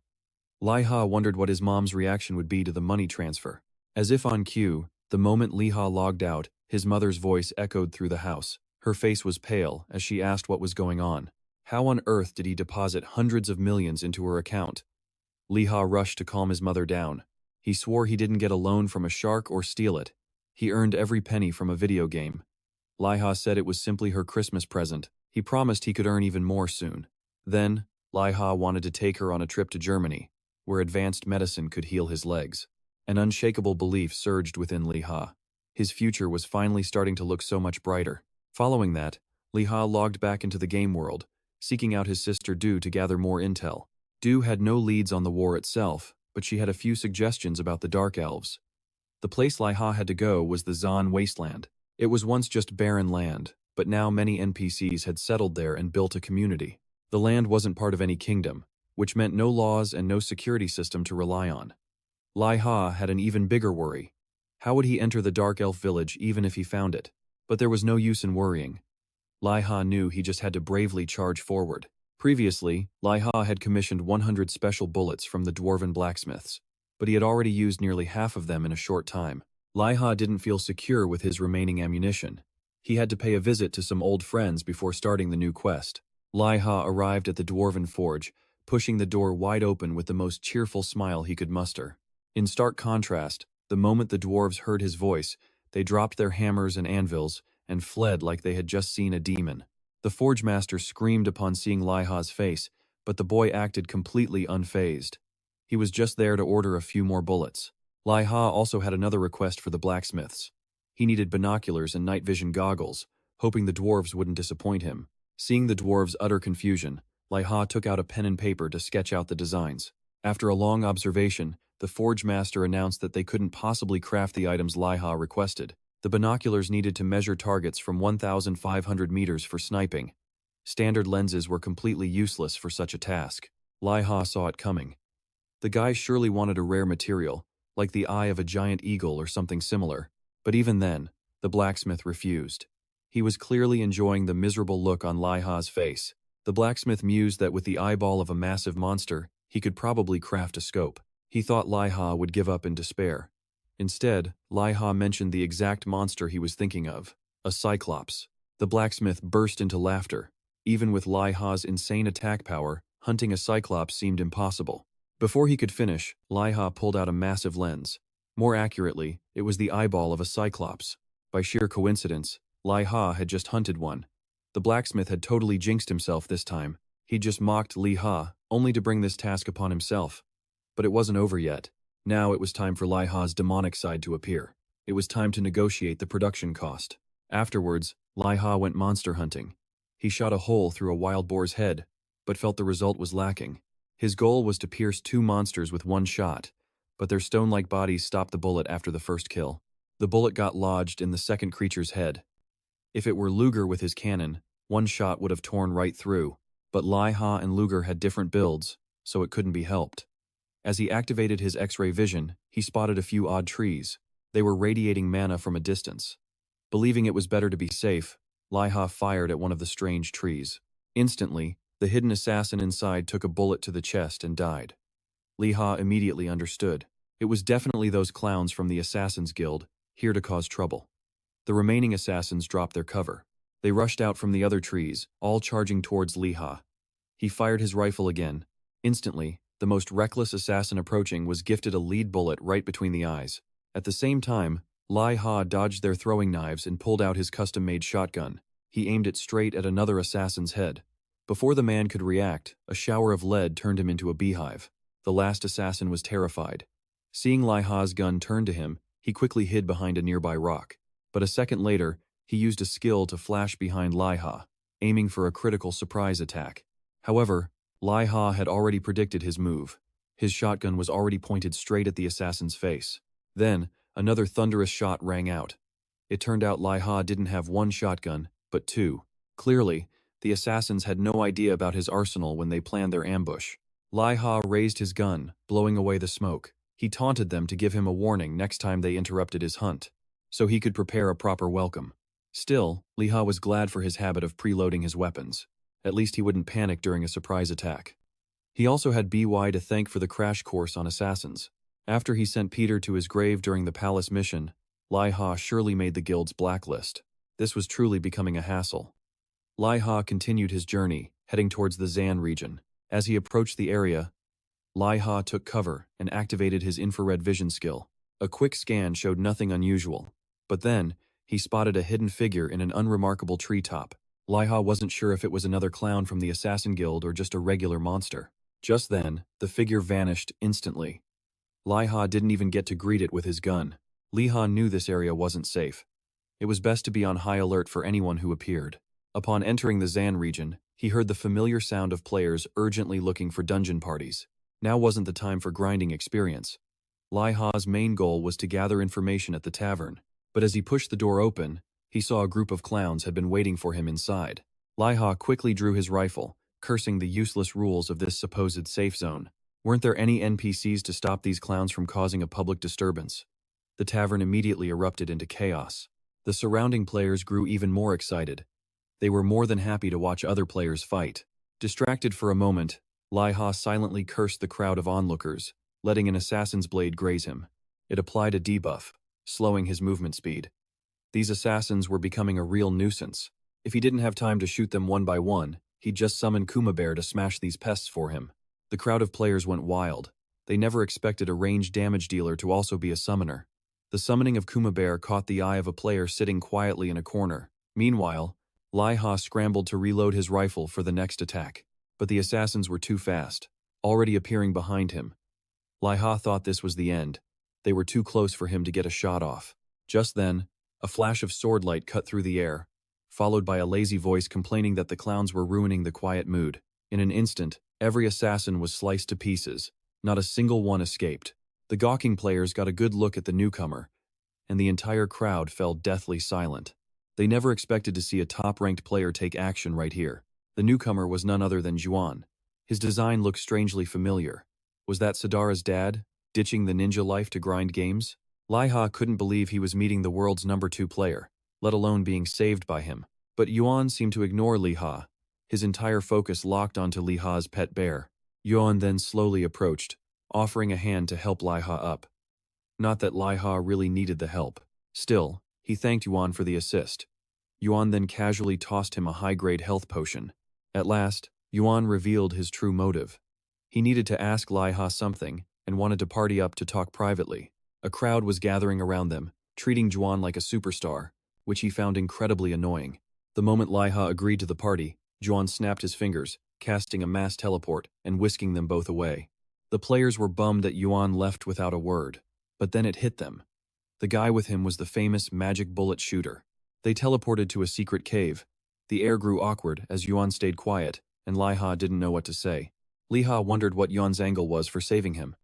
Liha wondered what his mom's reaction would be to the money transfer. As if on cue, the moment Liha logged out, his mother's voice echoed through the house. Her face was pale as she asked what was going on. How on earth did he deposit hundreds of millions into her account? Liha rushed to calm his mother down. He swore he didn't get a loan from a shark or steal it. He earned every penny from a video game. Liha said it was simply her Christmas present. He promised he could earn even more soon. Then, Liha wanted to take her on a trip to Germany, where advanced medicine could heal his legs. An unshakable belief surged within Liha. His future was finally starting to look so much brighter. Following that, Liha logged back into the game world, seeking out his sister Du to gather more intel. Du had no leads on the war itself, but she had a few suggestions about the Dark Elves. The place Liha had to go was the Zan Wasteland. It was once just barren land, but now many NPCs had settled there and built a community. The land wasn't part of any kingdom, which meant no laws and no security system to rely on. Liha had an even bigger worry. How would he enter the Dark Elf village even if he found it? But there was no use in worrying. Liha knew he just had to bravely charge forward. Previously, Liha had commissioned 100 special bullets from the dwarven blacksmiths, but he had already used nearly half of them in a short time. Liha didn't feel secure with his remaining ammunition. He had to pay a visit to some old friends before starting the new quest. Liha arrived at the dwarven forge, pushing the door wide open with the most cheerful smile he could muster. In stark contrast, the moment the dwarves heard his voice, they dropped their hammers and anvils and fled like they had just seen a demon. The forge master screamed upon seeing Liha's face, but the boy acted completely unfazed. He was just there to order a few more bullets. Liha also had another request for the blacksmiths. He needed binoculars and night vision goggles, hoping the dwarves wouldn't disappoint him. Seeing the dwarves' utter confusion, Liha took out a pen and paper to sketch out the designs. After a long observation, the forge master announced that they couldn't possibly craft the items Liha requested. The binoculars needed to measure targets from 1,500 meters for sniping. Standard lenses were completely useless for such a task. Liha saw it coming. The guy surely wanted a rare material, like the eye of a giant eagle or something similar. But even then, the blacksmith refused. He was clearly enjoying the miserable look on Liha's face. The blacksmith mused that with the eyeball of a massive monster, he could probably craft a scope. He thought Liha would give up in despair. Instead, Liha mentioned the exact monster he was thinking of, a cyclops. The blacksmith burst into laughter. Even with Liha's insane attack power, hunting a cyclops seemed impossible. Before he could finish, Liha pulled out a massive lens. More accurately, it was the eyeball of a cyclops. By sheer coincidence, Liha had just hunted one. The blacksmith had totally jinxed himself this time. He'd just mocked Liha, only to bring this task upon himself. But it wasn't over yet. Now it was time for Liha's demonic side to appear. It was time to negotiate the production cost. Afterwards, Liha went monster hunting. He shot a hole through a wild boar's head, but felt the result was lacking. His goal was to pierce 2 monsters with one shot, but their stone-like bodies stopped the bullet after the first kill. The bullet got lodged in the second creature's head. If it were Luger with his cannon, one shot would have torn right through, but Liha and Luger had different builds, so it couldn't be helped. As he activated his X-ray vision, he spotted a few odd trees. They were radiating mana from a distance. Believing it was better to be safe, Liha fired at one of the strange trees. Instantly, the hidden assassin inside took a bullet to the chest and died. Liha immediately understood. It was definitely those clowns from the Assassin's Guild, here to cause trouble. The remaining assassins dropped their cover. They rushed out from the other trees, all charging towards Liha. He fired his rifle again. Instantly, the most reckless assassin approaching was gifted a lead bullet right between the eyes. At the same time, Liha dodged their throwing knives and pulled out his custom-made shotgun. He aimed it straight at another assassin's head. Before the man could react, a shower of lead turned him into a beehive. The last assassin was terrified. Seeing Liha's gun turn to him, he quickly hid behind a nearby rock. But a second later, he used a skill to flash behind Liha, aiming for a critical surprise attack. However, Liha had already predicted his move. His shotgun was already pointed straight at the assassin's face. Then, another thunderous shot rang out. It turned out Liha didn't have one shotgun, but 2. Clearly, the assassins had no idea about his arsenal when they planned their ambush. Liha raised his gun, blowing away the smoke. He taunted them to give him a warning next time they interrupted his hunt, so he could prepare a proper welcome. Still, Liha was glad for his habit of preloading his weapons. At least he wouldn't panic during a surprise attack. He also had BY to thank for the crash course on assassins. After he sent Peter to his grave during the palace mission, Liha surely made the guild's blacklist. This was truly becoming a hassle. Liha continued his journey, heading towards the Zan region. As he approached the area, Liha took cover and activated his infrared vision skill. A quick scan showed nothing unusual, but then he spotted a hidden figure in an unremarkable treetop. Liha wasn't sure if it was another clown from the Assassin Guild or just a regular monster. Just then, the figure vanished instantly. Liha didn't even get to greet it with his gun. Liha knew this area wasn't safe. It was best to be on high alert for anyone who appeared. Upon entering the Zan region, he heard the familiar sound of players urgently looking for dungeon parties. Now wasn't the time for grinding experience. Liha's main goal was to gather information at the tavern, but as he pushed the door open, he saw a group of clowns had been waiting for him inside. Liha quickly drew his rifle, cursing the useless rules of this supposed safe zone. Weren't there any NPCs to stop these clowns from causing a public disturbance? The tavern immediately erupted into chaos. The surrounding players grew even more excited. They were more than happy to watch other players fight. Distracted for a moment, Liha silently cursed the crowd of onlookers, letting an assassin's blade graze him. It applied a debuff, slowing his movement speed. These assassins were becoming a real nuisance. If he didn't have time to shoot them one by one, he'd just summon Kumabear to smash these pests for him. The crowd of players went wild. They never expected a ranged damage dealer to also be a summoner. The summoning of Kumabear caught the eye of a player sitting quietly in a corner. Meanwhile, Liha scrambled to reload his rifle for the next attack, but the assassins were too fast, already appearing behind him. Liha thought this was the end. They were too close for him to get a shot off. Just then, a flash of sword light cut through the air, followed by a lazy voice complaining that the clowns were ruining the quiet mood. In an instant, every assassin was sliced to pieces. Not a single one escaped. The gawking players got a good look at the newcomer, and the entire crowd fell deathly silent. They never expected to see a top-ranked player take action right here. The newcomer was none other than Juan. His design looked strangely familiar. Was that Sadara's dad, ditching the ninja life to grind games? Liha couldn't believe he was meeting the world's #2 player, let alone being saved by him. But Yuan seemed to ignore Liha, his entire focus locked onto Liha's pet bear. Yuan then slowly approached, offering a hand to help Liha up. Not that Liha really needed the help. Still, he thanked Yuan for the assist. Yuan then casually tossed him a high-grade health potion. At last, Yuan revealed his true motive. He needed to ask Liha something and wanted to party up to talk privately. A crowd was gathering around them, treating Juan like a superstar, which he found incredibly annoying. The moment Liha agreed to the party, Juan snapped his fingers, casting a mass teleport and whisking them both away. The players were bummed that Yuan left without a word, but then it hit them. The guy with him was the famous magic bullet shooter. They teleported to a secret cave. The air grew awkward as Yuan stayed quiet, and Liha didn't know what to say. Liha wondered what Yuan's angle was for saving him.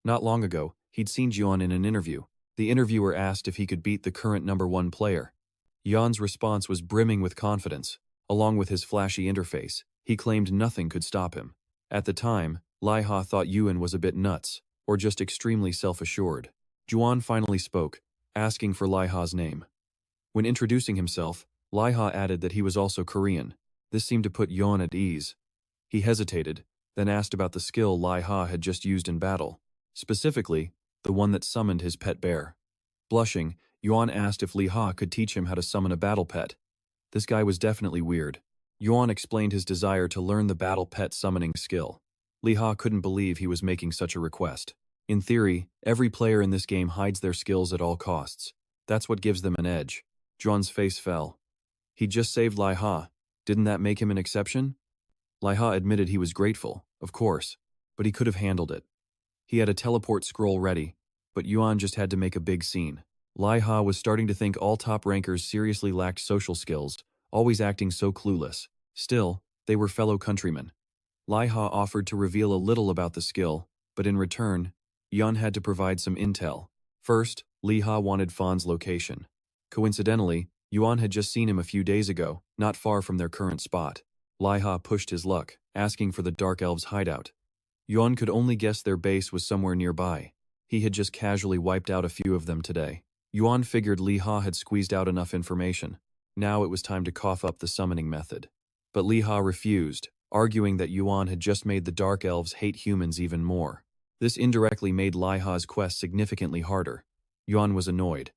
Not long ago, he'd seen Yuan in an interview. The interviewer asked if he could beat the current #1 player. Yuan's response was brimming with confidence. Along with his flashy interface, he claimed nothing could stop him. At the time, Liha thought Yuan was a bit nuts, or just extremely self-assured. Juan finally spoke, asking for Liha's name. When introducing himself, Liha added that he was also Korean. This seemed to put Yuan at ease. He hesitated, then asked about the skill Liha had just used in battle. Specifically, the one that summoned his pet bear. Blushing, Yuan asked if Liha could teach him how to summon a battle pet. This guy was definitely weird. Yuan explained his desire to learn the battle pet summoning skill. Liha couldn't believe he was making such a request. In theory, every player in this game hides their skills at all costs. That's what gives them an edge. Juan's face fell. He just saved Liha. Didn't that make him an exception? Liha admitted he was grateful, of course, but he could have handled it. He had a teleport scroll ready, but Yuan just had to make a big scene. Liha was starting to think all top rankers seriously lacked social skills, always acting so clueless. Still, they were fellow countrymen. Liha offered to reveal a little about the skill, but in return, Yuan had to provide some intel. First, Liha wanted Fawn's location. Coincidentally, Yuan had just seen him a few days ago, not far from their current spot. Liha pushed his luck, asking for the Dark Elves' hideout. Yuan could only guess their base was somewhere nearby. He had just casually wiped out a few of them today. Yuan figured Liha had squeezed out enough information. Now it was time to cough up the summoning method. But Liha refused, arguing that Yuan had just made the Dark Elves hate humans even more. This indirectly made Liha's quest significantly harder. Yuan was annoyed.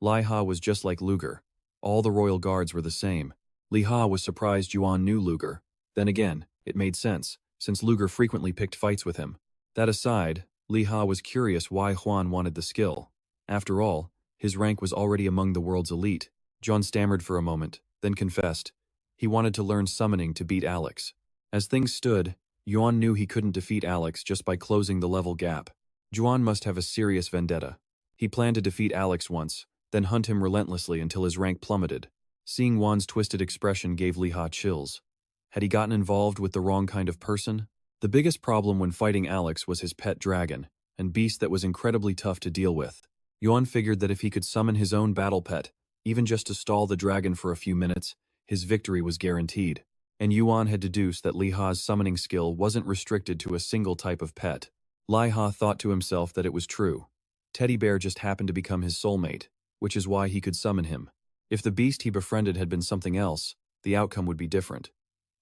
Liha was just like Luger. All the royal guards were the same. Liha was surprised Yuan knew Luger. Then again, it made sense, since Luger frequently picked fights with him. That aside, Liha was curious why Yuan wanted the skill. After all, his rank was already among the world's elite. John stammered for a moment, then confessed. He wanted to learn summoning to beat Alex. As things stood, Yuan knew he couldn't defeat Alex just by closing the level gap. Yuan must have a serious vendetta. He planned to defeat Alex once, then hunt him relentlessly until his rank plummeted. Seeing Yuan's twisted expression gave Liha chills. Had he gotten involved with the wrong kind of person? The biggest problem when fighting Alex was his pet dragon, and beast that was incredibly tough to deal with. Yuan figured that if he could summon his own battle pet, even just to stall the dragon for a few minutes, his victory was guaranteed. And Yuan had deduced that Liha's summoning skill wasn't restricted to a single type of pet. Liha thought to himself that it was true. Teddy Bear just happened to become his soulmate, which is why he could summon him. If the beast he befriended had been something else, the outcome would be different.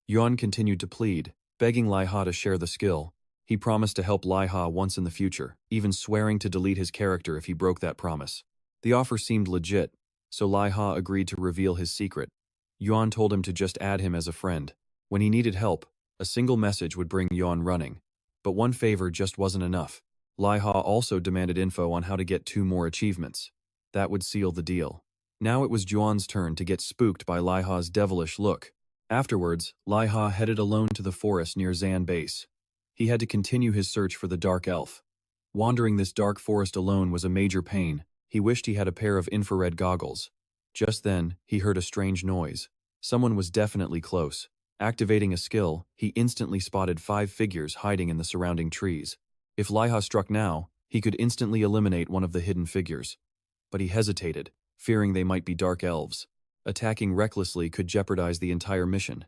Yuan continued to plead, begging Liha to share the skill. He promised to help Liha once in the future, even swearing to delete his character if he broke that promise. The offer seemed legit, so Liha agreed to reveal his secret. Yuan told him to just add him as a friend. When he needed help, a single message would bring Yuan running. But one favor just wasn't enough. Liha also demanded info on how to get 2 more achievements. That would seal the deal. Now it was Yuan's turn to get spooked by Liha's devilish look. Afterwards, Liha headed alone to the forest near Zan Base. He had to continue his search for the Dark Elf. Wandering this dark forest alone was a major pain. He wished he had a pair of infrared goggles. Just then, he heard a strange noise. Someone was definitely close. Activating a skill, he instantly spotted 5 figures hiding in the surrounding trees. If Liha struck now, he could instantly eliminate one of the hidden figures. But he hesitated, fearing they might be Dark Elves. Attacking recklessly could jeopardize the entire mission.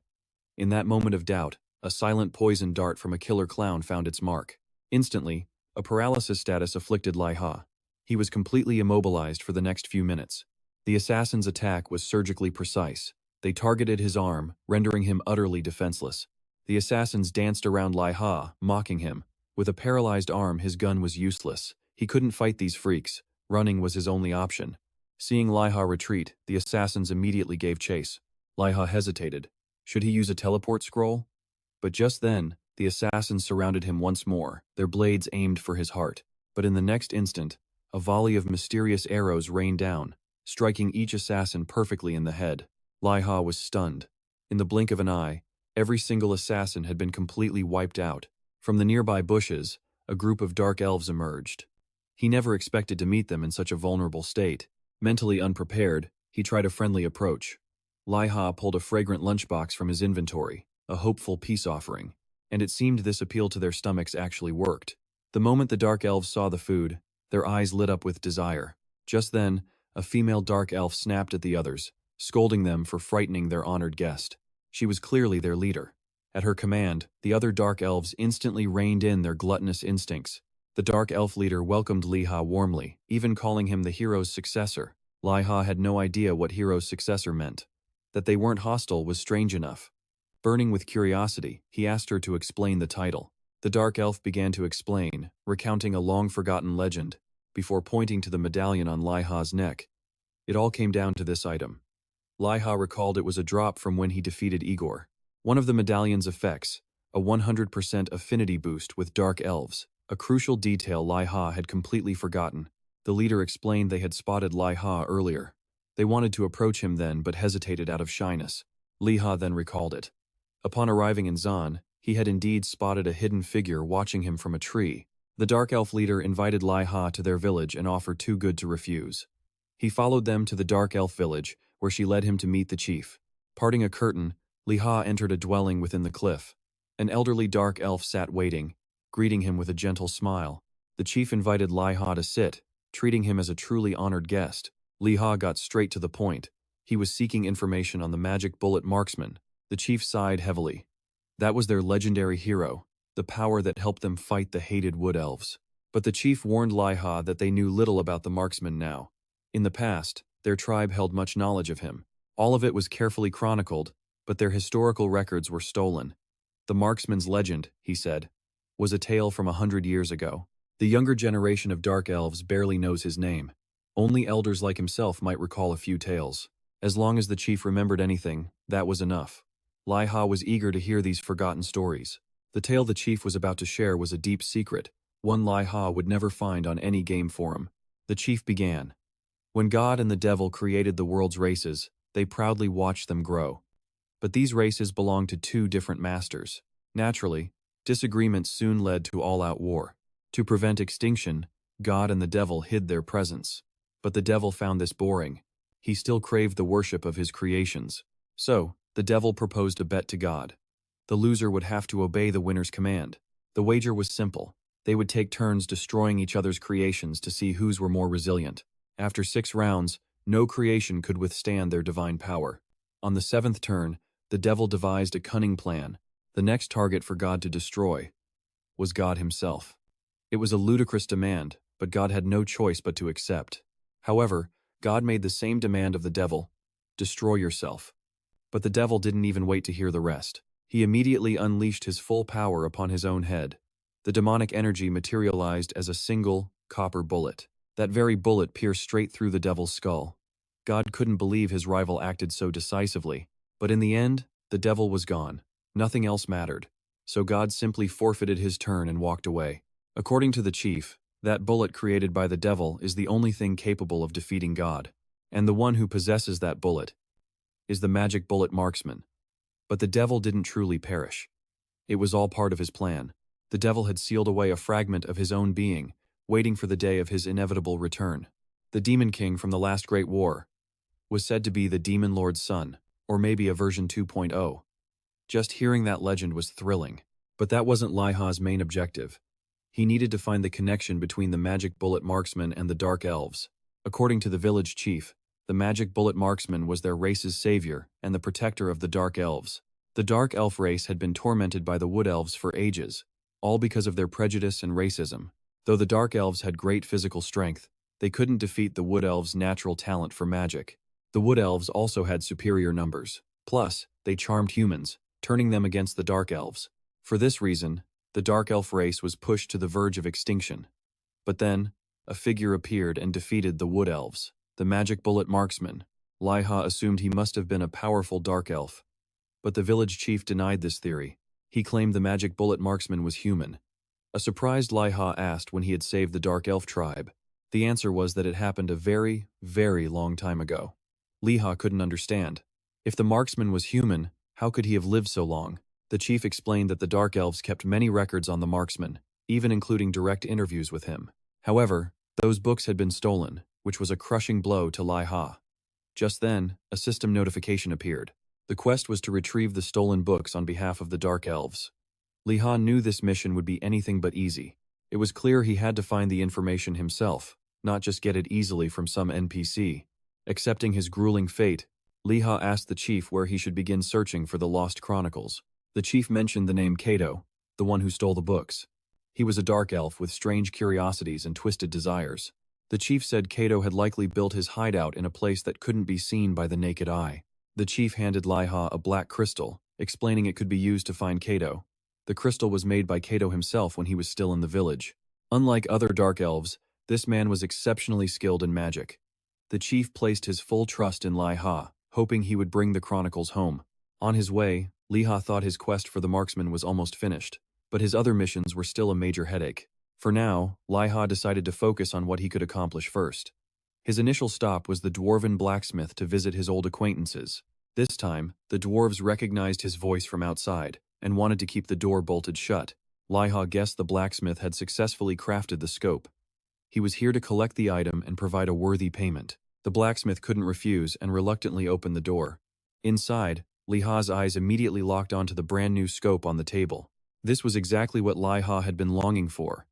In that moment of doubt, a silent poison dart from a killer clown found its mark. Instantly, a paralysis status afflicted Liha. He was completely immobilized for the next few minutes. The assassin's attack was surgically precise. They targeted his arm, rendering him utterly defenseless. The assassins danced around Liha, mocking him. With a paralyzed arm, his gun was useless. He couldn't fight these freaks. Running was his only option. Seeing Liha retreat, the assassins immediately gave chase. Liha hesitated. Should he use a teleport scroll? But just then, the assassins surrounded him once more, their blades aimed for his heart. But in the next instant, a volley of mysterious arrows rained down, striking each assassin perfectly in the head. Liha was stunned. In the blink of an eye, every single assassin had been completely wiped out. From the nearby bushes, a group of Dark Elves emerged. He never expected to meet them in such a vulnerable state. Mentally unprepared, he tried a friendly approach. Liha pulled a fragrant lunchbox from his inventory, a hopeful peace offering, and it seemed this appeal to their stomachs actually worked. The moment the Dark Elves saw the food, their eyes lit up with desire. Just then, a female Dark Elf snapped at the others, scolding them for frightening their honored guest. She was clearly their leader. At her command, the other Dark Elves instantly reined in their gluttonous instincts. The Dark Elf leader welcomed Liha warmly, even calling him the hero's successor. Liha had no idea what hero's successor meant. That they weren't hostile was strange enough. Burning with curiosity, he asked her to explain the title. The Dark Elf began to explain, recounting a long-forgotten legend, before pointing to the medallion on Liha's neck. It all came down to this item. Liha recalled it was a drop from when he defeated Igor. One of the medallion's effects, a 100% affinity boost with Dark Elves, a crucial detail Liha had completely forgotten. The leader explained they had spotted Liha earlier. They wanted to approach him then but hesitated out of shyness. Liha then recalled it. Upon arriving in Zan, he had indeed spotted a hidden figure watching him from a tree. The Dark Elf leader invited Liha to their village and offered too good to refuse. He followed them to the Dark Elf village, where she led him to meet the chief. Parting a curtain, Liha entered a dwelling within the cliff. An elderly Dark Elf sat waiting, greeting him with a gentle smile. The chief invited Liha to sit, treating him as a truly honored guest. Liha got straight to the point. He was seeking information on the magic bullet marksman. The chief sighed heavily. That was their legendary hero, the power that helped them fight the hated wood elves. But the chief warned Liha that they knew little about the marksman now. In the past, their tribe held much knowledge of him. All of it was carefully chronicled, but their historical records were stolen. The marksman's legend, he said, was a tale from 100 years ago. The younger generation of dark elves barely knows his name. Only elders like himself might recall a few tales. As long as the chief remembered anything, that was enough. Liha was eager to hear these forgotten stories. The tale the chief was about to share was a deep secret, one Liha would never find on any game forum. The chief began. When God and the devil created the world's races, they proudly watched them grow. But these races belonged to two different masters. Naturally, disagreements soon led to all-out war. To prevent extinction, God and the devil hid their presence. But the devil found this boring. He still craved the worship of his creations. So, the devil proposed a bet to God. The loser would have to obey the winner's command. The wager was simple. They would take turns destroying each other's creations to see whose were more resilient. After 6 rounds, no creation could withstand their divine power. On the 7th turn, the devil devised a cunning plan. The next target for God to destroy was God himself. It was a ludicrous demand, but God had no choice but to accept. However, God made the same demand of the devil: destroy yourself. But the devil didn't even wait to hear the rest. He immediately unleashed his full power upon his own head. The demonic energy materialized as a single, copper bullet. That very bullet pierced straight through the devil's skull. God couldn't believe his rival acted so decisively. But in the end, the devil was gone. Nothing else mattered. So God simply forfeited his turn and walked away. According to the chief, that bullet created by the devil is the only thing capable of defeating God. And the one who possesses that bullet is the magic bullet marksman. But the devil didn't truly perish. It was all part of his plan. The devil had sealed away a fragment of his own being, waiting for the day of his inevitable return. The Demon King from the last Great War was said to be the Demon Lord's son, or maybe a version 2.0. Just hearing that legend was thrilling. But that wasn't Liha's main objective. He needed to find the connection between the magic bullet marksman and the Dark Elves. According to the village chief, the magic bullet marksman was their race's savior and the protector of the Dark Elves. The Dark Elf race had been tormented by the Wood Elves for ages, all because of their prejudice and racism. Though the Dark Elves had great physical strength, they couldn't defeat the Wood Elves' natural talent for magic. The Wood Elves also had superior numbers. Plus, they charmed humans, turning them against the Dark Elves. For this reason, the Dark Elf race was pushed to the verge of extinction. But then, a figure appeared and defeated the Wood Elves, the magic bullet marksman. Liha assumed he must have been a powerful Dark Elf. But the village chief denied this theory. He claimed the magic bullet marksman was human. A surprised Liha asked when he had saved the Dark Elf tribe. The answer was that it happened a very, very long time ago. Liha couldn't understand. If the marksman was human, how could he have lived so long? The chief explained that the Dark Elves kept many records on the marksman, even including direct interviews with him. However, those books had been stolen, which was a crushing blow to Liha. Just then, a system notification appeared. The quest was to retrieve the stolen books on behalf of the Dark Elves. Liha knew this mission would be anything but easy. It was clear he had to find the information himself, not just get it easily from some NPC. Accepting his grueling fate, Liha asked the chief where he should begin searching for the lost chronicles. The chief mentioned the name Kato, the one who stole the books. He was a dark elf with strange curiosities and twisted desires. The chief said Kato had likely built his hideout in a place that couldn't be seen by the naked eye. The chief handed Liha a black crystal, explaining it could be used to find Kato. The crystal was made by Kato himself when he was still in the village. Unlike other dark elves, this man was exceptionally skilled in magic. The chief placed his full trust in Liha, hoping he would bring the chronicles home. On his way, Liha thought his quest for the marksman was almost finished, but his other missions were still a major headache. For now, Liha decided to focus on what he could accomplish first. His initial stop was the dwarven blacksmith to visit his old acquaintances. This time, the dwarves recognized his voice from outside and wanted to keep the door bolted shut. Liha guessed the blacksmith had successfully crafted the scope. He was here to collect the item and provide a worthy payment. The blacksmith couldn't refuse and reluctantly opened the door. Inside, Liha's eyes immediately locked onto the brand new scope on the table. This was exactly what Liha had been longing for.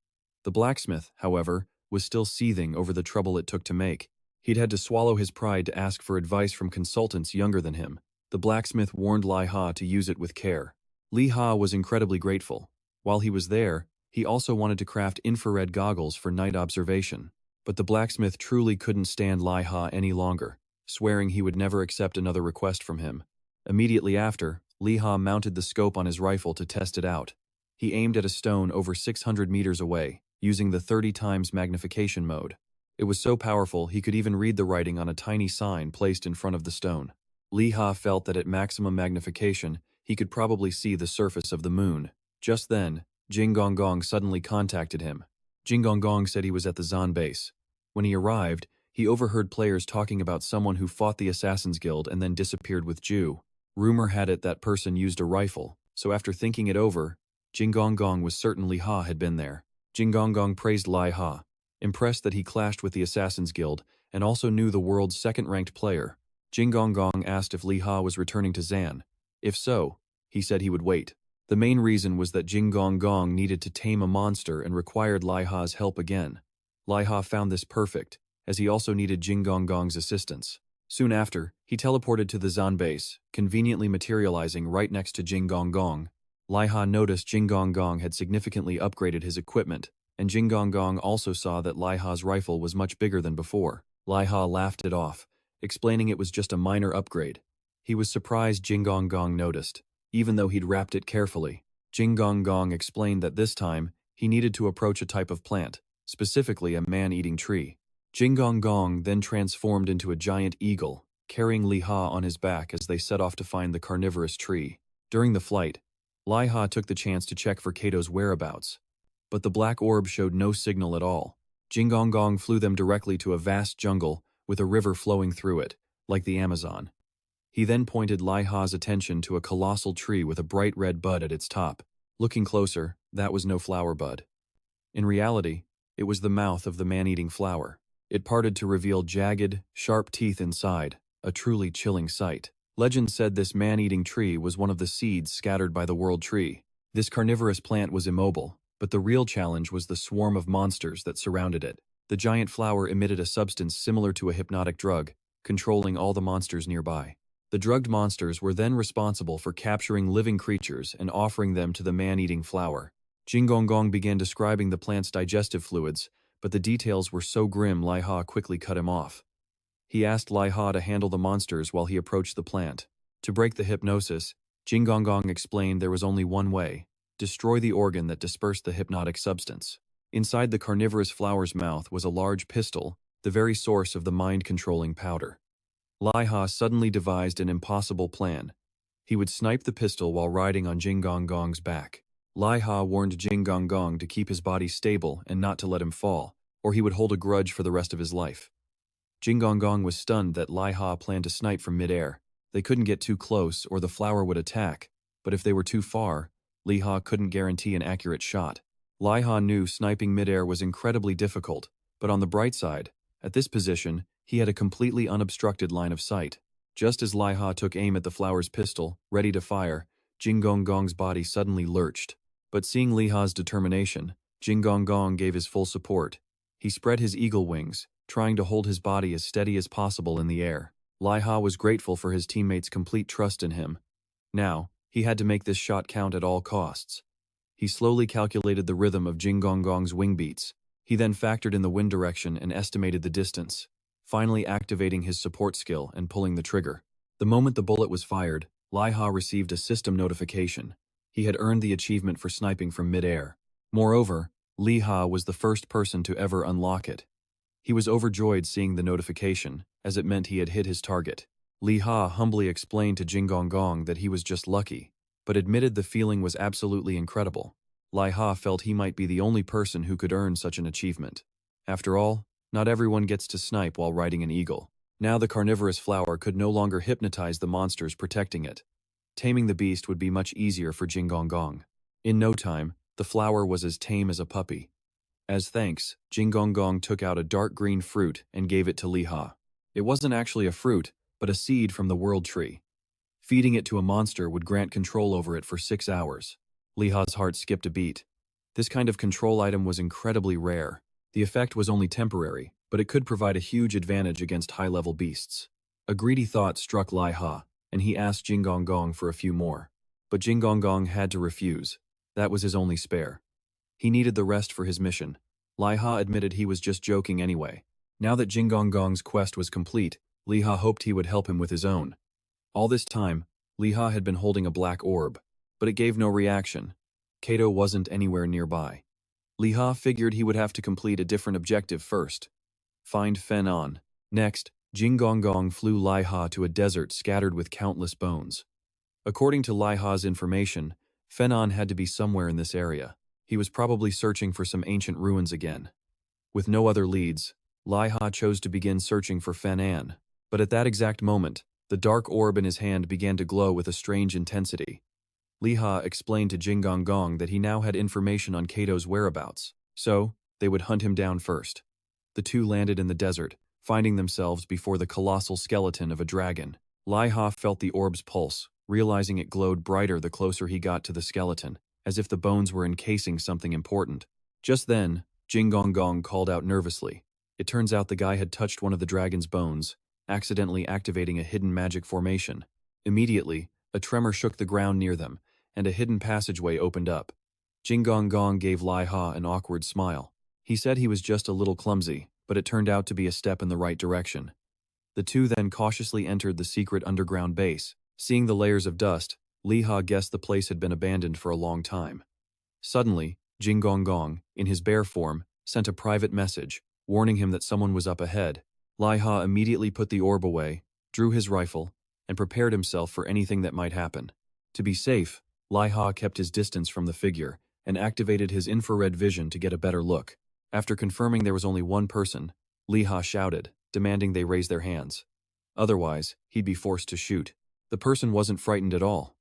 The blacksmith, however, was still seething over the trouble it took to make. He'd had to swallow his pride to ask for advice from consultants younger than him. The blacksmith warned Liha to use it with care. Liha was incredibly grateful. While he was there, He also wanted to craft infrared goggles for night observation. But the blacksmith truly couldn't stand Liha any longer, swearing he would never accept another request from him. Immediately after, Liha mounted the scope on his rifle to test it out. He aimed at a stone over 600 meters away, using the 30 times magnification mode. It was so powerful he could even read the writing on a tiny sign placed in front of the stone. Liha felt that at maximum magnification, he could probably see the surface of the moon. Just then, Jing Gong Gong suddenly contacted him. Jing Gong Gong said he was at the Zan base. When he arrived, he overheard players talking about someone who fought the Assassin's Guild and then disappeared with Ju. Rumor had it that person used a rifle, so after thinking it over, Jing Gong Gong was certain Liha had been there. Jing Gong Gong praised Liha, impressed that he clashed with the Assassin's Guild and also knew the world's second-ranked player. Jing Gong Gong asked if Liha was returning to Zan. If so, he said he would wait. The main reason was that Jing Gong Gong needed to tame a monster and required Liha's help again. Liha found this perfect, as he also needed Jing Gong Gong's assistance. Soon after, he teleported to the Zan base, conveniently materializing right next to Jing Gong Gong. Liha noticed Jing Gong Gong had significantly upgraded his equipment, and Jing Gong Gong also saw that Liha's rifle was much bigger than before. Liha laughed it off, explaining it was just a minor upgrade. He was surprised Jing Gong Gong noticed, even though he'd wrapped it carefully. Jing Gong Gong explained that this time, he needed to approach a type of plant, specifically a man-eating tree. Jing Gong Gong then transformed into a giant eagle, carrying Liha on his back as they set off to find the carnivorous tree. During the flight, Liha took the chance to check for Kato's whereabouts, but the black orb showed no signal at all. Jing Gong Gong flew them directly to a vast jungle with a river flowing through it, like the Amazon. He then pointed Liha's attention to a colossal tree with a bright red bud at its top. Looking closer, that was no flower bud. In reality, it was the mouth of the man-eating flower. It parted to reveal jagged, sharp teeth inside, a truly chilling sight. Legend said this man-eating tree was one of the seeds scattered by the world tree. This carnivorous plant was immobile, but the real challenge was the swarm of monsters that surrounded it. The giant flower emitted a substance similar to a hypnotic drug, controlling all the monsters nearby. The drugged monsters were then responsible for capturing living creatures and offering them to the man-eating flower. Jing Gong Gong began describing the plant's digestive fluids, but the details were so grim Liha quickly cut him off. He asked Liha to handle the monsters while he approached the plant. To break the hypnosis, Jing Gong Gong explained there was only one way: destroy the organ that dispersed the hypnotic substance. Inside the carnivorous flower's mouth was a large pistol, the very source of the mind-controlling powder. Liha suddenly devised an impossible plan. He would snipe the pistol while riding on Jing Gong Gong's back. Liha warned Jing Gong Gong to keep his body stable and not to let him fall, or he would hold a grudge for the rest of his life. Jing Gong Gong was stunned that Liha planned to snipe from midair. They couldn't get too close or the flower would attack, but if they were too far, Liha couldn't guarantee an accurate shot. Liha knew sniping midair was incredibly difficult, but on the bright side, at this position, he had a completely unobstructed line of sight. Just as Liha took aim at the flower's pistol, ready to fire, Jing Gong Gong's body suddenly lurched. But seeing Liha's determination, Jing Gong Gong gave his full support. He spread his eagle wings, trying to hold his body as steady as possible in the air. Liha was grateful for his teammates' complete trust in him. Now, he had to make this shot count at all costs. He slowly calculated the rhythm of Jing Gong Gong's wing beats. He then factored in the wind direction and estimated the distance, finally activating his support skill and pulling the trigger. The moment the bullet was fired, Liha received a system notification. He had earned the achievement for sniping from mid-air. Moreover, Liha was the first person to ever unlock it. He was overjoyed seeing the notification, as it meant he had hit his target. Liha humbly explained to Jing Gong Gong that he was just lucky, but admitted the feeling was absolutely incredible. Liha felt he might be the only person who could earn such an achievement. After all, not everyone gets to snipe while riding an eagle. Now the carnivorous flower could no longer hypnotize the monsters protecting it. Taming the beast would be much easier for Jing Gong Gong. In no time, the flower was as tame as a puppy. As thanks, Jing Gong Gong took out a dark green fruit and gave it to Liha. It wasn't actually a fruit, but a seed from the world tree. Feeding it to a monster would grant control over it for 6 hours. Liha's heart skipped a beat. This kind of control item was incredibly rare. The effect was only temporary, but it could provide a huge advantage against high-level beasts. A greedy thought struck Liha, and he asked Jing Gong Gong for a few more. But Jing Gong Gong had to refuse. That was his only spare. He needed the rest for his mission. Liha admitted he was just joking anyway. Now that Jinggong's quest was complete, Liha hoped he would help him with his own. All this time, Liha had been holding a black orb, but it gave no reaction. Kato wasn't anywhere nearby. Liha figured he would have to complete a different objective first. Find Fen-an. Next, Jinggong flew Liha to a desert scattered with countless bones. According to Liha's information, Fen-an had to be somewhere in this area. He was probably searching for some ancient ruins again. With no other leads, Liha chose to begin searching for Fen-an, but at that exact moment, the dark orb in his hand began to glow with a strange intensity. Liha explained to Jinggong that he now had information on Kato's whereabouts, so they would hunt him down first. The two landed in the desert, finding themselves before the colossal skeleton of a dragon. Liha felt the orb's pulse, realizing it glowed brighter the closer he got to the skeleton, as if the bones were encasing something important. Just then, Jinggong called out nervously. It turns out the guy had touched one of the dragon's bones, accidentally activating a hidden magic formation. Immediately, a tremor shook the ground near them, and a hidden passageway opened up. Jinggong gave Liha an awkward smile. He said he was just a little clumsy, but it turned out to be a step in the right direction. The two then cautiously entered the secret underground base. Seeing the layers of dust, Liha guessed the place had been abandoned for a long time. Suddenly, Jinggong, in his bear form, sent a private message, warning him that someone was up ahead. Liha immediately put the orb away, drew his rifle, and prepared himself for anything that might happen. To be safe, Liha kept his distance from the figure and activated his infrared vision to get a better look. After confirming there was only one person, Liha shouted, demanding they raise their hands. Otherwise, he'd be forced to shoot. The person wasn't frightened at all.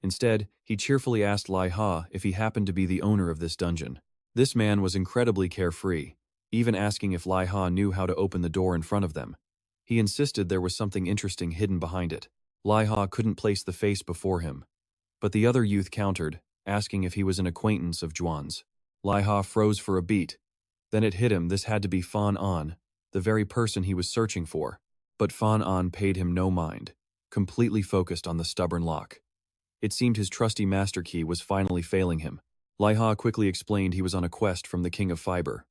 Instead, he cheerfully asked Liha if he happened to be the owner of this dungeon. This man was incredibly carefree, even asking if Liha knew how to open the door in front of them. He insisted there was something interesting hidden behind it. Liha couldn't place the face before him. But the other youth countered, asking if he was an acquaintance of Juan's. Liha froze for a beat. Then it hit him this had to be Fan-an, the very person he was searching for. But Fan-an paid him no mind, completely focused on the stubborn lock. It seemed his trusty master key was finally failing him. Liha quickly explained he was on a quest from the King of Fiber.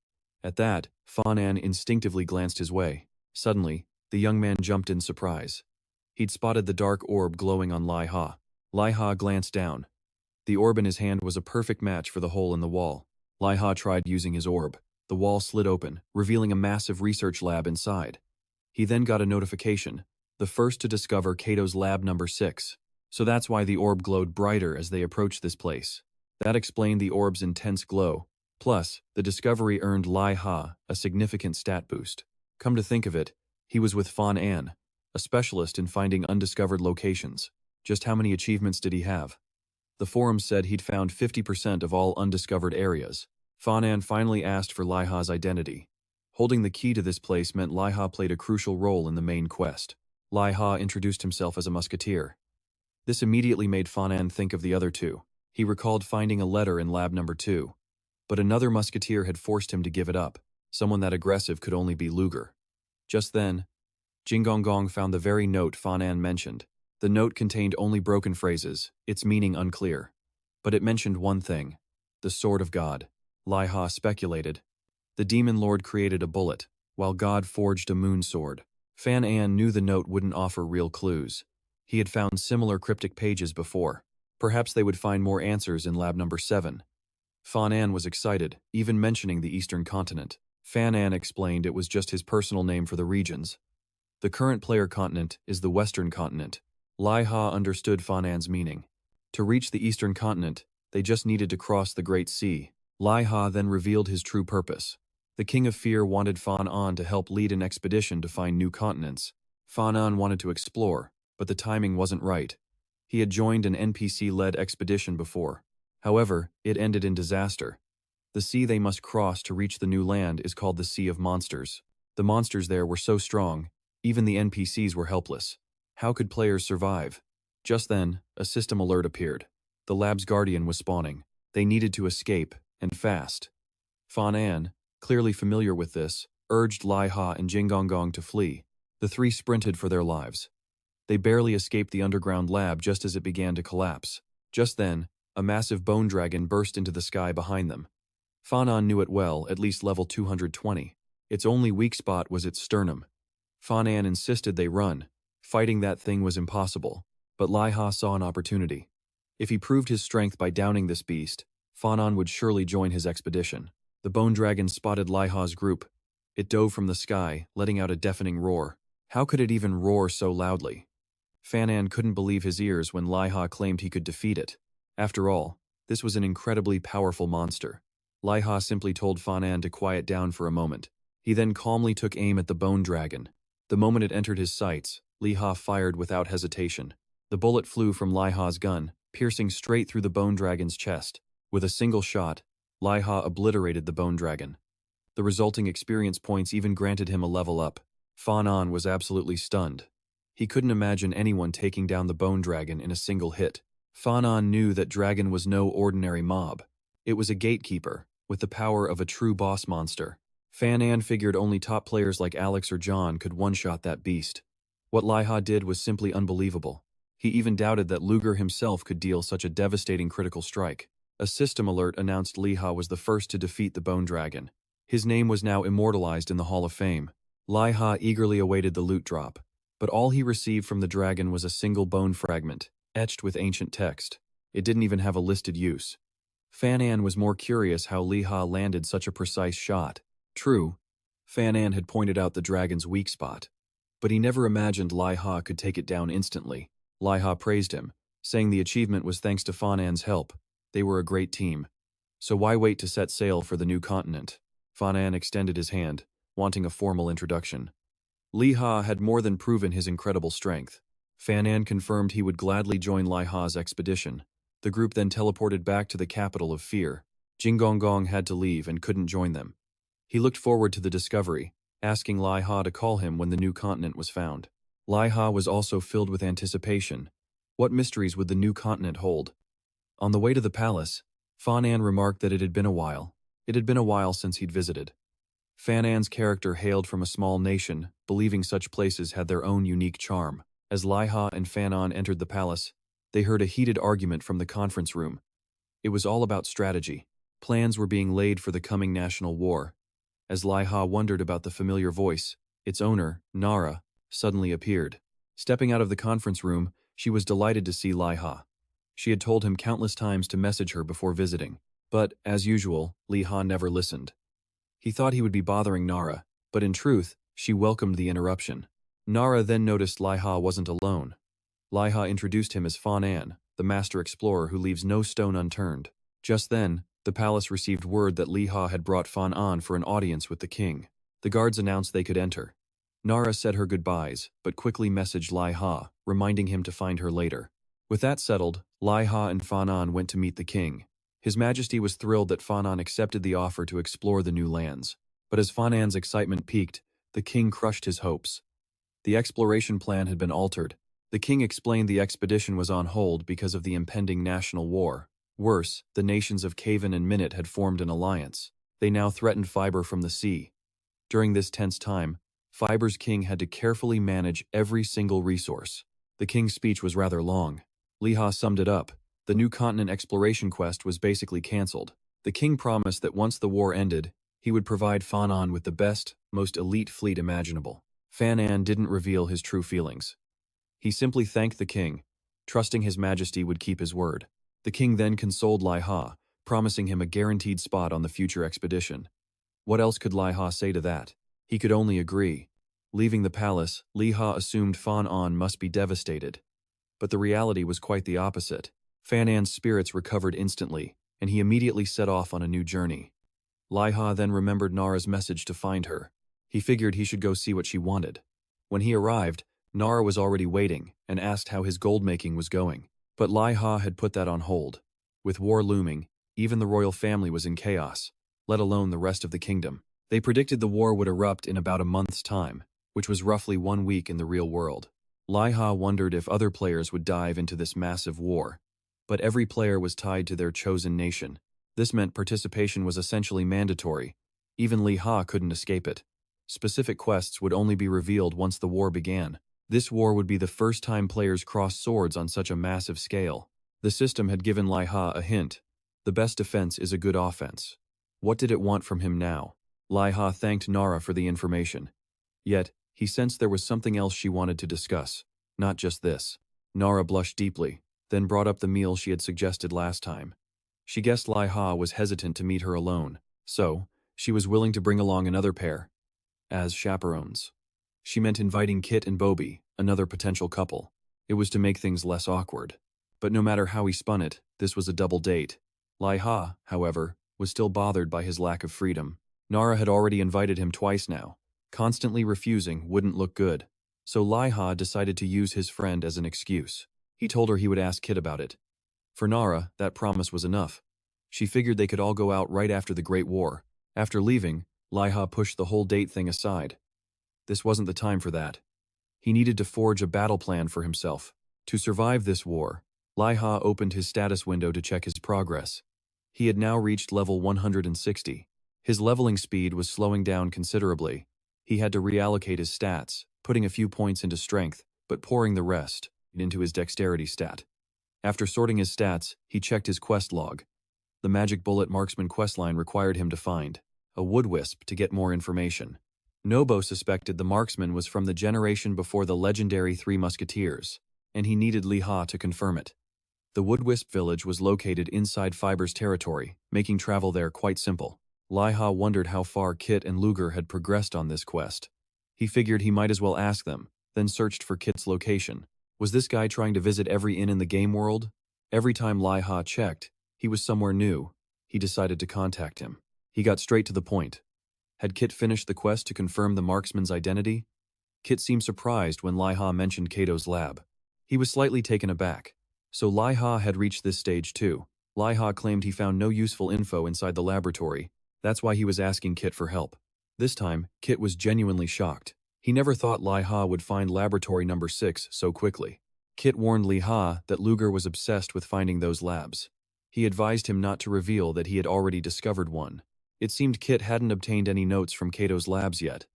At that, Fan-an instinctively glanced his way. Suddenly, the young man jumped in surprise. He'd spotted the dark orb glowing on Liha. Liha glanced down. The orb in his hand was a perfect match for the hole in the wall. Liha tried using his orb. The wall slid open, revealing a massive research lab inside. He then got a notification, the first to discover Kato's lab number 6. So that's why the orb glowed brighter as they approached this place. That explained the orb's intense glow. Plus, the discovery earned Liha a significant stat boost. Come to think of it, he was with Fan-an, a specialist in finding undiscovered locations. Just how many achievements did he have? The forum said he'd found 50% of all undiscovered areas. Fan-an finally asked for Liha's identity. Holding the key to this place meant Liha played a crucial role in the main quest. Liha introduced himself as a musketeer. This immediately made Fan-an think of the other two. He recalled finding a letter in lab number 2. But another musketeer had forced him to give it up. Someone that aggressive could only be Luger. Just then, Jinggong found the very note Fan-an mentioned. The note contained only broken phrases, its meaning unclear. But it mentioned one thing: the Sword of God. Liha speculated. The demon lord created a bullet, while God forged a moon sword. Fan-an knew the note wouldn't offer real clues. He had found similar cryptic pages before. Perhaps they would find more answers in lab number 7. Fan-an was excited, even mentioning the Eastern continent. Fan-an explained it was just his personal name for the regions. The current player continent is the Western continent. Liha understood Fan-an's meaning. To reach the Eastern continent, they just needed to cross the Great Sea. Liha then revealed his true purpose. The King of Fear wanted Fan-an to help lead an expedition to find new continents. Fan-an wanted to explore, but the timing wasn't right. He had joined an NPC-led expedition before. However, it ended in disaster. The sea they must cross to reach the new land is called the Sea of Monsters. The monsters there were so strong, even the NPCs were helpless. How could players survive? Just then, a system alert appeared. The lab's guardian was spawning. They needed to escape, and fast. Fan-an, clearly familiar with this, urged Liha and Jinggong to flee. The three sprinted for their lives. They barely escaped the underground lab just as it began to collapse. Just then, a massive bone dragon burst into the sky behind them. Fanon knew it well, at least level 220. Its only weak spot was its sternum. Fanon insisted they run. Fighting that thing was impossible. But Liha saw an opportunity. If he proved his strength by downing this beast, Fanon would surely join his expedition. The bone dragon spotted Liha's group. It dove from the sky, letting out a deafening roar. How could it even roar so loudly? Fanon couldn't believe his ears when Liha claimed he could defeat it. After all, this was an incredibly powerful monster. Liha simply told Fanon to quiet down for a moment. He then calmly took aim at the bone dragon. The moment it entered his sights, Liha fired without hesitation. The bullet flew from Liha's gun, piercing straight through the bone dragon's chest. With a single shot, Liha obliterated the bone dragon. The resulting experience points even granted him a level up. Fanon was absolutely stunned. He couldn't imagine anyone taking down the bone dragon in a single hit. Fanon knew that dragon was no ordinary mob. It was a gatekeeper, with the power of a true boss monster. Fanon figured only top players like Alex or John could one-shot that beast. What Liha did was simply unbelievable. He even doubted that Luger himself could deal such a devastating critical strike. A system alert announced Liha was the first to defeat the bone dragon. His name was now immortalized in the Hall of Fame. Liha eagerly awaited the loot drop, but all he received from the dragon was a single bone fragment, etched with ancient text. It didn't even have a listed use. Fanon was more curious how Liha landed such a precise shot. True, Fanon had pointed out the dragon's weak spot, but he never imagined Liha could take it down instantly. Liha praised him, saying the achievement was thanks to Fanon's help. They were a great team. So why wait to set sail for the new continent? Fanon extended his hand, wanting a formal introduction. Liha had more than proven his incredible strength. Fanon confirmed he would gladly join Liha's expedition. The group then teleported back to the capital of Fear. Jingonggong had to leave and couldn't join them. He looked forward to the discovery, asking Liha to call him when the new continent was found. Liha was also filled with anticipation. What mysteries would the new continent hold? On the way to the palace, Fanon remarked that it had been a while. It had been a while since he'd visited. Fanon's character hailed from a small nation, believing such places had their own unique charm. As Liha and Fanon entered the palace, they heard a heated argument from the conference room. It was all about strategy. Plans were being laid for the coming national war. As Liha wondered about the familiar voice, its owner, Nara, suddenly appeared. Stepping out of the conference room, she was delighted to see Liha. She had told him countless times to message her before visiting, but, as usual, Liha never listened. He thought he would be bothering Nara, but in truth, she welcomed the interruption. Nara then noticed Liha wasn't alone. Liha introduced him as Fanon, the master explorer who leaves no stone unturned. Just then, the palace received word that Liha had brought Fanon for an audience with the king. The guards announced they could enter. Nara said her goodbyes, but quickly messaged Liha, reminding him to find her later. With that settled, Liha and Fanon went to meet the king. His Majesty was thrilled that Fanon accepted the offer to explore the new lands. But as Fanon's excitement peaked, the king crushed his hopes. The exploration plan had been altered. The king explained the expedition was on hold because of the impending national war. Worse, the nations of Kavan and Minute had formed an alliance. They now threatened Fiber from the sea. During this tense time, Fiber's king had to carefully manage every single resource. The king's speech was rather long. Liha summed it up. The new continent exploration quest was basically cancelled. The king promised that once the war ended, he would provide Fanon with the best, most elite fleet imaginable. Fanon didn't reveal his true feelings. He simply thanked the king, trusting His Majesty would keep his word. The king then consoled Liha, promising him a guaranteed spot on the future expedition. What else could Liha say to that? He could only agree. Leaving the palace, Liha assumed Fanon must be devastated. But the reality was quite the opposite. Fanon's spirits recovered instantly, and he immediately set off on a new journey. Liha then remembered Nara's message to find her. He figured he should go see what she wanted. When he arrived, Nara was already waiting and asked how his gold-making was going. But Liha had put that on hold. With war looming, even the royal family was in chaos, let alone the rest of the kingdom. They predicted the war would erupt in about a month's time, which was roughly 1 week in the real world. Liha wondered if other players would dive into this massive war. But every player was tied to their chosen nation. This meant participation was essentially mandatory. Even Liha couldn't escape it. Specific quests would only be revealed once the war began. This war would be the first time players crossed swords on such a massive scale. The system had given Liha a hint. The best defense is a good offense. What did it want from him now? Liha thanked Nara for the information. Yet, he sensed there was something else she wanted to discuss. Not just this. Nara blushed deeply, then brought up the meal she had suggested last time. She guessed Liha was hesitant to meet her alone, so she was willing to bring along another pair as chaperones. She meant inviting Kit and Bobby, another potential couple. It was to make things less awkward. But no matter how he spun it, this was a double date. Liha, however, was still bothered by his lack of freedom. Nara had already invited him twice now. Constantly refusing wouldn't look good. So Liha decided to use his friend as an excuse. He told her he would ask Kit about it. For Nara, that promise was enough. She figured they could all go out right after the Great War. After leaving, Liha pushed the whole date thing aside. This wasn't the time for that. He needed to forge a battle plan for himself. To survive this war, Liha opened his status window to check his progress. He had now reached level 160. His leveling speed was slowing down considerably. He had to reallocate his stats, putting a few points into strength, but pouring the rest into his dexterity stat. After sorting his stats, he checked his quest log. The Magic Bullet Marksman questline required him to find a wood wisp to get more information. Nobo suspected the marksman was from the generation before the legendary Three Musketeers, and he needed Liha to confirm it. The Woodwisp village was located inside Fiber's territory, making travel there quite simple. Liha wondered how far Kit and Luger had progressed on this quest. He figured he might as well ask them, then searched for Kit's location. Was this guy trying to visit every inn in the game world? Every time Liha checked, he was somewhere new. He decided to contact him. He got straight to the point. Had Kit finished the quest to confirm the marksman's identity? Kit seemed surprised when Liha mentioned Kato's lab. He was slightly taken aback. So Liha had reached this stage too. Liha claimed he found no useful info inside the laboratory. That's why he was asking Kit for help. This time, Kit was genuinely shocked. He never thought Liha would find laboratory number 6 so quickly. Kit warned Liha that Luger was obsessed with finding those labs. He advised him not to reveal that he had already discovered one. It seemed Kit hadn't obtained any notes from Kato's labs yet.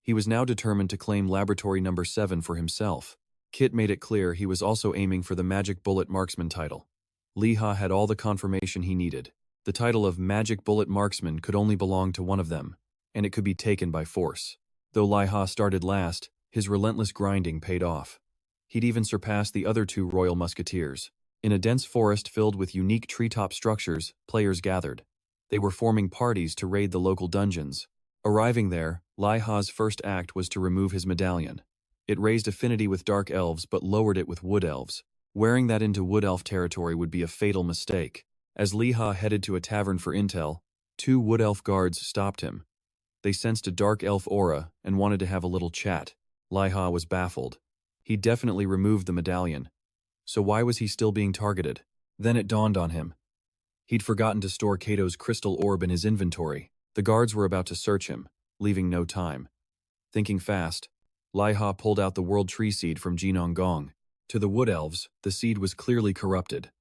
He was now determined to claim laboratory number 7 for himself. Kit made it clear he was also aiming for the Magic Bullet Marksman title. Liha had all the confirmation he needed. The title of Magic Bullet Marksman could only belong to one of them, and it could be taken by force. Though Liha started last, his relentless grinding paid off. He'd even surpassed the other 2 Royal Musketeers. In a dense forest filled with unique treetop structures, players gathered. They were forming parties to raid the local dungeons. Arriving there, Liha's first act was to remove his medallion. It raised affinity with dark elves but lowered it with wood elves. Wearing that into wood elf territory would be a fatal mistake. As Liha headed to a tavern for intel, 2 wood elf guards stopped him. They sensed a dark elf aura and wanted to have a little chat. Liha was baffled. He definitely removed the medallion. So why was he still being targeted? Then it dawned on him. He'd forgotten to store Kato's crystal orb in his inventory. The guards were about to search him, leaving no time. Thinking fast, Liha pulled out the World Tree Seed from Jinong Gong. To the Wood Elves, the seed was clearly corrupted.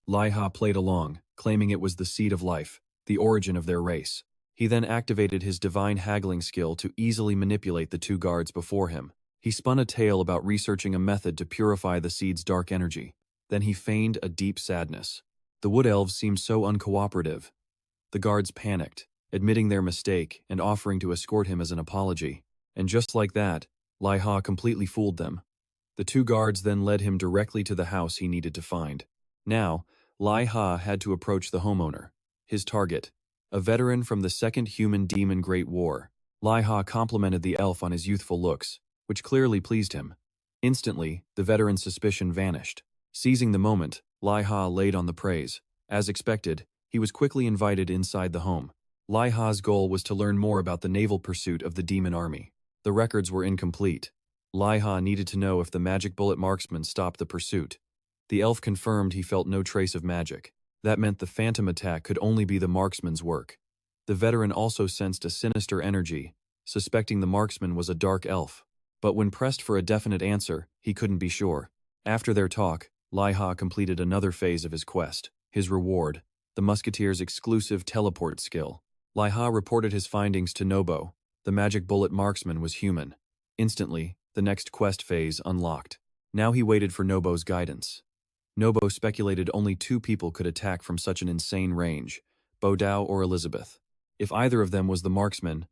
Liha played along, claiming it was the seed of life, the origin of their race. He then activated his divine haggling skill to easily manipulate the 2 guards before him. He spun a tale about researching a method to purify the seed's dark energy. Then he feigned a deep sadness. The Wood Elves seemed so uncooperative. The guards panicked, admitting their mistake and offering to escort him as an apology. And just like that, Liha completely fooled them. The 2 guards then led him directly to the house he needed to find. Now, Liha had to approach the homeowner. His target, a veteran from the Second Human Demon Great War. Liha complimented the elf on his youthful looks, which clearly pleased him. Instantly, the veteran's suspicion vanished. Seizing the moment, Liha laid on the praise. As expected, he was quickly invited inside the home. Liha's goal was to learn more about the naval pursuit of the demon army. The records were incomplete. Liha needed to know if the Magic Bullet Marksman stopped the pursuit. The elf confirmed he felt no trace of magic. That meant the phantom attack could only be the marksman's work. The veteran also sensed a sinister energy, suspecting the marksman was a dark elf. But when pressed for a definite answer, he couldn't be sure. After their talk, Liha completed another phase of his quest. His reward, the musketeer's exclusive teleport skill. Liha reported his findings to Nobo. The Magic Bullet Marksman was human. Instantly, the next quest phase unlocked. Now he waited for Nobo's guidance. Nobo speculated only 2 people could attack from such an insane range, Bodao or Elizabeth. If either of them was the marksman,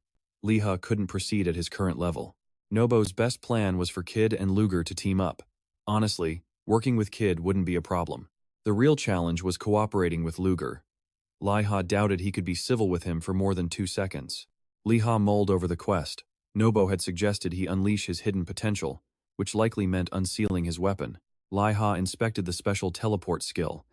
Liha couldn't proceed at his current level. Nobo's best plan was for Kid and Luger to team up. Honestly, working with Kid wouldn't be a problem. The real challenge was cooperating with Luger. Liha doubted he could be civil with him for more than 2 seconds. Liha mulled over the quest. Nobo had suggested he unleash his hidden potential, which likely meant unsealing his weapon. Liha inspected the special teleport skill.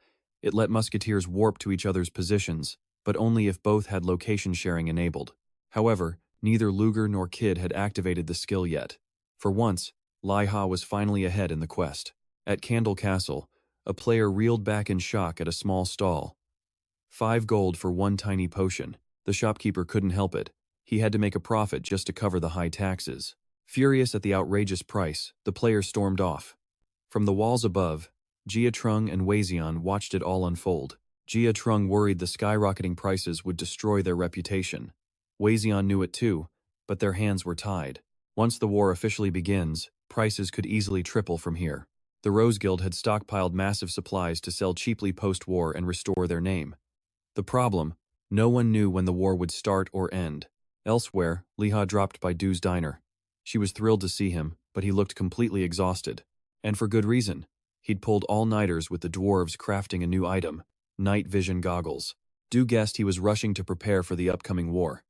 It let musketeers warp to each other's positions, but only if both had location sharing enabled. However, neither Luger nor Kid had activated the skill yet. For once, Liha was finally ahead in the quest. At Candle Castle, a player reeled back in shock at a small stall. 5 gold for 1 tiny potion. The shopkeeper couldn't help it. He had to make a profit just to cover the high taxes. Furious at the outrageous price, the player stormed off. From the walls above, Jia Trung and Weizian watched it all unfold. Jia Trung worried the skyrocketing prices would destroy their reputation. Weizian knew it too, but their hands were tied. Once the war officially begins, prices could easily triple from here. The Rose Guild had stockpiled massive supplies to sell cheaply post-war and restore their name. The problem, no one knew when the war would start or end. Elsewhere, Liha dropped by Du's diner. She was thrilled to see him, but he looked completely exhausted. And for good reason. He'd pulled all-nighters with the dwarves crafting a new item, night vision goggles. Du guessed he was rushing to prepare for the upcoming war.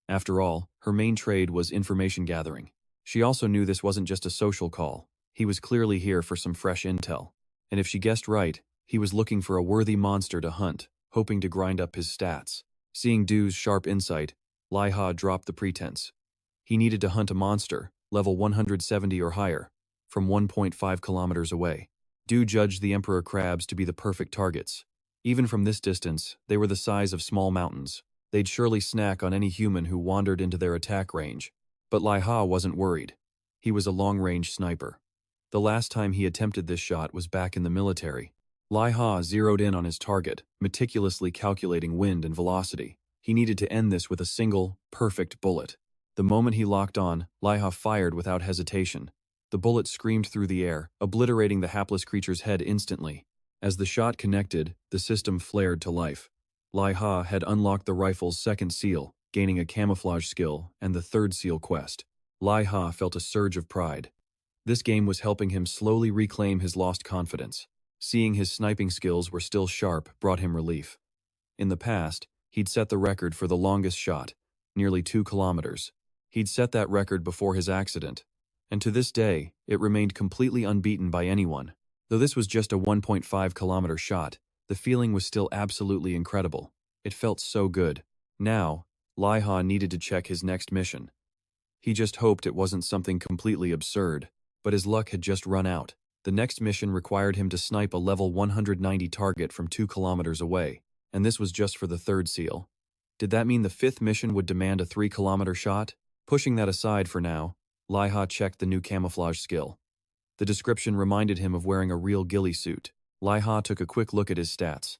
After all, her main trade was information gathering. She also knew this wasn't just a social call. He was clearly here for some fresh intel. And if she guessed right, he was looking for a worthy monster to hunt, hoping to grind up his stats. Seeing Du's sharp insight, Liha dropped the pretense. He needed to hunt a monster, level 170 or higher, from 1.5 kilometers away. Du judged the Emperor crabs to be the perfect targets. Even from this distance, they were the size of small mountains. They'd surely snack on any human who wandered into their attack range. But Liha wasn't worried. He was a long-range sniper. The last time he attempted this shot was back in the military. Liha zeroed in on his target, meticulously calculating wind and velocity. He needed to end this with a single, perfect bullet. The moment he locked on, Liha fired without hesitation. The bullet screamed through the air, obliterating the hapless creature's head instantly. As the shot connected, the system flared to life. Liha had unlocked the rifle's second seal, gaining a camouflage skill, and the third seal quest. Liha felt a surge of pride. This game was helping him slowly reclaim his lost confidence. Seeing his sniping skills were still sharp brought him relief. In the past, he'd set the record for the longest shot, nearly 2 kilometers. He'd set that record before his accident, and to this day, it remained completely unbeaten by anyone. Though this was just a 1.5-kilometer shot, the feeling was still absolutely incredible. It felt so good. Now, Liha needed to check his next mission. He just hoped it wasn't something completely absurd, but his luck had just run out. The next mission required him to snipe a level 190 target from 2 kilometers away, and this was just for the third seal. Did that mean the 5th mission would demand a 3-kilometer shot? Pushing that aside for now, Liha checked the new camouflage skill. The description reminded him of wearing a real ghillie suit. Liha took a quick look at his stats.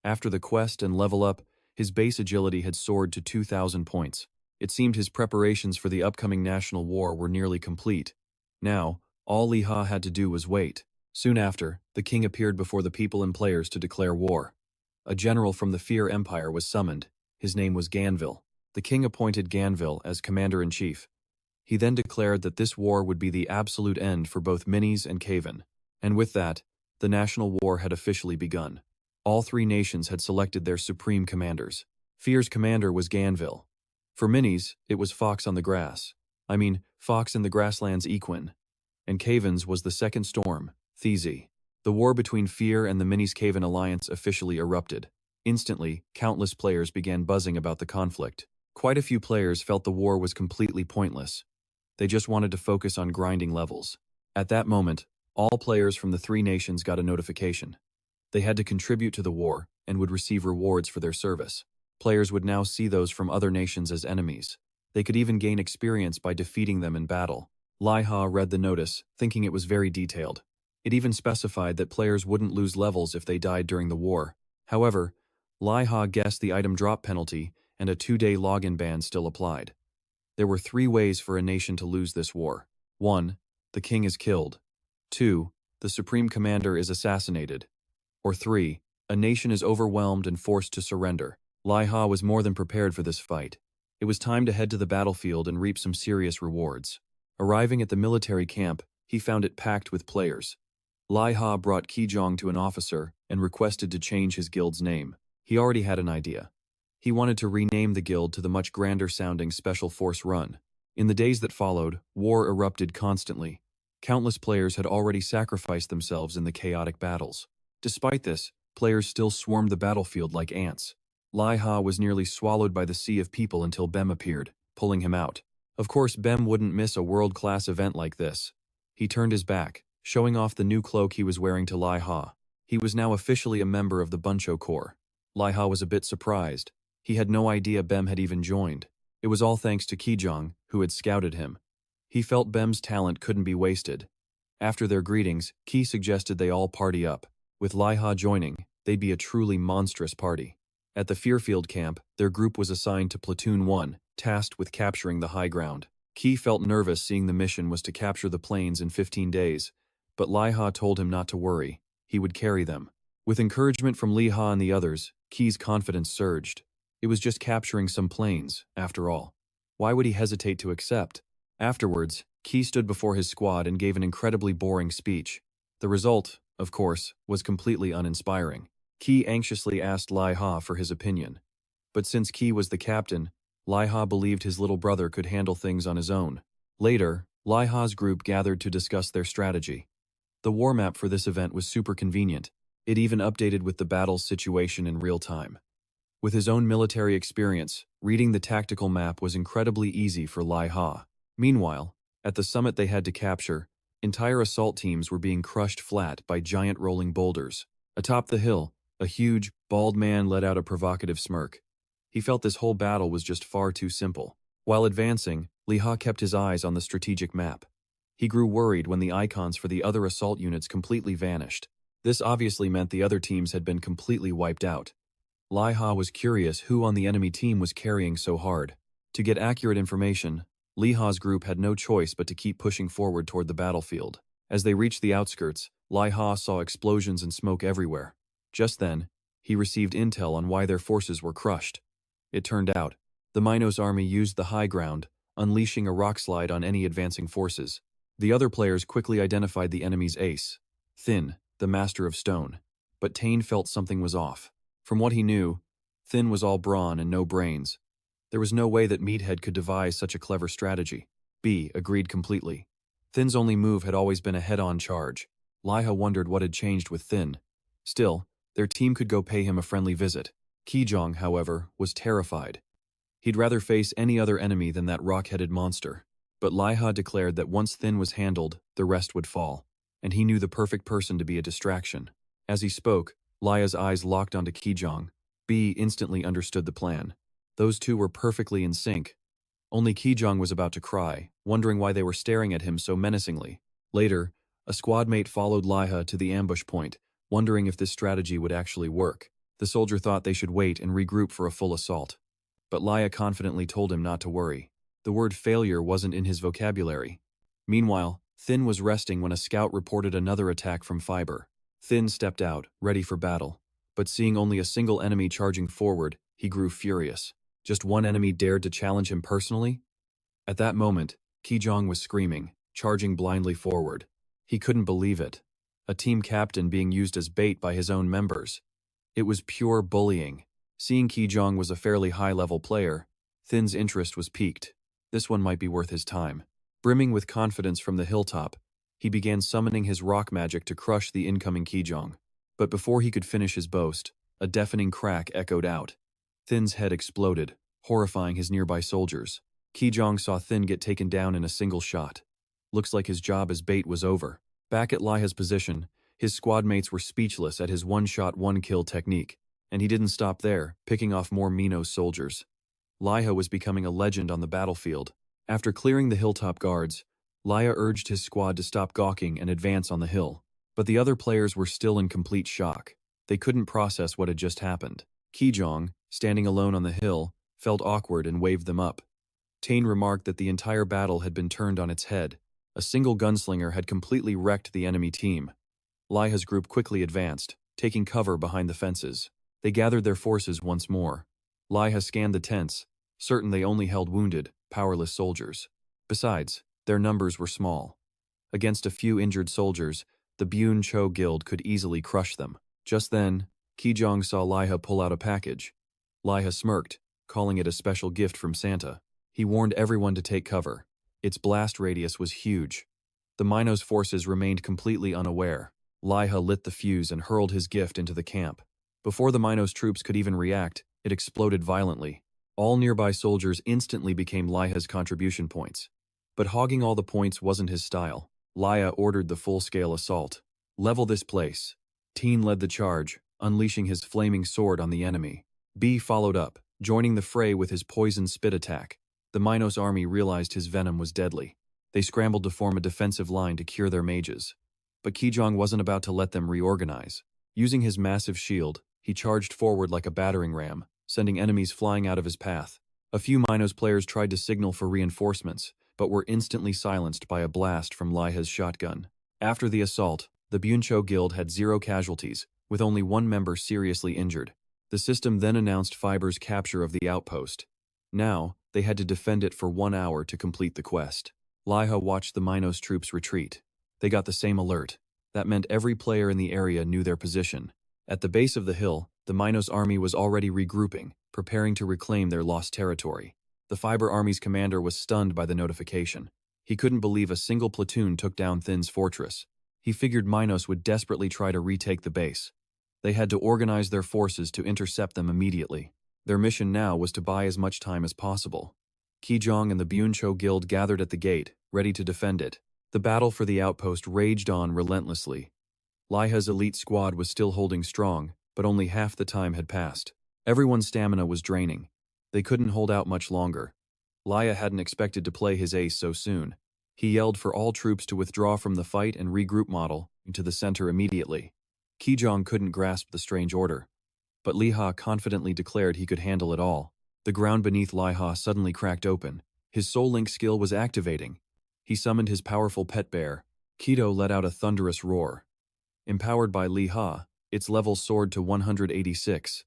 After the quest and level up, his base agility had soared to 2,000 points. It seemed his preparations for the upcoming national war were nearly complete. Now, all Liha had to do was wait. Soon after, the king appeared before the people and players to declare war. A general from the Fear Empire was summoned. His name was Ganville. The king appointed Ganville as commander-in-chief. He then declared that this war would be the absolute end for both Minis and Caven. And with that, the national war had officially begun. All 3 nations had selected their supreme commanders. Fear's commander was Ganville. For Minis, it was Fox on the Grass. Fox in the Grasslands Equin. And Caven's was the second storm, Thesi. The war between Fear and the Minis-Caven alliance officially erupted. Instantly, countless players began buzzing about the conflict. Quite a few players felt the war was completely pointless. They just wanted to focus on grinding levels. At that moment, all players from the 3 nations got a notification. They had to contribute to the war and would receive rewards for their service. Players would now see those from other nations as enemies. They could even gain experience by defeating them in battle. Liha read the notice, thinking it was very detailed. It even specified that players wouldn't lose levels if they died during the war. However, Liha guessed the item drop penalty and a 2-day login ban still applied. There were 3 ways for a nation to lose this war. 1. The king is killed. 2. The supreme commander is assassinated. Or 3. A nation is overwhelmed and forced to surrender. Liha was more than prepared for this fight. It was time to head to the battlefield and reap some serious rewards. Arriving at the military camp, he found it packed with players. Liha brought Ki-Jang to an officer and requested to change his guild's name. He already had an idea. He wanted to rename the guild to the much grander-sounding Special Force Run. In the days that followed, war erupted constantly. Countless players had already sacrificed themselves in the chaotic battles. Despite this, players still swarmed the battlefield like ants. Liha was nearly swallowed by the sea of people until Bem appeared, pulling him out. Of course, Bem wouldn't miss a world-class event like this. He turned his back, showing off the new cloak he was wearing to Liha. He was now officially a member of the Buncho Corps. Liha was a bit surprised. He had no idea Bem had even joined. It was all thanks to Ki-Jang, who had scouted him. He felt Bem's talent couldn't be wasted. After their greetings, Ki suggested they all party up. With Liha joining, they'd be a truly monstrous party. At the Fearfield camp, their group was assigned to Platoon 1, tasked with capturing the high ground. Ki felt nervous seeing the mission was to capture the plains in 15 days, but Liha told him not to worry. He would carry them. With encouragement from Liha and the others, Ki's confidence surged. It was just capturing some plains, after all. Why would he hesitate to accept? Afterwards, Ki stood before his squad and gave an incredibly boring speech. The result, of course, was completely uninspiring. Ki anxiously asked Liha for his opinion. But since Ki was the captain, Liha believed his little brother could handle things on his own. Later, Liha's group gathered to discuss their strategy. The war map for this event was super convenient. It even updated with the battle's situation in real time. With his own military experience, reading the tactical map was incredibly easy for Liha. Meanwhile, at the summit they had to capture, entire assault teams were being crushed flat by giant rolling boulders. Atop the hill, a huge, bald man let out a provocative smirk. He felt this whole battle was just far too simple. While advancing, Liha kept his eyes on the strategic map. He grew worried when the icons for the other assault units completely vanished. This obviously meant the other teams had been completely wiped out. Liha was curious who on the enemy team was carrying so hard. To get accurate information, Liha's group had no choice but to keep pushing forward toward the battlefield. As they reached the outskirts, Liha saw explosions and smoke everywhere. Just then, he received intel on why their forces were crushed. It turned out, the Minos army used the high ground, unleashing a rockslide on any advancing forces. The other players quickly identified the enemy's ace, Thin, the master of stone. But Tane felt something was off. From what he knew, Thin was all brawn and no brains. There was no way that Meathead could devise such a clever strategy. B agreed completely. Thin's only move had always been a head-on charge. Liha wondered what had changed with Thin. Still, their team could go pay him a friendly visit. Ki-Jang, however, was terrified. He'd rather face any other enemy than that rock-headed monster. But Liha declared that once Thin was handled, the rest would fall, and he knew the perfect person to be a distraction. As he spoke, Liha's eyes locked onto Ki-Jang. B instantly understood the plan. Those two were perfectly in sync. Only Ki-Jang was about to cry, wondering why they were staring at him so menacingly. Later, a squad mate followed Liha to the ambush point, wondering if this strategy would actually work. The soldier thought they should wait and regroup for a full assault. But Liha confidently told him not to worry. The word failure wasn't in his vocabulary. Meanwhile, Thin was resting when a scout reported another attack from Fiber. Thin stepped out, ready for battle. But seeing only a single enemy charging forward, he grew furious. Just one enemy dared to challenge him personally? At that moment, Ki-Jang was screaming, charging blindly forward. He couldn't believe it. A team captain being used as bait by his own members. It was pure bullying. Seeing Ki-Jang was a fairly high-level player, Thin's interest was piqued. This one might be worth his time. Brimming with confidence from the hilltop, he began summoning his rock magic to crush the incoming Ki-Jang. But before he could finish his boast, a deafening crack echoed out. Thin's head exploded, horrifying his nearby soldiers. Ki-Jang saw Thin get taken down in a single shot. Looks like his job as bait was over. Back at Liha's position, his squad mates were speechless at his one-shot, one-kill technique. And he didn't stop there, picking off more Minos soldiers. Liha was becoming a legend on the battlefield. After clearing the hilltop guards, Liha urged his squad to stop gawking and advance on the hill. But the other players were still in complete shock. They couldn't process what had just happened. Ki-Jang, standing alone on the hill, felt awkward and waved them up. Tane remarked that the entire battle had been turned on its head. A single gunslinger had completely wrecked the enemy team. Liha's group quickly advanced, taking cover behind the fences. They gathered their forces once more. Liha scanned the tents, certain they only held wounded, powerless soldiers. Besides, their numbers were small. Against a few injured soldiers, the Bune Cho Guild could easily crush them. Just then, Ki-Jang saw Liha pull out a package. Liha smirked, calling it a special gift from Santa. He warned everyone to take cover. Its blast radius was huge. The Minos forces remained completely unaware. Liha lit the fuse and hurled his gift into the camp. Before the Minos troops could even react, it exploded violently. All nearby soldiers instantly became Liha's contribution points. But hogging all the points wasn't his style. Liha ordered the full-scale assault. Level this place. Teen led the charge, unleashing his flaming sword on the enemy. B followed up, joining the fray with his poison spit attack. The Minos army realized his venom was deadly. They scrambled to form a defensive line to cure their mages. But Ki-Jang wasn't about to let them reorganize. Using his massive shield, he charged forward like a battering ram, sending enemies flying out of his path. A few Minos players tried to signal for reinforcements, but were instantly silenced by a blast from Liha's shotgun. After the assault, the Buncho Guild had 0 casualties, with only one member seriously injured. The system then announced Fiber's capture of the outpost. Now, they had to defend it for 1 hour to complete the quest. Liha watched the Minos troops retreat. They got the same alert. That meant every player in the area knew their position. At the base of the hill, the Minos army was already regrouping, preparing to reclaim their lost territory. The Fiber army's commander was stunned by the notification. He couldn't believe a single platoon took down Thin's fortress. He figured Minos would desperately try to retake the base. They had to organize their forces to intercept them immediately. Their mission now was to buy as much time as possible. Ki-Jang and the Buncho Guild gathered at the gate, ready to defend it. The battle for the outpost raged on relentlessly. Liha's elite squad was still holding strong, but only half the time had passed. Everyone's stamina was draining. They couldn't hold out much longer. Liha hadn't expected to play his ace so soon. He yelled for all troops to withdraw from the fight and regroup model into the center immediately. Ki-Jang couldn't grasp the strange order, but Liha confidently declared he could handle it all. The ground beneath Liha suddenly cracked open. His Soul Link skill was activating. He summoned his powerful pet bear. Keto let out a thunderous roar. Empowered by Liha, its level soared to 186.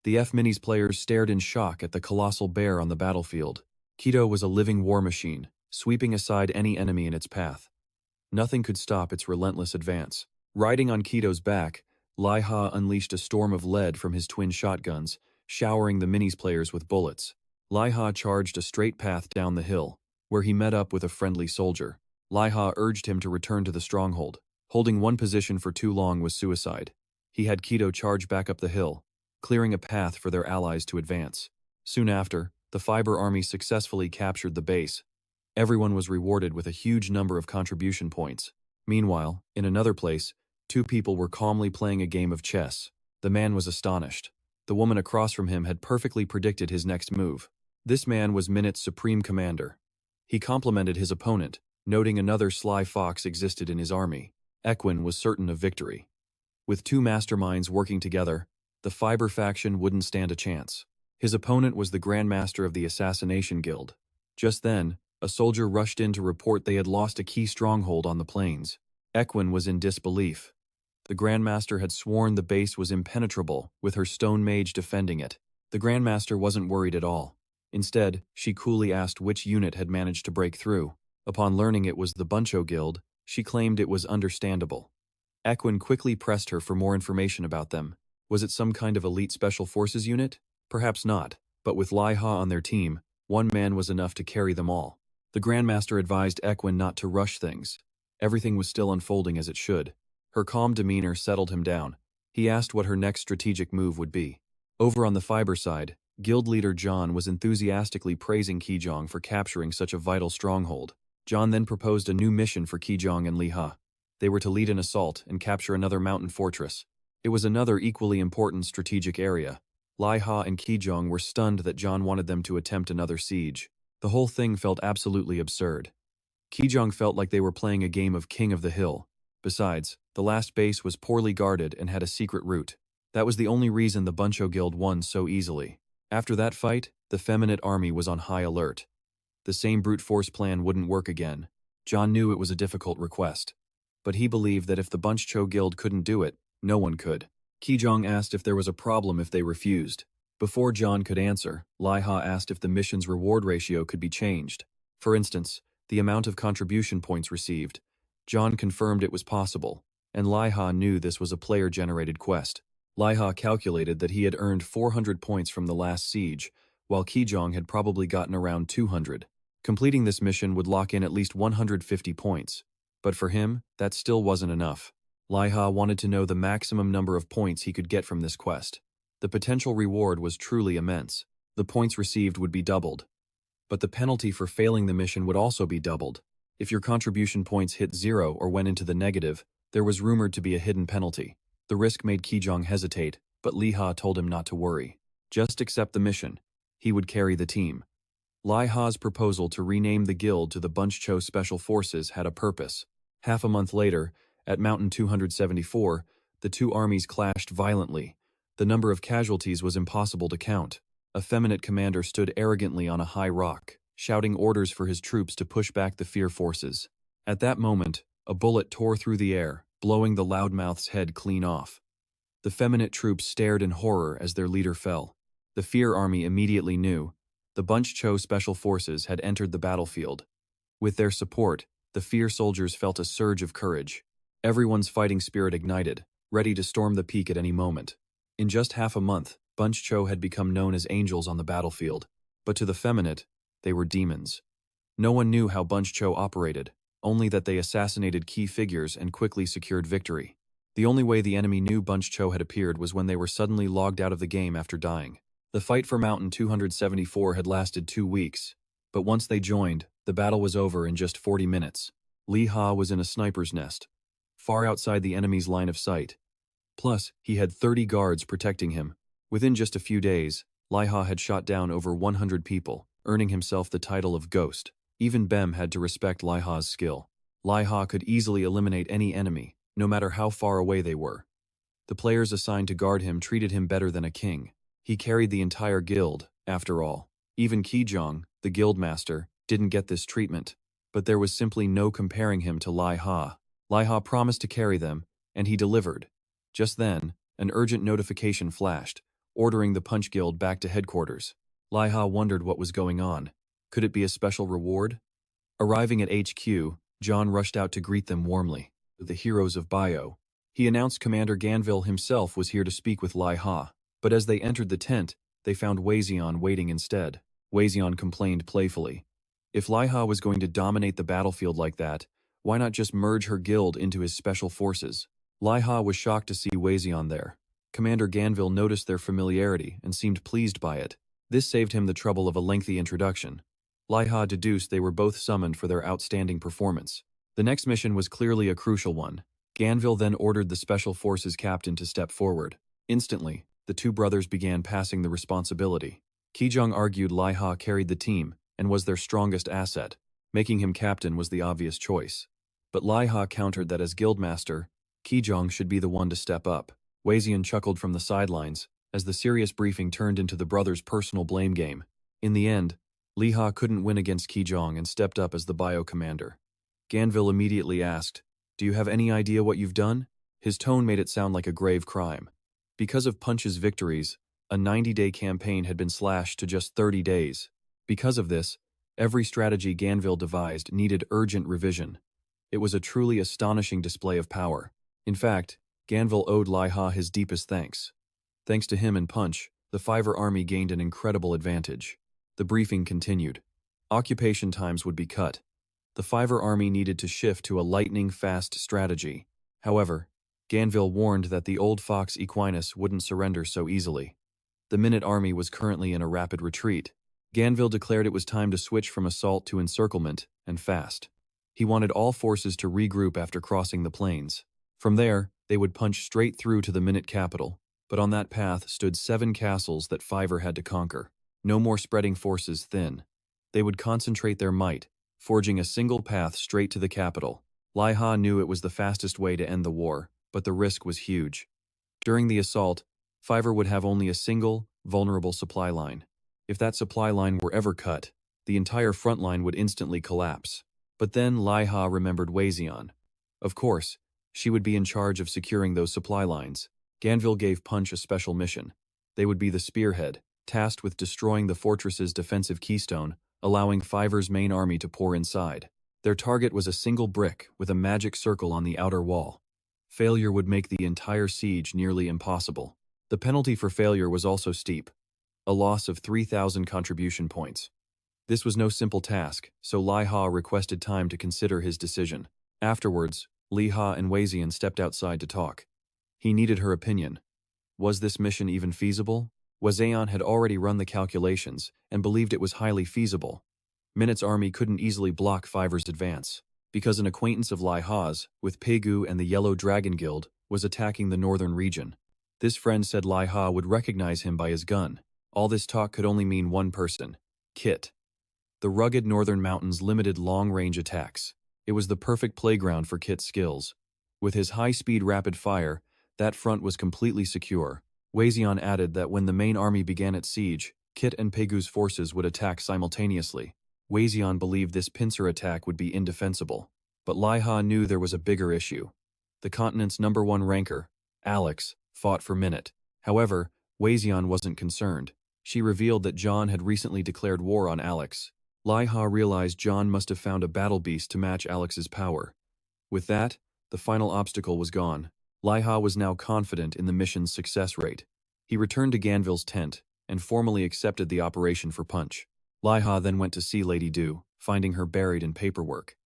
The F-Minis players stared in shock at the colossal bear on the battlefield. Keto was a living war machine, sweeping aside any enemy in its path. Nothing could stop its relentless advance. Riding on Keto's back, Liha unleashed a storm of lead from his twin shotguns, showering the Minis players with bullets. Liha charged a straight path down the hill, where he met up with a friendly soldier. Liha urged him to return to the stronghold. Holding one position for too long was suicide. He had Keto charge back up the hill, clearing a path for their allies to advance. Soon after, the Fiber army successfully captured the base. Everyone was rewarded with a huge number of contribution points. Meanwhile, in another place, 2 people were calmly playing a game of chess. The man was astonished. The woman across from him had perfectly predicted his next move. This man was Minut's supreme commander. He complimented his opponent, noting another sly fox existed in his army. Equin was certain of victory. With 2 masterminds working together, the Fiber faction wouldn't stand a chance. His opponent was the Grandmaster of the Assassination Guild. Just then, a soldier rushed in to report they had lost a key stronghold on the plains. Equin was in disbelief. The Grandmaster had sworn the base was impenetrable, with her stone mage defending it. The Grandmaster wasn't worried at all. Instead, she coolly asked which unit had managed to break through. Upon learning it was the Buncho Guild, she claimed it was understandable. Equin quickly pressed her for more information about them. Was it some kind of elite special forces unit? Perhaps not, but with Liha on their team, one man was enough to carry them all. The Grandmaster advised Equin not to rush things. Everything was still unfolding as it should. Her calm demeanor settled him down. He asked what her next strategic move would be. Over on the Fiber side, Guild leader John was enthusiastically praising Ki-Jang for capturing such a vital stronghold. John then proposed a new mission for Ki-Jang and Liha. They were to lead an assault and capture another mountain fortress. It was another equally important strategic area. Liha and Ki-Jang were stunned that John wanted them to attempt another siege. The whole thing felt absolutely absurd. Ki-Jang felt like they were playing a game of King of the Hill. Besides, the last base was poorly guarded and had a secret route. That was the only reason the Buncho Guild won so easily. After that fight, the Feminine army was on high alert. The same brute force plan wouldn't work again. John knew it was a difficult request. But he believed that if the Buncho Guild couldn't do it, no one could. Ki-Jang asked if there was a problem if they refused. Before John could answer, Liha asked if the mission's reward ratio could be changed. For instance, the amount of contribution points received. John confirmed it was possible, and Liha knew this was a player-generated quest. Liha calculated that he had earned 400 points from the last siege, while Ki-Jang had probably gotten around 200. Completing this mission would lock in at least 150 points, but for him, that still wasn't enough. Liha wanted to know the maximum number of points he could get from this quest. The potential reward was truly immense. The points received would be doubled. But the penalty for failing the mission would also be doubled. If your contribution points hit 0 or went into the negative, there was rumored to be a hidden penalty. The risk made Ki-Jang hesitate, but Liha told him not to worry. Just accept the mission. He would carry the team. Liha's proposal to rename the guild to the Bunch-Cho Special Forces had a purpose. Half a month later, at Mountain 274, the two armies clashed violently. The number of casualties was impossible to count. A effeminate commander stood arrogantly on a high rock, shouting orders for his troops to push back the fear forces. At that moment, a bullet tore through the air, blowing the loudmouth's head clean off. The effeminate troops stared in horror as their leader fell. The fear army immediately knew. The Bunch-Cho Special Forces had entered the battlefield. With their support, the fear soldiers felt a surge of courage. Everyone's fighting spirit ignited, ready to storm the peak at any moment. In just half a month, Bunch-Cho had become known as angels on the battlefield, but to the effeminate, they were demons. No one knew how Bunch-Cho operated, only that they assassinated key figures and quickly secured victory. The only way the enemy knew Bunch-Cho had appeared was when they were suddenly logged out of the game after dying. The fight for Mountain 274 had lasted 2 weeks, but once they joined, the battle was over in just 40 minutes. Liha was in a sniper's nest, far outside the enemy's line of sight. Plus, he had 30 guards protecting him. Within just a few days, Liha had shot down over 100 people, earning himself the title of Ghost. Even Bem had to respect Liha's skill. Liha could easily eliminate any enemy, no matter how far away they were. The players assigned to guard him treated him better than a king. He carried the entire guild, after all. Even Ki-Jang, the guildmaster, didn't get this treatment, but there was simply no comparing him to Liha. Liha promised to carry them, and he delivered. Just then, an urgent notification flashed, ordering the Punch Guild back to headquarters. Liha wondered what was going on. Could it be a special reward? Arriving at HQ, John rushed out to greet them warmly. The heroes of Bio. He announced Commander Ganville himself was here to speak with Liha, but as they entered the tent, they found Wholesale waiting instead. Wholesale complained playfully. If Liha was going to dominate the battlefield like that, why not just merge her guild into his special forces? Liha was shocked to see Wholesale there. Commander Ganville noticed their familiarity and seemed pleased by it. This saved him the trouble of a lengthy introduction. Liha deduced they were both summoned for their outstanding performance. The next mission was clearly a crucial one. Ganville then ordered the Special Forces captain to step forward. Instantly, the two brothers began passing the responsibility. Ki-Jang argued Liha carried the team and was their strongest asset. Making him captain was the obvious choice. But Liha countered that as guildmaster, Ki-Jang should be the one to step up. Wholesale chuckled from the sidelines, as the serious briefing turned into the brothers' personal blame game. In the end, Liha couldn't win against Ki-Jang and stepped up as the bio commander. Ganville immediately asked, "Do you have any idea what you've done?" His tone made it sound like a grave crime. Because of Punch's victories, a 90-day campaign had been slashed to just 30 days. Because of this, every strategy Ganville devised needed urgent revision. It was a truly astonishing display of power. In fact, Ganville owed Liha his deepest thanks. Thanks to him and Punch, the Fiver army gained an incredible advantage. The briefing continued. Occupation times would be cut. The Fiver army needed to shift to a lightning-fast strategy. However, Ganville warned that the old fox Equinus wouldn't surrender so easily. The Minute army was currently in a rapid retreat. Ganville declared it was time to switch from assault to encirclement, and fast. He wanted all forces to regroup after crossing the plains. From there, they would punch straight through to the Minute capital, but on that path stood 7 castles that Fiver had to conquer. No more spreading forces thin. They would concentrate their might, forging a single path straight to the capital. Liha knew it was the fastest way to end the war, but the risk was huge. During the assault, Fiver would have only a single, vulnerable supply line. If that supply line were ever cut, the entire front line would instantly collapse. But then Liha remembered Wholesale. Of course, she would be in charge of securing those supply lines. Ganville gave Punch a special mission. They would be the spearhead, tasked with destroying the fortress's defensive keystone, allowing Fiverr's main army to pour inside. Their target was a single brick with a magic circle on the outer wall. Failure would make the entire siege nearly impossible. The penalty for failure was also steep, a loss of 3,000 contribution points. This was no simple task, so Liha requested time to consider his decision. Afterwards, Liha and Wholesale stepped outside to talk. He needed her opinion. Was this mission even feasible? Wholesale had already run the calculations and believed it was highly feasible. Minut's army couldn't easily block Fiverr's advance, because an acquaintance of Liha's, with Pegu and the Yellow Dragon Guild, was attacking the northern region. This friend said Liha would recognize him by his gun. All this talk could only mean one person: Kit. The rugged northern mountains limited long-range attacks. It was the perfect playground for Kit's skills. With his high-speed rapid fire, that front was completely secure. Wholesale added that when the main army began its siege, Kit and Pegu's forces would attack simultaneously. Wholesale believed this pincer attack would be indefensible. But Liha knew there was a bigger issue. The continent's #1 ranker, Alex, fought for Minute. However, Wholesale wasn't concerned. She revealed that John had recently declared war on Alex. Liha realized John must have found a battle beast to match Alex's power. With that, the final obstacle was gone. Liha was now confident in the mission's success rate. He returned to Ganville's tent and formally accepted the operation for Punch. Liha then went to see Lady Du, finding her buried in paperwork.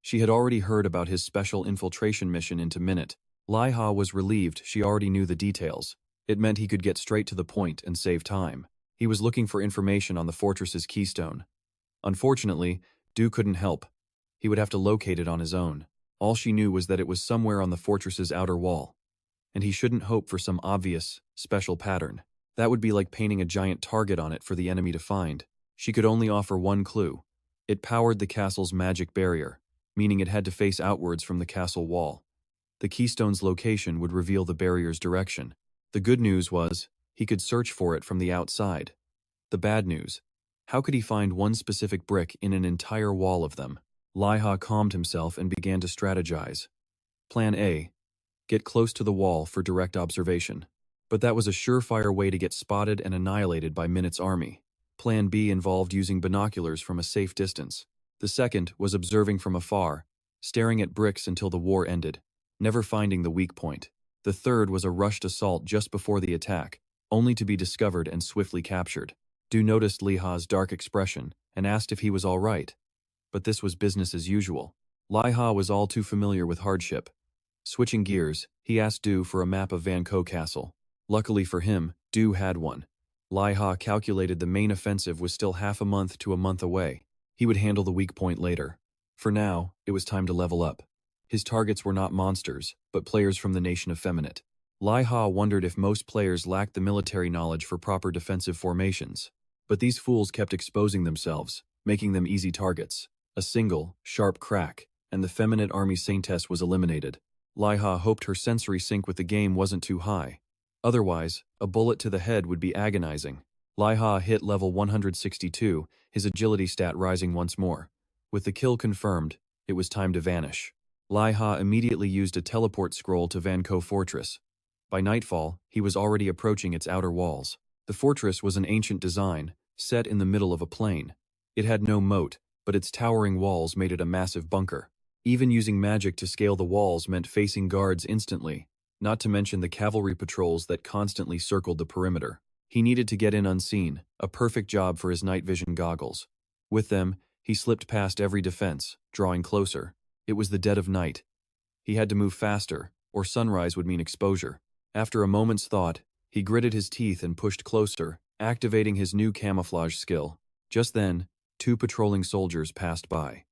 She had already heard about his special infiltration mission into Minute. Liha was relieved she already knew the details. It meant he could get straight to the point and save time. He was looking for information on the fortress's keystone. Unfortunately, Du couldn't help. He would have to locate it on his own. All she knew was that it was somewhere on the fortress's outer wall. And he shouldn't hope for some obvious, special pattern. That would be like painting a giant target on it for the enemy to find. She could only offer one clue. It powered the castle's magic barrier, meaning it had to face outwards from the castle wall. The keystone's location would reveal the barrier's direction. The good news was, he could search for it from the outside. The bad news: how could he find one specific brick in an entire wall of them? Liha calmed himself and began to strategize. Plan A: get close to the wall for direct observation. But that was a surefire way to get spotted and annihilated by Minute's army. Plan B involved using binoculars from a safe distance. The second was observing from afar, staring at bricks until the war ended, never finding the weak point. The third was a rushed assault just before the attack, only to be discovered and swiftly captured. Du noticed Liha's dark expression and asked if he was all right. But this was business as usual. Liha was all too familiar with hardship. Switching gears, he asked Du for a map of Van Ko Castle. Luckily for him, Du had one. Liha calculated the main offensive was still half a month to a month away. He would handle the weak point later. For now, it was time to level up. His targets were not monsters, but players from the nation of Feminate. Liha wondered if most players lacked the military knowledge for proper defensive formations. But these fools kept exposing themselves, making them easy targets. A single, sharp crack, and the Feminate army saintess was eliminated. Liha hoped her sensory sync with the game wasn't too high. Otherwise, a bullet to the head would be agonizing. Liha hit level 162, his agility stat rising once more. With the kill confirmed, it was time to vanish. Liha immediately used a teleport scroll to Van Ko Fortress. By nightfall, he was already approaching its outer walls. The fortress was an ancient design, set in the middle of a plain. It had no moat, but its towering walls made it a massive bunker. Even using magic to scale the walls meant facing guards instantly, not to mention the cavalry patrols that constantly circled the perimeter. He needed to get in unseen, a perfect job for his night vision goggles. With them, he slipped past every defense, drawing closer. It was the dead of night. He had to move faster, or sunrise would mean exposure. After a moment's thought, he gritted his teeth and pushed closer, activating his new camouflage skill. Just then, 2 patrolling soldiers passed by.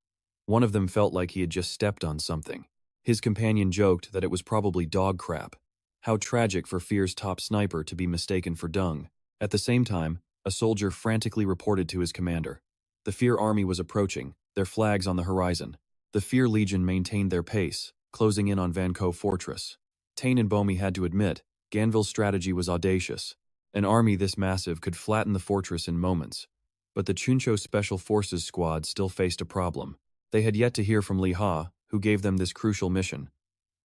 One of them felt like he had just stepped on something. His companion joked that it was probably dog crap. How tragic for Fear's top sniper to be mistaken for dung. At the same time, a soldier frantically reported to his commander. The Fear army was approaching, their flags on the horizon. The Fear Legion maintained their pace, closing in on Van Ko Fortress. Tain and Bomi had to admit, Ganville's strategy was audacious. An army this massive could flatten the fortress in moments. But the Chuncho Special Forces squad still faced a problem. They had yet to hear from Liha, who gave them this crucial mission.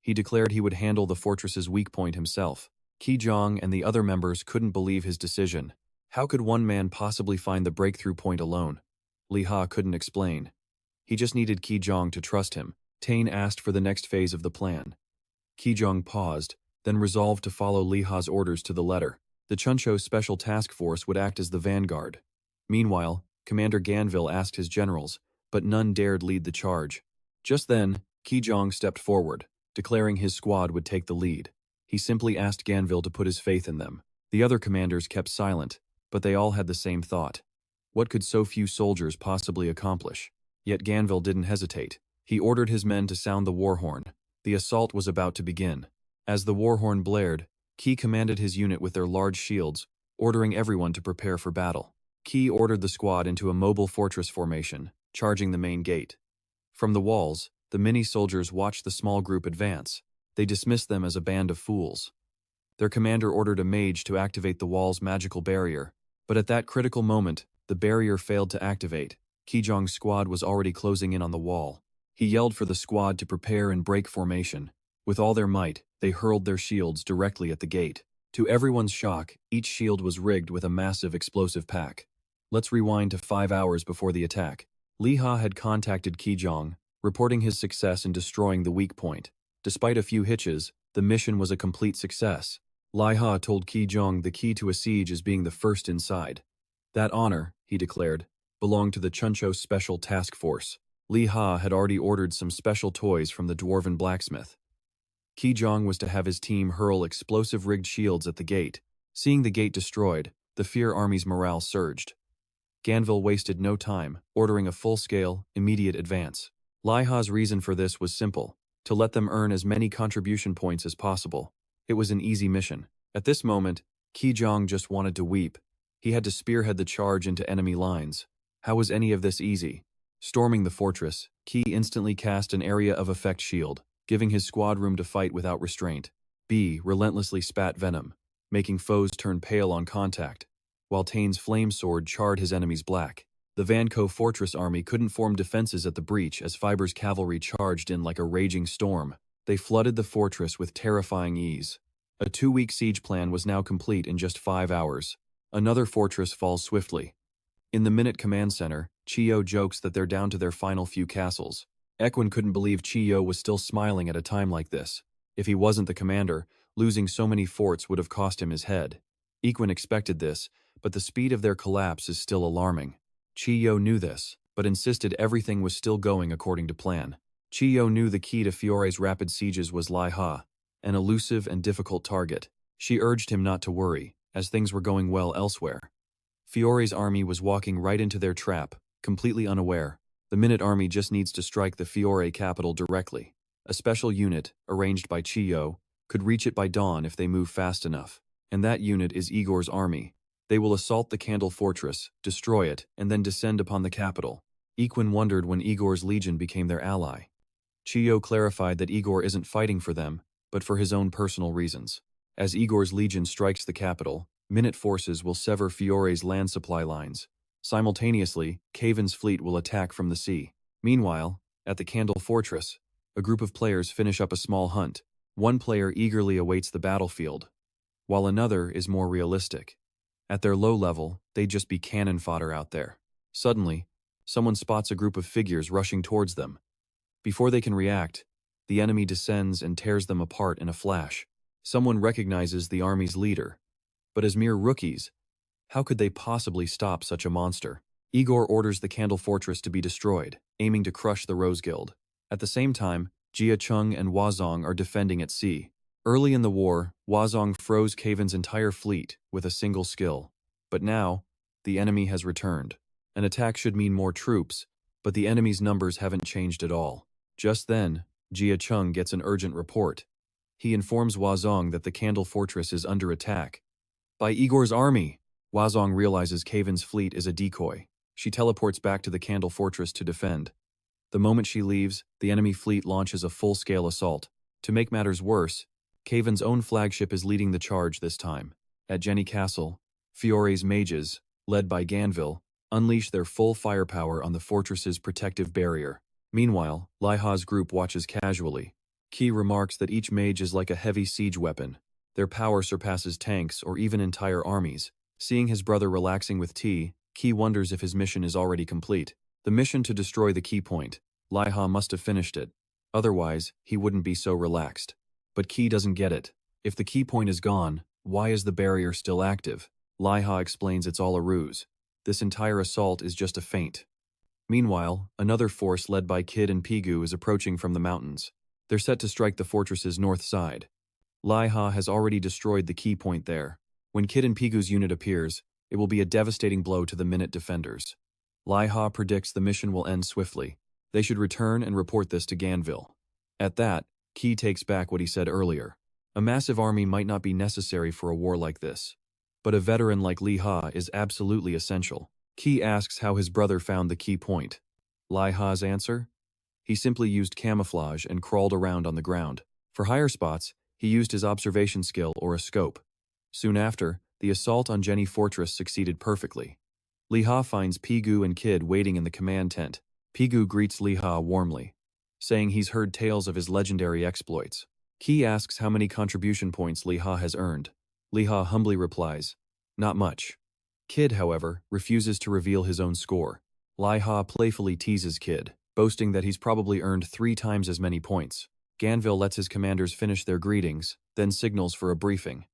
He declared he would handle the fortress's weak point himself. Ki-Jang and the other members couldn't believe his decision. How could one man possibly find the breakthrough point alone? Liha couldn't explain. He just needed Ki-Jang to trust him. Tane asked for the next phase of the plan. Ki-Jang paused, then resolved to follow Liha's orders to the letter. The Chuncho Special Task Force would act as the vanguard. Meanwhile, Commander Ganville asked his generals, but none dared lead the charge. Just then, Ki-Jang stepped forward, declaring his squad would take the lead. He simply asked Ganville to put his faith in them. The other commanders kept silent, but they all had the same thought. What could so few soldiers possibly accomplish? Yet Ganville didn't hesitate. He ordered his men to sound the war horn. The assault was about to begin. As the war horn blared, Ki commanded his unit with their large shields, ordering everyone to prepare for battle. Ki ordered the squad into a mobile fortress formation, charging the main gate. From the walls, the mini-soldiers watched the small group advance. They dismissed them as a band of fools. Their commander ordered a mage to activate the wall's magical barrier, but at that critical moment, the barrier failed to activate. Ki-Jang's squad was already closing in on the wall. He yelled for the squad to prepare and break formation. With all their might, they hurled their shields directly at the gate. To everyone's shock, each shield was rigged with a massive explosive pack. Let's rewind to 5 hours before the attack. Liha had contacted Ki-Jang, reporting his success in destroying the weak point. Despite a few hitches, the mission was a complete success. Liha told Ki-Jang the key to a siege is being the first inside. That honor, he declared, belonged to the Chuncho Special Task Force. Liha had already ordered some special toys from the dwarven blacksmith. Ki-Jang was to have his team hurl explosive rigged shields at the gate. Seeing the gate destroyed, the Fear Army's morale surged. Ganville wasted no time, ordering a full-scale, immediate advance. Liha's reason for this was simple: to let them earn as many contribution points as possible. It was an easy mission. At this moment, Ki-Jang just wanted to weep. He had to spearhead the charge into enemy lines. How was any of this easy? Storming the fortress, Ki instantly cast an area of effect shield, giving his squad room to fight without restraint. B relentlessly spat venom, making foes turn pale on contact, while Tane's flame sword charred his enemies black. The Vanco fortress army couldn't form defenses at the breach as Fiber's cavalry charged in like a raging storm. They flooded the fortress with terrifying ease. A 2-week siege plan was now complete in just 5 hours. Another fortress falls swiftly. In the Minute Command Center, Chiyo jokes that they're down to their final few castles. Equin couldn't believe Chiyo was still smiling at a time like this. If he wasn't the commander, losing so many forts would have cost him his head. Equin expected this, but the speed of their collapse is still alarming. Chiyo knew this, but insisted everything was still going according to plan. Chiyo knew the key to Fiore's rapid sieges was Liha, an elusive and difficult target. She urged him not to worry, as things were going well elsewhere. Fiore's army was walking right into their trap, completely unaware. The Minute Army just needs to strike the Fiore capital directly. A special unit, arranged by Chiyo, could reach it by dawn if they move fast enough. And that unit is Igor's army. They will assault the Candle Fortress, destroy it, and then descend upon the capital. Equin wondered when Igor's legion became their ally. Chiyo clarified that Igor isn't fighting for them, but for his own personal reasons. As Igor's legion strikes the capital, Minute forces will sever Fiore's land supply lines. Simultaneously, Kaven's fleet will attack from the sea. Meanwhile, at the Candle Fortress, a group of players finish up a small hunt. One player eagerly awaits the battlefield, while another is more realistic. At their low level, they'd just be cannon fodder out there. Suddenly, someone spots a group of figures rushing towards them. Before they can react, the enemy descends and tears them apart in a flash. Someone recognizes the army's leader. But as mere rookies, how could they possibly stop such a monster? Igor orders the Candle Fortress to be destroyed, aiming to crush the Rose Guild. At the same time, Jia Chung and Huazong are defending at sea. Early in the war, Huazong froze Kaven's entire fleet with a single skill. But now, the enemy has returned. An attack should mean more troops, but the enemy's numbers haven't changed at all. Just then, Jia Chung gets an urgent report. He informs Huazong that the Candle Fortress is under attack by Igor's army. Huazong realizes Kaven's fleet is a decoy. She teleports back to the Candle Fortress to defend. The moment she leaves, the enemy fleet launches a full-scale assault. To make matters worse, Kaven's own flagship is leading the charge this time. At Jenny Castle, Fiore's mages, led by Ganville, unleash their full firepower on the fortress's protective barrier. Meanwhile, Liha's group watches casually. Ki remarks that each mage is like a heavy siege weapon. Their power surpasses tanks or even entire armies. Seeing his brother relaxing with tea, Ki wonders if his mission is already complete. The mission to destroy the key point. Liha must have finished it. Otherwise, he wouldn't be so relaxed. But Ki doesn't get it. If the key point is gone, why is the barrier still active? Liha explains it's all a ruse. This entire assault is just a feint. Meanwhile, another force led by Kid and Pigu is approaching from the mountains. They're set to strike the fortress's north side. Liha has already destroyed the key point there. When Kid and Pigu's unit appears, it will be a devastating blow to the Minute defenders. Liha predicts the mission will end swiftly. They should return and report this to Ganville. At that, Ki takes back what he said earlier. A massive army might not be necessary for a war like this. But a veteran like Liha is absolutely essential. Ki asks how his brother found the key point. Liha's answer? He simply used camouflage and crawled around on the ground. For higher spots, he used his observation skill or a scope. Soon after, the assault on Jenny Fortress succeeded perfectly. Liha finds Pigu and Kid waiting in the command tent. Pigu greets Liha warmly, saying he's heard tales of his legendary exploits. Ki asks how many contribution points Liha has earned. Liha humbly replies, not much. Kid, however, refuses to reveal his own score. Liha playfully teases Kid, boasting that he's probably earned 3 times as many points. Ganville lets his commanders finish their greetings, then signals for a briefing.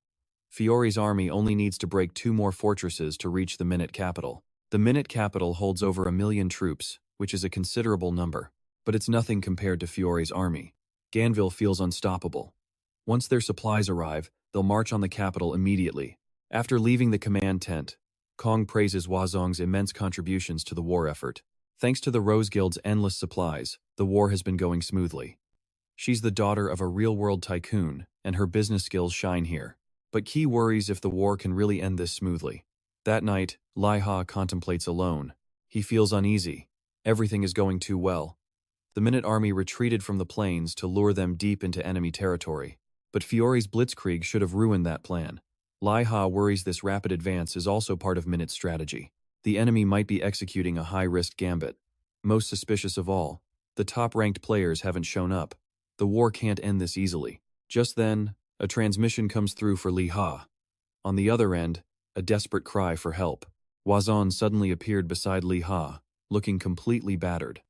Fiore's army only needs to break 2 more fortresses to reach the Minute capital. The Minute capital holds over 1 million troops, which is a considerable number, but it's nothing compared to Fiore's army. Ganville feels unstoppable. Once their supplies arrive, they'll march on the capital immediately. After leaving the command tent, Kong praises Wazong's immense contributions to the war effort. Thanks to the Rose Guild's endless supplies, the war has been going smoothly. She's the daughter of a real-world tycoon, and her business skills shine here. But Ki worries if the war can really end this smoothly. That night, Liha contemplates alone. He feels uneasy. Everything is going too well. The Minute army retreated from the plains to lure them deep into enemy territory. But Fiore's blitzkrieg should have ruined that plan. Liha worries this rapid advance is also part of Minute's strategy. The enemy might be executing a high-risk gambit. Most suspicious of all, the top-ranked players haven't shown up. The war can't end this easily. Just then, a transmission comes through for Liha. On the other end, a desperate cry for help. Wazon suddenly appeared beside Liha, looking completely battered.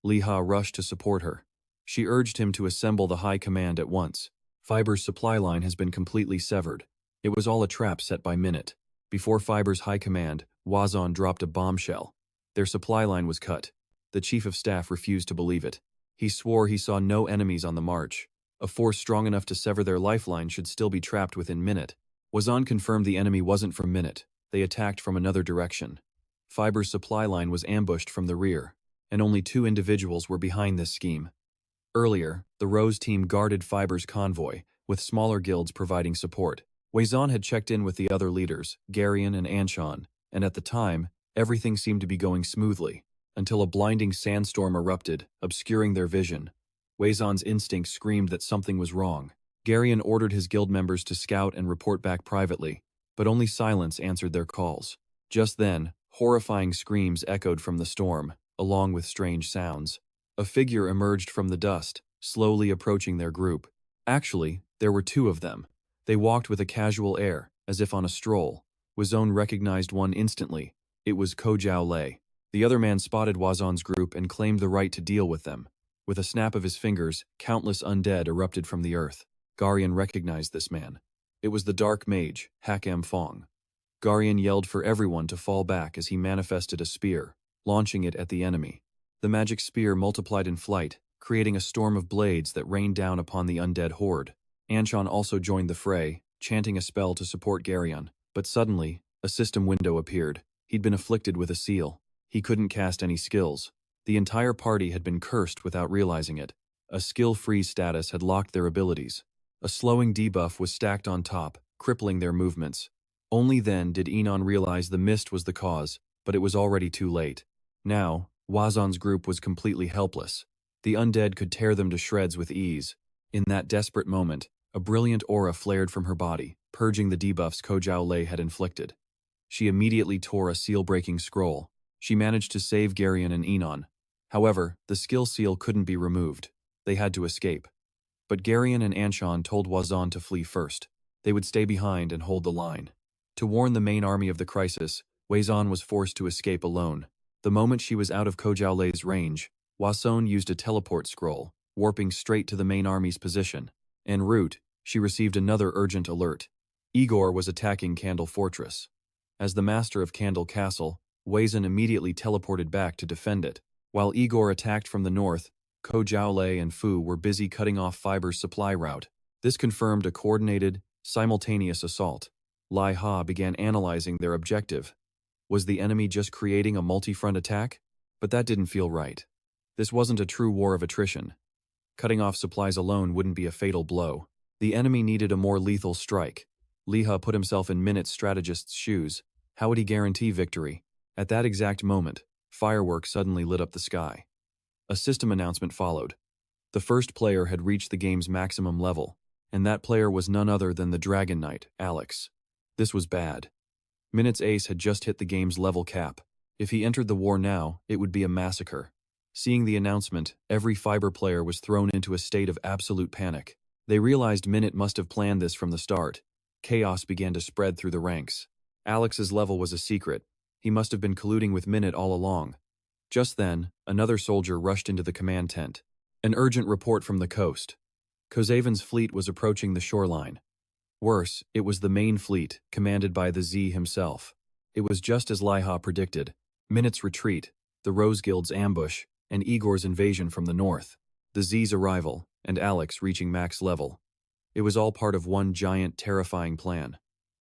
Liha rushed to support her. She urged him to assemble the high command at once. Fiber's supply line has been completely severed. It was all a trap set by Minute. Before Fiber's high command, Wazon dropped a bombshell. Their supply line was cut. The chief of staff refused to believe it. He swore he saw no enemies on the march. A force strong enough to sever their lifeline should still be trapped within Minute. Wazon confirmed the enemy wasn't from Minute. They attacked from another direction. Fiber's supply line was ambushed from the rear, and only 2 individuals were behind this scheme. Earlier, the Rose team guarded Fiber's convoy, with smaller guilds providing support. Wazon had checked in with the other leaders, Garion and Anshan, and at the time, everything seemed to be going smoothly, until a blinding sandstorm erupted, obscuring their vision. Wazon's instinct screamed that something was wrong. Garion ordered his guild members to scout and report back privately, but only silence answered their calls. Just then, horrifying screams echoed from the storm, along with strange sounds. A figure emerged from the dust, slowly approaching their group. Actually, there were 2 of them. They walked with a casual air, as if on a stroll. Wazon recognized one instantly. It was Kojao Lei. The other man spotted Wazon's group and claimed the right to deal with them. With a snap of his fingers, countless undead erupted from the earth. Garion recognized this man. It was the dark mage, Hakam Fong. Garion yelled for everyone to fall back as he manifested a spear, launching it at the enemy. The magic spear multiplied in flight, creating a storm of blades that rained down upon the undead horde. Anshan also joined the fray, chanting a spell to support Garion. But suddenly, a system window appeared. He'd been afflicted with a seal. He couldn't cast any skills. The entire party had been cursed without realizing it. A skill-free status had locked their abilities. A slowing debuff was stacked on top, crippling their movements. Only then did Enon realize the mist was the cause, but it was already too late. Now, Wazon's group was completely helpless. The undead could tear them to shreds with ease. In that desperate moment, a brilliant aura flared from her body, purging the debuffs Kojao Lei had inflicted. She immediately tore a seal-breaking scroll. She managed to save Garion and Enon. However, the skill seal couldn't be removed. They had to escape. But Garion and Anshan told Wazon to flee first. They would stay behind and hold the line. To warn the main army of the crisis, Wei Zan was forced to escape alone. The moment she was out of Kojao Lei's range, Wason used a teleport scroll, warping straight to the main army's position. En route, she received another urgent alert. Igor was attacking Candle Fortress. As the master of Candle Castle, Wei Zan immediately teleported back to defend it. While Igor attacked from the north, Kojao Lei and Fu were busy cutting off Fiber's supply route. This confirmed a coordinated, simultaneous assault. Liha began analyzing their objective. Was the enemy just creating a multi-front attack? But that didn't feel right. This wasn't a true war of attrition. Cutting off supplies alone wouldn't be a fatal blow. The enemy needed a more lethal strike. Liha put himself in Minut's strategist's shoes. How would he guarantee victory? At that exact moment, fireworks suddenly lit up the sky. A system announcement followed. The first player had reached the game's maximum level, and that player was none other than the Dragon Knight, Alex. This was bad. Minut's ace had just hit the game's level cap. If he entered the war now, it would be a massacre. Seeing the announcement, every Fiber player was thrown into a state of absolute panic. They realized Minut must have planned this from the start. Chaos began to spread through the ranks. Alex's level was a secret. He must have been colluding with Minut all along. Just then, another soldier rushed into the command tent. An urgent report from the coast. Kozaven's fleet was approaching the shoreline. Worse, it was the main fleet, commanded by the Z himself. It was just as Liha predicted. Minut's retreat, the Rose Guild's ambush, and Igor's invasion from the north. The Z's arrival, and Alex reaching max level. It was all part of one giant, terrifying plan.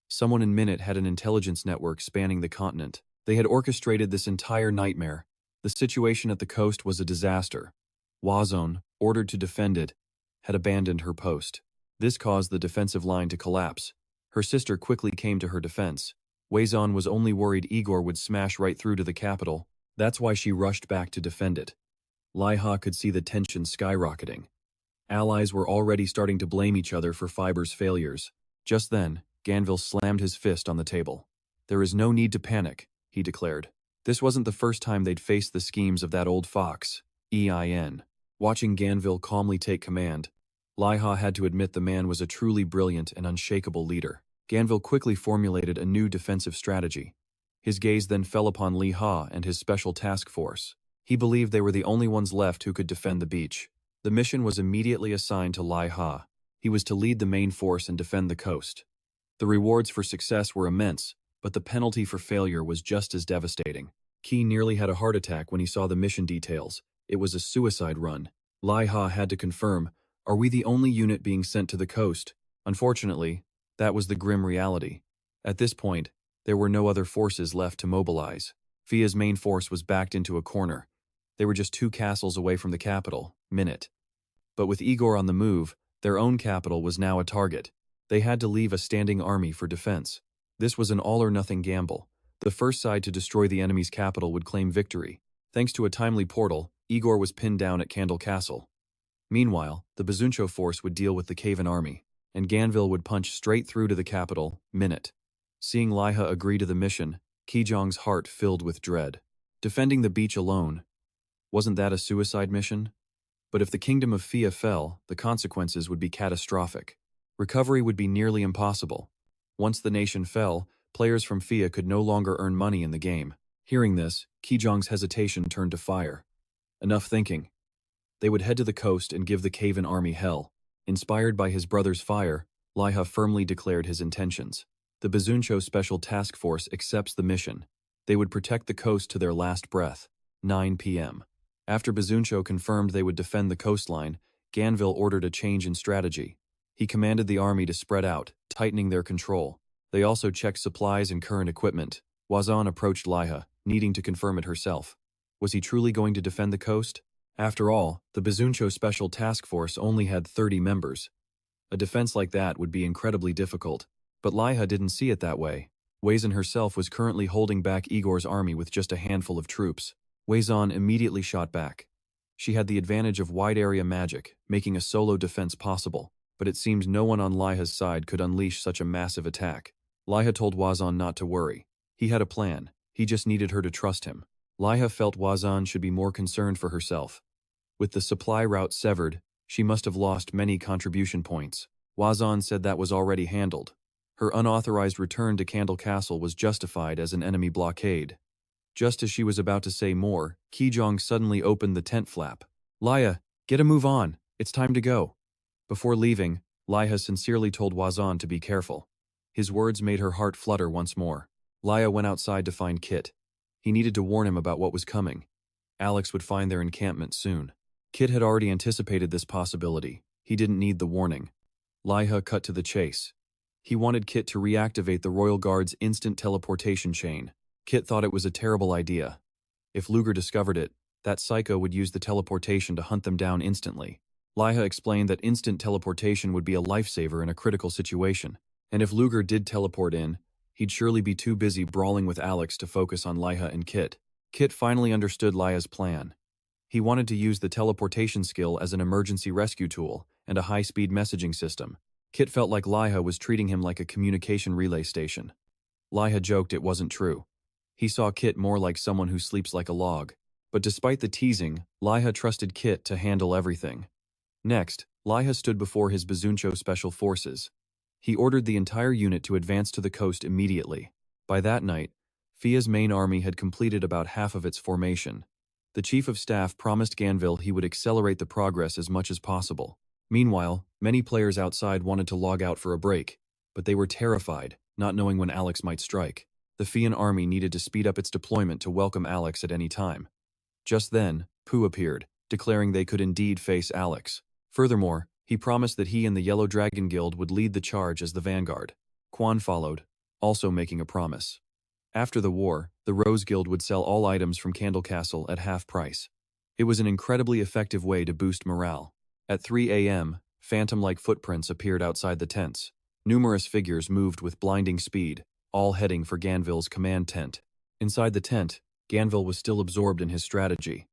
Someone in Minut had an intelligence network spanning the continent. They had orchestrated this entire nightmare. The situation at the coast was a disaster. Wazon, ordered to defend it, had abandoned her post. This caused the defensive line to collapse. Her sister quickly came to her defense. Wei Zan was only worried Igor would smash right through to the capital. That's why she rushed back to defend it. Liha could see the tension skyrocketing. Allies were already starting to blame each other for Fiber's failures. Just then, Ganville slammed his fist on the table. "There is no need to panic," he declared. This wasn't the first time they'd faced the schemes of that old fox, EIN. Watching Ganville calmly take command, Liha had to admit the man was a truly brilliant and unshakable leader. Ganville quickly formulated a new defensive strategy. His gaze then fell upon Liha and his special task force. He believed they were the only ones left who could defend the beach. The mission was immediately assigned to Liha. He was to lead the main force and defend the coast. The rewards for success were immense, but the penalty for failure was just as devastating. Ki nearly had a heart attack when he saw the mission details. It was a suicide run. Liha had to confirm, "Are we the only unit being sent to the coast?" Unfortunately, that was the grim reality. At this point, there were no other forces left to mobilize. Fia's main force was backed into a corner. They were just 2 castles away from the capital, Minut. But with Igor on the move, their own capital was now a target. They had to leave a standing army for defense. This was an all-or-nothing gamble. The first side to destroy the enemy's capital would claim victory. Thanks to a timely portal, Igor was pinned down at Candle Castle. Meanwhile, the Bazuncho force would deal with the Caven army, and Ganville would punch straight through to the capital, Minut. Seeing Liha agree to the mission, Ki-Jang's heart filled with dread. Defending the beach alone, wasn't that a suicide mission? But if the kingdom of Fia fell, the consequences would be catastrophic. Recovery would be nearly impossible. Once the nation fell, players from Fia could no longer earn money in the game. Hearing this, Ki-Jang's hesitation turned to fire. Enough thinking. They would head to the coast and give the Caven army hell. Inspired by his brother's fire, Liha firmly declared his intentions. The Bazuncho Special Task Force accepts the mission. They would protect the coast to their last breath. 9 p.m. After Bazuncho confirmed they would defend the coastline, Ganville ordered a change in strategy. He commanded the army to spread out, tightening their control. They also checked supplies and current equipment. Wazan approached Liha, needing to confirm it herself. Was he truly going to defend the coast? After all, the Bazuncho Special Task Force only had 30 members. A defense like that would be incredibly difficult. But Liha didn't see it that way. Wei Zan herself was currently holding back Igor's army with just a handful of troops. Wei Zan immediately shot back. She had the advantage of wide-area magic, making a solo defense possible, but it seemed no one on Liha's side could unleash such a massive attack. Liha told Wazan not to worry. He had a plan. He just needed her to trust him. Liha felt Wazan should be more concerned for herself. With the supply route severed, she must have lost many contribution points. Wazan said that was already handled. Her unauthorized return to Candle Castle was justified as an enemy blockade. Just as she was about to say more, Ki-Jang suddenly opened the tent flap. "Liha, get a move on, it's time to go." Before leaving, Liha sincerely told Wazan to be careful. His words made her heart flutter once more. Liha went outside to find Kit. He needed to warn him about what was coming. Alex would find their encampment soon. Kit had already anticipated this possibility. He didn't need the warning. Liha cut to the chase. He wanted Kit to reactivate the Royal Guard's instant teleportation chain. Kit thought it was a terrible idea. If Luger discovered it, that psycho would use the teleportation to hunt them down instantly. Liha explained that instant teleportation would be a lifesaver in a critical situation, and if Luger did teleport in, he'd surely be too busy brawling with Alex to focus on Liha and Kit. Kit finally understood Liha's plan. He wanted to use the teleportation skill as an emergency rescue tool and a high-speed messaging system. Kit felt like Liha was treating him like a communication relay station. Liha joked it wasn't true. He saw Kit more like someone who sleeps like a log. But despite the teasing, Liha trusted Kit to handle everything. Next, Liha stood before his Bazuncho Special Forces. He ordered the entire unit to advance to the coast immediately. By that night, Fia's main army had completed about half of its formation. The Chief of Staff promised Ganville he would accelerate the progress as much as possible. Meanwhile, many players outside wanted to log out for a break, but they were terrified, not knowing when Alex might strike. The Fian army needed to speed up its deployment to welcome Alex at any time. Just then, Pooh appeared, declaring they could indeed face Alex. Furthermore, he promised that he and the Yellow Dragon Guild would lead the charge as the vanguard. Quan followed, also making a promise. After the war, the Rose Guild would sell all items from Candle Castle at half price. It was an incredibly effective way to boost morale. At 3 a.m., phantom-like footprints appeared outside the tents. Numerous figures moved with blinding speed, all heading for Ganville's command tent. Inside the tent, Ganville was still absorbed in his strategy.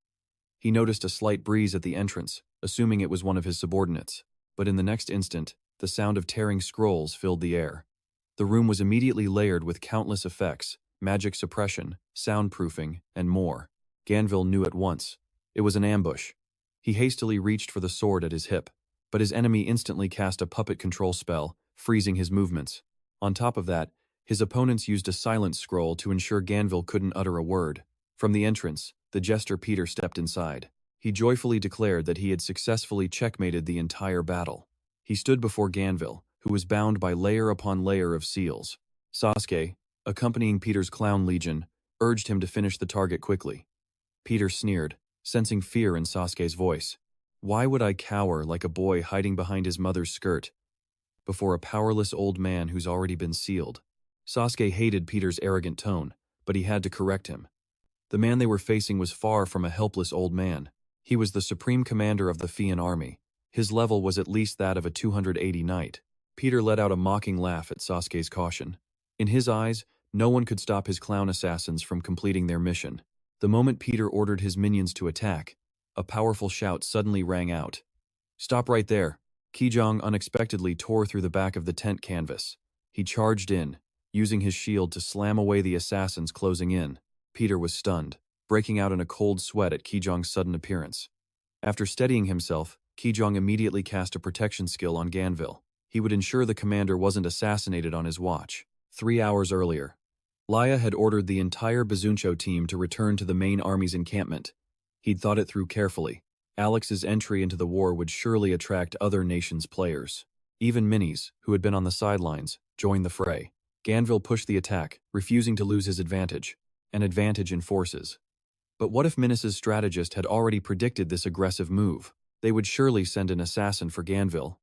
He noticed a slight breeze at the entrance, assuming it was one of his subordinates. But in the next instant, the sound of tearing scrolls filled the air. The room was immediately layered with countless effects, magic suppression, soundproofing, and more. Ganville knew at once. It was an ambush. He hastily reached for the sword at his hip, but his enemy instantly cast a puppet control spell, freezing his movements. On top of that, his opponents used a silence scroll to ensure Ganville couldn't utter a word. From the entrance, the jester Peter stepped inside. He joyfully declared that he had successfully checkmated the entire battle. He stood before Ganville, who was bound by layer upon layer of seals. Sasuke, accompanying Peter's clown legion, urged him to finish the target quickly. Peter sneered, sensing fear in Sasuke's voice. Why would I cower like a boy hiding behind his mother's skirt before a powerless old man who's already been sealed? Sasuke hated Peter's arrogant tone, but he had to correct him. The man they were facing was far from a helpless old man. He was the supreme commander of the Fian army. His level was at least that of a 280 knight. Peter let out a mocking laugh at Sasuke's caution. In his eyes, no one could stop his clown assassins from completing their mission. The moment Peter ordered his minions to attack, a powerful shout suddenly rang out. "Stop right there!" Ki-Jang unexpectedly tore through the back of the tent canvas. He charged in, using his shield to slam away the assassins closing in. Peter was stunned, breaking out in a cold sweat at Ki-Jang's sudden appearance. After steadying himself, Ki-Jang immediately cast a protection skill on Ganville. He would ensure the commander wasn't assassinated on his watch. 3 hours earlier, Liha had ordered the entire Bazuncho team to return to the main army's encampment. He'd thought it through carefully. Alex's entry into the war would surely attract other nations' players. Even minis, who had been on the sidelines, joined the fray. Ganville pushed the attack, refusing to lose his advantage. An advantage in forces. But what if Minis's strategist had already predicted this aggressive move? They would surely send an assassin for Ganville.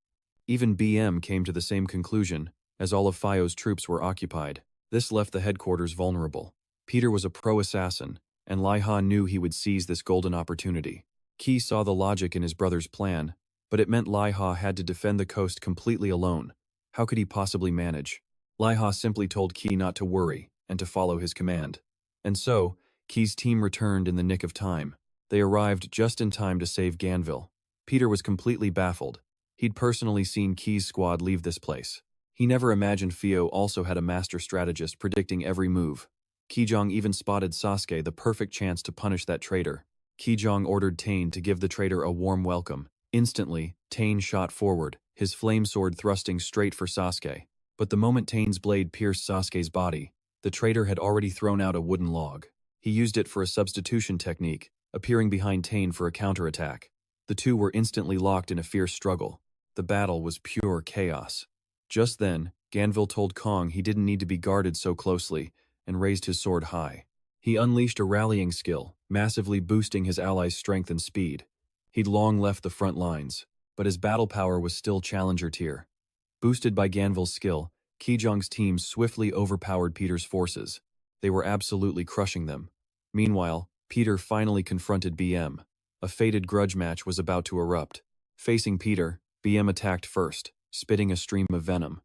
Even BM came to the same conclusion, as all of Fio's troops were occupied. This left the headquarters vulnerable. Peter was a pro-assassin, and Liha knew he would seize this golden opportunity. Ki saw the logic in his brother's plan, but it meant Liha had to defend the coast completely alone. How could he possibly manage? Liha simply told Ki not to worry, and to follow his command. And so, Ki's team returned in the nick of time. They arrived just in time to save Ganville. Peter was completely baffled. He'd personally seen Ki's squad leave this place. He never imagined Fio also had a master strategist predicting every move. Ki-Jang even spotted Sasuke the perfect chance to punish that traitor. Ki-Jang ordered Tain to give the traitor a warm welcome. Instantly, Tain shot forward, his flame sword thrusting straight for Sasuke. But the moment Tane's blade pierced Sasuke's body, the traitor had already thrown out a wooden log. He used it for a substitution technique, appearing behind Tane for a counterattack. The two were instantly locked in a fierce struggle. The battle was pure chaos. Just then, Ganville told Kong he didn't need to be guarded so closely, and raised his sword high. He unleashed a rallying skill, massively boosting his allies' strength and speed. He'd long left the front lines, but his battle power was still challenger tier. Boosted by Ganville's skill, Ki-Jang's team swiftly overpowered Peter's forces. They were absolutely crushing them. Meanwhile, Peter finally confronted BM. A fated grudge match was about to erupt. Facing Peter, BM attacked first, spitting a stream of venom.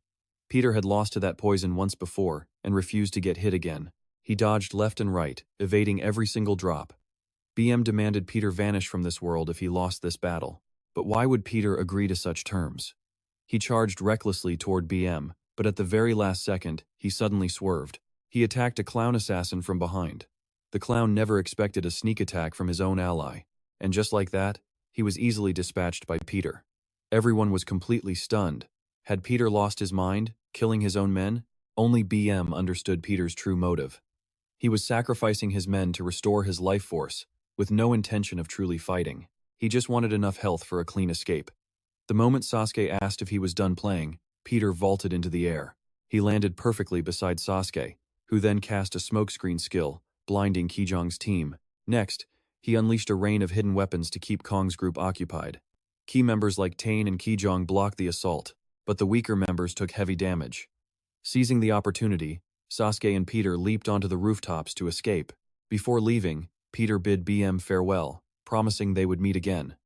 Peter had lost to that poison once before, and refused to get hit again. He dodged left and right, evading every single drop. BM demanded Peter vanish from this world if he lost this battle. But why would Peter agree to such terms? He charged recklessly toward BM, but at the very last second, he suddenly swerved. He attacked a clown assassin from behind. The clown never expected a sneak attack from his own ally, and just like that, he was easily dispatched by Peter. Everyone was completely stunned. Had Peter lost his mind, killing his own men? Only BM understood Peter's true motive. He was sacrificing his men to restore his life force, with no intention of truly fighting. He just wanted enough health for a clean escape. The moment Sasuke asked if he was done playing, Peter vaulted into the air. He landed perfectly beside Sasuke, who then cast a smokescreen skill, blinding Ki-Jang's team. Next, he unleashed a rain of hidden weapons to keep Kong's group occupied. Key members like Tane and Ki-Jang blocked the assault, but the weaker members took heavy damage. Seizing the opportunity, Sasuke and Peter leaped onto the rooftops to escape. Before leaving, Peter bid BM farewell, promising they would meet again.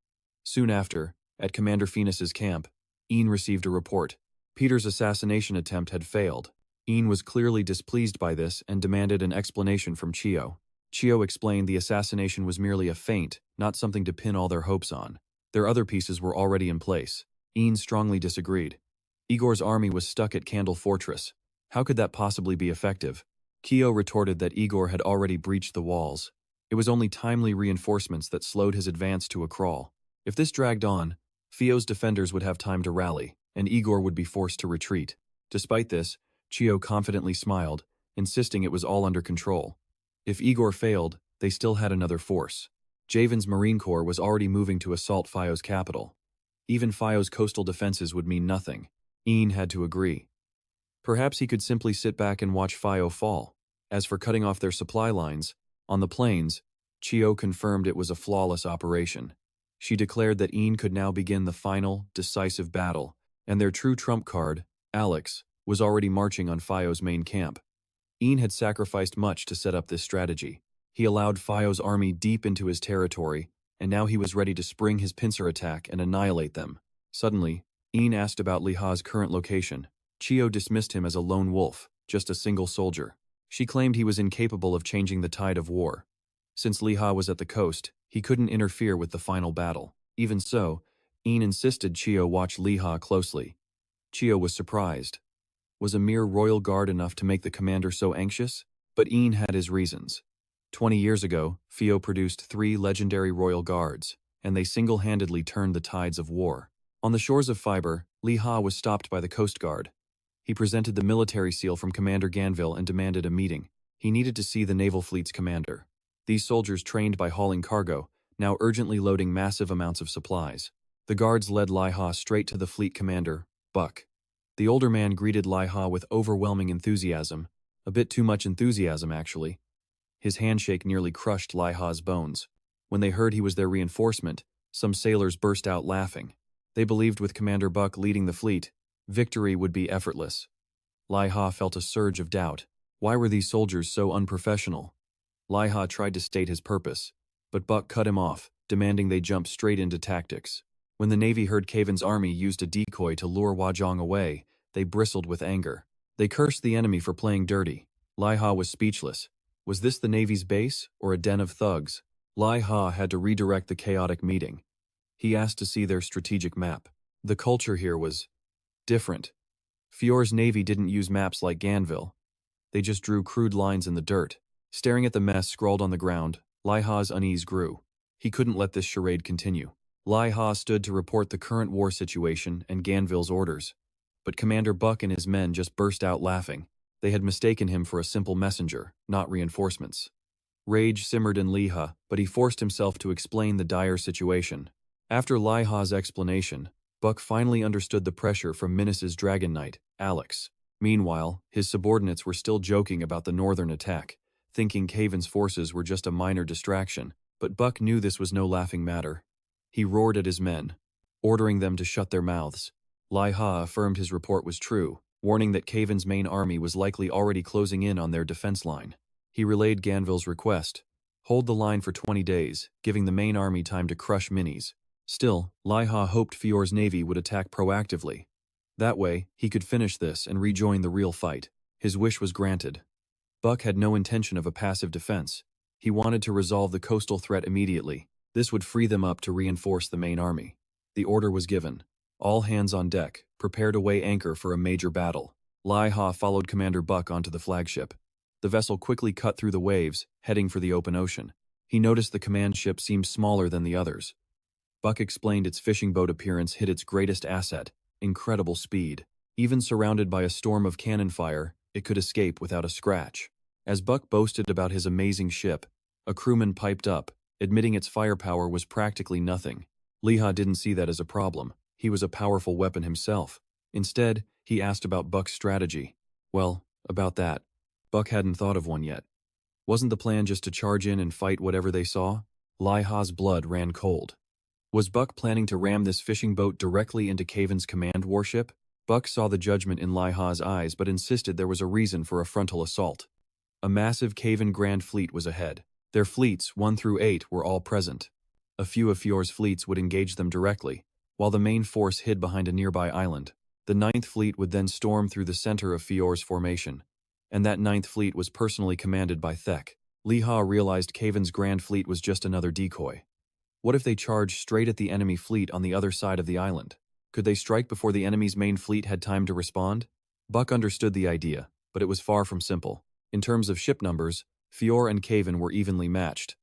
Soon after, at Commander Phoenix's camp, Ian received a report. Peter's assassination attempt had failed. Ian was clearly displeased by this and demanded an explanation from Chio. Chio explained the assassination was merely a feint, not something to pin all their hopes on. Their other pieces were already in place. Ian strongly disagreed. Igor's army was stuck at Candle Fortress. How could that possibly be effective? Chio retorted that Igor had already breached the walls. It was only timely reinforcements that slowed his advance to a crawl. If this dragged on, Fio's defenders would have time to rally, and Igor would be forced to retreat. Despite this, Chio confidently smiled, insisting it was all under control. If Igor failed, they still had another force. Javen's Marine Corps was already moving to assault Fio's capital. Even Fio's coastal defenses would mean nothing. Ian had to agree. Perhaps he could simply sit back and watch Fio fall. As for cutting off their supply lines, on the plains, Chio confirmed it was a flawless operation. She declared that Ian could now begin the final, decisive battle, and their true trump card, Alex, was already marching on Fio's main camp. Ian had sacrificed much to set up this strategy. He allowed Fio's army deep into his territory, and now he was ready to spring his pincer attack and annihilate them. Suddenly, Ian asked about Liha's current location. Chio dismissed him as a lone wolf, just a single soldier. She claimed he was incapable of changing the tide of war. Since Liha was at the coast, he couldn't interfere with the final battle. Even so, Ian insisted Chio watch Liha closely. Chio was surprised. Was a mere royal guard enough to make the commander so anxious? But Ian had his reasons. 20 years ago, Fio produced 3 legendary royal guards, and they single-handedly turned the tides of war. On the shores of Fiber, Liha was stopped by the Coast Guard. He presented the military seal from Commander Ganville and demanded a meeting. He needed to see the naval fleet's commander. These soldiers trained by hauling cargo, now urgently loading massive amounts of supplies. The guards led Liha straight to the fleet commander, Buck. The older man greeted Liha with overwhelming enthusiasm, a bit too much enthusiasm actually. His handshake nearly crushed Liha's bones. When they heard he was their reinforcement, some sailors burst out laughing. They believed with Commander Buck leading the fleet, victory would be effortless. Liha felt a surge of doubt. Why were these soldiers so unprofessional? Liha tried to state his purpose, but Buck cut him off, demanding they jump straight into tactics. When the Navy heard Kaven's army used a decoy to lure Wajong away, they bristled with anger. They cursed the enemy for playing dirty. Liha was speechless. Was this the Navy's base, or a den of thugs? Liha had to redirect the chaotic meeting. He asked to see their strategic map. The culture here was different. Fior's Navy didn't use maps like Ganville. They just drew crude lines in the dirt. Staring at the mess scrawled on the ground, Liha's unease grew. He couldn't let this charade continue. Liha stood to report the current war situation and Ganville's orders. But Commander Buck and his men just burst out laughing. They had mistaken him for a simple messenger, not reinforcements. Rage simmered in Liha, but he forced himself to explain the dire situation. After Liha's explanation, Buck finally understood the pressure from Minas' Dragon Knight, Alex. Meanwhile, his subordinates were still joking about the northern attack, thinking Kaven's forces were just a minor distraction, but Buck knew this was no laughing matter. He roared at his men, ordering them to shut their mouths. Liha affirmed his report was true, warning that Kaven's main army was likely already closing in on their defense line. He relayed Ganville's request: hold the line for 20 days, giving the main army time to crush minis. Still, Liha hoped Fior's navy would attack proactively. That way, he could finish this and rejoin the real fight. His wish was granted. Buck had no intention of a passive defense. He wanted to resolve the coastal threat immediately. This would free them up to reinforce the main army. The order was given. All hands on deck, prepare to weigh anchor for a major battle. Liha followed Commander Buck onto the flagship. The vessel quickly cut through the waves, heading for the open ocean. He noticed the command ship seemed smaller than the others. Buck explained its fishing boat appearance hid its greatest asset: incredible speed. Even surrounded by a storm of cannon fire, it could escape without a scratch. As Buck boasted about his amazing ship, a crewman piped up, admitting its firepower was practically nothing. Liha didn't see that as a problem. He was a powerful weapon himself. Instead, he asked about Buck's strategy. Well, about that. Buck hadn't thought of one yet. Wasn't the plan just to charge in and fight whatever they saw? Liha's blood ran cold. Was Buck planning to ram this fishing boat directly into Kaven's command warship? Buck saw the judgment in Liha's eyes but insisted there was a reason for a frontal assault. A massive Kaven Grand Fleet was ahead. Their fleets, 1 through 8, were all present. A few of Fior's fleets would engage them directly, while the main force hid behind a nearby island. The 9th Fleet would then storm through the center of Fior's formation, and that 9th Fleet was personally commanded by Thek. Liha realized Kaven's Grand Fleet was just another decoy. What if they charged straight at the enemy fleet on the other side of the island? Could they strike before the enemy's main fleet had time to respond? Buck understood the idea, but it was far from simple. In terms of ship numbers, Fior and Kaven were evenly matched.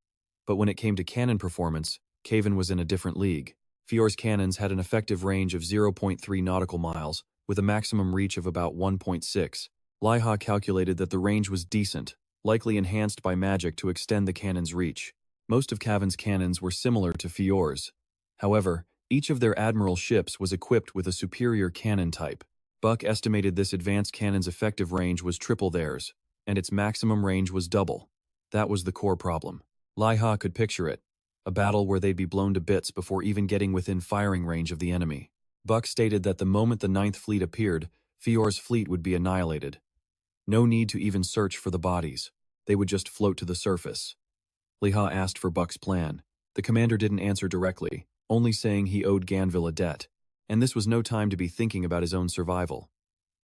But when it came to cannon performance, Kaven was in a different league. Fior's cannons had an effective range of 0.3 nautical miles, with a maximum reach of about 1.6. Liha calculated that the range was decent, likely enhanced by magic to extend the cannon's reach. Most of Kaven's cannons were similar to Fior's. However, each of their admiral ships was equipped with a superior cannon type. Buck estimated this advanced cannon's effective range was triple theirs, and its maximum range was double. That was the core problem. Liha could picture it: a battle where they'd be blown to bits before even getting within firing range of the enemy. Buck stated that the moment the 9th Fleet appeared, Fior's fleet would be annihilated. No need to even search for the bodies. They would just float to the surface. Liha asked for Buck's plan. The commander didn't answer directly, only saying he owed Ganville a debt, and this was no time to be thinking about his own survival.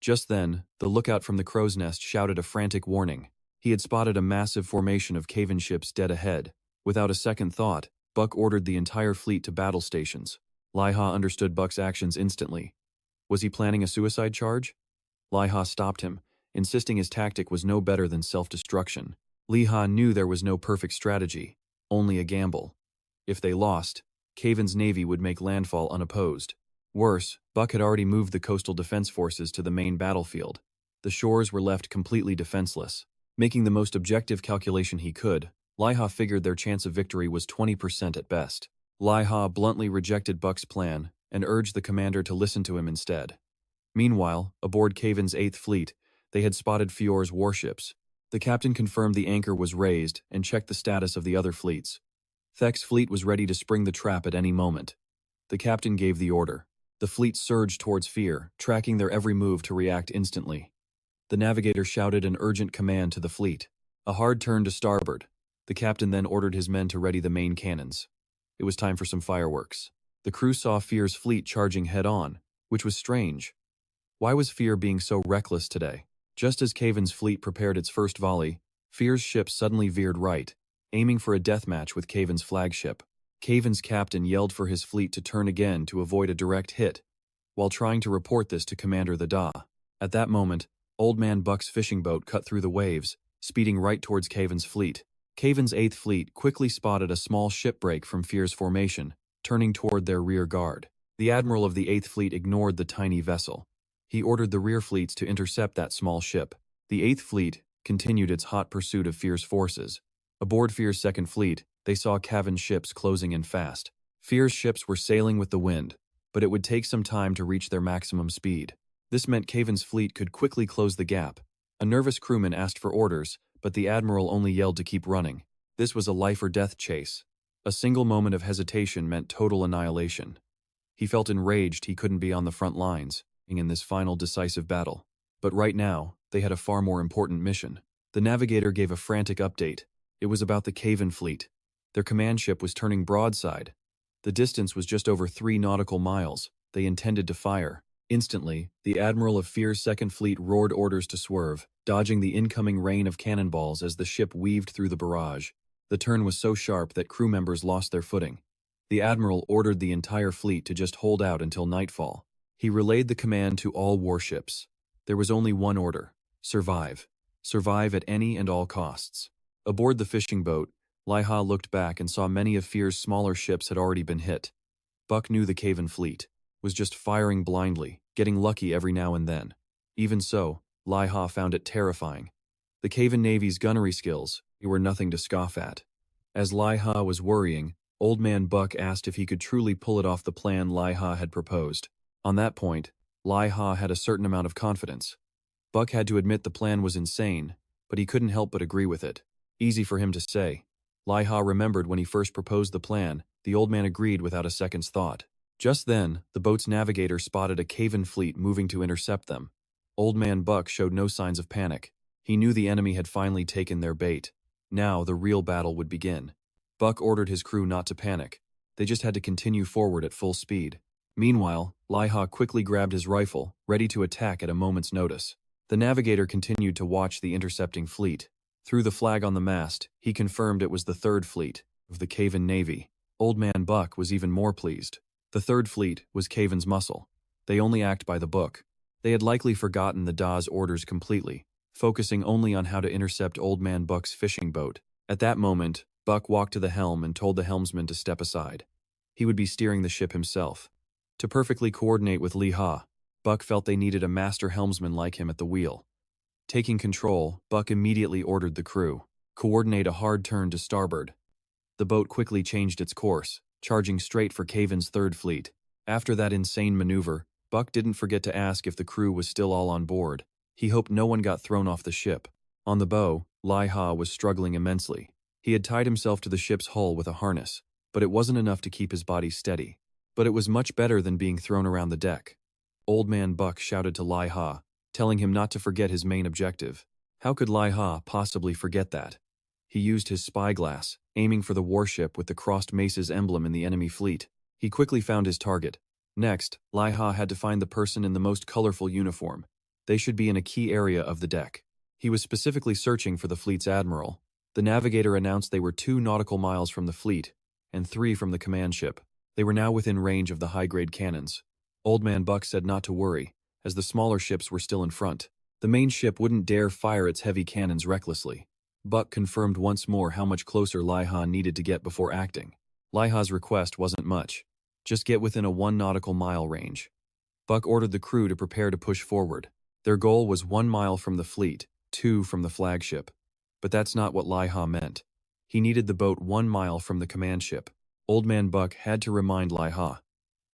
Just then, the lookout from the crow's nest shouted a frantic warning. He had spotted a massive formation of Kaven ships dead ahead. Without a second thought, Buck ordered the entire fleet to battle stations. Liha understood Buck's actions instantly. Was he planning a suicide charge? Liha stopped him, insisting his tactic was no better than self-destruction. Liha knew there was no perfect strategy, only a gamble. If they lost, Kaven's navy would make landfall unopposed. Worse, Buck had already moved the coastal defense forces to the main battlefield. The shores were left completely defenseless. Making the most objective calculation he could, Liha figured their chance of victory was 20% at best. Liha bluntly rejected Buck's plan and urged the commander to listen to him instead. Meanwhile, aboard Kaven's 8th Fleet, they had spotted Fior's warships. The captain confirmed the anchor was raised and checked the status of the other fleets. Thek's fleet was ready to spring the trap at any moment. The captain gave the order. The fleet surged towards Fear, tracking their every move to react instantly. The navigator shouted an urgent command to the fleet: a hard turn to starboard. The captain then ordered his men to ready the main cannons. It was time for some fireworks. The crew saw Fear's fleet charging head-on, which was strange. Why was Fear being so reckless today? Just as Kaven's fleet prepared its first volley, Fear's ship suddenly veered right, aiming for a deathmatch with Kaven's flagship. Kaven's captain yelled for his fleet to turn again to avoid a direct hit, while trying to report this to Commander the Da. At that moment, Old Man Buck's fishing boat cut through the waves, speeding right towards Kaven's fleet. Kaven's 8th Fleet quickly spotted a small ship break from Fear's formation, turning toward their rear guard. The admiral of the 8th Fleet ignored the tiny vessel. He ordered the rear fleets to intercept that small ship. The 8th Fleet continued its hot pursuit of Fear's forces. Aboard Fear's 2nd Fleet, they saw Cavan's ships closing in fast. Fear's ships were sailing with the wind, but it would take some time to reach their maximum speed. This meant Cavan's fleet could quickly close the gap. A nervous crewman asked for orders, but the admiral only yelled to keep running. This was a life-or-death chase. A single moment of hesitation meant total annihilation. He felt enraged he couldn't be on the front lines, in this final decisive battle. But right now, they had a far more important mission. The navigator gave a frantic update. It was about the Cavan fleet. Their command ship was turning broadside. The distance was just over 3 nautical miles. They intended to fire. Instantly, the admiral of Fear's 2nd Fleet roared orders to swerve, dodging the incoming rain of cannonballs as the ship weaved through the barrage. The turn was so sharp that crew members lost their footing. The admiral ordered the entire fleet to just hold out until nightfall. He relayed the command to all warships. There was only one order: survive. Survive at any and all costs. Aboard the fishing boat, Liha looked back and saw many of Fear's smaller ships had already been hit. Buck knew the Cavan fleet was just firing blindly, getting lucky every now and then. Even so, Liha found it terrifying. The Cavan Navy's gunnery skills were nothing to scoff at. As Liha was worrying, Old Man Buck asked if he could truly pull it off the plan Liha had proposed. On that point, Liha had a certain amount of confidence. Buck had to admit the plan was insane, but he couldn't help but agree with it. Easy for him to say. Liha remembered when he first proposed the plan, the old man agreed without a second's thought. Just then, the boat's navigator spotted a Cavan fleet moving to intercept them. Old Man Buck showed no signs of panic. He knew the enemy had finally taken their bait. Now the real battle would begin. Buck ordered his crew not to panic. They just had to continue forward at full speed. Meanwhile, Liha quickly grabbed his rifle, ready to attack at a moment's notice. The navigator continued to watch the intercepting fleet. Through the flag on the mast, he confirmed it was the 3rd Fleet of the Cavan Navy. Old Man Buck was even more pleased. The 3rd Fleet was Cavan's muscle. They only act by the book. They had likely forgotten the Da's orders completely, focusing only on how to intercept Old Man Buck's fishing boat. At that moment, Buck walked to the helm and told the helmsman to step aside. He would be steering the ship himself. To perfectly coordinate with Liha, Buck felt they needed a master helmsman like him at the wheel. Taking control, Buck immediately ordered the crew, coordinate a hard turn to starboard. The boat quickly changed its course, charging straight for Cavan's 3rd Fleet. After that insane maneuver, Buck didn't forget to ask if the crew was still all on board. He hoped no one got thrown off the ship. On the bow, Liha was struggling immensely. He had tied himself to the ship's hull with a harness, but it wasn't enough to keep his body steady. But it was much better than being thrown around the deck. Old Man Buck shouted to Liha, telling him not to forget his main objective. How could Liha possibly forget that? He used his spyglass, aiming for the warship with the crossed mace's emblem in the enemy fleet. He quickly found his target. Next, Liha had to find the person in the most colorful uniform. They should be in a key area of the deck. He was specifically searching for the fleet's admiral. The navigator announced they were 2 nautical miles from the fleet, and 3 from the command ship. They were now within range of the high-grade cannons. Old Man Buck said not to worry, as the smaller ships were still in front. The main ship wouldn't dare fire its heavy cannons recklessly. Buck confirmed once more how much closer Liha needed to get before acting. Liha's request wasn't much. Just get within a 1 nautical mile range. Buck ordered the crew to prepare to push forward. Their goal was 1 mile from the fleet, 2 from the flagship. But that's not what Liha meant. He needed the boat 1 mile from the command ship. Old Man Buck had to remind Liha.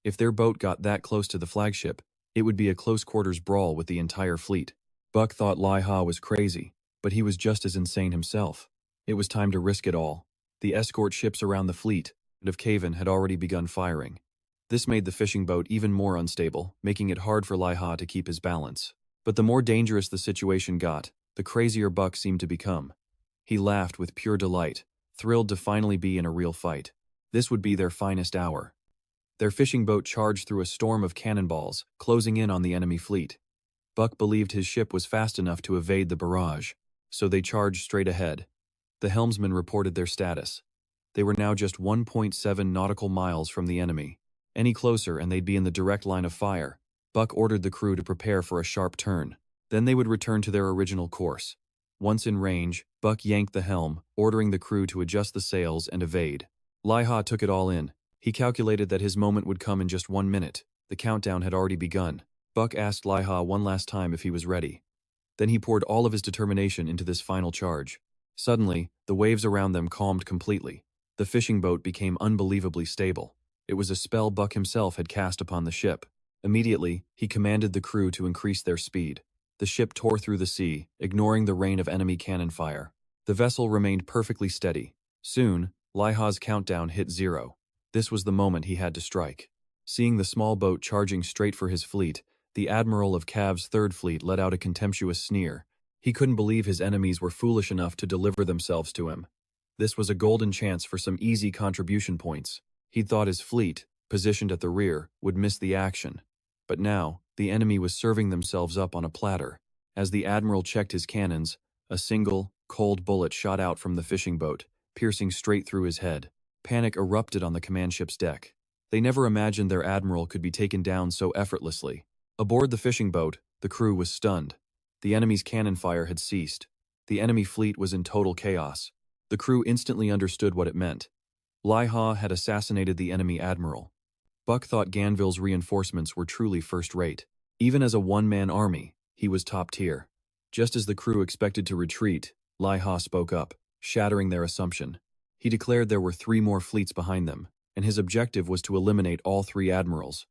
If their boat got that close to the flagship, it would be a close-quarters brawl with the entire fleet. Buck thought Liha was crazy, but he was just as insane himself. It was time to risk it all. The escort ships around the fleet of Cavan had already begun firing. This made the fishing boat even more unstable, making it hard for Liha to keep his balance. But the more dangerous the situation got, the crazier Buck seemed to become. He laughed with pure delight, thrilled to finally be in a real fight. This would be their finest hour. Their fishing boat charged through a storm of cannonballs, closing in on the enemy fleet. Buck believed his ship was fast enough to evade the barrage, so they charged straight ahead. The helmsman reported their status. They were now just 1.7 nautical miles from the enemy. Any closer and they'd be in the direct line of fire. Buck ordered the crew to prepare for a sharp turn. Then they would return to their original course. Once in range, Buck yanked the helm, ordering the crew to adjust the sails and evade. Liha took it all in. He calculated that his moment would come in just 1 minute. The countdown had already begun. Buck asked Liha one last time if he was ready. Then he poured all of his determination into this final charge. Suddenly, the waves around them calmed completely. The fishing boat became unbelievably stable. It was a spell Buck himself had cast upon the ship. Immediately, he commanded the crew to increase their speed. The ship tore through the sea, ignoring the rain of enemy cannon fire. The vessel remained perfectly steady. Soon, Liha's countdown hit 0. This was the moment he had to strike. Seeing the small boat charging straight for his fleet, the admiral of Cav's third fleet let out a contemptuous sneer. He couldn't believe his enemies were foolish enough to deliver themselves to him. This was a golden chance for some easy contribution points. He'd thought his fleet, positioned at the rear, would miss the action. But now, the enemy was serving themselves up on a platter. As the admiral checked his cannons, a single, cold bullet shot out from the fishing boat, piercing straight through his head. Panic erupted on the command ship's deck. They never imagined their admiral could be taken down so effortlessly. Aboard the fishing boat, the crew was stunned. The enemy's cannon fire had ceased. The enemy fleet was in total chaos. The crew instantly understood what it meant. Liha had assassinated the enemy admiral. Buck thought Ganville's reinforcements were truly first-rate. Even as a one-man army, he was top tier. Just as the crew expected to retreat, Liha spoke up, shattering their assumption. He declared there were 3 more fleets behind them, and his objective was to eliminate all 3 admirals.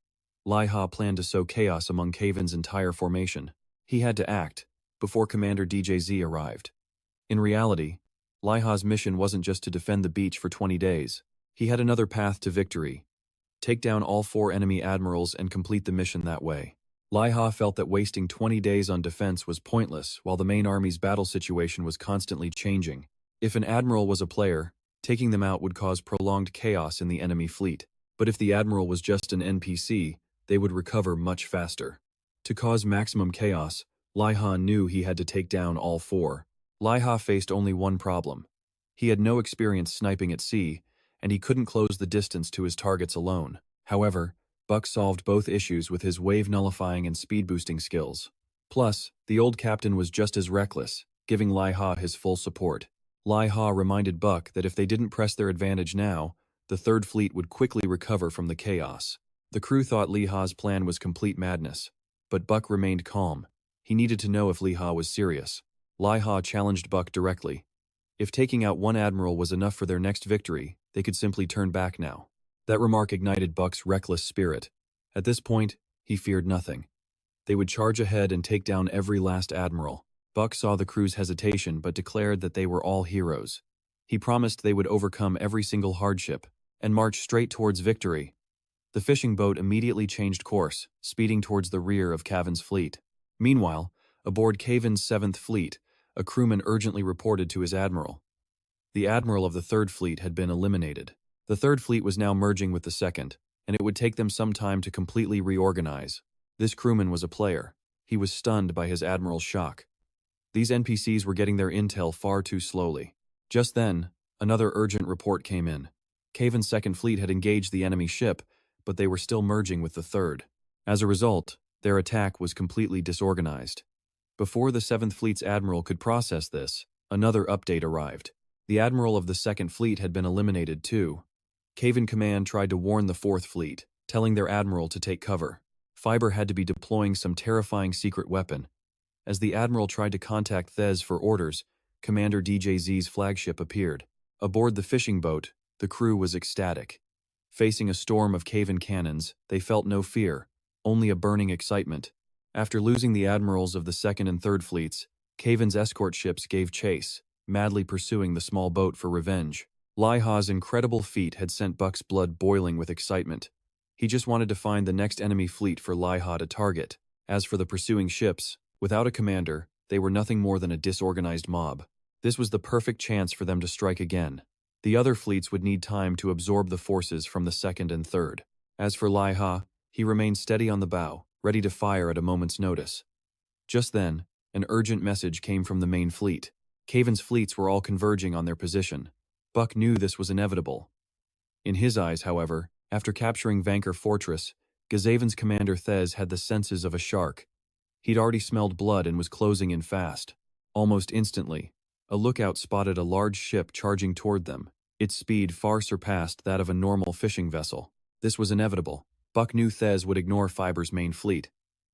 Liha planned to sow chaos among Kavan's entire formation. He had to act, before Commander DJZ arrived. In reality, Liha's mission wasn't just to defend the beach for 20 days. He had another path to victory. Take down all 4 enemy admirals and complete the mission that way. Liha felt that wasting 20 days on defense was pointless while the main army's battle situation was constantly changing. If an admiral was a player, taking them out would cause prolonged chaos in the enemy fleet. But if the admiral was just an NPC, they would recover much faster. To cause maximum chaos, Liha knew he had to take down all 4. Liha faced only one problem. He had no experience sniping at sea, and he couldn't close the distance to his targets alone. However, Buck solved both issues with his wave-nullifying and speed-boosting skills. Plus, the old captain was just as reckless, giving Liha his full support. Liha reminded Buck that if they didn't press their advantage now, the Third Fleet would quickly recover from the chaos. The crew thought Liha's plan was complete madness, but Buck remained calm. He needed to know if Liha was serious. Liha challenged Buck directly. If taking out one admiral was enough for their next victory, they could simply turn back now. That remark ignited Buck's reckless spirit. At this point, he feared nothing. They would charge ahead and take down every last admiral. Buck saw the crew's hesitation but declared that they were all heroes. He promised they would overcome every single hardship and march straight towards victory. The fishing boat immediately changed course, speeding towards the rear of Cavan's fleet. Meanwhile, aboard Cavan's 7th Fleet, a crewman urgently reported to his admiral. The admiral of the 3rd Fleet had been eliminated. The 3rd Fleet was now merging with the 2nd, and it would take them some time to completely reorganize. This crewman was a player. He was stunned by his admiral's shock. These NPCs were getting their intel far too slowly. Just then, another urgent report came in. Cavan's 2nd Fleet had engaged the enemy ship, but they were still merging with the 3rd. As a result, their attack was completely disorganized. Before the 7th Fleet's admiral could process this, another update arrived. The admiral of the 2nd Fleet had been eliminated too. Cavan Command tried to warn the 4th Fleet, telling their admiral to take cover. Fiber had to be deploying some terrifying secret weapon. As the admiral tried to contact Thez for orders, Commander DJZ's flagship appeared. Aboard the fishing boat, the crew was ecstatic. Facing a storm of Cavan cannons, they felt no fear, only a burning excitement. After losing the admirals of the 2nd and 3rd Fleets, Cavan's escort ships gave chase, madly pursuing the small boat for revenge. Liha's incredible feat had sent Buck's blood boiling with excitement. He just wanted to find the next enemy fleet for Liha to target. As for the pursuing ships, without a commander, they were nothing more than a disorganized mob. This was the perfect chance for them to strike again. The other fleets would need time to absorb the forces from the 2nd and 3rd. As for Liha, he remained steady on the bow, ready to fire at a moment's notice. Just then, an urgent message came from the main fleet. Cavan's fleets were all converging on their position. Buck knew this was inevitable. In his eyes, however, after capturing Vanker Fortress, Gazavin's commander Thez had the senses of a shark. He'd already smelled blood and was closing in fast. Almost instantly, a lookout spotted a large ship charging toward them. Its speed far surpassed that of a normal fishing vessel. This was inevitable. Buck knew Thez would ignore Fiber's main fleet.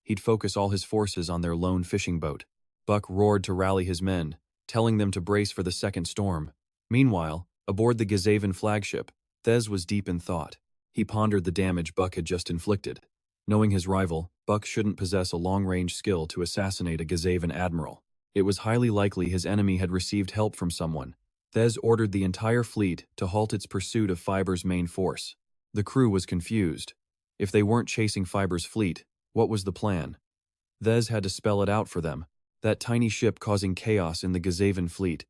he'd focus all his forces on their lone fishing boat. Buck roared to rally his men, telling them to brace for the second storm. Meanwhile, aboard the Gazavan flagship, Thez was deep in thought. He pondered the damage Buck had just inflicted. Knowing his rival, Buck shouldn't possess a long-range skill to assassinate a Gazavan admiral. It was highly likely his enemy had received help from someone. Thez ordered the entire fleet to halt its pursuit of Fiber's main force. The crew was confused. If they weren't chasing Fiber's fleet, what was the plan? Thez had to spell it out for them. That tiny ship causing chaos in the Gazavan fleet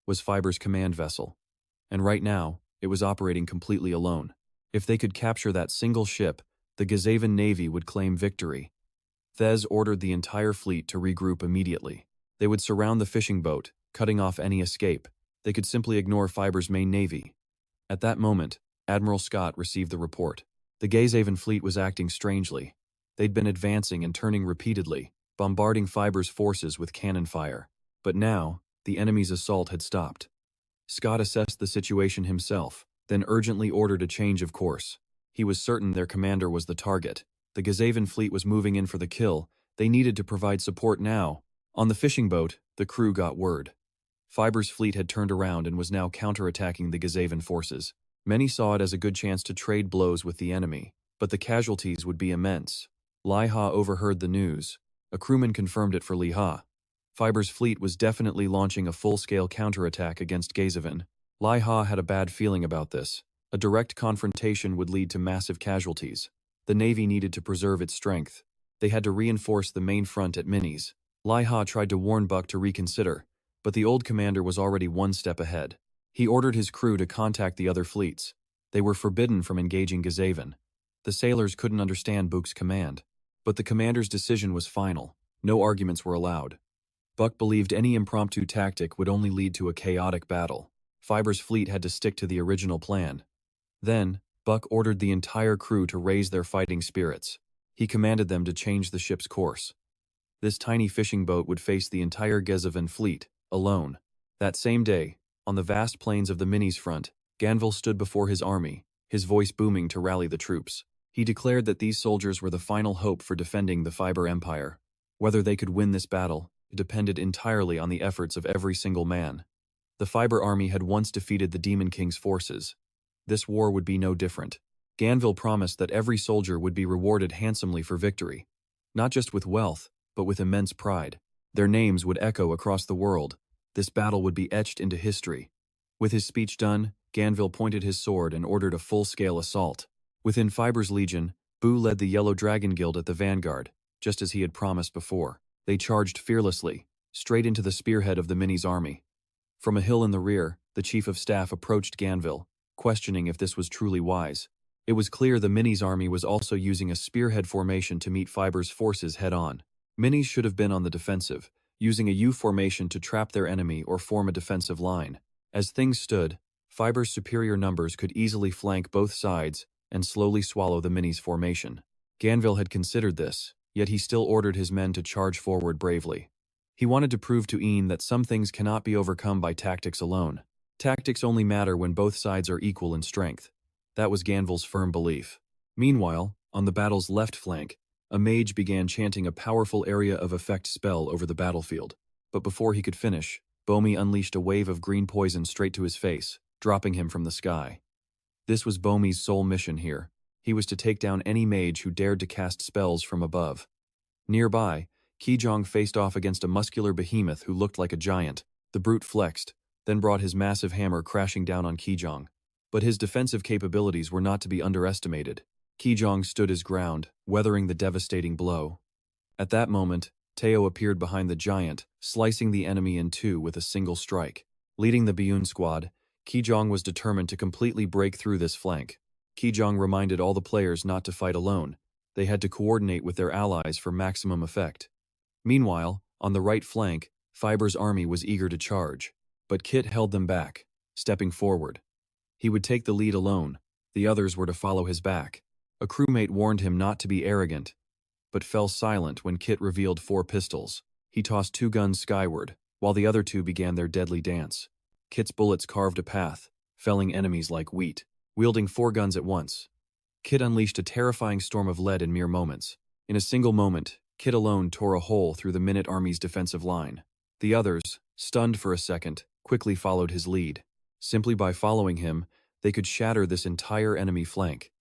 was Fiber's command vessel. And right now, it was operating completely alone. If they could capture that single ship, the Gazavan navy would claim victory. Thez ordered the entire fleet to regroup immediately. They would surround the fishing boat, cutting off any escape. They could simply ignore Fiber's main navy. At that moment, Admiral Scott received the report. The Gazavan fleet was acting strangely. They'd been advancing and turning repeatedly, bombarding Fiber's forces with cannon fire. But now, the enemy's assault had stopped. Scott assessed the situation himself, then urgently ordered a change of course. He was certain their commander was the target. The Gazavan fleet was moving in for the kill. They needed to provide support now. On the fishing boat, the crew got word. Fiber's fleet had turned around and was now counterattacking the Gazavan forces. Many saw it as a good chance to trade blows with the enemy, but the casualties would be immense. Liha overheard the news. A crewman confirmed it for Liha. Fiber's fleet was definitely launching a full-scale counterattack against Gazavan. Liha had a bad feeling about this. A direct confrontation would lead to massive casualties. The Navy needed to preserve its strength. They had to reinforce the main front at Minis. Liha tried to warn Buck to reconsider, but the old commander was already one step ahead. He ordered his crew to contact the other fleets. They were forbidden from engaging Gazavan. The sailors couldn't understand Buck's command, but the commander's decision was final. No arguments were allowed. Buck believed any impromptu tactic would only lead to a chaotic battle. Fiber's fleet had to stick to the original plan. Then, Buck ordered the entire crew to raise their fighting spirits. He commanded them to change the ship's course. This tiny fishing boat would face the entire Gazavan fleet, alone. That same day, on the vast plains of the Minis front, Ganville stood before his army, his voice booming to rally the troops. He declared that these soldiers were the final hope for defending the Fiber Empire. Whether they could win this battle, it depended entirely on the efforts of every single man. The Fiber army had once defeated the Demon King's forces. This war would be no different. Ganville promised that every soldier would be rewarded handsomely for victory, not just with wealth, but with immense pride. Their names would echo across the world. This battle would be etched into history. With his speech done, Ganville pointed his sword and ordered a full-scale assault. Within Fiber's legion, Bu led the Yellow Dragon Guild at the vanguard, just as he had promised before. They charged fearlessly, straight into the spearhead of the Minis army. From a hill in the rear, the chief of staff approached Ganville, questioning if this was truly wise. It was clear the Minis army was also using a spearhead formation to meet Fiber's forces head-on. Minis should have been on the defensive, using a U formation to trap their enemy or form a defensive line. As things stood, Fiber's superior numbers could easily flank both sides and slowly swallow the Minis formation. Ganville had considered this, yet he still ordered his men to charge forward bravely. He wanted to prove to Ian that some things cannot be overcome by tactics alone. Tactics only matter when both sides are equal in strength. That was Ganville's firm belief. Meanwhile, on the battle's left flank, a mage began chanting a powerful area of effect spell over the battlefield. But before he could finish, Bomi unleashed a wave of green poison straight to his face, dropping him from the sky. This was Bomi's sole mission here. He was to take down any mage who dared to cast spells from above. Nearby, Ki-Jang faced off against a muscular behemoth who looked like a giant. The brute flexed, then brought his massive hammer crashing down on Ki-Jang. But his defensive capabilities were not to be underestimated. Ki-Jang stood his ground, weathering the devastating blow. At that moment, Teo appeared behind the giant, slicing the enemy in two with a single strike. Leading the Biyun squad, Ki-Jang was determined to completely break through this flank. Ki-Jang reminded all the players not to fight alone. They had to coordinate with their allies for maximum effect. Meanwhile, on the right flank, Fiber's army was eager to charge, but Kit held them back, stepping forward. He would take the lead alone. The others were to follow his back. A crewmate warned him not to be arrogant, but fell silent when Kit revealed 4 pistols. He tossed 2 guns skyward, while the other 2 began their deadly dance. Kit's bullets carved a path, felling enemies like wheat. Wielding 4 guns at once, Kit unleashed a terrifying storm of lead in mere moments. In a single moment, Kit alone tore a hole through the Minute Army's defensive line. The others, stunned for a second, quickly followed his lead. Simply by following him, they could shatter this entire enemy flank.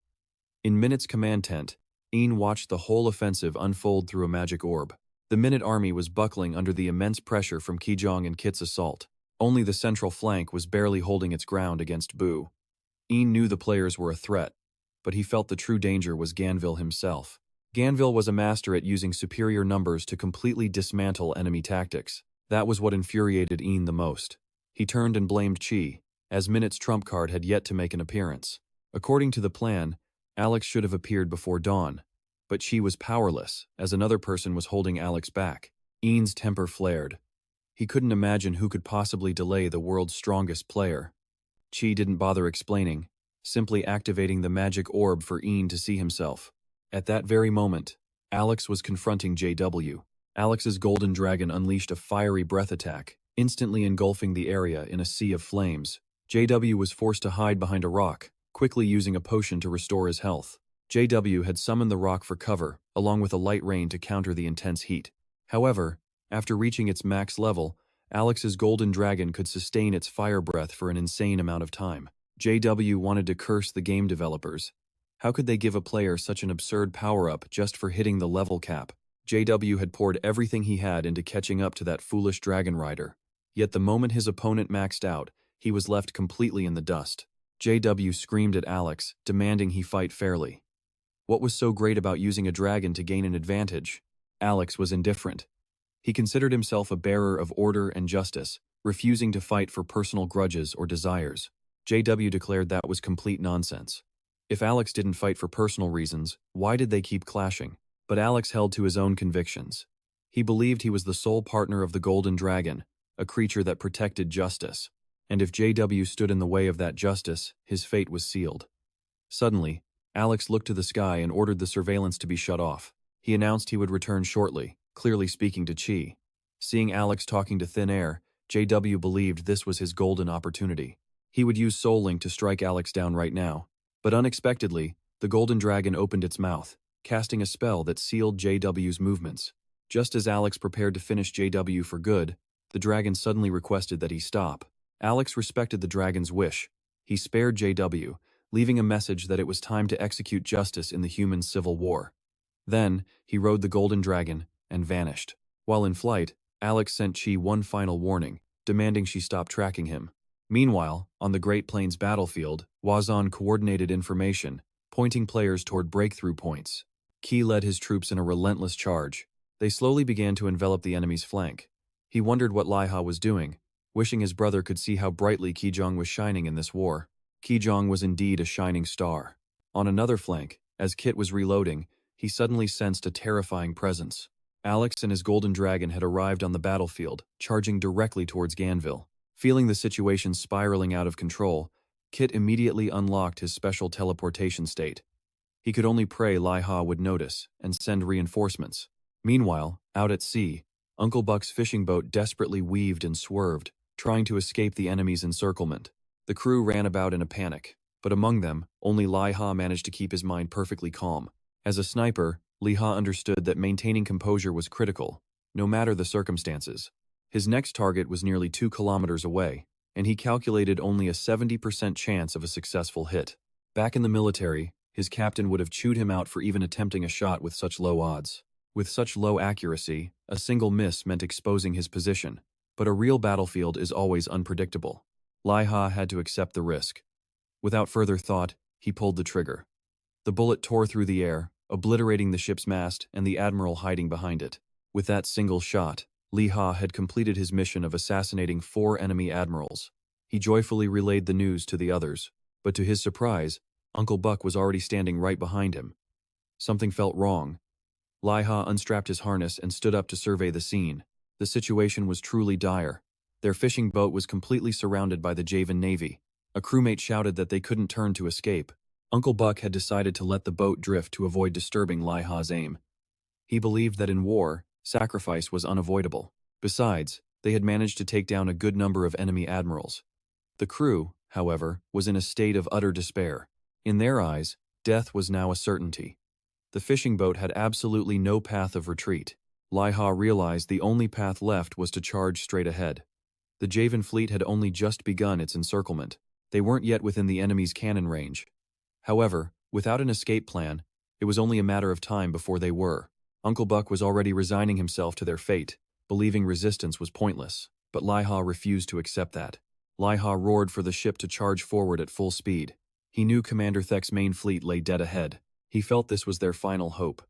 In Minute's command tent, Ian watched the whole offensive unfold through a magic orb. The Minute Army was buckling under the immense pressure from Ki-Jang and Kit's assault. Only the central flank was barely holding its ground against Bu. Ian knew the players were a threat, but he felt the true danger was Ganville himself. Ganville was a master at using superior numbers to completely dismantle enemy tactics. That was what infuriated Ian the most. He turned and blamed Chi, as Minute's trump card had yet to make an appearance. According to the plan, Alex should have appeared before dawn, but Chi was powerless, as another person was holding Alex back. Ian's temper flared. He couldn't imagine who could possibly delay the world's strongest player. Chi didn't bother explaining, simply activating the magic orb for Ian to see himself. At that very moment, Alex was confronting JW. Alex's golden dragon unleashed a fiery breath attack, instantly engulfing the area in a sea of flames. JW was forced to hide behind a rock, quickly using a potion to restore his health. JW had summoned the rock for cover, along with a light rain to counter the intense heat. However, after reaching its max level, Alex's golden dragon could sustain its fire breath for an insane amount of time. JW wanted to curse the game developers. How could they give a player such an absurd power-up just for hitting the level cap? JW had poured everything he had into catching up to that foolish dragon rider. Yet the moment his opponent maxed out, he was left completely in the dust. JW screamed at Alex, demanding he fight fairly. What was so great about using a dragon to gain an advantage? Alex was indifferent. He considered himself a bearer of order and justice, refusing to fight for personal grudges or desires. JW declared that was complete nonsense. If Alex didn't fight for personal reasons, why did they keep clashing? But Alex held to his own convictions. He believed he was the sole partner of the Golden Dragon, a creature that protected justice. And if JW stood in the way of that justice, his fate was sealed. Suddenly, Alex looked to the sky and ordered the surveillance to be shut off. He announced he would return shortly, clearly speaking to Chi. Seeing Alex talking to thin air, JW believed this was his golden opportunity. He would use Soul Link to strike Alex down right now. But unexpectedly, the Golden Dragon opened its mouth, casting a spell that sealed JW's movements. Just as Alex prepared to finish JW for good, the dragon suddenly requested that he stop. Alex respected the dragon's wish. He spared JW, leaving a message that it was time to execute justice in the human civil war. Then, he rode the Golden Dragon and vanished. While in flight, Alex sent Chi one final warning, demanding she stop tracking him. Meanwhile, on the Great Plains battlefield, Wazan coordinated information, pointing players toward breakthrough points. Ki led his troops in a relentless charge. They slowly began to envelop the enemy's flank. He wondered what Liha was doing, wishing his brother could see how brightly Ki-Jang was shining in this war. Ki-Jang was indeed a shining star. On another flank, as Kit was reloading, he suddenly sensed a terrifying presence. Alex and his Golden Dragon had arrived on the battlefield, charging directly towards Ganville. Feeling the situation spiraling out of control, Kit immediately unlocked his special teleportation state. He could only pray Liha would notice and send reinforcements. Meanwhile, out at sea, Uncle Buck's fishing boat desperately weaved and swerved, trying to escape the enemy's encirclement. The crew ran about in a panic, but among them, only Liha managed to keep his mind perfectly calm. As a sniper, Liha understood that maintaining composure was critical, no matter the circumstances. His next target was nearly 2 kilometers away, and he calculated only a 70% chance of a successful hit. Back in the military, his captain would have chewed him out for even attempting a shot with such low odds. With such low accuracy, a single miss meant exposing his position. But a real battlefield is always unpredictable. Liha had to accept the risk. Without further thought, he pulled the trigger. The bullet tore through the air, obliterating the ship's mast and the admiral hiding behind it. With that single shot, Liha had completed his mission of assassinating 4 enemy admirals. He joyfully relayed the news to the others, but to his surprise, Uncle Buck was already standing right behind him. Something felt wrong. Liha unstrapped his harness and stood up to survey the scene. The situation was truly dire. Their fishing boat was completely surrounded by the Javan Navy. A crewmate shouted that they couldn't turn to escape. Uncle Buck had decided to let the boat drift to avoid disturbing Liha's aim. He believed that in war, sacrifice was unavoidable. Besides, they had managed to take down a good number of enemy admirals. The crew, however, was in a state of utter despair. In their eyes, death was now a certainty. The fishing boat had absolutely no path of retreat. Liha realized the only path left was to charge straight ahead. The Javan fleet had only just begun its encirclement. They weren't yet within the enemy's cannon range. However, without an escape plan, it was only a matter of time before they were. Uncle Buck was already resigning himself to their fate, believing resistance was pointless, but Liha refused to accept that. Liha roared for the ship to charge forward at full speed. He knew Commander Thek's main fleet lay dead ahead. He felt this was their final hope.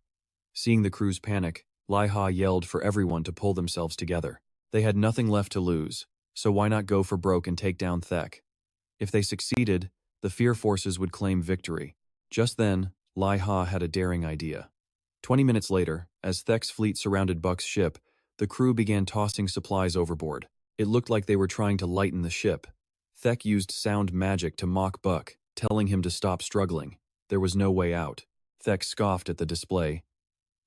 Seeing the crew's panic, Liha yelled for everyone to pull themselves together. They had nothing left to lose, so why not go for broke and take down Thek? If they succeeded, the Fear forces would claim victory. Just then, Liha had a daring idea. 20 minutes later, as Thek's fleet surrounded Buck's ship, the crew began tossing supplies overboard. It looked like they were trying to lighten the ship. Thek used sound magic to mock Buck, telling him to stop struggling. There was no way out. Thek scoffed at the display.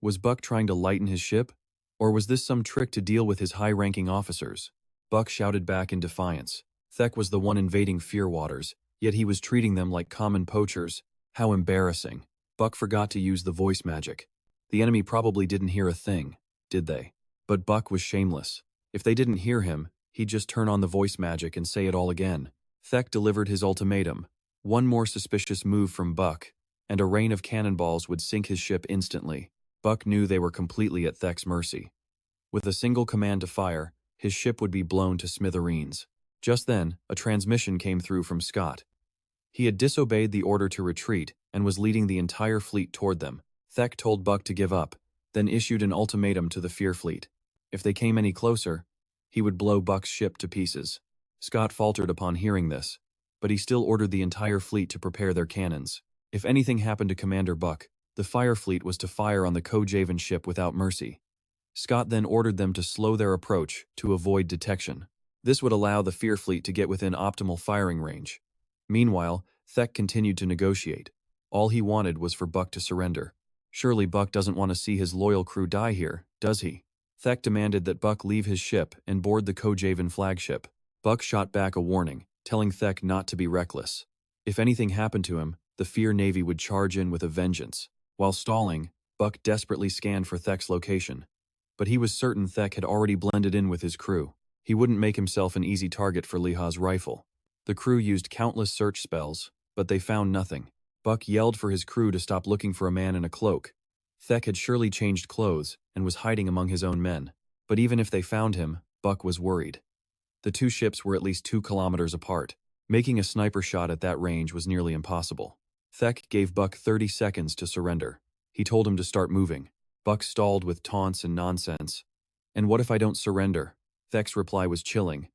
Was Buck trying to lighten his ship? Or was this some trick to deal with his high-ranking officers? Buck shouted back in defiance. Thek was the one invading Fear waters, yet he was treating them like common poachers. How embarrassing. Buck forgot to use the voice magic. The enemy probably didn't hear a thing, did they? But Buck was shameless. If they didn't hear him, he'd just turn on the voice magic and say it all again. Thek delivered his ultimatum. One more suspicious move from Buck, and a rain of cannonballs would sink his ship instantly. Buck knew they were completely at Thek's mercy. With a single command to fire, his ship would be blown to smithereens. Just then, a transmission came through from Scott. He had disobeyed the order to retreat and was leading the entire fleet toward them. Thek told Buck to give up, then issued an ultimatum to the Fear fleet. If they came any closer, he would blow Buck's ship to pieces. Scott faltered upon hearing this, but he still ordered the entire fleet to prepare their cannons. If anything happened to Commander Buck, the Fire fleet was to fire on the Ko-Javan ship without mercy. Scott then ordered them to slow their approach to avoid detection. This would allow the Fear fleet to get within optimal firing range. Meanwhile, Thek continued to negotiate. All he wanted was for Buck to surrender. Surely Buck doesn't want to see his loyal crew die here, does he? Thek demanded that Buck leave his ship and board the Ko-Javan flagship. Buck shot back a warning, telling Thek not to be reckless. If anything happened to him, the Fear Navy would charge in with a vengeance. While stalling, Buck desperately scanned for Thek's location. But he was certain Thek had already blended in with his crew. He wouldn't make himself an easy target for Liha's rifle. The crew used countless search spells, but they found nothing. Buck yelled for his crew to stop looking for a man in a cloak. Thek had surely changed clothes and was hiding among his own men. But even if they found him, Buck was worried. The two ships were at least 2 kilometers apart. Making a sniper shot at that range was nearly impossible. Thek gave Buck 30 seconds to surrender. He told him to start moving. Buck stalled with taunts and nonsense. "And what if I don't surrender?" Thek's reply was chilling.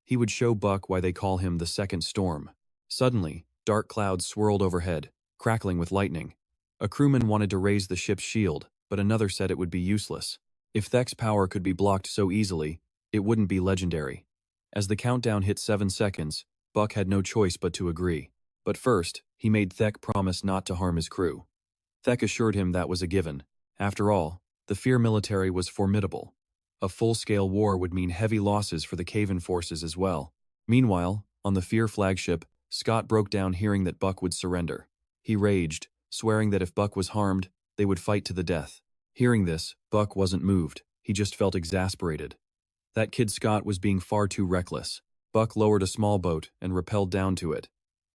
He would show Buck why they call him the Second Storm. Suddenly, dark clouds swirled overhead, crackling with lightning. A crewman wanted to raise the ship's shield, but another said it would be useless. If Thek's power could be blocked so easily, it wouldn't be legendary. As the countdown hit 7 seconds, Buck had no choice but to agree. But first, he made Thek promise not to harm his crew. Thek assured him that was a given. After all, the Fear military was formidable. A full-scale war would mean heavy losses for the Kavan forces as well. Meanwhile, on the Fear flagship, Scott broke down hearing that Buck would surrender. He raged, swearing that if Buck was harmed, they would fight to the death. Hearing this, Buck wasn't moved. He just felt exasperated. That kid Scott was being far too reckless. Buck lowered a small boat and rappelled down to it.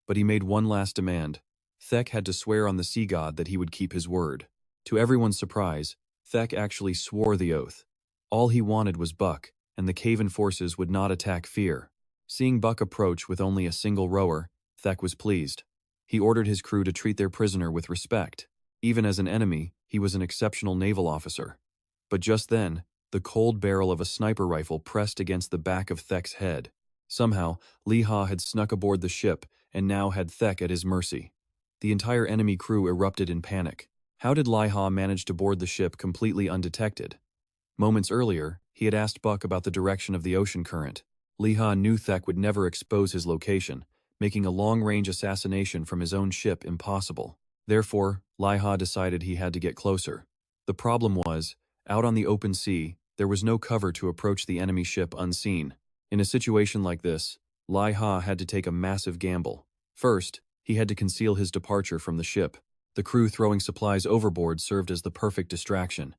But he made one last demand. Thek had to swear on the sea god that he would keep his word. To everyone's surprise, Thek actually swore the oath. All he wanted was Buck, and the Kavan forces would not attack Fear. Seeing Buck approach with only a single rower, Thek was pleased. He ordered his crew to treat their prisoner with respect. Even as an enemy, he was an exceptional naval officer. But just then, the cold barrel of a sniper rifle pressed against the back of Thek's head. Somehow, Liha had snuck aboard the ship and now had Thek at his mercy. The entire enemy crew erupted in panic. How did Liha manage to board the ship completely undetected? Moments earlier, he had asked Buck about the direction of the ocean current. Liha knew Thek would never expose his location, making a long-range assassination from his own ship impossible. Therefore, Liha decided he had to get closer. The problem was, out on the open sea, there was no cover to approach the enemy ship unseen. In a situation like this, Liha had to take a massive gamble. First, he had to conceal his departure from the ship. The crew throwing supplies overboard served as the perfect distraction.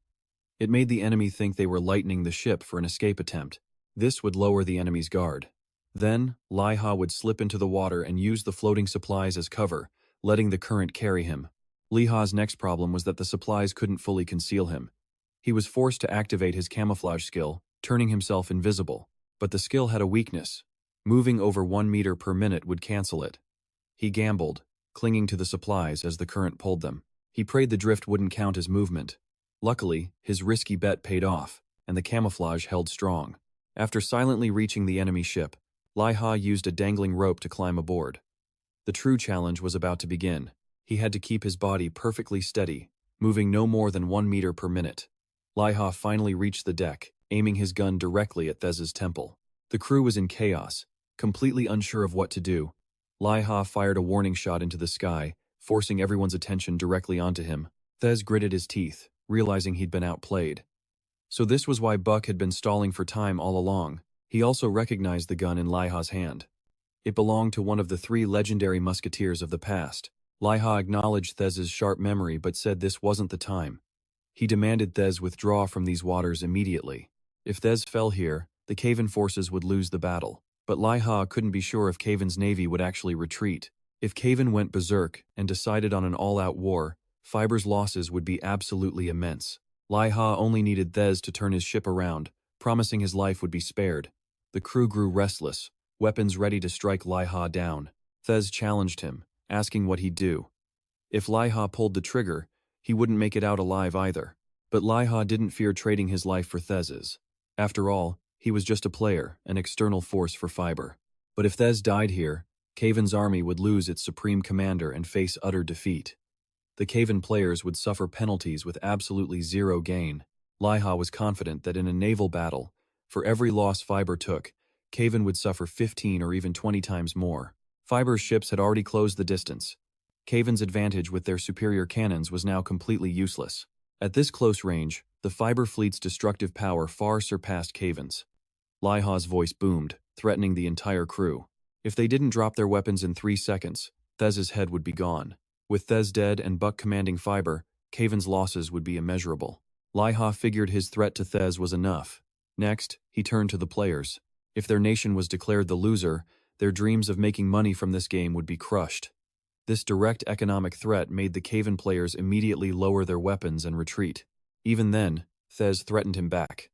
It made the enemy think they were lightening the ship for an escape attempt. This would lower the enemy's guard. Then, Liha would slip into the water and use the floating supplies as cover, letting the current carry him. Liha's next problem was that the supplies couldn't fully conceal him. He was forced to activate his camouflage skill, turning himself invisible. But the skill had a weakness. Moving over 1 meter per minute would cancel it. He gambled, clinging to the supplies as the current pulled them. He prayed the drift wouldn't count as movement. Luckily, his risky bet paid off, and the camouflage held strong. After silently reaching the enemy ship, Liha used a dangling rope to climb aboard. The true challenge was about to begin. He had to keep his body perfectly steady, moving no more than 1 meter per minute. Liha finally reached the deck, aiming his gun directly at Thes's temple. The crew was in chaos, completely unsure of what to do. Liha fired a warning shot into the sky, forcing everyone's attention directly onto him. Thes gritted his teeth, realizing he'd been outplayed. So this was why Buck had been stalling for time all along. He also recognized the gun in Liha's hand. It belonged to one of the 3 legendary musketeers of the past. Liha acknowledged Thes's sharp memory but said this wasn't the time. He demanded Thes withdraw from these waters immediately. If Thes fell here, the Kavan forces would lose the battle. But Liha couldn't be sure if Kavan's navy would actually retreat. If Kavan went berserk and decided on an all-out war, Fiber's losses would be absolutely immense. Liha only needed Thes to turn his ship around, promising his life would be spared. The crew grew restless, weapons ready to strike Liha down. Thes challenged him, asking what he'd do. If Liha pulled the trigger, he wouldn't make it out alive either. But Liha didn't fear trading his life for Thes's. After all, he was just a player, an external force for Fiber. But if Thes died here, Kavan's army would lose its supreme commander and face utter defeat. The Kavan players would suffer penalties with absolutely zero gain. Liha was confident that in a naval battle, for every loss Fiber took, Kavan would suffer 15 or even 20 times more. Fiber's ships had already closed the distance. Kavan's advantage with their superior cannons was now completely useless. At this close range, the Fiber fleet's destructive power far surpassed Kavan's. Liha's voice boomed, threatening the entire crew. If they didn't drop their weapons in 3 seconds, Thes's head would be gone. With Thes dead and Buck commanding Fiber, Kavan's losses would be immeasurable. Liha figured his threat to Thes was enough. Next, he turned to the players. If their nation was declared the loser, their dreams of making money from this game would be crushed. This direct economic threat made the Kavan players immediately lower their weapons and retreat. Even then, Thes threatened him back.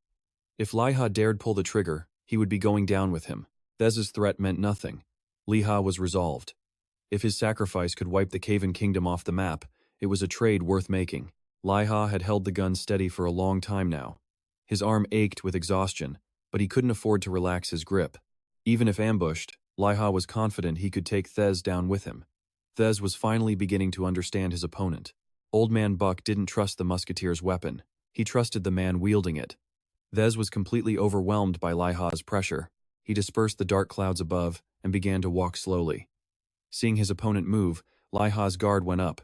If Liha dared pull the trigger, he would be going down with him. Thes's threat meant nothing. Liha was resolved. If his sacrifice could wipe the Kavan kingdom off the map, it was a trade worth making. Liha had held the gun steady for a long time now. His arm ached with exhaustion, but he couldn't afford to relax his grip. Even if ambushed, Liha was confident he could take Thes down with him. Thes was finally beginning to understand his opponent. Old Man Buck didn't trust the musketeer's weapon. He trusted the man wielding it. Thes was completely overwhelmed by Liha's pressure. He dispersed the dark clouds above and began to walk slowly. Seeing his opponent move, Liha's guard went up.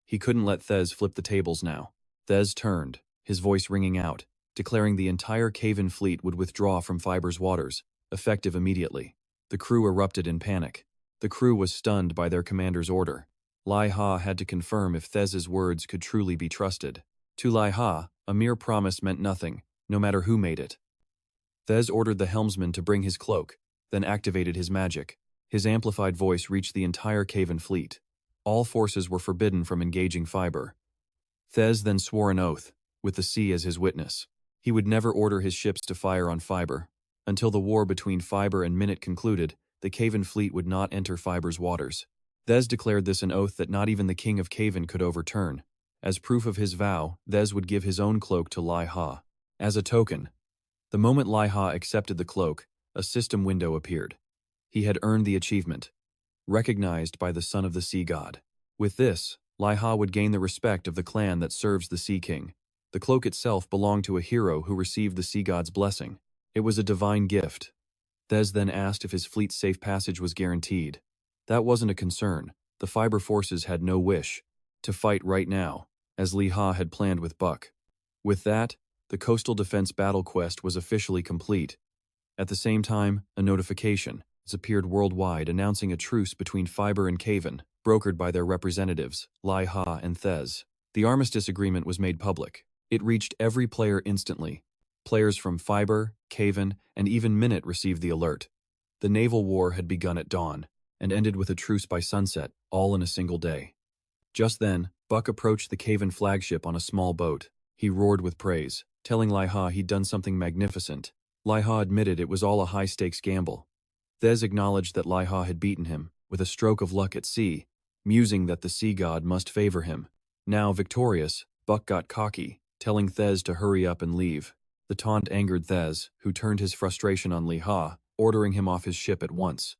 He couldn't let Thes flip the tables now. Thes turned, his voice ringing out, declaring the entire Kavan fleet would withdraw from Fiber's waters, effective immediately. The crew erupted in panic. The crew was stunned by their commander's order. Liha had to confirm if Thes's words could truly be trusted. To Liha, a mere promise meant nothing, no matter who made it. Thes ordered the helmsman to bring his cloak, then activated his magic. His amplified voice reached the entire Kavan fleet. All forces were forbidden from engaging Fiber. Thes then swore an oath, with the sea as his witness. He would never order his ships to fire on Fiber. Until the war between Fiber and Minute concluded, the Kavan fleet would not enter Fiber's waters. Thes declared this an oath that not even the king of Kavan could overturn. As proof of his vow, Thes would give his own cloak to Liha. As a token, the moment Liha accepted the cloak, a system window appeared. He had earned the achievement, recognized by the son of the sea god. With this, Liha would gain the respect of the clan that serves the Sea King. The cloak itself belonged to a hero who received the sea god's blessing. It was a divine gift. Thes then asked if his fleet's safe passage was guaranteed. That wasn't a concern. The Fiber forces had no wish to fight right now, as Liha had planned with Buck. With that, the coastal defense battle quest was officially complete. At the same time, a notification. appeared worldwide announcing a truce between Fiber and Caven, brokered by their representatives, Liha and Thez. The armistice agreement was made public. It reached every player instantly. Players from Fiber, Caven, and even Minute received the alert. The naval war had begun at dawn, and ended with a truce by sunset, all in a single day. Just then, Buck approached the Caven flagship on a small boat. He roared with praise, telling Liha he'd done something magnificent. Liha admitted it was all a high-stakes gamble. Thez acknowledged that Liha had beaten him, with a stroke of luck at sea, musing that the sea god must favor him. Now victorious, Buck got cocky, telling Thez to hurry up and leave. The taunt angered Thez, who turned his frustration on Liha, ordering him off his ship at once.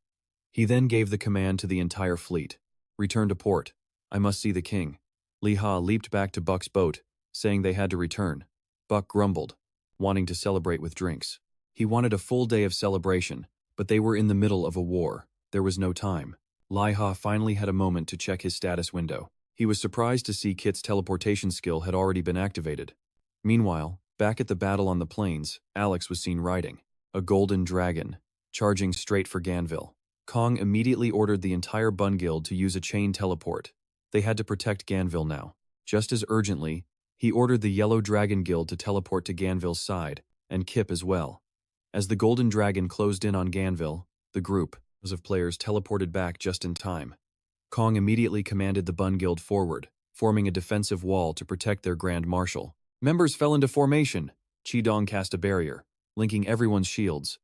He then gave the command to the entire fleet. "Return to port. I must see the king." Liha leaped back to Buck's boat, saying they had to return. Buck grumbled, wanting to celebrate with drinks. He wanted a full day of celebration, but they were in the middle of a war. There was no time. Liha finally had a moment to check his status window. He was surprised to see Kit's teleportation skill had already been activated. Meanwhile, back at the battle on the plains, Alex was seen riding a golden dragon, charging straight for Ganville. Kong immediately ordered the entire Bun Guild to use a chain teleport. They had to protect Ganville now. Just as urgently, he ordered the Yellow Dragon Guild to teleport to Ganville's side, and Kip as well. As the Golden Dragon closed in on Ganville, the group of players teleported back just in time. Kong immediately commanded the Bun Guild forward, forming a defensive wall to protect their Grand Marshal. Members fell into formation. Ki-Jang cast a barrier, linking everyone's shields.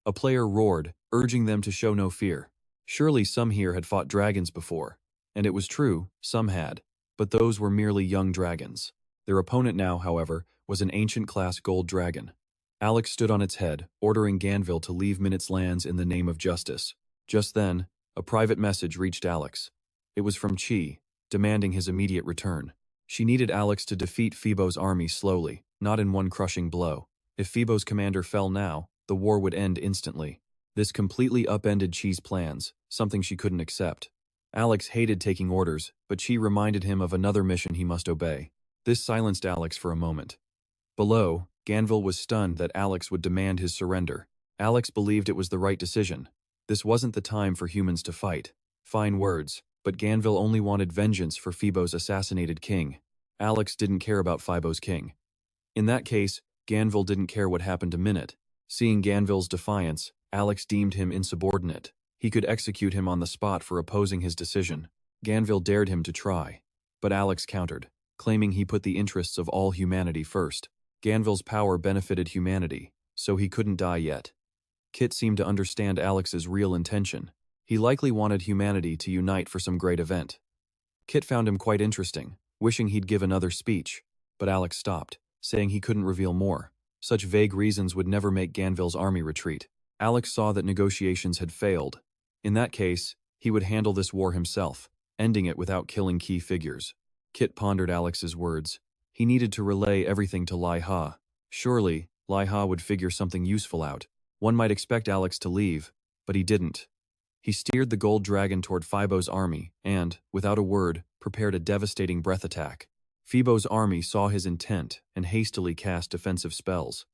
A player roared, urging them to show no fear. Surely some here had fought dragons before. And it was true, some had. But those were merely young dragons. Their opponent now, however, was an ancient-class gold dragon. Alex stood on its head, ordering Ganville to leave Minute's lands in the name of justice. Just then, a private message reached Alex. It was from Chi, demanding his immediate return. She needed Alex to defeat Phoebo's army slowly, not in one crushing blow. If Phoebo's commander fell now, the war would end instantly. This completely upended Chi's plans, something she couldn't accept. Alex hated taking orders, but Chi reminded him of another mission he must obey. This silenced Alex for a moment. Below, Ganville was stunned that Alex would demand his surrender. Alex believed it was the right decision. This wasn't the time for humans to fight. Fine words, but Ganville only wanted vengeance for Phoebo's assassinated king. Alex didn't care about Phoebo's king. In that case, Ganville didn't care what happened to Minute. Seeing Ganville's defiance, Alex deemed him insubordinate. He could execute him on the spot for opposing his decision. Ganville dared him to try. But Alex countered, claiming he put the interests of all humanity first. Ganville's power benefited humanity, so he couldn't die yet. Kit seemed to understand Alex's real intention. He likely wanted humanity to unite for some great event. Kit found him quite interesting, wishing he'd give another speech, but Alex stopped, saying he couldn't reveal more. Such vague reasons would never make Ganville's army retreat. Alex saw that negotiations had failed. In that case, he would handle this war himself, ending it without killing key figures. Kit pondered Alex's words. He needed to relay everything to Liha. Surely, Liha would figure something useful out. One might expect Alex to leave, but he didn't. He steered the gold dragon toward Phoebo's army and, without a word, prepared a devastating breath attack. Phoebo's army saw his intent and hastily cast defensive spells.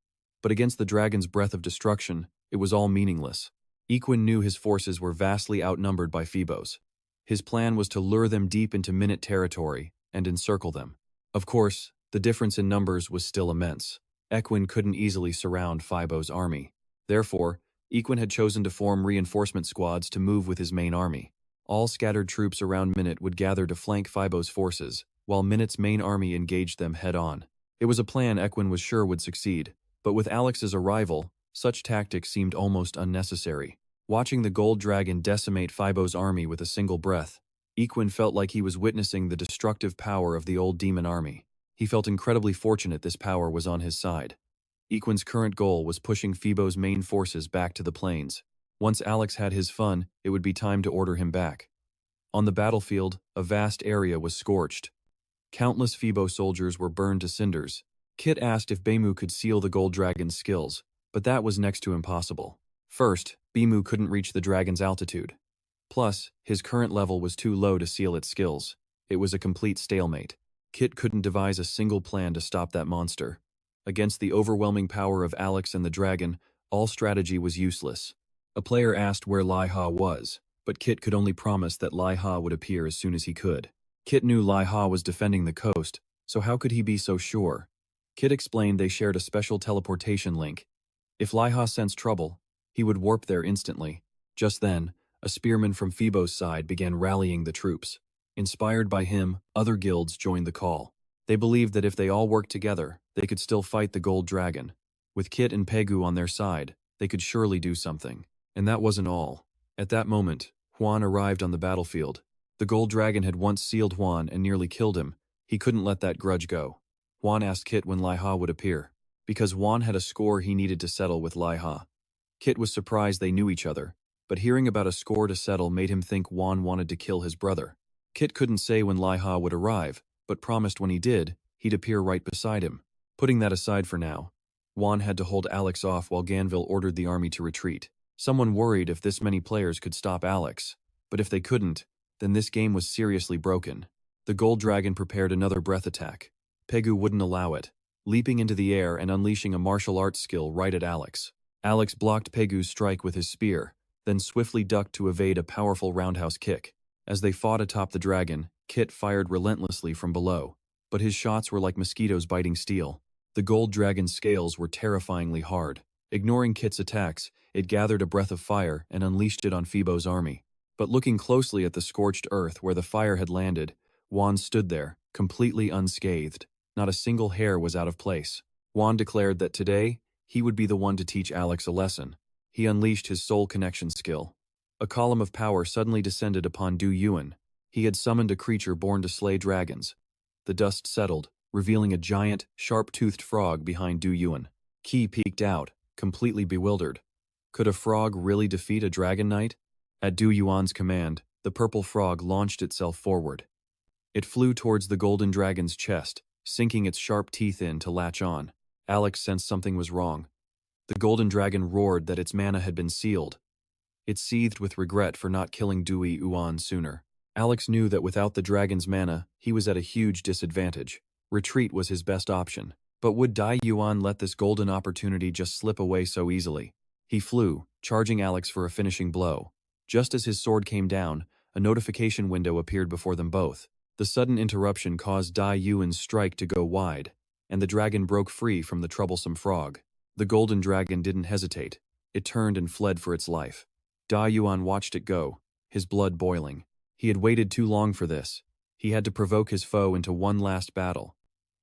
But against the dragon's breath of destruction, it was all meaningless. Igor knew his forces were vastly outnumbered by Phoebo's. His plan was to lure them deep into Minute territory and encircle them. Of course, the difference in numbers was still immense. Igor couldn't easily surround Phoebo's army. Therefore, Igor had chosen to form reinforcement squads to move with his main army. All scattered troops around Minute would gather to flank Phoebo's forces, while Minute's main army engaged them head-on. It was a plan Igor was sure would succeed, but with Alex's arrival, such tactics seemed almost unnecessary. Watching the gold dragon decimate Phoebo's army with a single breath, Igor felt like he was witnessing the destructive power of the old demon army. He felt incredibly fortunate this power was on his side. Igor's current goal was pushing Phoebo's main forces back to the plains. Once Alex had his fun, it would be time to order him back. On the battlefield, a vast area was scorched. Countless Phoebo soldiers were burned to cinders. Kit asked if Beimu could seal the gold dragon's skills, but that was next to impossible. First, Beimu couldn't reach the dragon's altitude. Plus, his current level was too low to seal its skills. It was a complete stalemate. Kit couldn't devise a single plan to stop that monster. Against the overwhelming power of Alex and the dragon, all strategy was useless. A player asked where Liha was, but Kit could only promise that Liha would appear as soon as he could. Kit knew Liha was defending the coast, so how could he be so sure? Kit explained they shared a special teleportation link. If Liha sensed trouble, he would warp there instantly. Just then, a spearman from Phoebo's side began rallying the troops. Inspired by him, other guilds joined the call. They believed that if they all worked together, they could still fight the Gold Dragon. With Kit and Pegu on their side, they could surely do something. And that wasn't all. At that moment, Huan arrived on the battlefield. The Gold Dragon had once sealed Huan and nearly killed him. He couldn't let that grudge go. Huan asked Kit when Liha would appear, because Huan had a score he needed to settle with Liha. Kit was surprised they knew each other, but hearing about a score to settle made him think Huan wanted to kill his brother. Kit couldn't say when Liha would arrive, but promised when he did, he'd appear right beside him. Putting that aside for now, Huan had to hold Alex off while Ganville ordered the army to retreat. Someone worried if this many players could stop Alex, but if they couldn't, then this game was seriously broken. The Gold Dragon prepared another breath attack. Pegu wouldn't allow it, leaping into the air and unleashing a martial arts skill right at Alex. Alex blocked Pegu's strike with his spear, then swiftly ducked to evade a powerful roundhouse kick. As they fought atop the dragon, Kit fired relentlessly from below, but his shots were like mosquitoes biting steel. The Gold Dragon's scales were terrifyingly hard. Ignoring Kit's attacks, it gathered a breath of fire and unleashed it on Phoebo's army. But looking closely at the scorched earth where the fire had landed, Huan stood there, completely unscathed. Not a single hair was out of place. Huan declared that today, he would be the one to teach Alex a lesson. He unleashed his soul connection skill. A column of power suddenly descended upon Du Yuan. He had summoned a creature born to slay dragons. The dust settled, revealing a giant, sharp-toothed frog behind Du Yuan. Ki peeked out, completely bewildered. Could a frog really defeat a dragon knight? At Du Yuan's command, the purple frog launched itself forward. It flew towards the golden dragon's chest, sinking its sharp teeth in to latch on. Alex sensed something was wrong. The golden dragon roared that its mana had been sealed. It seethed with regret for not killing Du Yuan sooner. Alex knew that without the dragon's mana, he was at a huge disadvantage. Retreat was his best option. But would Dai Yuan let this golden opportunity just slip away so easily? He flew, charging Alex for a finishing blow. Just as his sword came down, a notification window appeared before them both. The sudden interruption caused Dai Yuan's strike to go wide, and the dragon broke free from the troublesome frog. The golden dragon didn't hesitate. It turned and fled for its life. Dai Yuan watched it go, his blood boiling. He had waited too long for this. He had to provoke his foe into one last battle.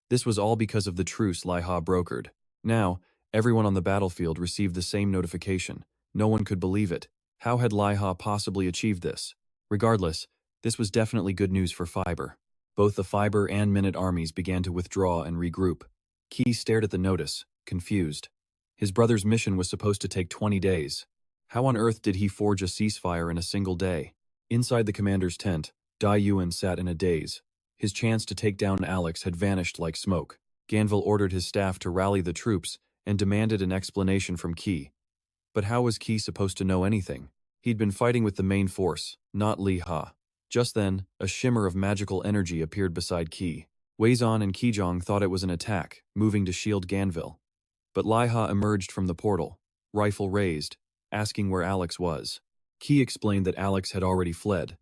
This was all because of the truce Liha brokered. Now, everyone on the battlefield received the same notification. No one could believe it. How had Liha possibly achieved this? Regardless, this was definitely good news for Fiber. Both the Fiber and Minute armies began to withdraw and regroup. Ki stared at the notice, confused. His brother's mission was supposed to take 20 days. How on earth did he forge a ceasefire in a single day? Inside the commander's tent, Dai Yuan sat in a daze. His chance to take down Alex had vanished like smoke. Ganville ordered his staff to rally the troops and demanded an explanation from Ki. But how was Ki supposed to know anything? He'd been fighting with the main force, not Liha. Just then, a shimmer of magical energy appeared beside Ki. Weizan and Ki-Jang thought it was an attack, moving to shield Ganville. But Liha emerged from the portal, rifle raised, asking where Alex was. Ki explained that Alex had already fled.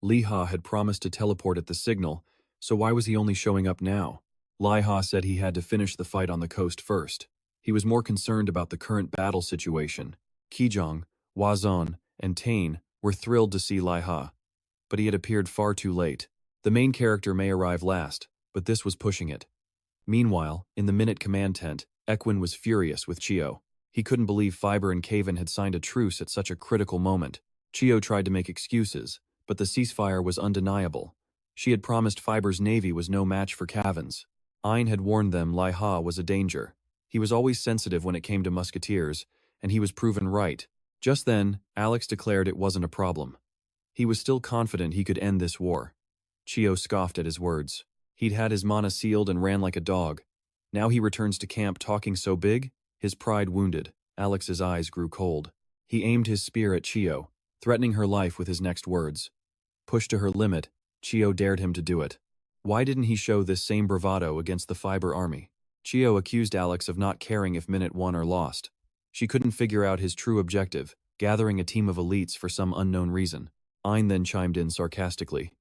Liha had promised to teleport at the signal, so why was he only showing up now? Liha said he had to finish the fight on the coast first. He was more concerned about the current battle situation. Ki-Jang, Weizan, and Tain were thrilled to see Liha, but he had appeared far too late. The main character may arrive last, but this was pushing it. Meanwhile, in the Minute command tent, Equin was furious with Chio. He couldn't believe Fiber and Caven had signed a truce at such a critical moment. Chio tried to make excuses, but the ceasefire was undeniable. She had promised Fiber's navy was no match for Caven's. Ein had warned them Liha was a danger. He was always sensitive when it came to musketeers, and he was proven right. Just then, Alex declared it wasn't a problem. He was still confident he could end this war. Chio scoffed at his words. He'd had his mana sealed and ran like a dog. Now he returns to camp talking so big? His pride wounded, Alex's eyes grew cold. He aimed his spear at Chio, threatening her life with his next words. Pushed to her limit, Chio dared him to do it. Why didn't he show this same bravado against the Fiber army? Chio accused Alex of not caring if Minute won or lost. She couldn't figure out his true objective, gathering a team of elites for some unknown reason. Ein then chimed in sarcastically.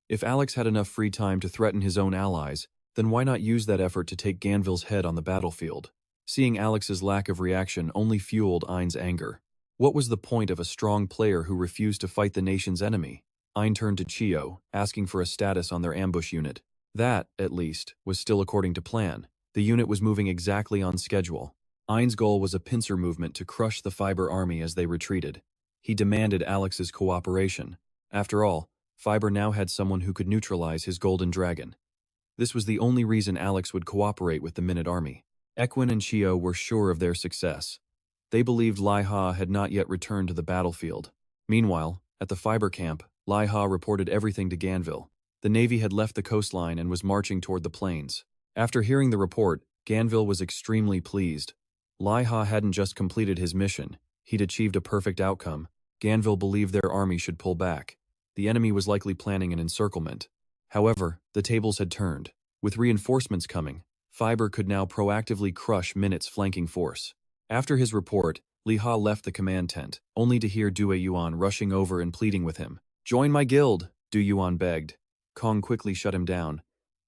If Alex had enough free time to threaten his own allies, then why not use that effort to take Ganvil's head on the battlefield? Seeing Alex's lack of reaction only fueled Ein's anger. What was the point of a strong player who refused to fight the nation's enemy? Ein turned to Chio, asking for a status on their ambush unit. That, at least, was still according to plan. The unit was moving exactly on schedule. Ein's goal was a pincer movement to crush the Fiber army as they retreated. He demanded Alex's cooperation. After all, Fiber now had someone who could neutralize his golden dragon. This was the only reason Alex would cooperate with the Minute army. Equin and Chio were sure of their success. They believed Liha had not yet returned to the battlefield. Meanwhile, at the Fiber camp, Liha reported everything to Ganvil. The Navy had left the coastline and was marching toward the plains. After hearing the report, Ganvil was extremely pleased. Liha hadn't just completed his mission, he'd achieved a perfect outcome. Ganvil believed their army should pull back. The enemy was likely planning an encirclement. However, the tables had turned. With reinforcements coming, Fiber could now proactively crush Minute's flanking force. After his report, Liha left the command tent, only to hear Due Yuan rushing over and pleading with him. "Join my guild," Due Yuan begged. Kong quickly shut him down.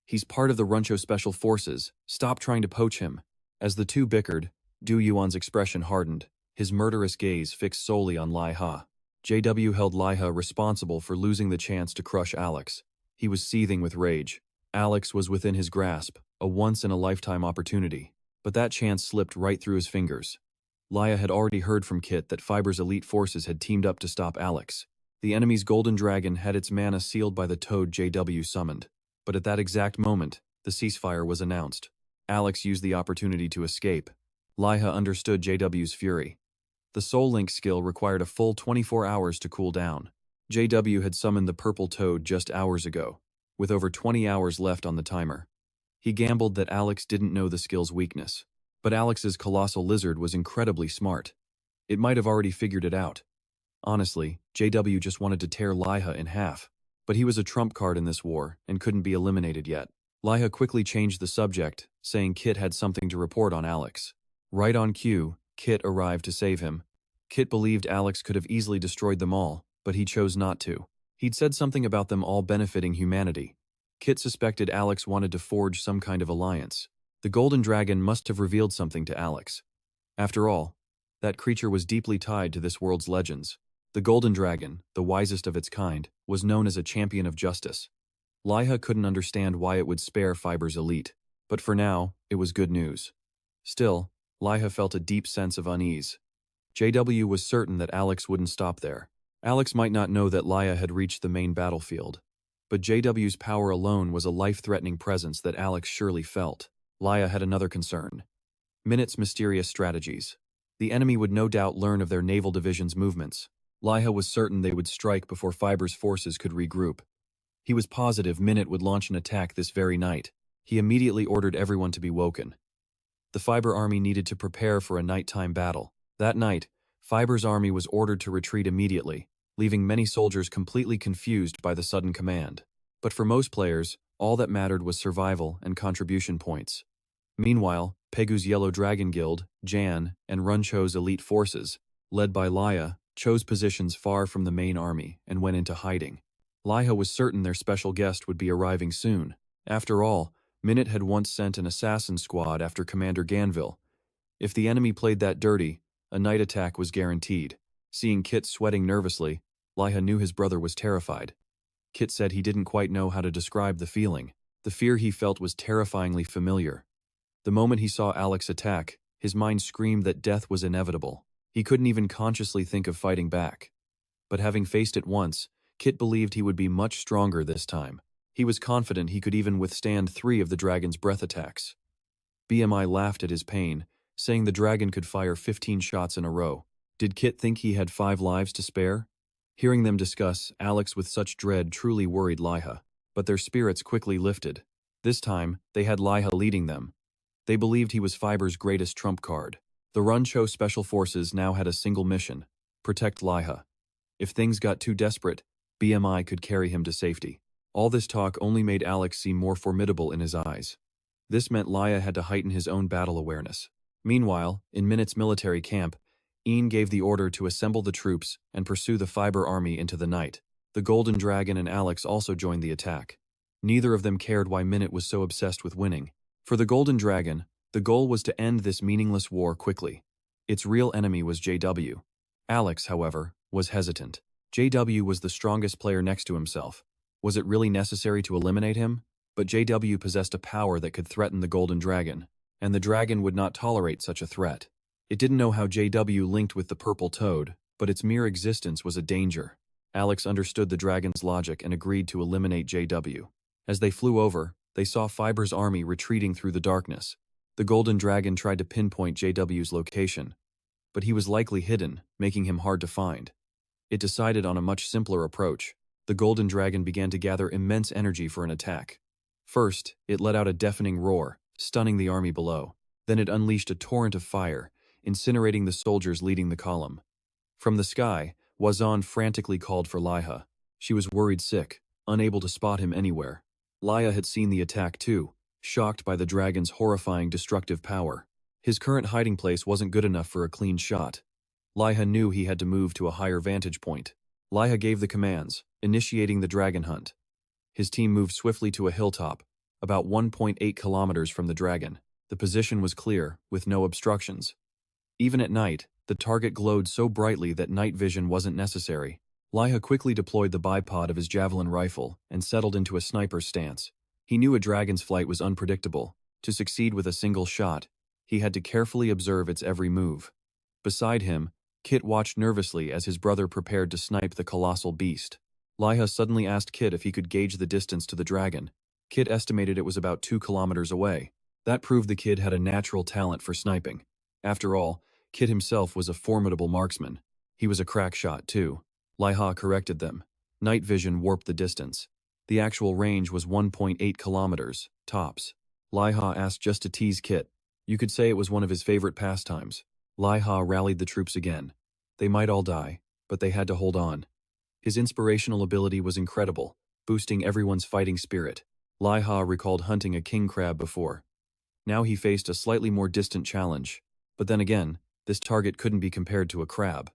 "He's part of the Runcho Special Forces. Stop trying to poach him." As the two bickered, Due Yuan's expression hardened, his murderous gaze fixed solely on Liha. JW held Liha responsible for losing the chance to crush Alex. He was seething with rage. Alex was within his grasp, a once-in-a-lifetime opportunity. But that chance slipped right through his fingers. Liha had already heard from Kit that Fiber's elite forces had teamed up to stop Alex. The enemy's golden dragon had its mana sealed by the toad JW summoned. But at that exact moment, the ceasefire was announced. Alex used the opportunity to escape. Liha understood JW's fury. The Soul Link skill required a full 24 hours to cool down. JW had summoned the purple toad just hours ago, with over 20 hours left on the timer. He gambled that Alex didn't know the skill's weakness. But Alex's colossal lizard was incredibly smart. It might have already figured it out. Honestly, JW just wanted to tear Liha in half. But he was a trump card in this war and couldn't be eliminated yet. Liha quickly changed the subject, saying Kit had something to report on Alex. Right on cue, Kit arrived to save him. Kit believed Alex could have easily destroyed them all, but he chose not to. He'd said something about them all benefiting humanity. Kit suspected Alex wanted to forge some kind of alliance. The Golden Dragon must have revealed something to Alex. After all, that creature was deeply tied to this world's legends. The Golden Dragon, the wisest of its kind, was known as a champion of justice. Liha couldn't understand why it would spare Fiber's elite, but for now, it was good news. Still, Liha felt a deep sense of unease. JW was certain that Alex wouldn't stop there. Alex might not know that Liha had reached the main battlefield, but JW's power alone was a life-threatening presence that Alex surely felt. Liha had another concern. Minute's mysterious strategies. The enemy would no doubt learn of their naval division's movements. Liha was certain they would strike before Fiber's forces could regroup. He was positive Minute would launch an attack this very night. He immediately ordered everyone to be woken. The Fiber army needed to prepare for a nighttime battle. That night, Fiber's army was ordered to retreat immediately, leaving many soldiers completely confused by the sudden command. But for most players, all that mattered was survival and contribution points. Meanwhile, Pegu's Yellow Dragon Guild, Jan, and Runcho's elite forces, led by Liha, chose positions far from the main army and went into hiding. Liha was certain their special guest would be arriving soon. After all, Minute had once sent an assassin squad after Commander Ganvil. If the enemy played that dirty, a night attack was guaranteed. Seeing Kit sweating nervously, Liha knew his brother was terrified. Kit said he didn't quite know how to describe the feeling. The fear he felt was terrifyingly familiar. The moment he saw Alex attack, his mind screamed that death was inevitable. He couldn't even consciously think of fighting back. But having faced it once, Kit believed he would be much stronger this time. He was confident he could even withstand 3 of the dragon's breath attacks. BMI laughed at his pain, saying the dragon could fire 15 shots in a row. Did Kit think he had 5 lives to spare? Hearing them discuss Alex with such dread truly worried Liha, but their spirits quickly lifted. This time, they had Liha leading them. They believed he was Fiber's greatest trump card. The Runcho Special Forces now had a single mission: protect Liha. If things got too desperate, BMI could carry him to safety. All this talk only made Alex seem more formidable in his eyes. This meant Liha had to heighten his own battle awareness. Meanwhile, in Minute's military camp, Ian gave the order to assemble the troops and pursue the fiber army into the night. The Golden Dragon and Alex also joined the attack. Neither of them cared why Minute was so obsessed with winning. For the Golden Dragon, the goal was to end this meaningless war quickly. Its real enemy was JW. Alex, however, was hesitant. JW was the strongest player next to himself. Was it really necessary to eliminate him? But JW possessed a power that could threaten the Golden Dragon, and the dragon would not tolerate such a threat. It didn't know how JW linked with the purple toad, but its mere existence was a danger. Alex understood the dragon's logic and agreed to eliminate JW. As they flew over, they saw Fiber's army retreating through the darkness. The Golden Dragon tried to pinpoint JW's location, but he was likely hidden, making him hard to find. It decided on a much simpler approach. The Golden Dragon began to gather immense energy for an attack. First, it let out a deafening roar, stunning the army below. Then it unleashed a torrent of fire, incinerating the soldiers leading the column. From the sky, Wazan frantically called for Liha. She was worried sick, unable to spot him anywhere. Liha had seen the attack too, shocked by the dragon's horrifying destructive power. His current hiding place wasn't good enough for a clean shot. Liha knew he had to move to a higher vantage point. Liha gave the commands, initiating the dragon hunt. His team moved swiftly to a hilltop, about 1.8 kilometers from the dragon. The position was clear, with no obstructions. Even at night, the target glowed so brightly that night vision wasn't necessary. Liha quickly deployed the bipod of his javelin rifle and settled into a sniper's stance. He knew a dragon's flight was unpredictable. To succeed with a single shot, he had to carefully observe its every move. Beside him, Kit watched nervously as his brother prepared to snipe the colossal beast. Liha suddenly asked Kit if he could gauge the distance to the dragon. Kit estimated it was about 2 kilometers away. That proved the kid had a natural talent for sniping. After all, Kit himself was a formidable marksman. He was a crack shot too. Liha corrected them. Night vision warped the distance. The actual range was 1.8 kilometers, tops. Liha asked just to tease Kit. You could say it was one of his favorite pastimes. Liha rallied the troops again. They might all die, but they had to hold on. His inspirational ability was incredible, boosting everyone's fighting spirit. Liha recalled hunting a king crab before. Now he faced a slightly more distant challenge. But then again, this target couldn't be compared to a crab.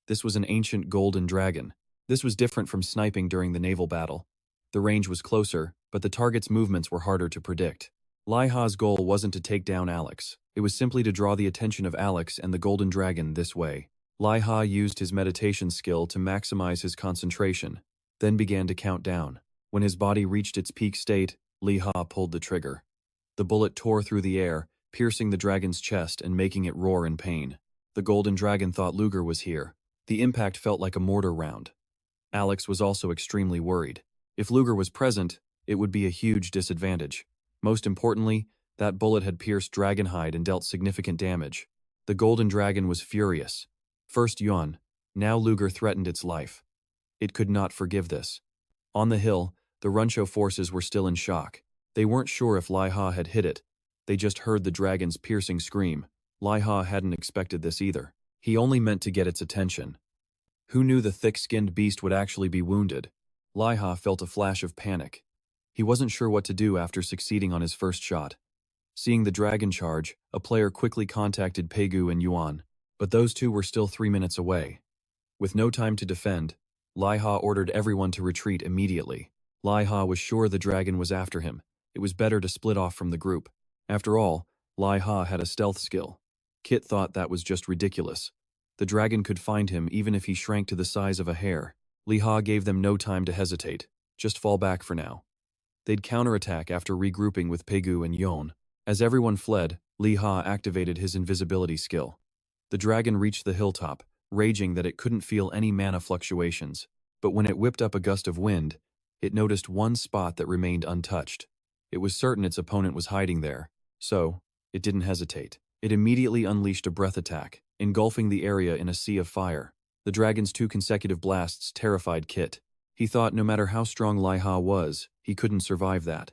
This was an ancient golden dragon. This was different from sniping during the naval battle. The range was closer, but the target's movements were harder to predict. Liha's goal wasn't to take down Alex. It was simply to draw the attention of Alex and the golden dragon this way. Liha used his meditation skill to maximize his concentration, then began to count down. When his body reached its peak state, Liha pulled the trigger. The bullet tore through the air, piercing the dragon's chest and making it roar in pain. The golden dragon thought Luger was here. The impact felt like a mortar round. Alex was also extremely worried. If Luger was present, it would be a huge disadvantage. Most importantly, that bullet had pierced Dragonhide and dealt significant damage. The golden dragon was furious. First Yuan, now Luger threatened its life. It could not forgive this. On the hill, the Runcho forces were still in shock. They weren't sure if Liha had hit it. They just heard the dragon's piercing scream. Liha hadn't expected this either. He only meant to get its attention. Who knew the thick-skinned beast would actually be wounded? Liha felt a flash of panic. He wasn't sure what to do after succeeding on his first shot. Seeing the dragon charge, a player quickly contacted Pegu and Yuan, but those two were still 3 minutes away. With no time to defend, Liha ordered everyone to retreat immediately. Liha was sure the dragon was after him. It was better to split off from the group. After all, Liha had a stealth skill. Kit thought that was just ridiculous. The dragon could find him even if he shrank to the size of a hair. Liha gave them no time to hesitate. Just fall back for now. They'd counterattack after regrouping with Pegu and Yon. As everyone fled, Liha activated his invisibility skill. The dragon reached the hilltop, raging that it couldn't feel any mana fluctuations. But when it whipped up a gust of wind, it noticed one spot that remained untouched. It was certain its opponent was hiding there, so it didn't hesitate. It immediately unleashed a breath attack, engulfing the area in a sea of fire. The dragon's 2 consecutive blasts terrified Kit. He thought no matter how strong Liha was, he couldn't survive that.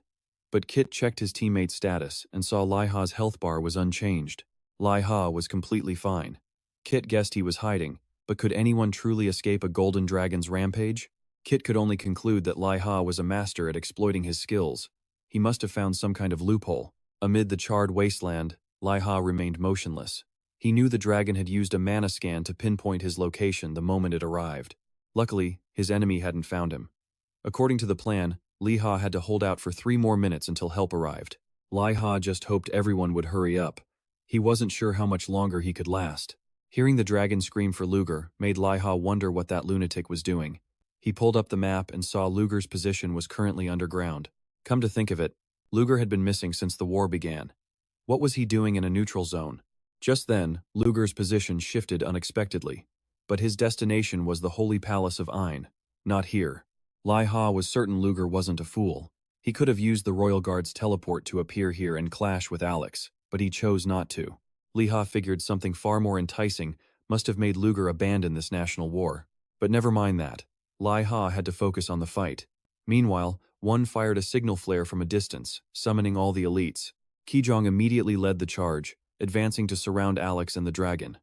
But Kit checked his teammate's status and saw Liha's health bar was unchanged. Liha was completely fine. Kit guessed he was hiding, but could anyone truly escape a golden dragon's rampage? Kit could only conclude that Liha was a master at exploiting his skills. He must have found some kind of loophole. Amid the charred wasteland, Liha remained motionless. He knew the dragon had used a mana scan to pinpoint his location the moment it arrived. Luckily, his enemy hadn't found him. According to the plan, Liha had to hold out for 3 more minutes until help arrived. Liha just hoped everyone would hurry up. He wasn't sure how much longer he could last. Hearing the dragon scream for Luger made Liha wonder what that lunatic was doing. He pulled up the map and saw Luger's position was currently underground. Come to think of it, Luger had been missing since the war began. What was he doing in a neutral zone? Just then, Luger's position shifted unexpectedly. But his destination was the Holy Palace of Ain, not here. Liha was certain Luger wasn't a fool. He could have used the Royal Guard's teleport to appear here and clash with Alex, but he chose not to. Liha figured something far more enticing must have made Luger abandon this national war. But never mind that. Liha had to focus on the fight. Meanwhile, one fired a signal flare from a distance, summoning all the elites. Ki-Jang immediately led the charge, advancing to surround Alex and the dragon.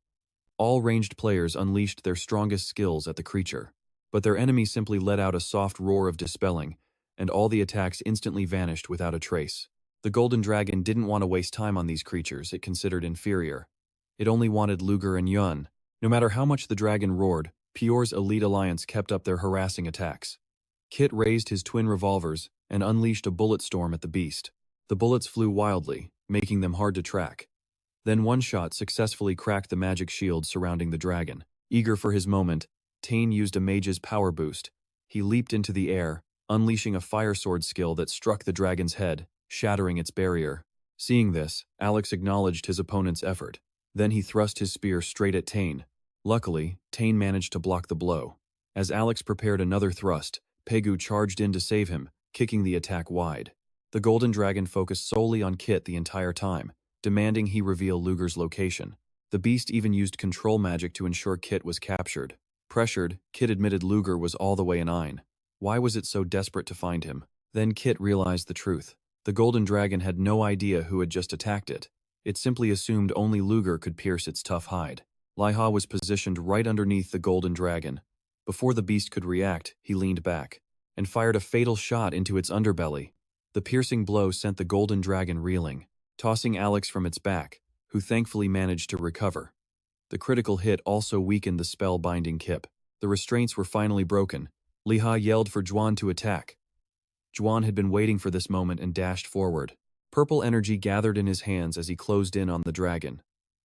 All ranged players unleashed their strongest skills at the creature, but their enemy simply let out a soft roar of dispelling, and all the attacks instantly vanished without a trace. The Golden Dragon didn't want to waste time on these creatures it considered inferior. It only wanted Luger and Yun. No matter how much the dragon roared, Pior's elite alliance kept up their harassing attacks. Kit raised his twin revolvers and unleashed a bullet storm at the beast. The bullets flew wildly, making them hard to track. Then one shot successfully cracked the magic shield surrounding the dragon. Eager for his moment, Tane used a mage's power boost. He leaped into the air, unleashing a fire sword skill that struck the dragon's head, shattering its barrier. Seeing this, Alex acknowledged his opponent's effort. Then he thrust his spear straight at Tane. Luckily, Tane managed to block the blow. As Alex prepared another thrust, Pegu charged in to save him, kicking the attack wide. The Golden Dragon focused solely on Kit the entire time, demanding he reveal Luger's location. The beast even used control magic to ensure Kit was captured. Pressured, Kit admitted Luger was all the way in Ain. Why was it so desperate to find him? Then Kit realized the truth. The Golden Dragon had no idea who had just attacked it. It simply assumed only Luger could pierce its tough hide. Liha was positioned right underneath the Golden Dragon. Before the beast could react, he leaned back and fired a fatal shot into its underbelly. The piercing blow sent the Golden Dragon reeling, tossing Alex from its back, who thankfully managed to recover. The critical hit also weakened the spell-binding Kip. The restraints were finally broken. Liha yelled for Juan to attack. Juan had been waiting for this moment and dashed forward. Purple energy gathered in his hands as he closed in on the dragon.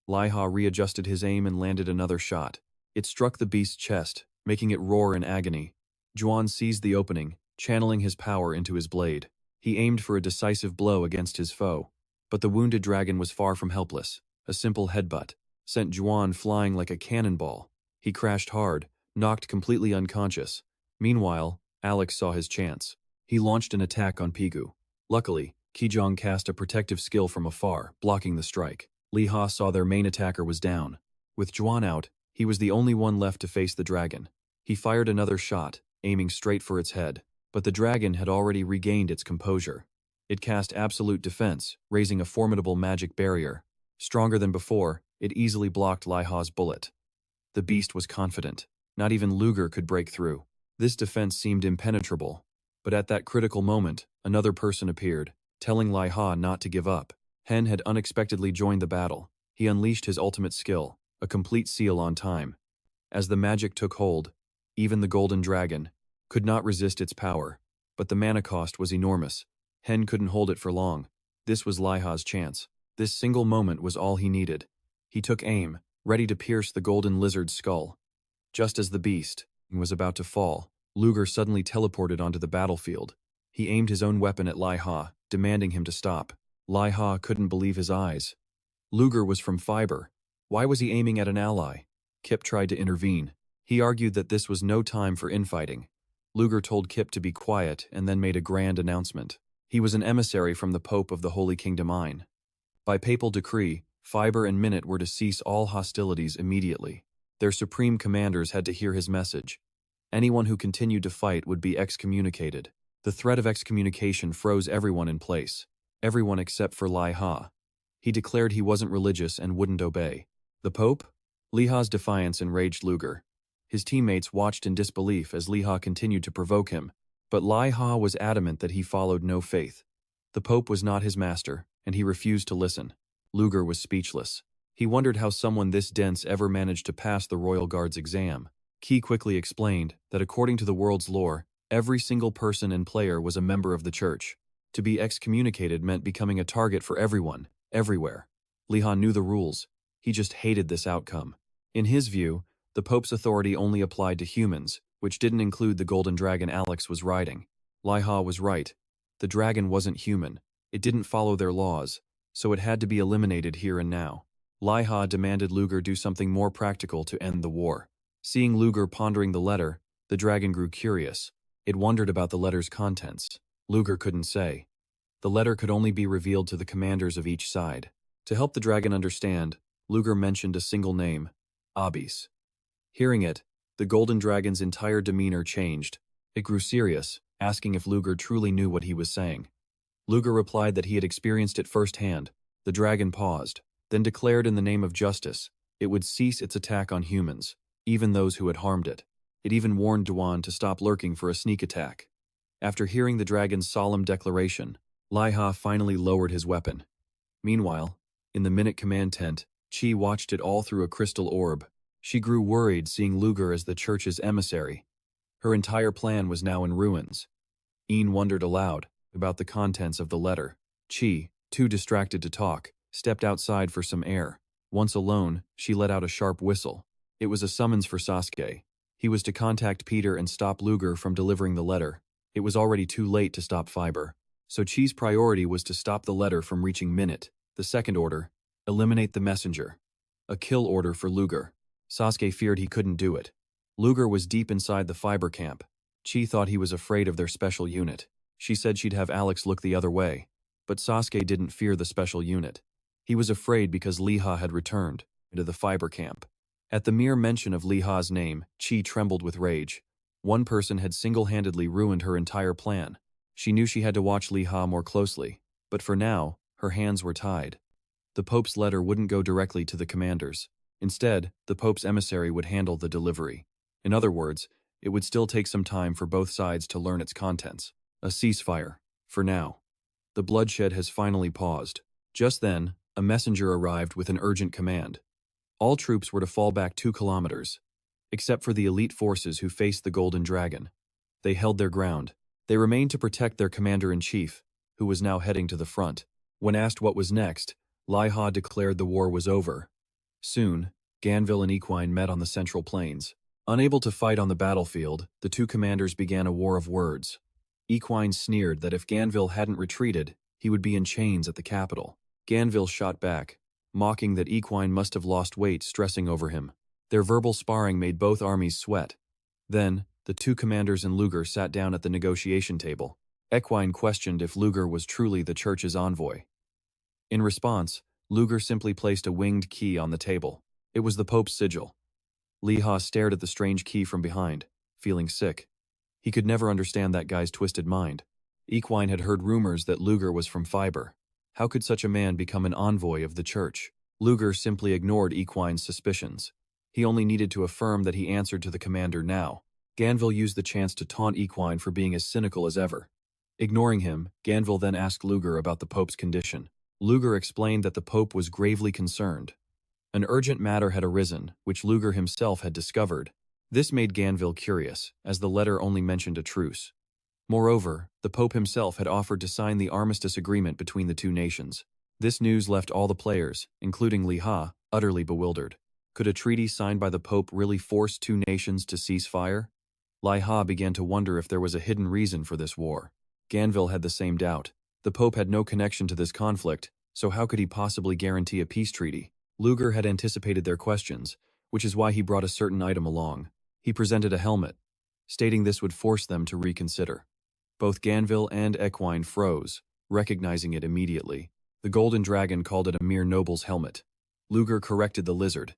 Liha readjusted his aim and landed another shot. It struck the beast's chest, making it roar in agony. Juan seized the opening, channeling his power into his blade. He aimed for a decisive blow against his foe. But the wounded dragon was far from helpless. A simple headbutt sent Juan flying like a cannonball. He crashed hard, knocked completely unconscious. Meanwhile, Alex saw his chance. He launched an attack on Pegu. Luckily, Ki-Jang cast a protective skill from afar, blocking the strike. Liha saw their main attacker was down. With Juan out, he was the only one left to face the dragon. He fired another shot, aiming straight for its head. But the dragon had already regained its composure. It cast absolute defense, raising a formidable magic barrier. Stronger than before, it easily blocked Liha's bullet. The beast was confident. Not even Luger could break through. This defense seemed impenetrable. But at that critical moment, another person appeared, telling Liha not to give up. Hen had unexpectedly joined the battle. He unleashed his ultimate skill, a complete seal on time. As the magic took hold, even the Golden Dragon could not resist its power. But the mana cost was enormous. Hen couldn't hold it for long. This was Liha's chance. This single moment was all he needed. He took aim, ready to pierce the golden lizard's skull. Just as the beast was about to fall, Luger suddenly teleported onto the battlefield. He aimed his own weapon at Liha, demanding him to stop. Liha couldn't believe his eyes. Luger was from Fiber. Why was he aiming at an ally? Kip tried to intervene. He argued that this was no time for infighting. Luger told Kip to be quiet and then made a grand announcement. He was an emissary from the Pope of the Holy Kingdom Ain. By papal decree, Fiber and Minute were to cease all hostilities immediately. Their supreme commanders had to hear his message. Anyone who continued to fight would be excommunicated. The threat of excommunication froze everyone in place. Everyone except for Liha. He declared he wasn't religious and wouldn't obey. The Pope? Liha's defiance enraged Luger. His teammates watched in disbelief as Liha continued to provoke him, but Liha was adamant that he followed no faith. The Pope was not his master, and he refused to listen. Luger was speechless. He wondered how someone this dense ever managed to pass the Royal Guard's exam. Ki quickly explained that according to the world's lore, every single person and player was a member of the church. To be excommunicated meant becoming a target for everyone, everywhere. Liha knew the rules. He just hated this outcome. In his view, the Pope's authority only applied to humans, which didn't include the golden dragon Alex was riding. Liha was right. The dragon wasn't human. It didn't follow their laws, so it had to be eliminated here and now. Liha demanded Luger do something more practical to end the war. Seeing Luger pondering the letter, the dragon grew curious. It wondered about the letter's contents. Luger couldn't say. The letter could only be revealed to the commanders of each side. To help the dragon understand, Luger mentioned a single name, Abis. Hearing it, the golden dragon's entire demeanor changed. It grew serious, asking if Luger truly knew what he was saying. Luger replied that he had experienced it firsthand. The dragon paused, then declared in the name of justice, it would cease its attack on humans, even those who had harmed it. It even warned Duan to stop lurking for a sneak attack. After hearing the dragon's solemn declaration, Liha finally lowered his weapon. Meanwhile, in the minute command tent, Chi watched it all through a crystal orb. She grew worried seeing Luger as the church's emissary. Her entire plan was now in ruins. Een wondered aloud about the contents of the letter. Chi, too distracted to talk, stepped outside for some air. Once alone, she let out a sharp whistle. It was a summons for Sasuke. He was to contact Peter and stop Luger from delivering the letter. It was already too late to stop Fiber, so Chi's priority was to stop the letter from reaching Minute. The second order, eliminate the messenger. A kill order for Luger. Sasuke feared he couldn't do it. Luger was deep inside the Fiber camp. Chi thought he was afraid of their special unit. She said she'd have Alex look the other way, but Sasuke didn't fear the special unit. He was afraid because Liha had returned into the Fiber camp. At the mere mention of Liha's name, Chi trembled with rage. One person had single-handedly ruined her entire plan. She knew she had to watch Liha more closely, but for now, her hands were tied. The Pope's letter wouldn't go directly to the commanders. Instead, the Pope's emissary would handle the delivery. In other words, it would still take some time for both sides to learn its contents. A ceasefire, for now. The bloodshed has finally paused. Just then, a messenger arrived with an urgent command. All troops were to fall back 2 kilometers, except for the elite forces who faced the Golden Dragon. They held their ground. They remained to protect their commander-in-chief, who was now heading to the front. When asked what was next, Liha declared the war was over. Soon, Ganville and Equine met on the Central Plains. Unable to fight on the battlefield, the two commanders began a war of words. Equine sneered that if Ganville hadn't retreated, he would be in chains at the capital. Ganville shot back, mocking that Equine must have lost weight stressing over him. Their verbal sparring made both armies sweat. Then, the two commanders and Luger sat down at the negotiation table. Equine questioned if Luger was truly the church's envoy. In response, Luger simply placed a winged key on the table. It was the Pope's sigil. Liha stared at the strange key from behind, feeling sick. He could never understand that guy's twisted mind. Equine had heard rumors that Luger was from Fiber. How could such a man become an envoy of the church? Luger simply ignored Equine's suspicions. He only needed to affirm that he answered to the commander now. Ganville used the chance to taunt Equine for being as cynical as ever. Ignoring him, Ganville then asked Luger about the Pope's condition. Luger explained that the Pope was gravely concerned. An urgent matter had arisen, which Luger himself had discovered. This made Ganville curious, as the letter only mentioned a truce. Moreover, the Pope himself had offered to sign the armistice agreement between the two nations. This news left all the players, including Liha, utterly bewildered. Could a treaty signed by the Pope really force two nations to cease fire? Liha began to wonder if there was a hidden reason for this war. Ganville had the same doubt. The Pope had no connection to this conflict, so how could he possibly guarantee a peace treaty? Luger had anticipated their questions, which is why he brought a certain item along. He presented a helmet, stating this would force them to reconsider. Both Ganville and Equine froze, recognizing it immediately. The Golden Dragon called it a mere noble's helmet. Luger corrected the lizard.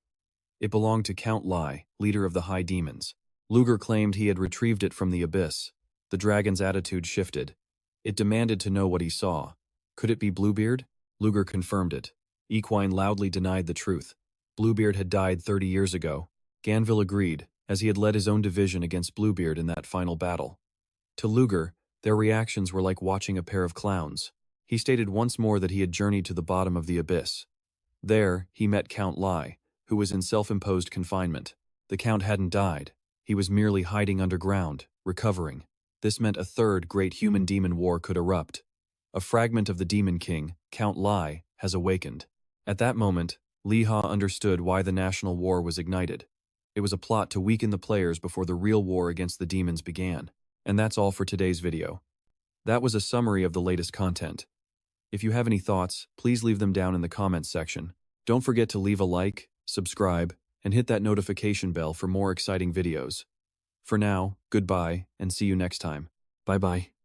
It belonged to Count Lai, leader of the High Demons. Luger claimed he had retrieved it from the abyss. The dragon's attitude shifted. It demanded to know what he saw. Could it be Bluebeard? Luger confirmed it. Equine loudly denied the truth. Bluebeard had died 30 years ago. Ganville agreed, as he had led his own division against Bluebeard in that final battle. To Luger, their reactions were like watching a pair of clowns. He stated once more that he had journeyed to the bottom of the abyss. There, he met Count Lai, who was in self-imposed confinement. The Count hadn't died. He was merely hiding underground, recovering. This meant a third great human-demon war could erupt. A fragment of the Demon King, Count Lai, has awakened. At that moment, Liha understood why the national war was ignited. It was a plot to weaken the players before the real war against the demons began. And that's all for today's video. That was a summary of the latest content. If you have any thoughts, please leave them down in the comments section. Don't forget to leave a like, subscribe, and hit that notification bell for more exciting videos. For now, goodbye, and see you next time. Bye-bye.